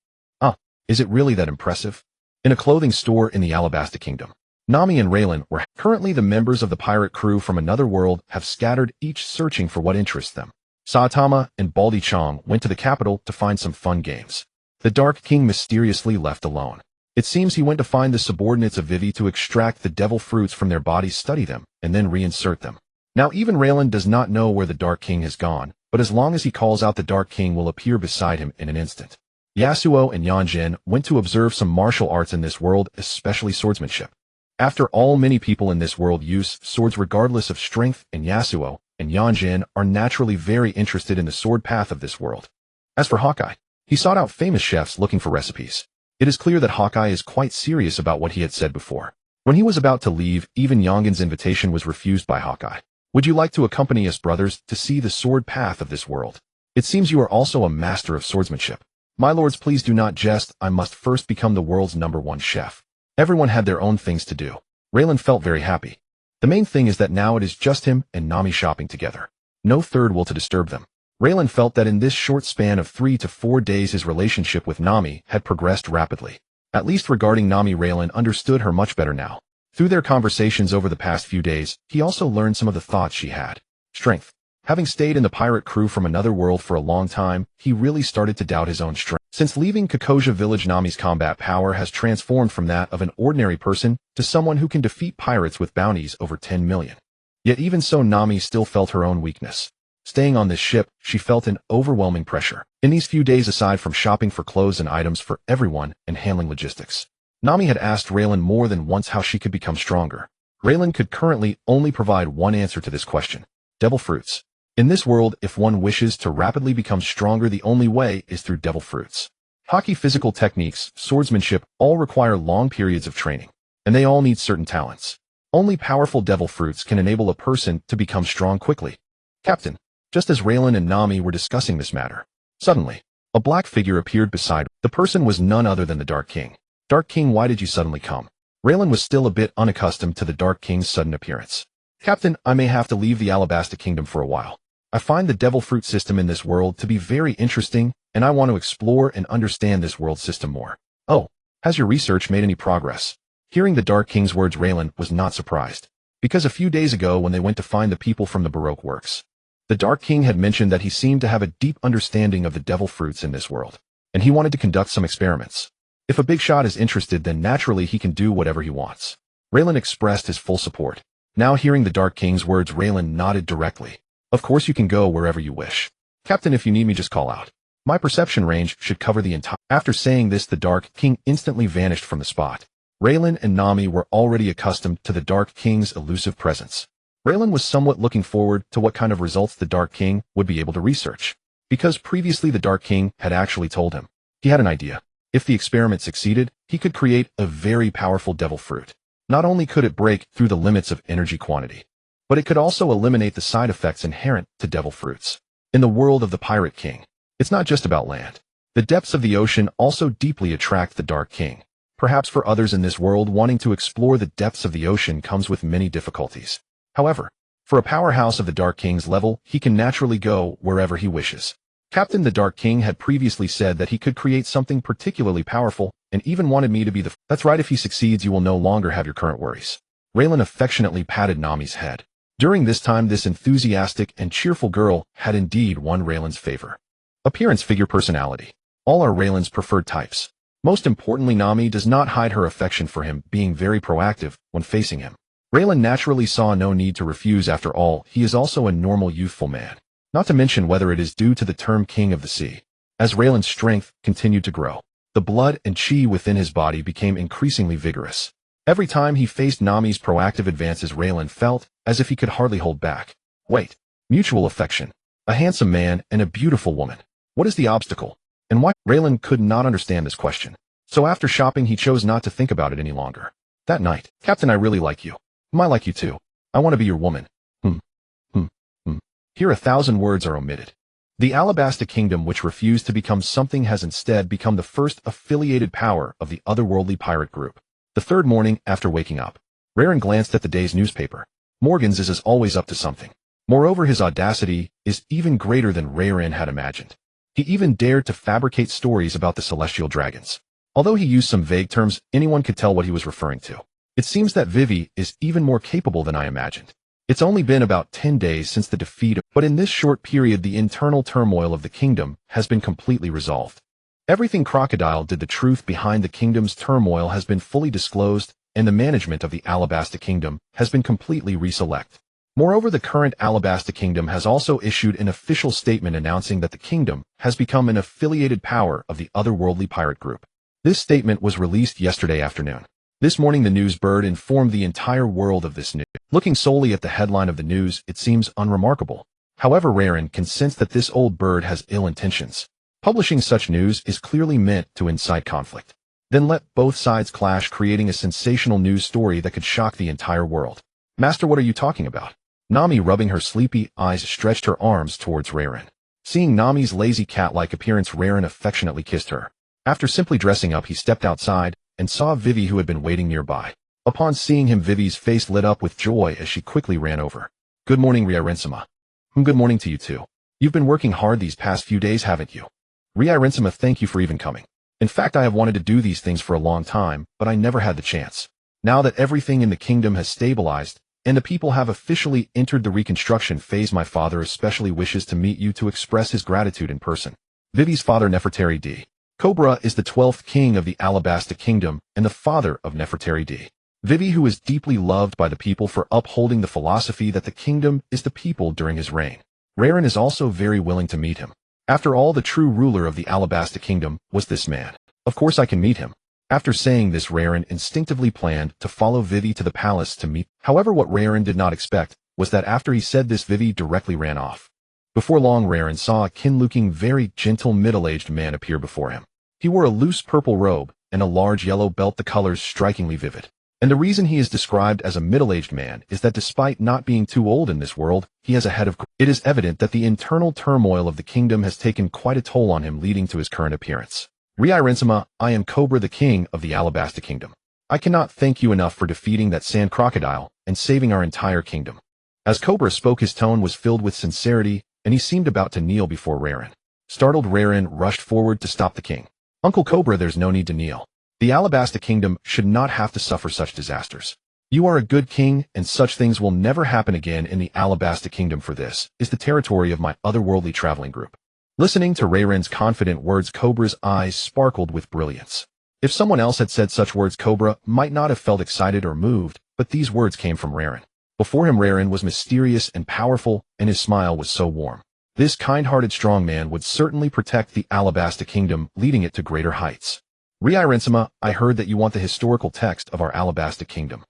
Is it really that impressive? In a clothing store in the Alabasta Kingdom, Nami and Raylan were currently the members of the pirate crew from another world have scattered, each searching for what interests them. Saitama and Baldy Chong went to the capital to find some fun games. The Dark King mysteriously left alone. It seems he went to find the subordinates of Vivi to extract the devil fruits from their bodies, study them, and then reinsert them. Now even Raylan does not know where the Dark King has gone, but as long as he calls out, the Dark King will appear beside him in an instant. Yasuo and Yanjin went to observe some martial arts in this world, especially swordsmanship. After all, many people in this world use swords regardless of strength, and Yasuo and Yanjin are naturally very interested in the sword path of this world. As for Hawkeye, he sought out famous chefs looking for recipes. It is clear that Hawkeye is quite serious about what he had said before. When he was about to leave, even Yongin's invitation was refused by Hawkeye. Would you like to accompany us, brothers, to see the sword path of this world? It seems you are also a master of swordsmanship. My lords, please do not jest. I must first become the world's #1 chef. Everyone had their own things to do. Raylan felt very happy. The main thing is that now it is just him and Nami shopping together. No third will to disturb them. Raylan felt that in this short span of 3 to 4 days his relationship with Nami had progressed rapidly. At least regarding Nami, Raylan understood her much better now. Through their conversations over the past few days, he also learned some of the thoughts she had. Strength. Having stayed in the pirate crew from another world for a long time, he really started to doubt his own strength. Since leaving Kokoja village, Nami's combat power has transformed from that of an ordinary person to someone who can defeat pirates with bounties over 10 million. Yet even so, Nami still felt her own weakness. Staying on this ship, she felt an overwhelming pressure. In these few days, aside from shopping for clothes and items for everyone and handling logistics, Nami had asked Raylan more than once how she could become stronger. Raylan could currently only provide one answer to this question: devil fruits. In this world, if one wishes to rapidly become stronger, the only way is through devil fruits. Hockey, physical techniques, swordsmanship all require long periods of training, and they all need certain talents. Only powerful devil fruits can enable a person to become strong quickly. Captain, just as Raylan and Nami were discussing this matter, suddenly, a black figure appeared beside her. The person was none other than the Dark King. Dark King, why did you suddenly come? Raylan was still a bit unaccustomed to the Dark King's sudden appearance. Captain, I may have to leave the Alabasta Kingdom for a while. I find the devil fruit system in this world to be very interesting, and I want to explore and understand this world system more. Oh, has your research made any progress? Hearing the Dark King's words, Raylan was not surprised, because a few days ago when they went to find the people from the Baroque works, the Dark King had mentioned that he seemed to have a deep understanding of the devil fruits in this world, and he wanted to conduct some experiments. If a big shot is interested, then naturally he can do whatever he wants. Raylan expressed his full support. Now hearing the Dark King's words, Raylan nodded directly. Of course you can go wherever you wish. Captain, if you need me, just call out. My perception range should cover the entire— After saying this, the Dark King instantly vanished from the spot. Raylan and Nami were already accustomed to the Dark King's elusive presence. Raylan was somewhat looking forward to what kind of results the Dark King would be able to research, because previously the Dark King had actually told him. He had an idea. If the experiment succeeded, he could create a very powerful devil fruit. Not only could it break through the limits of energy quantity, but it could also eliminate the side effects inherent to devil fruits. In the world of the Pirate King, it's not just about land. The depths of the ocean also deeply attract the Dark King. Perhaps for others in this world, wanting to explore the depths of the ocean comes with many difficulties. However, for a powerhouse of the Dark King's level, he can naturally go wherever he wishes. Captain, the Dark King had previously said that he could create something particularly powerful, and even wanted me to be the— That's right, if he succeeds, you will no longer have your current worries. Raylan affectionately patted Nami's head. During this time, this enthusiastic and cheerful girl had indeed won Raylan's favor. Appearance, figure, personality. All are Raylan's preferred types. Most importantly, Nami does not hide her affection for him, being very proactive when facing him. Raylan naturally saw no need to refuse. After all, he is also a normal youthful man. Not to mention whether it is due to the term King of the Sea. As Raylan's strength continued to grow, the blood and chi within his body became increasingly vigorous. Every time he faced Nami's proactive advances, Raylan felt as if he could hardly hold back. Wait, mutual affection. A handsome man and a beautiful woman. What is the obstacle? And why? Raylan could not understand this question. So after shopping, he chose not to think about it any longer. That night, Captain, I really like you. I like you too. I want to be your woman. Here 1,000 words are omitted. The Alabasta Kingdom, which refused to become something, has instead become the first affiliated power of the otherworldly pirate group. The third morning after waking up, Raylan glanced at the day's newspaper. Morgan's is as always up to something. Moreover, his audacity is even greater than Raylan had imagined. He even dared to fabricate stories about the celestial dragons. Although he used some vague terms, anyone could tell what he was referring to. It seems that Vivi is even more capable than I imagined. It's only been about 10 days since the defeat, but in this short period the internal turmoil of the kingdom has been completely resolved. Everything Crocodile did, the truth behind the kingdom's turmoil has been fully disclosed, and the management of the Alabasta Kingdom has been completely reselect. Moreover, the current Alabasta Kingdom has also issued an official statement announcing that the kingdom has become an affiliated power of the otherworldly pirate group. This statement was released yesterday afternoon. This morning the news bird informed the entire world of this news. Looking solely at the headline of the news, it seems unremarkable. However, Raren can sense that this old bird has ill intentions. Publishing such news is clearly meant to incite conflict. Then let both sides clash, creating a sensational news story that could shock the entire world. Master, what are you talking about? Nami, rubbing her sleepy eyes, stretched her arms towards Raren. Seeing Nami's lazy cat-like appearance, Raren affectionately kissed her. After simply dressing up, he stepped outside and saw Vivi, who had been waiting nearby. Upon seeing him, Vivi's face lit up with joy as she quickly ran over. Good morning, Riarensama. Good morning to you too. You've been working hard these past few days, haven't you? Riarensama, thank you for even coming. In fact, I have wanted to do these things for a long time, but I never had the chance. Now that everything in the kingdom has stabilized, and the people have officially entered the reconstruction phase, my father especially wishes to meet you to express his gratitude in person. Vivi's father, Nefertari D. Cobra, is the 12th king of the Alabasta Kingdom and the father of Nefertari D. Vivi, who is deeply loved by the people for upholding the philosophy that the kingdom is the people during his reign. Raren is also very willing to meet him. After all, the true ruler of the Alabasta Kingdom was this man. Of course I can meet him. After saying this, Raren instinctively planned to follow Vivi to the palace to meet. However, what Raren did not expect was that after he said this, Vivi directly ran off. Before long, Raren saw a kin-looking, very gentle, middle-aged man appear before him. He wore a loose purple robe and a large yellow belt, the colors strikingly vivid. And the reason he is described as a middle-aged man is that despite not being too old in this world, he has a head of... It is evident that the internal turmoil of the kingdom has taken quite a toll on him, leading to his current appearance. Riarensama, I am Cobra, the king of the Alabasta Kingdom. I cannot thank you enough for defeating that sand crocodile and saving our entire kingdom. As Cobra spoke, his tone was filled with sincerity, and he seemed about to kneel before Raren. Startled, Raren rushed forward to stop the king. Uncle Cobra, there's no need to kneel. The Alabasta Kingdom should not have to suffer such disasters. You are a good king, and such things will never happen again in the Alabasta Kingdom, for this is the territory of my otherworldly traveling group. Listening to Raren's confident words, Cobra's eyes sparkled with brilliance. If someone else had said such words, Cobra might not have felt excited or moved, but these words came from Raren. Before him, Raren was mysterious and powerful, and his smile was so warm. This kind-hearted strong man would certainly protect the Alabasta Kingdom, leading it to greater heights. Riarensama, I heard that you want the historical text of our Alabasta Kingdom.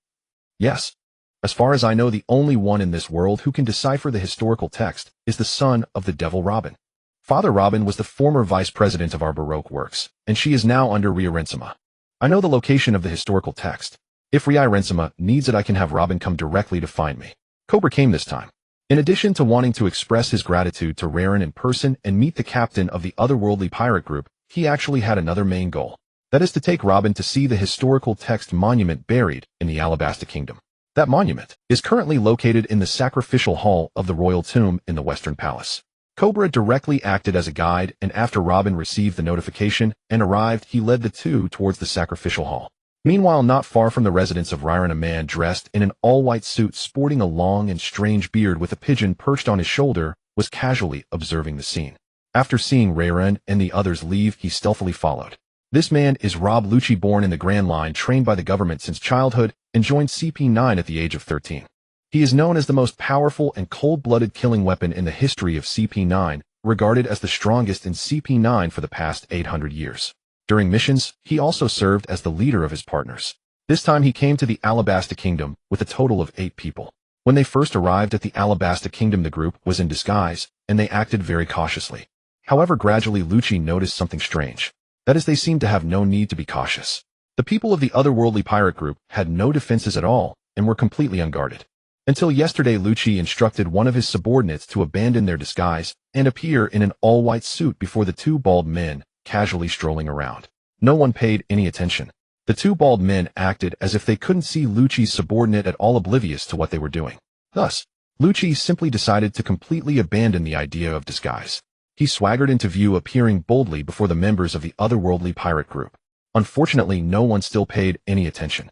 Yes. As far as I know, the only one in this world who can decipher the historical text is the son of the devil Robin. Father Robin was the former vice president of our Baroque works, and she is now under Riarensama. I know the location of the historical text. If Riarensama needs it, I can have Robin come directly to find me. Cobra came this time. In addition to wanting to express his gratitude to Raren in person and meet the captain of the otherworldly pirate group, he actually had another main goal. That is to take Robin to see the historical text monument buried in the Alabasta Kingdom. That monument is currently located in the sacrificial hall of the royal tomb in the Western Palace. Cobra directly acted as a guide, and after Robin received the notification and arrived, he led the two towards the sacrificial hall. Meanwhile, not far from the residence of Raren, a man dressed in an all-white suit, sporting a long and strange beard with a pigeon perched on his shoulder, was casually observing the scene. After seeing Raren and the others leave, he stealthily followed. This man is Rob Lucci, born in the Grand Line, trained by the government since childhood, and joined CP9 at the age of 13. He is known as the most powerful and cold-blooded killing weapon in the history of CP9, regarded as the strongest in CP9 for the past 800 years. During missions, he also served as the leader of his partners. This time he came to the Alabasta Kingdom with a total of 8 people. When they first arrived at the Alabasta Kingdom, the group was in disguise, and they acted very cautiously. However, gradually Lucci noticed something strange. That is, they seemed to have no need to be cautious. The people of the otherworldly pirate group had no defenses at all, and were completely unguarded. Until yesterday, Lucci instructed one of his subordinates to abandon their disguise and appear in an all-white suit before the 2 bald men, casually strolling around. No one paid any attention. The 2 bald men acted as if they couldn't see Lucci's subordinate at all, oblivious to what they were doing. Thus, Lucci simply decided to completely abandon the idea of disguise. He swaggered into view, appearing boldly before the members of the otherworldly pirate group. Unfortunately, no one still paid any attention.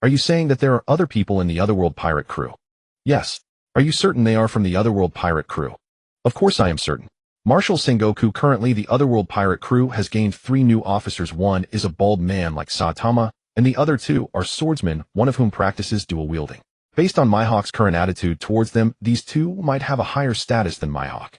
Are you saying that there are other people in the otherworld pirate crew? Yes. Are you certain they are from the otherworld pirate crew? Of course I am certain. Marshal Sengoku. Currently, the Otherworld pirate crew has gained 3 new officers. One is a bald man like Saitama, and the other 2 are swordsmen, one of whom practices dual wielding. Based on Mihawk's current attitude towards them, these 2 might have a higher status than Mihawk.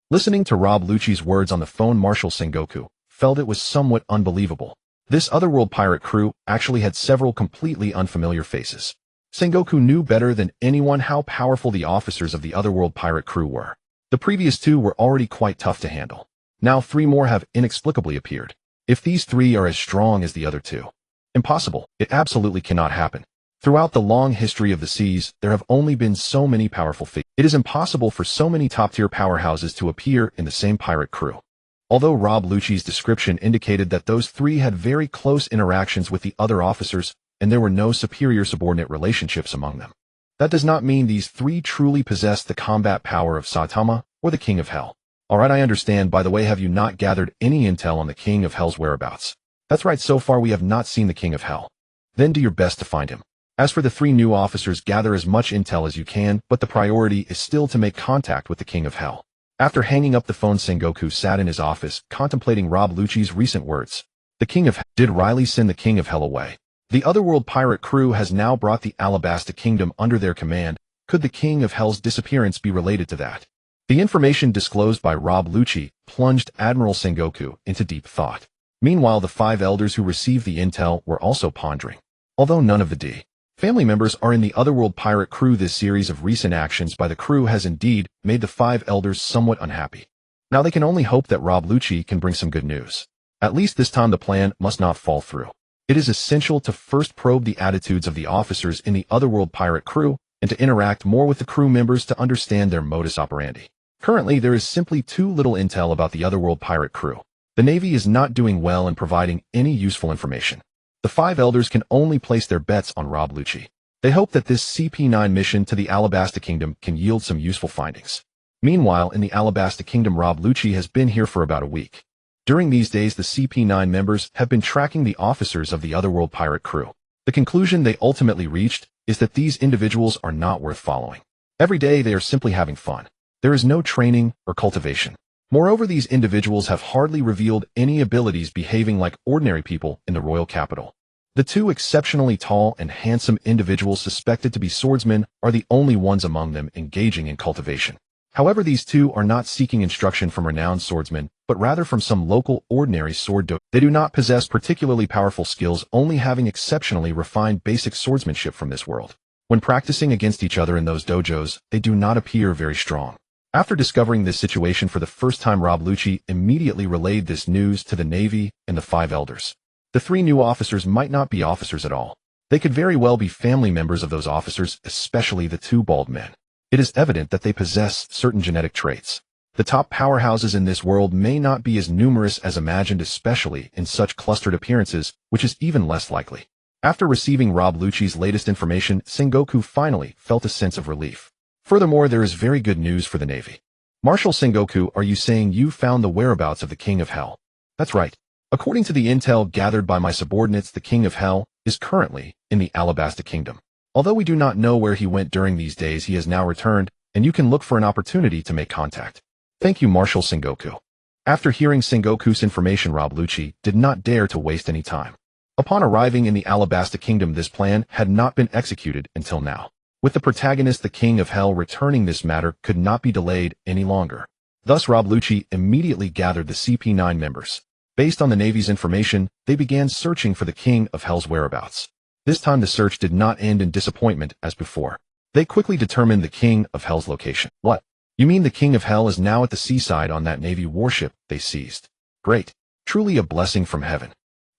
Listening to Rob Lucci's words on the phone, Marshal Sengoku felt it was somewhat unbelievable. This Otherworld pirate crew actually had several completely unfamiliar faces. Sengoku knew better than anyone how powerful the officers of the Otherworld pirate crew were. The previous 2 were already quite tough to handle. Now 3 more have inexplicably appeared. If these 3 are as strong as the other 2. Impossible. It absolutely cannot happen. Throughout the long history of the seas, there have only been so many powerful figures. It is impossible for so many top-tier powerhouses to appear in the same pirate crew. Although Rob Lucci's description indicated that those 3 had very close interactions with the other officers, and there were no superior-subordinate relationships among them, that does not mean these 3 truly possess the combat power of Saitama or the King of Hell. Alright, I understand. By the way, have you not gathered any intel on the King of Hell's whereabouts? That's right, so far we have not seen the King of Hell. Then do your best to find him. As for the 3 new officers, gather as much intel as you can, but the priority is still to make contact with the King of Hell. After hanging up the phone, Sengoku sat in his office, contemplating Rob Lucci's recent words. The King of Hell. Did Riley send the King of Hell away? The Otherworld pirate crew has now brought the Alabasta Kingdom under their command. Could the King of Hell's disappearance be related to that? The information disclosed by Rob Lucci plunged Admiral Sengoku into deep thought. Meanwhile, the 5 elders who received the intel were also pondering. Although none of the D family members are in the Otherworld pirate crew, this series of recent actions by the crew has indeed made the 5 elders somewhat unhappy. Now they can only hope that Rob Lucci can bring some good news. At least this time the plan must not fall through. It is essential to first probe the attitudes of the officers in the Otherworld pirate crew and to interact more with the crew members to understand their modus operandi. Currently, there is simply too little intel about the Otherworld pirate crew. The Navy is not doing well in providing any useful information. The 5 elders can only place their bets on Rob Lucci. They hope that this CP9 mission to the Alabasta Kingdom can yield some useful findings. Meanwhile, in the Alabasta Kingdom, Rob Lucci has been here for about a week. During these days, the CP9 members have been tracking the officers of the Otherworld pirate crew. The conclusion they ultimately reached is that these individuals are not worth following. Every day they are simply having fun. There is no training or cultivation. Moreover, these individuals have hardly revealed any abilities, behaving like ordinary people in the royal capital. The 2 exceptionally tall and handsome individuals suspected to be swordsmen are the only ones among them engaging in cultivation. However, these 2 are not seeking instruction from renowned swordsmen, but rather from some local ordinary sword dojo. They do not possess particularly powerful skills, only having exceptionally refined basic swordsmanship from this world. When practicing against each other in those dojos, they do not appear very strong. After discovering this situation for the first time, Rob Lucci immediately relayed this news to the Navy and the 5 elders. The 3 new officers might not be officers at all. They could very well be family members of those officers, especially the 2 bald men. It is evident that they possess certain genetic traits. The top powerhouses in this world may not be as numerous as imagined, especially in such clustered appearances, which is even less likely. After receiving Rob Lucci's latest information, Sengoku finally felt a sense of relief. Furthermore, there is very good news for the Navy. Marshal Sengoku, are you saying you found the whereabouts of the King of Hell? That's right. According to the intel gathered by my subordinates, the King of Hell is currently in the Alabasta Kingdom. Although we do not know where he went during these days, he has now returned, and you can look for an opportunity to make contact. Thank you, Marshal Sengoku. After hearing Sengoku's information, Rob Lucci did not dare to waste any time. Upon arriving in the Alabasta Kingdom, this plan had not been executed until now. With the protagonist, the King of Hell, returning, this matter could not be delayed any longer. Thus, Rob Lucci immediately gathered the CP9 members. Based on the Navy's information, they began searching for the King of Hell's whereabouts. This time the search did not end in disappointment as before. They quickly determined the King of Hell's location. What? You mean the King of Hell is now at the seaside on that Navy warship they seized? Great. Truly a blessing from heaven.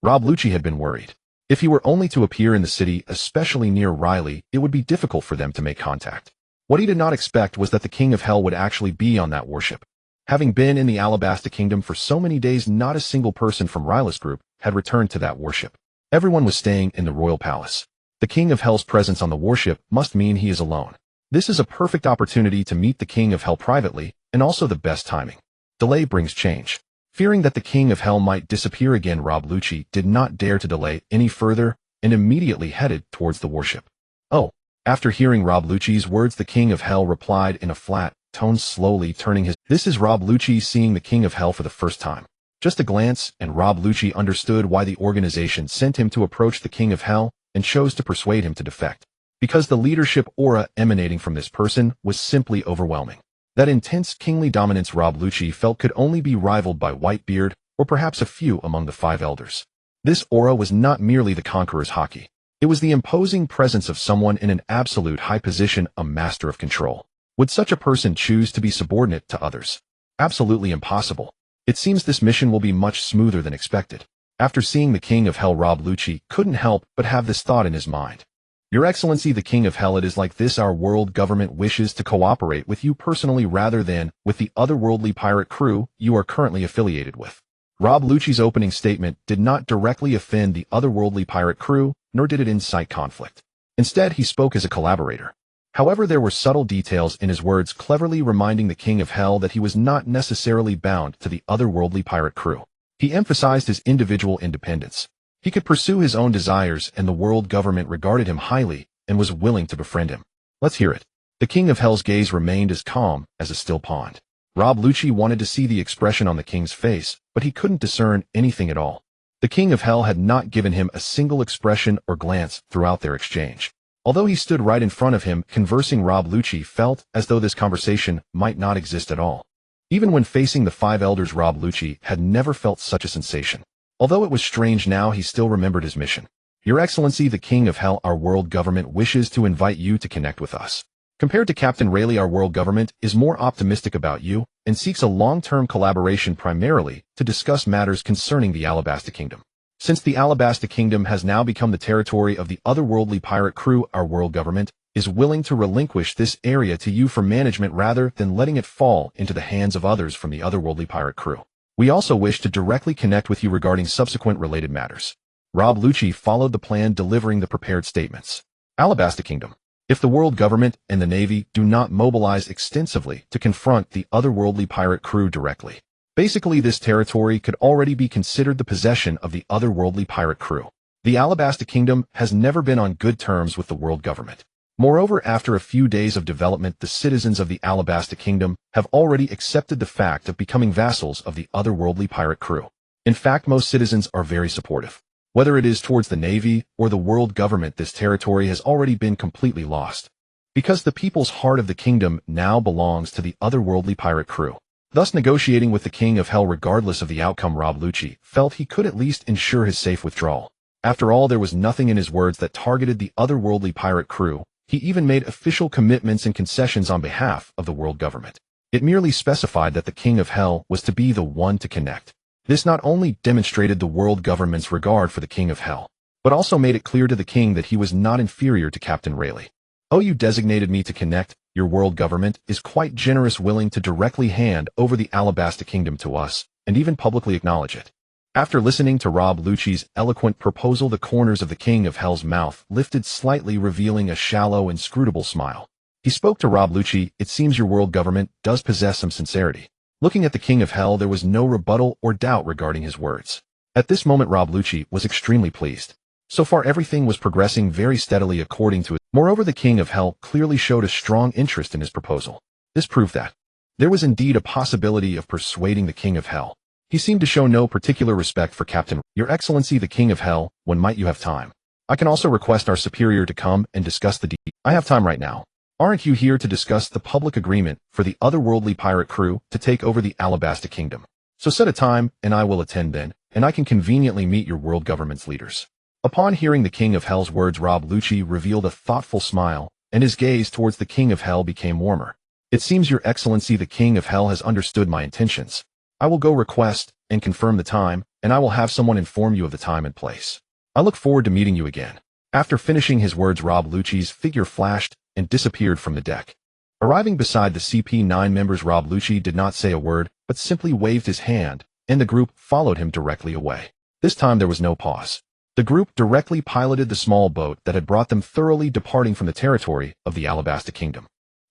Rob Lucci had been worried. If he were only to appear in the city, especially near Riley, it would be difficult for them to make contact. What he did not expect was that the King of Hell would actually be on that warship. Having been in the Alabasta Kingdom for so many days, not a single person from Riley's group had returned to that warship. Everyone was staying in the royal palace. The King of Hell's presence on the warship must mean he is alone. This is a perfect opportunity to meet the King of Hell privately, and also the best timing. Delay brings change. Fearing that the King of Hell might disappear again, Rob Lucci did not dare to delay any further and immediately headed towards the warship. Oh. After hearing Rob Lucci's words, the King of Hell replied in a flat, tone slowly turning his. This is Rob Lucci seeing the King of Hell for the first time. Just a glance, and Rob Lucci understood why the organization sent him to approach the King of Hell and chose to persuade him to defect. Because the leadership aura emanating from this person was simply overwhelming. That intense kingly dominance Rob Lucci felt could only be rivaled by Whitebeard or perhaps a few among the five elders. This aura was not merely the conqueror's haki. It was the imposing presence of someone in an absolute high position, a master of control. Would such a person choose to be subordinate to others? Absolutely impossible. It seems this mission will be much smoother than expected. After seeing the King of Hell, Rob Lucci couldn't help but have this thought in his mind. Your Excellency, the King of Hell, it is like this: our world government wishes to cooperate with you personally rather than with the otherworldly pirate crew you are currently affiliated with. Rob Lucci's opening statement did not directly offend the otherworldly pirate crew, nor did it incite conflict. Instead, he spoke as a collaborator. However, there were subtle details in his words, cleverly reminding the King of Hell that he was not necessarily bound to the otherworldly pirate crew. He emphasized his individual independence. He could pursue his own desires, and the world government regarded him highly and was willing to befriend him. Let's hear it. The King of Hell's gaze remained as calm as a still pond. Rob Lucci wanted to see the expression on the king's face, but he couldn't discern anything at all. The King of Hell had not given him a single expression or glance throughout their exchange. Although he stood right in front of him conversing, Rob Lucci felt as though this conversation might not exist at all. Even when facing the five elders, Rob Lucci had never felt such a sensation. Although it was strange now, he still remembered his mission. Your Excellency, the King of Hell, our world government wishes to invite you to connect with us. Compared to Captain Rayleigh, our world government is more optimistic about you and seeks a long-term collaboration primarily to discuss matters concerning the Alabasta Kingdom. Since the Alabasta Kingdom has now become the territory of the otherworldly pirate crew, our world government is willing to relinquish this area to you for management rather than letting it fall into the hands of others from the otherworldly pirate crew. We also wish to directly connect with you regarding subsequent related matters. Rob Lucci followed the plan, delivering the prepared statements. Alabasta Kingdom. If the world government and the Navy do not mobilize extensively to confront the otherworldly pirate crew directly, basically this territory could already be considered the possession of the otherworldly pirate crew. The Alabasta Kingdom has never been on good terms with the world government. Moreover, after a few days of development, the citizens of the Alabasta Kingdom have already accepted the fact of becoming vassals of the otherworldly pirate crew. In fact, most citizens are very supportive. Whether it is towards the Navy or the world government, this territory has already been completely lost. Because the people's heart of the kingdom now belongs to the otherworldly pirate crew. Thus, negotiating with the King of Hell regardless of the outcome, Rob Lucci felt he could at least ensure his safe withdrawal. After all, there was nothing in his words that targeted the otherworldly pirate crew. He even made official commitments and concessions on behalf of the world government. It merely specified that the King of Hell was to be the one to connect. This not only demonstrated the world government's regard for the King of Hell, but also made it clear to the king that he was not inferior to Captain Rayleigh. Oh, you designated me to connect. Your world government is quite generous, willing to directly hand over the Alabasta Kingdom to us, and even publicly acknowledge it. After listening to Rob Lucci's eloquent proposal, the corners of the King of Hell's mouth lifted slightly, revealing a shallow, inscrutable smile. He spoke to Rob Lucci. It seems your world government does possess some sincerity. Looking at the King of Hell, there was no rebuttal or doubt regarding his words. At this moment, Rob Lucci was extremely pleased. So far, everything was progressing very steadily according to it. Moreover, the King of Hell clearly showed a strong interest in his proposal. This proved that there was indeed a possibility of persuading the King of Hell. He seemed to show no particular respect for Captain. Your Excellency, the King of Hell, when might you have time? I can also request our superior to come and discuss the deed. I have time right now. Aren't you here to discuss the public agreement for the otherworldly pirate crew to take over the Alabasta Kingdom? So set a time, and I will attend then, and I can conveniently meet your world government's leaders. Upon hearing the King of Hell's words, Rob Lucci revealed a thoughtful smile, and his gaze towards the King of Hell became warmer. It seems your Excellency, the King of Hell, has understood my intentions. I will go request and confirm the time, and I will have someone inform you of the time and place. I look forward to meeting you again. After finishing his words, Rob Lucci's figure flashed and disappeared from the deck. Arriving beside the CP9 members, Rob Lucci did not say a word, but simply waved his hand, and the group followed him directly away. This time there was no pause. The group directly piloted the small boat that had brought them, thoroughly departing from the territory of the Alabasta Kingdom.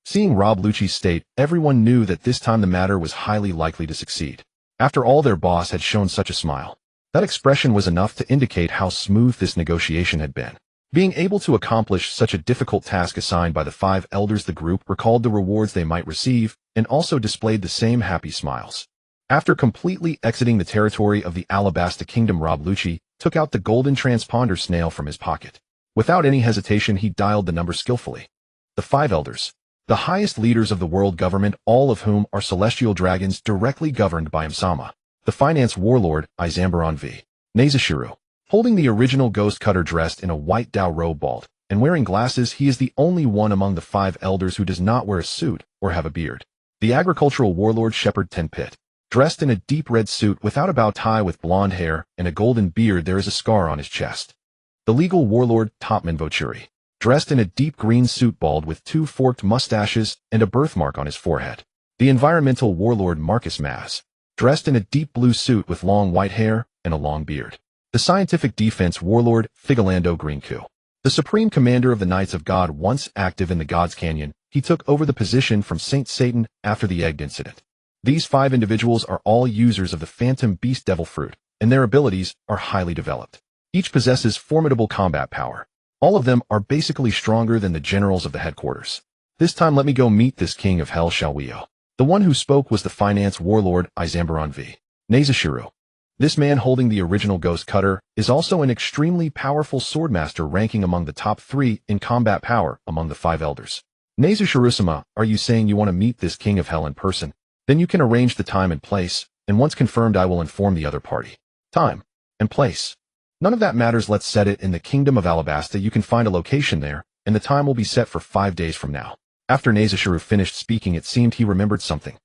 Seeing Rob Lucci's state, everyone knew that this time the matter was highly likely to succeed. After all, their boss had shown such a smile. That expression was enough to indicate how smooth this negotiation had been. Being able to accomplish such a difficult task assigned by the 5 elders, the group recalled the rewards they might receive and also displayed the same happy smiles. After completely exiting the territory of the Alabasta Kingdom, Rob Lucci took out the golden transponder snail from his pocket. Without any hesitation, he dialed the number skillfully. The 5 elders, the highest leaders of the world government, all of whom are celestial dragons directly governed by Msama, the finance warlord, Izambaron V. Nazashiru. Holding the original ghost cutter dressed in a white Dao robe, bald, and wearing glasses, he is the only one among the 5 elders who does not wear a suit or have a beard. The agricultural warlord Shepherd Tenpit. Dressed in a deep red suit without a bow tie with blonde hair and a golden beard, there is a scar on his chest. The legal warlord Topman Vochuri. Dressed in a deep green suit, bald with 2 forked mustaches and a birthmark on his forehead. The environmental warlord Marcus Maz. Dressed in a deep blue suit with long white hair and a long beard. The scientific defense warlord Figolando Greenku. The supreme commander of the Knights of God, once active in the Gods Canyon, he took over the position from Saint Satan after the Egged incident. These 5 individuals are all users of the Phantom Beast Devil Fruit, and their abilities are highly developed. Each possesses formidable combat power. All of them are basically stronger than the generals of the headquarters. This time let me go meet this king of hell, shall we? The one who spoke was the finance warlord Izambaron V. Nazashiru. This man holding the original ghost cutter is also an extremely powerful swordmaster, ranking among the top 3 in combat power among the 5 elders. Nazashiru-sama, are you saying you want to meet this king of hell in person? Then you can arrange the time and place, and once confirmed I will inform the other party. Time and place. None of that matters. Let's set it in the Kingdom of Alabasta. You can find a location there, and the time will be set for 5 days from now. After Nazashiru finished speaking, it seemed he remembered something.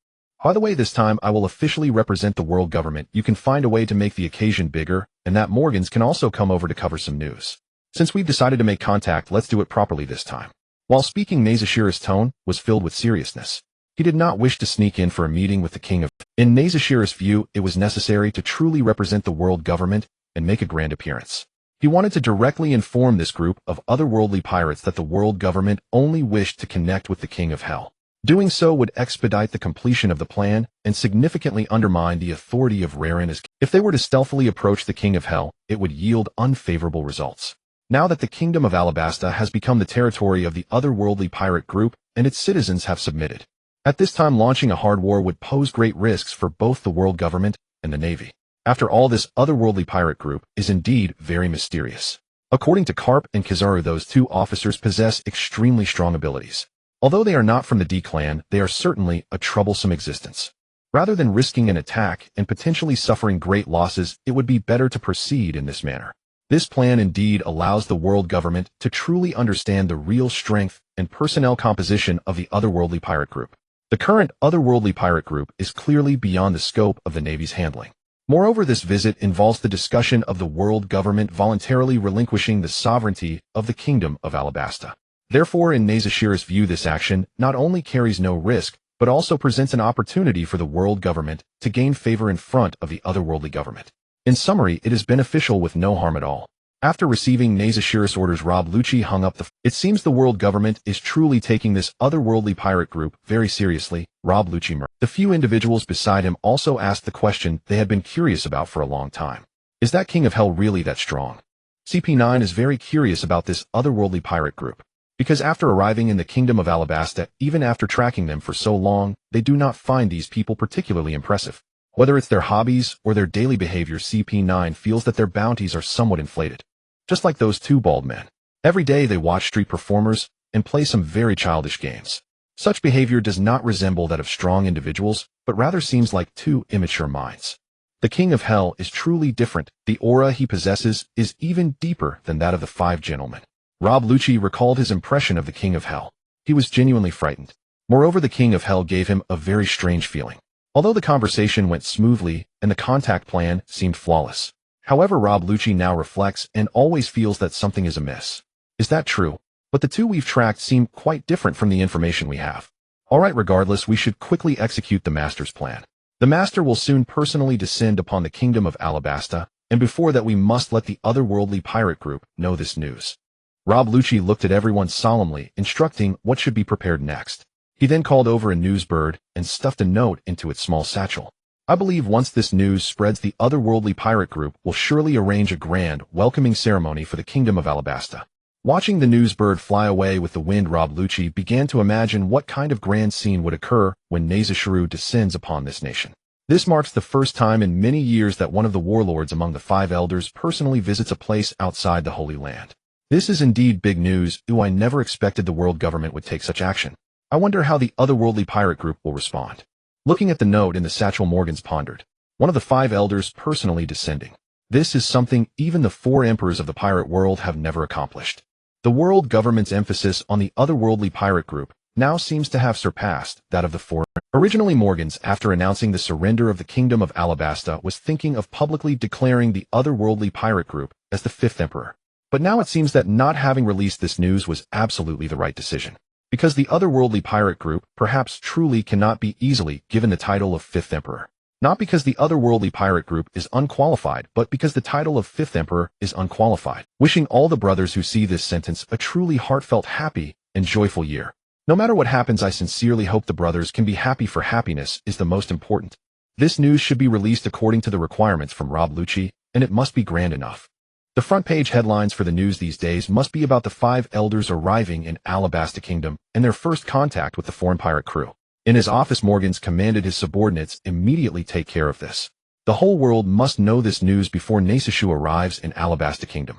By the way, this time I will officially represent the world government. You can find a way to make the occasion bigger, and that Morgans can also come over to cover some news. Since we've decided to make contact, let's do it properly this time. While speaking, Nazashiru's tone was filled with seriousness. He did not wish to sneak in for a meeting with the king of... In Nazashiru's view, it was necessary to truly represent the world government and make a grand appearance. He wanted to directly inform this group of otherworldly pirates that the world government only wished to connect with the king of hell. Doing so would expedite the completion of the plan and significantly undermine the authority of Rarin as... If they were to stealthily approach the king of hell, it would yield unfavorable results. Now that the Kingdom of Alabasta has become the territory of the otherworldly pirate group and its citizens have submitted. At this time, launching a hard war would pose great risks for both the world government and the navy. After all, this otherworldly pirate group is indeed very mysterious. According to Karp and Kizaru, those 2 officers possess extremely strong abilities. Although they are not from the D clan, they are certainly a troublesome existence. Rather than risking an attack and potentially suffering great losses, it would be better to proceed in this manner. This plan indeed allows the world government to truly understand the real strength and personnel composition of the otherworldly pirate group. The current otherworldly pirate group is clearly beyond the scope of the Navy's handling. Moreover, this visit involves the discussion of the world government voluntarily relinquishing the sovereignty of the Kingdom of Alabasta. Therefore, in Nazashiru's view, this action not only carries no risk, but also presents an opportunity for the world government to gain favor in front of the otherworldly government. In summary, it is beneficial with no harm at all. After receiving Nazashiru's orders, Rob Lucci hung up the... It seems the world government is truly taking this otherworldly pirate group very seriously. Rob Lucci murmured. The few individuals beside him also asked the question they had been curious about for a long time. Is that king of hell really that strong? CP9 is very curious about this otherworldly pirate group. Because after arriving in the Kingdom of Alabasta, even after tracking them for so long, they do not find these people particularly impressive. Whether it's their hobbies or their daily behavior, CP9 feels that their bounties are somewhat inflated. Just like those 2 bald men. Every day they watch street performers and play some very childish games. Such behavior does not resemble that of strong individuals, but rather seems like 2 immature minds. The king of hell is truly different. The aura he possesses is even deeper than that of the 5 gentlemen. Rob Lucci recalled his impression of the king of hell. He was genuinely frightened. Moreover, the king of hell gave him a very strange feeling. Although the conversation went smoothly and the contact plan seemed flawless. However, Rob Lucci now reflects and always feels that something is amiss. Is that true? But the 2 we've tracked seem quite different from the information we have. Alright, regardless, we should quickly execute the Master's plan. The Master will soon personally descend upon the Kingdom of Alabasta, and before that we must let the otherworldly pirate group know this news. Rob Lucci looked at everyone solemnly, instructing what should be prepared next. He then called over a news bird and stuffed a note into its small satchel. I believe once this news spreads, the otherworldly pirate group will surely arrange a grand welcoming ceremony for the Kingdom of Alabasta. Watching the news bird fly away with the wind, Rob Lucci began to imagine what kind of grand scene would occur when Nezashuru descends upon this nation. This marks the first time in many years that one of the warlords among the five elders personally visits a place outside the Holy Land. This is indeed big news. I never expected the world government would take such action. I wonder how the otherworldly pirate group will respond. Looking at the note in the satchel, Morgans pondered. One of the five elders personally descending. This is something even the four emperors of the pirate world have never accomplished. The world government's emphasis on the otherworldly pirate group now seems to have surpassed that of the four. Originally, Morgans, after announcing the surrender of the Kingdom of Alabasta, was thinking of publicly declaring the otherworldly pirate group as the fifth emperor. But now it seems that not having released this news was absolutely the right decision. Because the otherworldly pirate group perhaps truly cannot be easily given the title of fifth emperor. Not because the otherworldly pirate group is unqualified, but because the title of fifth emperor is unqualified. Wishing all the brothers who see this sentence a truly heartfelt, happy, and joyful year. No matter what happens, I sincerely hope the brothers can be happy, for happiness is the most important. This news should be released according to the requirements from Rob Lucci, and it must be grand enough. The front page headlines for the news these days must be about the five elders arriving in Alabasta Kingdom and their first contact with the foreign pirate crew. In his office, Morgans commanded his subordinates immediately take care of this. The whole world must know this news before Nezashuru arrives in Alabasta Kingdom.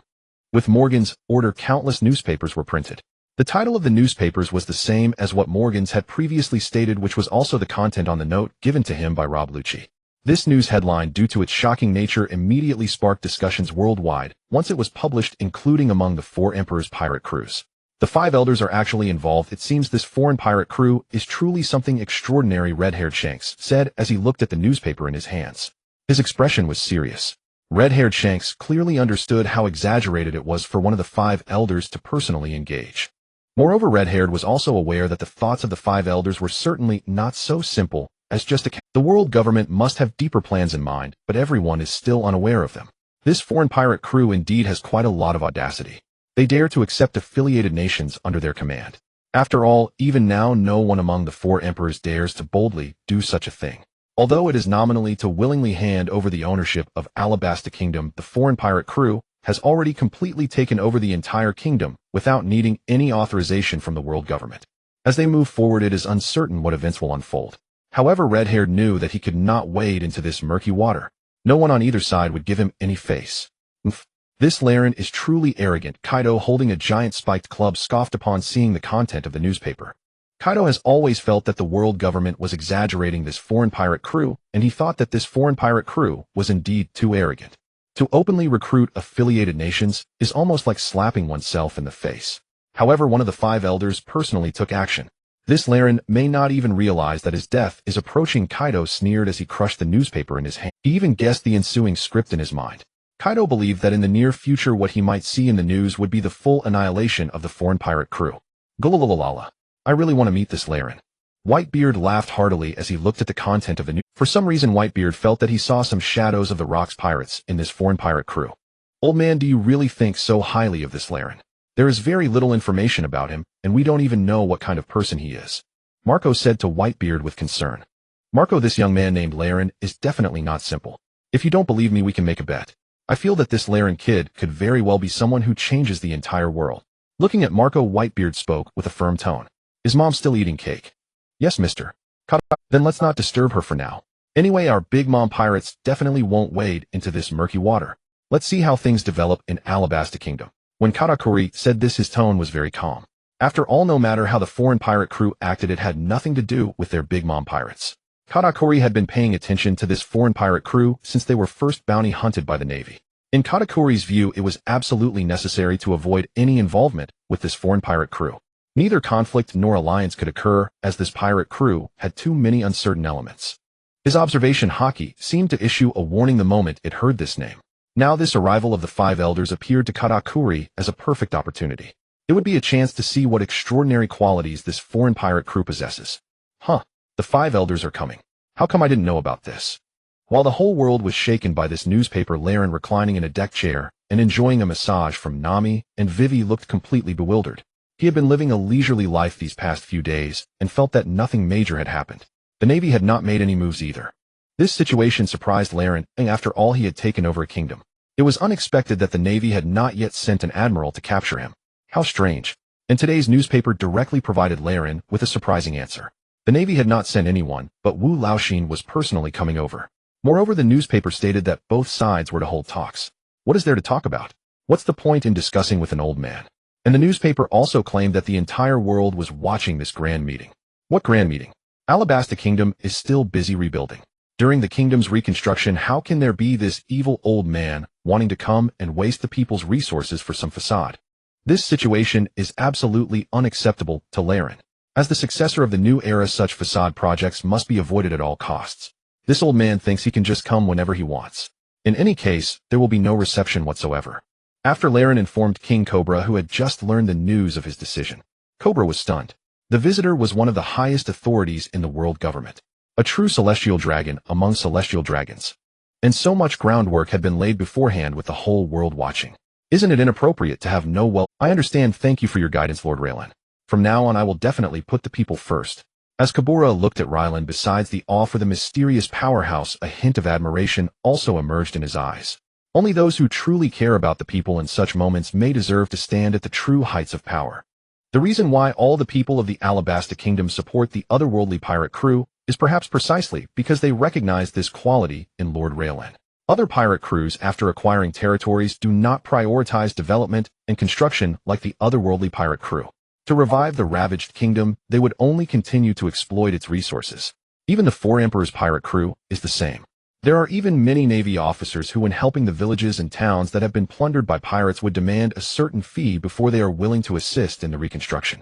With Morgans' order, countless newspapers were printed. The title of the newspapers was the same as what Morgans had previously stated, which was also the content on the note given to him by Rob Lucci. This news headline, due to its shocking nature, immediately sparked discussions worldwide once it was published, including among the four emperors' pirate crews. The five elders are actually involved. It seems this foreign pirate crew is truly something extraordinary, red-haired Shanks said as he looked at the newspaper in his hands. His expression was serious. Red-haired Shanks clearly understood how exaggerated it was for one of the five elders to personally engage. Moreover, Red-haired was also aware that the thoughts of the five elders were certainly not so simple as just the world government must have deeper plans in mind, but everyone is still unaware of them. This foreign pirate crew indeed has quite a lot of audacity. They dare to accept affiliated nations under their command. After all, even now no one among the four emperors dares to boldly do such a thing. Although it is nominally to willingly hand over the ownership of Alabasta Kingdom, the foreign pirate crew has already completely taken over the entire kingdom without needing any authorization from the world government. As they move forward, it is uncertain what events will unfold. However, Red-haired knew that he could not wade into this murky water. No one on either side would give him any face. This Laren is truly arrogant, Kaido, holding a giant spiked club, scoffed upon seeing the content of the newspaper. Kaido has always felt that the world government was exaggerating this foreign pirate crew, and he thought that this foreign pirate crew was indeed too arrogant. To openly recruit affiliated nations is almost like slapping oneself in the face. However, one of the five elders personally took action. This Laren may not even realize that his death is approaching, Kaido sneered as he crushed the newspaper in his hand. He even guessed the ensuing script in his mind. Kaido believed that in the near future what he might see in the news would be the full annihilation of the foreign pirate crew. Gulalalala. I really want to meet this Laren. Whitebeard laughed heartily as he looked at the content of the news. For some reason, Whitebeard felt that he saw some shadows of the Rocks pirates in this foreign pirate crew. Old man, do you really think so highly of this Laren? There is very little information about him, and we don't even know what kind of person he is. Marco said to Whitebeard with concern. Marco, this young man named Laren is definitely not simple. If you don't believe me, we can make a bet. I feel that this Laren kid could very well be someone who changes the entire world. Looking at Marco, Whitebeard spoke with a firm tone. Is Mom still eating cake? Yes, mister. Then let's not disturb her for now. Anyway, our big mom pirates definitely won't wade into this murky water. Let's see how things develop in Alabasta Kingdom. When Katakuri said this, his tone was very calm. After all, no matter how the foreign pirate crew acted, it had nothing to do with their big mom pirates. Katakuri had been paying attention to this foreign pirate crew since they were first bounty hunted by the Navy. In Katakuri's view, it was absolutely necessary to avoid any involvement with this foreign pirate crew. Neither conflict nor alliance could occur, as this pirate crew had too many uncertain elements. His observation Haki seemed to issue a warning the moment it heard this name. Now this arrival of the five elders appeared to Katakuri as a perfect opportunity. It would be a chance to see what extraordinary qualities this foreign pirate crew possesses. The five elders are coming. How come I didn't know about this? While the whole world was shaken by this newspaper, Laren, reclining in a deck chair and enjoying a massage from Nami and Vivi, looked completely bewildered. He had been living a leisurely life these past few days and felt that nothing major had happened. The Navy had not made any moves either. This situation surprised Laren, and after all, he had taken over a kingdom. It was unexpected that the Navy had not yet sent an admiral to capture him. How strange. And today's newspaper directly provided Laren with a surprising answer. The Navy had not sent anyone, but Wu Laoxin was personally coming over. Moreover, the newspaper stated that both sides were to hold talks. What is there to talk about? What's the point in discussing with an old man? And the newspaper also claimed that the entire world was watching this grand meeting. What grand meeting? Alabasta Kingdom is still busy rebuilding. During the kingdom's reconstruction, how can there be this evil old man wanting to come and waste the people's resources for some facade? This situation is absolutely unacceptable to Laren. As the successor of the new era, such facade projects must be avoided at all costs. This old man thinks he can just come whenever he wants. In any case, there will be no reception whatsoever. After Laren informed King Cobra, who had just learned the news of his decision, Cobra was stunned. The visitor was one of the highest authorities in the world government. A true celestial dragon among celestial dragons. And so much groundwork had been laid beforehand with the whole world watching. Isn't it inappropriate to have no I understand. Thank you for your guidance, Lord Raylan. From now on I will definitely put the people first. As Kabura looked at Rylan, besides the awe for the mysterious powerhouse, a hint of admiration also emerged in his eyes. Only those who truly care about the people in such moments may deserve to stand at the true heights of power. The reason why all the people of the Alabasta Kingdom support the otherworldly pirate crew is perhaps precisely because they recognize this quality in Lord Raylan. Other pirate crews, after acquiring territories, do not prioritize development and construction like the otherworldly pirate crew. To revive the ravaged kingdom, they would only continue to exploit its resources. Even the Four Emperors pirate crew is the same. There are even many Navy officers who, when helping the villages and towns that have been plundered by pirates, would demand a certain fee before they are willing to assist in the reconstruction.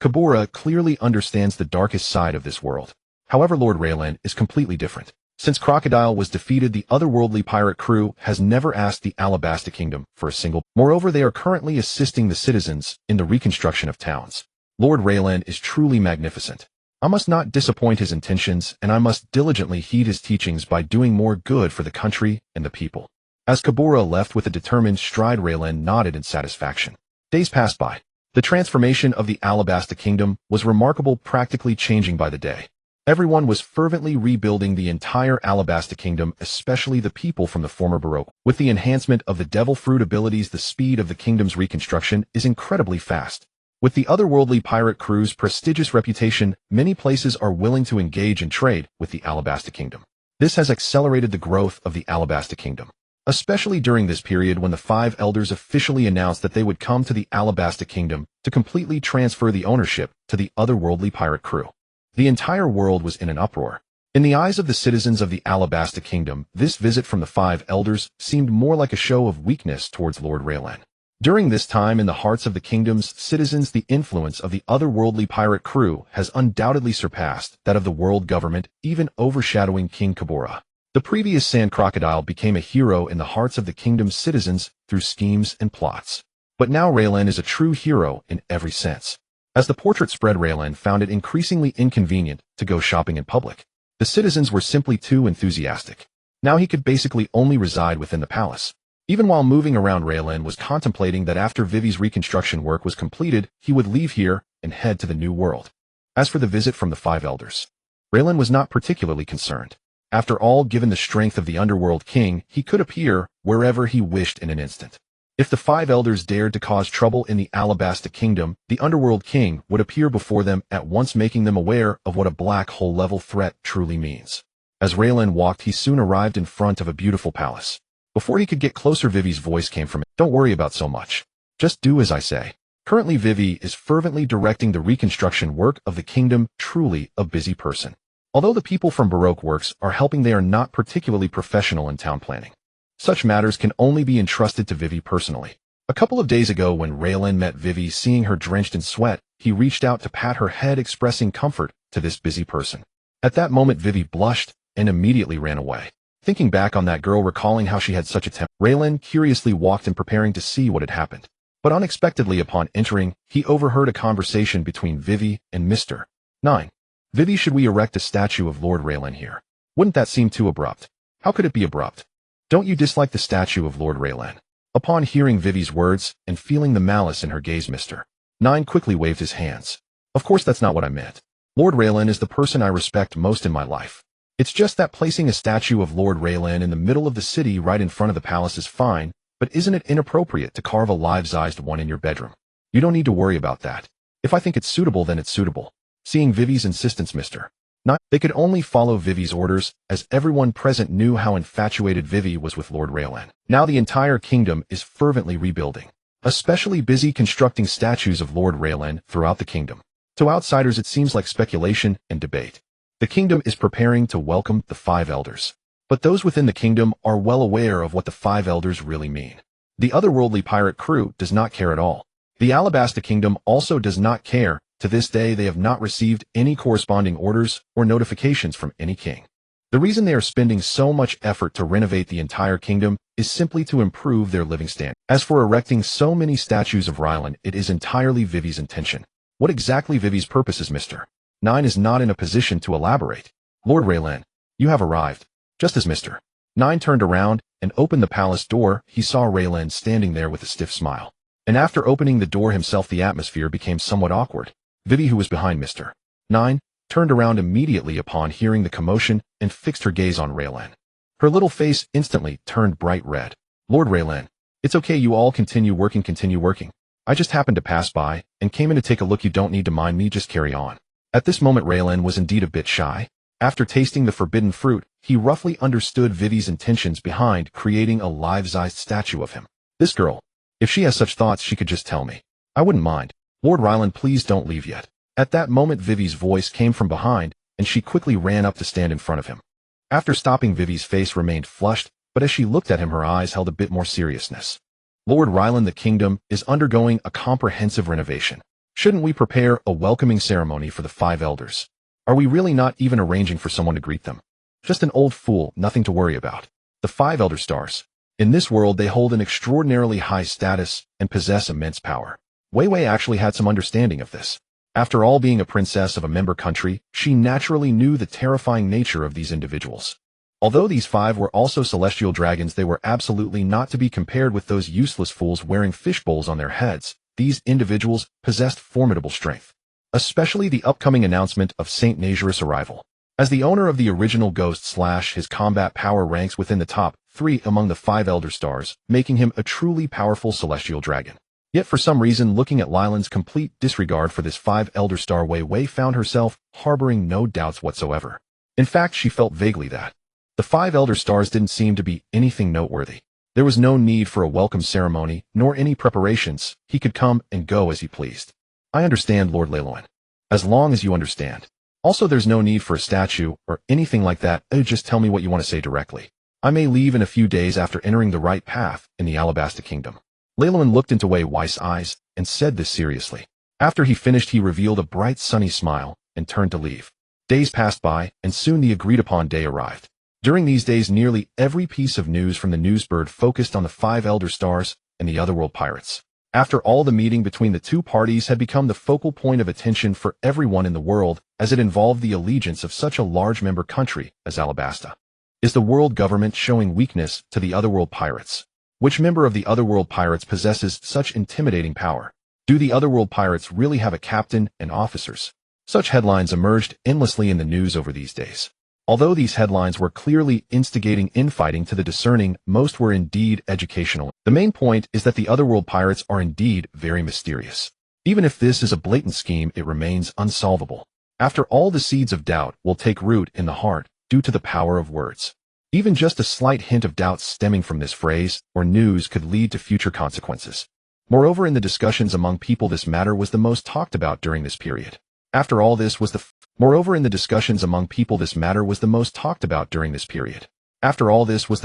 Kabura clearly understands the darkest side of this world. However, Lord Raylan is completely different. Since Crocodile was defeated, the otherworldly pirate crew has never asked the Alabasta Kingdom for a single. Moreover, they are currently assisting the citizens in the reconstruction of towns. Lord Raylan is truly magnificent. I must not disappoint his intentions, and I must diligently heed his teachings by doing more good for the country and the people. As Kabura left with a determined stride, Raylan nodded in satisfaction. Days passed by. The transformation of the Alabasta Kingdom was remarkable, practically changing by the day. Everyone was fervently rebuilding the entire Alabasta Kingdom, especially the people from the former Baroque. With the enhancement of the Devil Fruit abilities, the speed of the kingdom's reconstruction is incredibly fast. With the otherworldly pirate crew's prestigious reputation, many places are willing to engage in trade with the Alabasta Kingdom. This has accelerated the growth of the Alabasta Kingdom, especially during this period when the five elders officially announced that they would come to the Alabasta Kingdom to completely transfer the ownership to the otherworldly pirate crew. The entire world was in an uproar. In the eyes of the citizens of the Alabasta Kingdom, this visit from the five elders seemed more like a show of weakness towards Lord Raylan. During this time, in the hearts of the kingdom's citizens, the influence of the otherworldly pirate crew has undoubtedly surpassed that of the world government, even overshadowing King Kabura. The previous Sand Crocodile became a hero in the hearts of the kingdom's citizens through schemes and plots. But now Raylan is a true hero in every sense. As the portrait spread, Raylan found it increasingly inconvenient to go shopping in public. The citizens were simply too enthusiastic. Now he could basically only reside within the palace. Even while moving around, Raylan was contemplating that after Vivi's reconstruction work was completed, he would leave here and head to the new world. As for the visit from the five elders, Raylan was not particularly concerned. After all, given the strength of the underworld king, he could appear wherever he wished in an instant. If the five elders dared to cause trouble in the Alabasta Kingdom, the underworld king would appear before them at once, making them aware of what a black hole level threat truly means. As Raylan walked, he soon arrived in front of a beautiful palace. Before he could get closer, Vivi's voice came from it. Don't worry about so much. Just do as I say. Currently, Vivi is fervently directing the reconstruction work of the kingdom, truly a busy person. Although the people from Baroque Works are helping, they are not particularly professional in town planning. Such matters can only be entrusted to Vivi personally. A couple of days ago, when Raylan met Vivi, seeing her drenched in sweat, he reached out to pat her head, expressing comfort to this busy person. At that moment, Vivi blushed and immediately ran away. Thinking back on that girl, recalling how she had such a temper, Raylan curiously walked in, preparing to see what had happened. But unexpectedly, upon entering, he overheard a conversation between Vivi and Mr. 9. Vivi, should we erect a statue of Lord Raylan here? Wouldn't that seem too abrupt? How could it be abrupt? Don't you dislike the statue of Lord Raylan? Upon hearing Vivi's words and feeling the malice in her gaze, Mr. 9 quickly waved his hands. Of course, that's not what I meant. Lord Raylan is the person I respect most in my life. It's just that placing a statue of Lord Raylan in the middle of the city right in front of the palace is fine, but isn't it inappropriate to carve a life-sized one in your bedroom? You don't need to worry about that. If I think it's suitable, then it's suitable. Seeing Vivi's insistence, Mr. Not, they could only follow Vivi's orders, as everyone present knew how infatuated Vivi was with Lord Raylan. Now the entire kingdom is fervently rebuilding, especially busy constructing statues of Lord Raylan throughout the kingdom. To outsiders it seems like speculation and debate. The kingdom is preparing to welcome the 5 elders. But those within the kingdom are well aware of what the 5 elders really mean. The otherworldly pirate crew does not care at all. The Alabasta kingdom also does not care. To this day they have not received any corresponding orders or notifications from any king. The reason they are spending so much effort to renovate the entire kingdom is simply to improve their living standard. As for erecting so many statues of Rylan, it is entirely Vivi's intention. What exactly Vivi's purpose is, Mr. 9 is not in a position to elaborate. Lord Raylan, you have arrived. Just as Mr. 9 turned around and opened the palace door, he saw Raylan standing there with a stiff smile. And after opening the door himself, the atmosphere became somewhat awkward. Vivi, who was behind Mr. 9, turned around immediately upon hearing the commotion and fixed her gaze on Raylan. Her little face instantly turned bright red. Lord Raylan, it's okay, you all continue working. I just happened to pass by and came in to take a look. You don't need to mind me, just carry on. At this moment Raylan was indeed a bit shy. After tasting the forbidden fruit, he roughly understood Vivi's intentions behind creating a life-sized statue of him. This girl, if she has such thoughts, she could just tell me. I wouldn't mind. Lord Rylan, please don't leave yet. At that moment Vivi's voice came from behind, and she quickly ran up to stand in front of him. After stopping, Vivi's face remained flushed, but as she looked at him her eyes held a bit more seriousness. Lord Rylan, the kingdom is undergoing a comprehensive renovation. Shouldn't we prepare a welcoming ceremony for the 5 elders? Are we really not even arranging for someone to greet them? Just an old fool, nothing to worry about. The 5 elder stars. In this world they hold an extraordinarily high status and possess immense power. Wei Wei actually had some understanding of this. After all, being a princess of a member country, she naturally knew the terrifying nature of these individuals. Although these 5 were also celestial dragons, they were absolutely not to be compared with those useless fools wearing fishbowls on their heads. These individuals possessed formidable strength. Especially the upcoming announcement of Saint Nazarus' arrival. As the owner of the original ghost, his combat power ranks within the top 3 among the 5 elder stars, making him a truly powerful celestial dragon. Yet for some reason, looking at Lylan's complete disregard for this 5 elder star, Wei Wei found herself harboring no doubts whatsoever. In fact, she felt vaguely that the 5 elder stars didn't seem to be anything noteworthy. There was no need for a welcome ceremony, nor any preparations. He could come and go as he pleased. I understand, Lord Leiloin. As long as you understand. Also, there's no need for a statue or anything like that. Just tell me what you want to say directly. I may leave in a few days after entering the right path in the Alabasta Kingdom. Leiloin looked into Wei Wei's eyes and said this seriously. After he finished, he revealed a bright sunny smile and turned to leave. Days passed by, and soon the agreed-upon day arrived. During these days, nearly every piece of news from the newsbird focused on the 5 elder stars and the otherworld pirates. After all, the meeting between the 2 parties had become the focal point of attention for everyone in the world, as it involved the allegiance of such a large member country as Alabasta. Is the world government showing weakness to the otherworld pirates? Which member of the otherworld pirates possesses such intimidating power? Do the otherworld pirates really have a captain and officers? Such headlines emerged endlessly in the news over these days. Although these headlines were clearly instigating infighting to the discerning, most were indeed educational. The main point is that the otherworld pirates are indeed very mysterious. Even if this is a blatant scheme, it remains unsolvable. After all, the seeds of doubt will take root in the heart due to the power of words. Even just a slight hint of doubt stemming from this phrase or news could lead to future consequences. Moreover, in the discussions among people, this matter was the most talked about during this period. After all, this was the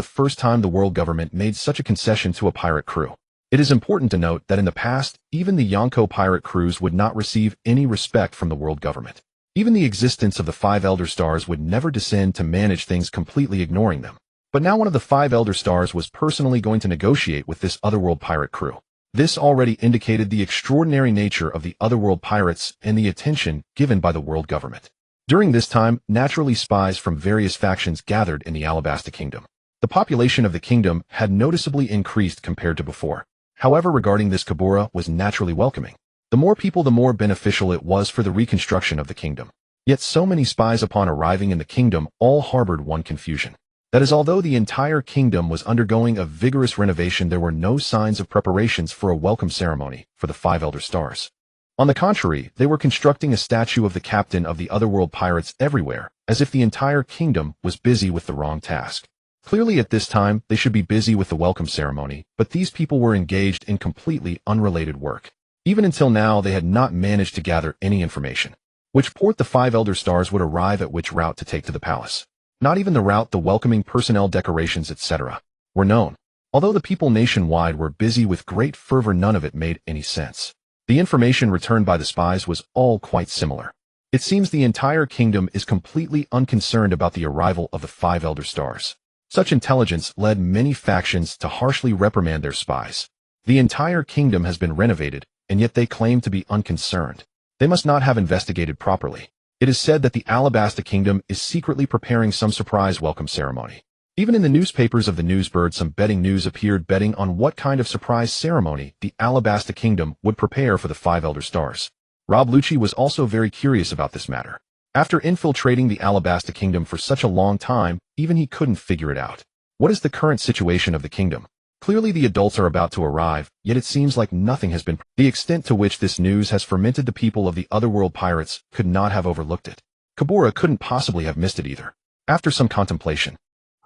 first time the world government made such a concession to a pirate crew. It is important to note that in the past, even the Yonko pirate crews would not receive any respect from the world government. Even the existence of the 5 elder stars would never descend to manage things, completely ignoring them. But now one of the 5 elder stars was personally going to negotiate with this otherworld pirate crew. This already indicated the extraordinary nature of the otherworld pirates and the attention given by the world government. During this time, naturally spies from various factions gathered in the Alabasta Kingdom. The population of the kingdom had noticeably increased compared to before. However, regarding this, Kabura was naturally welcoming. The more people, the more beneficial it was for the reconstruction of the kingdom. Yet so many spies upon arriving in the kingdom all harbored one confusion. That is, although the entire kingdom was undergoing a vigorous renovation, there were no signs of preparations for a welcome ceremony for the 5 Elder Stars. On the contrary, they were constructing a statue of the captain of the Otherworld pirates everywhere, as if the entire kingdom was busy with the wrong task. Clearly at this time, they should be busy with the welcome ceremony, but these people were engaged in completely unrelated work. Even until now, they had not managed to gather any information. Which port the 5 Elder Stars would arrive at, which route to take to the palace. Not even the route, the welcoming personnel, decorations, etc. were known. Although the people nationwide were busy with great fervor, none of it made any sense. The information returned by the spies was all quite similar. It seems the entire kingdom is completely unconcerned about the arrival of the 5 Elder Stars. Such intelligence led many factions to harshly reprimand their spies. The entire kingdom has been renovated, and yet they claim to be unconcerned. They must not have investigated properly. It is said that the Alabasta Kingdom is secretly preparing some surprise welcome ceremony. Even in the newspapers of the Newsbird, some betting news appeared betting on what kind of surprise ceremony the Alabasta Kingdom would prepare for the 5 Elder Stars. Rob Lucci was also very curious about this matter. After infiltrating the Alabasta Kingdom for such a long time, even he couldn't figure it out. What is the current situation of the kingdom? Clearly the adults are about to arrive, yet it seems like nothing has been. The extent to which this news has fermented the people of the Otherworld pirates could not have overlooked it. Kabura couldn't possibly have missed it either. After some contemplation,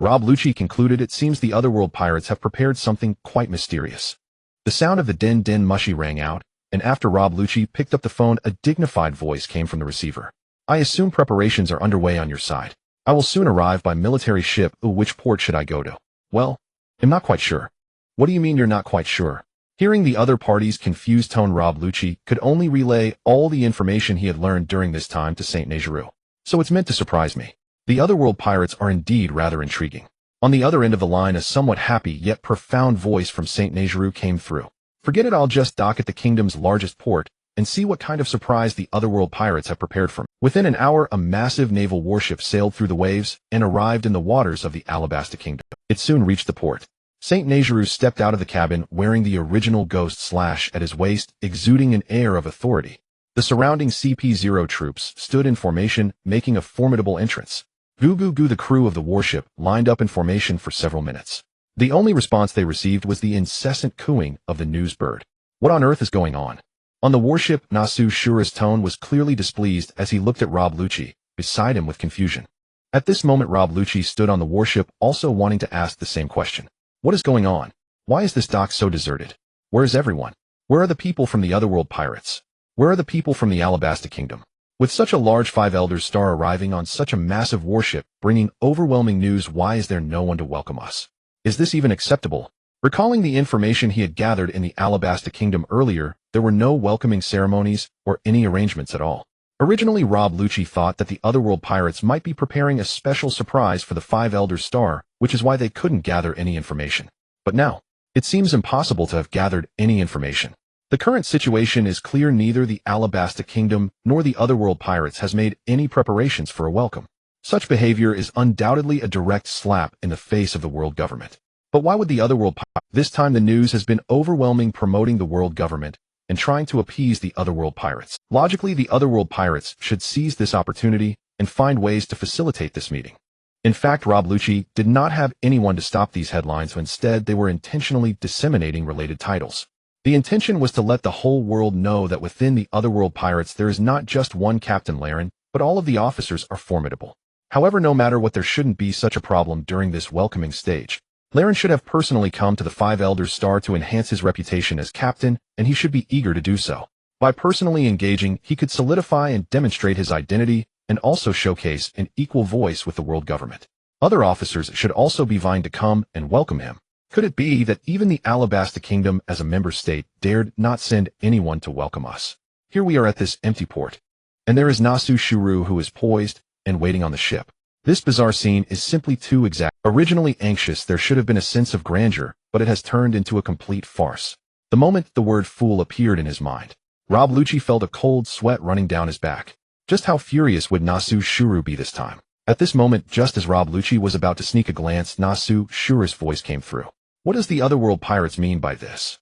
Rob Lucci concluded it seems the Otherworld pirates have prepared something quite mysterious. The sound of the din din mushy rang out, and after Rob Lucci picked up the phone, a dignified voice came from the receiver. I assume preparations are underway on your side. I will soon arrive by military ship. Which port should I go to? Well, I'm not quite sure. What do you mean you're not quite sure? Hearing the other party's confused tone, Rob Lucci could only relay all the information he had learned during this time to Saint Negeru. So it's meant to surprise me. The Otherworld pirates are indeed rather intriguing. On the other end of the line, a somewhat happy yet profound voice from Saint Negeru came through. Forget it, I'll just dock at the kingdom's largest port and see what kind of surprise the Otherworld pirates have prepared for me. Within an hour, a massive naval warship sailed through the waves and arrived in the waters of the Alabasta Kingdom. It soon reached the port. Saint Negeru stepped out of the cabin wearing the original ghost slash at his waist, exuding an air of authority. The surrounding CP-0 troops stood in formation, making a formidable entrance. Goo goo goo. The crew of the warship lined up in formation for several minutes. The only response they received was the incessant cooing of the newsbird. What on earth is going on? On the warship, Nasu Shura's tone was clearly displeased as he looked at Rob Lucci, beside him with confusion. At this moment, Rob Lucci stood on the warship, also wanting to ask the same question. What is going on? Why is this dock so deserted? Where is everyone? Where are the people from the Otherworld pirates? Where are the people from the Alabasta Kingdom? With such a large 5 Elder Star arriving on such a massive warship, bringing overwhelming news, why is there no one to welcome us? Is this even acceptable? Recalling the information he had gathered in the Alabasta Kingdom earlier, there were no welcoming ceremonies or any arrangements at all. Originally, Rob Lucci thought that the Otherworld pirates might be preparing a special surprise for the 5 Elder Star, which is why they couldn't gather any information. But now, it seems impossible to have gathered any information. The current situation is clear: neither the Alabasta Kingdom nor the Otherworld pirates has made any preparations for a welcome. Such behavior is undoubtedly a direct slap in the face of the world government. But why would the Otherworld pirates? This time the news has been overwhelming, promoting the world government and trying to appease the Otherworld pirates. Logically, the Otherworld pirates should seize this opportunity and find ways to facilitate this meeting. In fact, Rob Lucci did not have anyone to stop these headlines, instead they were intentionally disseminating related titles. The intention was to let the whole world know that within the Otherworld pirates there is not just one Captain Laren, but all of the officers are formidable. However, no matter what, there shouldn't be such a problem during this welcoming stage. Laren should have personally come to the 5 Elder Star to enhance his reputation as captain, and he should be eager to do so. By personally engaging, he could solidify and demonstrate his identity, and also showcase an equal voice with the world government. Other officers should also be vying to come and welcome him. Could it be that even the Alabasta Kingdom as a member state dared not send anyone to welcome us? Here we are at this empty port, and there is Nasu Shuru who is poised and waiting on the ship. This bizarre scene is simply too exact. Originally anxious, there should have been a sense of grandeur, but it has turned into a complete farce. The moment the word fool appeared in his mind, Rob Lucci felt a cold sweat running down his back. Just how furious would Nasu Shuru be this time? At this moment, just as Rob Lucci was about to sneak a glance, Nasu Shuru's voice came through. What does the Otherworld pirates mean by this?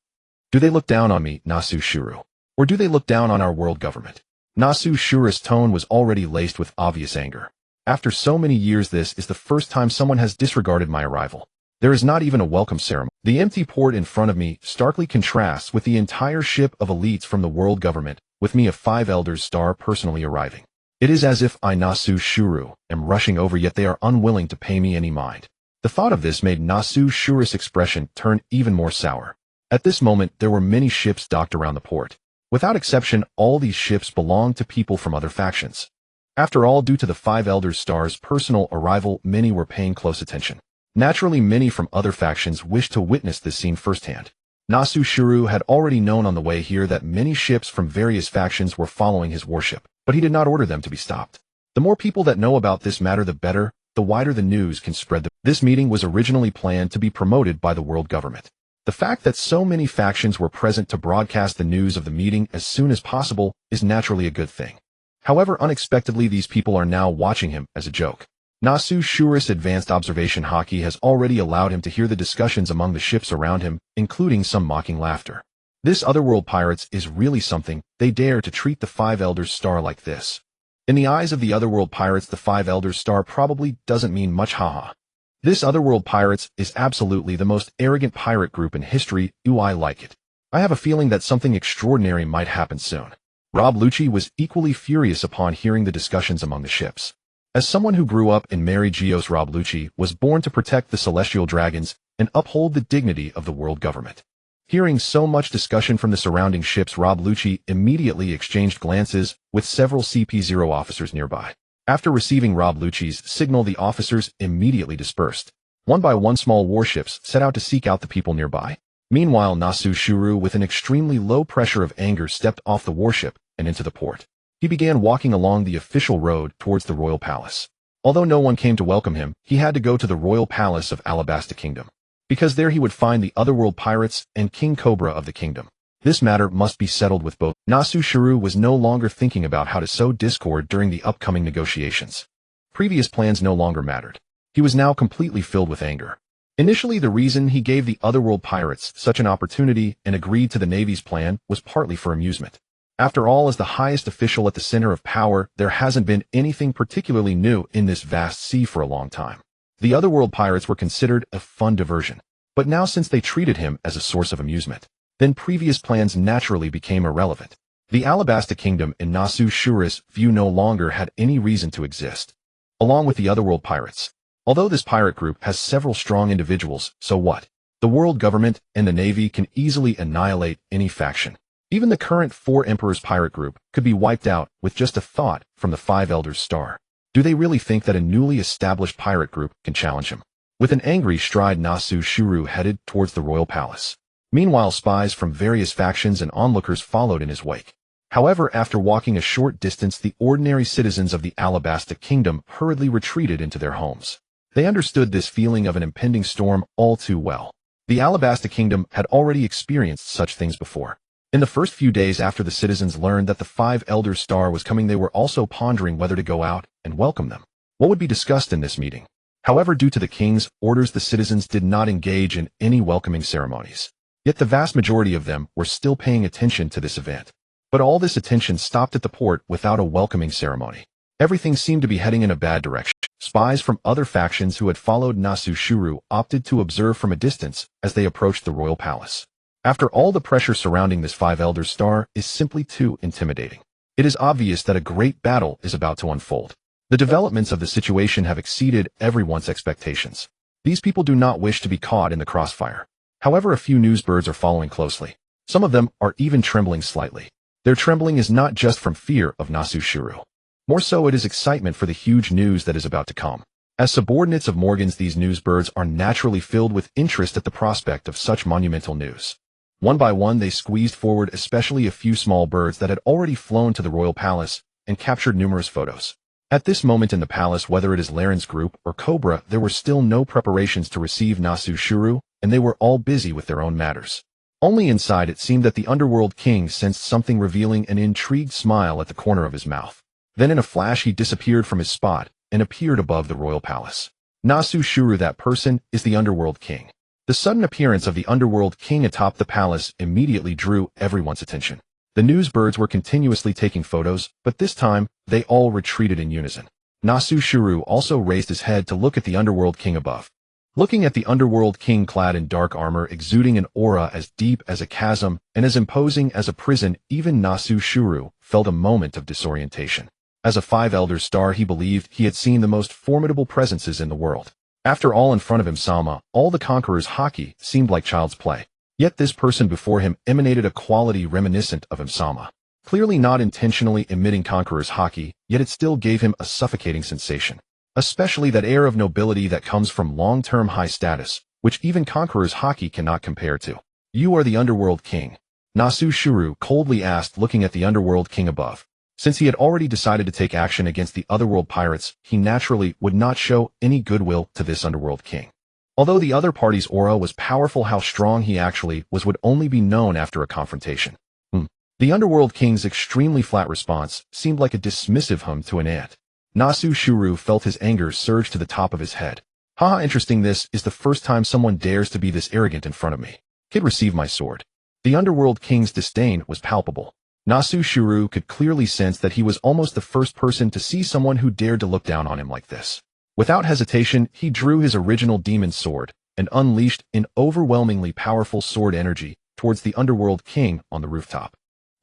Do they look down on me, Nasu Shuru? Or do they look down on our world government? Nasu Shuru's tone was already laced with obvious anger. After so many years, this is the first time someone has disregarded my arrival. There is not even a welcome ceremony. The empty port in front of me starkly contrasts with the entire ship of elites from the world government, with me a 5 Elders star personally arriving. It is as if I, Nasu Shuru, am rushing over, yet they are unwilling to pay me any mind. The thought of this made Nasu Shuru's expression turn even more sour. At this moment, there were many ships docked around the port. Without exception, all these ships belonged to people from other factions. After all, due to the 5 Elders star's personal arrival, many were paying close attention. Naturally, many from other factions wished to witness this scene firsthand. Nasu Shuru had already known on the way here that many ships from various factions were following his warship, but he did not order them to be stopped. The more people that know about this matter, the better, the wider the news can spread. This meeting was originally planned to be promoted by the world government. The fact that so many factions were present to broadcast the news of the meeting as soon as possible is naturally a good thing. However, unexpectedly, these people are now watching him as a joke. Nasu Shuru's advanced observation haki has already allowed him to hear the discussions among the ships around him, including some mocking laughter. This otherworld pirates is really something. They dare to treat the 5 Elders star like this. In the eyes of the otherworld pirates, the 5 Elders star probably doesn't mean much, haha. This otherworld pirates is absolutely the most arrogant pirate group in history. I like it. I have a feeling that something extraordinary might happen soon. Rob Lucci was equally furious upon hearing the discussions among the ships. As someone who grew up in Mary Geos, Rob Lucci was born to protect the celestial dragons and uphold the dignity of the world government. Hearing so much discussion from the surrounding ships, Rob Lucci immediately exchanged glances with several CP0 officers nearby. After receiving Rob Lucci's signal, the officers immediately dispersed. One by one, small warships set out to seek out the people nearby. Meanwhile, Nasu Shuru, with an extremely low pressure of anger, stepped off the warship and into the port. He began walking along the official road towards the royal palace. Although no one came to welcome him, he had to go to the royal palace of Alabasta Kingdom, because there he would find the otherworld pirates and King Cobra of the kingdom. This matter must be settled with both. Nasu Shuru was no longer thinking about how to sow discord during the upcoming negotiations. Previous plans no longer mattered. He was now completely filled with anger. Initially, the reason he gave the otherworld pirates such an opportunity and agreed to the Navy's plan was partly for amusement. After all, as the highest official at the center of power, there hasn't been anything particularly new in this vast sea for a long time. The otherworld pirates were considered a fun diversion. But now, since they treated him as a source of amusement, then previous plans naturally became irrelevant. The Alabasta Kingdom, in Nasu Shuru's view, no longer had any reason to exist. Along with the otherworld pirates. Although this pirate group has several strong individuals, so what? The world government and the Navy can easily annihilate any faction. Even the current 4 Emperors pirate group could be wiped out with just a thought from the 5 Elders star. Do they really think that a newly established pirate group can challenge him? With an angry stride, Nasu Shuru headed towards the royal palace. Meanwhile, spies from various factions and onlookers followed in his wake. However, after walking a short distance, the ordinary citizens of the Alabasta Kingdom hurriedly retreated into their homes. They understood this feeling of an impending storm all too well. The Alabasta Kingdom had already experienced such things before. In the first few days after the citizens learned that the 5 Elders star was coming, they were also pondering whether to go out and welcome them. What would be discussed in this meeting? However, due to the king's orders, the citizens did not engage in any welcoming ceremonies. Yet the vast majority of them were still paying attention to this event. But all this attention stopped at the port without a welcoming ceremony. Everything seemed to be heading in a bad direction. Spies from other factions who had followed Nasu Shuru opted to observe from a distance as they approached the royal palace. After all, the pressure surrounding this 5 Elders star is simply too intimidating. It is obvious that a great battle is about to unfold. The developments of the situation have exceeded everyone's expectations. These people do not wish to be caught in the crossfire. However, a few newsbirds are following closely. Some of them are even trembling slightly. Their trembling is not just from fear of Nasu Shuru. More so, it is excitement for the huge news that is about to come. As subordinates of Morgan's, these newsbirds are naturally filled with interest at the prospect of such monumental news. One by one, they squeezed forward, especially a few small birds that had already flown to the royal palace and captured numerous photos. At this moment in the palace, whether it is Laren's group or Cobra, there were still no preparations to receive Nasu Shuru, and they were all busy with their own matters. Only inside, it seemed that the underworld king sensed something, revealing an intrigued smile at the corner of his mouth. Then in a flash, he disappeared from his spot and appeared above the royal palace. Nasu Shuru, that person, is the underworld king. The sudden appearance of the underworld king atop the palace immediately drew everyone's attention. The newsbirds were continuously taking photos, but this time, they all retreated in unison. Nasu Shuru also raised his head to look at the Underworld King above. Looking at the Underworld King clad in dark armor exuding an aura as deep as a chasm and as imposing as a prison, even Nasu Shuru felt a moment of disorientation. As a Five Elders star, he believed he had seen the most formidable presences in the world. After all, in front of him, Sama, all the Conqueror's haki seemed like child's play. Yet this person before him emanated a quality reminiscent of him, Sama. Clearly not intentionally emitting Conqueror's haki, yet it still gave him a suffocating sensation. Especially that air of nobility that comes from long-term high status, which even Conqueror's haki cannot compare to. You are the Underworld King. Nasu Shuru coldly asked, looking at the Underworld King above. Since he had already decided to take action against the Otherworld pirates, he naturally would not show any goodwill to this Underworld King. Although the other party's aura was powerful, how strong he actually was would only be known after a confrontation. The Underworld King's extremely flat response seemed like a dismissive hum to an ant. Nasu Shuru felt his anger surge to the top of his head. Haha, interesting, this is the first time someone dares to be this arrogant in front of me. Kid, receive my sword. The Underworld King's disdain was palpable. Nasu Shuru could clearly sense that he was almost the first person to see someone who dared to look down on him like this. Without hesitation, he drew his original demon sword and unleashed an overwhelmingly powerful sword energy towards the Underworld King on the rooftop.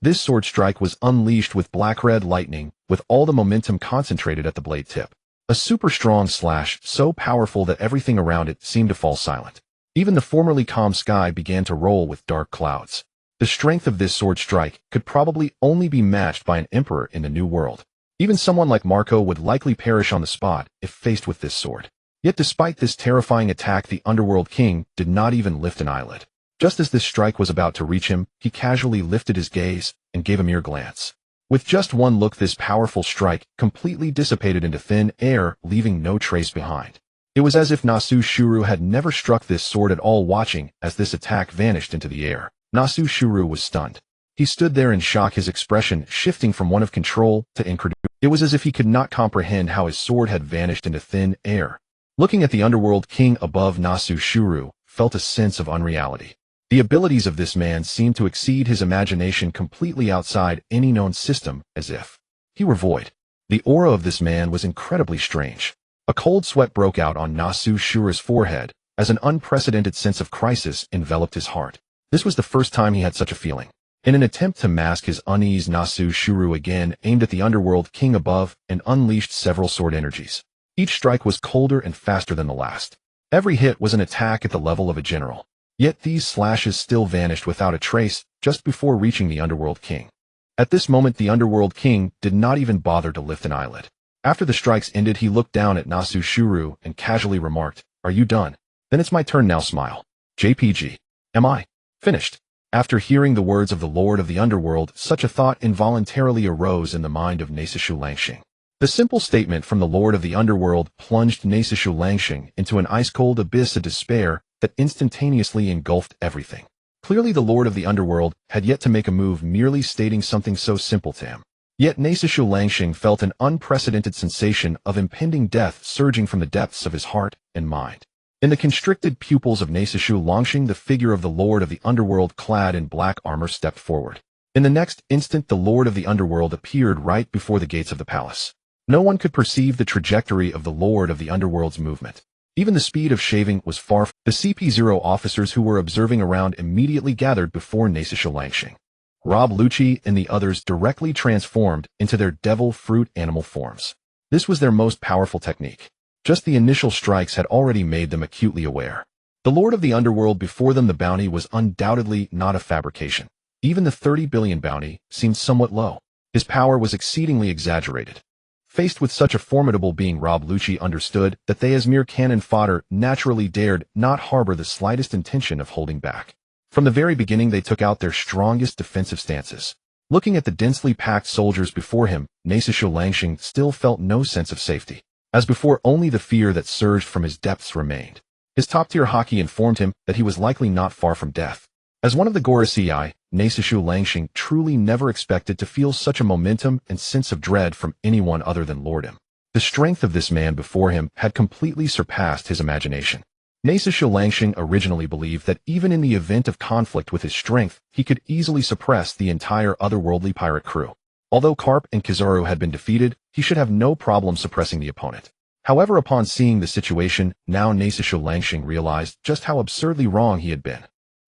This sword strike was unleashed with black-red lightning, with all the momentum concentrated at the blade tip. A super strong slash, so powerful that everything around it seemed to fall silent. Even the formerly calm sky began to roll with dark clouds. The strength of this sword strike could probably only be matched by an emperor in the New World. Even someone like Marco would likely perish on the spot if faced with this sword. Yet despite this terrifying attack, the Underworld King did not even lift an eyelid. Just as this strike was about to reach him, he casually lifted his gaze and gave a mere glance. With just one look, this powerful strike completely dissipated into thin air, leaving no trace behind. It was as if Nasu Shuru had never struck this sword at all. Watching as this attack vanished into the air, Nasu Shuru was stunned. He stood there in shock, his expression shifting from one of control to incredulity. It was as if he could not comprehend how his sword had vanished into thin air. Looking at the Underworld King above, Nasu Shuru felt a sense of unreality. The abilities of this man seemed to exceed his imagination, completely outside any known system, as if he were void. The aura of this man was incredibly strange. A cold sweat broke out on Nasu Shuru's forehead, as an unprecedented sense of crisis enveloped his heart. This was the first time he had such a feeling. In an attempt to mask his unease, Nasu Shuru again aimed at the Underworld King above and unleashed several sword energies. Each strike was colder and faster than the last. Every hit was an attack at the level of a general. Yet these slashes still vanished without a trace just before reaching the Underworld King. At this moment, the Underworld King did not even bother to lift an eyelid. After the strikes ended, he looked down at Nasu Shuru and casually remarked, "Are you done? Then it's my turn now, smile. JPG. Am I finished?" After hearing the words of the Lord of the Underworld, such a thought involuntarily arose in the mind of Naisishu Langxing. The simple statement from the Lord of the Underworld plunged Naisishu Langxing into an ice-cold abyss of despair that instantaneously engulfed everything. Clearly the Lord of the Underworld had yet to make a move, merely stating something so simple to him. Yet Naisishu Langxing felt an unprecedented sensation of impending death surging from the depths of his heart and mind. In the constricted pupils of Naisishu Langxing, the figure of the Lord of the Underworld clad in black armor stepped forward. In the next instant, the Lord of the Underworld appeared right before the gates of the palace. No one could perceive the trajectory of the Lord of the Underworld's movement. Even the speed of shaving was far from the CP0 officers who were observing around immediately gathered before Naisishu Langxing. Rob Lucci and the others directly transformed into their devil fruit animal forms. This was their most powerful technique. Just the initial strikes had already made them acutely aware. The Lord of the Underworld before them, the bounty was undoubtedly not a fabrication. Even the 30 billion bounty seemed somewhat low. His power was exceedingly exaggerated. Faced with such a formidable being, Rob Lucci understood that they, as mere cannon fodder, naturally dared not harbor the slightest intention of holding back. From the very beginning, they took out their strongest defensive stances. Looking at the densely packed soldiers before him, Naisishu Langxing still felt no sense of safety. As before, only the fear that surged from his depths remained. His top-tier haki informed him that he was likely not far from death. As one of the Gorosei, Naisishu Langxing truly never expected to feel such a momentum and sense of dread from anyone other than Lordum. The strength of this man before him had completely surpassed his imagination. Naisishu Langxing originally believed that even in the event of conflict with his strength, he could easily suppress the entire otherworldly pirate crew. Although Karp and Kizaru had been defeated, he should have no problem suppressing the opponent. However, upon seeing the situation, now Naisishu Langxing realized just how absurdly wrong he had been.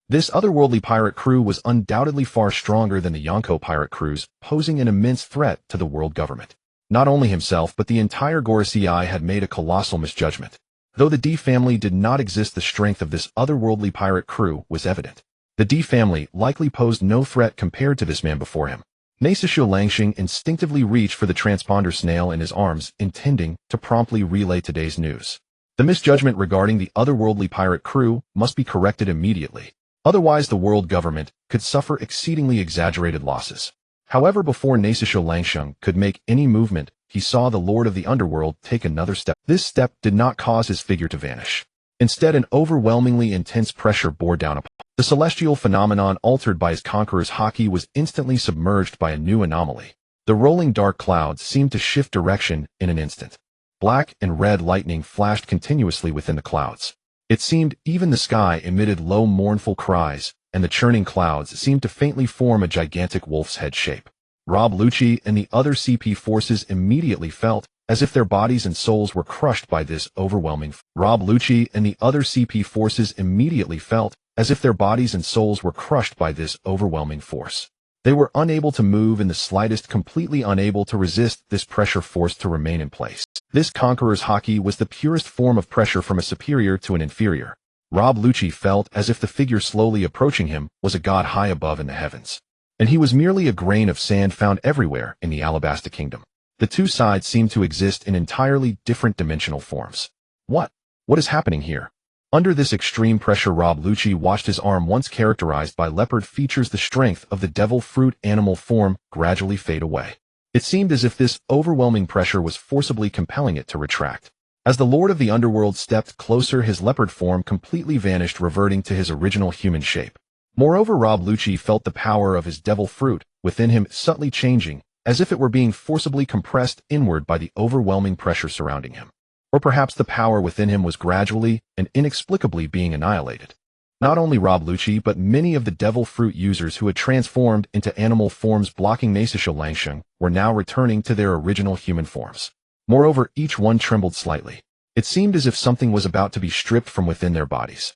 This otherworldly pirate crew was undoubtedly far stronger than the Yonko pirate crews, posing an immense threat to the world government. Not only himself, but the entire Gorosei had made a colossal misjudgment. Though the D family did not exist, the strength of this otherworldly pirate crew was evident. The D family likely posed no threat compared to this man before him. Naisishu Langxing instinctively reached for the transponder snail in his arms, intending to promptly relay today's news. The misjudgment regarding the otherworldly pirate crew must be corrected immediately. Otherwise, the world government could suffer exceedingly exaggerated losses. However, before Naisishu Langxing could make any movement, he saw the Lord of the Underworld take another step. This step did not cause his figure to vanish. Instead, an overwhelmingly intense pressure bore down upon him. The celestial phenomenon altered by his conqueror's haki was instantly submerged by a new anomaly. The rolling dark clouds seemed to shift direction in an instant. Black and red lightning flashed continuously within the clouds. It seemed even the sky emitted low mournful cries, and the churning clouds seemed to faintly form a gigantic wolf's head shape. Rob Lucci and the other CP forces immediately felt as if their bodies and souls were crushed by this overwhelming force. Rob Lucci and the other CP forces immediately felt as if their bodies and souls were crushed by this overwhelming force. They were unable to move in the slightest, completely unable to resist this pressure force to remain in place. This conqueror's haki was the purest form of pressure from a superior to an inferior. Rob Lucci felt as if the figure slowly approaching him was a god high above in the heavens. And he was merely a grain of sand found everywhere in the Alabasta Kingdom. The two sides seemed to exist in entirely different dimensional forms. What is happening here? Under this extreme pressure, Rob Lucci watched his arm, once characterized by leopard features, the strength of the devil fruit animal form, gradually fade away. It seemed as if this overwhelming pressure was forcibly compelling it to retract. As the Lord of the Underworld stepped closer, his leopard form completely vanished, reverting to his original human shape. Moreover, Rob Lucci felt the power of his devil fruit within him subtly changing, as if it were being forcibly compressed inward by the overwhelming pressure surrounding him. Or perhaps the power within him was gradually and inexplicably being annihilated. Not only Rob Lucci, but many of the devil fruit users who had transformed into animal forms blocking Naisishu Langxing were now returning to their original human forms. Moreover, each one trembled slightly. It seemed as if something was about to be stripped from within their bodies.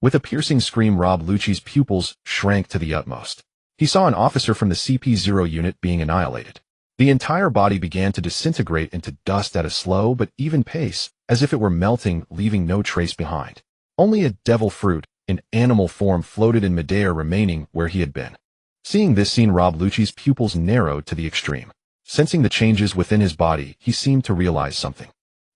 With a piercing scream, Rob Lucci's pupils shrank to the utmost. He saw an officer from the CP0 unit being annihilated. The entire body began to disintegrate into dust at a slow but even pace, as if it were melting, leaving no trace behind. Only a devil fruit, in animal form, floated in midair, remaining where he had been. Seeing this scene, Rob Lucci's pupils narrowed to the extreme. Sensing the changes within his body, he seemed to realize something.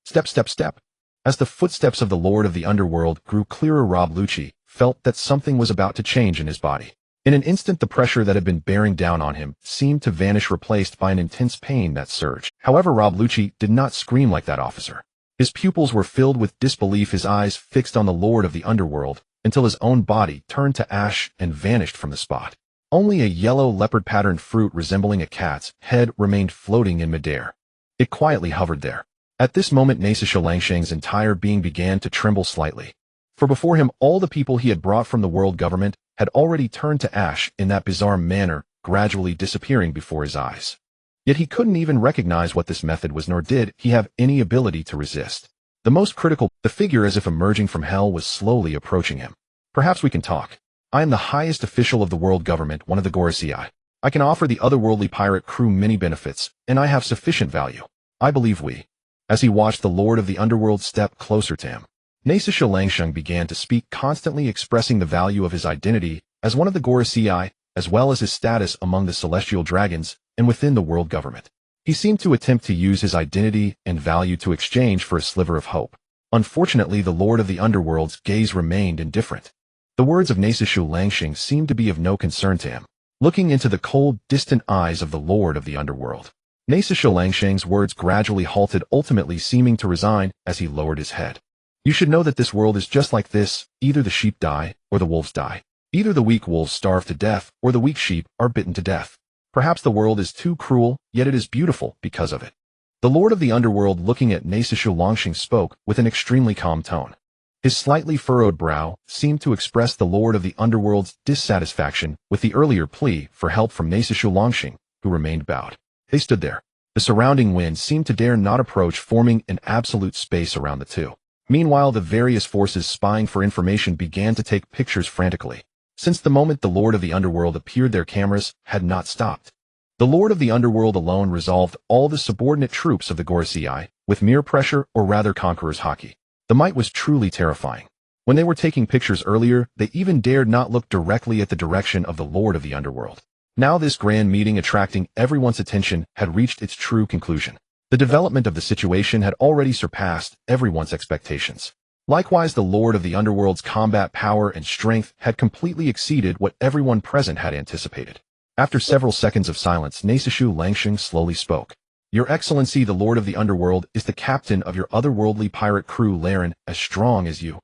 Step, step, step. As the footsteps of the Lord of the Underworld grew clearer, Rob Lucci felt that something was about to change in his body. In an instant, the pressure that had been bearing down on him seemed to vanish, replaced by an intense pain that surged. However, Rob Lucci did not scream like that officer. His pupils were filled with disbelief, his eyes fixed on the Lord of the Underworld, until his own body turned to ash and vanished from the spot. Only a yellow leopard-patterned fruit resembling a cat's head remained floating in midair. It quietly hovered there. At this moment, Naisishu Langxing's entire being began to tremble slightly. For before him, all the people he had brought from the world government had already turned to ash in that bizarre manner, gradually disappearing before his eyes. Yet he couldn't even recognize what this method was, nor did he have any ability to resist. The most critical, the figure as if emerging from hell was slowly approaching him. Perhaps we can talk. I am the highest official of the world government, one of the Gorosei. I can offer the otherworldly pirate crew many benefits, and I have sufficient value. I believe we. As he watched the Lord of the Underworld step closer to him, Naisishu Langxing began to speak, constantly expressing the value of his identity as one of the Gorosei, as well as his status among the celestial dragons and within the world government. He seemed to attempt to use his identity and value to exchange for a sliver of hope. Unfortunately, the Lord of the Underworld's gaze remained indifferent. The words of Naisishu Langxing seemed to be of no concern to him. Looking into the cold, distant eyes of the Lord of the Underworld, Naisishu Langxing's words gradually halted, ultimately seeming to resign as he lowered his head. You should know that this world is just like this. Either the sheep die, or the wolves die. Either the weak wolves starve to death, or the weak sheep are bitten to death. Perhaps the world is too cruel, yet it is beautiful because of it. The Lord of the Underworld, looking at Naisishu Langxing, spoke with an extremely calm tone. His slightly furrowed brow seemed to express the Lord of the Underworld's dissatisfaction with the earlier plea for help from Naisishu Langxing, who remained bowed. They stood there. The surrounding wind seemed to dare not approach, forming an absolute space around the two. Meanwhile, the various forces spying for information began to take pictures frantically. Since the moment the Lord of the Underworld appeared, their cameras had not stopped. The Lord of the Underworld alone resolved all the subordinate troops of the Gorosei with mere pressure, or rather Conqueror's Haki. The might was truly terrifying. When they were taking pictures earlier, they even dared not look directly at the direction of the Lord of the Underworld. Now this grand meeting attracting everyone's attention had reached its true conclusion. The development of the situation had already surpassed everyone's expectations. Likewise, the Lord of the Underworld's combat power and strength had completely exceeded what everyone present had anticipated. After several seconds of silence, Naisishu Langsheng slowly spoke. Your Excellency, the Lord of the Underworld is the captain of your otherworldly pirate crew, Laren, as strong as you.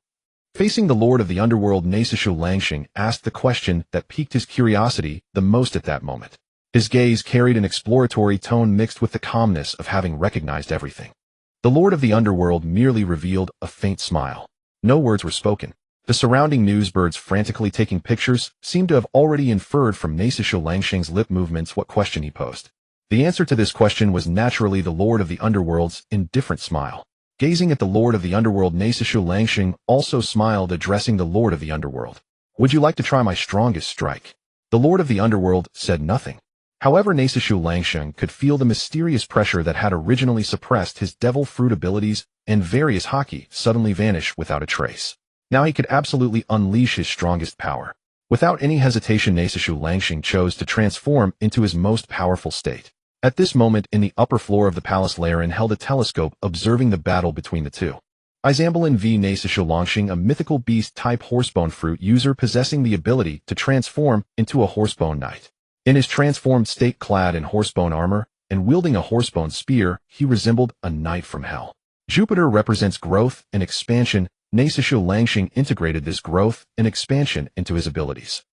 Facing the Lord of the Underworld, Naisishu Langsheng asked the question that piqued his curiosity the most at that moment. His gaze carried an exploratory tone mixed with the calmness of having recognized everything. The Lord of the Underworld merely revealed a faint smile. No words were spoken. The surrounding newsbirds frantically taking pictures seemed to have already inferred from Naisishu Langsheng's lip movements what question he posed. The answer to this question was naturally the Lord of the Underworld's indifferent smile. Gazing at the Lord of the Underworld, Naisishu Langsheng also smiled, addressing the Lord of the Underworld. Would you like to try my strongest strike? The Lord of the Underworld said nothing. However, Naisishu Langsheng could feel the mysterious pressure that had originally suppressed his devil fruit abilities and various haki suddenly vanish without a trace. Now he could absolutely unleash his strongest power. Without any hesitation, Naisishu Langsheng chose to transform into his most powerful state. At this moment, in the upper floor of the palace, Laren held a telescope observing the battle between the two. Izambalin v. Naisishu Langsheng, a mythical beast-type horsebone fruit user possessing the ability to transform into a horsebone knight. In his transformed state, clad in horsebone armor and wielding a horsebone spear, he resembled a knight from hell. Jupiter represents growth and expansion. Naisishu Langsheng integrated this growth and expansion into his abilities.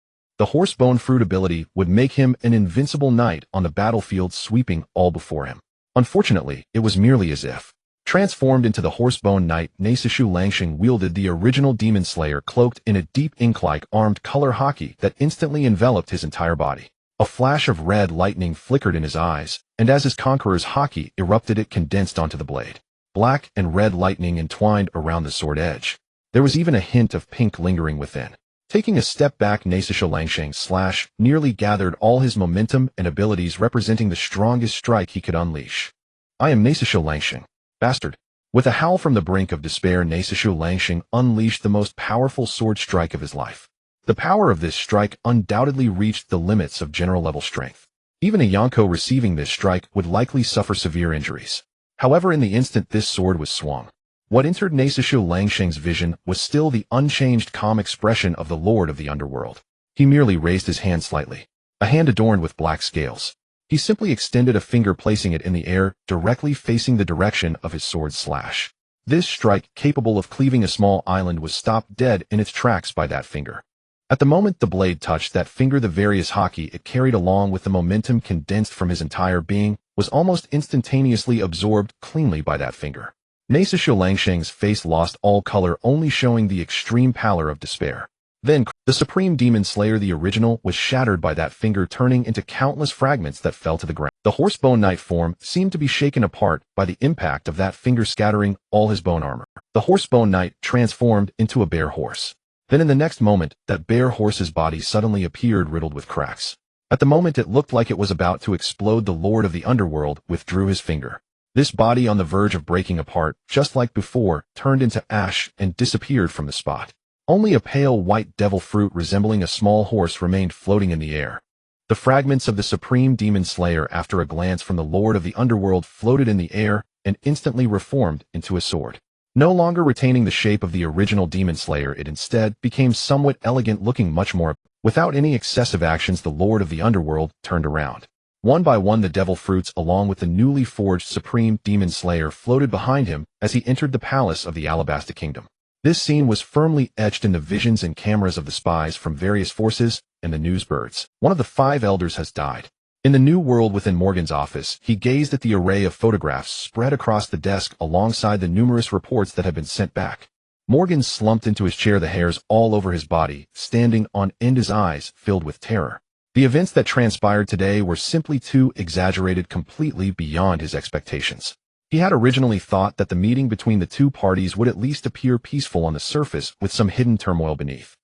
The horsebone fruit ability would make him an invincible knight on the battlefield, sweeping all before him. Unfortunately, it was merely as if. Transformed into the horsebone knight, Naisishu Langsheng wielded the original demon slayer cloaked in a deep ink-like armed color haki that instantly enveloped his entire body. A flash of red lightning flickered in his eyes, and as his conqueror's haki erupted, it condensed onto the blade. Black and red lightning entwined around the sword edge. There was even a hint of pink lingering within. Taking a step back, Naisishu Langsheng's slash nearly gathered all his momentum and abilities, representing the strongest strike he could unleash. I am Naisishu Langsheng, bastard. With a howl from the brink of despair, Naisishu Langsheng unleashed the most powerful sword strike of his life. The power of this strike undoubtedly reached the limits of general-level strength. Even a Yonko receiving this strike would likely suffer severe injuries. However, in the instant this sword was swung, what entered Naisishu Langsheng's vision was still the unchanged calm expression of the Lord of the Underworld. He merely raised his hand slightly, a hand adorned with black scales. He simply extended a finger, placing it in the air, directly facing the direction of his sword's slash. This strike, capable of cleaving a small island, was stopped dead in its tracks by that finger. At the moment the blade touched that finger, the various haki it carried along with the momentum condensed from his entire being was almost instantaneously absorbed cleanly by that finger. Naisishu Langsheng's face lost all color, only showing the extreme pallor of despair. Then, the Supreme Demon Slayer, the original, was shattered by that finger, turning into countless fragments that fell to the ground. The horsebone knight form seemed to be shaken apart by the impact of that finger, scattering all his bone armor. The horsebone knight transformed into a bear horse. Then in the next moment, that bear horse's body suddenly appeared riddled with cracks. At the moment it looked like it was about to explode, the Lord of the Underworld withdrew his finger. This body, on the verge of breaking apart, just like before, turned into ash and disappeared from the spot. Only a pale white devil fruit resembling a small horse remained floating in the air. The fragments of the Supreme Demon Slayer, after a glance from the Lord of the Underworld, floated in the air and instantly reformed into a sword. No longer retaining the shape of the original Demon Slayer, it instead became somewhat elegant, looking much more. Without any excessive actions, the Lord of the Underworld turned around. One by one, the devil fruits, along with the newly forged Supreme Demon Slayer, floated behind him as he entered the palace of the Alabasta Kingdom. This scene was firmly etched in the visions and cameras of the spies from various forces and the newsbirds. One of the 5 elders has died. In the new world within Morgan's office, he gazed at the array of photographs spread across the desk alongside the numerous reports that had been sent back. Morgan slumped into his chair, the hairs all over his body standing on end, his eyes filled with terror. The events that transpired today were simply too exaggerated, completely beyond his expectations. He had originally thought that the meeting between the two parties would at least appear peaceful on the surface with some hidden turmoil beneath.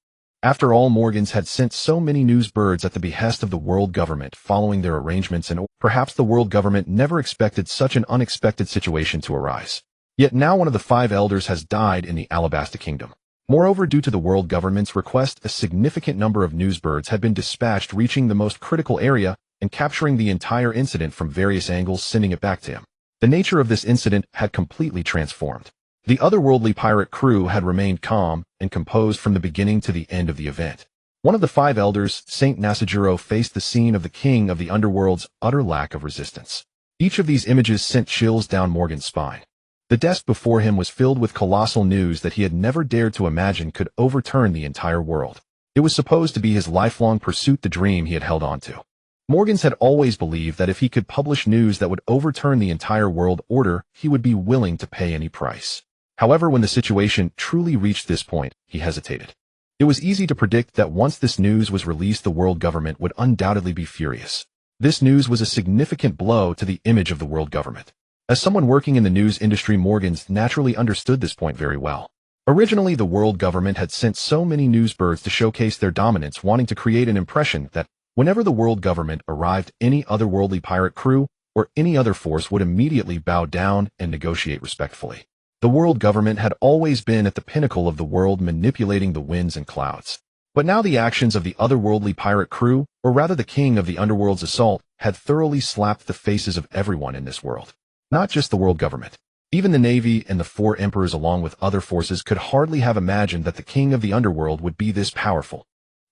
After all, Morgans had sent so many news birds at the behest of the world government following their arrangements, and perhaps the world government never expected such an unexpected situation to arise. Yet now one of the 5 elders has died in the Alabasta Kingdom. Moreover, due to the world government's request, a significant number of news birds had been dispatched, reaching the most critical area and capturing the entire incident from various angles, sending it back to him. The nature of this incident had completely transformed. The otherworldly pirate crew had remained calm and composed from the beginning to the end of the event. One of the 5 elders, Saint Nasajiro, faced the scene of the king of the underworld's utter lack of resistance. Each of these images sent chills down Morgan's spine. The desk before him was filled with colossal news that he had never dared to imagine could overturn the entire world. It was supposed to be his lifelong pursuit, the dream he had held on to. Morgans had always believed that if he could publish news that would overturn the entire world order, he would be willing to pay any price. However, when the situation truly reached this point, he hesitated. It was easy to predict that once this news was released, the world government would undoubtedly be furious. This news was a significant blow to the image of the world government. As someone working in the news industry, Morgans naturally understood this point very well. Originally, the world government had sent so many news birds to showcase their dominance, wanting to create an impression that whenever the world government arrived, any otherworldly pirate crew or any other force would immediately bow down and negotiate respectfully. The world government had always been at the pinnacle of the world, manipulating the winds and clouds. But now the actions of the otherworldly pirate crew, or rather the king of the underworld's assault, had thoroughly slapped the faces of everyone in this world. Not just the world government. Even the Navy and the 4 emperors, along with other forces, could hardly have imagined that the king of the underworld would be this powerful.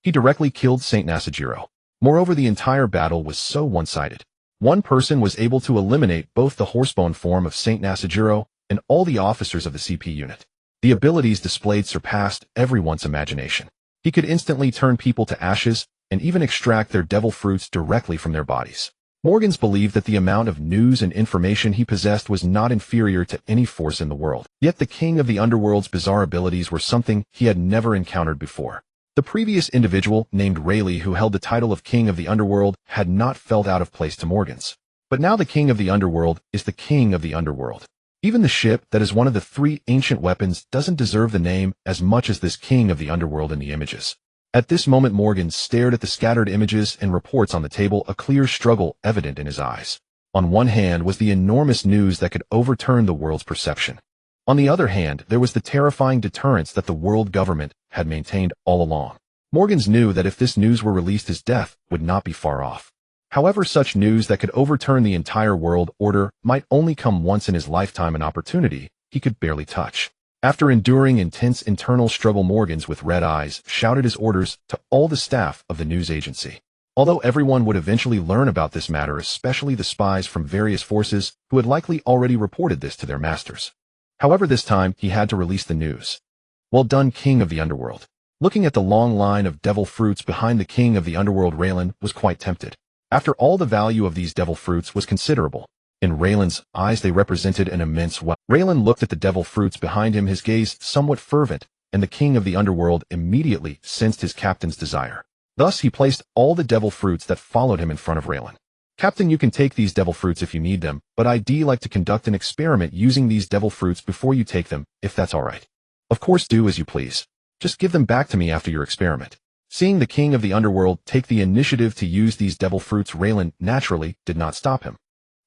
He directly killed Saint Nasajiro. Moreover, the entire battle was so one-sided. One person was able to eliminate both the horsebone form of Saint Nasajiro and all the officers of the CP unit. The abilities displayed surpassed everyone's imagination. He could instantly turn people to ashes and even extract their devil fruits directly from their bodies. Morgans believed that the amount of news and information he possessed was not inferior to any force in the world. Yet the king of the underworld's bizarre abilities were something he had never encountered before. The previous individual, named Rayleigh, who held the title of king of the underworld, had not felt out of place to Morgans. But now the king of the underworld is the king of the underworld. Even the ship that is one of the 3 ancient weapons doesn't deserve the name as much as this king of the underworld in the images. At this moment, Morgan stared at the scattered images and reports on the table, a clear struggle evident in his eyes. On one hand was the enormous news that could overturn the world's perception. On the other hand, there was the terrifying deterrence that the world government had maintained all along. Morgans knew that if this news were released, his death would not be far off. However, such news that could overturn the entire world order might only come once in his lifetime, an opportunity he could barely touch. After enduring intense internal struggle, Morgans, with red eyes, shouted his orders to all the staff of the news agency. Although everyone would eventually learn about this matter, especially the spies from various forces who had likely already reported this to their masters. However, this time he had to release the news. Well done, king of the underworld. Looking at the long line of devil fruits behind the king of the underworld, Raylan was quite tempted. After all, the value of these devil fruits was considerable. In Raylan's eyes, they represented an immense wealth. Raylan looked at the devil fruits behind him, his gaze somewhat fervent, and the king of the underworld immediately sensed his captain's desire. Thus, he placed all the devil fruits that followed him in front of Raylan. Captain, you can take these devil fruits if you need them, but I'd like to conduct an experiment using these devil fruits before you take them, if that's all right. Of course, do as you please. Just give them back to me after your experiment. Seeing the king of the underworld take the initiative to use these devil fruits, Raylan naturally did not stop him.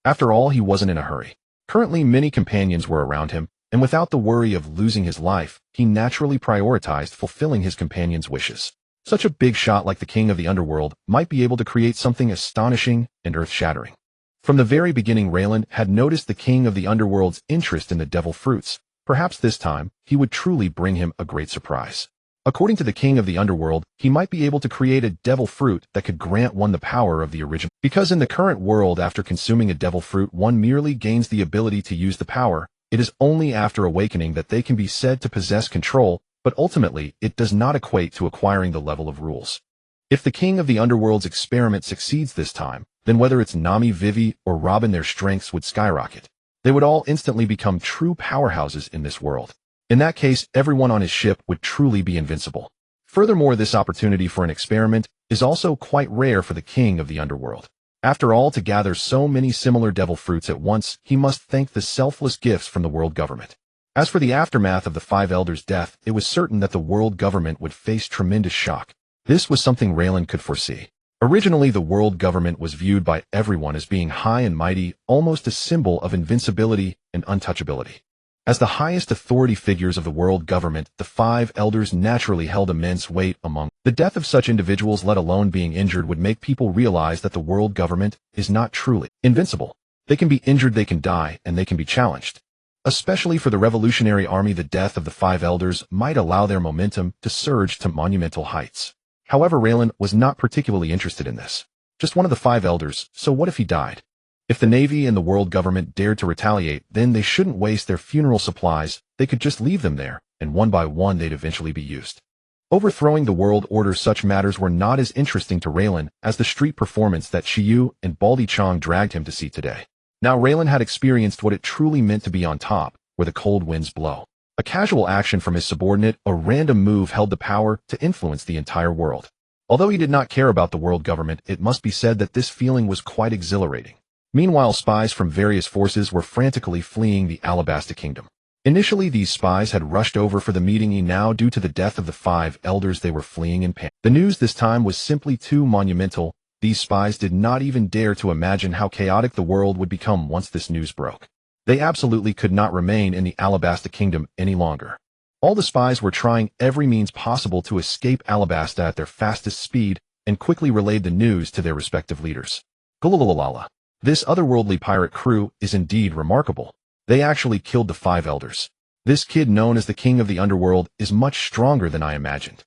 After all, he wasn't in a hurry. Currently, many companions were around him, and without the worry of losing his life, he naturally prioritized fulfilling his companions' wishes. Such a big shot like the king of the underworld might be able to create something astonishing and earth-shattering. From the very beginning, Raylan had noticed the king of the underworld's interest in the devil fruits. Perhaps this time, he would truly bring him a great surprise. According to the king of the underworld, he might be able to create a devil fruit that could grant one the power of the original. Because in the current world, after consuming a devil fruit, one merely gains the ability to use the power. It is only after awakening that they can be said to possess control, but ultimately, it does not equate to acquiring the level of rules. If the king of the underworld's experiment succeeds this time, then whether it's Nami, Vivi, or Robin, their strengths would skyrocket. They would all instantly become true powerhouses in this world. In that case, everyone on his ship would truly be invincible. Furthermore, this opportunity for an experiment is also quite rare for the king of the underworld. After all, to gather so many similar devil fruits at once, he must thank the selfless gifts from the world government. As for the aftermath of the five elders' death, it was certain that the world government would face tremendous shock. This was something Raylan could foresee. Originally, the world government was viewed by everyone as being high and mighty, almost a symbol of invincibility and untouchability. As the highest authority figures of the world government, the five elders naturally held immense weight among. The death of such individuals, let alone being injured, would make people realize that the world government is not truly invincible. They can be injured, they can die, and they can be challenged. Especially for the Revolutionary Army, the death of the five elders might allow their momentum to surge to monumental heights. However, Raylan was not particularly interested in this. Just one of the five elders, so what if he died? If the Navy and the world government dared to retaliate, then they shouldn't waste their funeral supplies, they could just leave them there, and one by one they'd eventually be used. Overthrowing the world order, such matters were not as interesting to Raylan as the street performance that Shiyu and Baldy Chong dragged him to see today. Now Raylan had experienced what it truly meant to be on top, where the cold winds blow. A casual action from his subordinate, a random move, held the power to influence the entire world. Although he did not care about the world government, it must be said that this feeling was quite exhilarating. Meanwhile, spies from various forces were frantically fleeing the Alabasta Kingdom. Initially, these spies had rushed over for the meeting, and now, due to the death of the five elders, they were fleeing in panic. The news this time was simply too monumental. These spies did not even dare to imagine how chaotic the world would become once this news broke. They absolutely could not remain in the Alabasta Kingdom any longer. All the spies were trying every means possible to escape Alabasta at their fastest speed and quickly relayed the news to their respective leaders. Gulalalala. This otherworldly pirate crew is indeed remarkable. They actually killed the five elders. This kid known as the king of the underworld is much stronger than I imagined.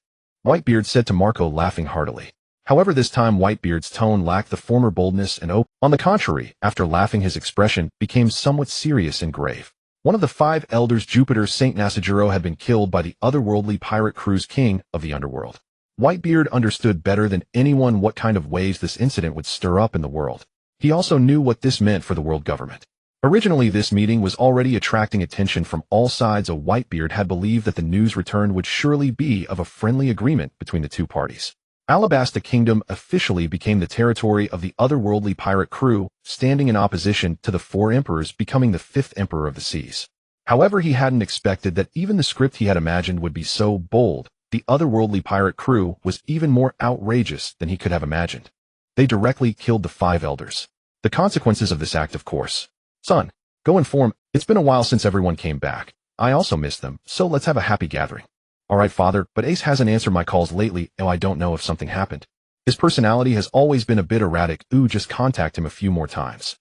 Whitebeard said to Marco, laughing heartily. However, this time Whitebeard's tone lacked the former boldness and open. On the contrary, after laughing, his expression became somewhat serious and grave. One of the five elders, Jupiter Saint Nasajiro, had been killed by the otherworldly pirate crew's king of the underworld. Whitebeard understood better than anyone what kind of waves this incident would stir up in the world. He also knew what this meant for the world government. Originally, this meeting was already attracting attention from all sides. Whitebeard had believed that the news returned would surely be of a friendly agreement between the two parties. Alabasta Kingdom officially became the territory of the otherworldly pirate crew, standing in opposition to the four emperors, becoming the fifth emperor of the seas. However, he hadn't expected that even the script he had imagined would be so bold. The otherworldly pirate crew was even more outrageous than he could have imagined. They directly killed the five elders. The consequences of this act, of course. Son, go inform. It's been a while since everyone came back. I also miss them, so let's have a happy gathering. All right, father, but Ace hasn't answered my calls lately, and I don't know if something happened. His personality has always been a bit erratic. Just contact him a few more times.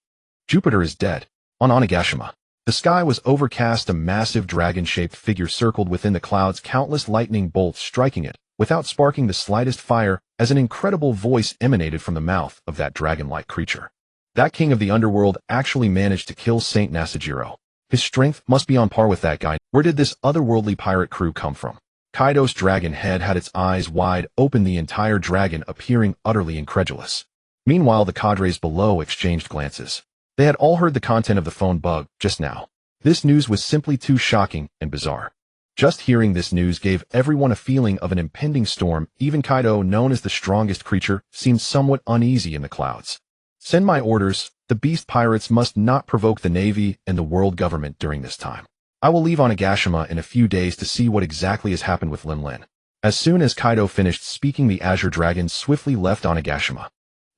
Jupiter is dead. On Onigashima. The sky was overcast. A massive dragon-shaped figure circled within the clouds, countless lightning bolts striking it, without sparking the slightest fire, as an incredible voice emanated from the mouth of that dragon-like creature. That king of the underworld actually managed to kill Saint Nasajiro. His strength must be on par with that guy. Where did this otherworldly pirate crew come from? Kaido's dragon head had its eyes wide open, the entire dragon appearing utterly incredulous. Meanwhile, the cadres below exchanged glances. They had all heard the content of the phone bug just now. This news was simply too shocking and bizarre. Just hearing this news gave everyone a feeling of an impending storm. Even Kaido, known as the strongest creature, seemed somewhat uneasy in the clouds. Send my orders. The beast pirates must not provoke the Navy and the world government during this time. I will leave Onigashima in a few days to see what exactly has happened with Lin Lin. As soon as Kaido finished speaking, the Azure Dragon swiftly left Onigashima.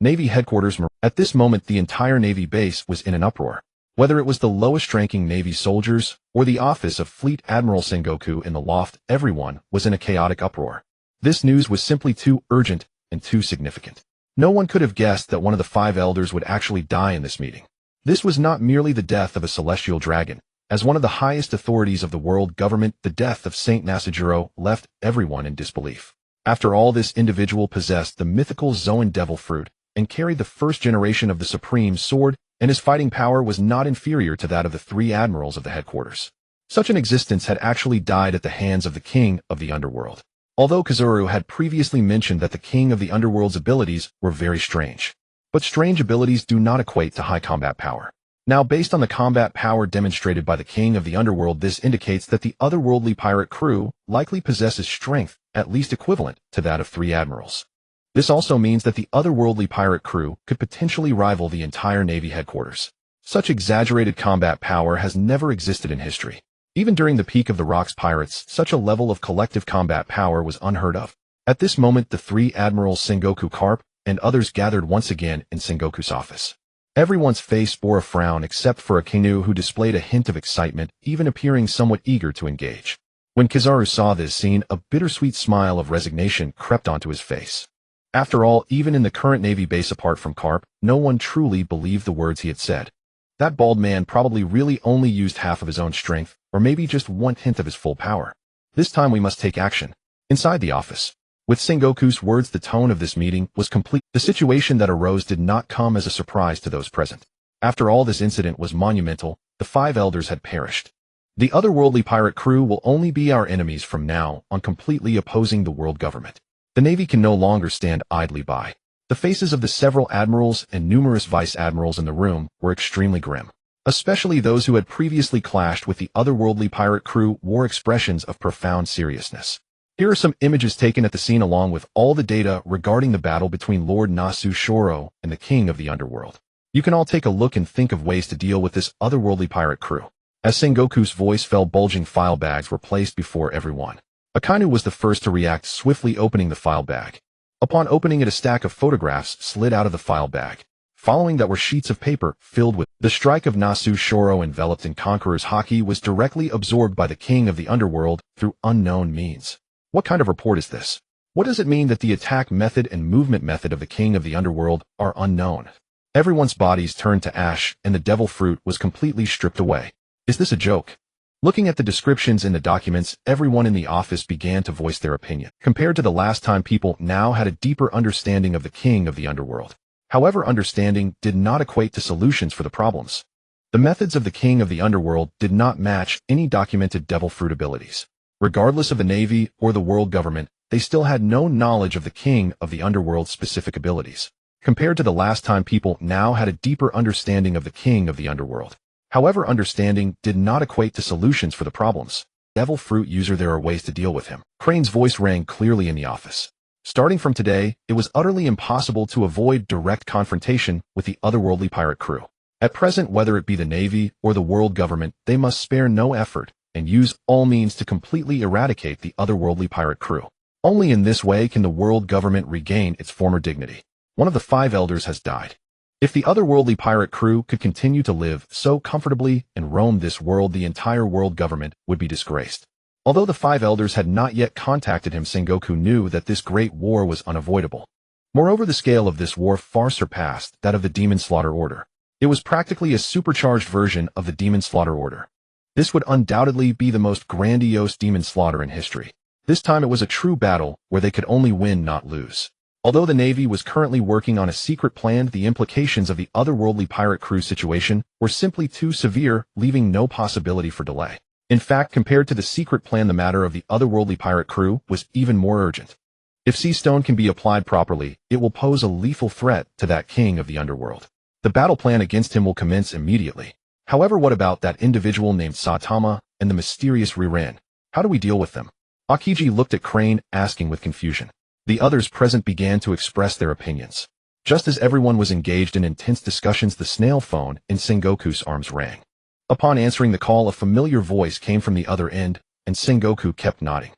Navy headquarters. At this moment, the entire Navy base was in an uproar. Whether it was the lowest-ranking Navy soldiers or the office of Fleet Admiral Sengoku in the loft, everyone was in a chaotic uproar. This news was simply too urgent and too significant. No one could have guessed that one of the five elders would actually die in this meeting. This was not merely the death of a celestial dragon. As one of the highest authorities of the world government, the death of Saint Nasajiro left everyone in disbelief. After all, this individual possessed the mythical Zoan Devil Fruit and carried the first generation of the Supreme Sword, and his fighting power was not inferior to that of the three admirals of the headquarters. Such an existence had actually died at the hands of the king of the underworld. Although Kazuru had previously mentioned that the king of the underworld's abilities were very strange. But strange abilities do not equate to high combat power. Now, based on the combat power demonstrated by the king of the underworld, this indicates that the otherworldly pirate crew likely possesses strength at least equivalent to that of 3 admirals. This also means that the otherworldly pirate crew could potentially rival the entire Navy headquarters. Such exaggerated combat power has never existed in history. Even during the peak of the Rocks pirates, such a level of collective combat power was unheard of. At this moment, the 3 admirals Sengoku Carp and others gathered once again in Sengoku's office. Everyone's face bore a frown except for Akinu, who displayed a hint of excitement, even appearing somewhat eager to engage. When Kizaru saw this scene, a bittersweet smile of resignation crept onto his face. After all, even in the current Navy base apart from Carp, no one truly believed the words he had said. That bald man probably really only used half of his own strength, or maybe just 1/10 of his full power. This time we must take action. Inside the office. With Sengoku's words, the tone of this meeting was complete. The situation that arose did not come as a surprise to those present. After all, this incident was monumental. The 5 elders had perished. The otherworldly pirate crew will only be our enemies from now on, completely opposing the world government. The Navy can no longer stand idly by. The faces of the several admirals and numerous vice admirals in the room were extremely grim. Especially those who had previously clashed with the otherworldly pirate crew wore expressions of profound seriousness. Here are some images taken at the scene along with all the data regarding the battle between Lord Nasu Shoro and the King of the Underworld. You can all take a look and think of ways to deal with this otherworldly pirate crew. As Sengoku's voice fell, bulging file bags were placed before everyone. Akainu was the first to react, swiftly opening the file bag. Upon opening it, a stack of photographs slid out of the file bag. Following that were sheets of paper filled with the strike of Nasu Shoro enveloped in Conqueror's haki was directly absorbed by the King of the Underworld through unknown means. What kind of report is this? What does it mean that the attack method and movement method of the King of the Underworld are unknown? Everyone's bodies turned to ash and the devil fruit was completely stripped away. Is this a joke? Looking at the descriptions in the documents, everyone in the office began to voice their opinion. Compared to the last time, people now had a deeper understanding of the King of the Underworld. However, understanding did not equate to solutions for the problems. The methods of the King of the Underworld did not match any documented devil fruit abilities. Regardless of the Navy or the world government, they still had no knowledge of the King of the Underworld's specific abilities. Compared to the last time, people now had a deeper understanding of the King of the Underworld. However, understanding did not equate to solutions for the problems. Devil fruit user, there are ways to deal with him. Crane's voice rang clearly in the office. Starting from today, it was utterly impossible to avoid direct confrontation with the otherworldly pirate crew. At present, whether it be the Navy or the world government, they must spare no effort and use all means to completely eradicate the otherworldly pirate crew. Only in this way can the world government regain its former dignity. One of the 5 elders has died. If the otherworldly pirate crew could continue to live so comfortably and roam this world, the entire world government would be disgraced. Although the 5 elders had not yet contacted him, Sengoku knew that this great war was unavoidable. Moreover, the scale of this war far surpassed that of the Demon Slaughter Order. It was practically a supercharged version of the Demon Slaughter Order. This would undoubtedly be the most grandiose demon slaughter in history. This time it was a true battle where they could only win, not lose. Although the Navy was currently working on a secret plan, the implications of the otherworldly pirate crew situation were simply too severe, leaving no possibility for delay. In fact, compared to the secret plan, the matter of the otherworldly pirate crew was even more urgent. If Sea Stone can be applied properly, it will pose a lethal threat to that King of the Underworld. The battle plan against him will commence immediately. However, what about that individual named Saitama and the mysterious Riren? How do we deal with them? Akiji looked at Crane, asking with confusion. The others present began to express their opinions. Just as everyone was engaged in intense discussions, the snail phone in Sengoku's arms rang. Upon answering the call, a familiar voice came from the other end, and Sengoku kept nodding.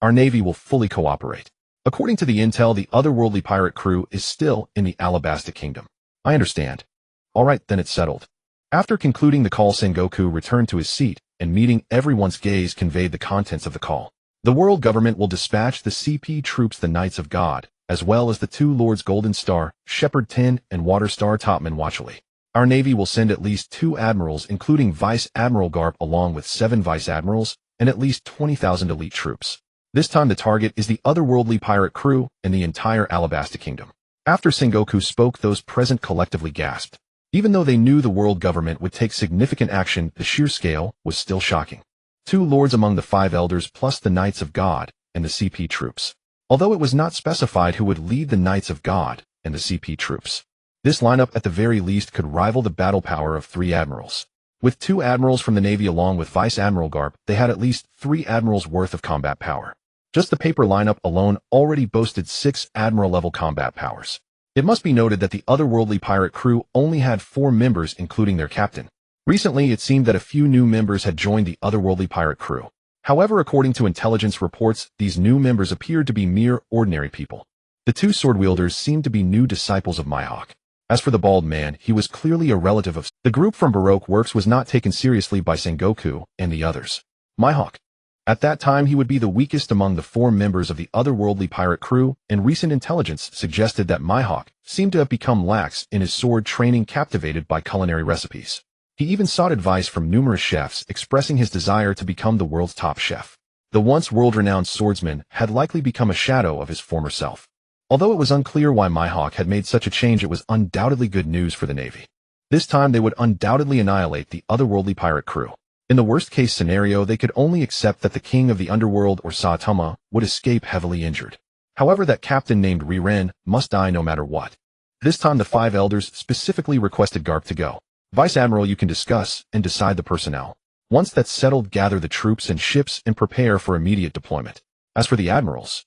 Our Navy will fully cooperate. According to the intel, the otherworldly pirate crew is still in the Alabasta Kingdom. I understand. All right, then it's settled. After concluding the call, Sengoku returned to his seat, and meeting everyone's gaze conveyed the contents of the call. The world government will dispatch the CP troops, the Knights of God, as well as the 2 Lords Golden Star, Shepherd 10, and Water Star Topman Watchley. Our Navy will send at least 2 admirals, including Vice Admiral Garp, along with 7 vice admirals, and at least 20,000 elite troops. This time the target is the otherworldly pirate crew and the entire Alabasta Kingdom. After Sengoku spoke, those present collectively gasped. Even though they knew the world government would take significant action, the sheer scale was still shocking. 2 lords among the 5 elders plus the Knights of God and the CP troops. Although it was not specified who would lead the Knights of God and the CP troops. This lineup at the very least could rival the battle power of 3 admirals. With 2 admirals from the Navy along with Vice Admiral Garp, they had at least 3 admirals worth of combat power. Just the paper lineup alone already boasted 6 admiral-level combat powers. It must be noted that the otherworldly pirate crew only had 4 members including their captain. Recently, it seemed that a few new members had joined the otherworldly pirate crew. However, according to intelligence reports, these new members appeared to be mere ordinary people. The 2 sword-wielders seemed to be new disciples of Mihawk. As for the bald man, he was clearly a relative of the group from Baroque Works was not taken seriously by Sengoku and the others. Mihawk. At that time, he would be the weakest among the 4 members of the otherworldly pirate crew, and recent intelligence suggested that Mihawk seemed to have become lax in his sword training, captivated by culinary recipes. He even sought advice from numerous chefs, expressing his desire to become the world's top chef. The once world-renowned swordsman had likely become a shadow of his former self. Although it was unclear why Mihawk had made such a change, it was undoubtedly good news for the Navy. This time they would undoubtedly annihilate the otherworldly pirate crew. In the worst-case scenario, they could only accept that the king of the underworld, or Saitama, would escape heavily injured. However, that captain named Riren must die no matter what. This time the 5 elders specifically requested Garp to go. Vice Admiral, you can discuss and decide the personnel. Once that's settled, gather the troops and ships and prepare for immediate deployment. As for the admirals,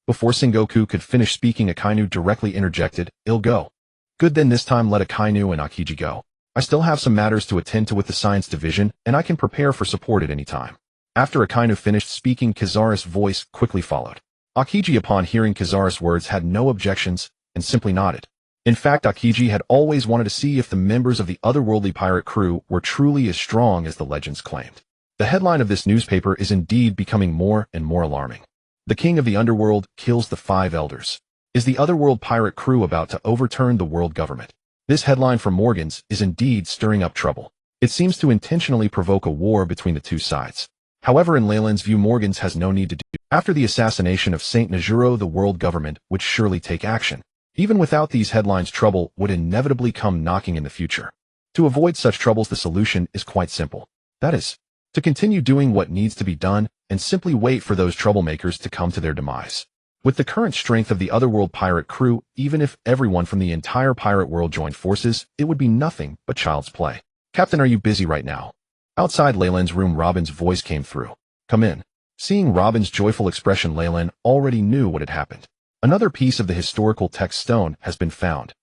before Sengoku could finish speaking, Akainu directly interjected, "I'll go." Good, then this time let Akainu and Akiji go. I still have some matters to attend to with the science division, and I can prepare for support at any time. After Akainu finished speaking, Kizaru's voice quickly followed. Akiji, upon hearing Kizaru's words, had no objections and simply nodded. In fact, Akiji had always wanted to see if the members of the otherworldly pirate crew were truly as strong as the legends claimed. The headline of this newspaper is indeed becoming more and more alarming. The king of the underworld kills the 5 elders. Is the otherworld pirate crew about to overturn the world government? This headline from Morgan's is indeed stirring up trouble. It seems to intentionally provoke a war between the 2 sides. However, in Leyland's view, Morgan's has no need to do. After the assassination of Saint Nejuro, the world government would surely take action. Even without these headlines, trouble would inevitably come knocking in the future. To avoid such troubles, the solution is quite simple. That is, to continue doing what needs to be done and simply wait for those troublemakers to come to their demise. With the current strength of the otherworld pirate crew, even if everyone from the entire pirate world joined forces, it would be nothing but child's play. Captain, are you busy right now? Outside Leyland's room, Robin's voice came through. Come in. Seeing Robin's joyful expression, Leyland already knew what had happened. Another piece of the historical text stone has been found.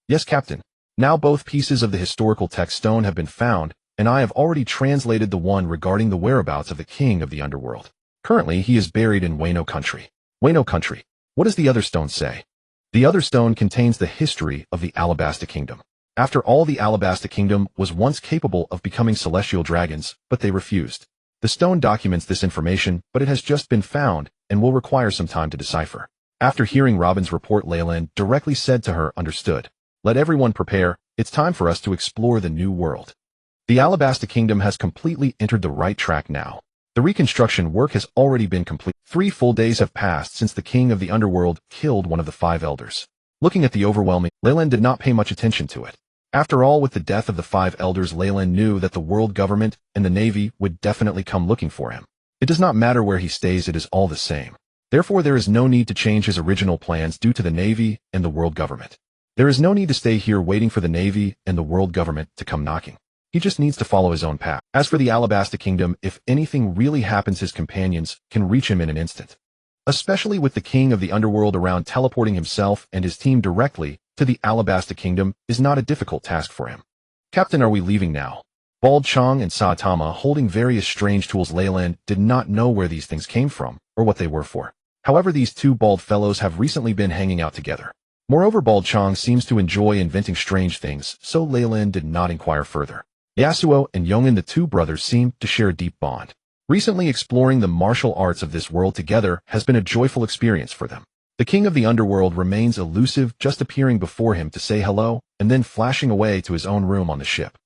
Yes, Captain. Now both pieces of the historical text stone have been found, and I have already translated the one regarding the whereabouts of the king of the underworld. Currently, he is buried in Wano country. Wano country. What does the other stone say? The other stone contains the history of the Alabasta Kingdom. After all, the Alabasta Kingdom was once capable of becoming celestial dragons, but they refused. The stone documents this information, but it has just been found and will require some time to decipher. After hearing Robin's report, Leyland directly said to her, "Understood. Let everyone prepare. It's time for us to explore the new world." The Alabasta Kingdom has completely entered the right track now. The reconstruction work has already been complete. 3 full days have passed since the king of the underworld killed one of the 5 elders. Looking at the overwhelming, Leyland did not pay much attention to it. After all, with the death of the 5 elders, Leyland knew that the world government and the Navy would definitely come looking for him. It does not matter where he stays, it is all the same. Therefore, there is no need to change his original plans due to the Navy and the world government. There is no need to stay here waiting for the Navy and the world government to come knocking. He just needs to follow his own path. As for the Alabasta Kingdom, if anything really happens, his companions can reach him in an instant. Especially with the king of the underworld around, teleporting himself and his team directly to the Alabasta Kingdom is not a difficult task for him. Captain, are we leaving now? Bald Chong and Saitama holding various strange tools. Leyland did not know where these things came from or what they were for. However, these 2 bald fellows have recently been hanging out together. Moreover, Bald Chong seems to enjoy inventing strange things, so Leyland did not inquire further. Yasuo and Yongin, the 2 brothers, seem to share a deep bond. Recently exploring the martial arts of this world together has been a joyful experience for them. The king of the underworld remains elusive, just appearing before him to say hello and then flashing away to his own room on the ship.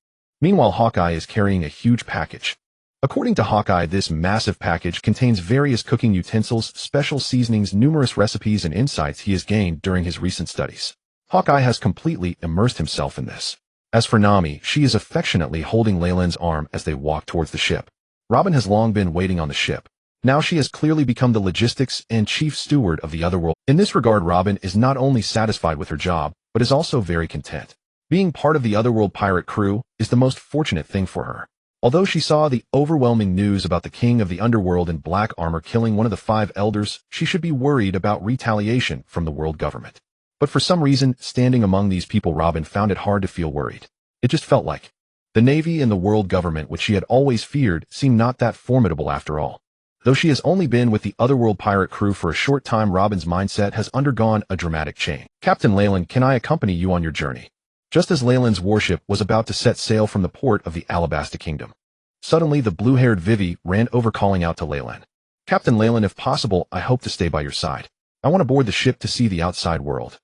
Meanwhile, Hawkeye is carrying a huge package. According to Hawkeye, this massive package contains various cooking utensils, special seasonings, numerous recipes, and insights he has gained during his recent studies. Hawkeye has completely immersed himself in this. As for Nami, she is affectionately holding Leyland's arm as they walk towards the ship. Robin has long been waiting on the ship. Now she has clearly become the logistics and chief steward of the otherworld. In this regard, Robin is not only satisfied with her job, but is also very content. Being part of the Otherworld pirate crew is the most fortunate thing for her. Although she saw the overwhelming news about the king of the underworld in black armor killing one of the 5 elders, she should be worried about retaliation from the world government. But for some reason, standing among these people, Robin found it hard to feel worried. It just felt like the Navy and the world government, which she had always feared, seemed not that formidable after all. Though she has only been with the Otherworld pirate crew for a short time, Robin's mindset has undergone a dramatic change. Captain Leyland, can I accompany you on your journey? Just as Leyland's warship was about to set sail from the port of the Alabasta Kingdom, suddenly the blue-haired Vivi ran over, calling out to Leyland. Captain Leyland, if possible, I hope to stay by your side. I want to board the ship to see the outside world.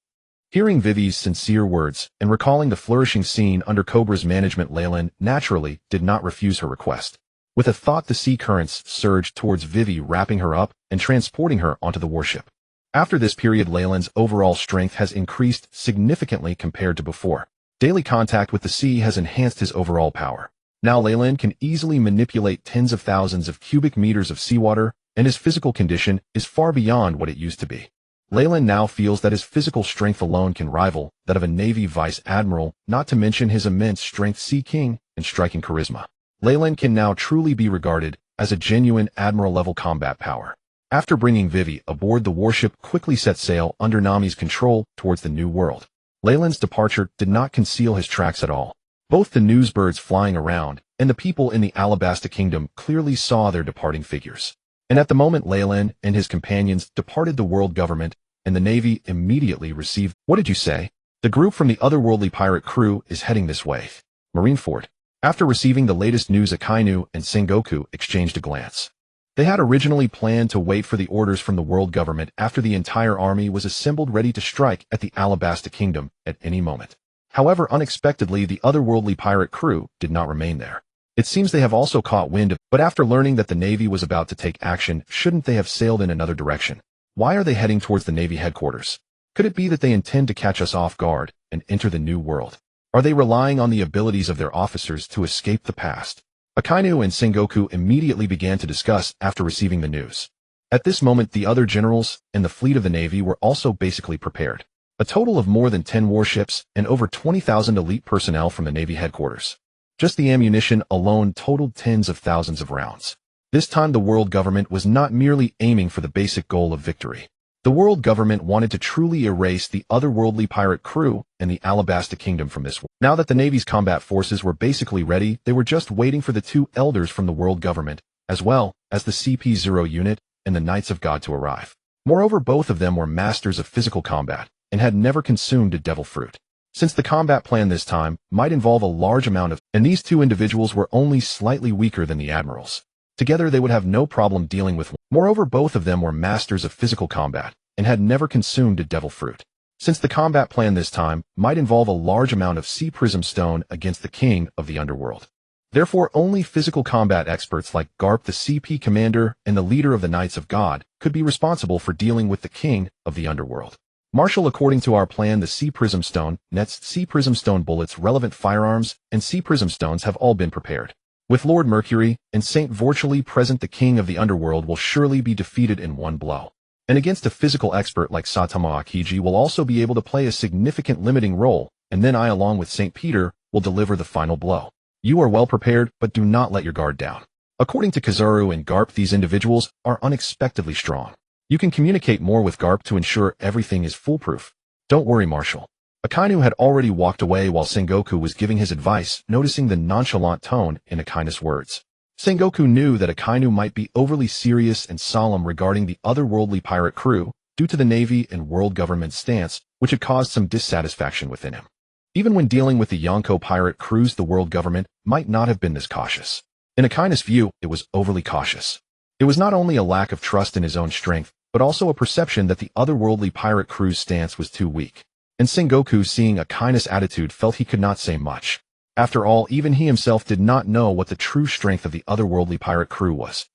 Hearing Vivi's sincere words and recalling the flourishing scene under Cobra's management, Leyland naturally did not refuse her request. With a thought, the sea currents surged towards Vivi, wrapping her up and transporting her onto the warship. After this period, Leyland's overall strength has increased significantly compared to before. Daily contact with the sea has enhanced his overall power. Now Leyland can easily manipulate tens of thousands of cubic meters of seawater, and his physical condition is far beyond what it used to be. Leyland now feels that his physical strength alone can rival that of a Navy Vice Admiral, not to mention his immense strength, Sea King, and striking charisma. Leyland can now truly be regarded as a genuine Admiral-level combat power. After bringing Vivi aboard, the warship quickly set sail under Nami's control towards the new world. Leyland's departure did not conceal his tracks at all. Both the newsbirds flying around and the people in the Alabasta Kingdom clearly saw their departing figures. And at the moment Leyland and his companions departed, the world government and the Navy immediately received, "What did you say? The group from the otherworldly pirate crew is heading this way." Marineford. After receiving the latest news, Akainu and Sengoku exchanged a glance. They had originally planned to wait for the orders from the world government after the entire army was assembled ready to strike at the Alabasta Kingdom at any moment. However, unexpectedly, the otherworldly pirate crew did not remain there. It seems they have also caught wind of, but after learning that the Navy was about to take action, shouldn't they have sailed in another direction? Why are they heading towards the Navy headquarters? Could it be that they intend to catch us off guard and enter the new world? Are they relying on the abilities of their officers to escape the past? Akainu and Sengoku immediately began to discuss after receiving the news. At this moment, the other generals and the fleet of the Navy were also basically prepared. A total of more than 10 warships and over 20,000 elite personnel from the Navy headquarters. Just the ammunition alone totaled tens of thousands of rounds. This time the world government was not merely aiming for the basic goal of victory. The world government wanted to truly erase the otherworldly pirate crew and the Alabasta Kingdom from this world. Now that the Navy's combat forces were basically ready, they were just waiting for the 2 elders from the world government, as well as the CP0 unit and the Knights of God to arrive. Moreover, both of them were masters of physical combat and had never consumed a devil fruit. Since the combat plan this time might involve a large amount of, and these 2 individuals were only slightly weaker than the admirals. Together they would have no problem dealing with one. Moreover, both of them were masters of physical combat and had never consumed a devil fruit. Since the combat plan this time might involve a large amount of sea prism stone against the king of the underworld. Therefore, only physical combat experts like Garp, the CP commander and the leader of the Knights of God, could be responsible for dealing with the king of the underworld. Marshal, according to our plan, the sea prism stone, nets, sea prism stone bullets, relevant firearms, and sea prism stones have all been prepared. With Lord Mercury and Saint virtually present, the king of the underworld will surely be defeated in one blow. And against a physical expert like Saitama, Akiji will also be able to play a significant limiting role, and then I, along with Saint Peter, will deliver the final blow. You are well prepared, but do not let your guard down. According to Kizaru and Garp, these individuals are unexpectedly strong. You can communicate more with Garp to ensure everything is foolproof. Don't worry, Marshal. Akainu had already walked away while Sengoku was giving his advice, noticing the nonchalant tone in Akaino's words. Sengoku knew that Akainu might be overly serious and solemn regarding the otherworldly pirate crew due to the Navy and world government's stance, which had caused some dissatisfaction within him. Even when dealing with the Yonko pirate crews, the world government might not have been this cautious. In Akaino's view, it was overly cautious. It was not only a lack of trust in his own strength, but also a perception that the otherworldly pirate crew's stance was too weak. And Sengoku, seeing Akaino's attitude, felt he could not say much. After all, even he himself did not know what the true strength of the otherworldly pirate crew was.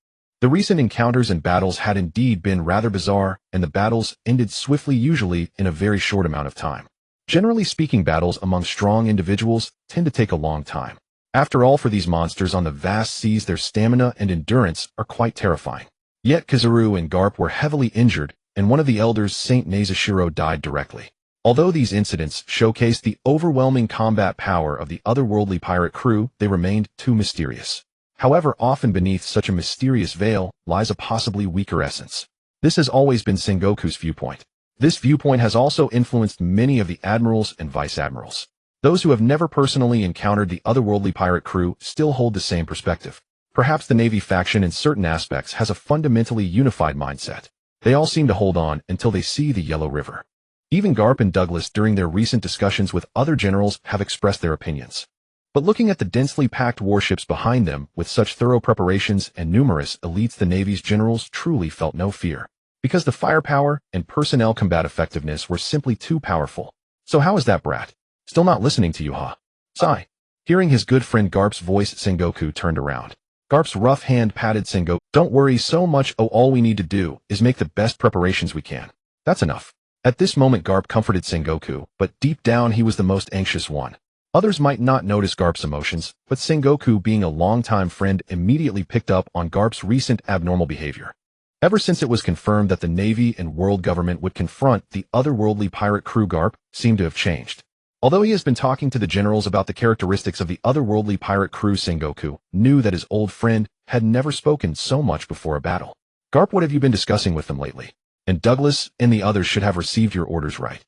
The recent encounters and battles had indeed been rather bizarre, and the battles ended swiftly, usually in a very short amount of time. Generally speaking, battles among strong individuals tend to take a long time. After all, for these monsters on the vast seas, their stamina and endurance are quite terrifying. Yet Kizaru and Garp were heavily injured, and one of the elders, Saint Nazashiro, died directly. Although these incidents showcased the overwhelming combat power of the otherworldly pirate crew, they remained too mysterious. However, often beneath such a mysterious veil lies a possibly weaker essence. This has always been Sengoku's viewpoint. This viewpoint has also influenced many of the admirals and vice-admirals. Those who have never personally encountered the otherworldly pirate crew still hold the same perspective. Perhaps the Navy faction in certain aspects has a fundamentally unified mindset. They all seem to hold on until they see the Yellow River. Even Garp and Douglas during their recent discussions with other generals have expressed their opinions. But looking at the densely packed warships behind them with such thorough preparations and numerous elites, the Navy's generals truly felt no fear. Because the firepower and personnel combat effectiveness were simply too powerful. So how is that brat? Still not listening to you, huh? Sigh. Hearing his good friend Garp's voice, Sengoku turned around. Garp's rough hand patted Sengoku. Don't worry so much, all we need to do is make the best preparations we can. That's enough. At this moment Garp comforted Sengoku, but deep down he was the most anxious one. Others might not notice Garp's emotions, but Sengoku, being a longtime friend, immediately picked up on Garp's recent abnormal behavior. Ever since it was confirmed that the Navy and world government would confront the otherworldly pirate crew, Garp seemed to have changed. Although he has been talking to the generals about the characteristics of the otherworldly pirate crew, Sengoku knew that his old friend had never spoken so much before a battle. Garp, what have you been discussing with them lately? And Douglas and the others should have received your orders right.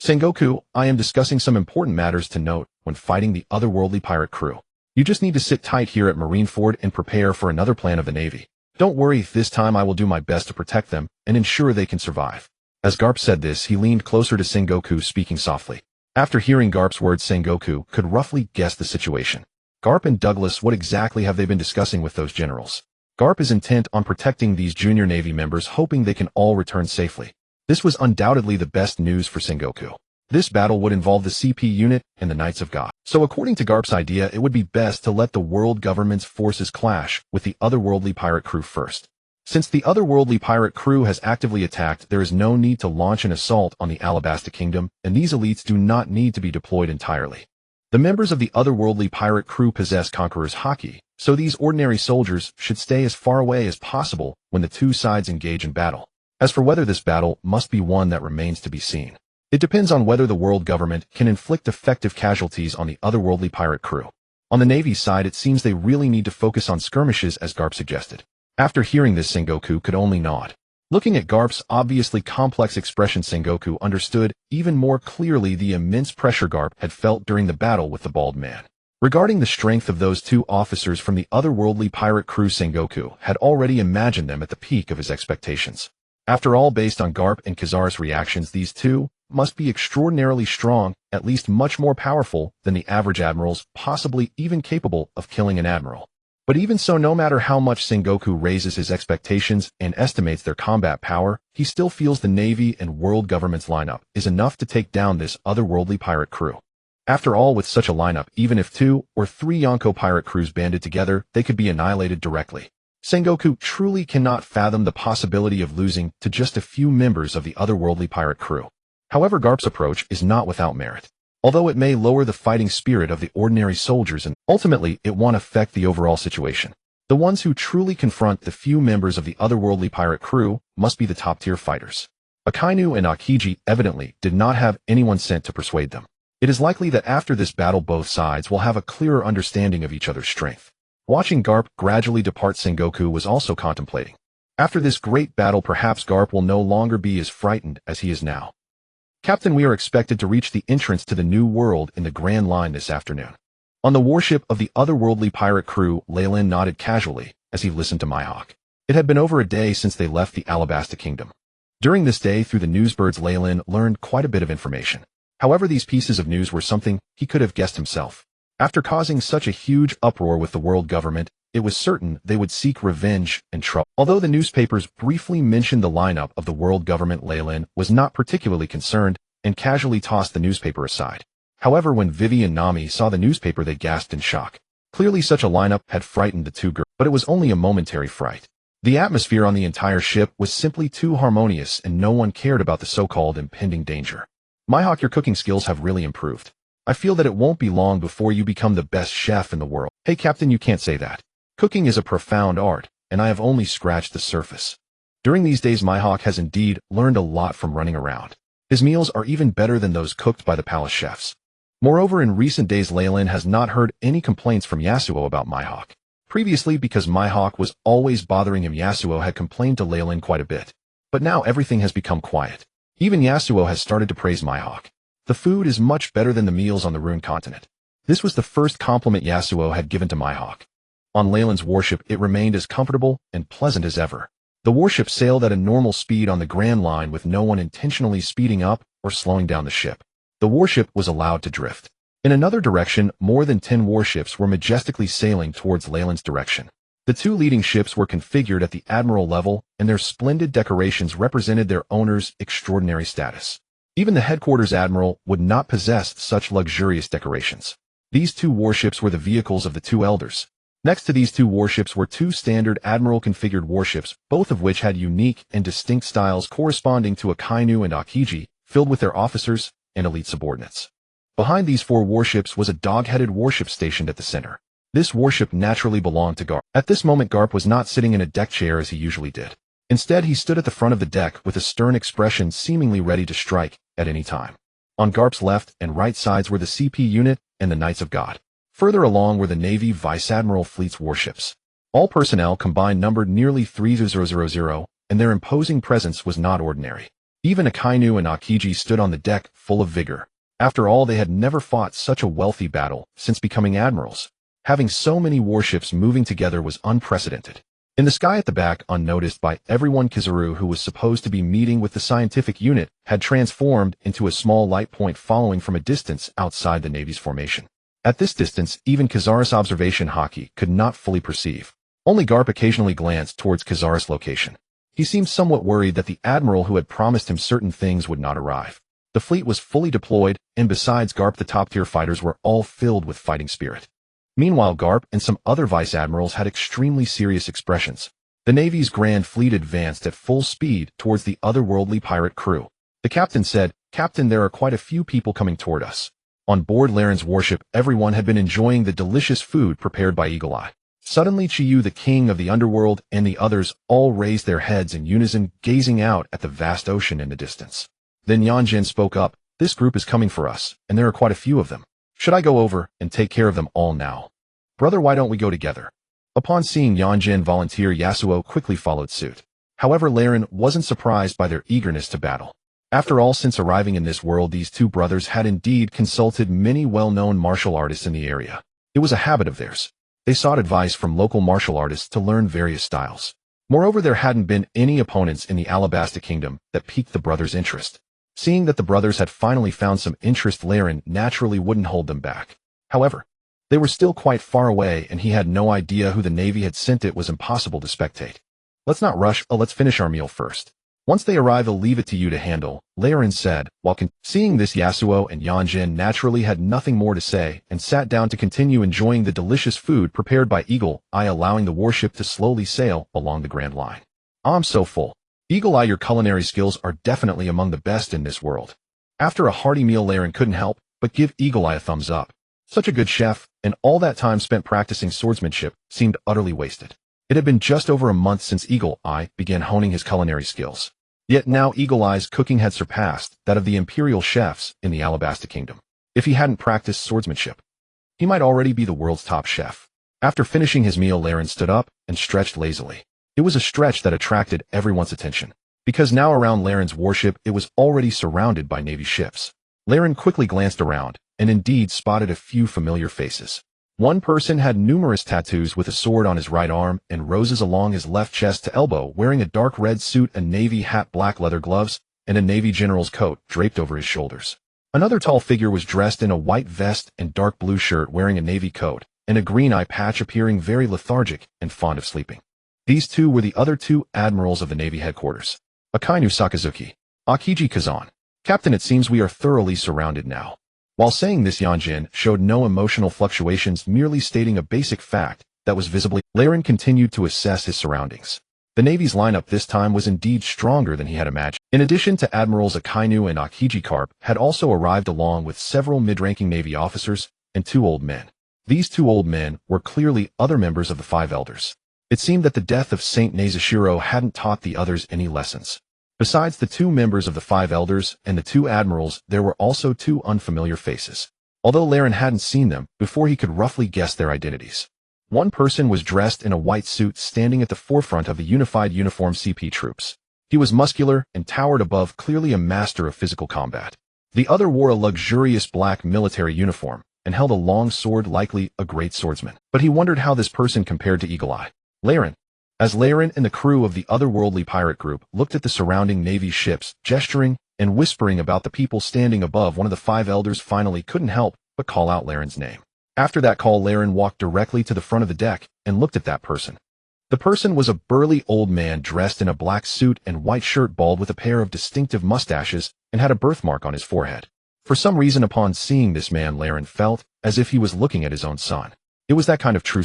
Sengoku, I am discussing some important matters to note when fighting the otherworldly pirate crew. You just need to sit tight here at Marineford and prepare for another plan of the Navy. Don't worry, this time I will do my best to protect them and ensure they can survive. As Garp said this, he leaned closer to Sengoku, speaking softly. After hearing Garp's words, Sengoku could roughly guess the situation. Garp and Douglas, what exactly have they been discussing with those generals? Garp is intent on protecting these junior Navy members, hoping they can all return safely. This was undoubtedly the best news for Sengoku. This battle would involve the CP unit and the Knights of God. So according to Garp's idea, it would be best to let the world government's forces clash with the otherworldly pirate crew first. Since the otherworldly pirate crew has actively attacked, there is no need to launch an assault on the Alabasta Kingdom, and these elites do not need to be deployed entirely. The members of the otherworldly pirate crew possess Conqueror's Haki, so these ordinary soldiers should stay as far away as possible when the two sides engage in battle. As for whether this battle must be one, that remains to be seen. It depends on whether the world government can inflict effective casualties on the otherworldly pirate crew. On the Navy's side, it seems they really need to focus on skirmishes, as Garp suggested. After hearing this, Sengoku could only nod. Looking at Garp's obviously complex expression, Sengoku understood even more clearly the immense pressure Garp had felt during the battle with the bald man. Regarding the strength of those two officers from the otherworldly pirate crew, Sengoku had already imagined them at the peak of his expectations. After all, based on Garp and Kizaru's reactions, these two must be extraordinarily strong, at least much more powerful than the average admirals, possibly even capable of killing an admiral. But even so, no matter how much Sengoku raises his expectations and estimates their combat power, he still feels the Navy and world government's lineup is enough to take down this otherworldly pirate crew. After all, with such a lineup, even if 2 or 3 Yonko pirate crews banded together, they could be annihilated directly. Sengoku truly cannot fathom the possibility of losing to just a few members of the otherworldly pirate crew. However, Garp's approach is not without merit. Although it may lower the fighting spirit of the ordinary soldiers, and ultimately it won't affect the overall situation. The ones who truly confront the few members of the otherworldly pirate crew must be the top-tier fighters. Akainu and Akiji evidently did not have anyone sent to persuade them. It is likely that after this battle both sides will have a clearer understanding of each other's strength. Watching Garp gradually depart, Sengoku was also contemplating. After this great battle, perhaps Garp will no longer be as frightened as he is now. Captain, we are expected to reach the entrance to the New World in the Grand Line this afternoon. On the warship of the otherworldly pirate crew, Leyland nodded casually as he listened to Mihawk. It had been over a day since they left the Alabasta Kingdom. During this day, through the newsbirds, Leyland learned quite a bit of information. However, these pieces of news were something he could have guessed himself. After causing such a huge uproar with the world government, it was certain they would seek revenge and trouble. Although the newspapers briefly mentioned the lineup of the world government, Leyland was not particularly concerned and casually tossed the newspaper aside. However, when Vivi and Nami saw the newspaper, they gasped in shock. Clearly such a lineup had frightened the two girls, but it was only a momentary fright. The atmosphere on the entire ship was simply too harmonious, and no one cared about the so-called impending danger. Mihawk, your cooking skills have really improved. I feel that it won't be long before you become the best chef in the world. Hey Captain, you can't say that. Cooking is a profound art, and I have only scratched the surface. During these days, Mihawk has indeed learned a lot from running around. His meals are even better than those cooked by the palace chefs. Moreover, in recent days Leyland has not heard any complaints from Yasuo about Mihawk. Previously, because Mihawk was always bothering him, Yasuo had complained to Leyland quite a bit. But now everything has become quiet. Even Yasuo has started to praise Mihawk. The food is much better than the meals on the Rune continent. This was the first compliment Yasuo had given to Mihawk. On Leyland's warship, it remained as comfortable and pleasant as ever. The warship sailed at a normal speed on the Grand Line with no one intentionally speeding up or slowing down the ship. The warship was allowed to drift. In another direction, more than 10 warships were majestically sailing towards Leyland's direction. The two leading ships were configured at the admiral level, and their splendid decorations represented their owner's extraordinary status. Even the headquarters admiral would not possess such luxurious decorations. These two warships were the vehicles of the two elders. Next to these two warships were two standard admiral-configured warships, both of which had unique and distinct styles corresponding to Akainu and Akiji, filled with their officers and elite subordinates. Behind these four warships was a dog-headed warship stationed at the center. This warship naturally belonged to Garp. At this moment, Garp was not sitting in a deck chair as he usually did. Instead, he stood at the front of the deck with a stern expression, seemingly ready to strike at any time. On Garp's left and right sides were the CP unit and the Knights of God. Further along were the Navy Vice Admiral Fleet's warships. All personnel combined numbered nearly 3000, and their imposing presence was not ordinary. Even Akainu and Akiji stood on the deck full of vigor. After all, they had never fought such a wealthy battle since becoming admirals. Having so many warships moving together was unprecedented. In the sky at the back, unnoticed by everyone, Kizaru, who was supposed to be meeting with the scientific unit, had transformed into a small light point following from a distance outside the Navy's formation. At this distance, even Kizaru's observation Haki could not fully perceive. Only Garp occasionally glanced towards Kizaru's location. He seemed somewhat worried that the admiral who had promised him certain things would not arrive. The fleet was fully deployed, and besides Garp, the top-tier fighters were all filled with fighting spirit. Meanwhile, Garp and some other vice admirals had extremely serious expressions. The Navy's Grand Fleet advanced at full speed towards the otherworldly pirate crew. The captain said, "Captain, there are quite a few people coming toward us." On board Laren's warship, everyone had been enjoying the delicious food prepared by Eagle Eye. Suddenly, Chiyu, the king of the underworld, and the others all raised their heads in unison, gazing out at the vast ocean in the distance. Then Yanjin spoke up, "This group is coming for us, and there are quite a few of them. Should I go over and take care of them all now? Brother, why don't we go together?" Upon seeing Yanjin volunteer, Yasuo quickly followed suit. However, Laren wasn't surprised by their eagerness to battle. After all, since arriving in this world, these two brothers had indeed consulted many well-known martial artists in the area. It was a habit of theirs. They sought advice from local martial artists to learn various styles. Moreover, there hadn't been any opponents in the Alabasta Kingdom that piqued the brothers' interest. Seeing that the brothers had finally found some interest, Laren naturally wouldn't hold them back. However, they were still quite far away, and he had no idea who the Navy had sent. It was impossible to spectate. "Let's not rush, let's finish our meal first. Once they arrive, I'll leave it to you to handle," Laren said. Seeing this, Yasuo and Yanjin naturally had nothing more to say and sat down to continue enjoying the delicious food prepared by Eagle Eye, allowing the warship to slowly sail along the Grand Line. "I'm so full. Eagle Eye, your culinary skills are definitely among the best in this world." After a hearty meal, Laren couldn't help but give Eagle Eye a thumbs up. Such a good chef, and all that time spent practicing swordsmanship seemed utterly wasted. It had been just over a month since Eagle Eye began honing his culinary skills. Yet now Eagle Eye's cooking had surpassed that of the imperial chefs in the Alabasta Kingdom. If he hadn't practiced swordsmanship, he might already be the world's top chef. After finishing his meal, Laren stood up and stretched lazily. It was a stretch that attracted everyone's attention, because now around Laren's warship it was already surrounded by Navy ships. Laren quickly glanced around, and indeed spotted a few familiar faces. One person had numerous tattoos with a sword on his right arm and roses along his left chest to elbow, wearing a dark red suit, a navy hat, black leather gloves, and a Navy general's coat draped over his shoulders. Another tall figure was dressed in a white vest and dark blue shirt, wearing a navy coat and a green eye patch, appearing very lethargic and fond of sleeping. These two were the other two admirals of the Navy headquarters, Akainu Sakazuki, Akiji Kazan. "Captain, it seems we are thoroughly surrounded now." While saying this, Yanjin showed no emotional fluctuations, merely stating a basic fact that was visibly. Laren continued to assess his surroundings. The Navy's lineup this time was indeed stronger than he had imagined. In addition to Admirals Akainu and Akiji, Karp had also arrived along with several mid-ranking Navy officers and two old men. These two old men were clearly other members of the Five Elders. It seemed that the death of Saint Nezushiro hadn't taught the others any lessons. Besides the two members of the five elders and the two admirals, there were also two unfamiliar faces. Although Laren hadn't seen them before, he could roughly guess their identities. One person was dressed in a white suit, standing at the forefront of the unified uniform CP troops. He was muscular and towered above, clearly a master of physical combat. The other wore a luxurious black military uniform and held a long sword, likely a great swordsman. But he wondered how this person compared to Eagle Eye. Laren. As Laren and the crew of the otherworldly pirate group looked at the surrounding Navy ships, gesturing and whispering about the people standing above, one of the five elders finally couldn't help but call out Laren's name. After that call, Laren walked directly to the front of the deck and looked at that person. The person was a burly old man dressed in a black suit and white shirt, bald with a pair of distinctive mustaches, and had a birthmark on his forehead. For some reason, upon seeing this man, Laren felt as if he was looking at his own son. It was that kind of true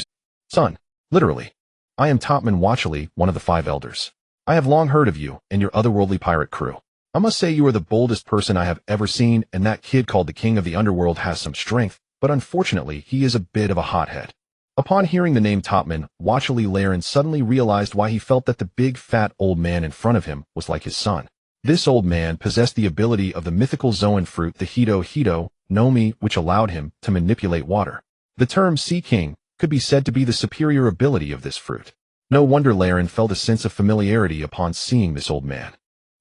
son, literally. I am Topman Watchley, one of the five elders. I have long heard of you and your otherworldly pirate crew. I must say you are the boldest person I have ever seen, and that kid called the King of the Underworld has some strength, but unfortunately he is a bit of a hothead. Upon hearing the name Topman Watchley, Laren suddenly realized why he felt that the big fat old man in front of him was like his son. This old man possessed the ability of the mythical Zoan fruit, the Hito no Mi, which allowed him to manipulate water. The term Sea King could be said to be the superior ability of this fruit. No wonder Laren felt a sense of familiarity upon seeing this old man.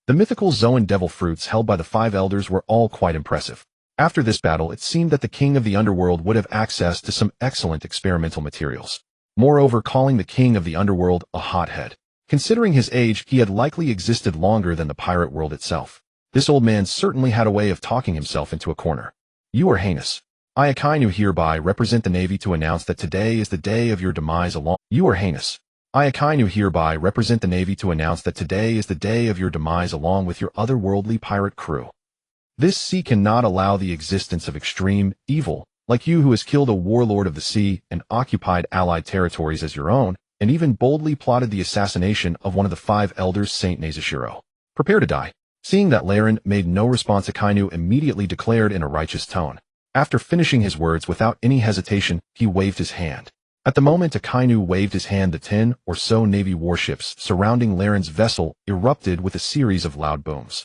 The mythical Zoan devil fruits held by the five elders were all quite impressive. After this battle, it seemed that the King of the Underworld would have access to some excellent experimental materials. Moreover, calling the King of the Underworld a hothead. Considering his age, he had likely existed longer than the pirate world itself. This old man certainly had a way of talking himself into a corner. You are heinous. I, Akainu, hereby represent the Navy to announce that today is the day of your demise along. You are heinous. I, Akainu, hereby represent the Navy to announce that today is the day of your demise along with your otherworldly pirate crew. This sea cannot allow the existence of extreme evil, like you, who has killed a warlord of the sea and occupied allied territories as your own, and even boldly plotted the assassination of one of the five elders, Saint Nazashiro. Prepare to die. Seeing that Laren made no response, Akainu immediately declared in a righteous tone. After finishing his words without any hesitation, he waved his hand. At the moment Akainu waved his hand, the 10 or so Navy warships surrounding Laren's vessel erupted with a series of loud booms.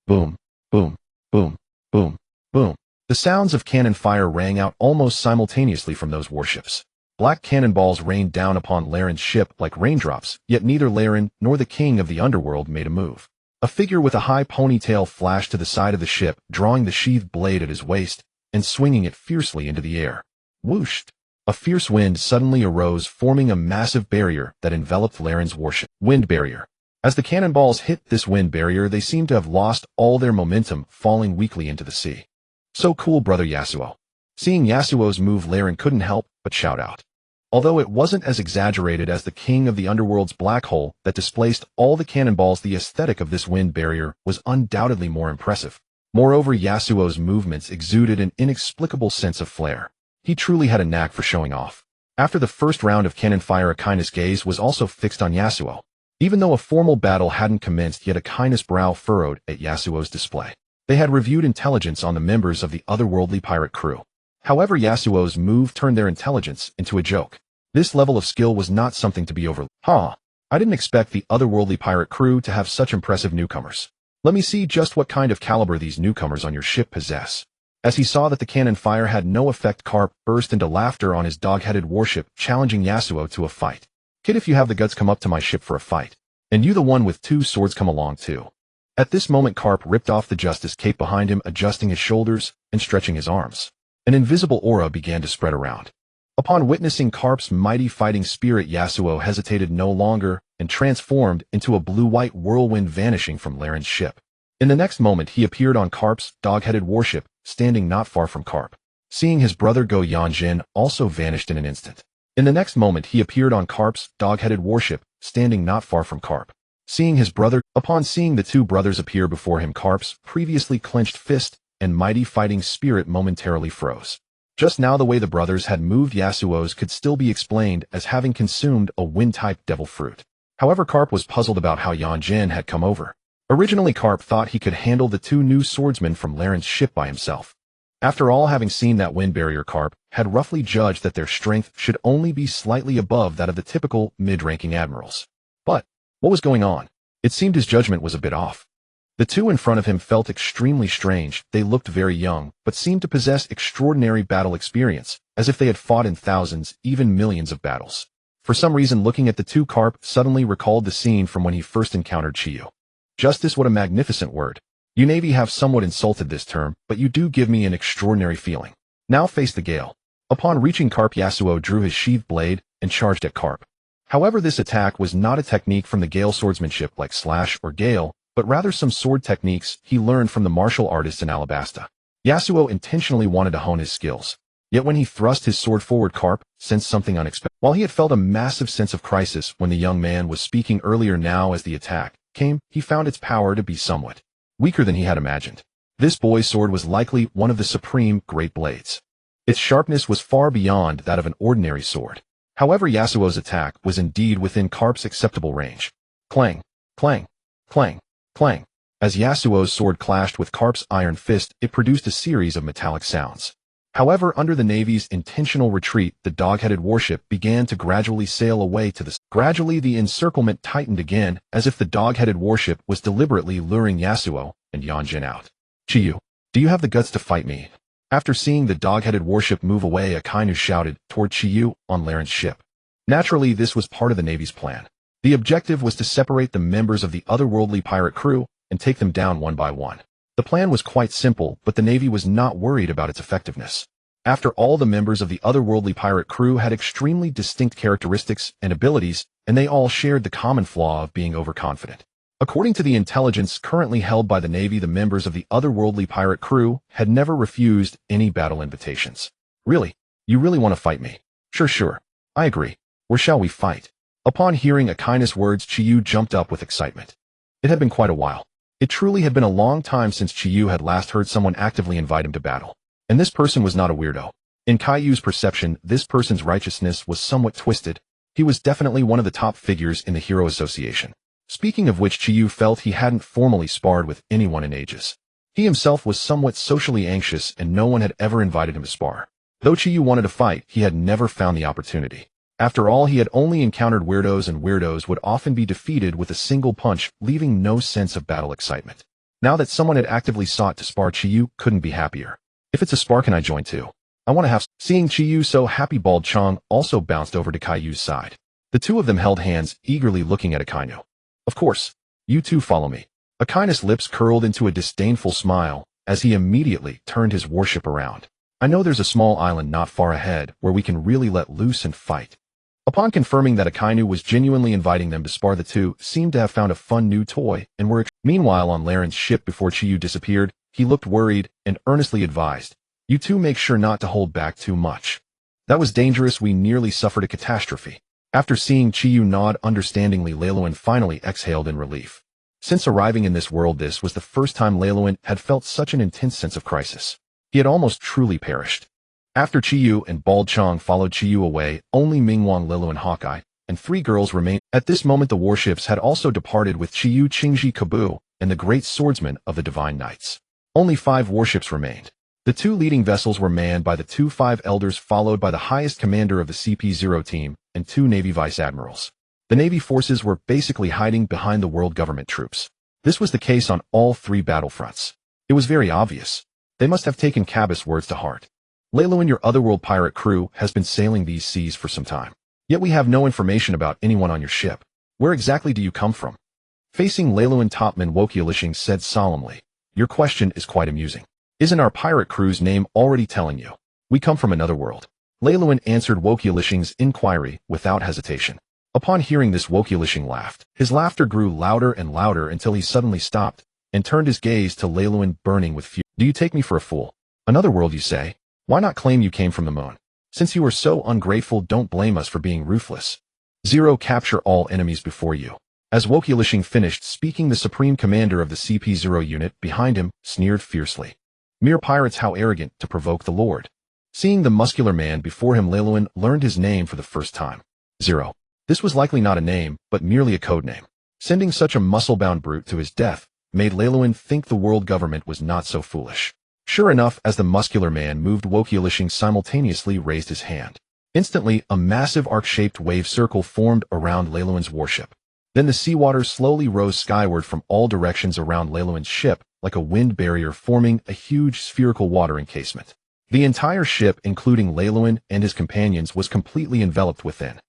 Boom, boom, boom, boom, boom. The sounds of cannon fire rang out almost simultaneously from those warships. Black cannonballs rained down upon Laren's ship like raindrops, yet neither Laren nor the King of the Underworld made a move. A figure with a high ponytail flashed to the side of the ship, drawing the sheathed blade at his waist and swinging it fiercely into the air. Whooshed! A fierce wind suddenly arose, forming a massive barrier that enveloped Laren's warship. Wind barrier. As the cannonballs hit this wind barrier, they seemed to have lost all their momentum, falling weakly into the sea. So cool, brother Yasuo. Seeing Yasuo's move, Laren couldn't help but shout out. Although it wasn't as exaggerated as the King of the Underworld's black hole that displaced all the cannonballs, the aesthetic of this wind barrier was undoubtedly more impressive. Moreover, Yasuo's movements exuded an inexplicable sense of flair. He truly had a knack for showing off. After the first round of cannon fire, Akaina's gaze was also fixed on Yasuo. Even though a formal battle hadn't commenced yet, Akaina's brow furrowed at Yasuo's display. They had reviewed intelligence on the members of the otherworldly pirate crew. However, Yasuo's move turned their intelligence into a joke. This level of skill was not something to be overlooked. I didn't expect the otherworldly pirate crew to have such impressive newcomers. Let me see just what kind of caliber these newcomers on your ship possess. As he saw that the cannon fire had no effect, Carp burst into laughter on his dog-headed warship, challenging Yasuo to a fight. Kid, if you have the guts, come up to my ship for a fight. And you, the one with two swords, come along too. At this moment, Carp ripped off the justice cape behind him, adjusting his shoulders and stretching his arms. An invisible aura began to spread around. Upon witnessing Carp's mighty fighting spirit, Yasuo hesitated no longer and transformed into a blue-white whirlwind, vanishing from Laren's ship. In the next moment, he appeared on Carp's dog-headed warship, standing not far from Carp. Seeing his brother Go, Yanjin also vanished in an instant. In the next moment, he appeared on Carp's dog-headed warship, standing not far from Carp. Seeing his brother, upon seeing the two brothers appear before him, Carp's previously clenched fist and mighty fighting spirit momentarily froze. Just now, the way the brothers had moved Yasuo's could still be explained as having consumed a wind-type devil fruit. However, Carp was puzzled about how Yanjin had come over. Originally, Carp thought he could handle the two new swordsmen from Laren's ship by himself. After all, having seen that wind barrier, Carp had roughly judged that their strength should only be slightly above that of the typical mid-ranking admirals. But what was going on? It seemed his judgment was a bit off. The two in front of him felt extremely strange. They looked very young, but seemed to possess extraordinary battle experience, as if they had fought in thousands, even millions of battles. For some reason, looking at the two, Carp suddenly recalled the scene from when he first encountered Chiyu. Justice, what a magnificent word. You Navy have somewhat insulted this term, but you do give me an extraordinary feeling. Now face the gale. Upon reaching Carp, Yasuo drew his sheathed blade and charged at Carp. However, this attack was not a technique from the Gale swordsmanship like Slash or Gale, but rather some sword techniques he learned from the martial artists in Alabasta. Yasuo intentionally wanted to hone his skills. Yet when he thrust his sword forward, Carp sensed something unexpected. While he had felt a massive sense of crisis when the young man was speaking earlier, now as the attack came, he found its power to be somewhat weaker than he had imagined. This boy's sword was likely one of the supreme great blades. Its sharpness was far beyond that of an ordinary sword. However, Yasuo's attack was indeed within Carp's acceptable range. Clang, clang, clang, clang. As Yasuo's sword clashed with Carp's iron fist, it produced a series of metallic sounds. However, under the Navy's intentional retreat, the dog-headed warship began to gradually sail away to the Gradually, the encirclement tightened again, as if the dog-headed warship was deliberately luring Yasuo and Yanjin out. Chiyu, do you have the guts to fight me? After seeing the dog-headed warship move away, Akainu shouted toward Chiyu on Laren's ship. Naturally, this was part of the Navy's plan. The objective was to separate the members of the otherworldly pirate crew and take them down one by one. The plan was quite simple, but the Navy was not worried about its effectiveness. After all, the members of the otherworldly pirate crew had extremely distinct characteristics and abilities, and they all shared the common flaw of being overconfident. According to the intelligence currently held by the Navy, the members of the otherworldly pirate crew had never refused any battle invitations. Really? You really want to fight me? Sure. I agree. Where shall we fight? Upon hearing Akaina's words, Chiyu jumped up with excitement. It had been quite a while. It truly had been a long time since Chiyu had last heard someone actively invite him to battle. And this person was not a weirdo. In Caillou's perception, this person's righteousness was somewhat twisted. He was definitely one of the top figures in the Hero Association. Speaking of which, Chiyu felt he hadn't formally sparred with anyone in ages. He himself was somewhat socially anxious and no one had ever invited him to spar. Though Chiyu wanted to fight, he had never found the opportunity. After all, he had only encountered weirdos, and weirdos would often be defeated with a single punch, leaving no sense of battle excitement. Now that someone had actively sought to spar, Chiyu couldn't be happier. If it's a spar, can I join too? I want to have... Seeing Chiyu so happy, Bald Chong also bounced over to Caillou's side. The two of them held hands, eagerly looking at Akainu. Of course. You two follow me. Akaina's lips curled into a disdainful smile as he immediately turned his warship around. I know there's a small island not far ahead where we can really let loose and fight. Upon confirming that Akainu was genuinely inviting them to spar, the two seemed to have found a fun new toy and were... Meanwhile, on Laren's ship, before Chiyu disappeared, he looked worried and earnestly advised, "You two make sure not to hold back too much. That was dangerous. We nearly suffered a catastrophe." After seeing Chiyu nod understandingly, Leiluin finally exhaled in relief. Since arriving in this world, this was the first time Leiluin had felt such an intense sense of crisis. He had almost truly perished. After Chiyu and Bald Chong followed Chiyu away, only Mingwang, Leiluin, Hawkeye, and 3 girls remained. At this moment, the warships had also departed with Chiyu, Qingji, Kabu, and the great swordsman of the Divine Knights. Only 5 warships remained. The 2 leading vessels were manned by the 5 elders, followed by the highest commander of the CP0 team and 2 Navy vice admirals. The Navy forces were basically hiding behind the world government troops. This was the case on all 3 battlefronts. It was very obvious. They must have taken Cabus' words to heart. Leiluin, your otherworld pirate crew has been sailing these seas for some time. Yet we have no information about anyone on your ship. Where exactly do you come from? Facing Leiluin, Topman Wokyulishing said solemnly, "Your question is quite amusing. Isn't our pirate crew's name already telling you? We come from another world." Leiluin answered Wokyulishing's inquiry without hesitation. Upon hearing this, Wokyulishing laughed. His laughter grew louder and louder until he suddenly stopped and turned his gaze to Leiluin, burning with fury. "Do you take me for a fool? Another world, you say? Why not claim you came from the moon? Since you are so ungrateful, don't blame us for being ruthless. 0, capture all enemies before you." As Wokyulishing finished speaking, the supreme commander of the CP0 unit behind him sneered fiercely. "Mere pirates, how arrogant to provoke the Lord." Seeing the muscular man before him, Leiluin learned his name for the first time. 0. This was likely not a name, but merely a code name. Sending such a muscle-bound brute to his death made Leiluin think the world government was not so foolish. Sure enough, as the muscular man moved, Wokyulishing simultaneously raised his hand. Instantly, a massive arc-shaped wave circle formed around Leiluin's warship. Then the seawater slowly rose skyward from all directions around Leiluan's ship, like a wind barrier forming a huge spherical water encasement. The entire ship, including Leiluan and his companions, was completely enveloped within.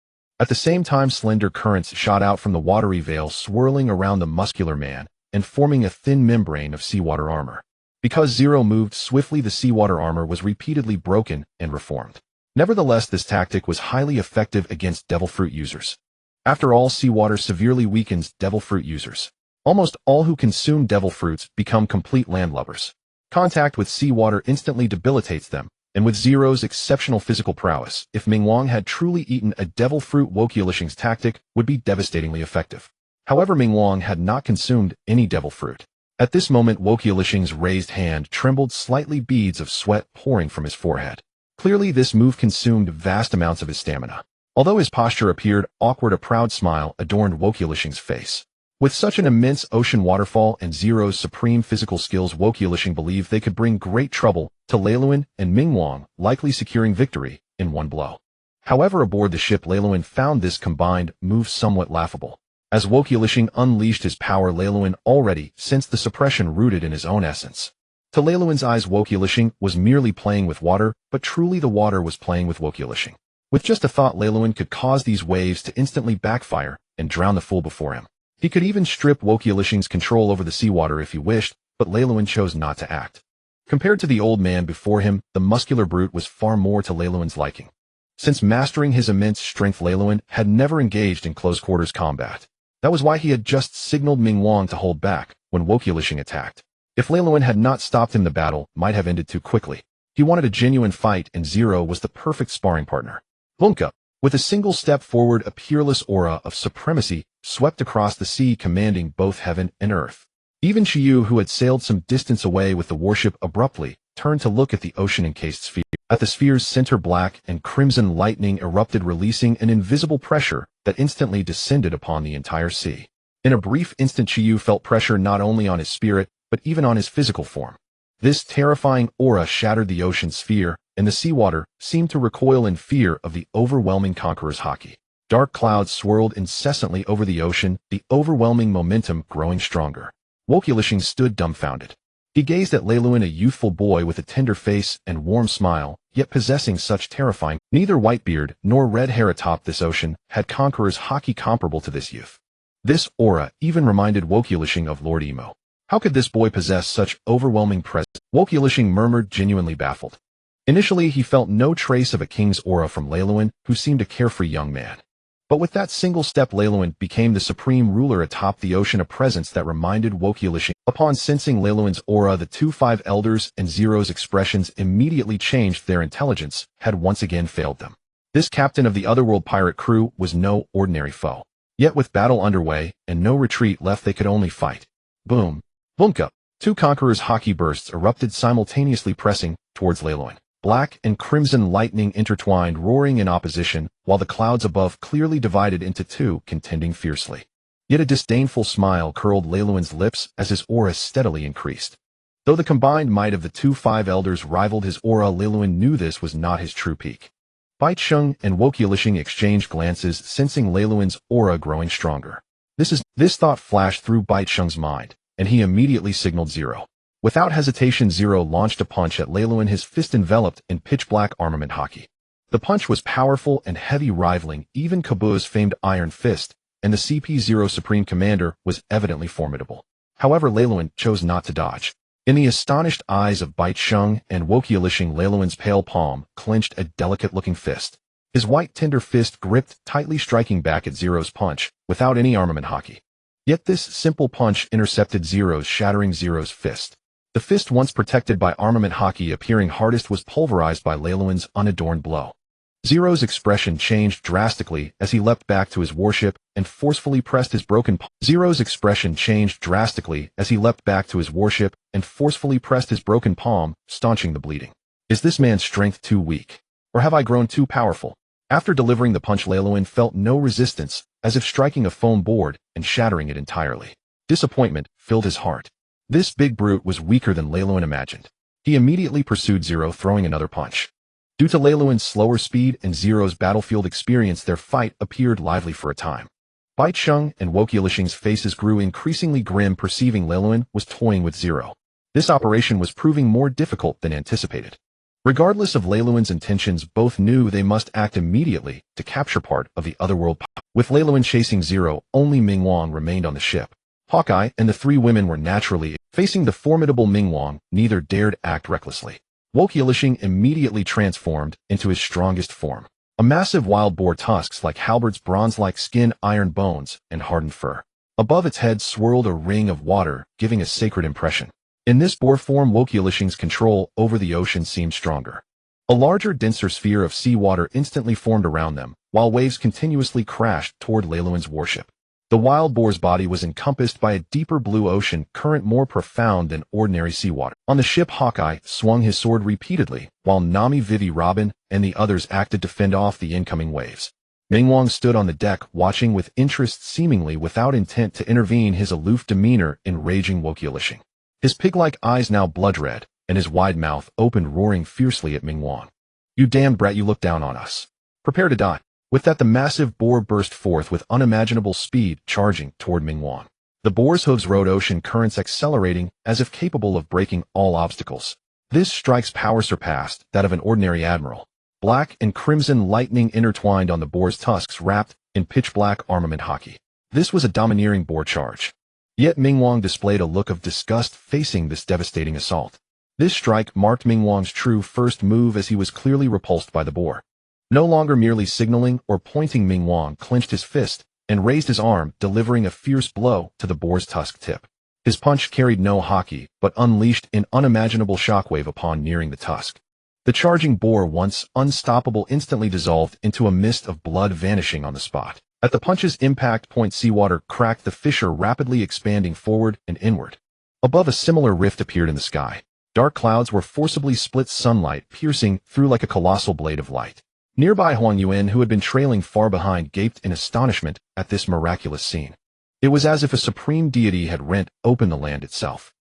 At the same time, slender currents shot out from the watery veil, swirling around the muscular man and forming a thin membrane of seawater armor. Because Zero moved swiftly, the seawater armor was repeatedly broken and reformed. Nevertheless, this tactic was highly effective against devil fruit users. After all, seawater severely weakens devil fruit users. Almost all who consume devil fruits become complete landlubbers. Contact with seawater instantly debilitates them, and with Zero's exceptional physical prowess, if Mingwang had truly eaten a devil fruit, Wokyulishing's tactic would be devastatingly effective. However, Mingwang had not consumed any devil fruit. At this moment, Wokyulishing's raised hand trembled slightly, beads of sweat pouring from his forehead. Clearly, this move consumed vast amounts of his stamina. Although his posture appeared awkward, a proud smile adorned Wokyulishing's face. With such an immense ocean waterfall and Zero's supreme physical skills, Wokyulishing believed they could bring great trouble to Leiluan and Mingwang, likely securing victory in one blow. However, aboard the ship, Leiluan found this combined move somewhat laughable. As Wokyulishing unleashed his power, Leiluan already sensed the suppression rooted in his own essence. To Leiluan's eyes, Wokyulishing was merely playing with water, but truly the water was playing with Wokyulishing. With just a thought, Leiluan could cause these waves to instantly backfire and drown the fool before him. He could even strip Wokyulishing's control over the seawater if he wished, but Leiluan chose not to act. Compared to the old man before him, the muscular brute was far more to Leiluan's liking. Since mastering his immense strength, Leiluan had never engaged in close-quarters combat. That was why he had just signaled Mingwang to hold back when Wokyulishing attacked. If Leiluan had not stopped him, the battle might have ended too quickly. He wanted a genuine fight, and Zero was the perfect sparring partner. Bunka, with a single step forward, a peerless aura of supremacy swept across the sea, commanding both heaven and earth. Even Shiyu, who had sailed some distance away with the warship, abruptly turned to look at the ocean-encased sphere. At the sphere's center, black and crimson lightning erupted, releasing an invisible pressure that instantly descended upon the entire sea. In a brief instant, Shiyu felt pressure not only on his spirit, but even on his physical form. This terrifying aura shattered the ocean sphere, and the seawater seemed to recoil in fear of the overwhelming conqueror's haki. Dark clouds swirled incessantly over the ocean, the overwhelming momentum growing stronger. Wokyulishing stood dumbfounded. He gazed at Leiluan, a youthful boy with a tender face and warm smile, yet possessing such terrifying. Neither Whitebeard nor Red Hair atop this ocean had conqueror's haki comparable to this youth. This aura even reminded Wokyulishing of Lord Emo. How could this boy possess such overwhelming presence? Wokyulishing murmured, genuinely baffled. Initially, he felt no trace of a king's aura from Leiluan, who seemed a carefree young man. But with that single step, Leiluan became the supreme ruler atop the ocean, a presence that reminded Wokyulishing. Upon sensing Leiluan's aura, the 5 elders and Zero's expressions immediately changed. Their intelligence had once again failed them. This captain of the Otherworld pirate crew was no ordinary foe. Yet with battle underway and no retreat left, they could only fight. Boom. Bunka. 2 conquerors' haki bursts erupted simultaneously, pressing towards Leiluan. Black and crimson lightning intertwined, roaring in opposition, while the clouds above clearly divided into 2, contending fiercely. Yet a disdainful smile curled Leiluan's lips as his aura steadily increased. Though the combined might of the 5 elders rivaled his aura, Leiluan knew this was not his true peak. Baicheng and Wokyulishing exchanged glances, sensing Leiluan's aura growing stronger. This thought flashed through Baicheng's mind, and he immediately signaled Zero. Without hesitation, Zero launched a punch at Leiluan, his fist enveloped in pitch-black armament haki. The punch was powerful and heavy, rivaling even Kabu's famed Iron Fist, and the CP-0 Supreme Commander was evidently formidable. However, Leiluan chose not to dodge. In the astonished eyes of Baicheng and Wokyulishing, Leiluan's pale palm clenched a delicate-looking fist. His white tender fist gripped tightly, striking back at Zero's punch, without any armament haki. Yet this simple punch intercepted Zero's, shattering Zero's fist. The fist, once protected by armament haki appearing hardest, was pulverized by Leiluan's unadorned blow. Zero's expression changed drastically as he leapt back to his warship and forcefully pressed his broken palm. Staunching the bleeding. Is this man's strength too weak? Or have I grown too powerful? After delivering the punch, Leiluan felt no resistance, as if striking a foam board and shattering it entirely. Disappointment filled his heart. This big brute was weaker than Leiluan imagined. He immediately pursued Zero, throwing another punch. Due to Leiluan's slower speed and Zero's battlefield experience, their fight appeared lively for a time. Bai Cheng and Wokielishing's faces grew increasingly grim, perceiving Lei Luan was toying with zero. This operation was proving more difficult than anticipated. Regardless of Lei Luan's intentions, both knew they must act immediately to capture part of the otherworld. With Lei Luan chasing zero, only Ming Wang remained on the ship. Hawkeye and the three women were naturally facing the formidable Ming Wang. Neither dared act recklessly. Wokielishing immediately transformed into his strongest form. A massive wild boar, tusks like halberds, bronze-like skin, iron bones, and hardened fur. Above its head swirled a ring of water, giving a sacred impression. In this boar form, Wokielishing's control over the ocean seemed stronger. A larger, denser sphere of seawater instantly formed around them, while waves continuously crashed toward Lei Luan's warship. The wild boar's body was encompassed by a deeper blue ocean current more profound than ordinary seawater. On the ship, Hawkeye swung his sword repeatedly, while Nami, Vivi, Robin, and the others acted to fend off the incoming waves. Ming Wang stood on the deck, watching with interest, seemingly without intent to intervene, his aloof demeanor enraging Wokielishing. His pig-like eyes now blood-red, and his wide mouth opened, roaring fiercely at Ming Wang. "You damned brat, you look down on us. Prepare to die." With that, the massive boar burst forth with unimaginable speed, charging toward Ming Wang. The boar's hooves rode ocean currents, accelerating as if capable of breaking all obstacles. This strike's power surpassed that of an ordinary admiral. Black and crimson lightning intertwined on the boar's tusks, wrapped in pitch-black armament hockey. This was a domineering boar charge. Yet Ming Wang displayed a look of disgust facing this devastating assault. This strike marked Ming Wang's true first move, as he was clearly repulsed by the boar. No longer merely signaling or pointing, Ming Wang clenched his fist and raised his arm, delivering a fierce blow to the boar's tusk tip. His punch carried no hockey, but unleashed an unimaginable shockwave upon nearing the tusk. The charging boar, once unstoppable, instantly dissolved into a mist of blood, vanishing on the spot. At the punch's impact point, seawater cracked, the fissure rapidly expanding forward and inward. Above, a similar rift appeared in the sky. Dark clouds were forcibly split, sunlight piercing through like a colossal blade of light. Nearby, Huang Yuan, who had been trailing far behind, gaped in astonishment at this miraculous scene. It was as if a supreme deity had rent open the land itself.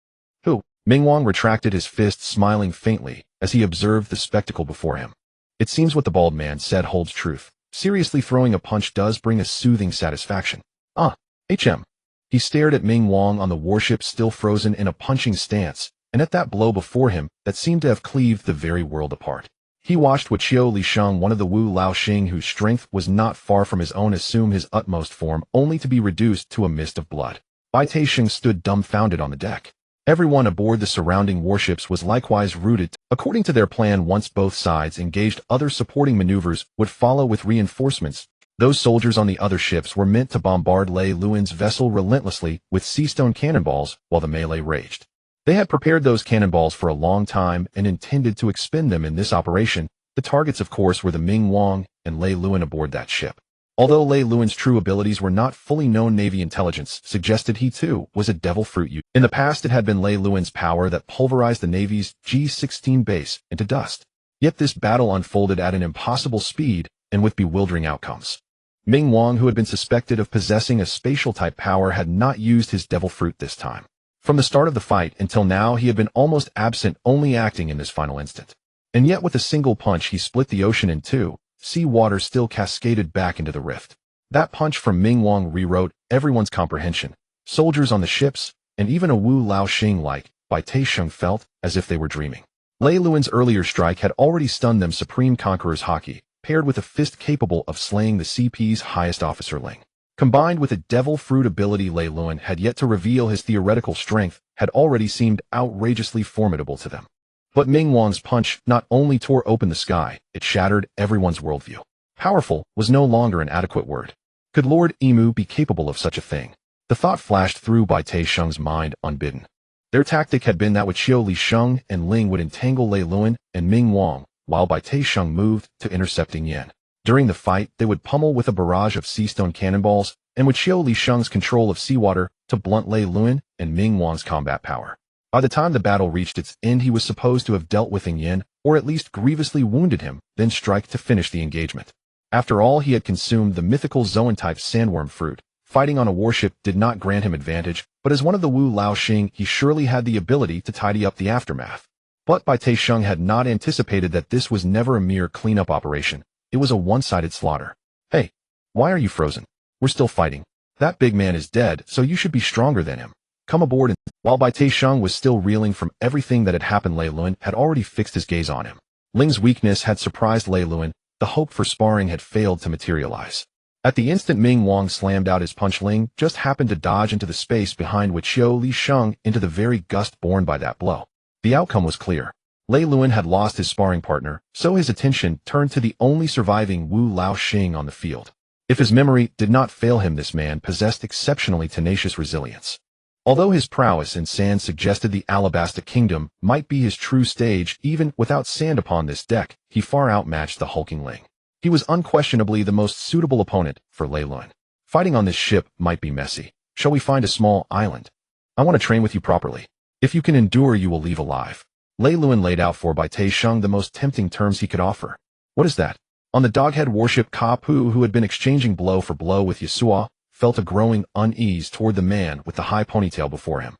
"Who?" Ming Wang retracted his fist, smiling faintly as he observed the spectacle before him. "It seems what the bald man said holds truth. Seriously, throwing a punch does bring a soothing satisfaction." "Ah, HM." He stared at Ming Wang on the warship, still frozen in a punching stance, and at that blow before him that seemed to have cleaved the very world apart. He watched Qiu Lisheng, one of the Wu Laoxing, whose strength was not far from his own, assume his utmost form, only to be reduced to a mist of blood. Bai Taisheng stood dumbfounded on the deck. Everyone aboard the surrounding warships was likewise rooted. According to their plan, once both sides engaged, other supporting maneuvers would follow with reinforcements. Those soldiers on the other ships were meant to bombard Lei Luan's vessel relentlessly with seastone cannonballs while the melee raged. They had prepared those cannonballs for a long time and intended to expend them in this operation. The targets, of course, were the Ming Wang and Lei Luan aboard that ship. Although Lei Luan's true abilities were not fully known, Navy intelligence suggested he too was a devil fruit user. In the past, it had been Lei Luan's power that pulverized the Navy's G-16 base into dust. Yet this battle unfolded at an impossible speed and with bewildering outcomes. Ming Wang, who had been suspected of possessing a spatial-type power, had not used his devil fruit this time. From the start of the fight until now, he had been almost absent, only acting in this final instant. And yet with a single punch, he split the ocean in two. Sea water still cascaded back into the rift. That punch from Ming Wang rewrote everyone's comprehension. Soldiers on the ships, and even a Wu Laoxing like Bai Taisheng felt as if they were dreaming. Lei Luan's earlier strike had already stunned them. Supreme Conqueror's hockey, paired with a fist capable of slaying the CP's highest officer Ling. Combined with a devil fruit ability Lei Luan had yet to reveal his theoretical strength, had already seemed outrageously formidable to them. But Ming Wang's punch not only tore open the sky, it shattered everyone's worldview. Powerful was no longer an adequate word. Could Lord Emu be capable of such a thing? The thought flashed through Bai Taisheng's mind unbidden. Their tactic had been that Qiu Lisheng and Ling would entangle Lei Luan and Ming Wang, while Bai Taisheng moved to intercepting Yin. During the fight, they would pummel with a barrage of seastone cannonballs, and with Qiu Lisheng's control of seawater to blunt Lei Luan and Ming Wang's combat power. By the time the battle reached its end, he was supposed to have dealt with Yin, or at least grievously wounded him, then strike to finish the engagement. After all, he had consumed the mythical Zoan-type sandworm fruit. Fighting on a warship did not grant him advantage, but as one of the Wu Laoxing, he surely had the ability to tidy up the aftermath. But Bai Taisheng had not anticipated that this was never a mere cleanup operation. It was a one-sided slaughter. "Hey, why are you frozen? We're still fighting." That big man is dead, so you should be stronger than him. Come aboard. And while Bai Taisheng was still reeling from everything that had happened, Lei Luan had already fixed his gaze on him. Ling's weakness had surprised Lei Luan. The hope for sparring had failed to materialize. At the instant Ming Wang slammed out his punch, Ling just happened to dodge into the space behind which Xiao Li Sheng into the very gust born by that blow. The outcome was clear. Lei Luan had lost his sparring partner, so his attention turned to the only surviving Wu Laoxing on the field. If his memory did not fail him, this man possessed exceptionally tenacious resilience. Although his prowess in sand suggested the Alabasta Kingdom might be his true stage, even without sand upon this deck, he far outmatched the hulking Ling. He was unquestionably the most suitable opponent for Lei Luan. Fighting on this ship might be messy. Shall we find a small island? I want to train with you properly. If you can endure, you will leave alive. Lei Luan laid out for Bai Taisheng the most tempting terms he could offer. What is that? On the doghead warship, Ka Pu, who had been exchanging blow for blow with Yasuo, felt a growing unease toward the man with the high ponytail before him.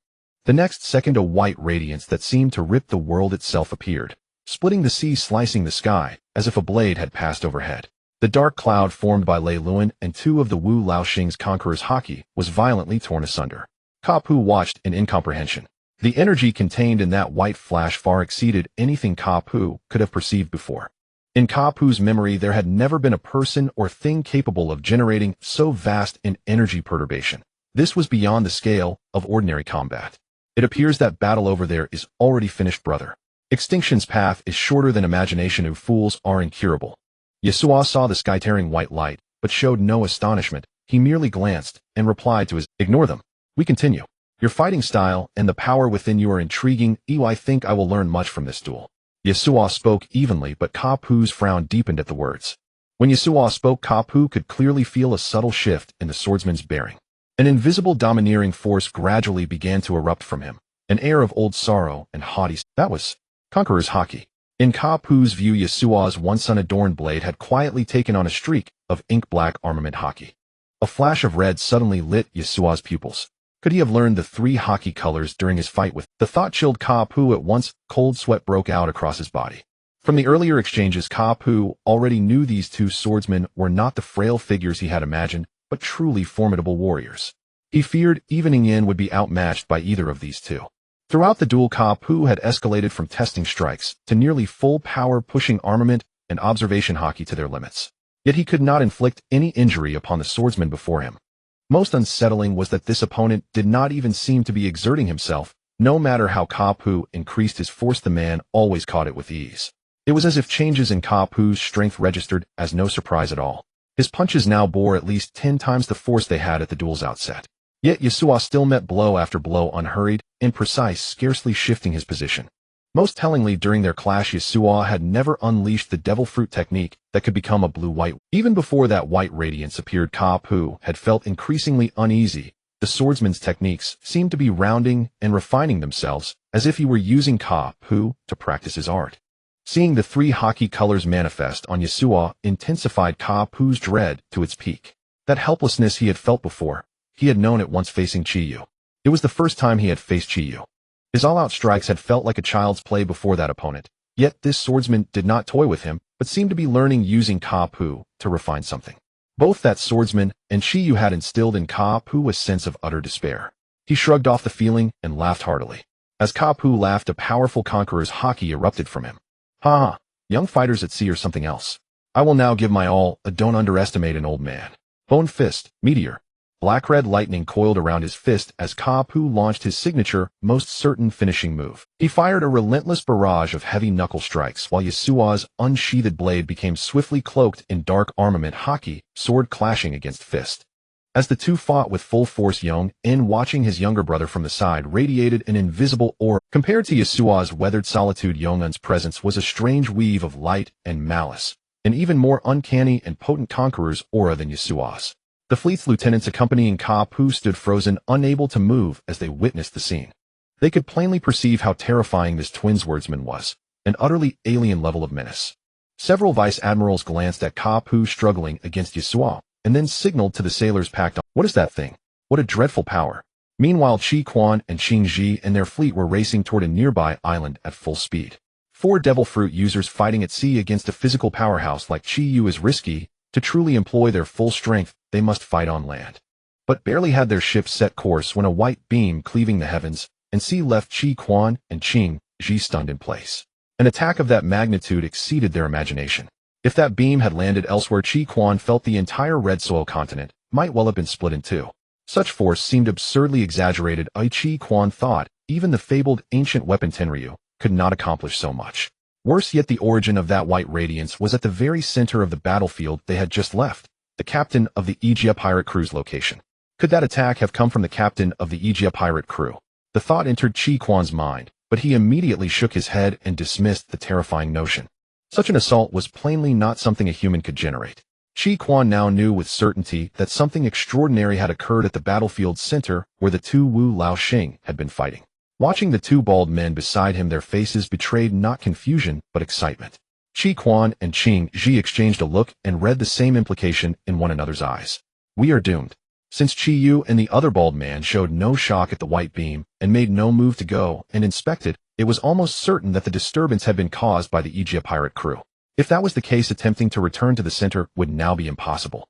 The next second, a white radiance that seemed to rip the world itself appeared, splitting the sea, slicing the sky, as if a blade had passed overhead. The dark cloud formed by Lei Luan and two of the Wu Laoxing's conquerors' haki was violently torn asunder. Ka Pu watched in incomprehension. The energy contained in that white flash far exceeded anything Ka Pu could have perceived before. In Ka Pu's memory, there had never been a person or thing capable of generating so vast an energy perturbation. This was beyond the scale of ordinary combat. It appears that battle over there is already finished, brother. Extinction's path is shorter than imagination, and fools are incurable. Yasuo saw the sky-tearing white light, but showed no astonishment. He merely glanced and replied to his, "Ignore them. We continue. Your fighting style and the power within you are intriguing. I think I will learn much from this duel." Yasuo spoke evenly, but Ka Pu's frown deepened at the words. When Yasuo spoke, Ka Pu could clearly feel a subtle shift in the swordsman's bearing. An invisible domineering force gradually began to erupt from him, an air of old sorrow and haughtiness. That was Conqueror's haki. In Ka Pu's view, Yasuo's once unadorned blade had quietly taken on a streak of ink-black armament haki. A flash of red suddenly lit Yasuo's pupils. Could he have learned the three haki colors during his fight with? The thought chilled Ka Pu at once. Cold sweat broke out across his body. From the earlier exchanges, Ka Pu already knew these two swordsmen were not the frail figures he had imagined, but truly formidable warriors. He feared Evening Yin would be outmatched by either of these two. Throughout the duel, Ka Pu had escalated from testing strikes to nearly full power, pushing armament and observation haki to their limits. Yet he could not inflict any injury upon the swordsman before him. Most unsettling was that this opponent did not even seem to be exerting himself. No matter how Ka Pu increased his force, the man always caught it with ease. It was as if changes in Ka Pu's strength registered as no surprise at all. His punches now bore at least 10 times the force they had at the duel's outset. Yet Yasuo still met blow after blow, unhurried, imprecise, scarcely shifting his position. Most tellingly, during their clash, Yasuo had never unleashed the devil fruit technique that could become a blue-white. Even before that white radiance appeared, Ka Pu had felt increasingly uneasy. The swordsman's techniques seemed to be rounding and refining themselves, as if he were using Ka Pu to practice his art. Seeing the three haki colors manifest on Yasuo intensified Ka Pu's dread to its peak. That helplessness he had felt before, he had known it once facing Chiyu. It was the first time he had faced Chiyu. His all-out strikes had felt like a child's play before that opponent, yet this swordsman did not toy with him, but seemed to be learning using Ka Pu to refine something. Both that swordsman and Chiyu had instilled in Ka Pu a sense of utter despair. He shrugged off the feeling and laughed heartily. As Ka Pu laughed, a powerful conqueror's haki erupted from him. Ha ha, young fighters at sea are something else. I will now give my all. Don't underestimate an old man. Bone fist, meteor. Black-red lightning coiled around his fist as Ka Pu launched his signature, most certain finishing move. He fired a relentless barrage of heavy knuckle strikes while Yasuo's unsheathed blade became swiftly cloaked in dark armament haki, sword clashing against fist. As the two fought with full force, Young, in watching his younger brother from the side, radiated an invisible aura. Compared to Yasuo's weathered solitude, Yong'un's presence was a strange weave of light and malice, an even more uncanny and potent conqueror's aura than Yasuo's. The fleet's lieutenants accompanying Ka Pu stood frozen, unable to move as they witnessed the scene. They could plainly perceive how terrifying this twin swordsman was, an utterly alien level of menace. Several vice admirals glanced at Ka Pu struggling against Yasuo, and then signaled to the sailors packed on. What is that thing? What a dreadful power. Meanwhile, Chi Quan and Qing Ji and their fleet were racing toward a nearby island at full speed. 4 devil fruit users fighting at sea against a physical powerhouse like Chi Yu is risky. To truly employ their full strength, they must fight on land. but barely had their ship set course when a white beam cleaving the heavens and sea left Qi Quan and Qing Ji stunned in place. An attack of that magnitude exceeded their imagination. If that beam had landed elsewhere, Qi Quan felt the entire red soil continent might well have been split in two. Such force seemed absurdly exaggerated. Qi Quan thought even the fabled ancient weapon Tenryu could not accomplish so much. Worse yet, the origin of that white radiance was at the very center of the battlefield they had just left, the captain of the Aegea pirate crew's location. Could that attack have come from the captain of the Aegea pirate crew? The thought entered Qi Quan's mind, but he immediately shook his head and dismissed the terrifying notion. Such an assault was plainly not something a human could generate. Qi Quan now knew with certainty that something extraordinary had occurred at the battlefield's center where the two Wu Lao Xing had been fighting. Watching the two bald men beside him, their faces betrayed not confusion but excitement. Qi Quan and Qing Ji exchanged a look and read the same implication in one another's eyes. We are doomed. Since Qi Yu and the other bald man showed no shock at the white beam and made no move to go and inspect it, it was almost certain that the disturbance had been caused by the Aegea pirate crew. If that was the case, attempting to return to the center would now be impossible.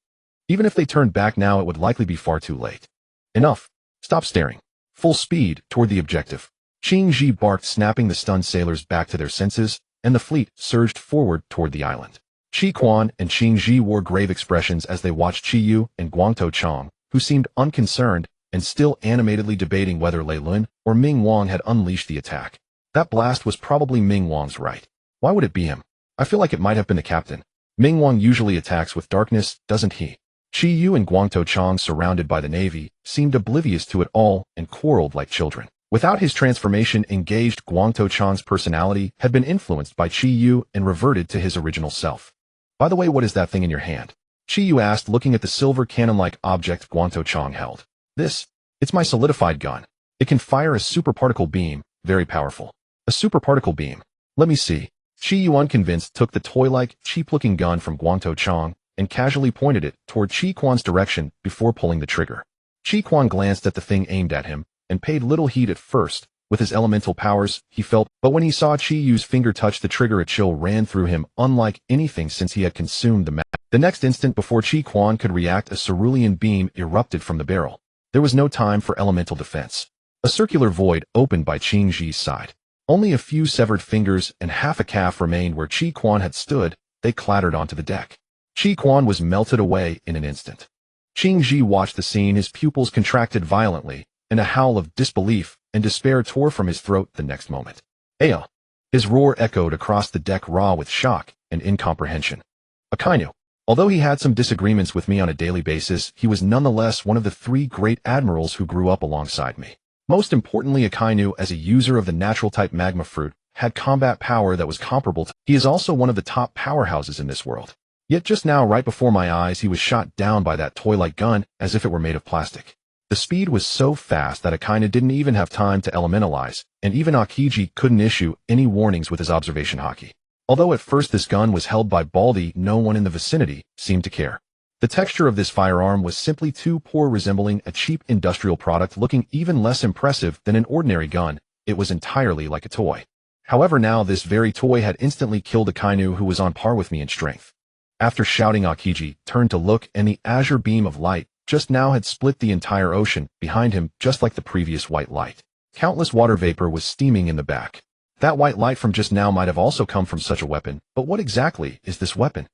Even if they turned back now, it would likely be far too late. Enough. Stop staring. Full speed toward the objective. Qing Ji barked, snapping the stunned sailors back to their senses, and the fleet surged forward toward the island. Qi Quan and Qing Ji wore grave expressions as they watched Qi Yu and Guangtou Chang, who seemed unconcerned and still animatedly debating whether Lei Lun or Ming Wang had unleashed the attack. That blast was probably Ming Wang's right. Why would it be him? I feel like it might have been the captain. Ming Wang usually attacks with darkness, doesn't he? Qi Yu and Guangtou Chang, surrounded by the navy, seemed oblivious to it all and quarreled like children. Without his transformation engaged, Guangtou Chang's personality had been influenced by Qi Yu and reverted to his original self. By the way, what is that thing in your hand? Qi Yu asked, looking at the silver cannon-like object Guangtou Chang held. It's my solidified gun. It can fire a superparticle beam, very powerful. A superparticle beam. Let me see. Qi Yu, unconvinced, took the toy-like, cheap-looking gun from Guangtou Chang and casually pointed it toward Qi Quan's direction before pulling the trigger. Qi Quan glanced at the thing aimed at him and paid little heed at first. With his elemental powers, he felt, but when he saw Qi Yu's finger touch the trigger, a chill ran through him, unlike anything since he had consumed the map. The next instant, before Qi Quan could react, a cerulean beam erupted from the barrel. There was no time for elemental defense. A circular void opened by Qing Ji's side. Only a few severed fingers and half a calf remained where Qi Quan had stood. They clattered onto the deck. Qi Quan was melted away in an instant. Qing Ji watched the scene, his pupils contracted violently, and a howl of disbelief and despair tore from his throat the next moment. Aya! His roar echoed across the deck, raw with shock and incomprehension. Akainu. Although he had some disagreements with me on a daily basis, he was nonetheless one of the three great admirals who grew up alongside me. Most importantly, Akainu, as a user of the natural-type magma fruit, had combat power that was comparable to. He is also one of the top powerhouses in this world. Yet just now, right before my eyes, he was shot down by that toy-like gun as if it were made of plastic. The speed was so fast that Akainu didn't even have time to elementalize, and even Akiji couldn't issue any warnings with his observation haki. Although at first this gun was held by Baldy, no one in the vicinity seemed to care. The texture of this firearm was simply too poor, resembling a cheap industrial product, looking even less impressive than an ordinary gun. It was entirely like a toy. However, now this very toy had instantly killed Akainu, who was on par with me in strength. After shouting, Akiji turned to look, and the azure beam of light just now had split the entire ocean behind him, just like the previous white light. Countless water vapor was steaming in the back. That white light from just now might have also come from such a weapon, but what exactly is this weapon?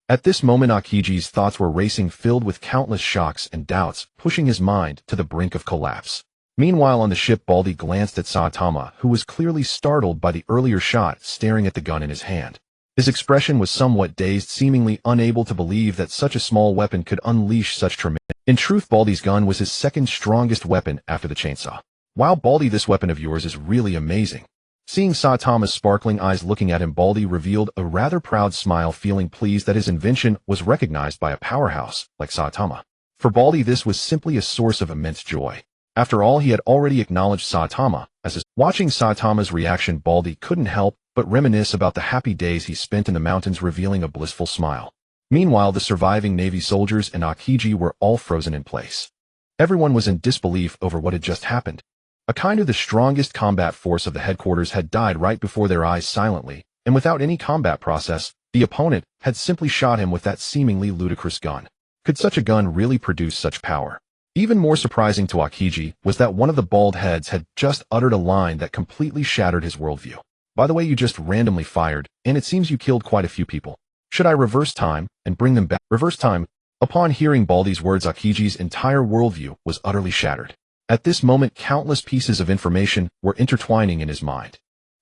At this moment, Akiji's thoughts were racing, filled with countless shocks and doubts, pushing his mind to the brink of collapse. Meanwhile, on the ship, Baldy glanced at Saitama, who was clearly startled by the earlier shot, staring at the gun in his hand. His expression was somewhat dazed, seemingly unable to believe that such a small weapon could unleash such tremendous. In truth, Baldy's gun was his second strongest weapon after the chainsaw. Wow, Baldy, this weapon of yours is really amazing. Seeing Saitama's sparkling eyes looking at him, Baldy revealed a rather proud smile, feeling pleased that his invention was recognized by a powerhouse like Saitama. For Baldy, this was simply a source of immense joy. After all, he had already acknowledged Saitama as his. Watching Saitama's reaction, Baldy couldn't help but reminisce about the happy days he spent in the mountains, revealing a blissful smile. Meanwhile, the surviving Navy soldiers and Akiji were all frozen in place. Everyone was in disbelief over what had just happened. Akainu, the strongest combat force of the headquarters, had died right before their eyes silently, and without any combat process. The opponent had simply shot him with that seemingly ludicrous gun. Could such a gun really produce such power? Even more surprising to Akiji was that one of the bald heads had just uttered a line that completely shattered his worldview. By the way, you just randomly fired, and it seems you killed quite a few people. Should I reverse time and bring them back? Reverse time? Upon hearing Baldi's words, Akiji's entire worldview was utterly shattered. At this moment, countless pieces of information were intertwining in his mind.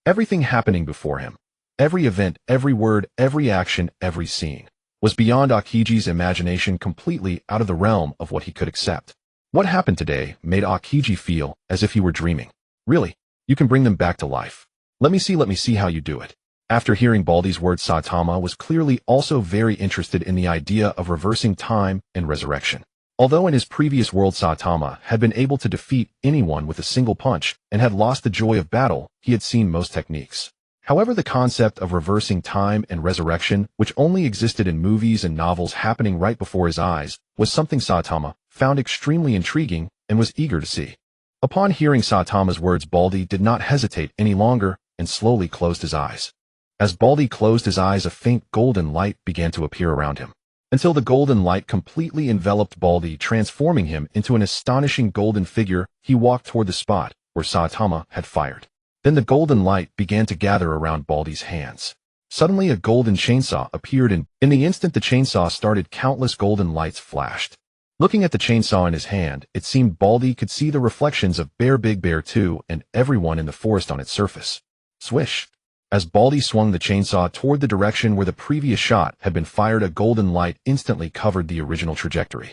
Everything happening before him, every event, every word, every action, every scene, was beyond Akiji's imagination, completely out of the realm of what he could accept. What happened today made Akiji feel as if he were dreaming. Really? You can bring them back to life. Let me see how you do it. After hearing Baldi's words, Saitama was clearly also very interested in the idea of reversing time and resurrection. Although in his previous world Saitama had been able to defeat anyone with a single punch and had lost the joy of battle, he had seen most techniques. However, the concept of reversing time and resurrection, which only existed in movies and novels happening right before his eyes, was something Saitama found extremely intriguing and was eager to see. Upon hearing Saitama's words, Baldi did not hesitate any longer and slowly closed his eyes. As Baldi closed his eyes, a faint golden light began to appear around him, until the golden light completely enveloped Baldi, transforming him into an astonishing golden figure. He walked toward the spot where Saitama had fired. Then the golden light began to gather around Baldi's hands. Suddenly a golden chainsaw appeared, and in the instant the chainsaw started, countless golden lights flashed. Looking at the chainsaw in his hand, it seemed Baldi could see the reflections of Big Bear 2 and everyone in the forest on its surface. Swish! As Baldi swung the chainsaw toward the direction where the previous shot had been fired, a golden light instantly covered the original trajectory.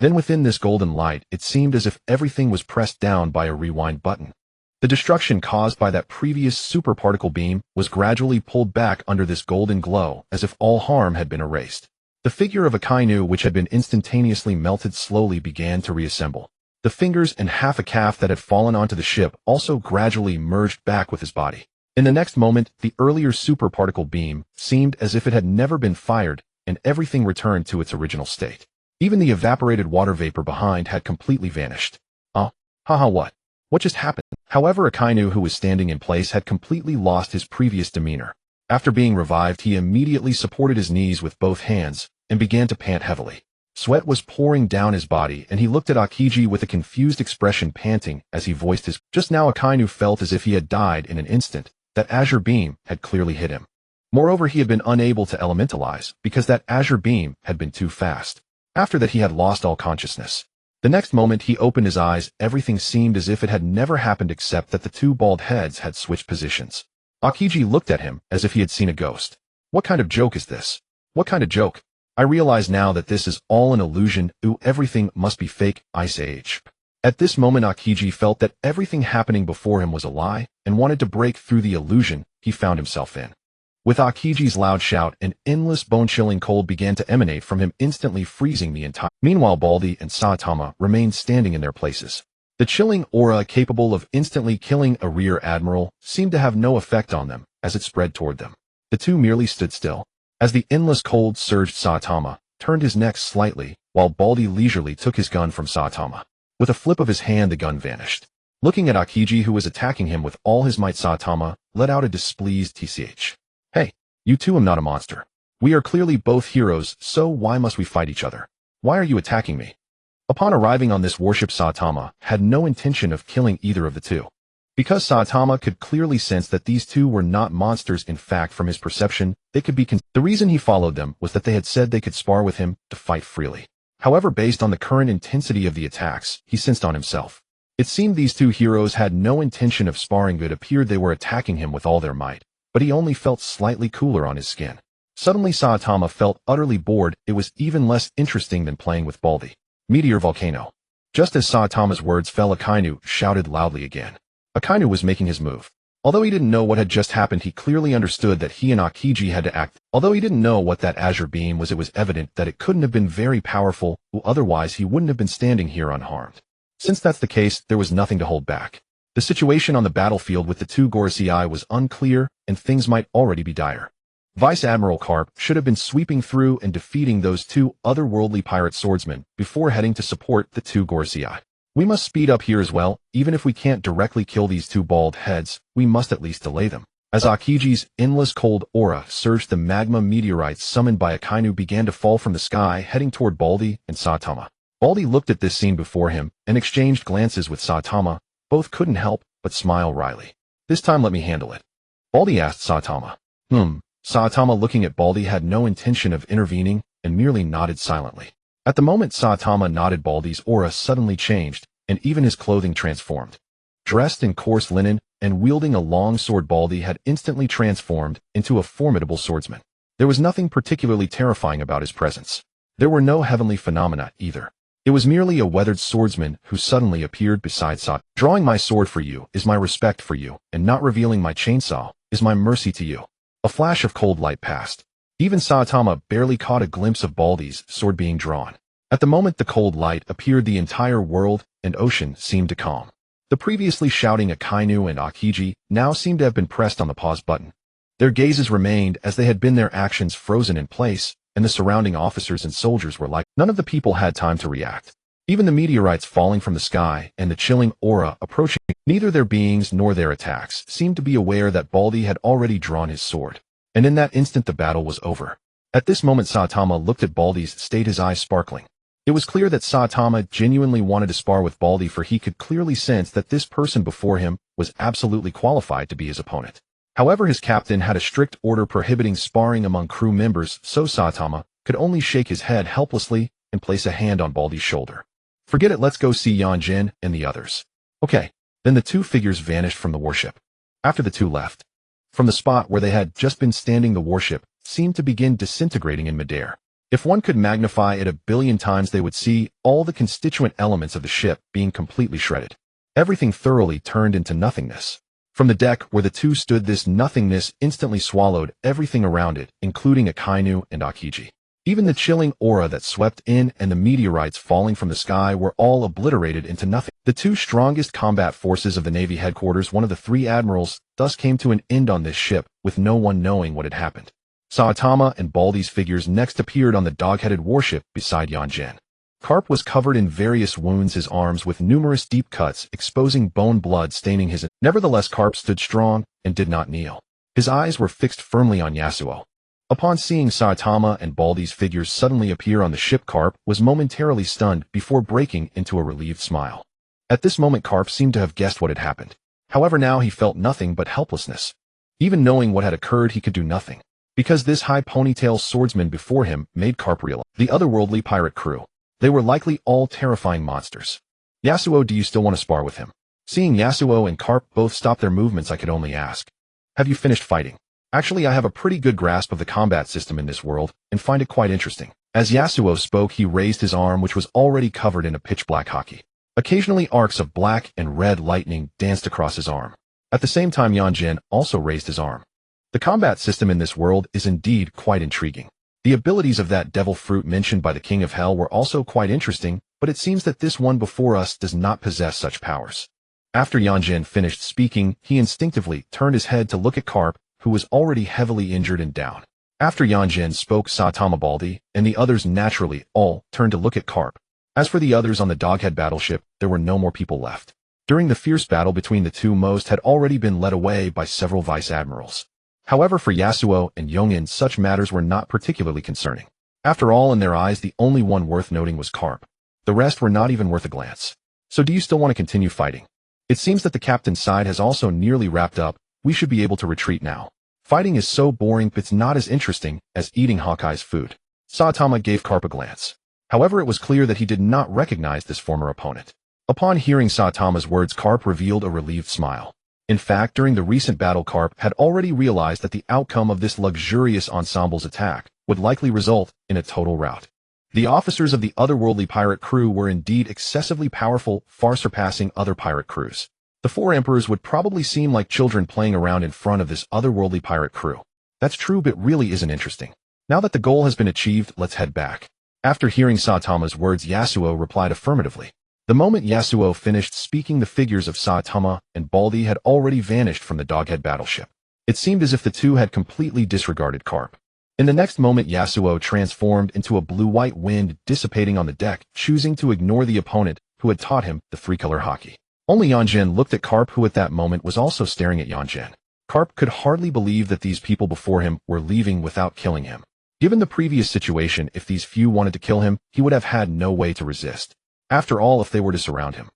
Then within this golden light, it seemed as if everything was pressed down by a rewind button. The destruction caused by that previous super particle beam was gradually pulled back under this golden glow, as if all harm had been erased. The figure of Akainu, which had been instantaneously melted, slowly began to reassemble. The fingers and half a calf that had fallen onto the ship also gradually merged back with his body. In the next moment, the earlier super particle beam seemed as if it had never been fired, and everything returned to its original state. Even the evaporated water vapor behind had completely vanished. What? What just happened? However, Akainu, who was standing in place, had completely lost his previous demeanor. After being revived, he immediately supported his knees with both hands and began to pant heavily. Sweat was pouring down his body, and he looked at Akiji with a confused expression, panting as he voiced his. Just now Akainu felt as if he had died in an instant. That azure beam had clearly hit him. Moreover, he had been unable to elementalize because that azure beam had been too fast. After that, he had lost all consciousness. The next moment he opened his eyes, everything seemed as if it had never happened, except that the two bald heads had switched positions. Akiji looked at him as if he had seen a ghost. What kind of joke is this? What kind of joke? I realize now that this is all an illusion. Everything must be fake, Ice Age. At this moment Akiji felt that everything happening before him was a lie, and wanted to break through the illusion he found himself in. With Akiji's loud shout, an endless bone-chilling cold began to emanate from him, instantly freezing the entire. Meanwhile, Baldi and Saitama remained standing in their places. The chilling aura capable of instantly killing a rear admiral seemed to have no effect on them as it spread toward them. The two merely stood still. As the endless cold surged, Saitama turned his neck slightly, while Baldi leisurely took his gun from Saitama. With a flip of his hand, the gun vanished. Looking at Akiji, who was attacking him with all his might, Saitama let out a displeased tch. Hey, you two, I'm not a monster. We are clearly both heroes, so why must we fight each other? Why are you attacking me? Upon arriving on this warship, Saitama had no intention of killing either of the two. Because Saitama could clearly sense that these two were not monsters. In fact, from his perception, they could be the reason he followed them was that they had said they could spar with him to fight freely. However, based on the current intensity of the attacks, he sensed on himself. It seemed these two heroes had no intention of sparring. It appeared they were attacking him with all their might, but he only felt slightly cooler on his skin. Suddenly Saitama felt utterly bored. It was even less interesting than playing with Baldi. Meteor volcano. Just as Saitama's words fell, Akainu shouted loudly again. Akainu was making his move. Although he didn't know what had just happened, he clearly understood that he and Akiji had to act. Although he didn't know what that azure beam was, it was evident that it couldn't have been very powerful, otherwise he wouldn't have been standing here unharmed. Since that's the case, there was nothing to hold back. The situation on the battlefield with the two Gorosei was unclear, and things might already be dire. Vice Admiral Karp should have been sweeping through and defeating those two otherworldly pirate swordsmen before heading to support the two Gorosei. We must speed up here as well. Even if we can't directly kill these two bald heads, we must at least delay them. As Akiji's endless cold aura surged, the magma meteorites summoned by Akainu began to fall from the sky, heading toward Baldi and Saitama. Baldy looked at this scene before him and exchanged glances with Saitama. Both couldn't help but smile wryly. This time let me handle it. Baldy asked Saitama. Saitama, looking at Baldy, had no intention of intervening and merely nodded silently. At the moment Saitama nodded, Baldy's aura suddenly changed, and even his clothing transformed. Dressed in coarse linen and wielding a long sword, Baldy had instantly transformed into a formidable swordsman. There was nothing particularly terrifying about his presence. There were no heavenly phenomena either. It was merely a weathered swordsman who suddenly appeared beside Saitama. Drawing my sword for you is my respect for you, and not revealing my chainsaw is my mercy to you. A flash of cold light passed. Even Saitama barely caught a glimpse of Baldy's sword being drawn. At the moment the cold light appeared, the entire world and ocean seemed to calm. The previously shouting Akainu and Akiji now seemed to have been pressed on the pause button. Their gazes remained as they had been, their actions frozen in place, and the surrounding officers and soldiers were like, none of the people had time to react. Even the meteorites falling from the sky and the chilling aura approaching, neither their beings nor their attacks seemed to be aware that Baldy had already drawn his sword. And in that instant the battle was over. At this moment Saitama looked at Baldy's state, his eyes sparkling. It was clear that Saitama genuinely wanted to spar with Baldy, for he could clearly sense that this person before him was absolutely qualified to be his opponent. However, his captain had a strict order prohibiting sparring among crew members, so Saitama could only shake his head helplessly and place a hand on Baldy's shoulder. Forget it, let's go see Yanjin and the others. Okay. Then the two figures vanished from the warship. After the two left, from the spot where they had just been standing, the warship seemed to begin disintegrating in midair. If one could magnify it 1,000,000,000 times, they would see all the constituent elements of the ship being completely shredded. Everything thoroughly turned into nothingness. From the deck where the two stood, this nothingness instantly swallowed everything around it, including Akainu and Akiji. Even the chilling aura that swept in and the meteorites falling from the sky were all obliterated into nothing. The two strongest combat forces of the Navy headquarters, one of the three admirals, thus came to an end on this ship, with no one knowing what had happened. Saitama and Baldy's figures next appeared on the dog-headed warship beside Yanjin. Carp was covered in various wounds, his arms with numerous deep cuts, exposing bone, blood staining his. Nevertheless, Carp stood strong and did not kneel. His eyes were fixed firmly on Yasuo. Upon seeing Saitama and Baldy's figures suddenly appear on the ship, Carp was momentarily stunned before breaking into a relieved smile. At this moment Carp seemed to have guessed what had happened. However, now he felt nothing but helplessness. Even knowing what had occurred, he could do nothing. Because this high ponytail swordsman before him made Carp realize the otherworldly pirate crew. They were likely all terrifying monsters. Yasuo, do you still want to spar with him? Seeing Yasuo and Carp both stop their movements, I could only ask, have you finished fighting? Actually, I have a pretty good grasp of the combat system in this world, and find it quite interesting. As Yasuo spoke, he raised his arm, which was already covered in a pitch-black hockey. Occasionally, arcs of black and red lightning danced across his arm. At the same time, Yanjin also raised his arm. The combat system in this world is indeed quite intriguing. The abilities of that devil fruit mentioned by the King of Hell were also quite interesting, but it seems that this one before us does not possess such powers. After Yanjin finished speaking, he instinctively turned his head to look at Carp, who was already heavily injured and down. After Yanjin spoke, Saitama, Baldy, and the others naturally all turned to look at Carp. As for the others on the Doghead battleship, there were no more people left. During the fierce battle between the two, most had already been led away by several vice-admirals. However, for Yasuo and Yongin, such matters were not particularly concerning. After all, in their eyes, the only one worth noting was Carp. The rest were not even worth a glance. So do you still want to continue fighting? It seems that the captain's side has also nearly wrapped up. We should be able to retreat now. Fighting is so boring, it's not as interesting as eating Hawkeye's food. Saitama gave Carp a glance. However, it was clear that he did not recognize this former opponent. Upon hearing Saitama's words, Carp revealed a relieved smile. In fact, during the recent battle, Carp had already realized that the outcome of this luxurious ensemble's attack would likely result in a total rout. The officers of the otherworldly pirate crew were indeed excessively powerful, far surpassing other pirate crews. The four emperors would probably seem like children playing around in front of this otherworldly pirate crew. That's true, but really isn't interesting. Now that the goal has been achieved, let's head back. After hearing Saitama's words, Yasuo replied affirmatively. The moment Yasuo finished speaking, the figures of Saitama and Baldy had already vanished from the Doghead battleship. It seemed as if the two had completely disregarded Carp. In the next moment, Yasuo transformed into a blue-white wind, dissipating on the deck, choosing to ignore the opponent who had taught him the three-color hockey. Only Yanjin looked at Carp, who at that moment was also staring at Yanjin. Carp could hardly believe that these people before him were leaving without killing him. Given the previous situation, if these few wanted to kill him, he would have had no way to resist. After all, if they were to surround him.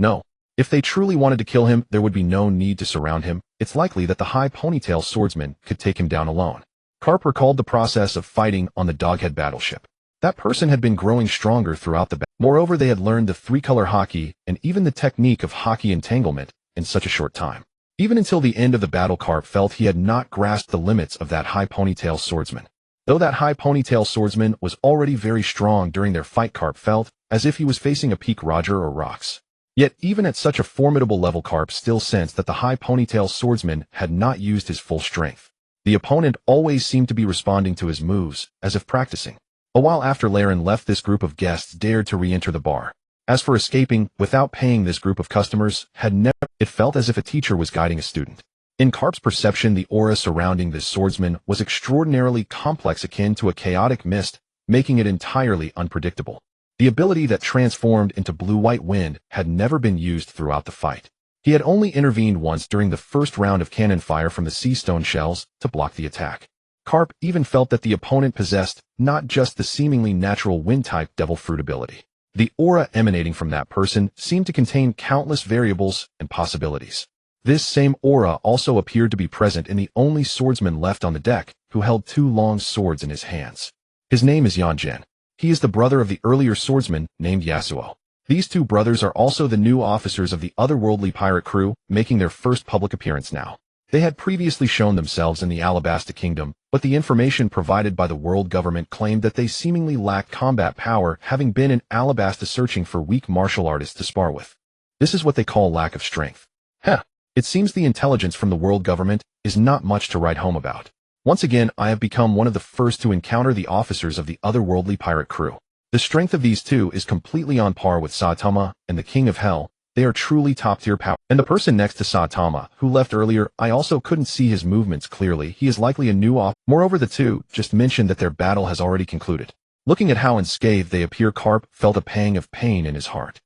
No. If they truly wanted to kill him, there would be no need to surround him. It's likely that the high ponytail swordsman could take him down alone. Karp recalled the process of fighting on the Doghead battleship. That person had been growing stronger throughout the battle. Moreover, they had learned the three-color haki and even the technique of haki entanglement in such a short time. Even until the end of the battle, Karp felt he had not grasped the limits of that high ponytail swordsman. Though that high ponytail swordsman was already very strong during their fight, Karp felt as if he was facing a peak Roger or Rox. Yet even at such a formidable level, Karp still sensed that the high ponytail swordsman had not used his full strength. The opponent always seemed to be responding to his moves, as if practicing. A while after Laren left, this group of guests dared to re-enter the bar. As for escaping without paying, this group of customers had never. It felt as if a teacher was guiding a student. In Karp's perception, the aura surrounding this swordsman was extraordinarily complex, akin to a chaotic mist, making it entirely unpredictable. The ability that transformed into blue-white wind had never been used throughout the fight. He had only intervened once during the first round of cannon fire from the sea stone shells to block the attack. Karp even felt that the opponent possessed not just the seemingly natural wind-type devil fruit ability. The aura emanating from that person seemed to contain countless variables and possibilities. This same aura also appeared to be present in the only swordsman left on the deck, who held two long swords in his hands. His name is Yanjin. He is the brother of the earlier swordsman named Yasuo. These two brothers are also the new officers of the otherworldly pirate crew, making their first public appearance now. They had previously shown themselves in the Alabasta Kingdom, but the information provided by the world government claimed that they seemingly lacked combat power, having been in Alabasta searching for weak martial artists to spar with. This is what they call lack of strength. It seems the intelligence from the world government is not much to write home about. Once again, I have become one of the first to encounter the officers of the otherworldly pirate crew. The strength of these two is completely on par with Saitama and the King of Hell. They are truly top-tier power. And the person next to Saitama, who left earlier, I also couldn't see his movements clearly. He is likely a new off. Moreover, the two just mentioned that their battle has already concluded. Looking at how unscathed they appear, Karp felt a pang of pain in his heart.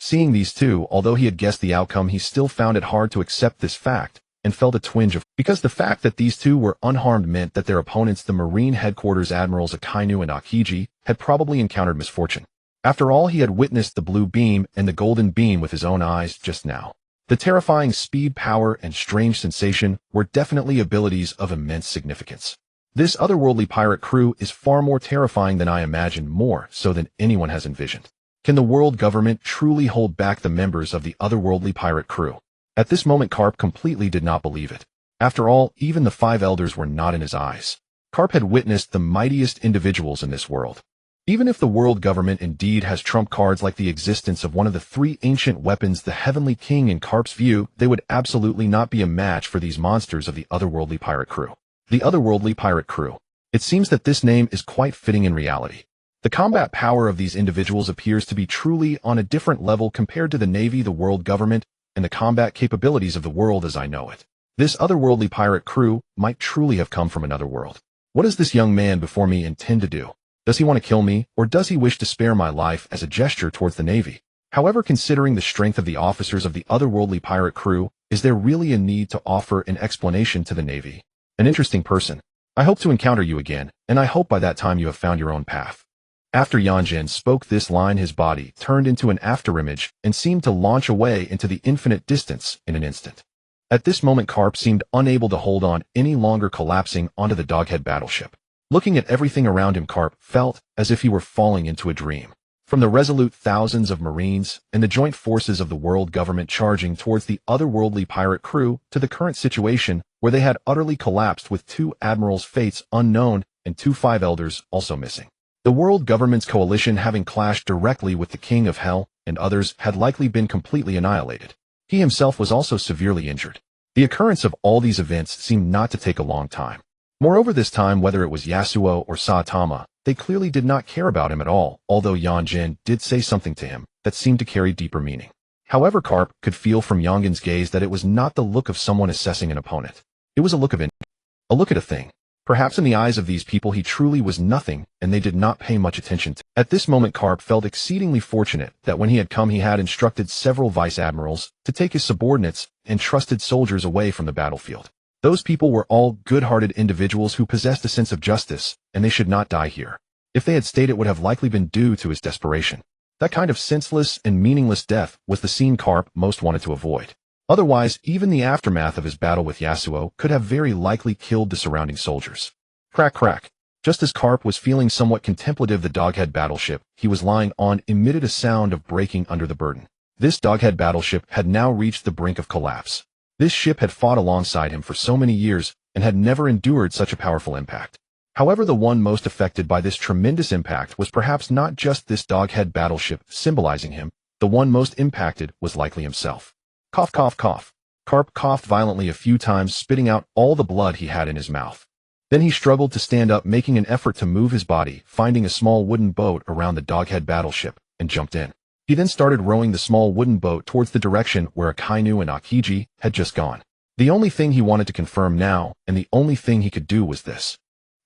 Seeing these two, although he had guessed the outcome, he still found it hard to accept this fact, and felt a twinge of because the fact that these two were unharmed meant that their opponents, the Marine Headquarters Admirals Akainu and Akiji, had probably encountered misfortune. After all, he had witnessed the blue beam and the golden beam with his own eyes just now. The terrifying speed, power, and strange sensation were definitely abilities of immense significance. This otherworldly pirate crew is far more terrifying than I imagined, more so than anyone has envisioned. Can the world government truly hold back the members of the otherworldly pirate crew? At this moment, Karp completely did not believe it. After all, even the five elders were not in his eyes. Karp had witnessed the mightiest individuals in this world. Even if the world government indeed has trump cards like the existence of one of the three ancient weapons, the Heavenly King, in Karp's view, they would absolutely not be a match for these monsters of the otherworldly pirate crew. The otherworldly pirate crew. It seems that this name is quite fitting in reality. The combat power of these individuals appears to be truly on a different level compared to the Navy, the world government, and the combat capabilities of the world as I know it. This otherworldly pirate crew might truly have come from another world. What does this young man before me intend to do? Does he want to kill me, or does he wish to spare my life as a gesture towards the Navy? However, considering the strength of the officers of the otherworldly pirate crew, is there really a need to offer an explanation to the Navy? An interesting person. I hope to encounter you again, and I hope by that time you have found your own path. After Yanjin spoke this line, his body turned into an afterimage and seemed to launch away into the infinite distance in an instant. At this moment, Karp seemed unable to hold on any longer, collapsing onto the Doghead battleship. Looking at everything around him, Karp felt as if he were falling into a dream. From the resolute thousands of Marines and the joint forces of the world government charging towards the otherworldly pirate crew to the current situation where they had utterly collapsed with two admirals' fates unknown and two five elders also missing. The world government's coalition having clashed directly with the King of Hell and others had likely been completely annihilated. He himself was also severely injured. The occurrence of all these events seemed not to take a long time. Moreover, this time, whether it was Yasuo or Saitama, they clearly did not care about him at all, although Yanjin did say something to him that seemed to carry deeper meaning. However, Karp could feel from Yangin's gaze that it was not the look of someone assessing an opponent. It was a look of a look at a thing. Perhaps in the eyes of these people he truly was nothing, and they did not pay much attention to. At this moment, Karp felt exceedingly fortunate that when he had come, he had instructed several vice admirals to take his subordinates and trusted soldiers away from the battlefield. Those people were all good-hearted individuals who possessed a sense of justice, and they should not die here. If they had stayed, it would have likely been due to his desperation. That kind of senseless and meaningless death was the scene Karp most wanted to avoid. Otherwise, even the aftermath of his battle with Yasuo could have very likely killed the surrounding soldiers. Crack crack. Just as Karp was feeling somewhat contemplative, the doghead battleship he was lying on emitted a sound of breaking under the burden. This doghead battleship had now reached the brink of collapse. This ship had fought alongside him for so many years and had never endured such a powerful impact. However, the one most affected by this tremendous impact was perhaps not just this doghead battleship symbolizing him. The one most impacted was likely himself. Cough, cough, cough. Karp coughed violently a few times, spitting out all the blood he had in his mouth. Then he struggled to stand up, making an effort to move his body, finding a small wooden boat around the doghead battleship, and jumped in. He then started rowing the small wooden boat towards the direction where Akainu and Akiji had just gone. The only thing he wanted to confirm now, and the only thing he could do, was this.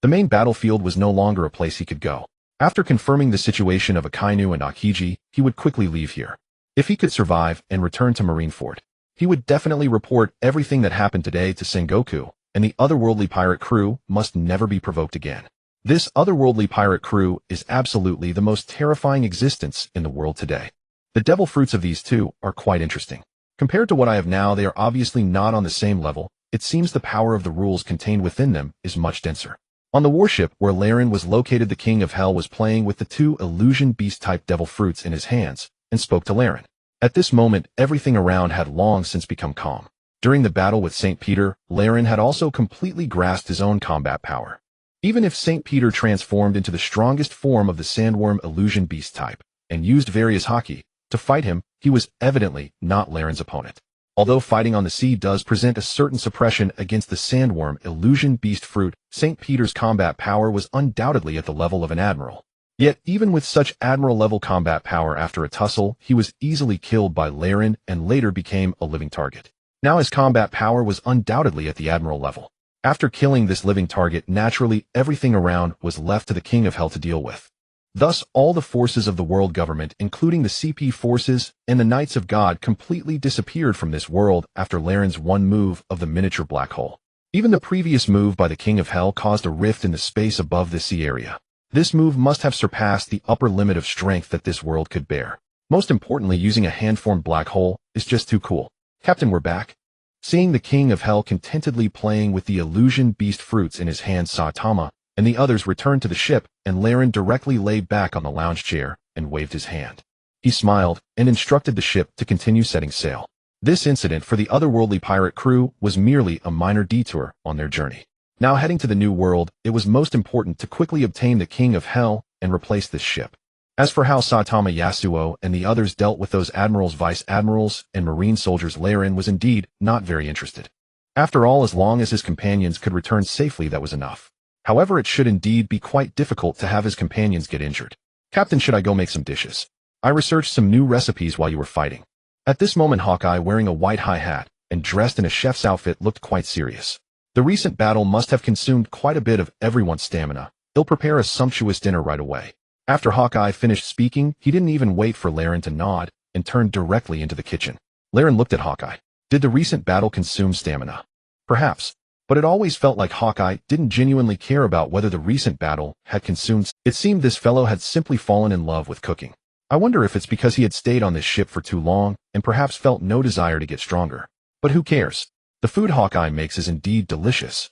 The main battlefield was no longer a place he could go. After confirming the situation of Akainu and Akiji, he would quickly leave here. If he could survive and return to Marineford, he would definitely report everything that happened today to Sengoku, and the otherworldly pirate crew must never be provoked again. This otherworldly pirate crew is absolutely the most terrifying existence in the world today. The devil fruits of these two are quite interesting. Compared to what I have now, they are obviously not on the same level. It seems the power of the rules contained within them is much denser. On the warship where Laren was located, the King of Hell was playing with the two illusion beast-type devil fruits in his hands and spoke to Laren. At this moment, everything around had long since become calm. During the battle with St. Peter, Laren had also completely grasped his own combat power. Even if St. Peter transformed into the strongest form of the sandworm illusion beast type and used various haki to fight him, he was evidently not Laren's opponent. Although fighting on the sea does present a certain suppression against the sandworm illusion beast fruit, St. Peter's combat power was undoubtedly at the level of an admiral. Yet, even with such admiral-level combat power, after a tussle, he was easily killed by Laren and later became a living target. Now his combat power was undoubtedly at the admiral level. After killing this living target, naturally everything around was left to the King of Hell to deal with. Thus, all the forces of the world government, including the CP forces and the Knights of God, completely disappeared from this world after Laren's one move of the miniature black hole. Even the previous move by the King of Hell caused a rift in the space above the sea area. This move must have surpassed the upper limit of strength that this world could bear. Most importantly, using a hand-formed black hole is just too cool. Captain, we're back. Seeing the King of Hell contentedly playing with the illusion beast fruits in his hands, Saitama and the others returned to the ship, and Laren directly lay back on the lounge chair and waved his hand. He smiled and instructed the ship to continue setting sail. This incident for the otherworldly pirate crew was merely a minor detour on their journey. Now heading to the new world, it was most important to quickly obtain the King of Hell and replace this ship. As for how Saitama, Yasuo, and the others dealt with those admirals, vice admirals, and marine soldiers, Laren was indeed not very interested. After all, as long as his companions could return safely, that was enough. However, it should indeed be quite difficult to have his companions get injured. Captain, should I go make some dishes? I researched some new recipes while you were fighting. At this moment, Hawkeye, wearing a white high hat and dressed in a chef's outfit, looked quite serious. The recent battle must have consumed quite a bit of everyone's stamina. He'll prepare a sumptuous dinner right away. After Hawkeye finished speaking, he didn't even wait for Laren to nod and turned directly into the kitchen. Laren looked at Hawkeye. Did the recent battle consume stamina? Perhaps. But it always felt like Hawkeye didn't genuinely care about whether the recent battle had consumed. It seemed this fellow had simply fallen in love with cooking. I wonder if it's because he had stayed on this ship for too long and perhaps felt no desire to get stronger. But who cares? The food Hawkeye makes is indeed delicious.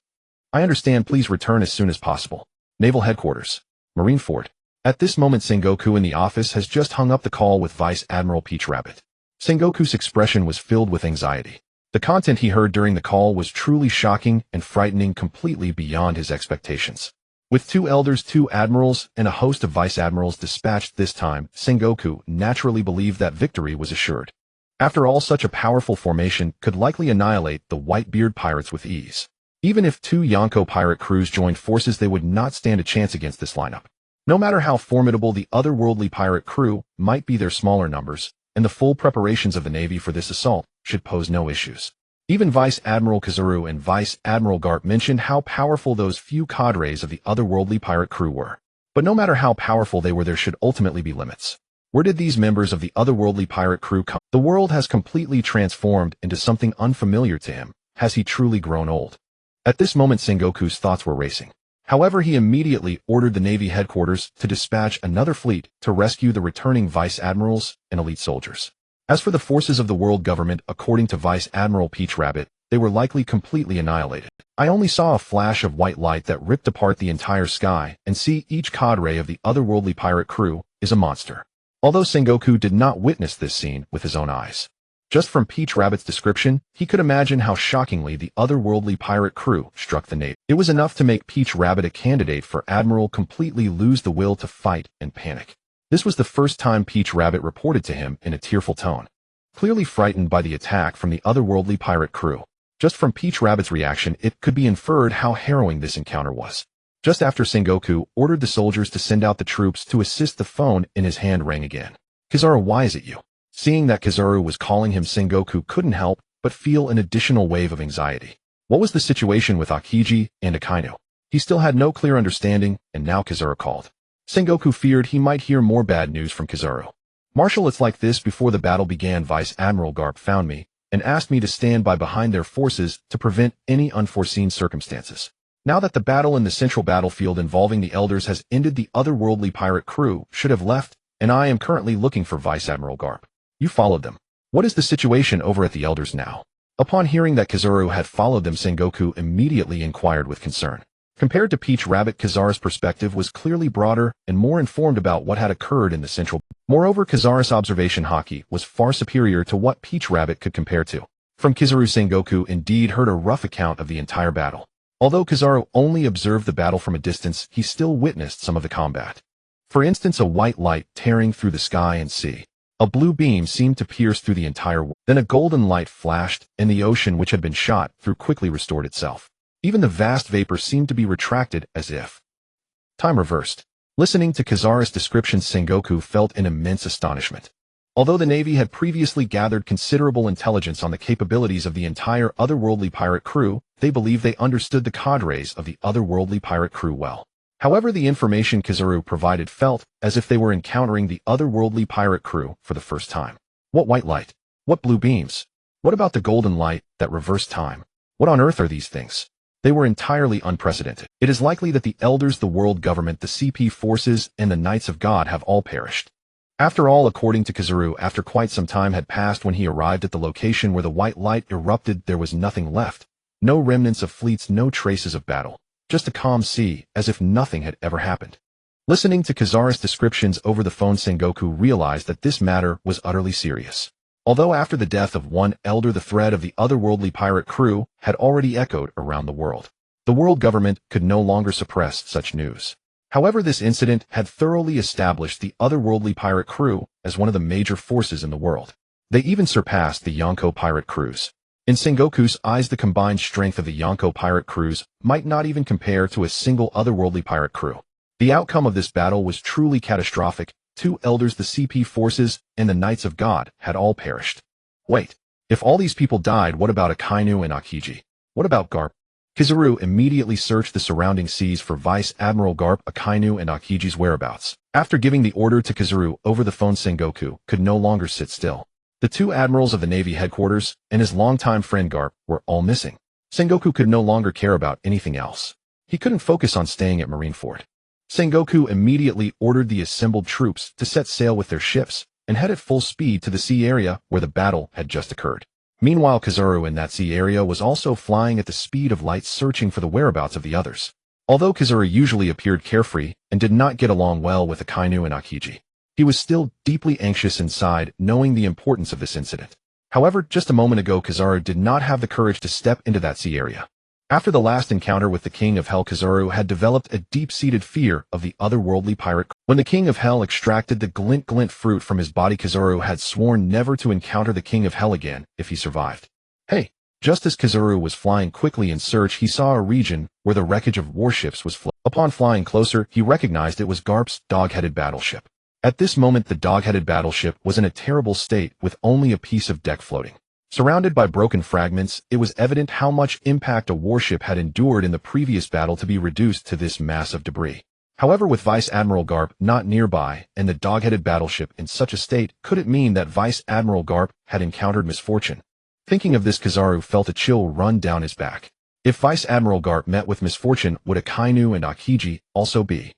I understand. Please return as soon as possible. Naval Headquarters, Marineford. At this moment, Sengoku in the office has just hung up the call with Vice Admiral Peach Rabbit. Sengoku's expression was filled with anxiety. The content he heard during the call was truly shocking and frightening, completely beyond his expectations. With two elders, two admirals, and a host of vice admirals dispatched this time, Sengoku naturally believed that victory was assured. After all, such a powerful formation could likely annihilate the Whitebeard pirates with ease. Even if two Yonko pirate crews joined forces, they would not stand a chance against this lineup. No matter how formidable the otherworldly pirate crew might be, their smaller numbers and the full preparations of the Navy for this assault should pose no issues. Even Vice Admiral Kazuru and Vice Admiral Garp mentioned how powerful those few cadres of the otherworldly pirate crew were. But no matter how powerful they were, there should ultimately be limits. Where did these members of the otherworldly pirate crew come? The world has completely transformed into something unfamiliar to him. Has he truly grown old? At this moment Sengoku's thoughts were racing. However, he immediately ordered the Navy headquarters to dispatch another fleet to rescue the returning vice admirals and elite soldiers. As for the forces of the world government, according to Vice Admiral Peach Rabbit, they were likely completely annihilated. I only saw a flash of white light that ripped apart the entire sky, and see each cadre of the otherworldly pirate crew is a monster. Although Sengoku did not witness this scene with his own eyes. Just from Peach Rabbit's description, he could imagine how shockingly the otherworldly pirate crew struck the Navy. It was enough to make Peach Rabbit a candidate for Admiral completely lose the will to fight and panic. This was the first time Peach Rabbit reported to him in a tearful tone. Clearly frightened by the attack from the otherworldly pirate crew. Just from Peach Rabbit's reaction, it could be inferred how harrowing this encounter was. Just after Sengoku ordered the soldiers to send out the troops to assist, the phone in his hand rang again. Kizaru, why is it you? Seeing that Kizaru was calling him, Sengoku couldn't help but feel an additional wave of anxiety. What was the situation with Akiji and Akainu? He still had no clear understanding, and now Kizaru called. Sengoku feared he might hear more bad news from Kizaru. Marshal, it's like this: before the battle began, Vice Admiral Garp found me and asked me to stand by behind their forces to prevent any unforeseen circumstances. Now that the battle in the central battlefield involving the elders has ended, the otherworldly pirate crew should have left, and I am currently looking for Vice Admiral Garp. You followed them. What is the situation over at the elders now? Upon hearing that Kizaru had followed them, Sengoku immediately inquired with concern. Compared to Peach Rabbit, Kizaru's perspective was clearly broader and more informed about what had occurred in the central. Moreover, Kizaru's observation haki was far superior to what Peach Rabbit could compare to. From Kizaru, Sengoku indeed heard a rough account of the entire battle. Although Kizaru only observed the battle from a distance, he still witnessed some of the combat. For instance, a white light tearing through the sky and sea. A blue beam seemed to pierce through the entire world. Then a golden light flashed, and the ocean which had been shot through quickly restored itself. Even the vast vapor seemed to be retracted as if time reversed. Listening to Kizaru's descriptions, Sengoku felt an immense astonishment. Although the Navy had previously gathered considerable intelligence on the capabilities of the entire otherworldly pirate crew, they believed they understood the cadres of the otherworldly pirate crew well. However, the information Kizaru provided felt as if they were encountering the otherworldly pirate crew for the first time. What white light? What blue beams? What about the golden light that reversed time? What on earth are these things? They were entirely unprecedented. It is likely that the elders, the world government, the CP forces, and the Knights of God have all perished. After all, according to Kizaru, after quite some time had passed when he arrived at the location where the white light erupted, there was nothing left. No remnants of fleets, no traces of battle. Just a calm sea, as if nothing had ever happened. Listening to Kizaru's descriptions over the phone, Sengoku realized that this matter was utterly serious. Although after the death of one elder, the threat of the otherworldly pirate crew had already echoed around the world. The world government could no longer suppress such news. However, this incident had thoroughly established the otherworldly pirate crew as one of the major forces in the world. They even surpassed the Yonko pirate crews. In Sengoku's eyes, the combined strength of the Yonko pirate crews might not even compare to a single otherworldly pirate crew. The outcome of this battle was truly catastrophic. Two elders, the CP forces, and the Knights of God had all perished. Wait, if all these people died, what about Akainu and Akiji? What about Garp? Kizaru immediately searched the surrounding seas for Vice Admiral Garp, Akainu, and Akiji's whereabouts. After giving the order to Kizaru over the phone, Sengoku could no longer sit still. The two admirals of the Navy headquarters and his longtime friend Garp were all missing. Sengoku could no longer care about anything else. He couldn't focus on staying at Marineford. Sengoku immediately ordered the assembled troops to set sail with their ships and head at full speed to the sea area where the battle had just occurred. Meanwhile, Kizaru in that sea area was also flying at the speed of light, searching for the whereabouts of the others. Although Kizaru usually appeared carefree and did not get along well with Akainu and Akiji, he was still deeply anxious inside, knowing the importance of this incident. However, just a moment ago, Kizaru did not have the courage to step into that sea area. After the last encounter with the King of Hell, Kizaru had developed a deep-seated fear of the otherworldly pirate. When the King of Hell extracted the glint fruit from his body, Kizaru had sworn never to encounter the King of Hell again if he survived. Hey! Just as Kizaru was flying quickly in search, he saw a region where the wreckage of warships was floating. Upon flying closer, he recognized it was Garp's dog-headed battleship. At this moment, the dog-headed battleship was in a terrible state with only a piece of deck floating. Surrounded by broken fragments, it was evident how much impact a warship had endured in the previous battle to be reduced to this mass of debris. However, with Vice Admiral Garp not nearby and the dog-headed battleship in such a state, could it mean that Vice Admiral Garp had encountered misfortune? Thinking of this, Kizaru felt a chill run down his back. If Vice Admiral Garp met with misfortune, would Akainu and Akiji also be?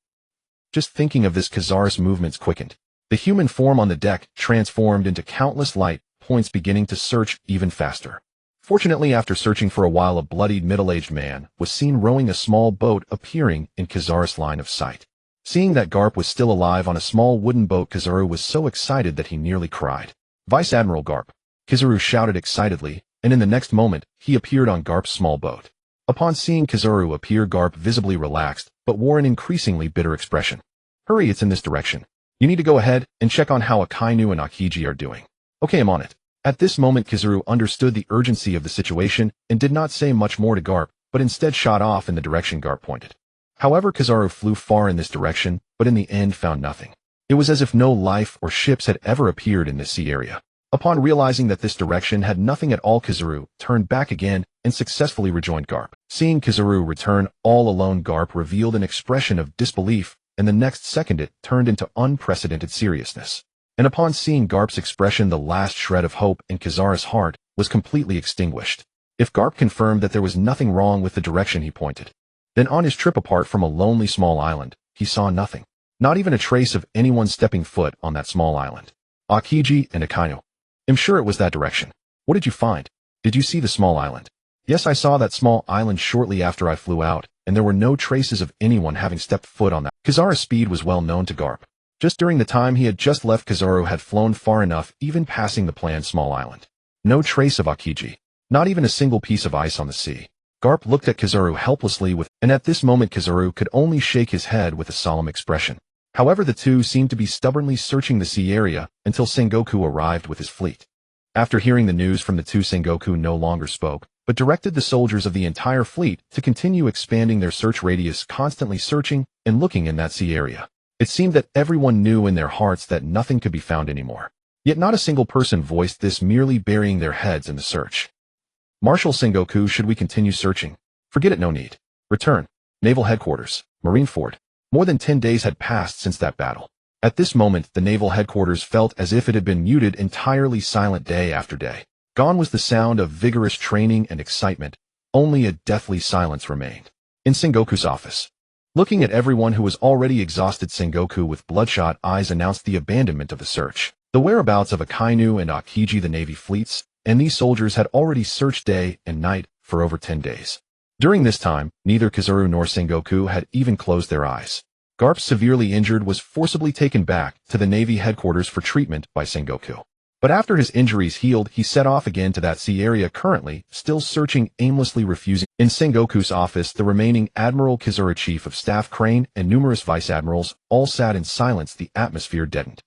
Just thinking of this, Kazara's movements quickened. The human form on the deck transformed into countless light points, beginning to search even faster. Fortunately, after searching for a while, a bloodied middle-aged man was seen rowing a small boat, appearing in Kazara's line of sight. Seeing that Garp was still alive on a small wooden boat, Kizaru was so excited that he nearly cried. Vice Admiral Garp! Kizaru shouted excitedly, and in the next moment, he appeared on Garp's small boat. Upon seeing Kizaru appear, Garp visibly relaxed, but wore an increasingly bitter expression. Hurry, it's in this direction. You need to go ahead and check on how Akainu and Akiji are doing. Okay, I'm on it. At this moment, Kizaru understood the urgency of the situation and did not say much more to Garp, but instead shot off in the direction Garp pointed. However, Kizaru flew far in this direction, but in the end found nothing. It was as if no life or ships had ever appeared in this sea area. Upon realizing that this direction had nothing at all, Kizaru turned back again and successfully rejoined Garp. Seeing Kizaru return all alone, Garp revealed an expression of disbelief, and the next second it turned into unprecedented seriousness. And upon seeing Garp's expression, the last shred of hope in Kazara's heart was completely extinguished. If Garp confirmed that there was nothing wrong with the direction he pointed, then on his trip apart from a lonely small island, he saw nothing. Not even a trace of anyone stepping foot on that small island. Akiji and Akainu. I'm sure it was that direction. What did you find? Did you see the small island? Yes, I saw that small island shortly after I flew out, and there were no traces of anyone having stepped foot on that. Kazara's speed was well known to Garp. Just during the time he had just left, Kizaru had flown far enough, even passing the planned small island. No trace of Akiji. Not even a single piece of ice on the sea. Garp looked at Kizaru helplessly and at this moment Kizaru could only shake his head with a solemn expression. However, the two seemed to be stubbornly searching the sea area until Sengoku arrived with his fleet. After hearing the news from the two, Sengoku no longer spoke, but directed the soldiers of the entire fleet to continue expanding their search radius, constantly searching and looking in that sea area. It seemed that everyone knew in their hearts that nothing could be found anymore. Yet not a single person voiced this, merely burying their heads in the search. Marshal Sengoku, should we continue searching? Forget it, no need. Return. Naval Headquarters, Marineford. More than 10 days had passed since that battle. At this moment, the naval headquarters felt as if it had been muted, entirely silent day after day. Gone was the sound of vigorous training and excitement. Only a deathly silence remained. In Sengoku's office. Looking at everyone who was already exhausted, Sengoku with bloodshot eyes announced the abandonment of the search. The whereabouts of Akainu and Akiji, the Navy fleets, and these soldiers had already searched day and night for over 10 days. During this time, neither Kizaru nor Sengoku had even closed their eyes. Garp, severely injured, was forcibly taken back to the Navy headquarters for treatment by Sengoku. But after his injuries healed, he set off again to that sea area, currently still searching, aimlessly refusing. In Sengoku's office, the remaining Admiral Kizaru, Chief of Staff Crane, and numerous vice admirals all sat in silence, the atmosphere deadened.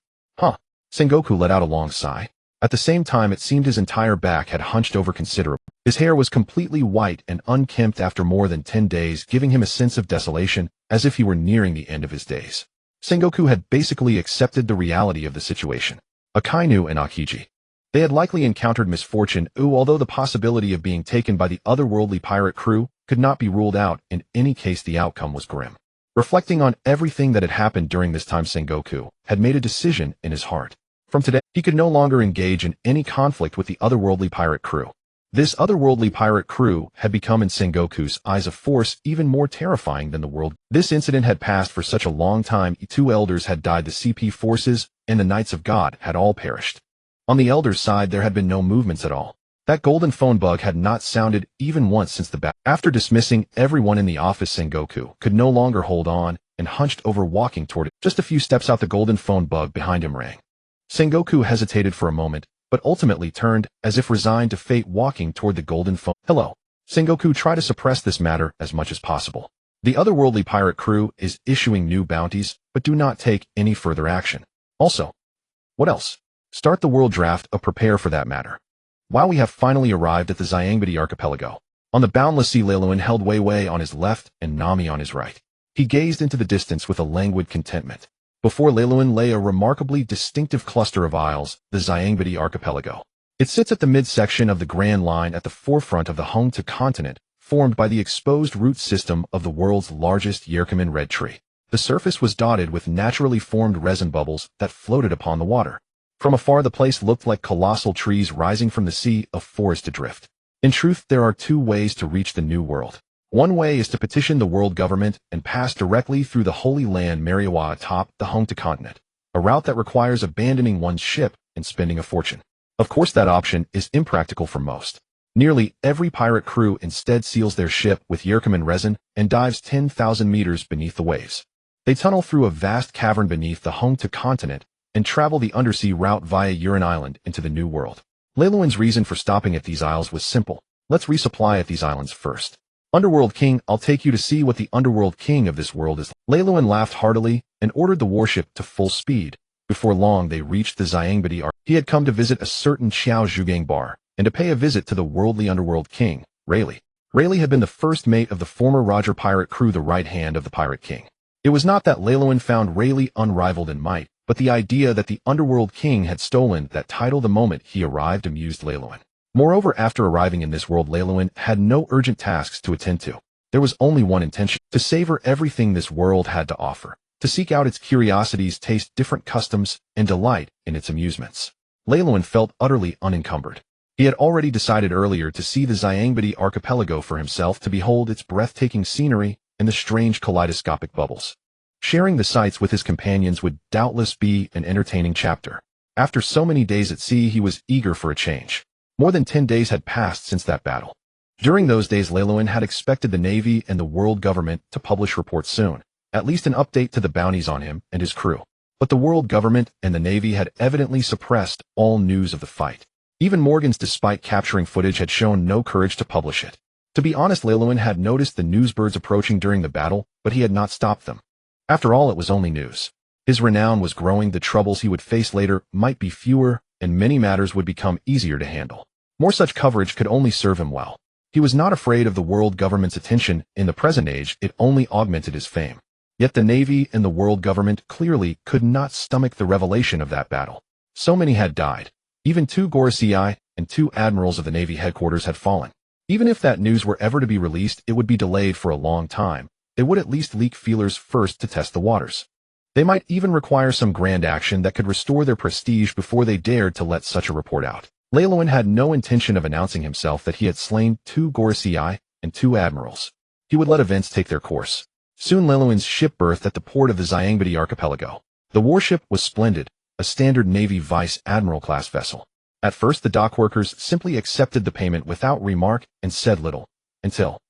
Sengoku let out a long sigh. At the same time, it seemed his entire back had hunched over considerably. His hair was completely white and unkempt after more than 10 days, giving him a sense of desolation, as if he were nearing the end of his days. Sengoku had basically accepted the reality of the situation. Akainu and Akiji. They had likely encountered misfortune, although the possibility of being taken by the otherworldly pirate crew could not be ruled out. In any case, the outcome was grim. Reflecting on everything that had happened during this time, Sengoku had made a decision in his heart. From today, he could no longer engage in any conflict with the otherworldly pirate crew. This otherworldly pirate crew had become, in Sengoku's eyes, a force even more terrifying than the world. This incident had passed for such a long time. 2 elders had died, the CP forces and the Knights of God had all perished. On the elders' side, there had been no movements at all. That golden phone bug had not sounded even once since the battle. After dismissing everyone in the office, Sengoku could no longer hold on and hunched over, walking toward it. Just a few steps out, the golden phone bug behind him rang. Sengoku hesitated for a moment, but ultimately turned, as if resigned to fate, walking toward the golden phone. Hello. Sengoku tried to suppress this matter as much as possible. The otherworldly pirate crew is issuing new bounties, but do not take any further action. Also, what else? Start the world draft, or prepare for that matter. While we have finally arrived at the Zyangmati archipelago. On the boundless sea, Leiluin held Wei Wei on his left and Nami on his right. He gazed into the distance with a languid contentment. Before Leiluin lay a remarkably distinctive cluster of isles, the Zyangmati archipelago. It sits at the midsection of the Grand Line at the forefront of the Hongtu continent, formed by the exposed root system of the world's largest Yerkamin red tree. The surface was dotted with naturally formed resin bubbles that floated upon the water. From afar, the place looked like colossal trees rising from the sea, a forest adrift. In truth, there are two ways to reach the New World. One way is to petition the world government and pass directly through the Holy Land Mariwa atop the home to continent, a route that requires abandoning one's ship and spending a fortune. Of course, that option is impractical for most. Nearly every pirate crew instead seals their ship with Yerkaman resin and dives 10,000 meters beneath the waves. They tunnel through a vast cavern beneath the home to continent and travel the undersea route via Uran Island into the New World. Leiluin's reason for stopping at these isles was simple. Let's resupply at these islands first. Underworld King, I'll take you to see what the Underworld King of this world is. Leiluin laughed heartily and ordered the warship to full speed. Before long, they reached the Xiangbidi Arc. He had come to visit a certain Xiao Zhugang bar and to pay a visit to the worldly Underworld King, Rayleigh. Rayleigh had been the first mate of the former Roger pirate crew, the right hand of the Pirate King. It was not that Leiluin found Rayleigh unrivaled in might, but the idea that the Underworld King had stolen that title the moment he arrived amused Leiluin. Moreover, after arriving in this world, Leiluin had no urgent tasks to attend to. There was only one intention: to savor everything this world had to offer, to seek out its curiosities, taste different customs, and delight in its amusements. Leiluin felt utterly unencumbered. He had already decided earlier to see the Xiangbidi archipelago for himself, to behold its breathtaking scenery and the strange kaleidoscopic bubbles. Sharing the sights with his companions would doubtless be an entertaining chapter. After so many days at sea, he was eager for a change. More than 10 days had passed since that battle. During those days, Leiluin had expected the Navy and the world government to publish reports soon, at least an update to the bounties on him and his crew. But the world government and the Navy had evidently suppressed all news of the fight. Even Morgans, despite capturing footage, had shown no courage to publish it. To be honest, Leiluin had noticed the newsbirds approaching during the battle, but he had not stopped them. After all, it was only news. His renown was growing, the troubles he would face later might be fewer, and many matters would become easier to handle. More such coverage could only serve him well. He was not afraid of the world government's attention. In the present age, it only augmented his fame. Yet the Navy and the world government clearly could not stomach the revelation of that battle. So many had died. Even 2 Gorosei and 2 admirals of the Navy headquarters had fallen. Even if that news were ever to be released, it would be delayed for a long time. They would at least leak feelers first to test the waters. They might even require some grand action that could restore their prestige before they dared to let such a report out. Leiluin had no intention of announcing himself that he had slain 2 Gorosei and 2 admirals. He would let events take their course. Soon Leiluin's ship berthed at the port of the Xiangbidi archipelago. The warship was splendid, a standard Navy Vice Admiral class vessel. At first, the dockworkers simply accepted the payment without remark and said little, until,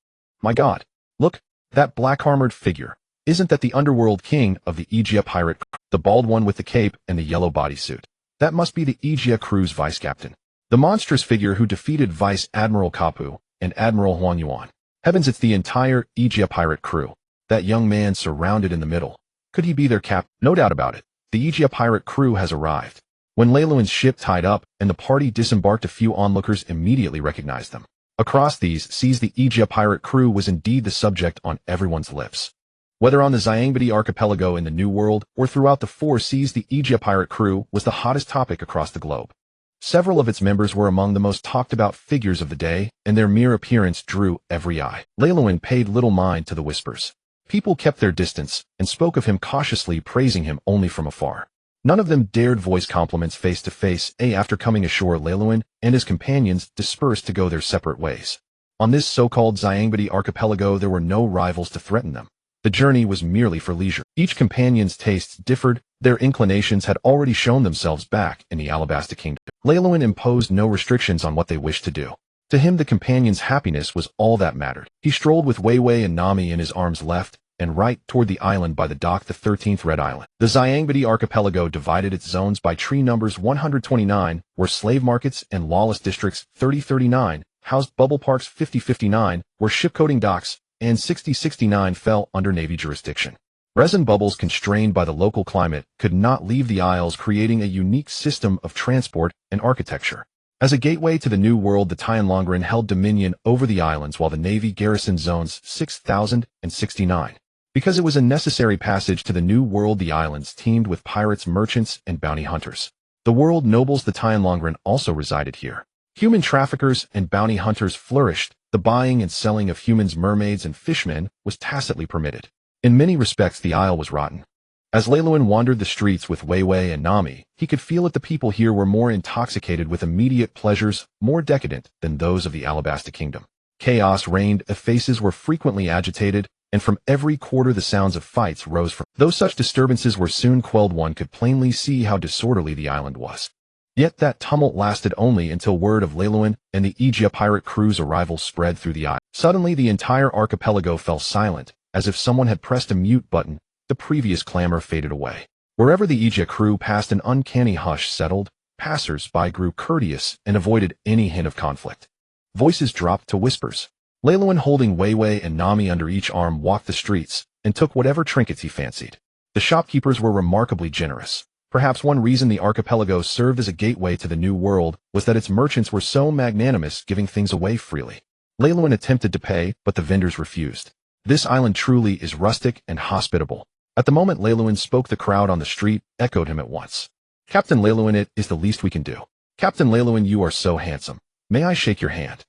"My God, look, that black-armored figure. Isn't that the Underworld King of the Aegea pirate, the bald one with the cape and the yellow bodysuit? That must be the Aegea crew's vice-captain. The monstrous figure who defeated Vice Admiral Kapu and Admiral Huan Yuan. Heavens, it's the entire Aegea pirate crew. That young man surrounded in the middle. Could he be their captain? No doubt about it. The Aegea pirate crew has arrived." When Leiluin's ship tied up and the party disembarked, a few onlookers immediately recognized them. Across these seas, the Aegea pirate crew was indeed the subject on everyone's lips. Whether on the Xiangbidi archipelago in the New World or throughout the 4 seas, the Aegea pirate crew was the hottest topic across the globe. Several of its members were among the most talked about figures of the day, and their mere appearance drew every eye. Leiluin paid little mind to the whispers. People kept their distance and spoke of him cautiously, praising him only from afar. None of them dared voice compliments face to face. After coming ashore, Leiluin and his companions dispersed to go their separate ways. On this so-called Xiangbidi archipelago, there were no rivals to threaten them. The journey was merely for leisure. Each companion's tastes differed. Their inclinations had already shown themselves back in the Alabasta Kingdom. Leiluin imposed no restrictions on what they wished to do. To him, the companion's happiness was all that mattered. He strolled with Weiwei and Nami in his arms left and right toward the island by the dock, the 13th Red Island. The Xiangbidi archipelago divided its zones by tree numbers. 129 were slave markets and lawless districts, 3039 housed bubble parks, 5059 were shipcoating docks, and 6069 fell under Navy jurisdiction. Resin bubbles, constrained by the local climate, could not leave the isles, creating a unique system of transport and architecture. As a gateway to the New World, the Tianlongren held dominion over the islands while the Navy garrisoned zones 6000 and 69. Because it was a necessary passage to the New World, the islands teemed with pirates, merchants, and bounty hunters. The world nobles, the Tianlongren, also resided here. Human traffickers and bounty hunters flourished. The buying and selling of humans, mermaids, and fishmen was tacitly permitted. In many respects, the isle was rotten. As Leiluin wandered the streets with Wei Wei and Nami, he could feel that the people here were more intoxicated with immediate pleasures, more decadent than those of the Alabasta Kingdom. Chaos reigned, faces were frequently agitated, and from every quarter the sounds of fights rose from. Though such disturbances were soon quelled, one could plainly see how disorderly the island was. Yet that tumult lasted only until word of Leiluin and the Aegea pirate crew's arrival spread through the island. Suddenly the entire archipelago fell silent, as if someone had pressed a mute button. The previous clamor faded away. Wherever the Aegea crew passed, an uncanny hush settled. Passers-by grew courteous and avoided any hint of conflict. Voices dropped to whispers. Leiluin, holding Wei Wei and Nami under each arm, walked the streets and took whatever trinkets he fancied. The shopkeepers were remarkably generous. Perhaps one reason the archipelago served as a gateway to the New World was that its merchants were so magnanimous, giving things away freely. Leiluin attempted to pay, but the vendors refused. This island truly is rustic and hospitable. At the moment Leiluin spoke, the crowd on the street echoed him at once. Captain Leiluin, it is the least we can do. Captain Leiluin, you are so handsome. May I shake your hand?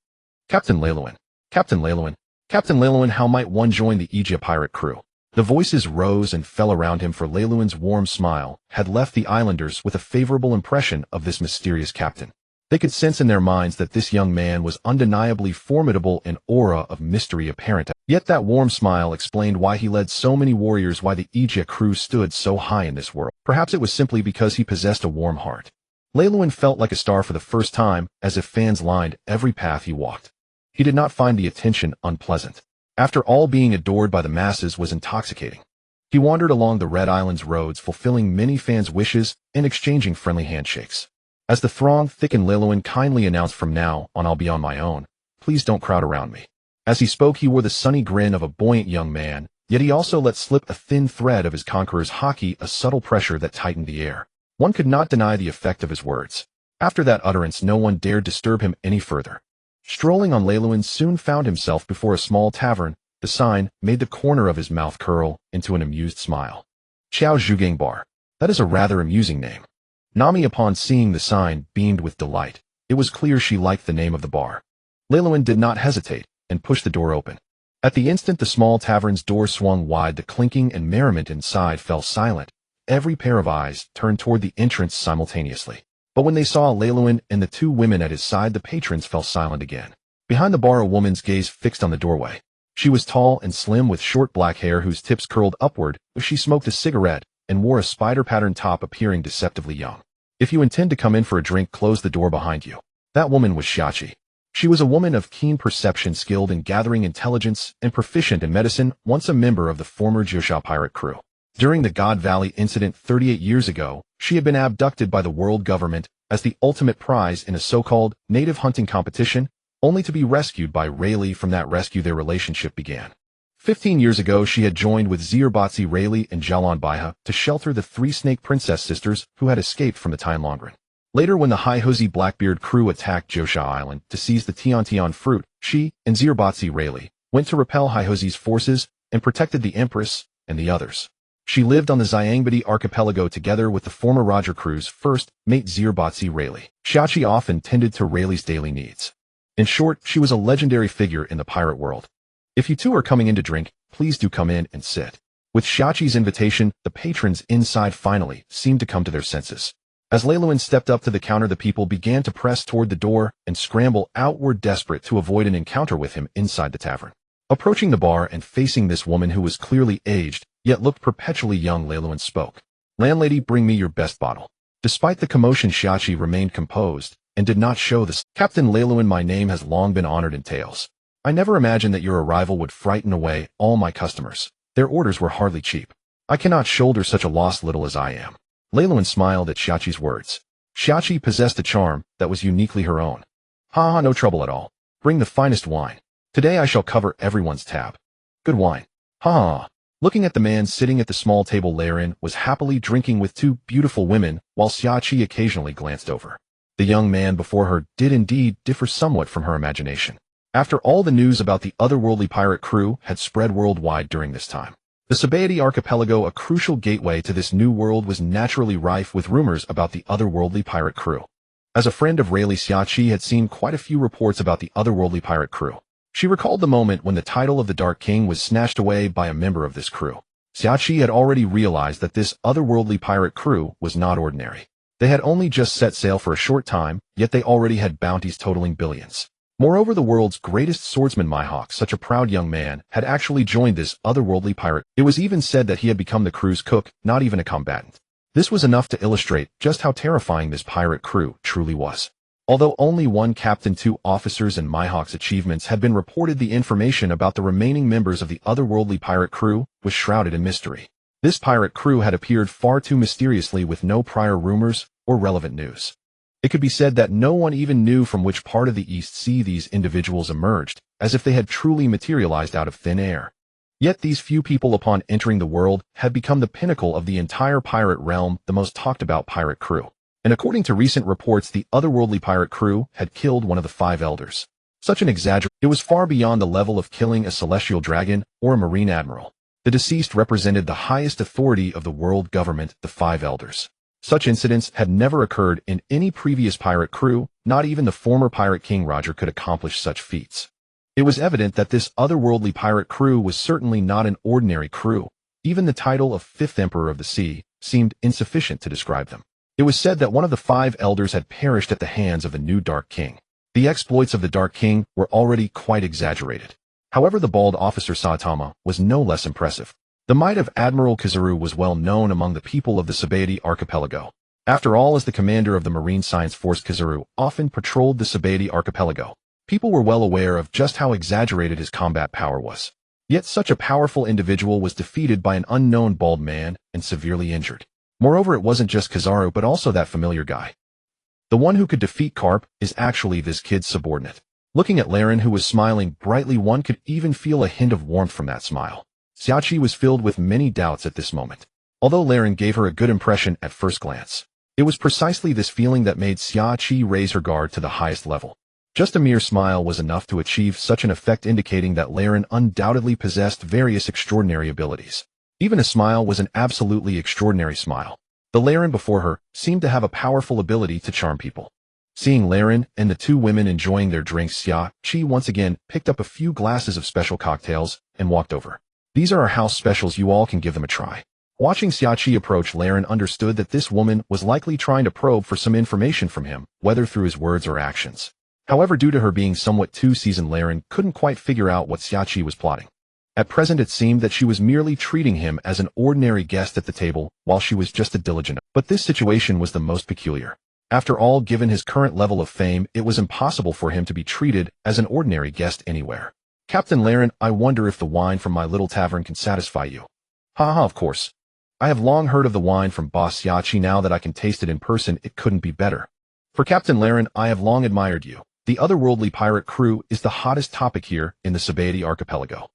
Captain Leiluin. Captain Leiluin. Captain Leiluin, how might one join the Aegea pirate crew? The voices rose and fell around him, for Leiluin's warm smile had left the islanders with a favorable impression of this mysterious captain. They could sense in their minds that this young man was undeniably formidable, an aura of mystery apparent. Yet that warm smile explained why he led so many warriors, why the Aegea crew stood so high in this world. Perhaps it was simply because he possessed a warm heart. Leiluin felt like a star for the first time, as if fans lined every path he walked. He did not find the attention unpleasant. After all, being adored by the masses was intoxicating. He wandered along the Red Island's roads, fulfilling many fans' wishes and exchanging friendly handshakes. As the throng thickened, Leiluin kindly announced, "From now on I'll be on my own. Please don't crowd around me." As he spoke, he wore the sunny grin of a buoyant young man, yet he also let slip a thin thread of his conqueror's haki, a subtle pressure that tightened the air. One could not deny the effect of his words. After that utterance, no one dared disturb him any further. Strolling on, Leiluin soon found himself before a small tavern. The sign made the corner of his mouth curl into an amused smile. Qiao Zhugang Bar. That is a rather amusing name. Nami, upon seeing the sign, beamed with delight. It was clear she liked the name of the bar. Leiluin did not hesitate and pushed the door open. At the instant the small tavern's door swung wide, the clinking and merriment inside fell silent. Every pair of eyes turned toward the entrance simultaneously. But when they saw Leiluin and the two women at his side, the patrons fell silent again. Behind the bar, a woman's gaze fixed on the doorway. She was tall and slim, with short black hair whose tips curled upward. She smoked a cigarette and wore a spider-patterned top, appearing deceptively young. "If you intend to come in for a drink, close the door behind you." That woman was Shachi. She was a woman of keen perception, skilled in gathering intelligence, and proficient in medicine, once a member of the former Jiusha pirate crew. During the God Valley incident 38 years ago, she had been abducted by the world government as the ultimate prize in a so-called native hunting competition, only to be rescued by Rayleigh. From that rescue, their relationship began. 15 years ago, she had joined with Zierbatsi, Rayleigh, and Jalan Baiha to shelter the three Snake Princess sisters who had escaped from the Tianlongren. Later, when the Haihuzi Blackbeard crew attacked Jiusha Island to seize the Tiantian fruit, she and Zierbatsi Rayleigh went to repel Haihuzi's forces and protected the Empress and the others. She lived on the Xiangbedi archipelago together with the former Roger crew's first mate Zierbatsi Rayleigh. Shachi often tended to Rayleigh's daily needs. In short, she was a legendary figure in the pirate world. "If you two are coming in to drink, please do come in and sit." With Shachi's invitation, the patrons inside finally seemed to come to their senses. As Leiluin stepped up to the counter, the people began to press toward the door and scramble outward, desperate to avoid an encounter with him inside the tavern. Approaching the bar and facing this woman who was clearly aged, yet looked perpetually young, Leiluin spoke. "Landlady, bring me your best bottle." Despite the commotion, Shachi remained composed and did not show this. "Captain Leiluin, my name has long been honored in tales. I never imagined that your arrival would frighten away all my customers. Their orders were hardly cheap. I cannot shoulder such a loss, little as I am." Leiluin smiled at Shachi's words. Shachi possessed a charm that was uniquely her own. "Ha, no trouble at all. Bring the finest wine. Today I shall cover everyone's tab. Good wine. Ha." Looking at the man sitting at the small table, Leiluin was happily drinking with two beautiful women, while Shachi occasionally glanced over. The young man before her did indeed differ somewhat from her imagination. After all, the news about the otherworldly pirate crew had spread worldwide during this time. The Sabaody archipelago, a crucial gateway to this new world, was naturally rife with rumors about the otherworldly pirate crew. As a friend of Rayleigh, Shachi had seen quite a few reports about the otherworldly pirate crew. She recalled the moment when the title of the Dark King was snatched away by a member of this crew. Xiaoqi had already realized that this otherworldly pirate crew was not ordinary. They had only just set sail for a short time, yet they already had bounties totaling billions. Moreover, the world's greatest swordsman Mihawk, such a proud young man, had actually joined this otherworldly pirate. It was even said that he had become the crew's cook, not even a combatant. This was enough to illustrate just how terrifying this pirate crew truly was. Although only one captain, 2 officers, and Mihawk's achievements had been reported, the information about the remaining members of the otherworldly pirate crew was shrouded in mystery. This pirate crew had appeared far too mysteriously with no prior rumors or relevant news. It could be said that no one even knew from which part of the East Sea these individuals emerged, as if they had truly materialized out of thin air. Yet these few people, upon entering the world, had become the pinnacle of the entire pirate realm, the most talked about pirate crew. And according to recent reports, the otherworldly pirate crew had killed one of the 5 elders. Such an exaggeration. It was far beyond the level of killing a celestial dragon or a marine admiral. The deceased represented the highest authority of the world government, the 5 elders. Such incidents had never occurred in any previous pirate crew. Not even the former pirate king Roger could accomplish such feats. It was evident that this otherworldly pirate crew was certainly not an ordinary crew. Even the title of 5th Emperor of the Sea seemed insufficient to describe them. It was said that one of the 5 elders had perished at the hands of the new Dark King. The exploits of the Dark King were already quite exaggerated. However, the bald officer Saitama was no less impressive. The might of Admiral Kizaru was well known among the people of the Subordinate archipelago. After all, as the commander of the Marine Science Force, Kizaru often patrolled the Subordinate archipelago. People were well aware of just how exaggerated his combat power was. Yet such a powerful individual was defeated by an unknown bald man and severely injured. Moreover, it wasn't just Kizaru but also that familiar guy. The one who could defeat Carp is actually this kid's subordinate. Looking at Laren, who was smiling brightly, one could even feel a hint of warmth from that smile. Xiaoqi was filled with many doubts at this moment. Although Laren gave her a good impression at first glance, it was precisely this feeling that made Xiaoqi raise her guard to the highest level. Just a mere smile was enough to achieve such an effect, indicating that Laren undoubtedly possessed various extraordinary abilities. Even a smile was an absolutely extraordinary smile. The Laren before her seemed to have a powerful ability to charm people. Seeing Laren and the 2 women enjoying their drinks, Xiaoqi once again picked up a few glasses of special cocktails and walked over. These are our house specials, you all can give them a try. Watching Xiaoqi approach, Laren understood that this woman was likely trying to probe for some information from him, whether through his words or actions. However, due to her being somewhat too seasoned, Laren couldn't quite figure out what Xiaoqi was plotting. At present, it seemed that she was merely treating him as an ordinary guest at the table, while she was just a diligent. But this situation was the most peculiar. After all, given his current level of fame, it was impossible for him to be treated as an ordinary guest anywhere. Captain Laren, I wonder if the wine from my little tavern can satisfy you. Haha, of course. I have long heard of the wine from Boss Xiaoqi. Now that I can taste it in person, it couldn't be better. For Captain Laren, I have long admired you. The otherworldly pirate crew is the hottest topic here in the Subordinate archipelago.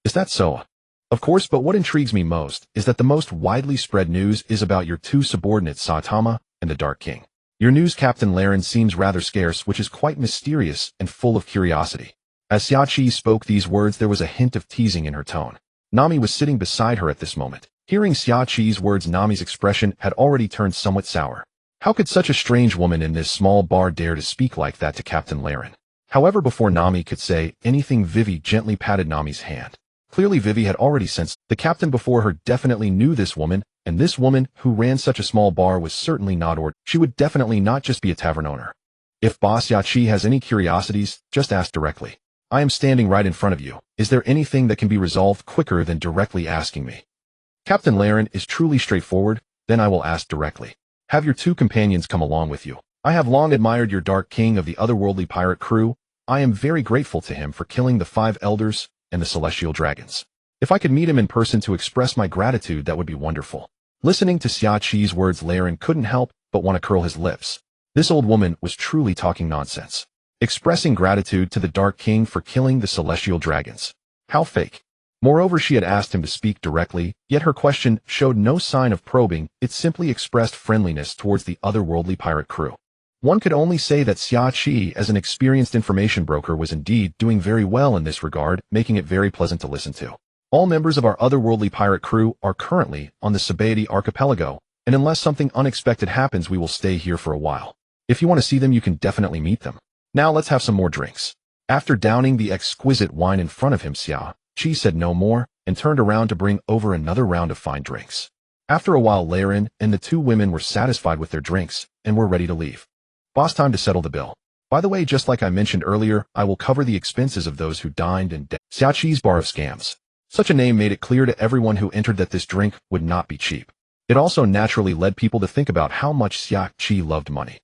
Is that so? Of course, but what intrigues me most is that the most widely spread news is about your 2 subordinates, Saitama and the Dark King. Your news, Captain Laren, seems rather scarce, which is quite mysterious and full of curiosity. As Xiaoqi spoke these words, there was a hint of teasing in her tone. Nami was sitting beside her at this moment. Hearing Xiaoqi's words, Nami's expression had already turned somewhat sour. How could such a strange woman in this small bar dare to speak like that to Captain Laren? However, before Nami could say anything, Vivi gently patted Nami's hand. Clearly, Vivi had already sensed the captain before her definitely knew this woman, and this woman who ran such a small bar was certainly not ordinary. She would definitely not just be a tavern owner. If Boss Xiaoqi has any curiosities, just ask directly. I am standing right in front of you. Is there anything that can be resolved quicker than directly asking me? Captain Laren is truly straightforward. Then I will ask directly. Have your 2 companions come along with you. I have long admired your Dark King of the otherworldly pirate crew. I am very grateful to him for killing the 5 elders and the celestial dragons. If I could meet him in person to express my gratitude, that would be wonderful. Listening to Xiaoqi's words, Laren couldn't help but want to curl his lips. This old woman was truly talking nonsense. Expressing gratitude to the Dark King for killing the celestial dragons. How fake. Moreover, she had asked him to speak directly, yet her question showed no sign of probing. It simply expressed friendliness towards the otherworldly pirate crew. One could only say that Xiaoqi, as an experienced information broker, was indeed doing very well in this regard, making it very pleasant to listen to. All members of our otherworldly pirate crew are currently on the Subordinate archipelago, and unless something unexpected happens, we will stay here for a while. If you want to see them, you can definitely meet them. Now let's have some more drinks. After downing the exquisite wine in front of him, Xiaoqi said no more, and turned around to bring over another round of fine drinks. After a while, Laren and the two women were satisfied with their drinks and were ready to leave. Boss, time to settle the bill. By the way, just like I mentioned earlier, I will cover the expenses of those who dined and Xiaqi's bar of scams. Such a name made it clear to everyone who entered that this drink would not be cheap. It also naturally led people to think about how much Xiaqi loved money.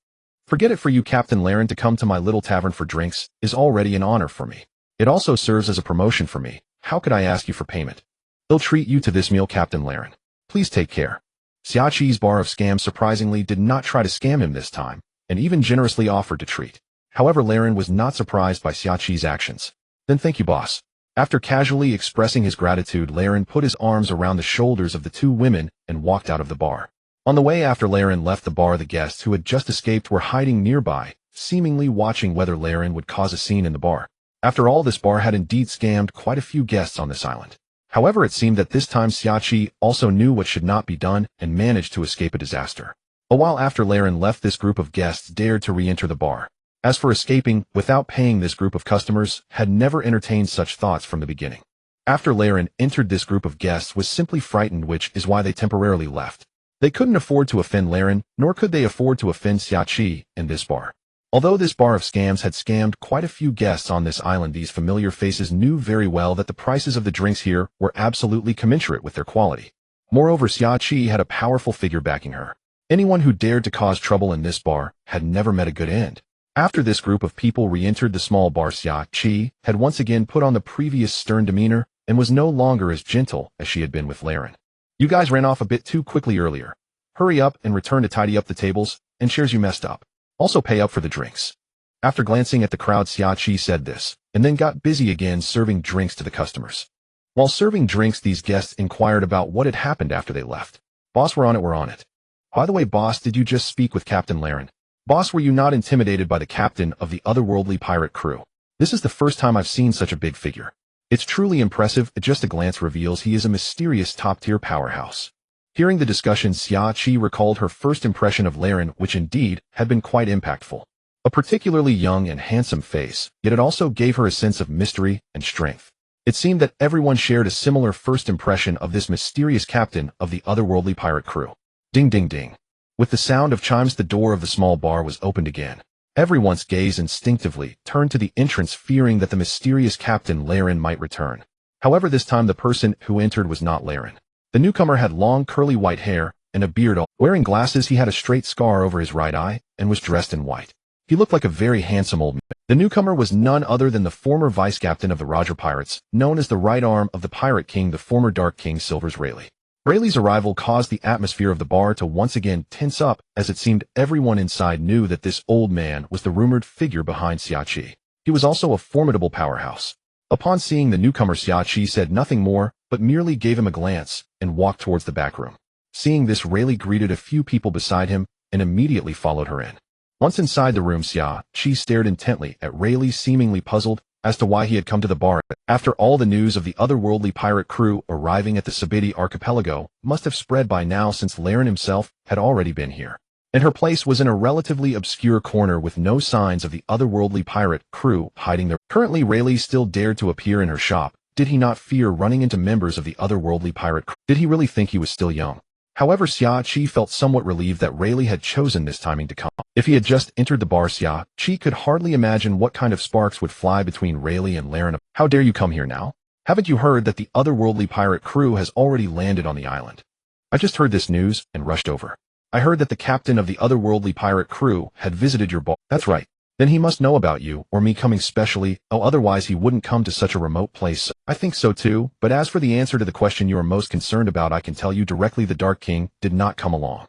Forget it, for you, Captain Laren, to come to my little tavern for drinks is already an honor for me. It also serves as a promotion for me. How could I ask you for payment? They'll treat you to this meal, Captain Laren. Please take care. Xiaqi's bar of scams surprisingly did not try to scam him this time, and even generously offered to treat. However, Laren was not surprised by Xiaqi's actions. Then thank you, boss. After casually expressing his gratitude, Laren put his arms around the shoulders of the two women and walked out of the bar. On the way after Laren left the bar, the guests who had just escaped were hiding nearby, seemingly watching whether Laren would cause a scene in the bar. After all, this bar had indeed scammed quite a few guests on this island. However, it seemed that this time Xiaqi also knew what should not be done and managed to escape a disaster. A while after Laren left, this group of guests dared to re-enter the bar. As for escaping without paying, this group of customers had never entertained such thoughts from the beginning. After Laren entered, this group of guests was simply frightened, which is why they temporarily left. They couldn't afford to offend Laren, nor could they afford to offend Xiaqi in this bar. Although this bar of scams had scammed quite a few guests on this island, these familiar faces knew very well that the prices of the drinks here were absolutely commensurate with their quality. Moreover, Xiaqi had a powerful figure backing her. Anyone who dared to cause trouble in this bar had never met a good end. After this group of people re-entered the small bar, Xiaqi had once again put on the previous stern demeanor and was no longer as gentle as she had been with Laren. You guys ran off a bit too quickly earlier. Hurry up and return to tidy up the tables and chairs you messed up. Also pay up for the drinks. After glancing at the crowd, Xiaqi said this, and then got busy again serving drinks to the customers. While serving drinks, these guests inquired about what had happened after they left. Boss, we're on it. By the way, boss, did you just speak with Captain Laren? Boss, were you not intimidated by the captain of the otherworldly pirate crew? This is the first time I've seen such a big figure. It's truly impressive. At just a glance reveals he is a mysterious top-tier powerhouse. Hearing the discussion, Xiaqi recalled her first impression of Laren, which indeed had been quite impactful. A particularly young and handsome face, yet it also gave her a sense of mystery and strength. It seemed that everyone shared a similar first impression of this mysterious captain of the otherworldly pirate crew. Ding ding ding. With the sound of chimes, the door of the small bar was opened again. Everyone's gaze instinctively turned to the entrance, fearing that the mysterious Captain Laren might return. However, this time the person who entered was not Laren. The newcomer had long curly white hair and a beard. Wearing glasses, he had a straight scar over his right eye and was dressed in white. He looked like a very handsome old man. The newcomer was none other than the former vice-captain of the Roger Pirates, known as the right arm of the Pirate King, the former Dark King Silver's Rayleigh. Rayleigh's arrival caused the atmosphere of the bar to once again tense up, as it seemed everyone inside knew that this old man was the rumored figure behind Xiaqi. He was also a formidable powerhouse. Upon seeing the newcomer, Xiaqi said nothing more, but merely gave him a glance and walked towards the back room. Seeing this, Rayleigh greeted a few people beside him and immediately followed her in. Once inside the room, Xiaqi stared intently at Rayleigh, seemingly puzzled as to why he had come to the bar. After all, the news of the otherworldly pirate crew arriving at the Sabidi archipelago must have spread by now, since Laren himself had already been here. And her place was in a relatively obscure corner with no signs of the otherworldly pirate crew hiding there. Currently, Rayleigh still dared to appear in her shop. Did he not fear running into members of the otherworldly pirate crew? Did he really think he was still young? However, Xiaqi felt somewhat relieved that Rayleigh had chosen this timing to come. If he had just entered the bar, Xiaqi could hardly imagine what kind of sparks would fly between Rayleigh and Laren. How dare you come here now? Haven't you heard that the otherworldly pirate crew has already landed on the island? I just heard this news and rushed over. I heard that the captain of the otherworldly pirate crew had visited your bar. That's right. Then he must know about you or me coming specially. Oh, otherwise he wouldn't come to such a remote place. I think so too, but as for the answer to the question you are most concerned about, I can tell you directly: the Dark King did not come along.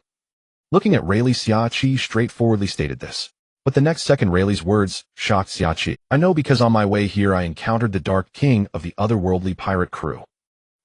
Looking at Rayleigh, Xiaqi straightforwardly stated this. But the next second, Rayleigh's words shocked Xiaqi. I know, because on my way here I encountered the Dark King of the otherworldly pirate crew.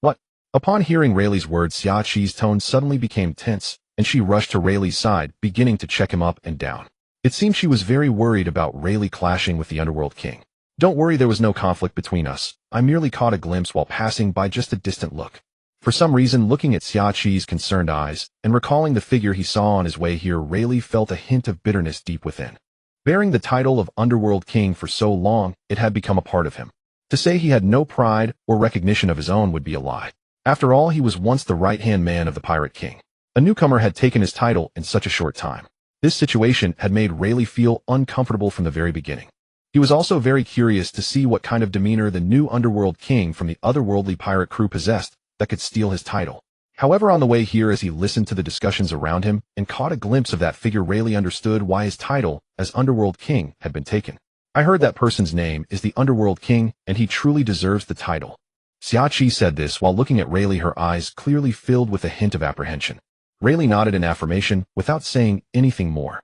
What? Upon hearing Rayleigh's words, Xiaqi's tone suddenly became tense, and she rushed to Rayleigh's side, beginning to check him up and down. It seemed she was very worried about Rayleigh clashing with the Underworld King. Don't worry, there was no conflict between us. I merely caught a glimpse while passing by, just a distant look. For some reason, looking at Xiaqi's concerned eyes and recalling the figure he saw on his way here, Rayleigh felt a hint of bitterness deep within. Bearing the title of Underworld King for so long, it had become a part of him. To say he had no pride or recognition of his own would be a lie. After all, he was once the right-hand man of the Pirate King. A newcomer had taken his title in such a short time. This situation had made Rayleigh feel uncomfortable from the very beginning. He was also very curious to see what kind of demeanor the new underworld king from the otherworldly pirate crew possessed that could steal his title. However, on the way here, as he listened to the discussions around him and caught a glimpse of that figure, Rayleigh understood why his title as Underworld King had been taken. I heard that person's name is the Underworld King, and he truly deserves the title. Xiachi said this while looking at Rayleigh, her eyes clearly filled with a hint of apprehension. Rayleigh nodded in affirmation without saying anything more.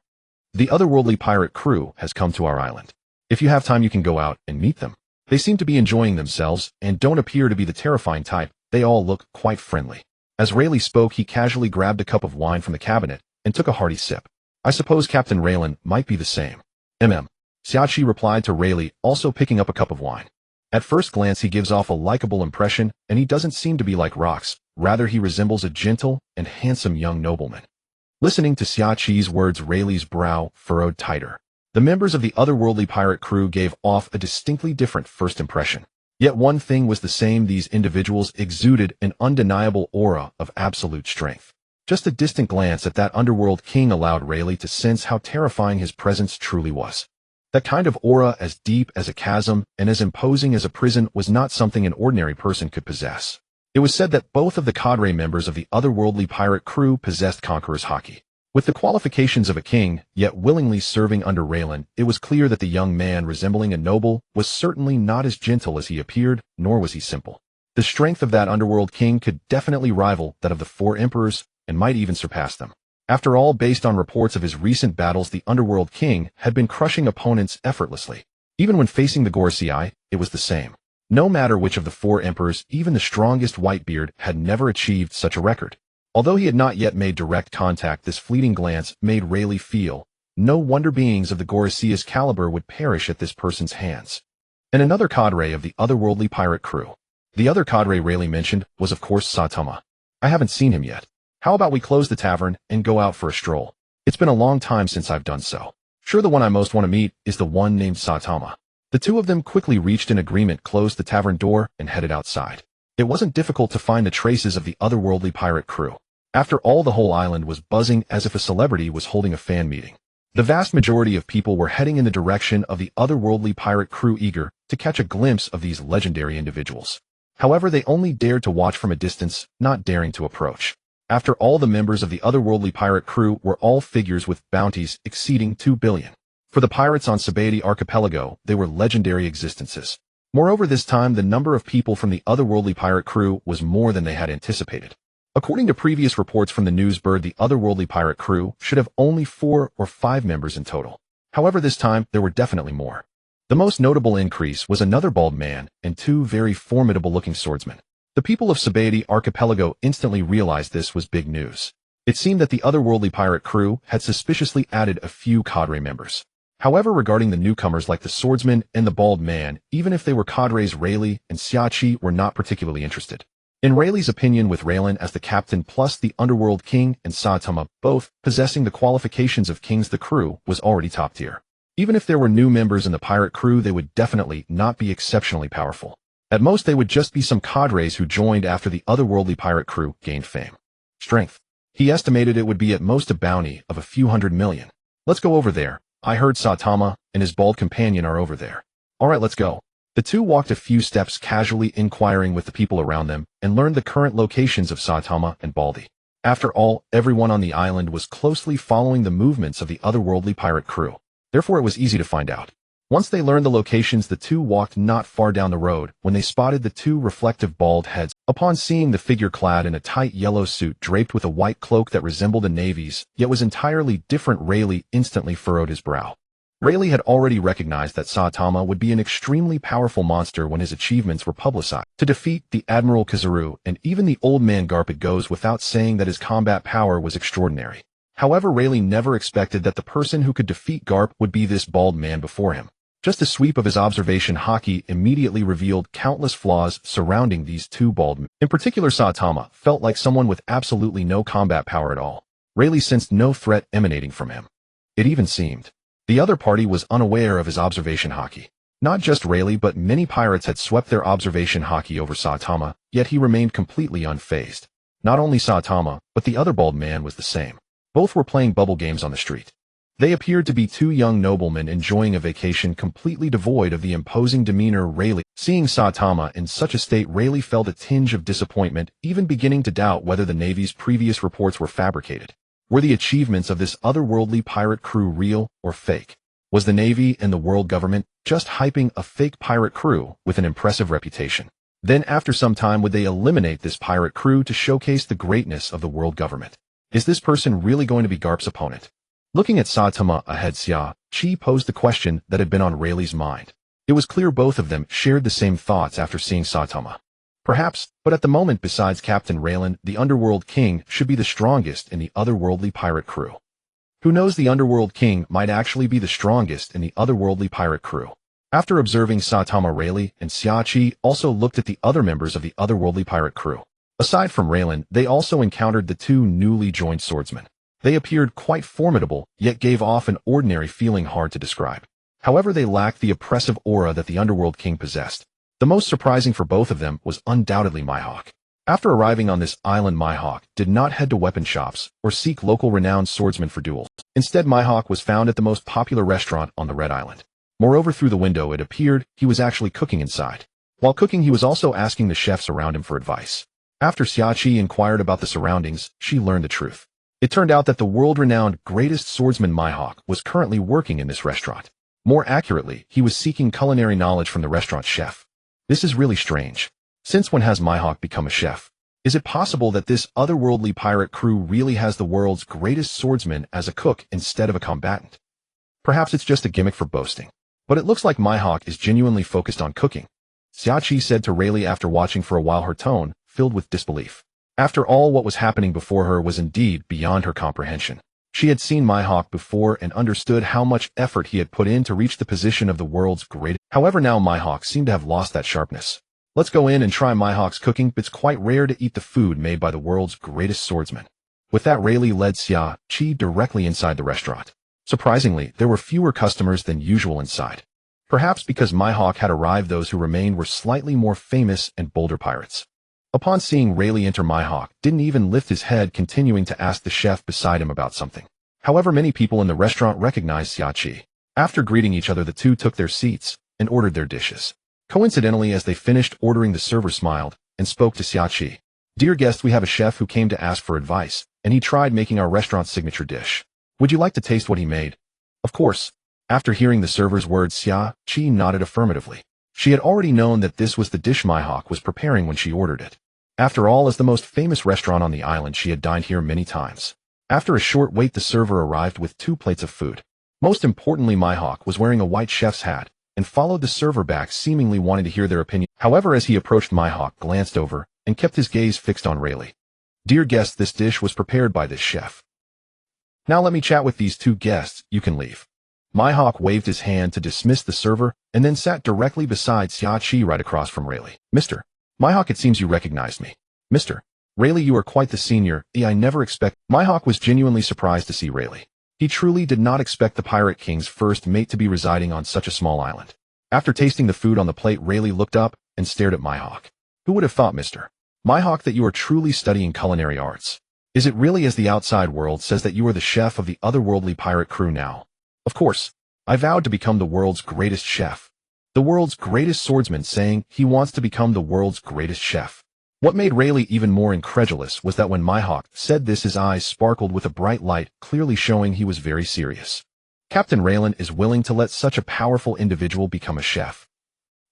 The otherworldly pirate crew has come to our island. If you have time, you can go out and meet them. They seem to be enjoying themselves and don't appear to be the terrifying type. They all look quite friendly. As Rayleigh spoke, he casually grabbed a cup of wine from the cabinet and took a hearty sip. I suppose Captain Raylan might be the same. Xiachi replied to Rayleigh, also picking up a cup of wine. At first glance, he gives off a likable impression, and he doesn't seem to be like rocks. Rather, he resembles a gentle and handsome young nobleman. Listening to Xiachi's words, Rayleigh's brow furrowed tighter. The members of the otherworldly pirate crew gave off a distinctly different first impression. Yet one thing was the same: these individuals exuded an undeniable aura of absolute strength. Just a distant glance at that underworld king allowed Rayleigh to sense how terrifying his presence truly was. That kind of aura, as deep as a chasm and as imposing as a prison, was not something an ordinary person could possess. It was said that both of the cadre members of the otherworldly pirate crew possessed Conqueror's Haki. With the qualifications of a king, yet willingly serving under Raylan, it was clear that the young man, resembling a noble, was certainly not as gentle as he appeared, nor was he simple. The strength of that underworld king could definitely rival that of the four emperors, and might even surpass them. After all, based on reports of his recent battles, the underworld king had been crushing opponents effortlessly. Even when facing the Gorosei, it was the same. No matter which of the four emperors, even the strongest Whitebeard had never achieved such a record. Although he had not yet made direct contact, this fleeting glance made Rayleigh feel no wonder beings of the Gorosei's caliber would perish at this person's hands. And another cadre of the otherworldly pirate crew. The other cadre Rayleigh mentioned was, of course, Saitama. I haven't seen him yet. How about we close the tavern and go out for a stroll? It's been a long time since I've done so. Sure, the one I most want to meet is the one named Saitama. The two of them quickly reached an agreement, closed the tavern door, and headed outside. It wasn't difficult to find the traces of the otherworldly pirate crew. After all, the whole island was buzzing as if a celebrity was holding a fan meeting. The vast majority of people were heading in the direction of the otherworldly pirate crew, eager to catch a glimpse of these legendary individuals. However, they only dared to watch from a distance, not daring to approach. After all, the members of the otherworldly pirate crew were all figures with bounties exceeding 2 billion. For the pirates on Saitama archipelago, they were legendary existences. Moreover, this time the number of people from the otherworldly pirate crew was more than they had anticipated. According to previous reports from the news bird, the otherworldly pirate crew should have only 4 or 5 members in total. However, this time there were definitely more. The most notable increase was another bald man and 2 very formidable-looking swordsmen. The people of Saitama archipelago instantly realized this was big news. It seemed that the otherworldly pirate crew had suspiciously added a few cadre members. However, regarding the newcomers like the swordsman and the bald man, even if they were cadres, Rayleigh and Xiachi were not particularly interested. In Rayleigh's opinion, with Raylan as the captain plus the underworld king and Saitama both possessing the qualifications of kings, the crew was already top tier. Even if there were new members in the pirate crew, they would definitely not be exceptionally powerful. At most, they would just be some cadres who joined after the otherworldly pirate crew gained fame. Strength. He estimated it would be at most a bounty of a few 100 million. Let's go over there. I heard Saitama and his bald companion are over there. Alright, let's go. The two walked a few steps, casually inquiring with the people around them, and learned the current locations of Saitama and Baldy. After all, everyone on the island was closely following the movements of the otherworldly pirate crew. Therefore, it was easy to find out. Once they learned the locations, the two walked not far down the road when they spotted the 2 reflective bald heads. Upon seeing the figure clad in a tight yellow suit draped with a white cloak that resembled a navy's, yet was entirely different, Rayleigh instantly furrowed his brow. Rayleigh had already recognized that Saitama would be an extremely powerful monster when his achievements were publicized. To defeat the Admiral Kizaru and even the old man Garp, it goes without saying that his combat power was extraordinary. However, Rayleigh never expected that the person who could defeat Garp would be this bald man before him. Just a sweep of his observation haki immediately revealed countless flaws surrounding these 2 bald men. In particular, Saitama felt like someone with absolutely no combat power at all. Rayleigh sensed no threat emanating from him. It even seemed the other party was unaware of his observation haki. Not just Rayleigh but many pirates had swept their observation haki over Saitama, yet he remained completely unfazed. Not only Saitama, but the other bald man was the same. Both were playing bubble games on the street. They appeared to be two young noblemen enjoying a vacation completely devoid of the imposing demeanor Rayleigh. Seeing Saitama in such a state, Rayleigh felt a tinge of disappointment, even beginning to doubt whether the Navy's previous reports were fabricated. Were the achievements of this otherworldly pirate crew real or fake? Was the Navy and the world government just hyping a fake pirate crew with an impressive reputation? Then after some time would they eliminate this pirate crew to showcase the greatness of the world government? Is this person really going to be Garp's opponent? Looking at Saitama ahead, Chi posed the question that had been on Rayleigh's mind. It was clear both of them shared the same thoughts after seeing Saitama. Perhaps, but at the moment besides Captain Raylan, the Underworld King should be the strongest in the otherworldly pirate crew. Who knows, the Underworld King might actually be the strongest in the otherworldly pirate crew. After observing Saitama, Rayleigh and Chi also looked at the other members of the otherworldly pirate crew. Aside from Raylan, they also encountered the two newly joined swordsmen. They appeared quite formidable, yet gave off an ordinary feeling hard to describe. However, they lacked the oppressive aura that the Underworld King possessed. The most surprising for both of them was undoubtedly Mihawk. After arriving on this island, Mihawk did not head to weapon shops or seek local renowned swordsmen for duels. Instead, Mihawk was found at the most popular restaurant on the Red Island. Moreover, through the window it appeared he was actually cooking inside. While cooking, he was also asking the chefs around him for advice. After Chi inquired about the surroundings, she learned the truth. It turned out that the world-renowned greatest swordsman Mihawk was currently working in this restaurant. More accurately, he was seeking culinary knowledge from the restaurant chef. This is really strange. Since when has Mihawk become a chef? Is it possible that this otherworldly pirate crew really has the world's greatest swordsman as a cook instead of a combatant? Perhaps it's just a gimmick for boasting. But it looks like Mihawk is genuinely focused on cooking. Chi said to Rayleigh after watching for a while, her tone filled with disbelief. After all, what was happening before her was indeed beyond her comprehension. She had seen Mihawk before and understood how much effort he had put in to reach the position of the world's greatest. However, now Mihawk seemed to have lost that sharpness. Let's go in and try Mihawk's cooking. It's quite rare to eat the food made by the world's greatest swordsman. With that, Rayleigh led Chi directly inside the restaurant. Surprisingly, there were fewer customers than usual inside. Perhaps because Mihawk had arrived, those who remained were slightly more famous and bolder pirates. Upon seeing Rayleigh enter, Mihawk didn't even lift his head, continuing to ask the chef beside him about something. However, many people in the restaurant recognized Chi. After greeting each other, the two took their seats and ordered their dishes. Coincidentally, as they finished ordering, the server smiled and spoke to Chi. "Dear guest, we have a chef who came to ask for advice, and he tried making our restaurant's signature dish. Would you like to taste what he made?" Of course. After hearing the server's words, Chi nodded affirmatively. She had already known that this was the dish Mihawk was preparing when she ordered it. After all, as the most famous restaurant on the island, she had dined here many times. After a short wait, the server arrived with 2 plates of food. Most importantly, Mihawk was wearing a white chef's hat and followed the server back, seemingly wanting to hear their opinion. However, as he approached, Mihawk glanced over and kept his gaze fixed on Rayleigh. "Dear guest, this dish was prepared by this chef. Now let me chat with these 2 guests. You can leave." Mihawk waved his hand to dismiss the server and then sat directly beside Chi, right across from Rayleigh. "Mr. Mihawk, it seems you recognized me." "Mr. Rayleigh, you are quite the senior. I never expect." Mihawk was genuinely surprised to see Rayleigh. He truly did not expect the Pirate King's first mate to be residing on such a small island. After tasting the food on the plate, Rayleigh looked up and stared at Mihawk. "Who would have thought, Mr. Mihawk, that you are truly studying culinary arts? Is it really as the outside world says that you are the chef of the otherworldly pirate crew now?" "Of course. I vowed to become the world's greatest chef." The world's greatest swordsman saying he wants to become the world's greatest chef. What made Rayleigh even more incredulous was that when Mihawk said this, his eyes sparkled with a bright light, clearly showing he was very serious. Captain Raylan is willing to let such a powerful individual become a chef.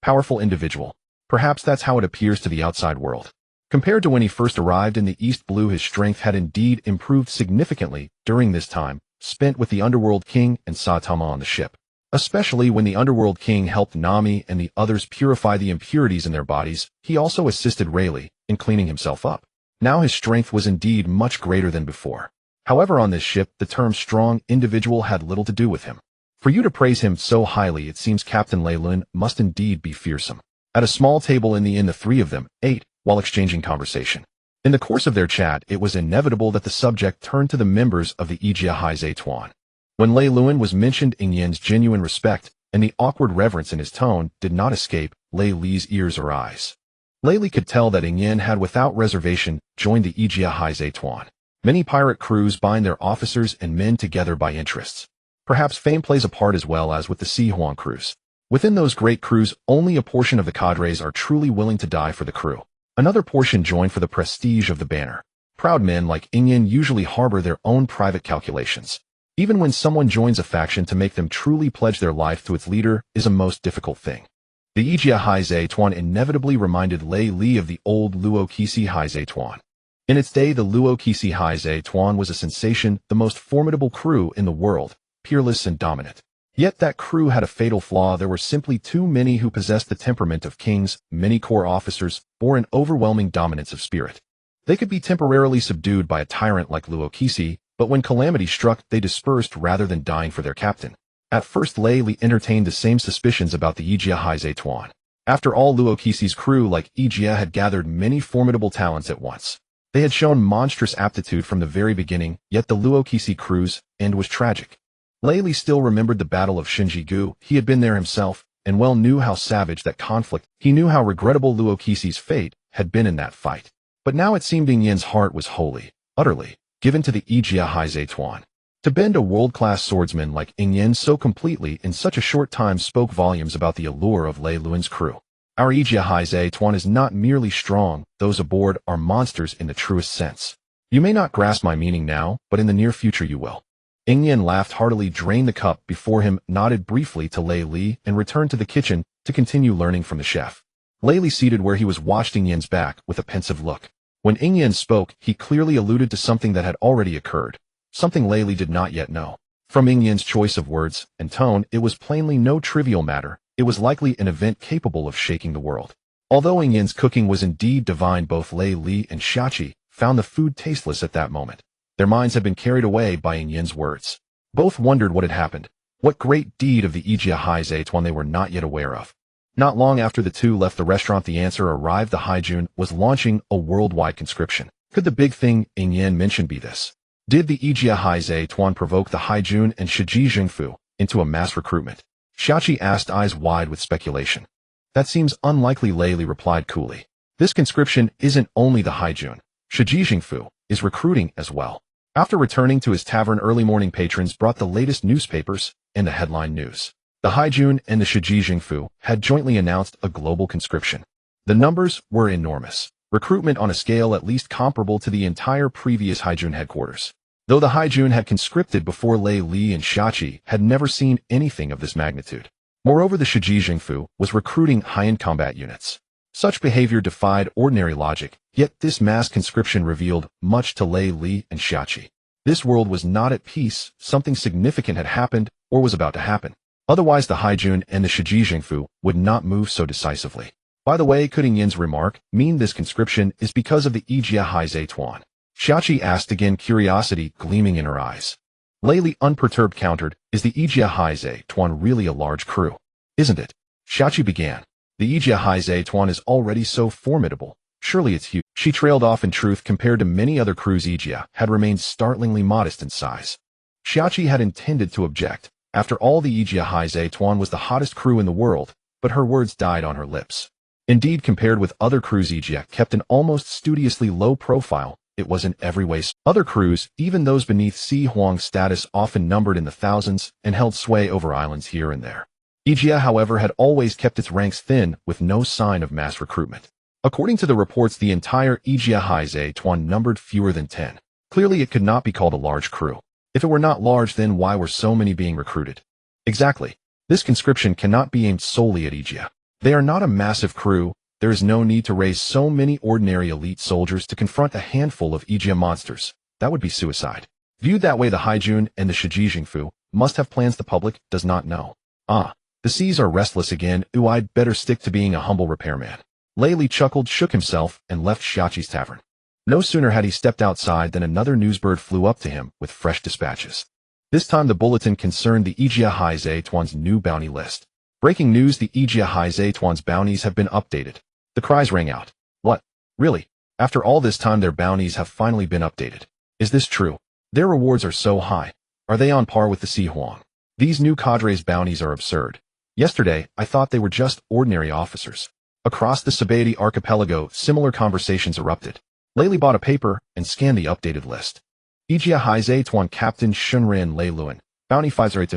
Powerful individual. Perhaps that's how it appears to the outside world. Compared to when he first arrived in the East Blue, his strength had indeed improved significantly during this time spent with the Underworld King and Saitama on the ship. Especially when the Underworld King helped Nami and the others purify the impurities in their bodies, he also assisted Rayleigh in cleaning himself up. Now his strength was indeed much greater than before. However, on this ship, the term strong individual had little to do with him. For you to praise him so highly, it seems Captain Lei Lun must indeed be fearsome. At a small table in the inn, the 3 of them ate while exchanging conversation. In the course of their chat, it was inevitable that the subject turned to the members of the Ijia Hai Zatuan. When Lei Lun was mentioned, Ing Yen's genuine respect and the awkward reverence in his tone did not escape Lei Li's ears or eyes. Lei Li could tell that Yin had without reservation joined the Ijia Haizei Tuan. Many pirate crews bind their officers and men together by interests. Perhaps fame plays a part as well as with the Si Huang crews. Within those great crews, only a portion of the cadres are truly willing to die for the crew. Another portion join for the prestige of the banner. Proud men like Yin usually harbor their own private calculations. Even when someone joins a faction, to make them truly pledge their life to its leader is a most difficult thing. The Ijia Haizei Tuan inevitably reminded Lei Li of the old Luo Qixi Haizei Tuan. In its day, the Luo Qixi Haizei Tuan was a sensation, the most formidable crew in the world, peerless and dominant. Yet that crew had a fatal flaw. There were simply too many who possessed the temperament of kings. Many core officers bore an overwhelming dominance of spirit. They could be temporarily subdued by a tyrant like Luo Qixi, but when calamity struck, they dispersed rather than dying for their captain. At first, Lei Li entertained the same suspicions about the Ijia Haizei Tuan. After all, Luo Qixi's crew, like Ijia, had gathered many formidable talents at once. They had shown monstrous aptitude from the very beginning, yet the Luo Qixi crew's end was tragic. Lei Li still remembered the Battle of Shinjigu. He had been there himself, and well knew how savage that conflict. He knew how regrettable Luo Qixi's fate had been in that fight. But now it seemed Yin's heart was wholly, utterly, given to the Ijia Haizei Tuan. To bend a world-class swordsman like Yin so completely in such a short time spoke volumes about the allure of Lei Luan's crew. Our Ijia Haizei Tuan is not merely strong, those aboard are monsters in the truest sense. You may not grasp my meaning now, but in the near future you will. Yin laughed heartily, drained the cup before him, nodded briefly to Lei Li, and returned to the kitchen to continue learning from the chef. Lei Li, seated where he was, watched Yin's back with a pensive look. When Yin spoke, he clearly alluded to something that had already occurred, something Lei Li did not yet know. From Yin's choice of words and tone, it was plainly no trivial matter. It was likely an event capable of shaking the world. Although Yin's cooking was indeed divine, both Lei Li and Shachi found the food tasteless at that moment. Their minds had been carried away by Yin's words. Both wondered what had happened. What great deed of the Ijia Haizei Tuan they were not yet aware of. Not long after the two left the restaurant, the answer arrived. The Haijun was launching a worldwide conscription. Could the big thing Yin mentioned be this? Did the Ijia Haizei Tuan provoke the Haijun and Shiji Jingfu into a mass recruitment? Shachi asked, eyes wide with speculation. That seems unlikely, Lei Li replied coolly. This conscription isn't only the Haijun. Shiji Jingfu is recruiting as well. After returning to his tavern early morning, patrons brought the latest newspapers and the headline news. The Haijun and the Shiji Jingfu had jointly announced a global conscription. The numbers were enormous. Recruitment on a scale at least comparable to the entire previous Haijun headquarters. Though the Haijun had conscripted before, Lei Li and Shachi had never seen anything of this magnitude. Moreover, the Shiji Jingfu was recruiting high-end combat units. Such behavior defied ordinary logic, yet this mass conscription revealed much to Lei Li and Shachi. This world was not at peace. Something significant had happened or was about to happen. Otherwise, the Haijun and the Shiji Jingfu would not move so decisively. By the way, could Yin's remark mean this conscription is because of the Ijia Haizei Tuan? Shachi asked again, curiosity gleaming in her eyes. Lei Li unperturbed countered, is the Ijia Haizei Tuan really a large crew? Isn't it? Shachi began. The Ijia Haizei Tuan is already so formidable. Surely it's huge. She trailed off. In truth, compared to many other crews, Ijia had remained startlingly modest in size. Shachi had intended to object. After all, the Ijia Haizei Tuan was the hottest crew in the world, but her words died on her lips. Indeed, compared with other crews, Ijia kept an almost studiously low profile. It was in every way. Other crews, even those beneath Si Huang's status, often numbered in the thousands and held sway over islands here and there. Ijia, however, had always kept its ranks thin, with no sign of mass recruitment. According to the reports, the entire Ijia Haizei Tuan numbered fewer than 10. Clearly, it could not be called a large crew. If it were not large, then why were so many being recruited? Exactly. This conscription cannot be aimed solely at Ijia. They are not a massive crew. There is no need to raise so many ordinary elite soldiers to confront a handful of Ijia monsters. That would be suicide. Viewed that way, the Haijun and the Shiji Jingfu must have plans the public does not know. The seas are restless again. I'd better stick to being a humble repairman. Lei Li chuckled, shook himself, and left Shachi's tavern. No sooner had he stepped outside than another newsbird flew up to him with fresh dispatches. This time the bulletin concerned the Ijia Haizei Tuan's new bounty list. Breaking news, the Ijia Haizei Tuan's bounties have been updated. The cries rang out. What? Really? After all this time their bounties have finally been updated. Is this true? Their rewards are so high. Are they on par with the Si Huang? These new cadres' bounties are absurd. Yesterday, I thought they were just ordinary officers. Across the Sabeti archipelago, similar conversations erupted. Layli bought a paper and scanned the updated list. Ijia Haize Tuan Captain Shunrin Lei Luan, Bounty 50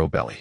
Belly.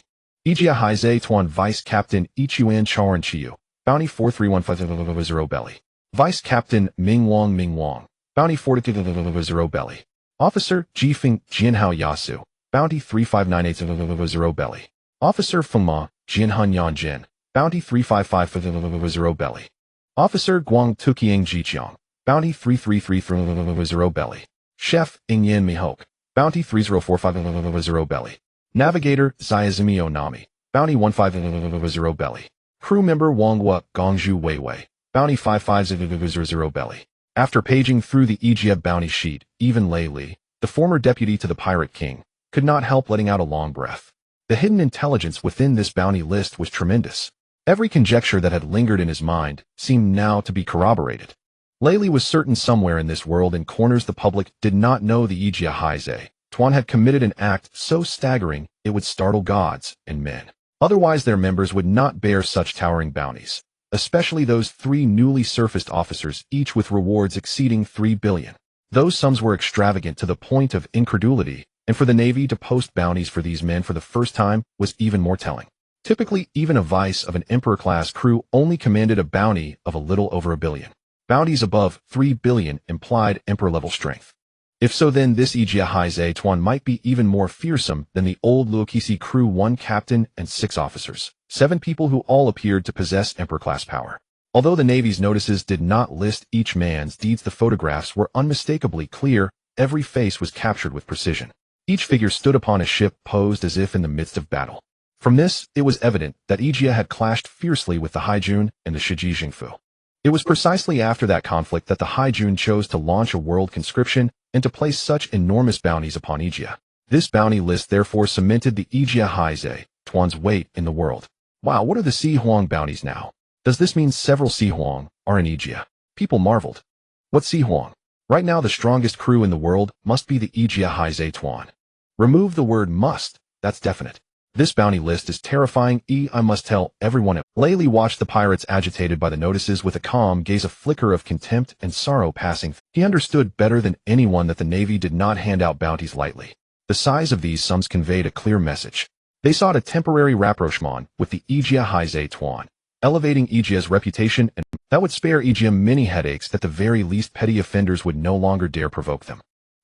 Ijia Haize Tuan Vice Captain Ichuan Charan Chiu, Bounty 43150 Belly. Vice Captain Ming Wang, Bounty 40 Belly. Officer Jifeng Jianhao Yasuo, Bounty 3598 Belly. Officer Fengma Jianhan Yanjin, Bounty 35550 Belly. Officer Guang Tuqiang Jiqiang, Bounty 3330 Belly. Chef Ingyan Mihok, Bounty 304550 Belly. Navigator Zayazumi Onami, Bounty 1500 Belly. Crew member Wanghua Gongju Weiwei, Bounty 55000 Belly. After paging through the Ijia bounty sheet, even Lei Li, the former deputy to the Pirate King, could not help letting out a long breath. The hidden intelligence within this bounty list was tremendous. Every conjecture that had lingered in his mind seemed now to be corroborated. Lei Li was certain somewhere in this world in corners the public did not know the Ijia Haize Tuan had committed an act so staggering it would startle gods and men. Otherwise their members would not bear such towering bounties, especially those 3 newly surfaced officers, each with rewards exceeding 3 billion. Those sums were extravagant to the point of incredulity, and for the Navy to post bounties for these men for the first time was even more telling. Typically, even a vice of an Emperor-class crew only commanded a bounty of a little over 1 billion. Bounties above 3 billion implied Emperor-level strength. If so, then this Ijia Haize Tuan might be even more fearsome than the old Luokisi crew, 1 captain and 6 officers, 7 people who all appeared to possess Emperor-class power. Although the Navy's notices did not list each man's deeds, the photographs were unmistakably clear. Every face was captured with precision. Each figure stood upon a ship posed as if in the midst of battle. From this, it was evident that Ijia had clashed fiercely with the Haijun and the Shiji Jingfu. It was precisely after that conflict that the Haijun chose to launch a world conscription and to place such enormous bounties upon Ijia. This bounty list therefore cemented the Ijia Haize Tuan's weight in the world. Wow, what are the Si Huang bounties now? Does this mean several Si Huang are in Ijia? People marveled. What Si Huang? Right now the strongest crew in the world must be the Ijia Haize Tuan. Remove the word must, that's definite. This bounty list is terrifying. I must tell everyone. Lei Li watched the pirates agitated by the notices with a calm gaze, a flicker of contempt and sorrow passing. He understood better than anyone that the Navy did not hand out bounties lightly. The size of these sums conveyed a clear message. They sought a temporary rapprochement with the Ijia Haize Tuan, elevating Ijia's reputation, and that would spare Ijia many headaches. That the very least petty offenders would no longer dare provoke them.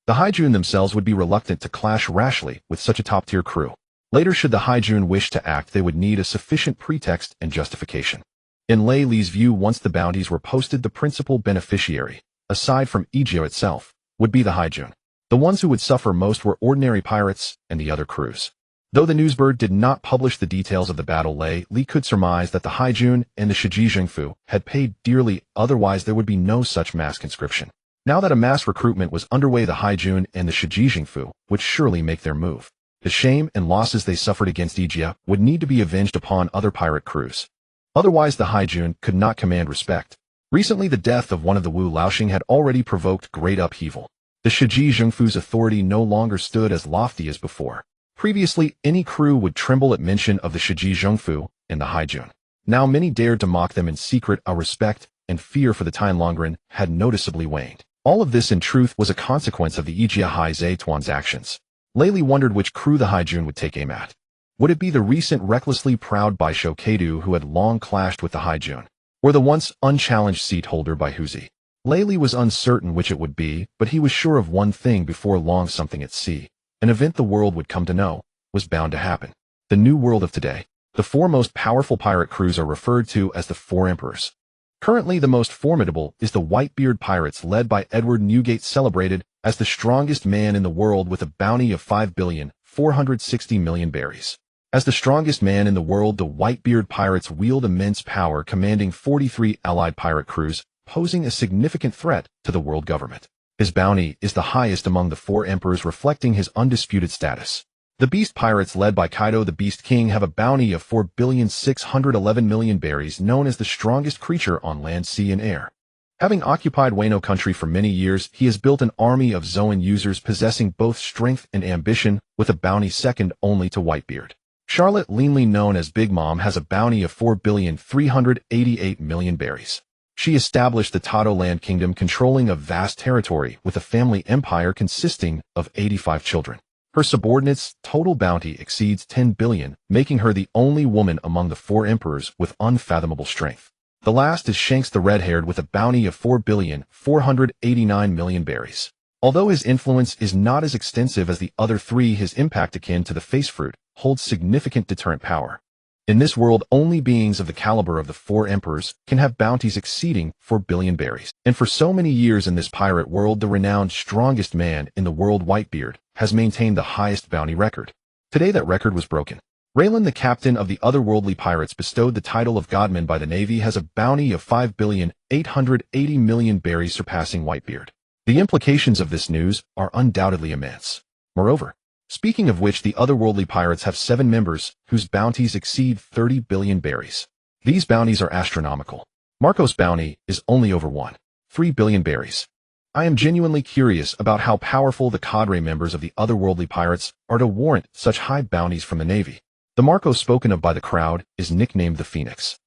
The Haijun themselves would be reluctant to clash rashly with such a top-tier crew. Later, should the Haijun wish to act, they would need a sufficient pretext and justification. In Lei Li's view, once the bounties were posted, the principal beneficiary, aside from Ijia itself, would be the Haijun. The ones who would suffer most were ordinary pirates and the other crews. Though the newsbird did not publish the details of the battle, Lei Li could surmise that the Haijun and the Shiji Jingfu had paid dearly, otherwise there would be no such mass conscription. Now that a mass recruitment was underway, the Haijun and the Shiji Jingfu would surely make their move. The shame and losses they suffered against Ijia would need to be avenged upon other pirate crews. Otherwise the Haijun could not command respect. Recently the death of one of the Wu Laoxing had already provoked great upheaval. The Shiji Jingfu's authority no longer stood as lofty as before. Previously, any crew would tremble at mention of the Shiji Jingfu and the Haijun. Now many dared to mock them in secret. Our respect and fear for the Tianlongren had noticeably waned. All of this in truth was a consequence of the Ijia Haize Tuan's actions. Lei Li wondered which crew the Haijun would take aim at. Would it be the recent recklessly proud Baisho Keidu who had long clashed with the Haijun, or the once unchallenged seat holder by Huzi? Lei Li was uncertain which it would be, but he was sure of one thing: before long something at sea, an event the world would come to know, was bound to happen. The new world of today. The 4 most powerful pirate crews are referred to as the 4 emperors. Currently the most formidable is the Whitebeard Pirates, led by Edward Newgate, celebrated as the strongest man in the world with a bounty of 5,460,000,000 berries. As the strongest man in the world, the Whitebeard Pirates wield immense power, commanding 43 allied pirate crews, posing a significant threat to the world government. His bounty is the highest among the 4 emperors, reflecting his undisputed status. The Beast Pirates, led by Kaido the Beast King, have a bounty of 4,611,000,000 berries, known as the strongest creature on land, sea, and air. Having occupied Wano country for many years, he has built an army of Zoan users possessing both strength and ambition, with a bounty second only to Whitebeard. Charlotte, leanly known as Big Mom, has a bounty of 4,388,000,000 berries. She established the Tato Land Kingdom, controlling a vast territory with a family empire consisting of 85 children. Her subordinates' total bounty exceeds 10 billion, making her the only woman among the 4 emperors with unfathomable strength. The last is Shanks the Red-Haired with a bounty of 4,489,000,000 berries. Although his influence is not as extensive as the other 3, his impact, akin to the face fruit, holds significant deterrent power. In this world, only beings of the caliber of the 4 emperors can have bounties exceeding 4 billion berries. And for so many years in this pirate world, the renowned strongest man in the world, Whitebeard, has maintained the highest bounty record. Today that record was broken. Raylan, the captain of the otherworldly pirates bestowed the title of Godman by the Navy, has a bounty of 5,880,000,000 berries, surpassing Whitebeard. The implications of this news are undoubtedly immense. Moreover, speaking of which, the otherworldly pirates have 7 members whose bounties exceed 30 billion berries. These bounties are astronomical. Marco's bounty is only over 1.3 billion berries. I am genuinely curious about how powerful the cadre members of the otherworldly pirates are to warrant such high bounties from the Navy. The Marco spoken of by the crowd is nicknamed the Phoenix.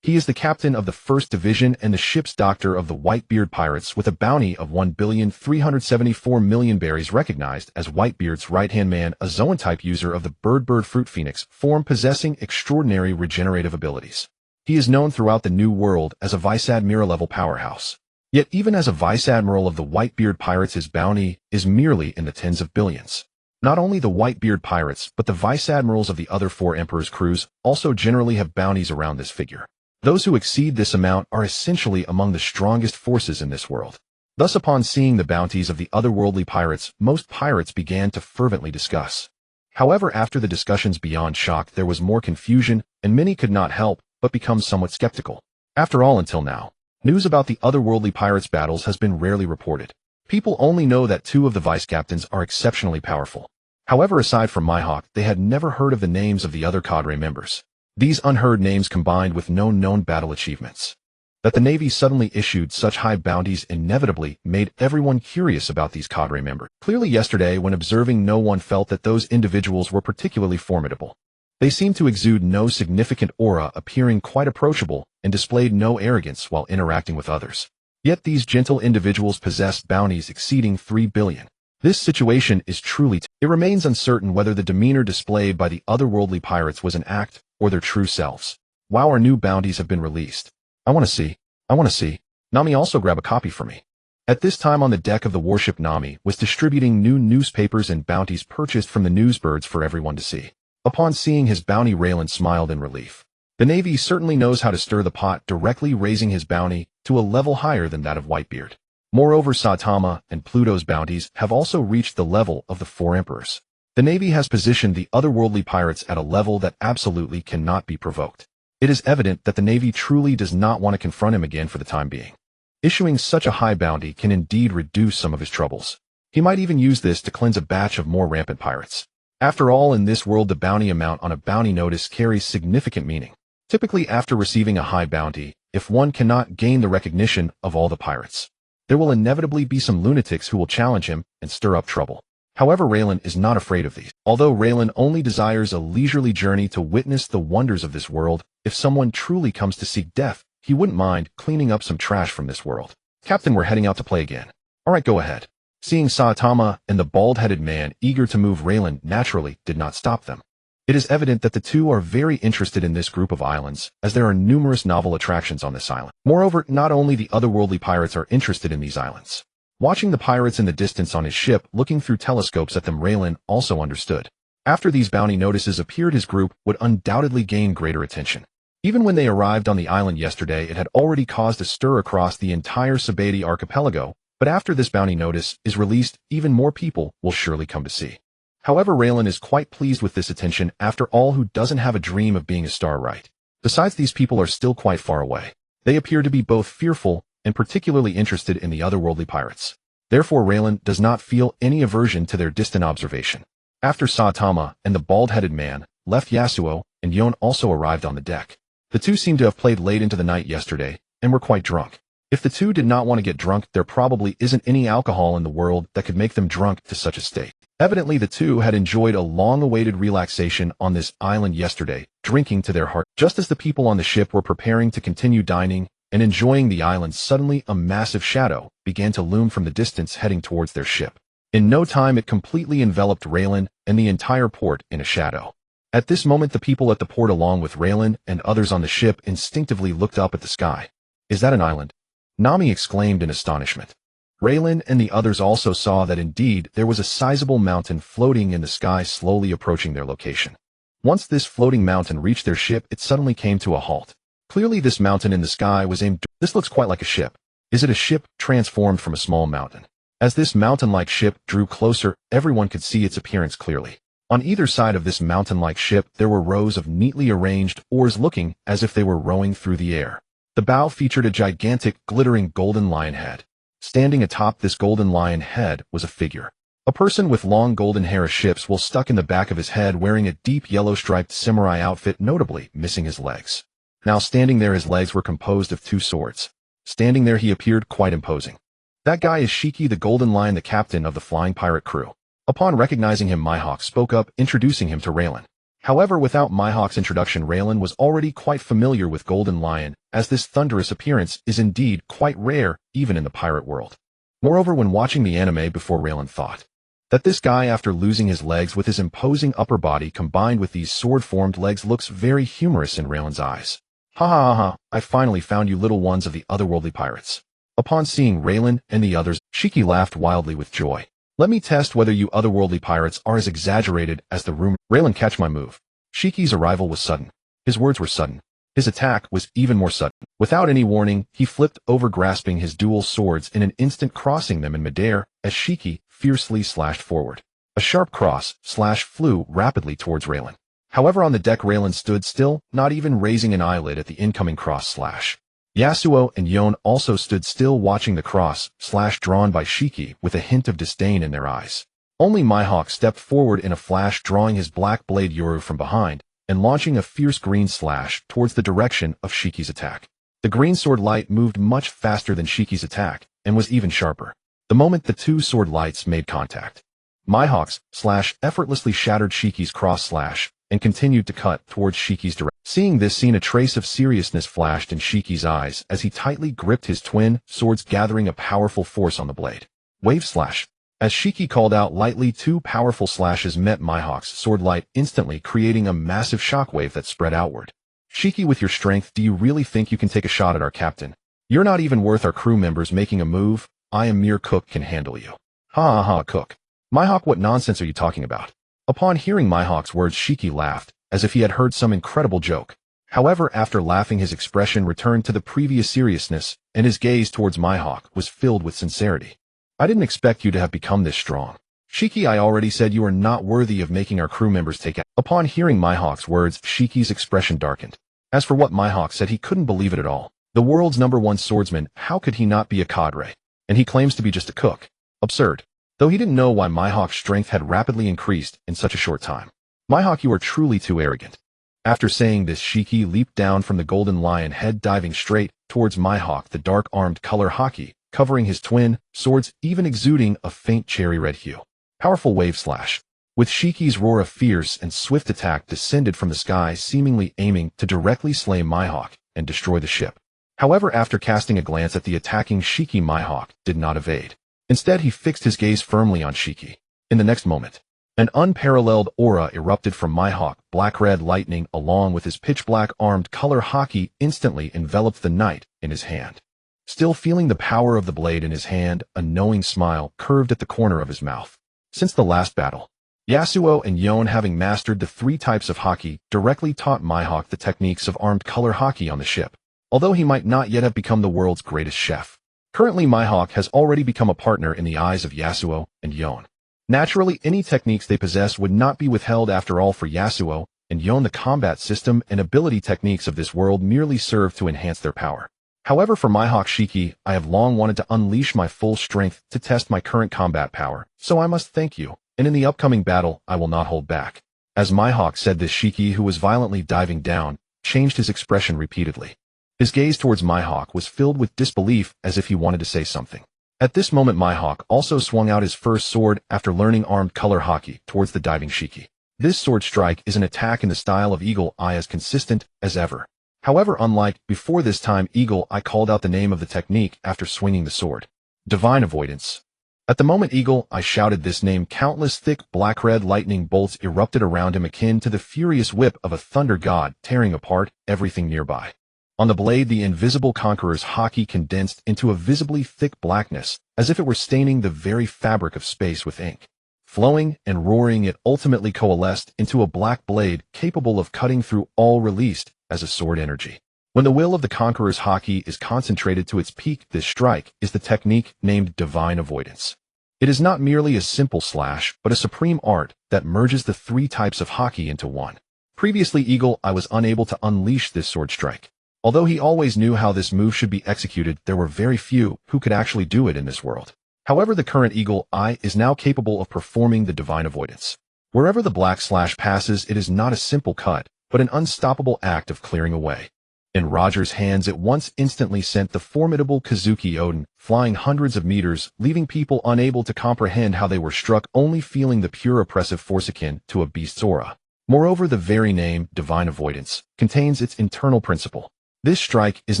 He is the captain of the 1st Division and the ship's doctor of the Whitebeard pirates, with a bounty of 1,374,000,000 berries, recognized as Whitebeard's right-hand man, a Zoan-type user of the bird fruit phoenix form possessing extraordinary regenerative abilities. He is known throughout the New World as a Vice-Admiral-level powerhouse. Yet even as a Vice-Admiral of the Whitebeard pirates, his bounty is merely in the tens of billions. Not only the Whitebeard pirates, but the Vice-Admirals of the other 4 emperors' crews also generally have bounties around this figure. Those who exceed this amount are essentially among the strongest forces in this world. Thus, upon seeing the bounties of the otherworldly pirates, most pirates began to fervently discuss. However, after the discussions beyond shock, there was more confusion, and many could not help but become somewhat skeptical. After all, until now, news about the otherworldly pirates' battles has been rarely reported. People only know that 2 of the vice-captains are exceptionally powerful. However, aside from Mihawk, they had never heard of the names of the other cadre members. These unheard names combined with known battle achievements. That the Navy suddenly issued such high bounties inevitably made everyone curious about these cadre members. Clearly yesterday, when observing, no one felt that those individuals were particularly formidable. They seemed to exude no significant aura, appearing quite approachable, and displayed no arrogance while interacting with others. Yet these gentle individuals possessed bounties exceeding 3 billion. This situation is truly it remains uncertain whether the demeanor displayed by the otherworldly pirates was an act or their true selves. Wow, our new bounties have been released. I want to see. Nami, also grab a copy for me. At this time, on the deck of the warship, Nami was distributing new newspapers and bounties purchased from the newsbirds for everyone to see. Upon seeing his bounty, Raylan smiled in relief. The Navy certainly knows how to stir the pot, directly raising his bounty to a level higher than that of Whitebeard. Moreover, Saitama and Pluto's bounties have also reached the level of the 4 emperors. The Navy has positioned the otherworldly pirates at a level that absolutely cannot be provoked. It is evident that the Navy truly does not want to confront him again for the time being. Issuing such a high bounty can indeed reduce some of his troubles. He might even use this to cleanse a batch of more rampant pirates. After all, in this world, the bounty amount on a bounty notice carries significant meaning. Typically, after receiving a high bounty, if one cannot gain the recognition of all the pirates, there will inevitably be some lunatics who will challenge him and stir up trouble. However, Raylan is not afraid of these. Although Raylan only desires a leisurely journey to witness the wonders of this world, if someone truly comes to seek death, he wouldn't mind cleaning up some trash from this world. Captain, we're heading out to play again. Alright, go ahead. Seeing Saitama and the bald-headed man eager to move, Raylan naturally did not stop them. It is evident that the two are very interested in this group of islands, as there are numerous novel attractions on this island. Moreover, not only the otherworldly pirates are interested in these islands. Watching the pirates in the distance on his ship, looking through telescopes at them, Raylan also understood. After these bounty notices appeared, his group would undoubtedly gain greater attention. Even when they arrived on the island yesterday, it had already caused a stir across the entire Subordinate archipelago, but after this bounty notice is released, even more people will surely come to see. However, Raylan is quite pleased with this attention. After all, who doesn't have a dream of being a star, right? Besides, these people are still quite far away. They appear to be both fearful and particularly interested in the otherworldly pirates. Therefore, Raylan does not feel any aversion to their distant observation. After Saitama and the bald-headed man left, Yasuo and Yon also arrived on the deck. The two seemed to have played late into the night yesterday and were quite drunk. If the two did not want to get drunk, there probably isn't any alcohol in the world that could make them drunk to such a state. Evidently, the two had enjoyed a long-awaited relaxation on this island yesterday, drinking to their heart. Just as the people on the ship were preparing to continue dining and enjoying the island, suddenly a massive shadow began to loom from the distance heading towards their ship. In no time, it completely enveloped Raylan and the entire port in a shadow. At this moment, the people at the port, along with Raylan and others on the ship, instinctively looked up at the sky. "Is that an island?" Nami exclaimed in astonishment. Raylan and the others also saw that indeed there was a sizable mountain floating in the sky, slowly approaching their location. Once this floating mountain reached their ship, it suddenly came to a halt. Clearly, this mountain in the sky was aimed. This looks quite like a ship. Is it a ship transformed from a small mountain? As this mountain-like ship drew closer, everyone could see its appearance clearly. On either side of this mountain-like ship, there were rows of neatly arranged oars looking as if they were rowing through the air. The bow featured a gigantic, glittering golden lion head. Standing atop this golden lion head was a figure. A person with long golden hair, a ship's wool stuck in the back of his head, wearing a deep yellow striped samurai outfit, notably missing his legs. Now standing there, his legs were composed of two swords. Standing there, he appeared quite imposing. That guy is Shiki the Golden Lion, the captain of the flying pirate crew. Upon recognizing him, Mihawk spoke up, introducing him to Raylan. However, without Mihawk's introduction, Raylan was already quite familiar with Golden Lion, as this thunderous appearance is indeed quite rare even in the pirate world. Moreover, when watching the anime before, Raylan thought that this guy, after losing his legs, with his imposing upper body combined with these sword-formed legs, looks very humorous in Raylan's eyes. Ha ha ha ha, I finally found you, little ones of the otherworldly pirates. Upon seeing Raylan and the others, Shiki laughed wildly with joy. Let me test whether you otherworldly pirates are as exaggerated as the rumor. Raylan, catch my move. Shiki's arrival was sudden. His words were sudden. His attack was even more sudden. Without any warning, he flipped over, grasping his dual swords in an instant, crossing them in midair as Shiki fiercely slashed forward. A sharp cross slash flew rapidly towards Raylan. However, on the deck, Raylan stood still, not even raising an eyelid at the incoming cross slash. Yasuo and Yon also stood still, watching the cross slash drawn by Shiki with a hint of disdain in their eyes. Only Mihawk stepped forward in a flash, drawing his black blade Yoru from behind and launching a fierce green slash towards the direction of Shiki's attack. The green sword light moved much faster than Shiki's attack and was even sharper. The moment the two sword lights made contact, Mihawk's slash effortlessly shattered Shiki's cross slash and continued to cut towards Shiki's direction. Seeing this scene, a trace of seriousness flashed in Shiki's eyes as he tightly gripped his twin swords, gathering a powerful force on the blade. Wave slash. As Shiki called out lightly, two powerful slashes met Mihawk's sword light, instantly creating a massive shockwave that spread outward. Shiki, with your strength, do you really think you can take a shot at our captain? You're not even worth our crew members making a move. I, a mere cook, can handle you. Ha ha ha, cook. Mihawk, what nonsense are you talking about? Upon hearing Mihawk's words, Shiki laughed, as if he had heard some incredible joke. However, after laughing, his expression returned to the previous seriousness, and his gaze towards Mihawk was filled with sincerity. I didn't expect you to have become this strong. Shiki, I already said you are not worthy of making our crew members take action. Upon hearing Mihawk's words, Shiki's expression darkened. As for what Mihawk said, he couldn't believe it at all. The world's #1 swordsman, how could he not be a cadre? And he claims to be just a cook. Absurd. Though he didn't know why Mihawk's strength had rapidly increased in such a short time. Mihawk, you are truly too arrogant. After saying this, Shiki leaped down from the golden lion head, diving straight towards Mihawk, the dark-armed color hockey, covering his twin swords, even exuding a faint cherry red hue. Powerful wave slash. With Shiki's roar, a fierce and swift attack descended from the sky, seemingly aiming to directly slay Mihawk and destroy the ship. However, after casting a glance at the attacking Shiki, Mihawk did not evade. Instead, he fixed his gaze firmly on Shiki. In the next moment, an unparalleled aura erupted from Mihawk. Black-red lightning, along with his pitch-black armed color hockey, instantly enveloped the knight in his hand. Still feeling the power of the blade in his hand, a knowing smile curved at the corner of his mouth. Since the last battle, Yasuo and Yon, having mastered the 3 types of hockey, directly taught Mihawk the techniques of armed color hockey on the ship. Although he might not yet have become the world's greatest chef, currently Mihawk has already become a partner in the eyes of Yasuo and Yon. Naturally, any techniques they possess would not be withheld. After all, for Yasuo and Yon, the combat system and ability techniques of this world merely serve to enhance their power. However, for Mihawk, Shiki, I have long wanted to unleash my full strength to test my current combat power, so I must thank you, and in the upcoming battle, I will not hold back. As Mihawk said this, Shiki, who was violently diving down, changed his expression repeatedly. His gaze towards Mihawk was filled with disbelief, as if he wanted to say something. At this moment Mihawk also swung out his first sword after learning armed color hockey towards the diving Shiki. This sword strike is an attack in the style of Eagle Eye as consistent as ever. However, unlike before this time, Eagle Eye called out the name of the technique after swinging the sword. Divine Avoidance. At the moment Eagle Eye shouted this name, countless thick black-red lightning bolts erupted around him akin to the furious whip of a thunder god tearing apart everything nearby. On the blade, the invisible conqueror's hockey condensed into a visibly thick blackness, as if it were staining the very fabric of space with ink. Flowing and roaring, it ultimately coalesced into a black blade capable of cutting through all, released as a sword energy. When the will of the conqueror's hockey is concentrated to its peak, this strike is the technique named Divine Avoidance. It is not merely a simple slash, but a supreme art that merges the three types of hockey into one. Previously, Eagle Eye was unable to unleash this sword strike. Although he always knew how this move should be executed, there were very few who could actually do it in this world. However, the current Eagle Eye is now capable of performing the Divine Avoidance. Wherever the black slash passes, it is not a simple cut, but an unstoppable act of clearing away. In Roger's hands, it once instantly sent the formidable Kazuki Odin flying hundreds of meters, leaving people unable to comprehend how they were struck, only feeling the pure oppressive force akin to a beast's aura. Moreover, the very name, Divine Avoidance, contains its internal principle. This strike is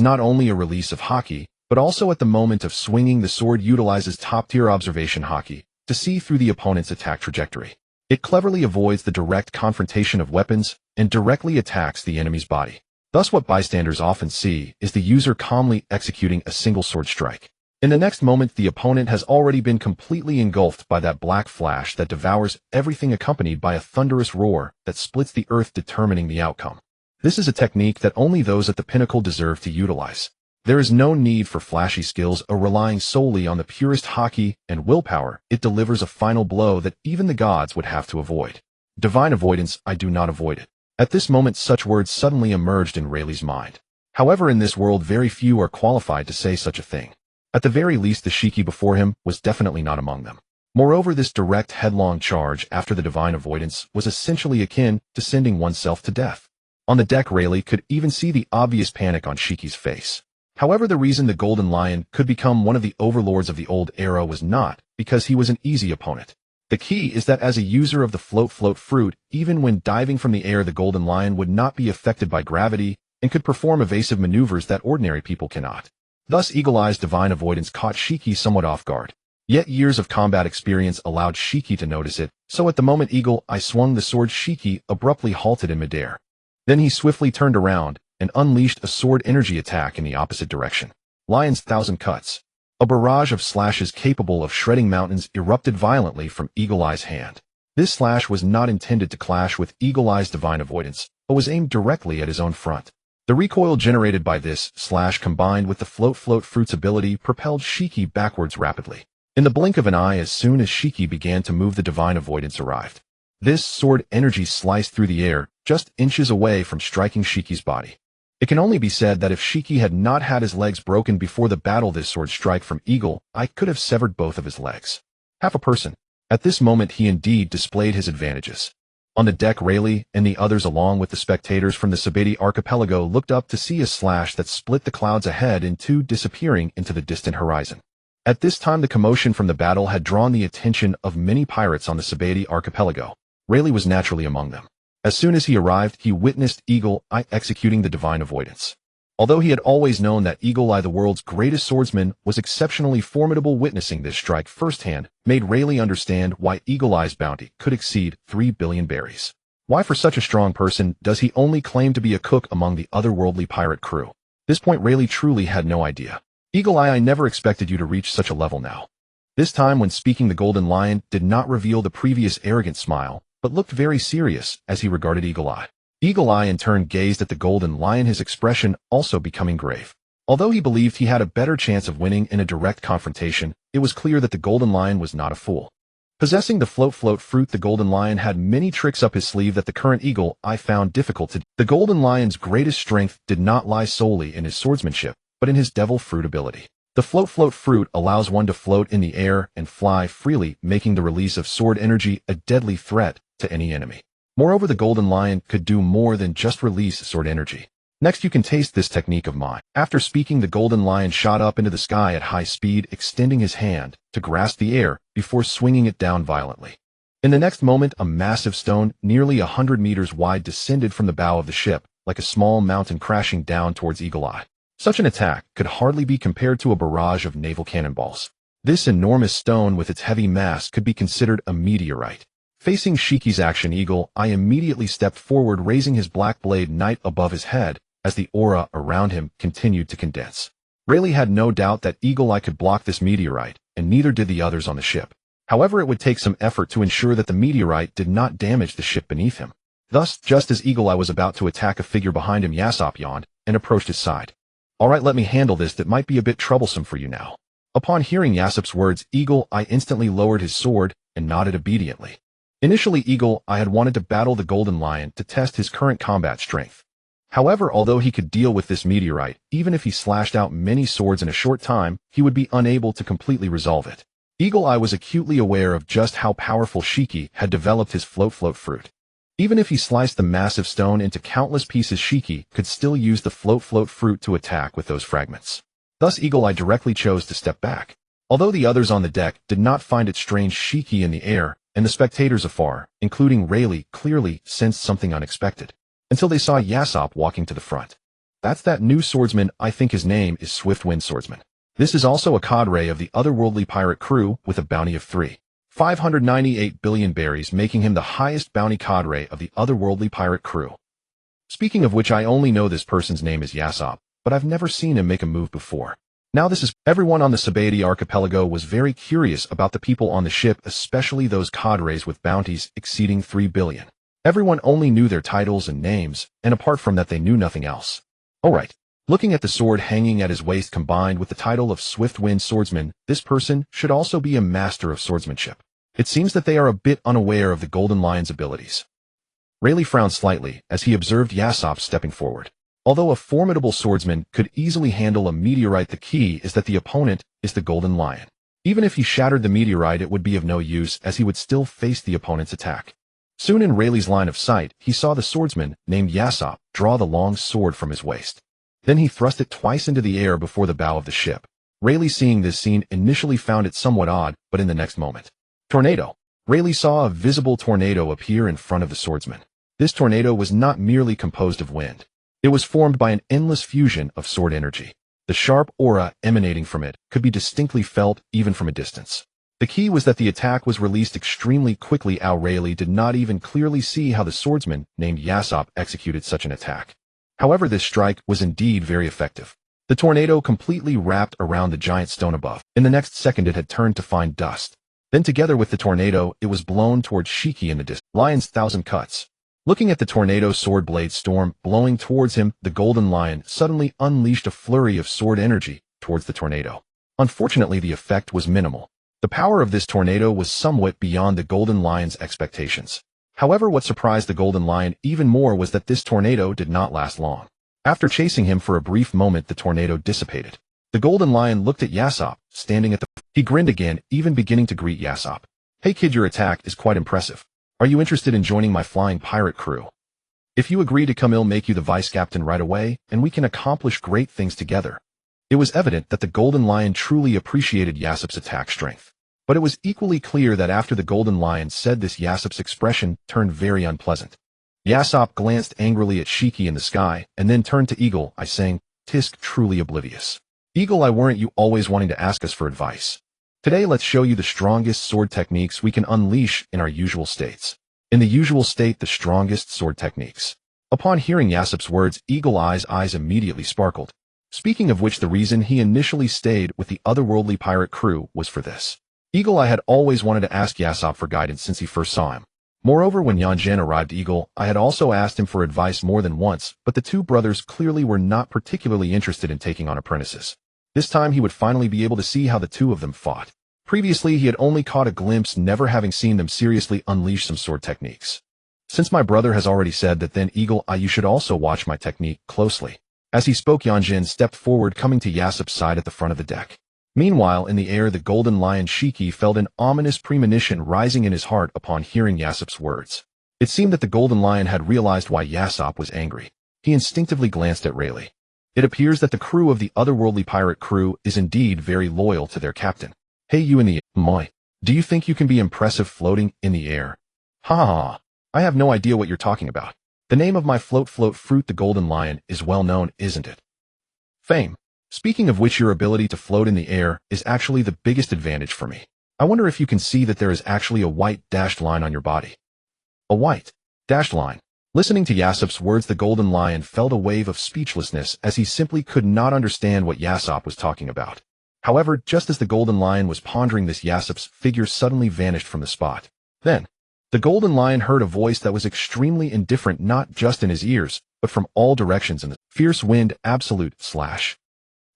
not only a release of hockey, but also at the moment of swinging the sword utilizes top-tier observation hockey to see through the opponent's attack trajectory. It cleverly avoids the direct confrontation of weapons and directly attacks the enemy's body. Thus, what bystanders often see is the user calmly executing a single sword strike. In the next moment, the opponent has already been completely engulfed by that black flash that devours everything, accompanied by a thunderous roar that splits the earth, determining the outcome. This is a technique that only those at the pinnacle deserve to utilize. There is no need for flashy skills or relying solely on the purest hockey and willpower. It delivers a final blow that even the gods would have to avoid. Divine Avoidance, I do not avoid it. At this moment, such words suddenly emerged in Rayleigh's mind. However, in this world, very few are qualified to say such a thing. At the very least, the Shiki before him was definitely not among them. Moreover, this direct headlong charge after the Divine Avoidance was essentially akin to sending oneself to death. On the deck, Rayleigh could even see the obvious panic on Shiki's face. However, the reason the Golden Lion could become one of the overlords of the old era was not because he was an easy opponent. The key is that as a user of the float fruit, even when diving from the air, the Golden Lion would not be affected by gravity and could perform evasive maneuvers that ordinary people cannot. Thus, Eagle Eye's Divine Avoidance caught Shiki somewhat off guard. Yet years of combat experience allowed Shiki to notice it, so at the moment Eagle Eye swung the sword, Shiki abruptly halted in midair. Then he swiftly turned around and unleashed a sword energy attack in the opposite direction. Lion's Thousand Cuts. A barrage of slashes capable of shredding mountains erupted violently from Eagle Eye's hand. This slash was not intended to clash with Eagle Eye's Divine Avoidance, but was aimed directly at his own front. The recoil generated by this slash, combined with the float fruit's ability, propelled Shiki backwards rapidly. In the blink of an eye, as soon as Shiki began to move, the Divine Avoidance arrived. This sword energy sliced through the air, just inches away from striking Shiki's body. It can only be said that if Shiki had not had his legs broken before the battle, this sword strike from Eagle Eye could have severed both of his legs. Half a person. At this moment, he indeed displayed his advantages. On the deck, Rayleigh and the others, along with the spectators from the Subordinate archipelago, looked up to see a slash that split the clouds ahead in two, disappearing into the distant horizon. At this time, the commotion from the battle had drawn the attention of many pirates on the Subordinate archipelago. Rayleigh was naturally among them. As soon as he arrived, he witnessed Eagle Eye executing the Divine Avoidance. Although he had always known that Eagle Eye, the world's greatest swordsman, was exceptionally formidable, witnessing this strike firsthand made Rayleigh understand why Eagle Eye's bounty could exceed 3 billion berries. Why, for such a strong person, does he only claim to be a cook among the otherworldly pirate crew? This point Rayleigh truly had no idea. Eagle Eye, I never expected you to reach such a level now. This time, when speaking, the Golden Lion did not reveal the previous arrogant smile, but looked very serious as he regarded Eagle Eye. Eagle Eye in turn gazed at the Golden Lion, his expression also becoming grave. Although he believed he had a better chance of winning in a direct confrontation, it was clear that the Golden Lion was not a fool. Possessing the float fruit, the Golden Lion had many tricks up his sleeve that the current Eagle Eye found difficult to do. The Golden Lion's greatest strength did not lie solely in his swordsmanship, but in his devil fruit ability. The float fruit allows one to float in the air and fly freely, making the release of sword energy a deadly threat to any enemy. Moreover, the Golden Lion could do more than just release sword energy. Next you can taste this technique of mine. After speaking, the golden lion shot up into the sky at high speed, extending his hand to grasp the air before swinging it down violently. In the next moment, a massive stone, nearly 100 meters wide, descended from the bow of the ship, like a small mountain crashing down towards Eagle Eye. Such an attack could hardly be compared to a barrage of naval cannonballs. This enormous stone with its heavy mass could be considered a meteorite. Facing Shiki's action, Eagle Eye immediately stepped forward, raising his black blade knight above his head as the aura around him continued to condense. Rayleigh had no doubt that Eagle Eye could block this meteorite, and neither did the others on the ship. However, it would take some effort to ensure that the meteorite did not damage the ship beneath him. Thus, just as Eagle Eye was about to attack, a figure behind him, Yasuo, yawned and approached his side. "Alright, let me handle this. That might be a bit troublesome for you now." Upon hearing Yasuo's words, Eagle Eye instantly lowered his sword and nodded obediently. Initially, Eagle Eye had wanted to battle the Golden Lion to test his current combat strength. However, although he could deal with this meteorite, even if he slashed out many swords in a short time, he would be unable to completely resolve it. Eagle Eye was acutely aware of just how powerful Shiki had developed his float fruit. Even if he sliced the massive stone into countless pieces, Shiki could still use the float fruit to attack with those fragments. Thus, Eagle Eye directly chose to step back. Although the others on the deck did not find it strange, Shiki in the air and the spectators afar, including Rayleigh, clearly sensed something unexpected, until they saw Yasuo walking to the front. "That's that new swordsman. I think his name is Swiftwind Swordsman. This is also a cadre of the otherworldly pirate crew with a bounty of 3,598 billion berries, making him the highest bounty cadre of the otherworldly pirate crew. Speaking of which, I only know this person's name is Yasuo, but I've never seen him make a move before." Now this is everyone on the Subordinate archipelago was very curious about the people on the ship, especially those cadres with bounties exceeding 3 billion. Everyone only knew their titles and names, and apart from that they knew nothing else. Alright. Looking at the sword hanging at his waist combined with the title of Swiftwind Swordsman, this person should also be a master of swordsmanship. It seems that they are a bit unaware of the Golden Lion's abilities. Rayleigh frowned slightly as he observed Yasuo stepping forward. Although a formidable swordsman could easily handle a meteorite, the key is that the opponent is the Golden Lion. Even if he shattered the meteorite, it would be of no use, as he would still face the opponent's attack. Soon in Rayleigh's line of sight, he saw the swordsman named Yasuo draw the long sword from his waist. Then he thrust it twice into the air before the bow of the ship. Rayleigh, seeing this scene, initially found it somewhat odd, but in the next moment, tornado. Rayleigh saw a visible tornado appear in front of the swordsman. This tornado was not merely composed of wind. It was formed by an endless fusion of sword energy. The sharp aura emanating from it could be distinctly felt even from a distance. The key was that the attack was released extremely quickly. Rayleigh did not even clearly see how the swordsman named Yasuo executed such an attack. However, this strike was indeed very effective. The tornado completely wrapped around the giant stone above. In the next second, it had turned to fine dust. Then together with the tornado, it was blown towards Shiki in the distance. Lion's thousand cuts. Looking at the tornado sword blade storm blowing towards him, the Golden Lion suddenly unleashed a flurry of sword energy towards the tornado. Unfortunately, the effect was minimal. The power of this tornado was somewhat beyond the Golden Lion's expectations. However, what surprised the Golden Lion even more was that this tornado did not last long. After chasing him for a brief moment, the tornado dissipated. The Golden Lion looked at Yasuo, standing at the... He grinned again, even beginning to greet Yasuo. "Hey kid, your attack is quite impressive. Are you interested in joining my flying pirate crew? If you agree to come, I'll make you the vice captain right away, and we can accomplish great things together." It was evident that the Golden Lion truly appreciated Yasuo's attack strength. But it was equally clear that after the Golden Lion said this, Yasuo's expression turned very unpleasant. Yasuo glanced angrily at Shiki in the sky, and then turned to Eagle Eye, saying, "Tisk, truly oblivious. Eagle Eye, weren't you always wanting to ask us for advice? Today let's show you the strongest sword techniques we can unleash in our usual states. In the usual state, the strongest sword techniques." Upon hearing Yasuo's words, Eagle Eye's eyes immediately sparkled. Speaking of which, the reason he initially stayed with the otherworldly pirate crew was for this. Eagle Eye had always wanted to ask Yasuo for guidance since he first saw him. Moreover, when Yanjin arrived, Eagle Eye had also asked him for advice more than once, but the two brothers clearly were not particularly interested in taking on apprentices. This time he would finally be able to see how the two of them fought. Previously, he had only caught a glimpse, never having seen them seriously unleash some sword techniques. "Since my brother has already said that, then Eagle Eye, you should also watch my technique closely." As he spoke, Yanjin stepped forward, coming to Yasuo's side at the front of the deck. Meanwhile, in the air, the Golden Lion Shiki felt an ominous premonition rising in his heart upon hearing Yasuo's words. It seemed that the Golden Lion had realized why Yasuo was angry. He instinctively glanced at Rayleigh. It appears that the crew of the otherworldly pirate crew is indeed very loyal to their captain. Hey, you in the moi. Do you think you can be impressive floating in the air? Ha ha ha. I have no idea what you're talking about. The name of my float fruit, the Golden Lion, is well known, isn't it? Fame. Speaking of which, your ability to float in the air is actually the biggest advantage for me. I wonder if you can see that there is actually a white dashed line on your body. A white dashed line. Listening to Yasop's words, the Golden Lion felt a wave of speechlessness as he simply could not understand what Yasop was talking about. However, just as the Golden Lion was pondering this, Yasop's figure suddenly vanished from the spot. Then, the Golden Lion heard a voice that was extremely indifferent, not just in his ears, but from all directions in the fierce wind. Absolute slash.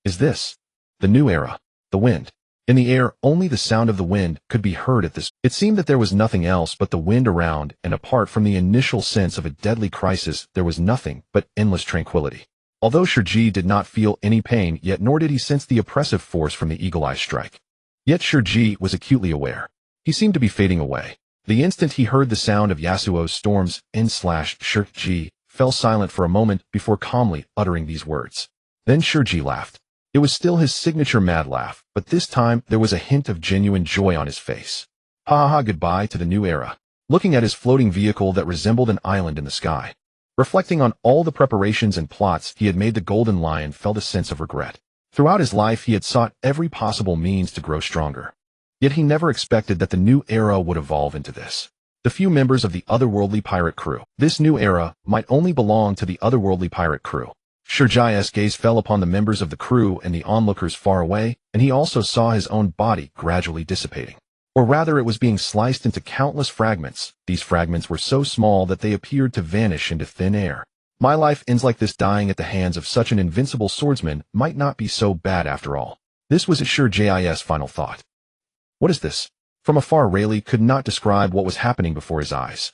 Is this the new era? The wind. In the air, only the sound of the wind could be heard at this. It seemed that there was nothing else but the wind around, and apart from the initial sense of a deadly crisis, there was nothing but endless tranquility. Although Shurji did not feel any pain, yet nor did he sense the oppressive force from the Eagle Eye strike. Yet Shurji was acutely aware. He seemed to be fading away. The instant he heard the sound of Yasuo's storms, Shurji fell silent for a moment before calmly uttering these words. Then Shurji laughed. It was still his signature mad laugh, but this time there was a hint of genuine joy on his face. Ha ha ha, goodbye to the new era. Looking at his floating vehicle that resembled an island in the sky. Reflecting on all the preparations and plots he had made, the Golden Lion felt a sense of regret. Throughout his life he had sought every possible means to grow stronger. Yet he never expected that the new era would evolve into this. The few members of the otherworldly pirate crew. This new era might only belong to the otherworldly pirate crew. Shurji's gaze fell upon the members of the crew and the onlookers far away, and he also saw his own body gradually dissipating. Or rather, it was being sliced into countless fragments. These fragments were so small that they appeared to vanish into thin air. My life ends like this. Dying at the hands of such an invincible swordsman might not be so bad after all. This was Shurji's final thought. What is this? From afar, Rayleigh could not describe what was happening before his eyes.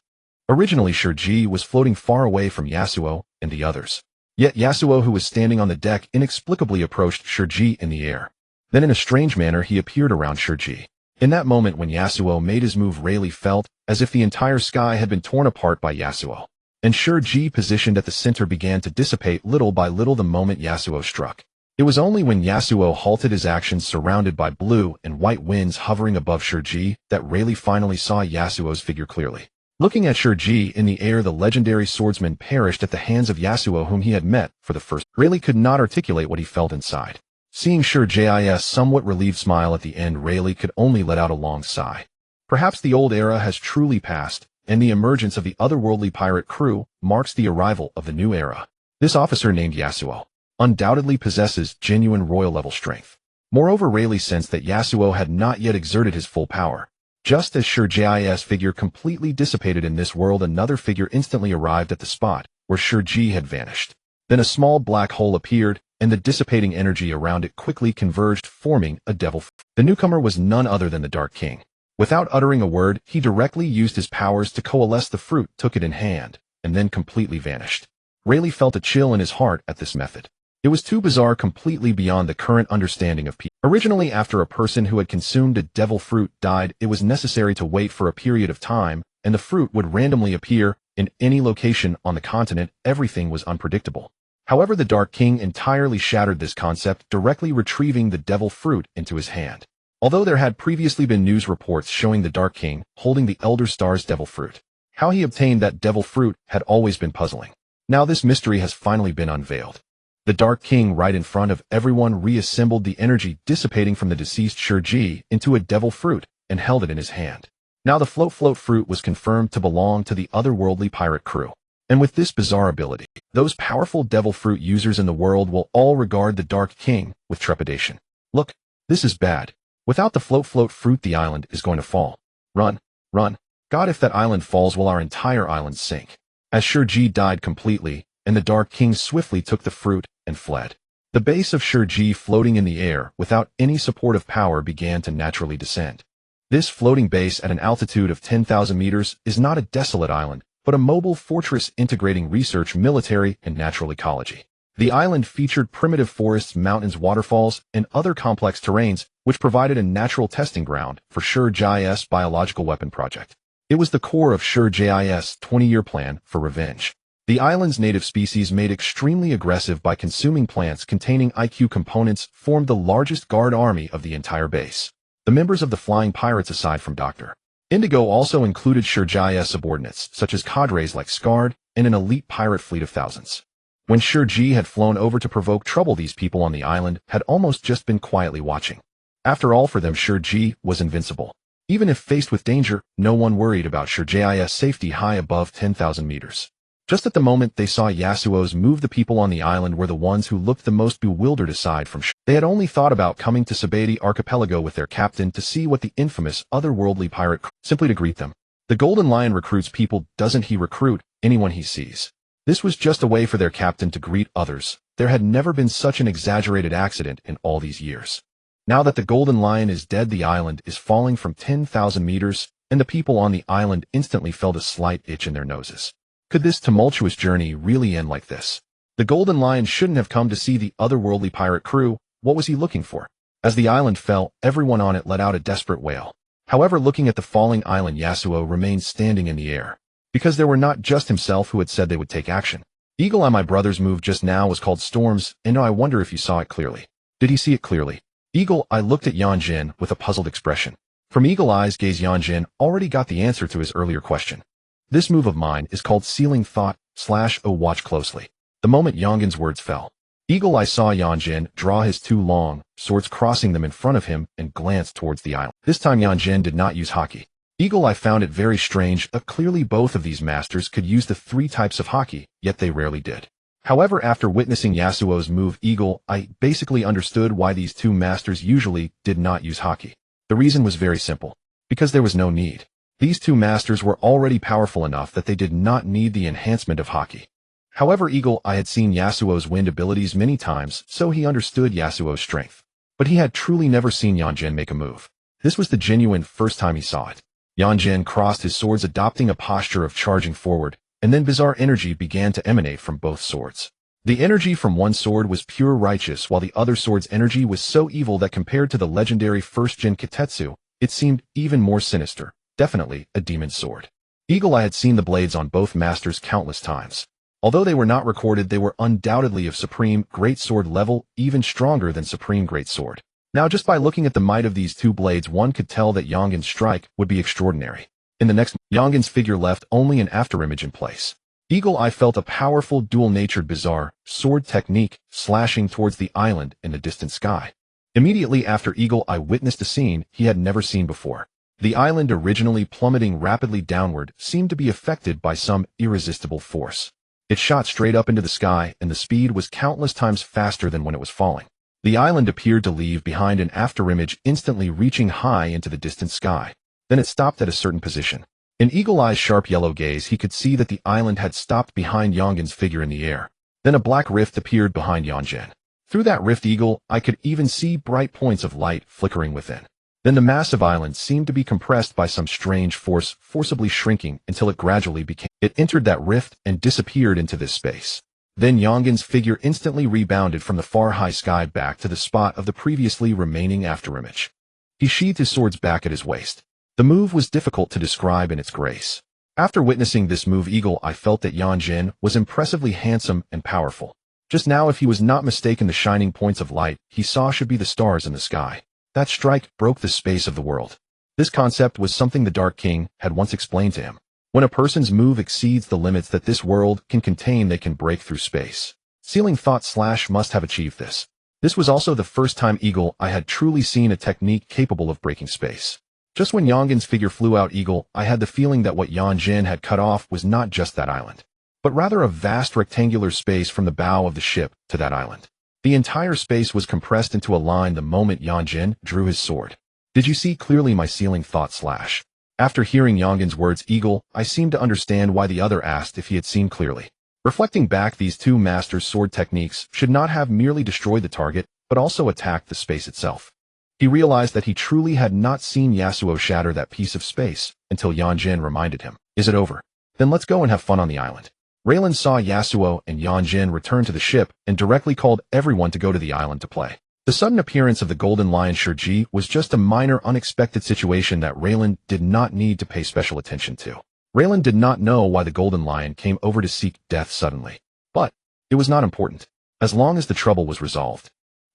Originally, Shurji was floating far away from Yasuo and the others. Yet Yasuo, who was standing on the deck, inexplicably approached Shurji in the air. Then in a strange manner he appeared around Shurji. In that moment when Yasuo made his move, Rayleigh felt as if the entire sky had been torn apart by Yasuo. And Shurji, positioned at the center, began to dissipate little by little the moment Yasuo struck. It was only when Yasuo halted his actions, surrounded by blue and white winds hovering above Shurji, that Rayleigh finally saw Yasuo's figure clearly. Looking at Shurji in the air, the legendary swordsman perished at the hands of Yasuo, whom he had met for the first. Rayleigh could not articulate what he felt inside. Seeing Shurji's somewhat relieved smile at the end, Rayleigh could only let out a long sigh. Perhaps the old era has truly passed, and the emergence of the otherworldly pirate crew marks the arrival of the new era. This officer named Yasuo undoubtedly possesses genuine royal-level strength. Moreover, Rayleigh sensed that Yasuo had not yet exerted his full power. Just as Shurji's figure completely dissipated in this world, another figure instantly arrived at the spot where Shurji had vanished. Then a small black hole appeared, and the dissipating energy around it quickly converged, forming a devil. The newcomer was none other than the Dark King. Without uttering a word, he directly used his powers to coalesce the fruit, took it in hand, and then completely vanished. Rayleigh felt a chill in his heart at this method. It was too bizarre, completely beyond the current understanding of people. Originally, after a person who had consumed a devil fruit died, it was necessary to wait for a period of time, and the fruit would randomly appear in any location on the continent. Everything was unpredictable. However, the Dark King entirely shattered this concept, directly retrieving the devil fruit into his hand. Although there had previously been news reports showing the Dark King holding the Elder Star's devil fruit, how he obtained that devil fruit had always been puzzling. Now this mystery has finally been unveiled. The Dark King, right in front of everyone, reassembled the energy dissipating from the deceased Shurji into a devil fruit and held it in his hand. Now the float fruit was confirmed to belong to the otherworldly pirate crew. And with this bizarre ability, those powerful devil fruit users in the world will all regard the Dark King with trepidation. Look, this is bad. Without the float fruit, the island is going to fall. Run, run. God, if that island falls, will our entire island sink. As Shurji died completely, and the Dark King swiftly took the fruit and fled. The base of Shurji, floating in the air without any supportive power, began to naturally descend. This floating base at an altitude of 10,000 meters is not a desolate island, but a mobile fortress integrating research, military, and natural ecology. The island featured primitive forests, mountains, waterfalls, and other complex terrains, which provided a natural testing ground for Shurji's biological weapon project. It was the core of Shurji's 20-year plan for revenge. The island's native species, made extremely aggressive by consuming plants containing IQ components, formed the largest guard army of the entire base. The members of the flying pirates, aside from Dr. Indigo, also included Shurjaya subordinates, such as cadres like Scarred, and an elite pirate fleet of thousands. When Shurji had flown over to provoke trouble, these people on the island had almost just been quietly watching. After all, for them, Shurji was invincible. Even if faced with danger, no one worried about Shurjaya's safety high above 10,000 meters. Just at the moment they saw Yasuo's move, the people on the island were the ones who looked the most bewildered. Aside from they had only thought about coming to Sabaody Archipelago with their captain to see what the infamous otherworldly pirate simply to greet them. The Golden Lion recruits people, doesn't he? Recruit anyone he sees. This was just a way for their captain to greet others. There had never been such an exaggerated accident in all these years. Now that the Golden Lion is dead, the island is falling from 10,000 meters, and the people on the island instantly felt a slight itch in their noses. Could this tumultuous journey really end like this? The Golden Lion shouldn't have come to see the otherworldly pirate crew. What was he looking for? As the island fell, everyone on it let out a desperate wail. However, looking at the falling island, Yasuo remained standing in the air. Because there were not just himself who had said they would take action. Eagle Eye, my brother's move just now was called Storms, and I wonder if you saw it clearly. Did he see it clearly? Eagle Eye looked at Yanjin with a puzzled expression. From Eagle Eye's gaze, Yanjin already got the answer to his earlier question. This move of mine is called Sealing Thought / Oh, watch closely. The moment Yangin's words fell, Eagle Eye saw Yanjin draw his two long swords, crossing them in front of him, and glanced towards the island. This time Yanjin did not use haki. Eagle Eye found it very strange that clearly both of these masters could use the three types of haki, yet they rarely did. However, after witnessing Yasuo's move, Eagle Eye basically understood why these two masters usually did not use haki. The reason was very simple. Because there was no need. These two masters were already powerful enough that they did not need the enhancement of haki. However, Eagle Eye had seen Yasuo's wind abilities many times, so he understood Yasuo's strength. But he had truly never seen Yanjin make a move. This was the genuine first time he saw it. Yanjin crossed his swords, adopting a posture of charging forward, and then bizarre energy began to emanate from both swords. The energy from one sword was pure righteous, while the other sword's energy was so evil that compared to the legendary first-gen Kitetsu, it seemed even more sinister. Definitely a demon sword. Eagle Eye had seen the blades on both masters countless times. Although they were not recorded, they were undoubtedly of Supreme Great Sword level, even stronger than Supreme Great Sword. Now, just by looking at the might of these two blades, one could tell that Yangin's strike would be extraordinary. In the next, Yangin's figure left only an afterimage in place. Eagle Eye felt a powerful, dual-natured bizarre sword technique slashing towards the island in the distant sky. Immediately after, Eagle Eye witnessed a scene he had never seen before. The island, originally plummeting rapidly downward, seemed to be affected by some irresistible force. It shot straight up into the sky, and the speed was countless times faster than when it was falling. The island appeared to leave behind an afterimage, instantly reaching high into the distant sky. Then it stopped at a certain position. In Eagle Eye's sharp yellow gaze, he could see that the island had stopped behind Yangin's figure in the air. Then a black rift appeared behind Yanjin. Through that rift, Eagle Eye could even see bright points of light flickering within. Then the massive island seemed to be compressed by some strange force, forcibly shrinking until it gradually became. It entered that rift and disappeared into this space. Then Yangin's figure instantly rebounded from the far high sky back to the spot of the previously remaining afterimage. He sheathed his swords back at his waist. The move was difficult to describe in its grace. After witnessing this move, Eagle Eye felt that Yanjin was impressively handsome and powerful. Just now, if he was not mistaken, the shining points of light he saw should be the stars in the sky. That strike broke the space of the world. This concept was something the Dark King had once explained to him. When a person's move exceeds the limits that this world can contain, they can break through space. Sealing Thought / must have achieved this. This was also the first time Eagle Eye had truly seen a technique capable of breaking space. Just when Yangin's figure flew out, Eagle Eye had the feeling that what Yanjin had cut off was not just that island, but rather a vast rectangular space from the bow of the ship to that island. The entire space was compressed into a line the moment Yanjin drew his sword. Did you see clearly, my Sealing Thought / After hearing Yangin's words, Eagle Eye seemed to understand why the other asked if he had seen clearly. Reflecting back, these two masters' sword techniques should not have merely destroyed the target, but also attacked the space itself. He realized that he truly had not seen Yasuo shatter that piece of space until Yanjin reminded him. Is it over? Then let's go and have fun on the island. Raylan saw Yasuo and Yanjin return to the ship and directly called everyone to go to the island to play. The sudden appearance of the Golden Lion Shurji was just a minor unexpected situation that Raylan did not need to pay special attention to. Raylan did not know why the Golden Lion came over to seek death suddenly. But it was not important, as long as the trouble was resolved.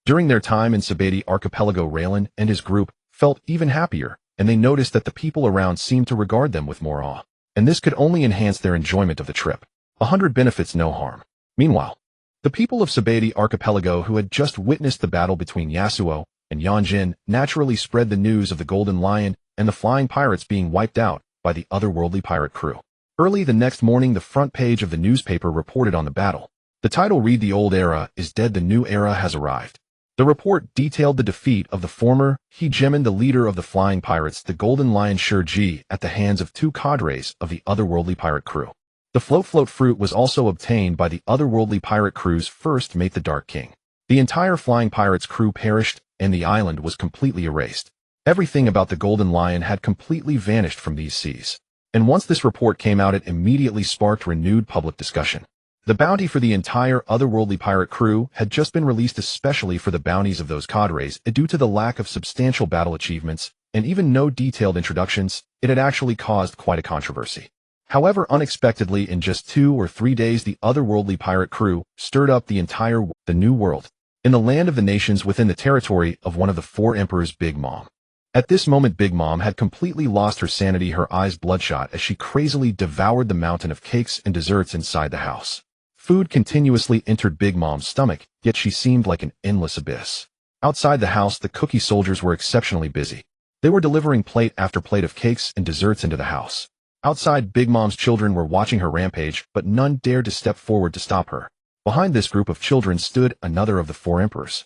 During their time in Subordinate Archipelago, Raylan and his group felt even happier, and they noticed that the people around seemed to regard them with more awe. And this could only enhance their enjoyment of the trip. 100 benefits, no harm. Meanwhile, the people of Subordinate Archipelago who had just witnessed the battle between Yasuo and Yanjin naturally spread the news of the Golden Lion and the flying pirates being wiped out by the otherworldly pirate crew. Early the next morning, the front page of the newspaper reported on the battle. The title read, "The old era is dead, the new era has arrived." The report detailed the defeat of the former hegemon, the leader of the flying pirates, the Golden Lion Shurji, at the hands of two cadres of the otherworldly pirate crew. The float fruit was also obtained by the otherworldly pirate crew's first mate, the Dark King. The entire flying pirates crew perished, and the island was completely erased. Everything about the Golden Lion had completely vanished from these seas. And once this report came out, it immediately sparked renewed public discussion. The bounty for the entire otherworldly pirate crew had just been released, especially for the bounties of those cadres, due to the lack of substantial battle achievements, and even no detailed introductions. It had actually caused quite a controversy. However, unexpectedly, in just 2 or 3 days, the otherworldly pirate crew stirred up the new world, in the land of the nations within the territory of one of the 4 emperors, Big Mom. At this moment, Big Mom had completely lost her sanity, her eyes bloodshot as she crazily devoured the mountain of cakes and desserts inside the house. Food continuously entered Big Mom's stomach, yet she seemed like an endless abyss. Outside the house, the cookie soldiers were exceptionally busy. They were delivering plate after plate of cakes and desserts into the house. Outside, Big Mom's children were watching her rampage, but none dared to step forward to stop her. Behind this group of children stood another of the 4 emperors.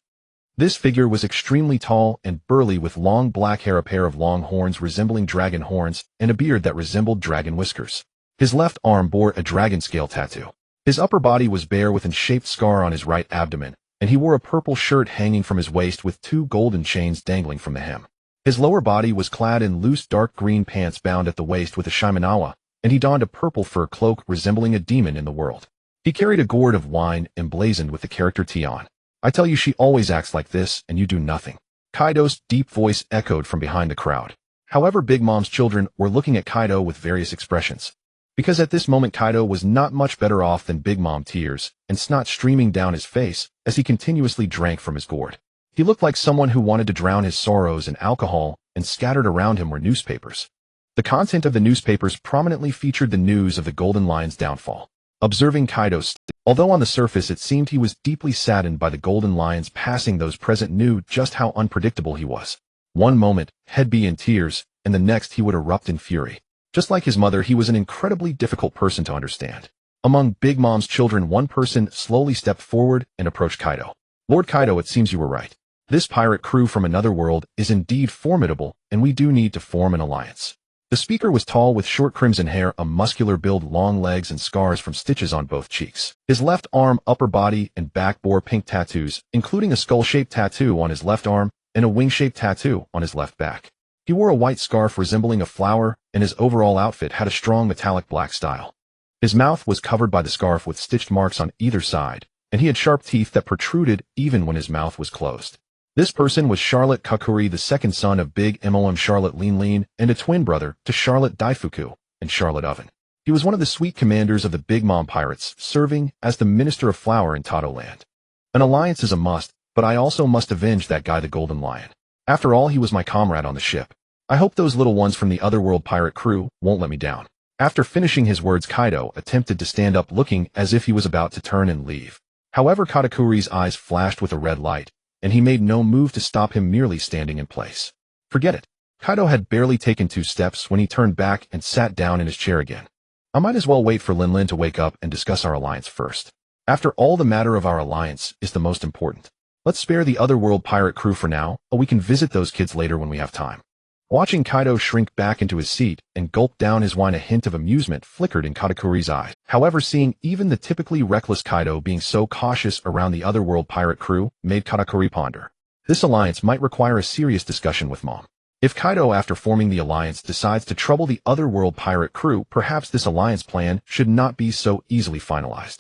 This figure was extremely tall and burly, with long black hair, a pair of long horns resembling dragon horns, and a beard that resembled dragon whiskers. His left arm bore a dragon scale tattoo. His upper body was bare with an shaped scar on his right abdomen, and he wore a purple shirt hanging from his waist with 2 golden chains dangling from the hem. His lower body was clad in loose dark green pants bound at the waist with a shimenawa, and he donned a purple fur cloak resembling a demon in the world. He carried a gourd of wine emblazoned with the character Tion. "I tell you, she always acts like this, and you do nothing." Kaido's deep voice echoed from behind the crowd. However, Big Mom's children were looking at Kaido with various expressions. Because at this moment, Kaido was not much better off than Big Mom, tears and snot streaming down his face as he continuously drank from his gourd. He looked like someone who wanted to drown his sorrows in alcohol, and scattered around him were newspapers. The content of the newspapers prominently featured the news of the Golden Lion's downfall. Observing Kaido, although on the surface it seemed he was deeply saddened by the Golden Lion's passing, those present knew just how unpredictable he was. One moment, he'd be in tears, and the next he would erupt in fury. Just like his mother, he was an incredibly difficult person to understand. Among Big Mom's children, one person slowly stepped forward and approached Kaido. "Lord Kaido, it seems you were right. This pirate crew from another world is indeed formidable, and we do need to form an alliance." The speaker was tall with short crimson hair, a muscular build, long legs, and scars from stitches on both cheeks. His left arm, upper body, and back bore pink tattoos, including a skull-shaped tattoo on his left arm and a wing-shaped tattoo on his left back. He wore a white scarf resembling a flower, and his overall outfit had a strong metallic black style. His mouth was covered by the scarf with stitched marks on either side, and he had sharp teeth that protruded even when his mouth was closed. This person was Charlotte Kakuri, the second son of Big Mom Charlotte Lean, and a twin brother to Charlotte Daifuku and Charlotte Oven. He was one of the sweet commanders of the Big Mom Pirates, serving as the Minister of Flower in Tato Land. An alliance is a must, but I also must avenge that guy, the Golden Lion. After all, he was my comrade on the ship. I hope those little ones from the otherworld pirate crew won't let me down. After finishing his words, Kaido attempted to stand up, looking as if he was about to turn and leave. However, Katakuri's eyes flashed with a red light, and he made no move to stop him, merely standing in place. Forget it. Kaido had barely taken 2 steps when he turned back and sat down in his chair again. I might as well wait for Lin to wake up and discuss our alliance first. After all, the matter of our alliance is the most important. Let's spare the otherworld pirate crew for now, or we can visit those kids later when we have time. Watching Kaido shrink back into his seat and gulp down his wine, a hint of amusement flickered in Katakuri's eyes. However, seeing even the typically reckless Kaido being so cautious around the otherworld pirate crew made Katakuri ponder. This alliance might require a serious discussion with Mom. If Kaido, after forming the alliance, decides to trouble the otherworld pirate crew, perhaps this alliance plan should not be so easily finalized.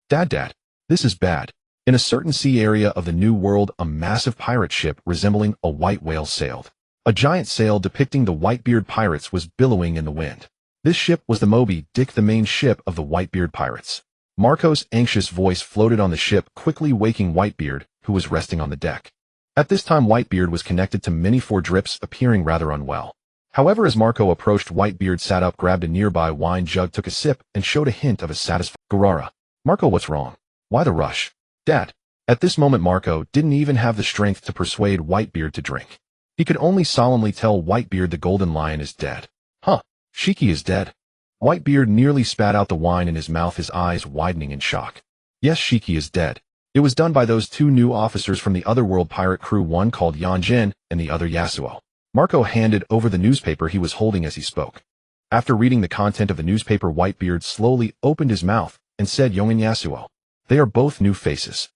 Dad, this is bad. In a certain sea area of the New World, a massive pirate ship resembling a white whale sailed. A giant sail depicting the Whitebeard pirates was billowing in the wind. This ship was the Moby Dick, the main ship of the Whitebeard pirates. Marco's anxious voice floated on the ship, quickly waking Whitebeard, who was resting on the deck. At this time, Whitebeard was connected to many drips, appearing rather unwell. However, as Marco approached, Whitebeard sat up, grabbed a nearby wine jug, took a sip, and showed a hint of a satisfied Garara. Marco, what's wrong? Why the rush? Dad. At this moment, Marco didn't even have the strength to persuade Whitebeard to drink. He could only solemnly tell Whitebeard the Golden Lion is dead. Huh? Shiki is dead? Whitebeard nearly spat out the wine in his mouth, his eyes widening in shock. Yes, Shiki is dead. It was done by those two new officers from the Otherworld pirate crew, one called Yanjin and the other Yasuo. Marco handed over the newspaper he was holding as he spoke. After reading the content of the newspaper, Whitebeard slowly opened his mouth and said, Young and Yasuo. They are both new faces.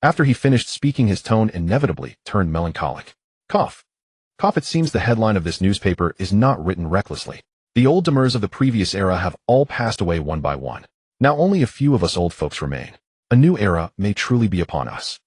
After he finished speaking, his tone inevitably turned melancholic. Cough. Cough. It seems the headline of this newspaper is not written recklessly. The old demers of the previous era have all passed away one by one. Now only a few of us old folks remain. A new era may truly be upon us.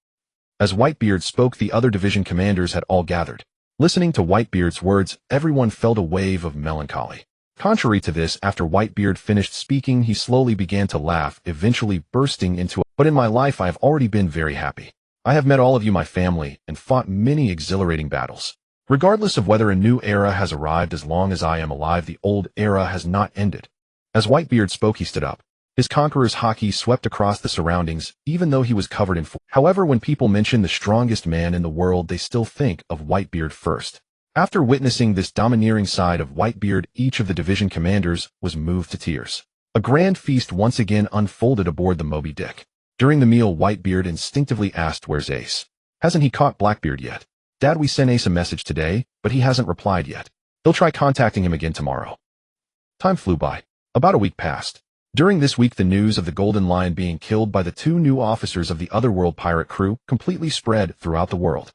As Whitebeard spoke, the other division commanders had all gathered. Listening to Whitebeard's words, everyone felt a wave of melancholy. Contrary to this, after Whitebeard finished speaking, he slowly began to laugh, eventually bursting into a, But in my life I have already been very happy. I have met all of you, my family, and fought many exhilarating battles. Regardless of whether a new era has arrived, as long as I am alive, the old era has not ended. As Whitebeard spoke, he stood up. His conqueror's haki swept across the surroundings, even though he was covered in However, when people mention the strongest man in the world, they still think of Whitebeard first. After witnessing this domineering side of Whitebeard, each of the division commanders was moved to tears. A grand feast once again unfolded aboard the Moby Dick. During the meal, Whitebeard instinctively asked, Where's Ace? Hasn't he caught Blackbeard yet? Dad, we sent Ace a message today, but he hasn't replied yet. He'll try contacting him again tomorrow. Time flew by. About a week passed. During this week, the news of the Golden Lion being killed by the two new officers of the Otherworld pirate crew completely spread throughout the world.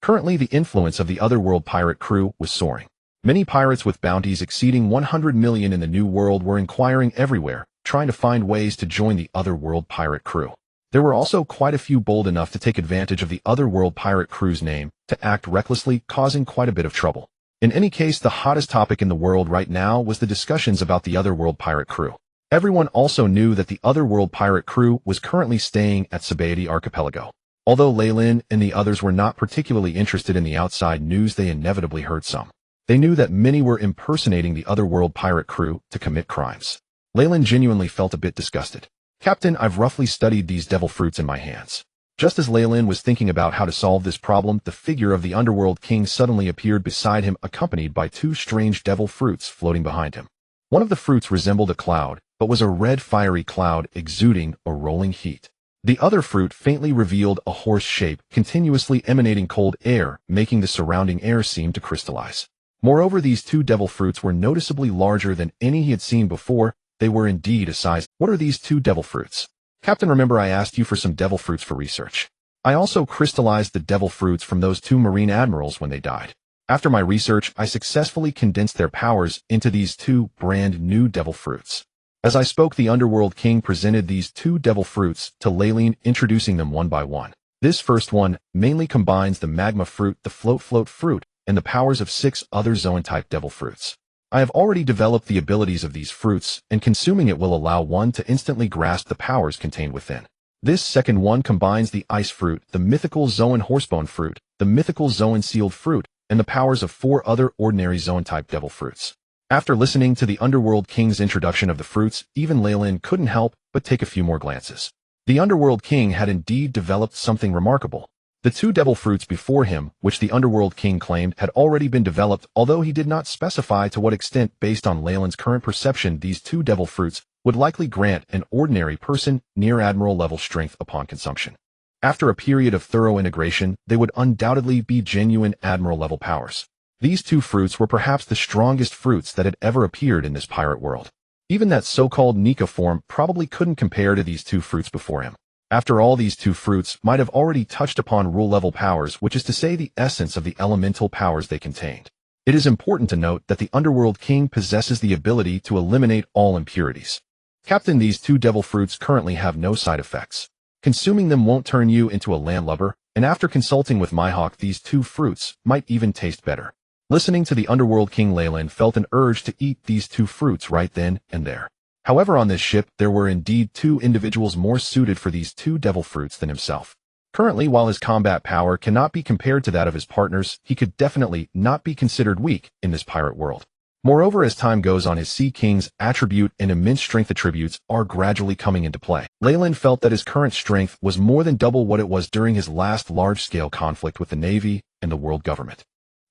Currently, the influence of the Otherworld pirate crew was soaring. Many pirates with bounties exceeding 100 million in the New World were inquiring everywhere, trying to find ways to join the Otherworld pirate crew. There were also quite a few bold enough to take advantage of the Otherworld pirate crew's name to act recklessly, causing quite a bit of trouble. In any case, the hottest topic in the world right now was the discussions about the Otherworld pirate crew. Everyone also knew that the Otherworld pirate crew was currently staying at Saitama Archipelago. Although Leylin and the others were not particularly interested in the outside news, they inevitably heard some. They knew that many were impersonating the Otherworld pirate crew to commit crimes. Leylin genuinely felt a bit disgusted. Captain, I've roughly studied these devil fruits in my hands. Just as Leylin was thinking about how to solve this problem, the figure of the Underworld King suddenly appeared beside him, accompanied by two strange devil fruits floating behind him. One of the fruits resembled a cloud, but was a red fiery cloud exuding a rolling heat. The other fruit faintly revealed a horse shape, continuously emanating cold air, making the surrounding air seem to crystallize. Moreover, these two devil fruits were noticeably larger than any he had seen before. They were indeed a size. What are these two devil fruits? Captain, remember I asked you for some devil fruits for research. I also crystallized the devil fruits from those two marine admirals when they died. After my research, I successfully condensed their powers into these two brand new devil fruits. As I spoke, the Underworld King presented these two devil fruits to Leylin, introducing them one by one. This first one mainly combines the magma fruit, the float fruit, and the powers of 6 other Zoan-type devil fruits. I have already developed the abilities of these fruits, and consuming it will allow one to instantly grasp the powers contained within. This second one combines the ice fruit, the mythical Zoan horsebone fruit, the mythical Zoan sealed fruit, and the powers of 4 other ordinary Zoan-type devil fruits. After listening to the Underworld King's introduction of the fruits, even Leylin couldn't help but take a few more glances. The Underworld King had indeed developed something remarkable. The 2 devil fruits before him, which the Underworld King claimed had already been developed, although he did not specify to what extent. Based on Leylin's current perception, these 2 devil fruits would likely grant an ordinary person near admiral level strength upon consumption. After a period of thorough integration, they would undoubtedly be genuine admiral level powers. These 2 fruits were perhaps the strongest fruits that had ever appeared in this pirate world. Even that so-called Nika form probably couldn't compare to these 2 fruits before him. After all, these 2 fruits might have already touched upon rule-level powers, which is to say the essence of the elemental powers they contained. It is important to note that the Underworld King possesses the ability to eliminate all impurities. Captain, these 2 devil fruits currently have no side effects. Consuming them won't turn you into a landlubber, and after consulting with Myhawk, these 2 fruits might even taste better. Listening to the Underworld King, Leyland felt an urge to eat these two fruits right then and there. However, on this ship, there were indeed two individuals more suited for these two devil fruits than himself. Currently, while his combat power cannot be compared to that of his partners, he could definitely not be considered weak in this pirate world. Moreover, as time goes on, his Sea King's attribute and immense strength attributes are gradually coming into play. Leyland felt that his current strength was more than double what it was during his last large-scale conflict with the Navy and the world government.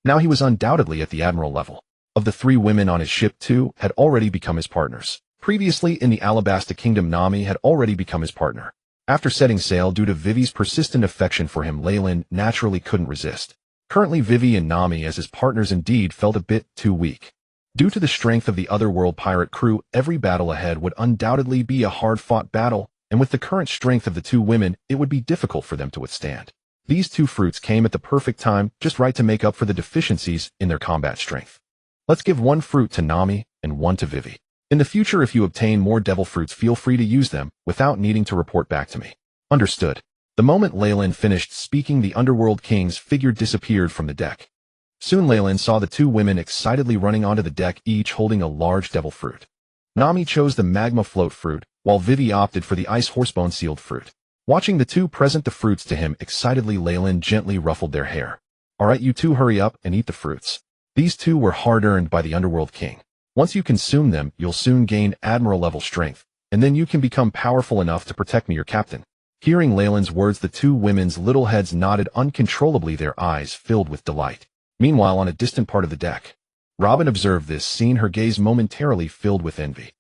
Now he was undoubtedly at the admiral level. Of the three women on his ship, two had already become his partners. Previously in the Alabasta Kingdom, Nami had already become his partner. After setting sail, due to Vivi's persistent affection for him, Leyland naturally couldn't resist. Currently, Vivi and Nami as his partners indeed felt a bit too weak. Due to the strength of the otherworld pirate crew, every battle ahead would undoubtedly be a hard-fought battle, and with the current strength of the two women, it would be difficult for them to withstand. These two fruits came at the perfect time, just right to make up for the deficiencies in their combat strength. Let's give one fruit to Nami and one to Vivi. In the future, if you obtain more devil fruits, feel free to use them without needing to report back to me. Understood. The moment Leyland finished speaking, the Underworld King's figure disappeared from the deck. Soon Leyland saw the two women excitedly running onto the deck, each holding a large devil fruit. Nami chose the magma float fruit, while Vivi opted for the ice horsebone sealed fruit. Watching the two present the fruits to him excitedly, Leyland gently ruffled their hair. Alright, you two, hurry up and eat the fruits. These two were hard-earned by the Underworld King. Once you consume them, you'll soon gain admiral-level strength, and then you can become powerful enough to protect me, your captain. Hearing Leyland's words, the two women's little heads nodded uncontrollably, their eyes filled with delight. Meanwhile, on a distant part of the deck, Robin observed this scene, her gaze momentarily filled with envy.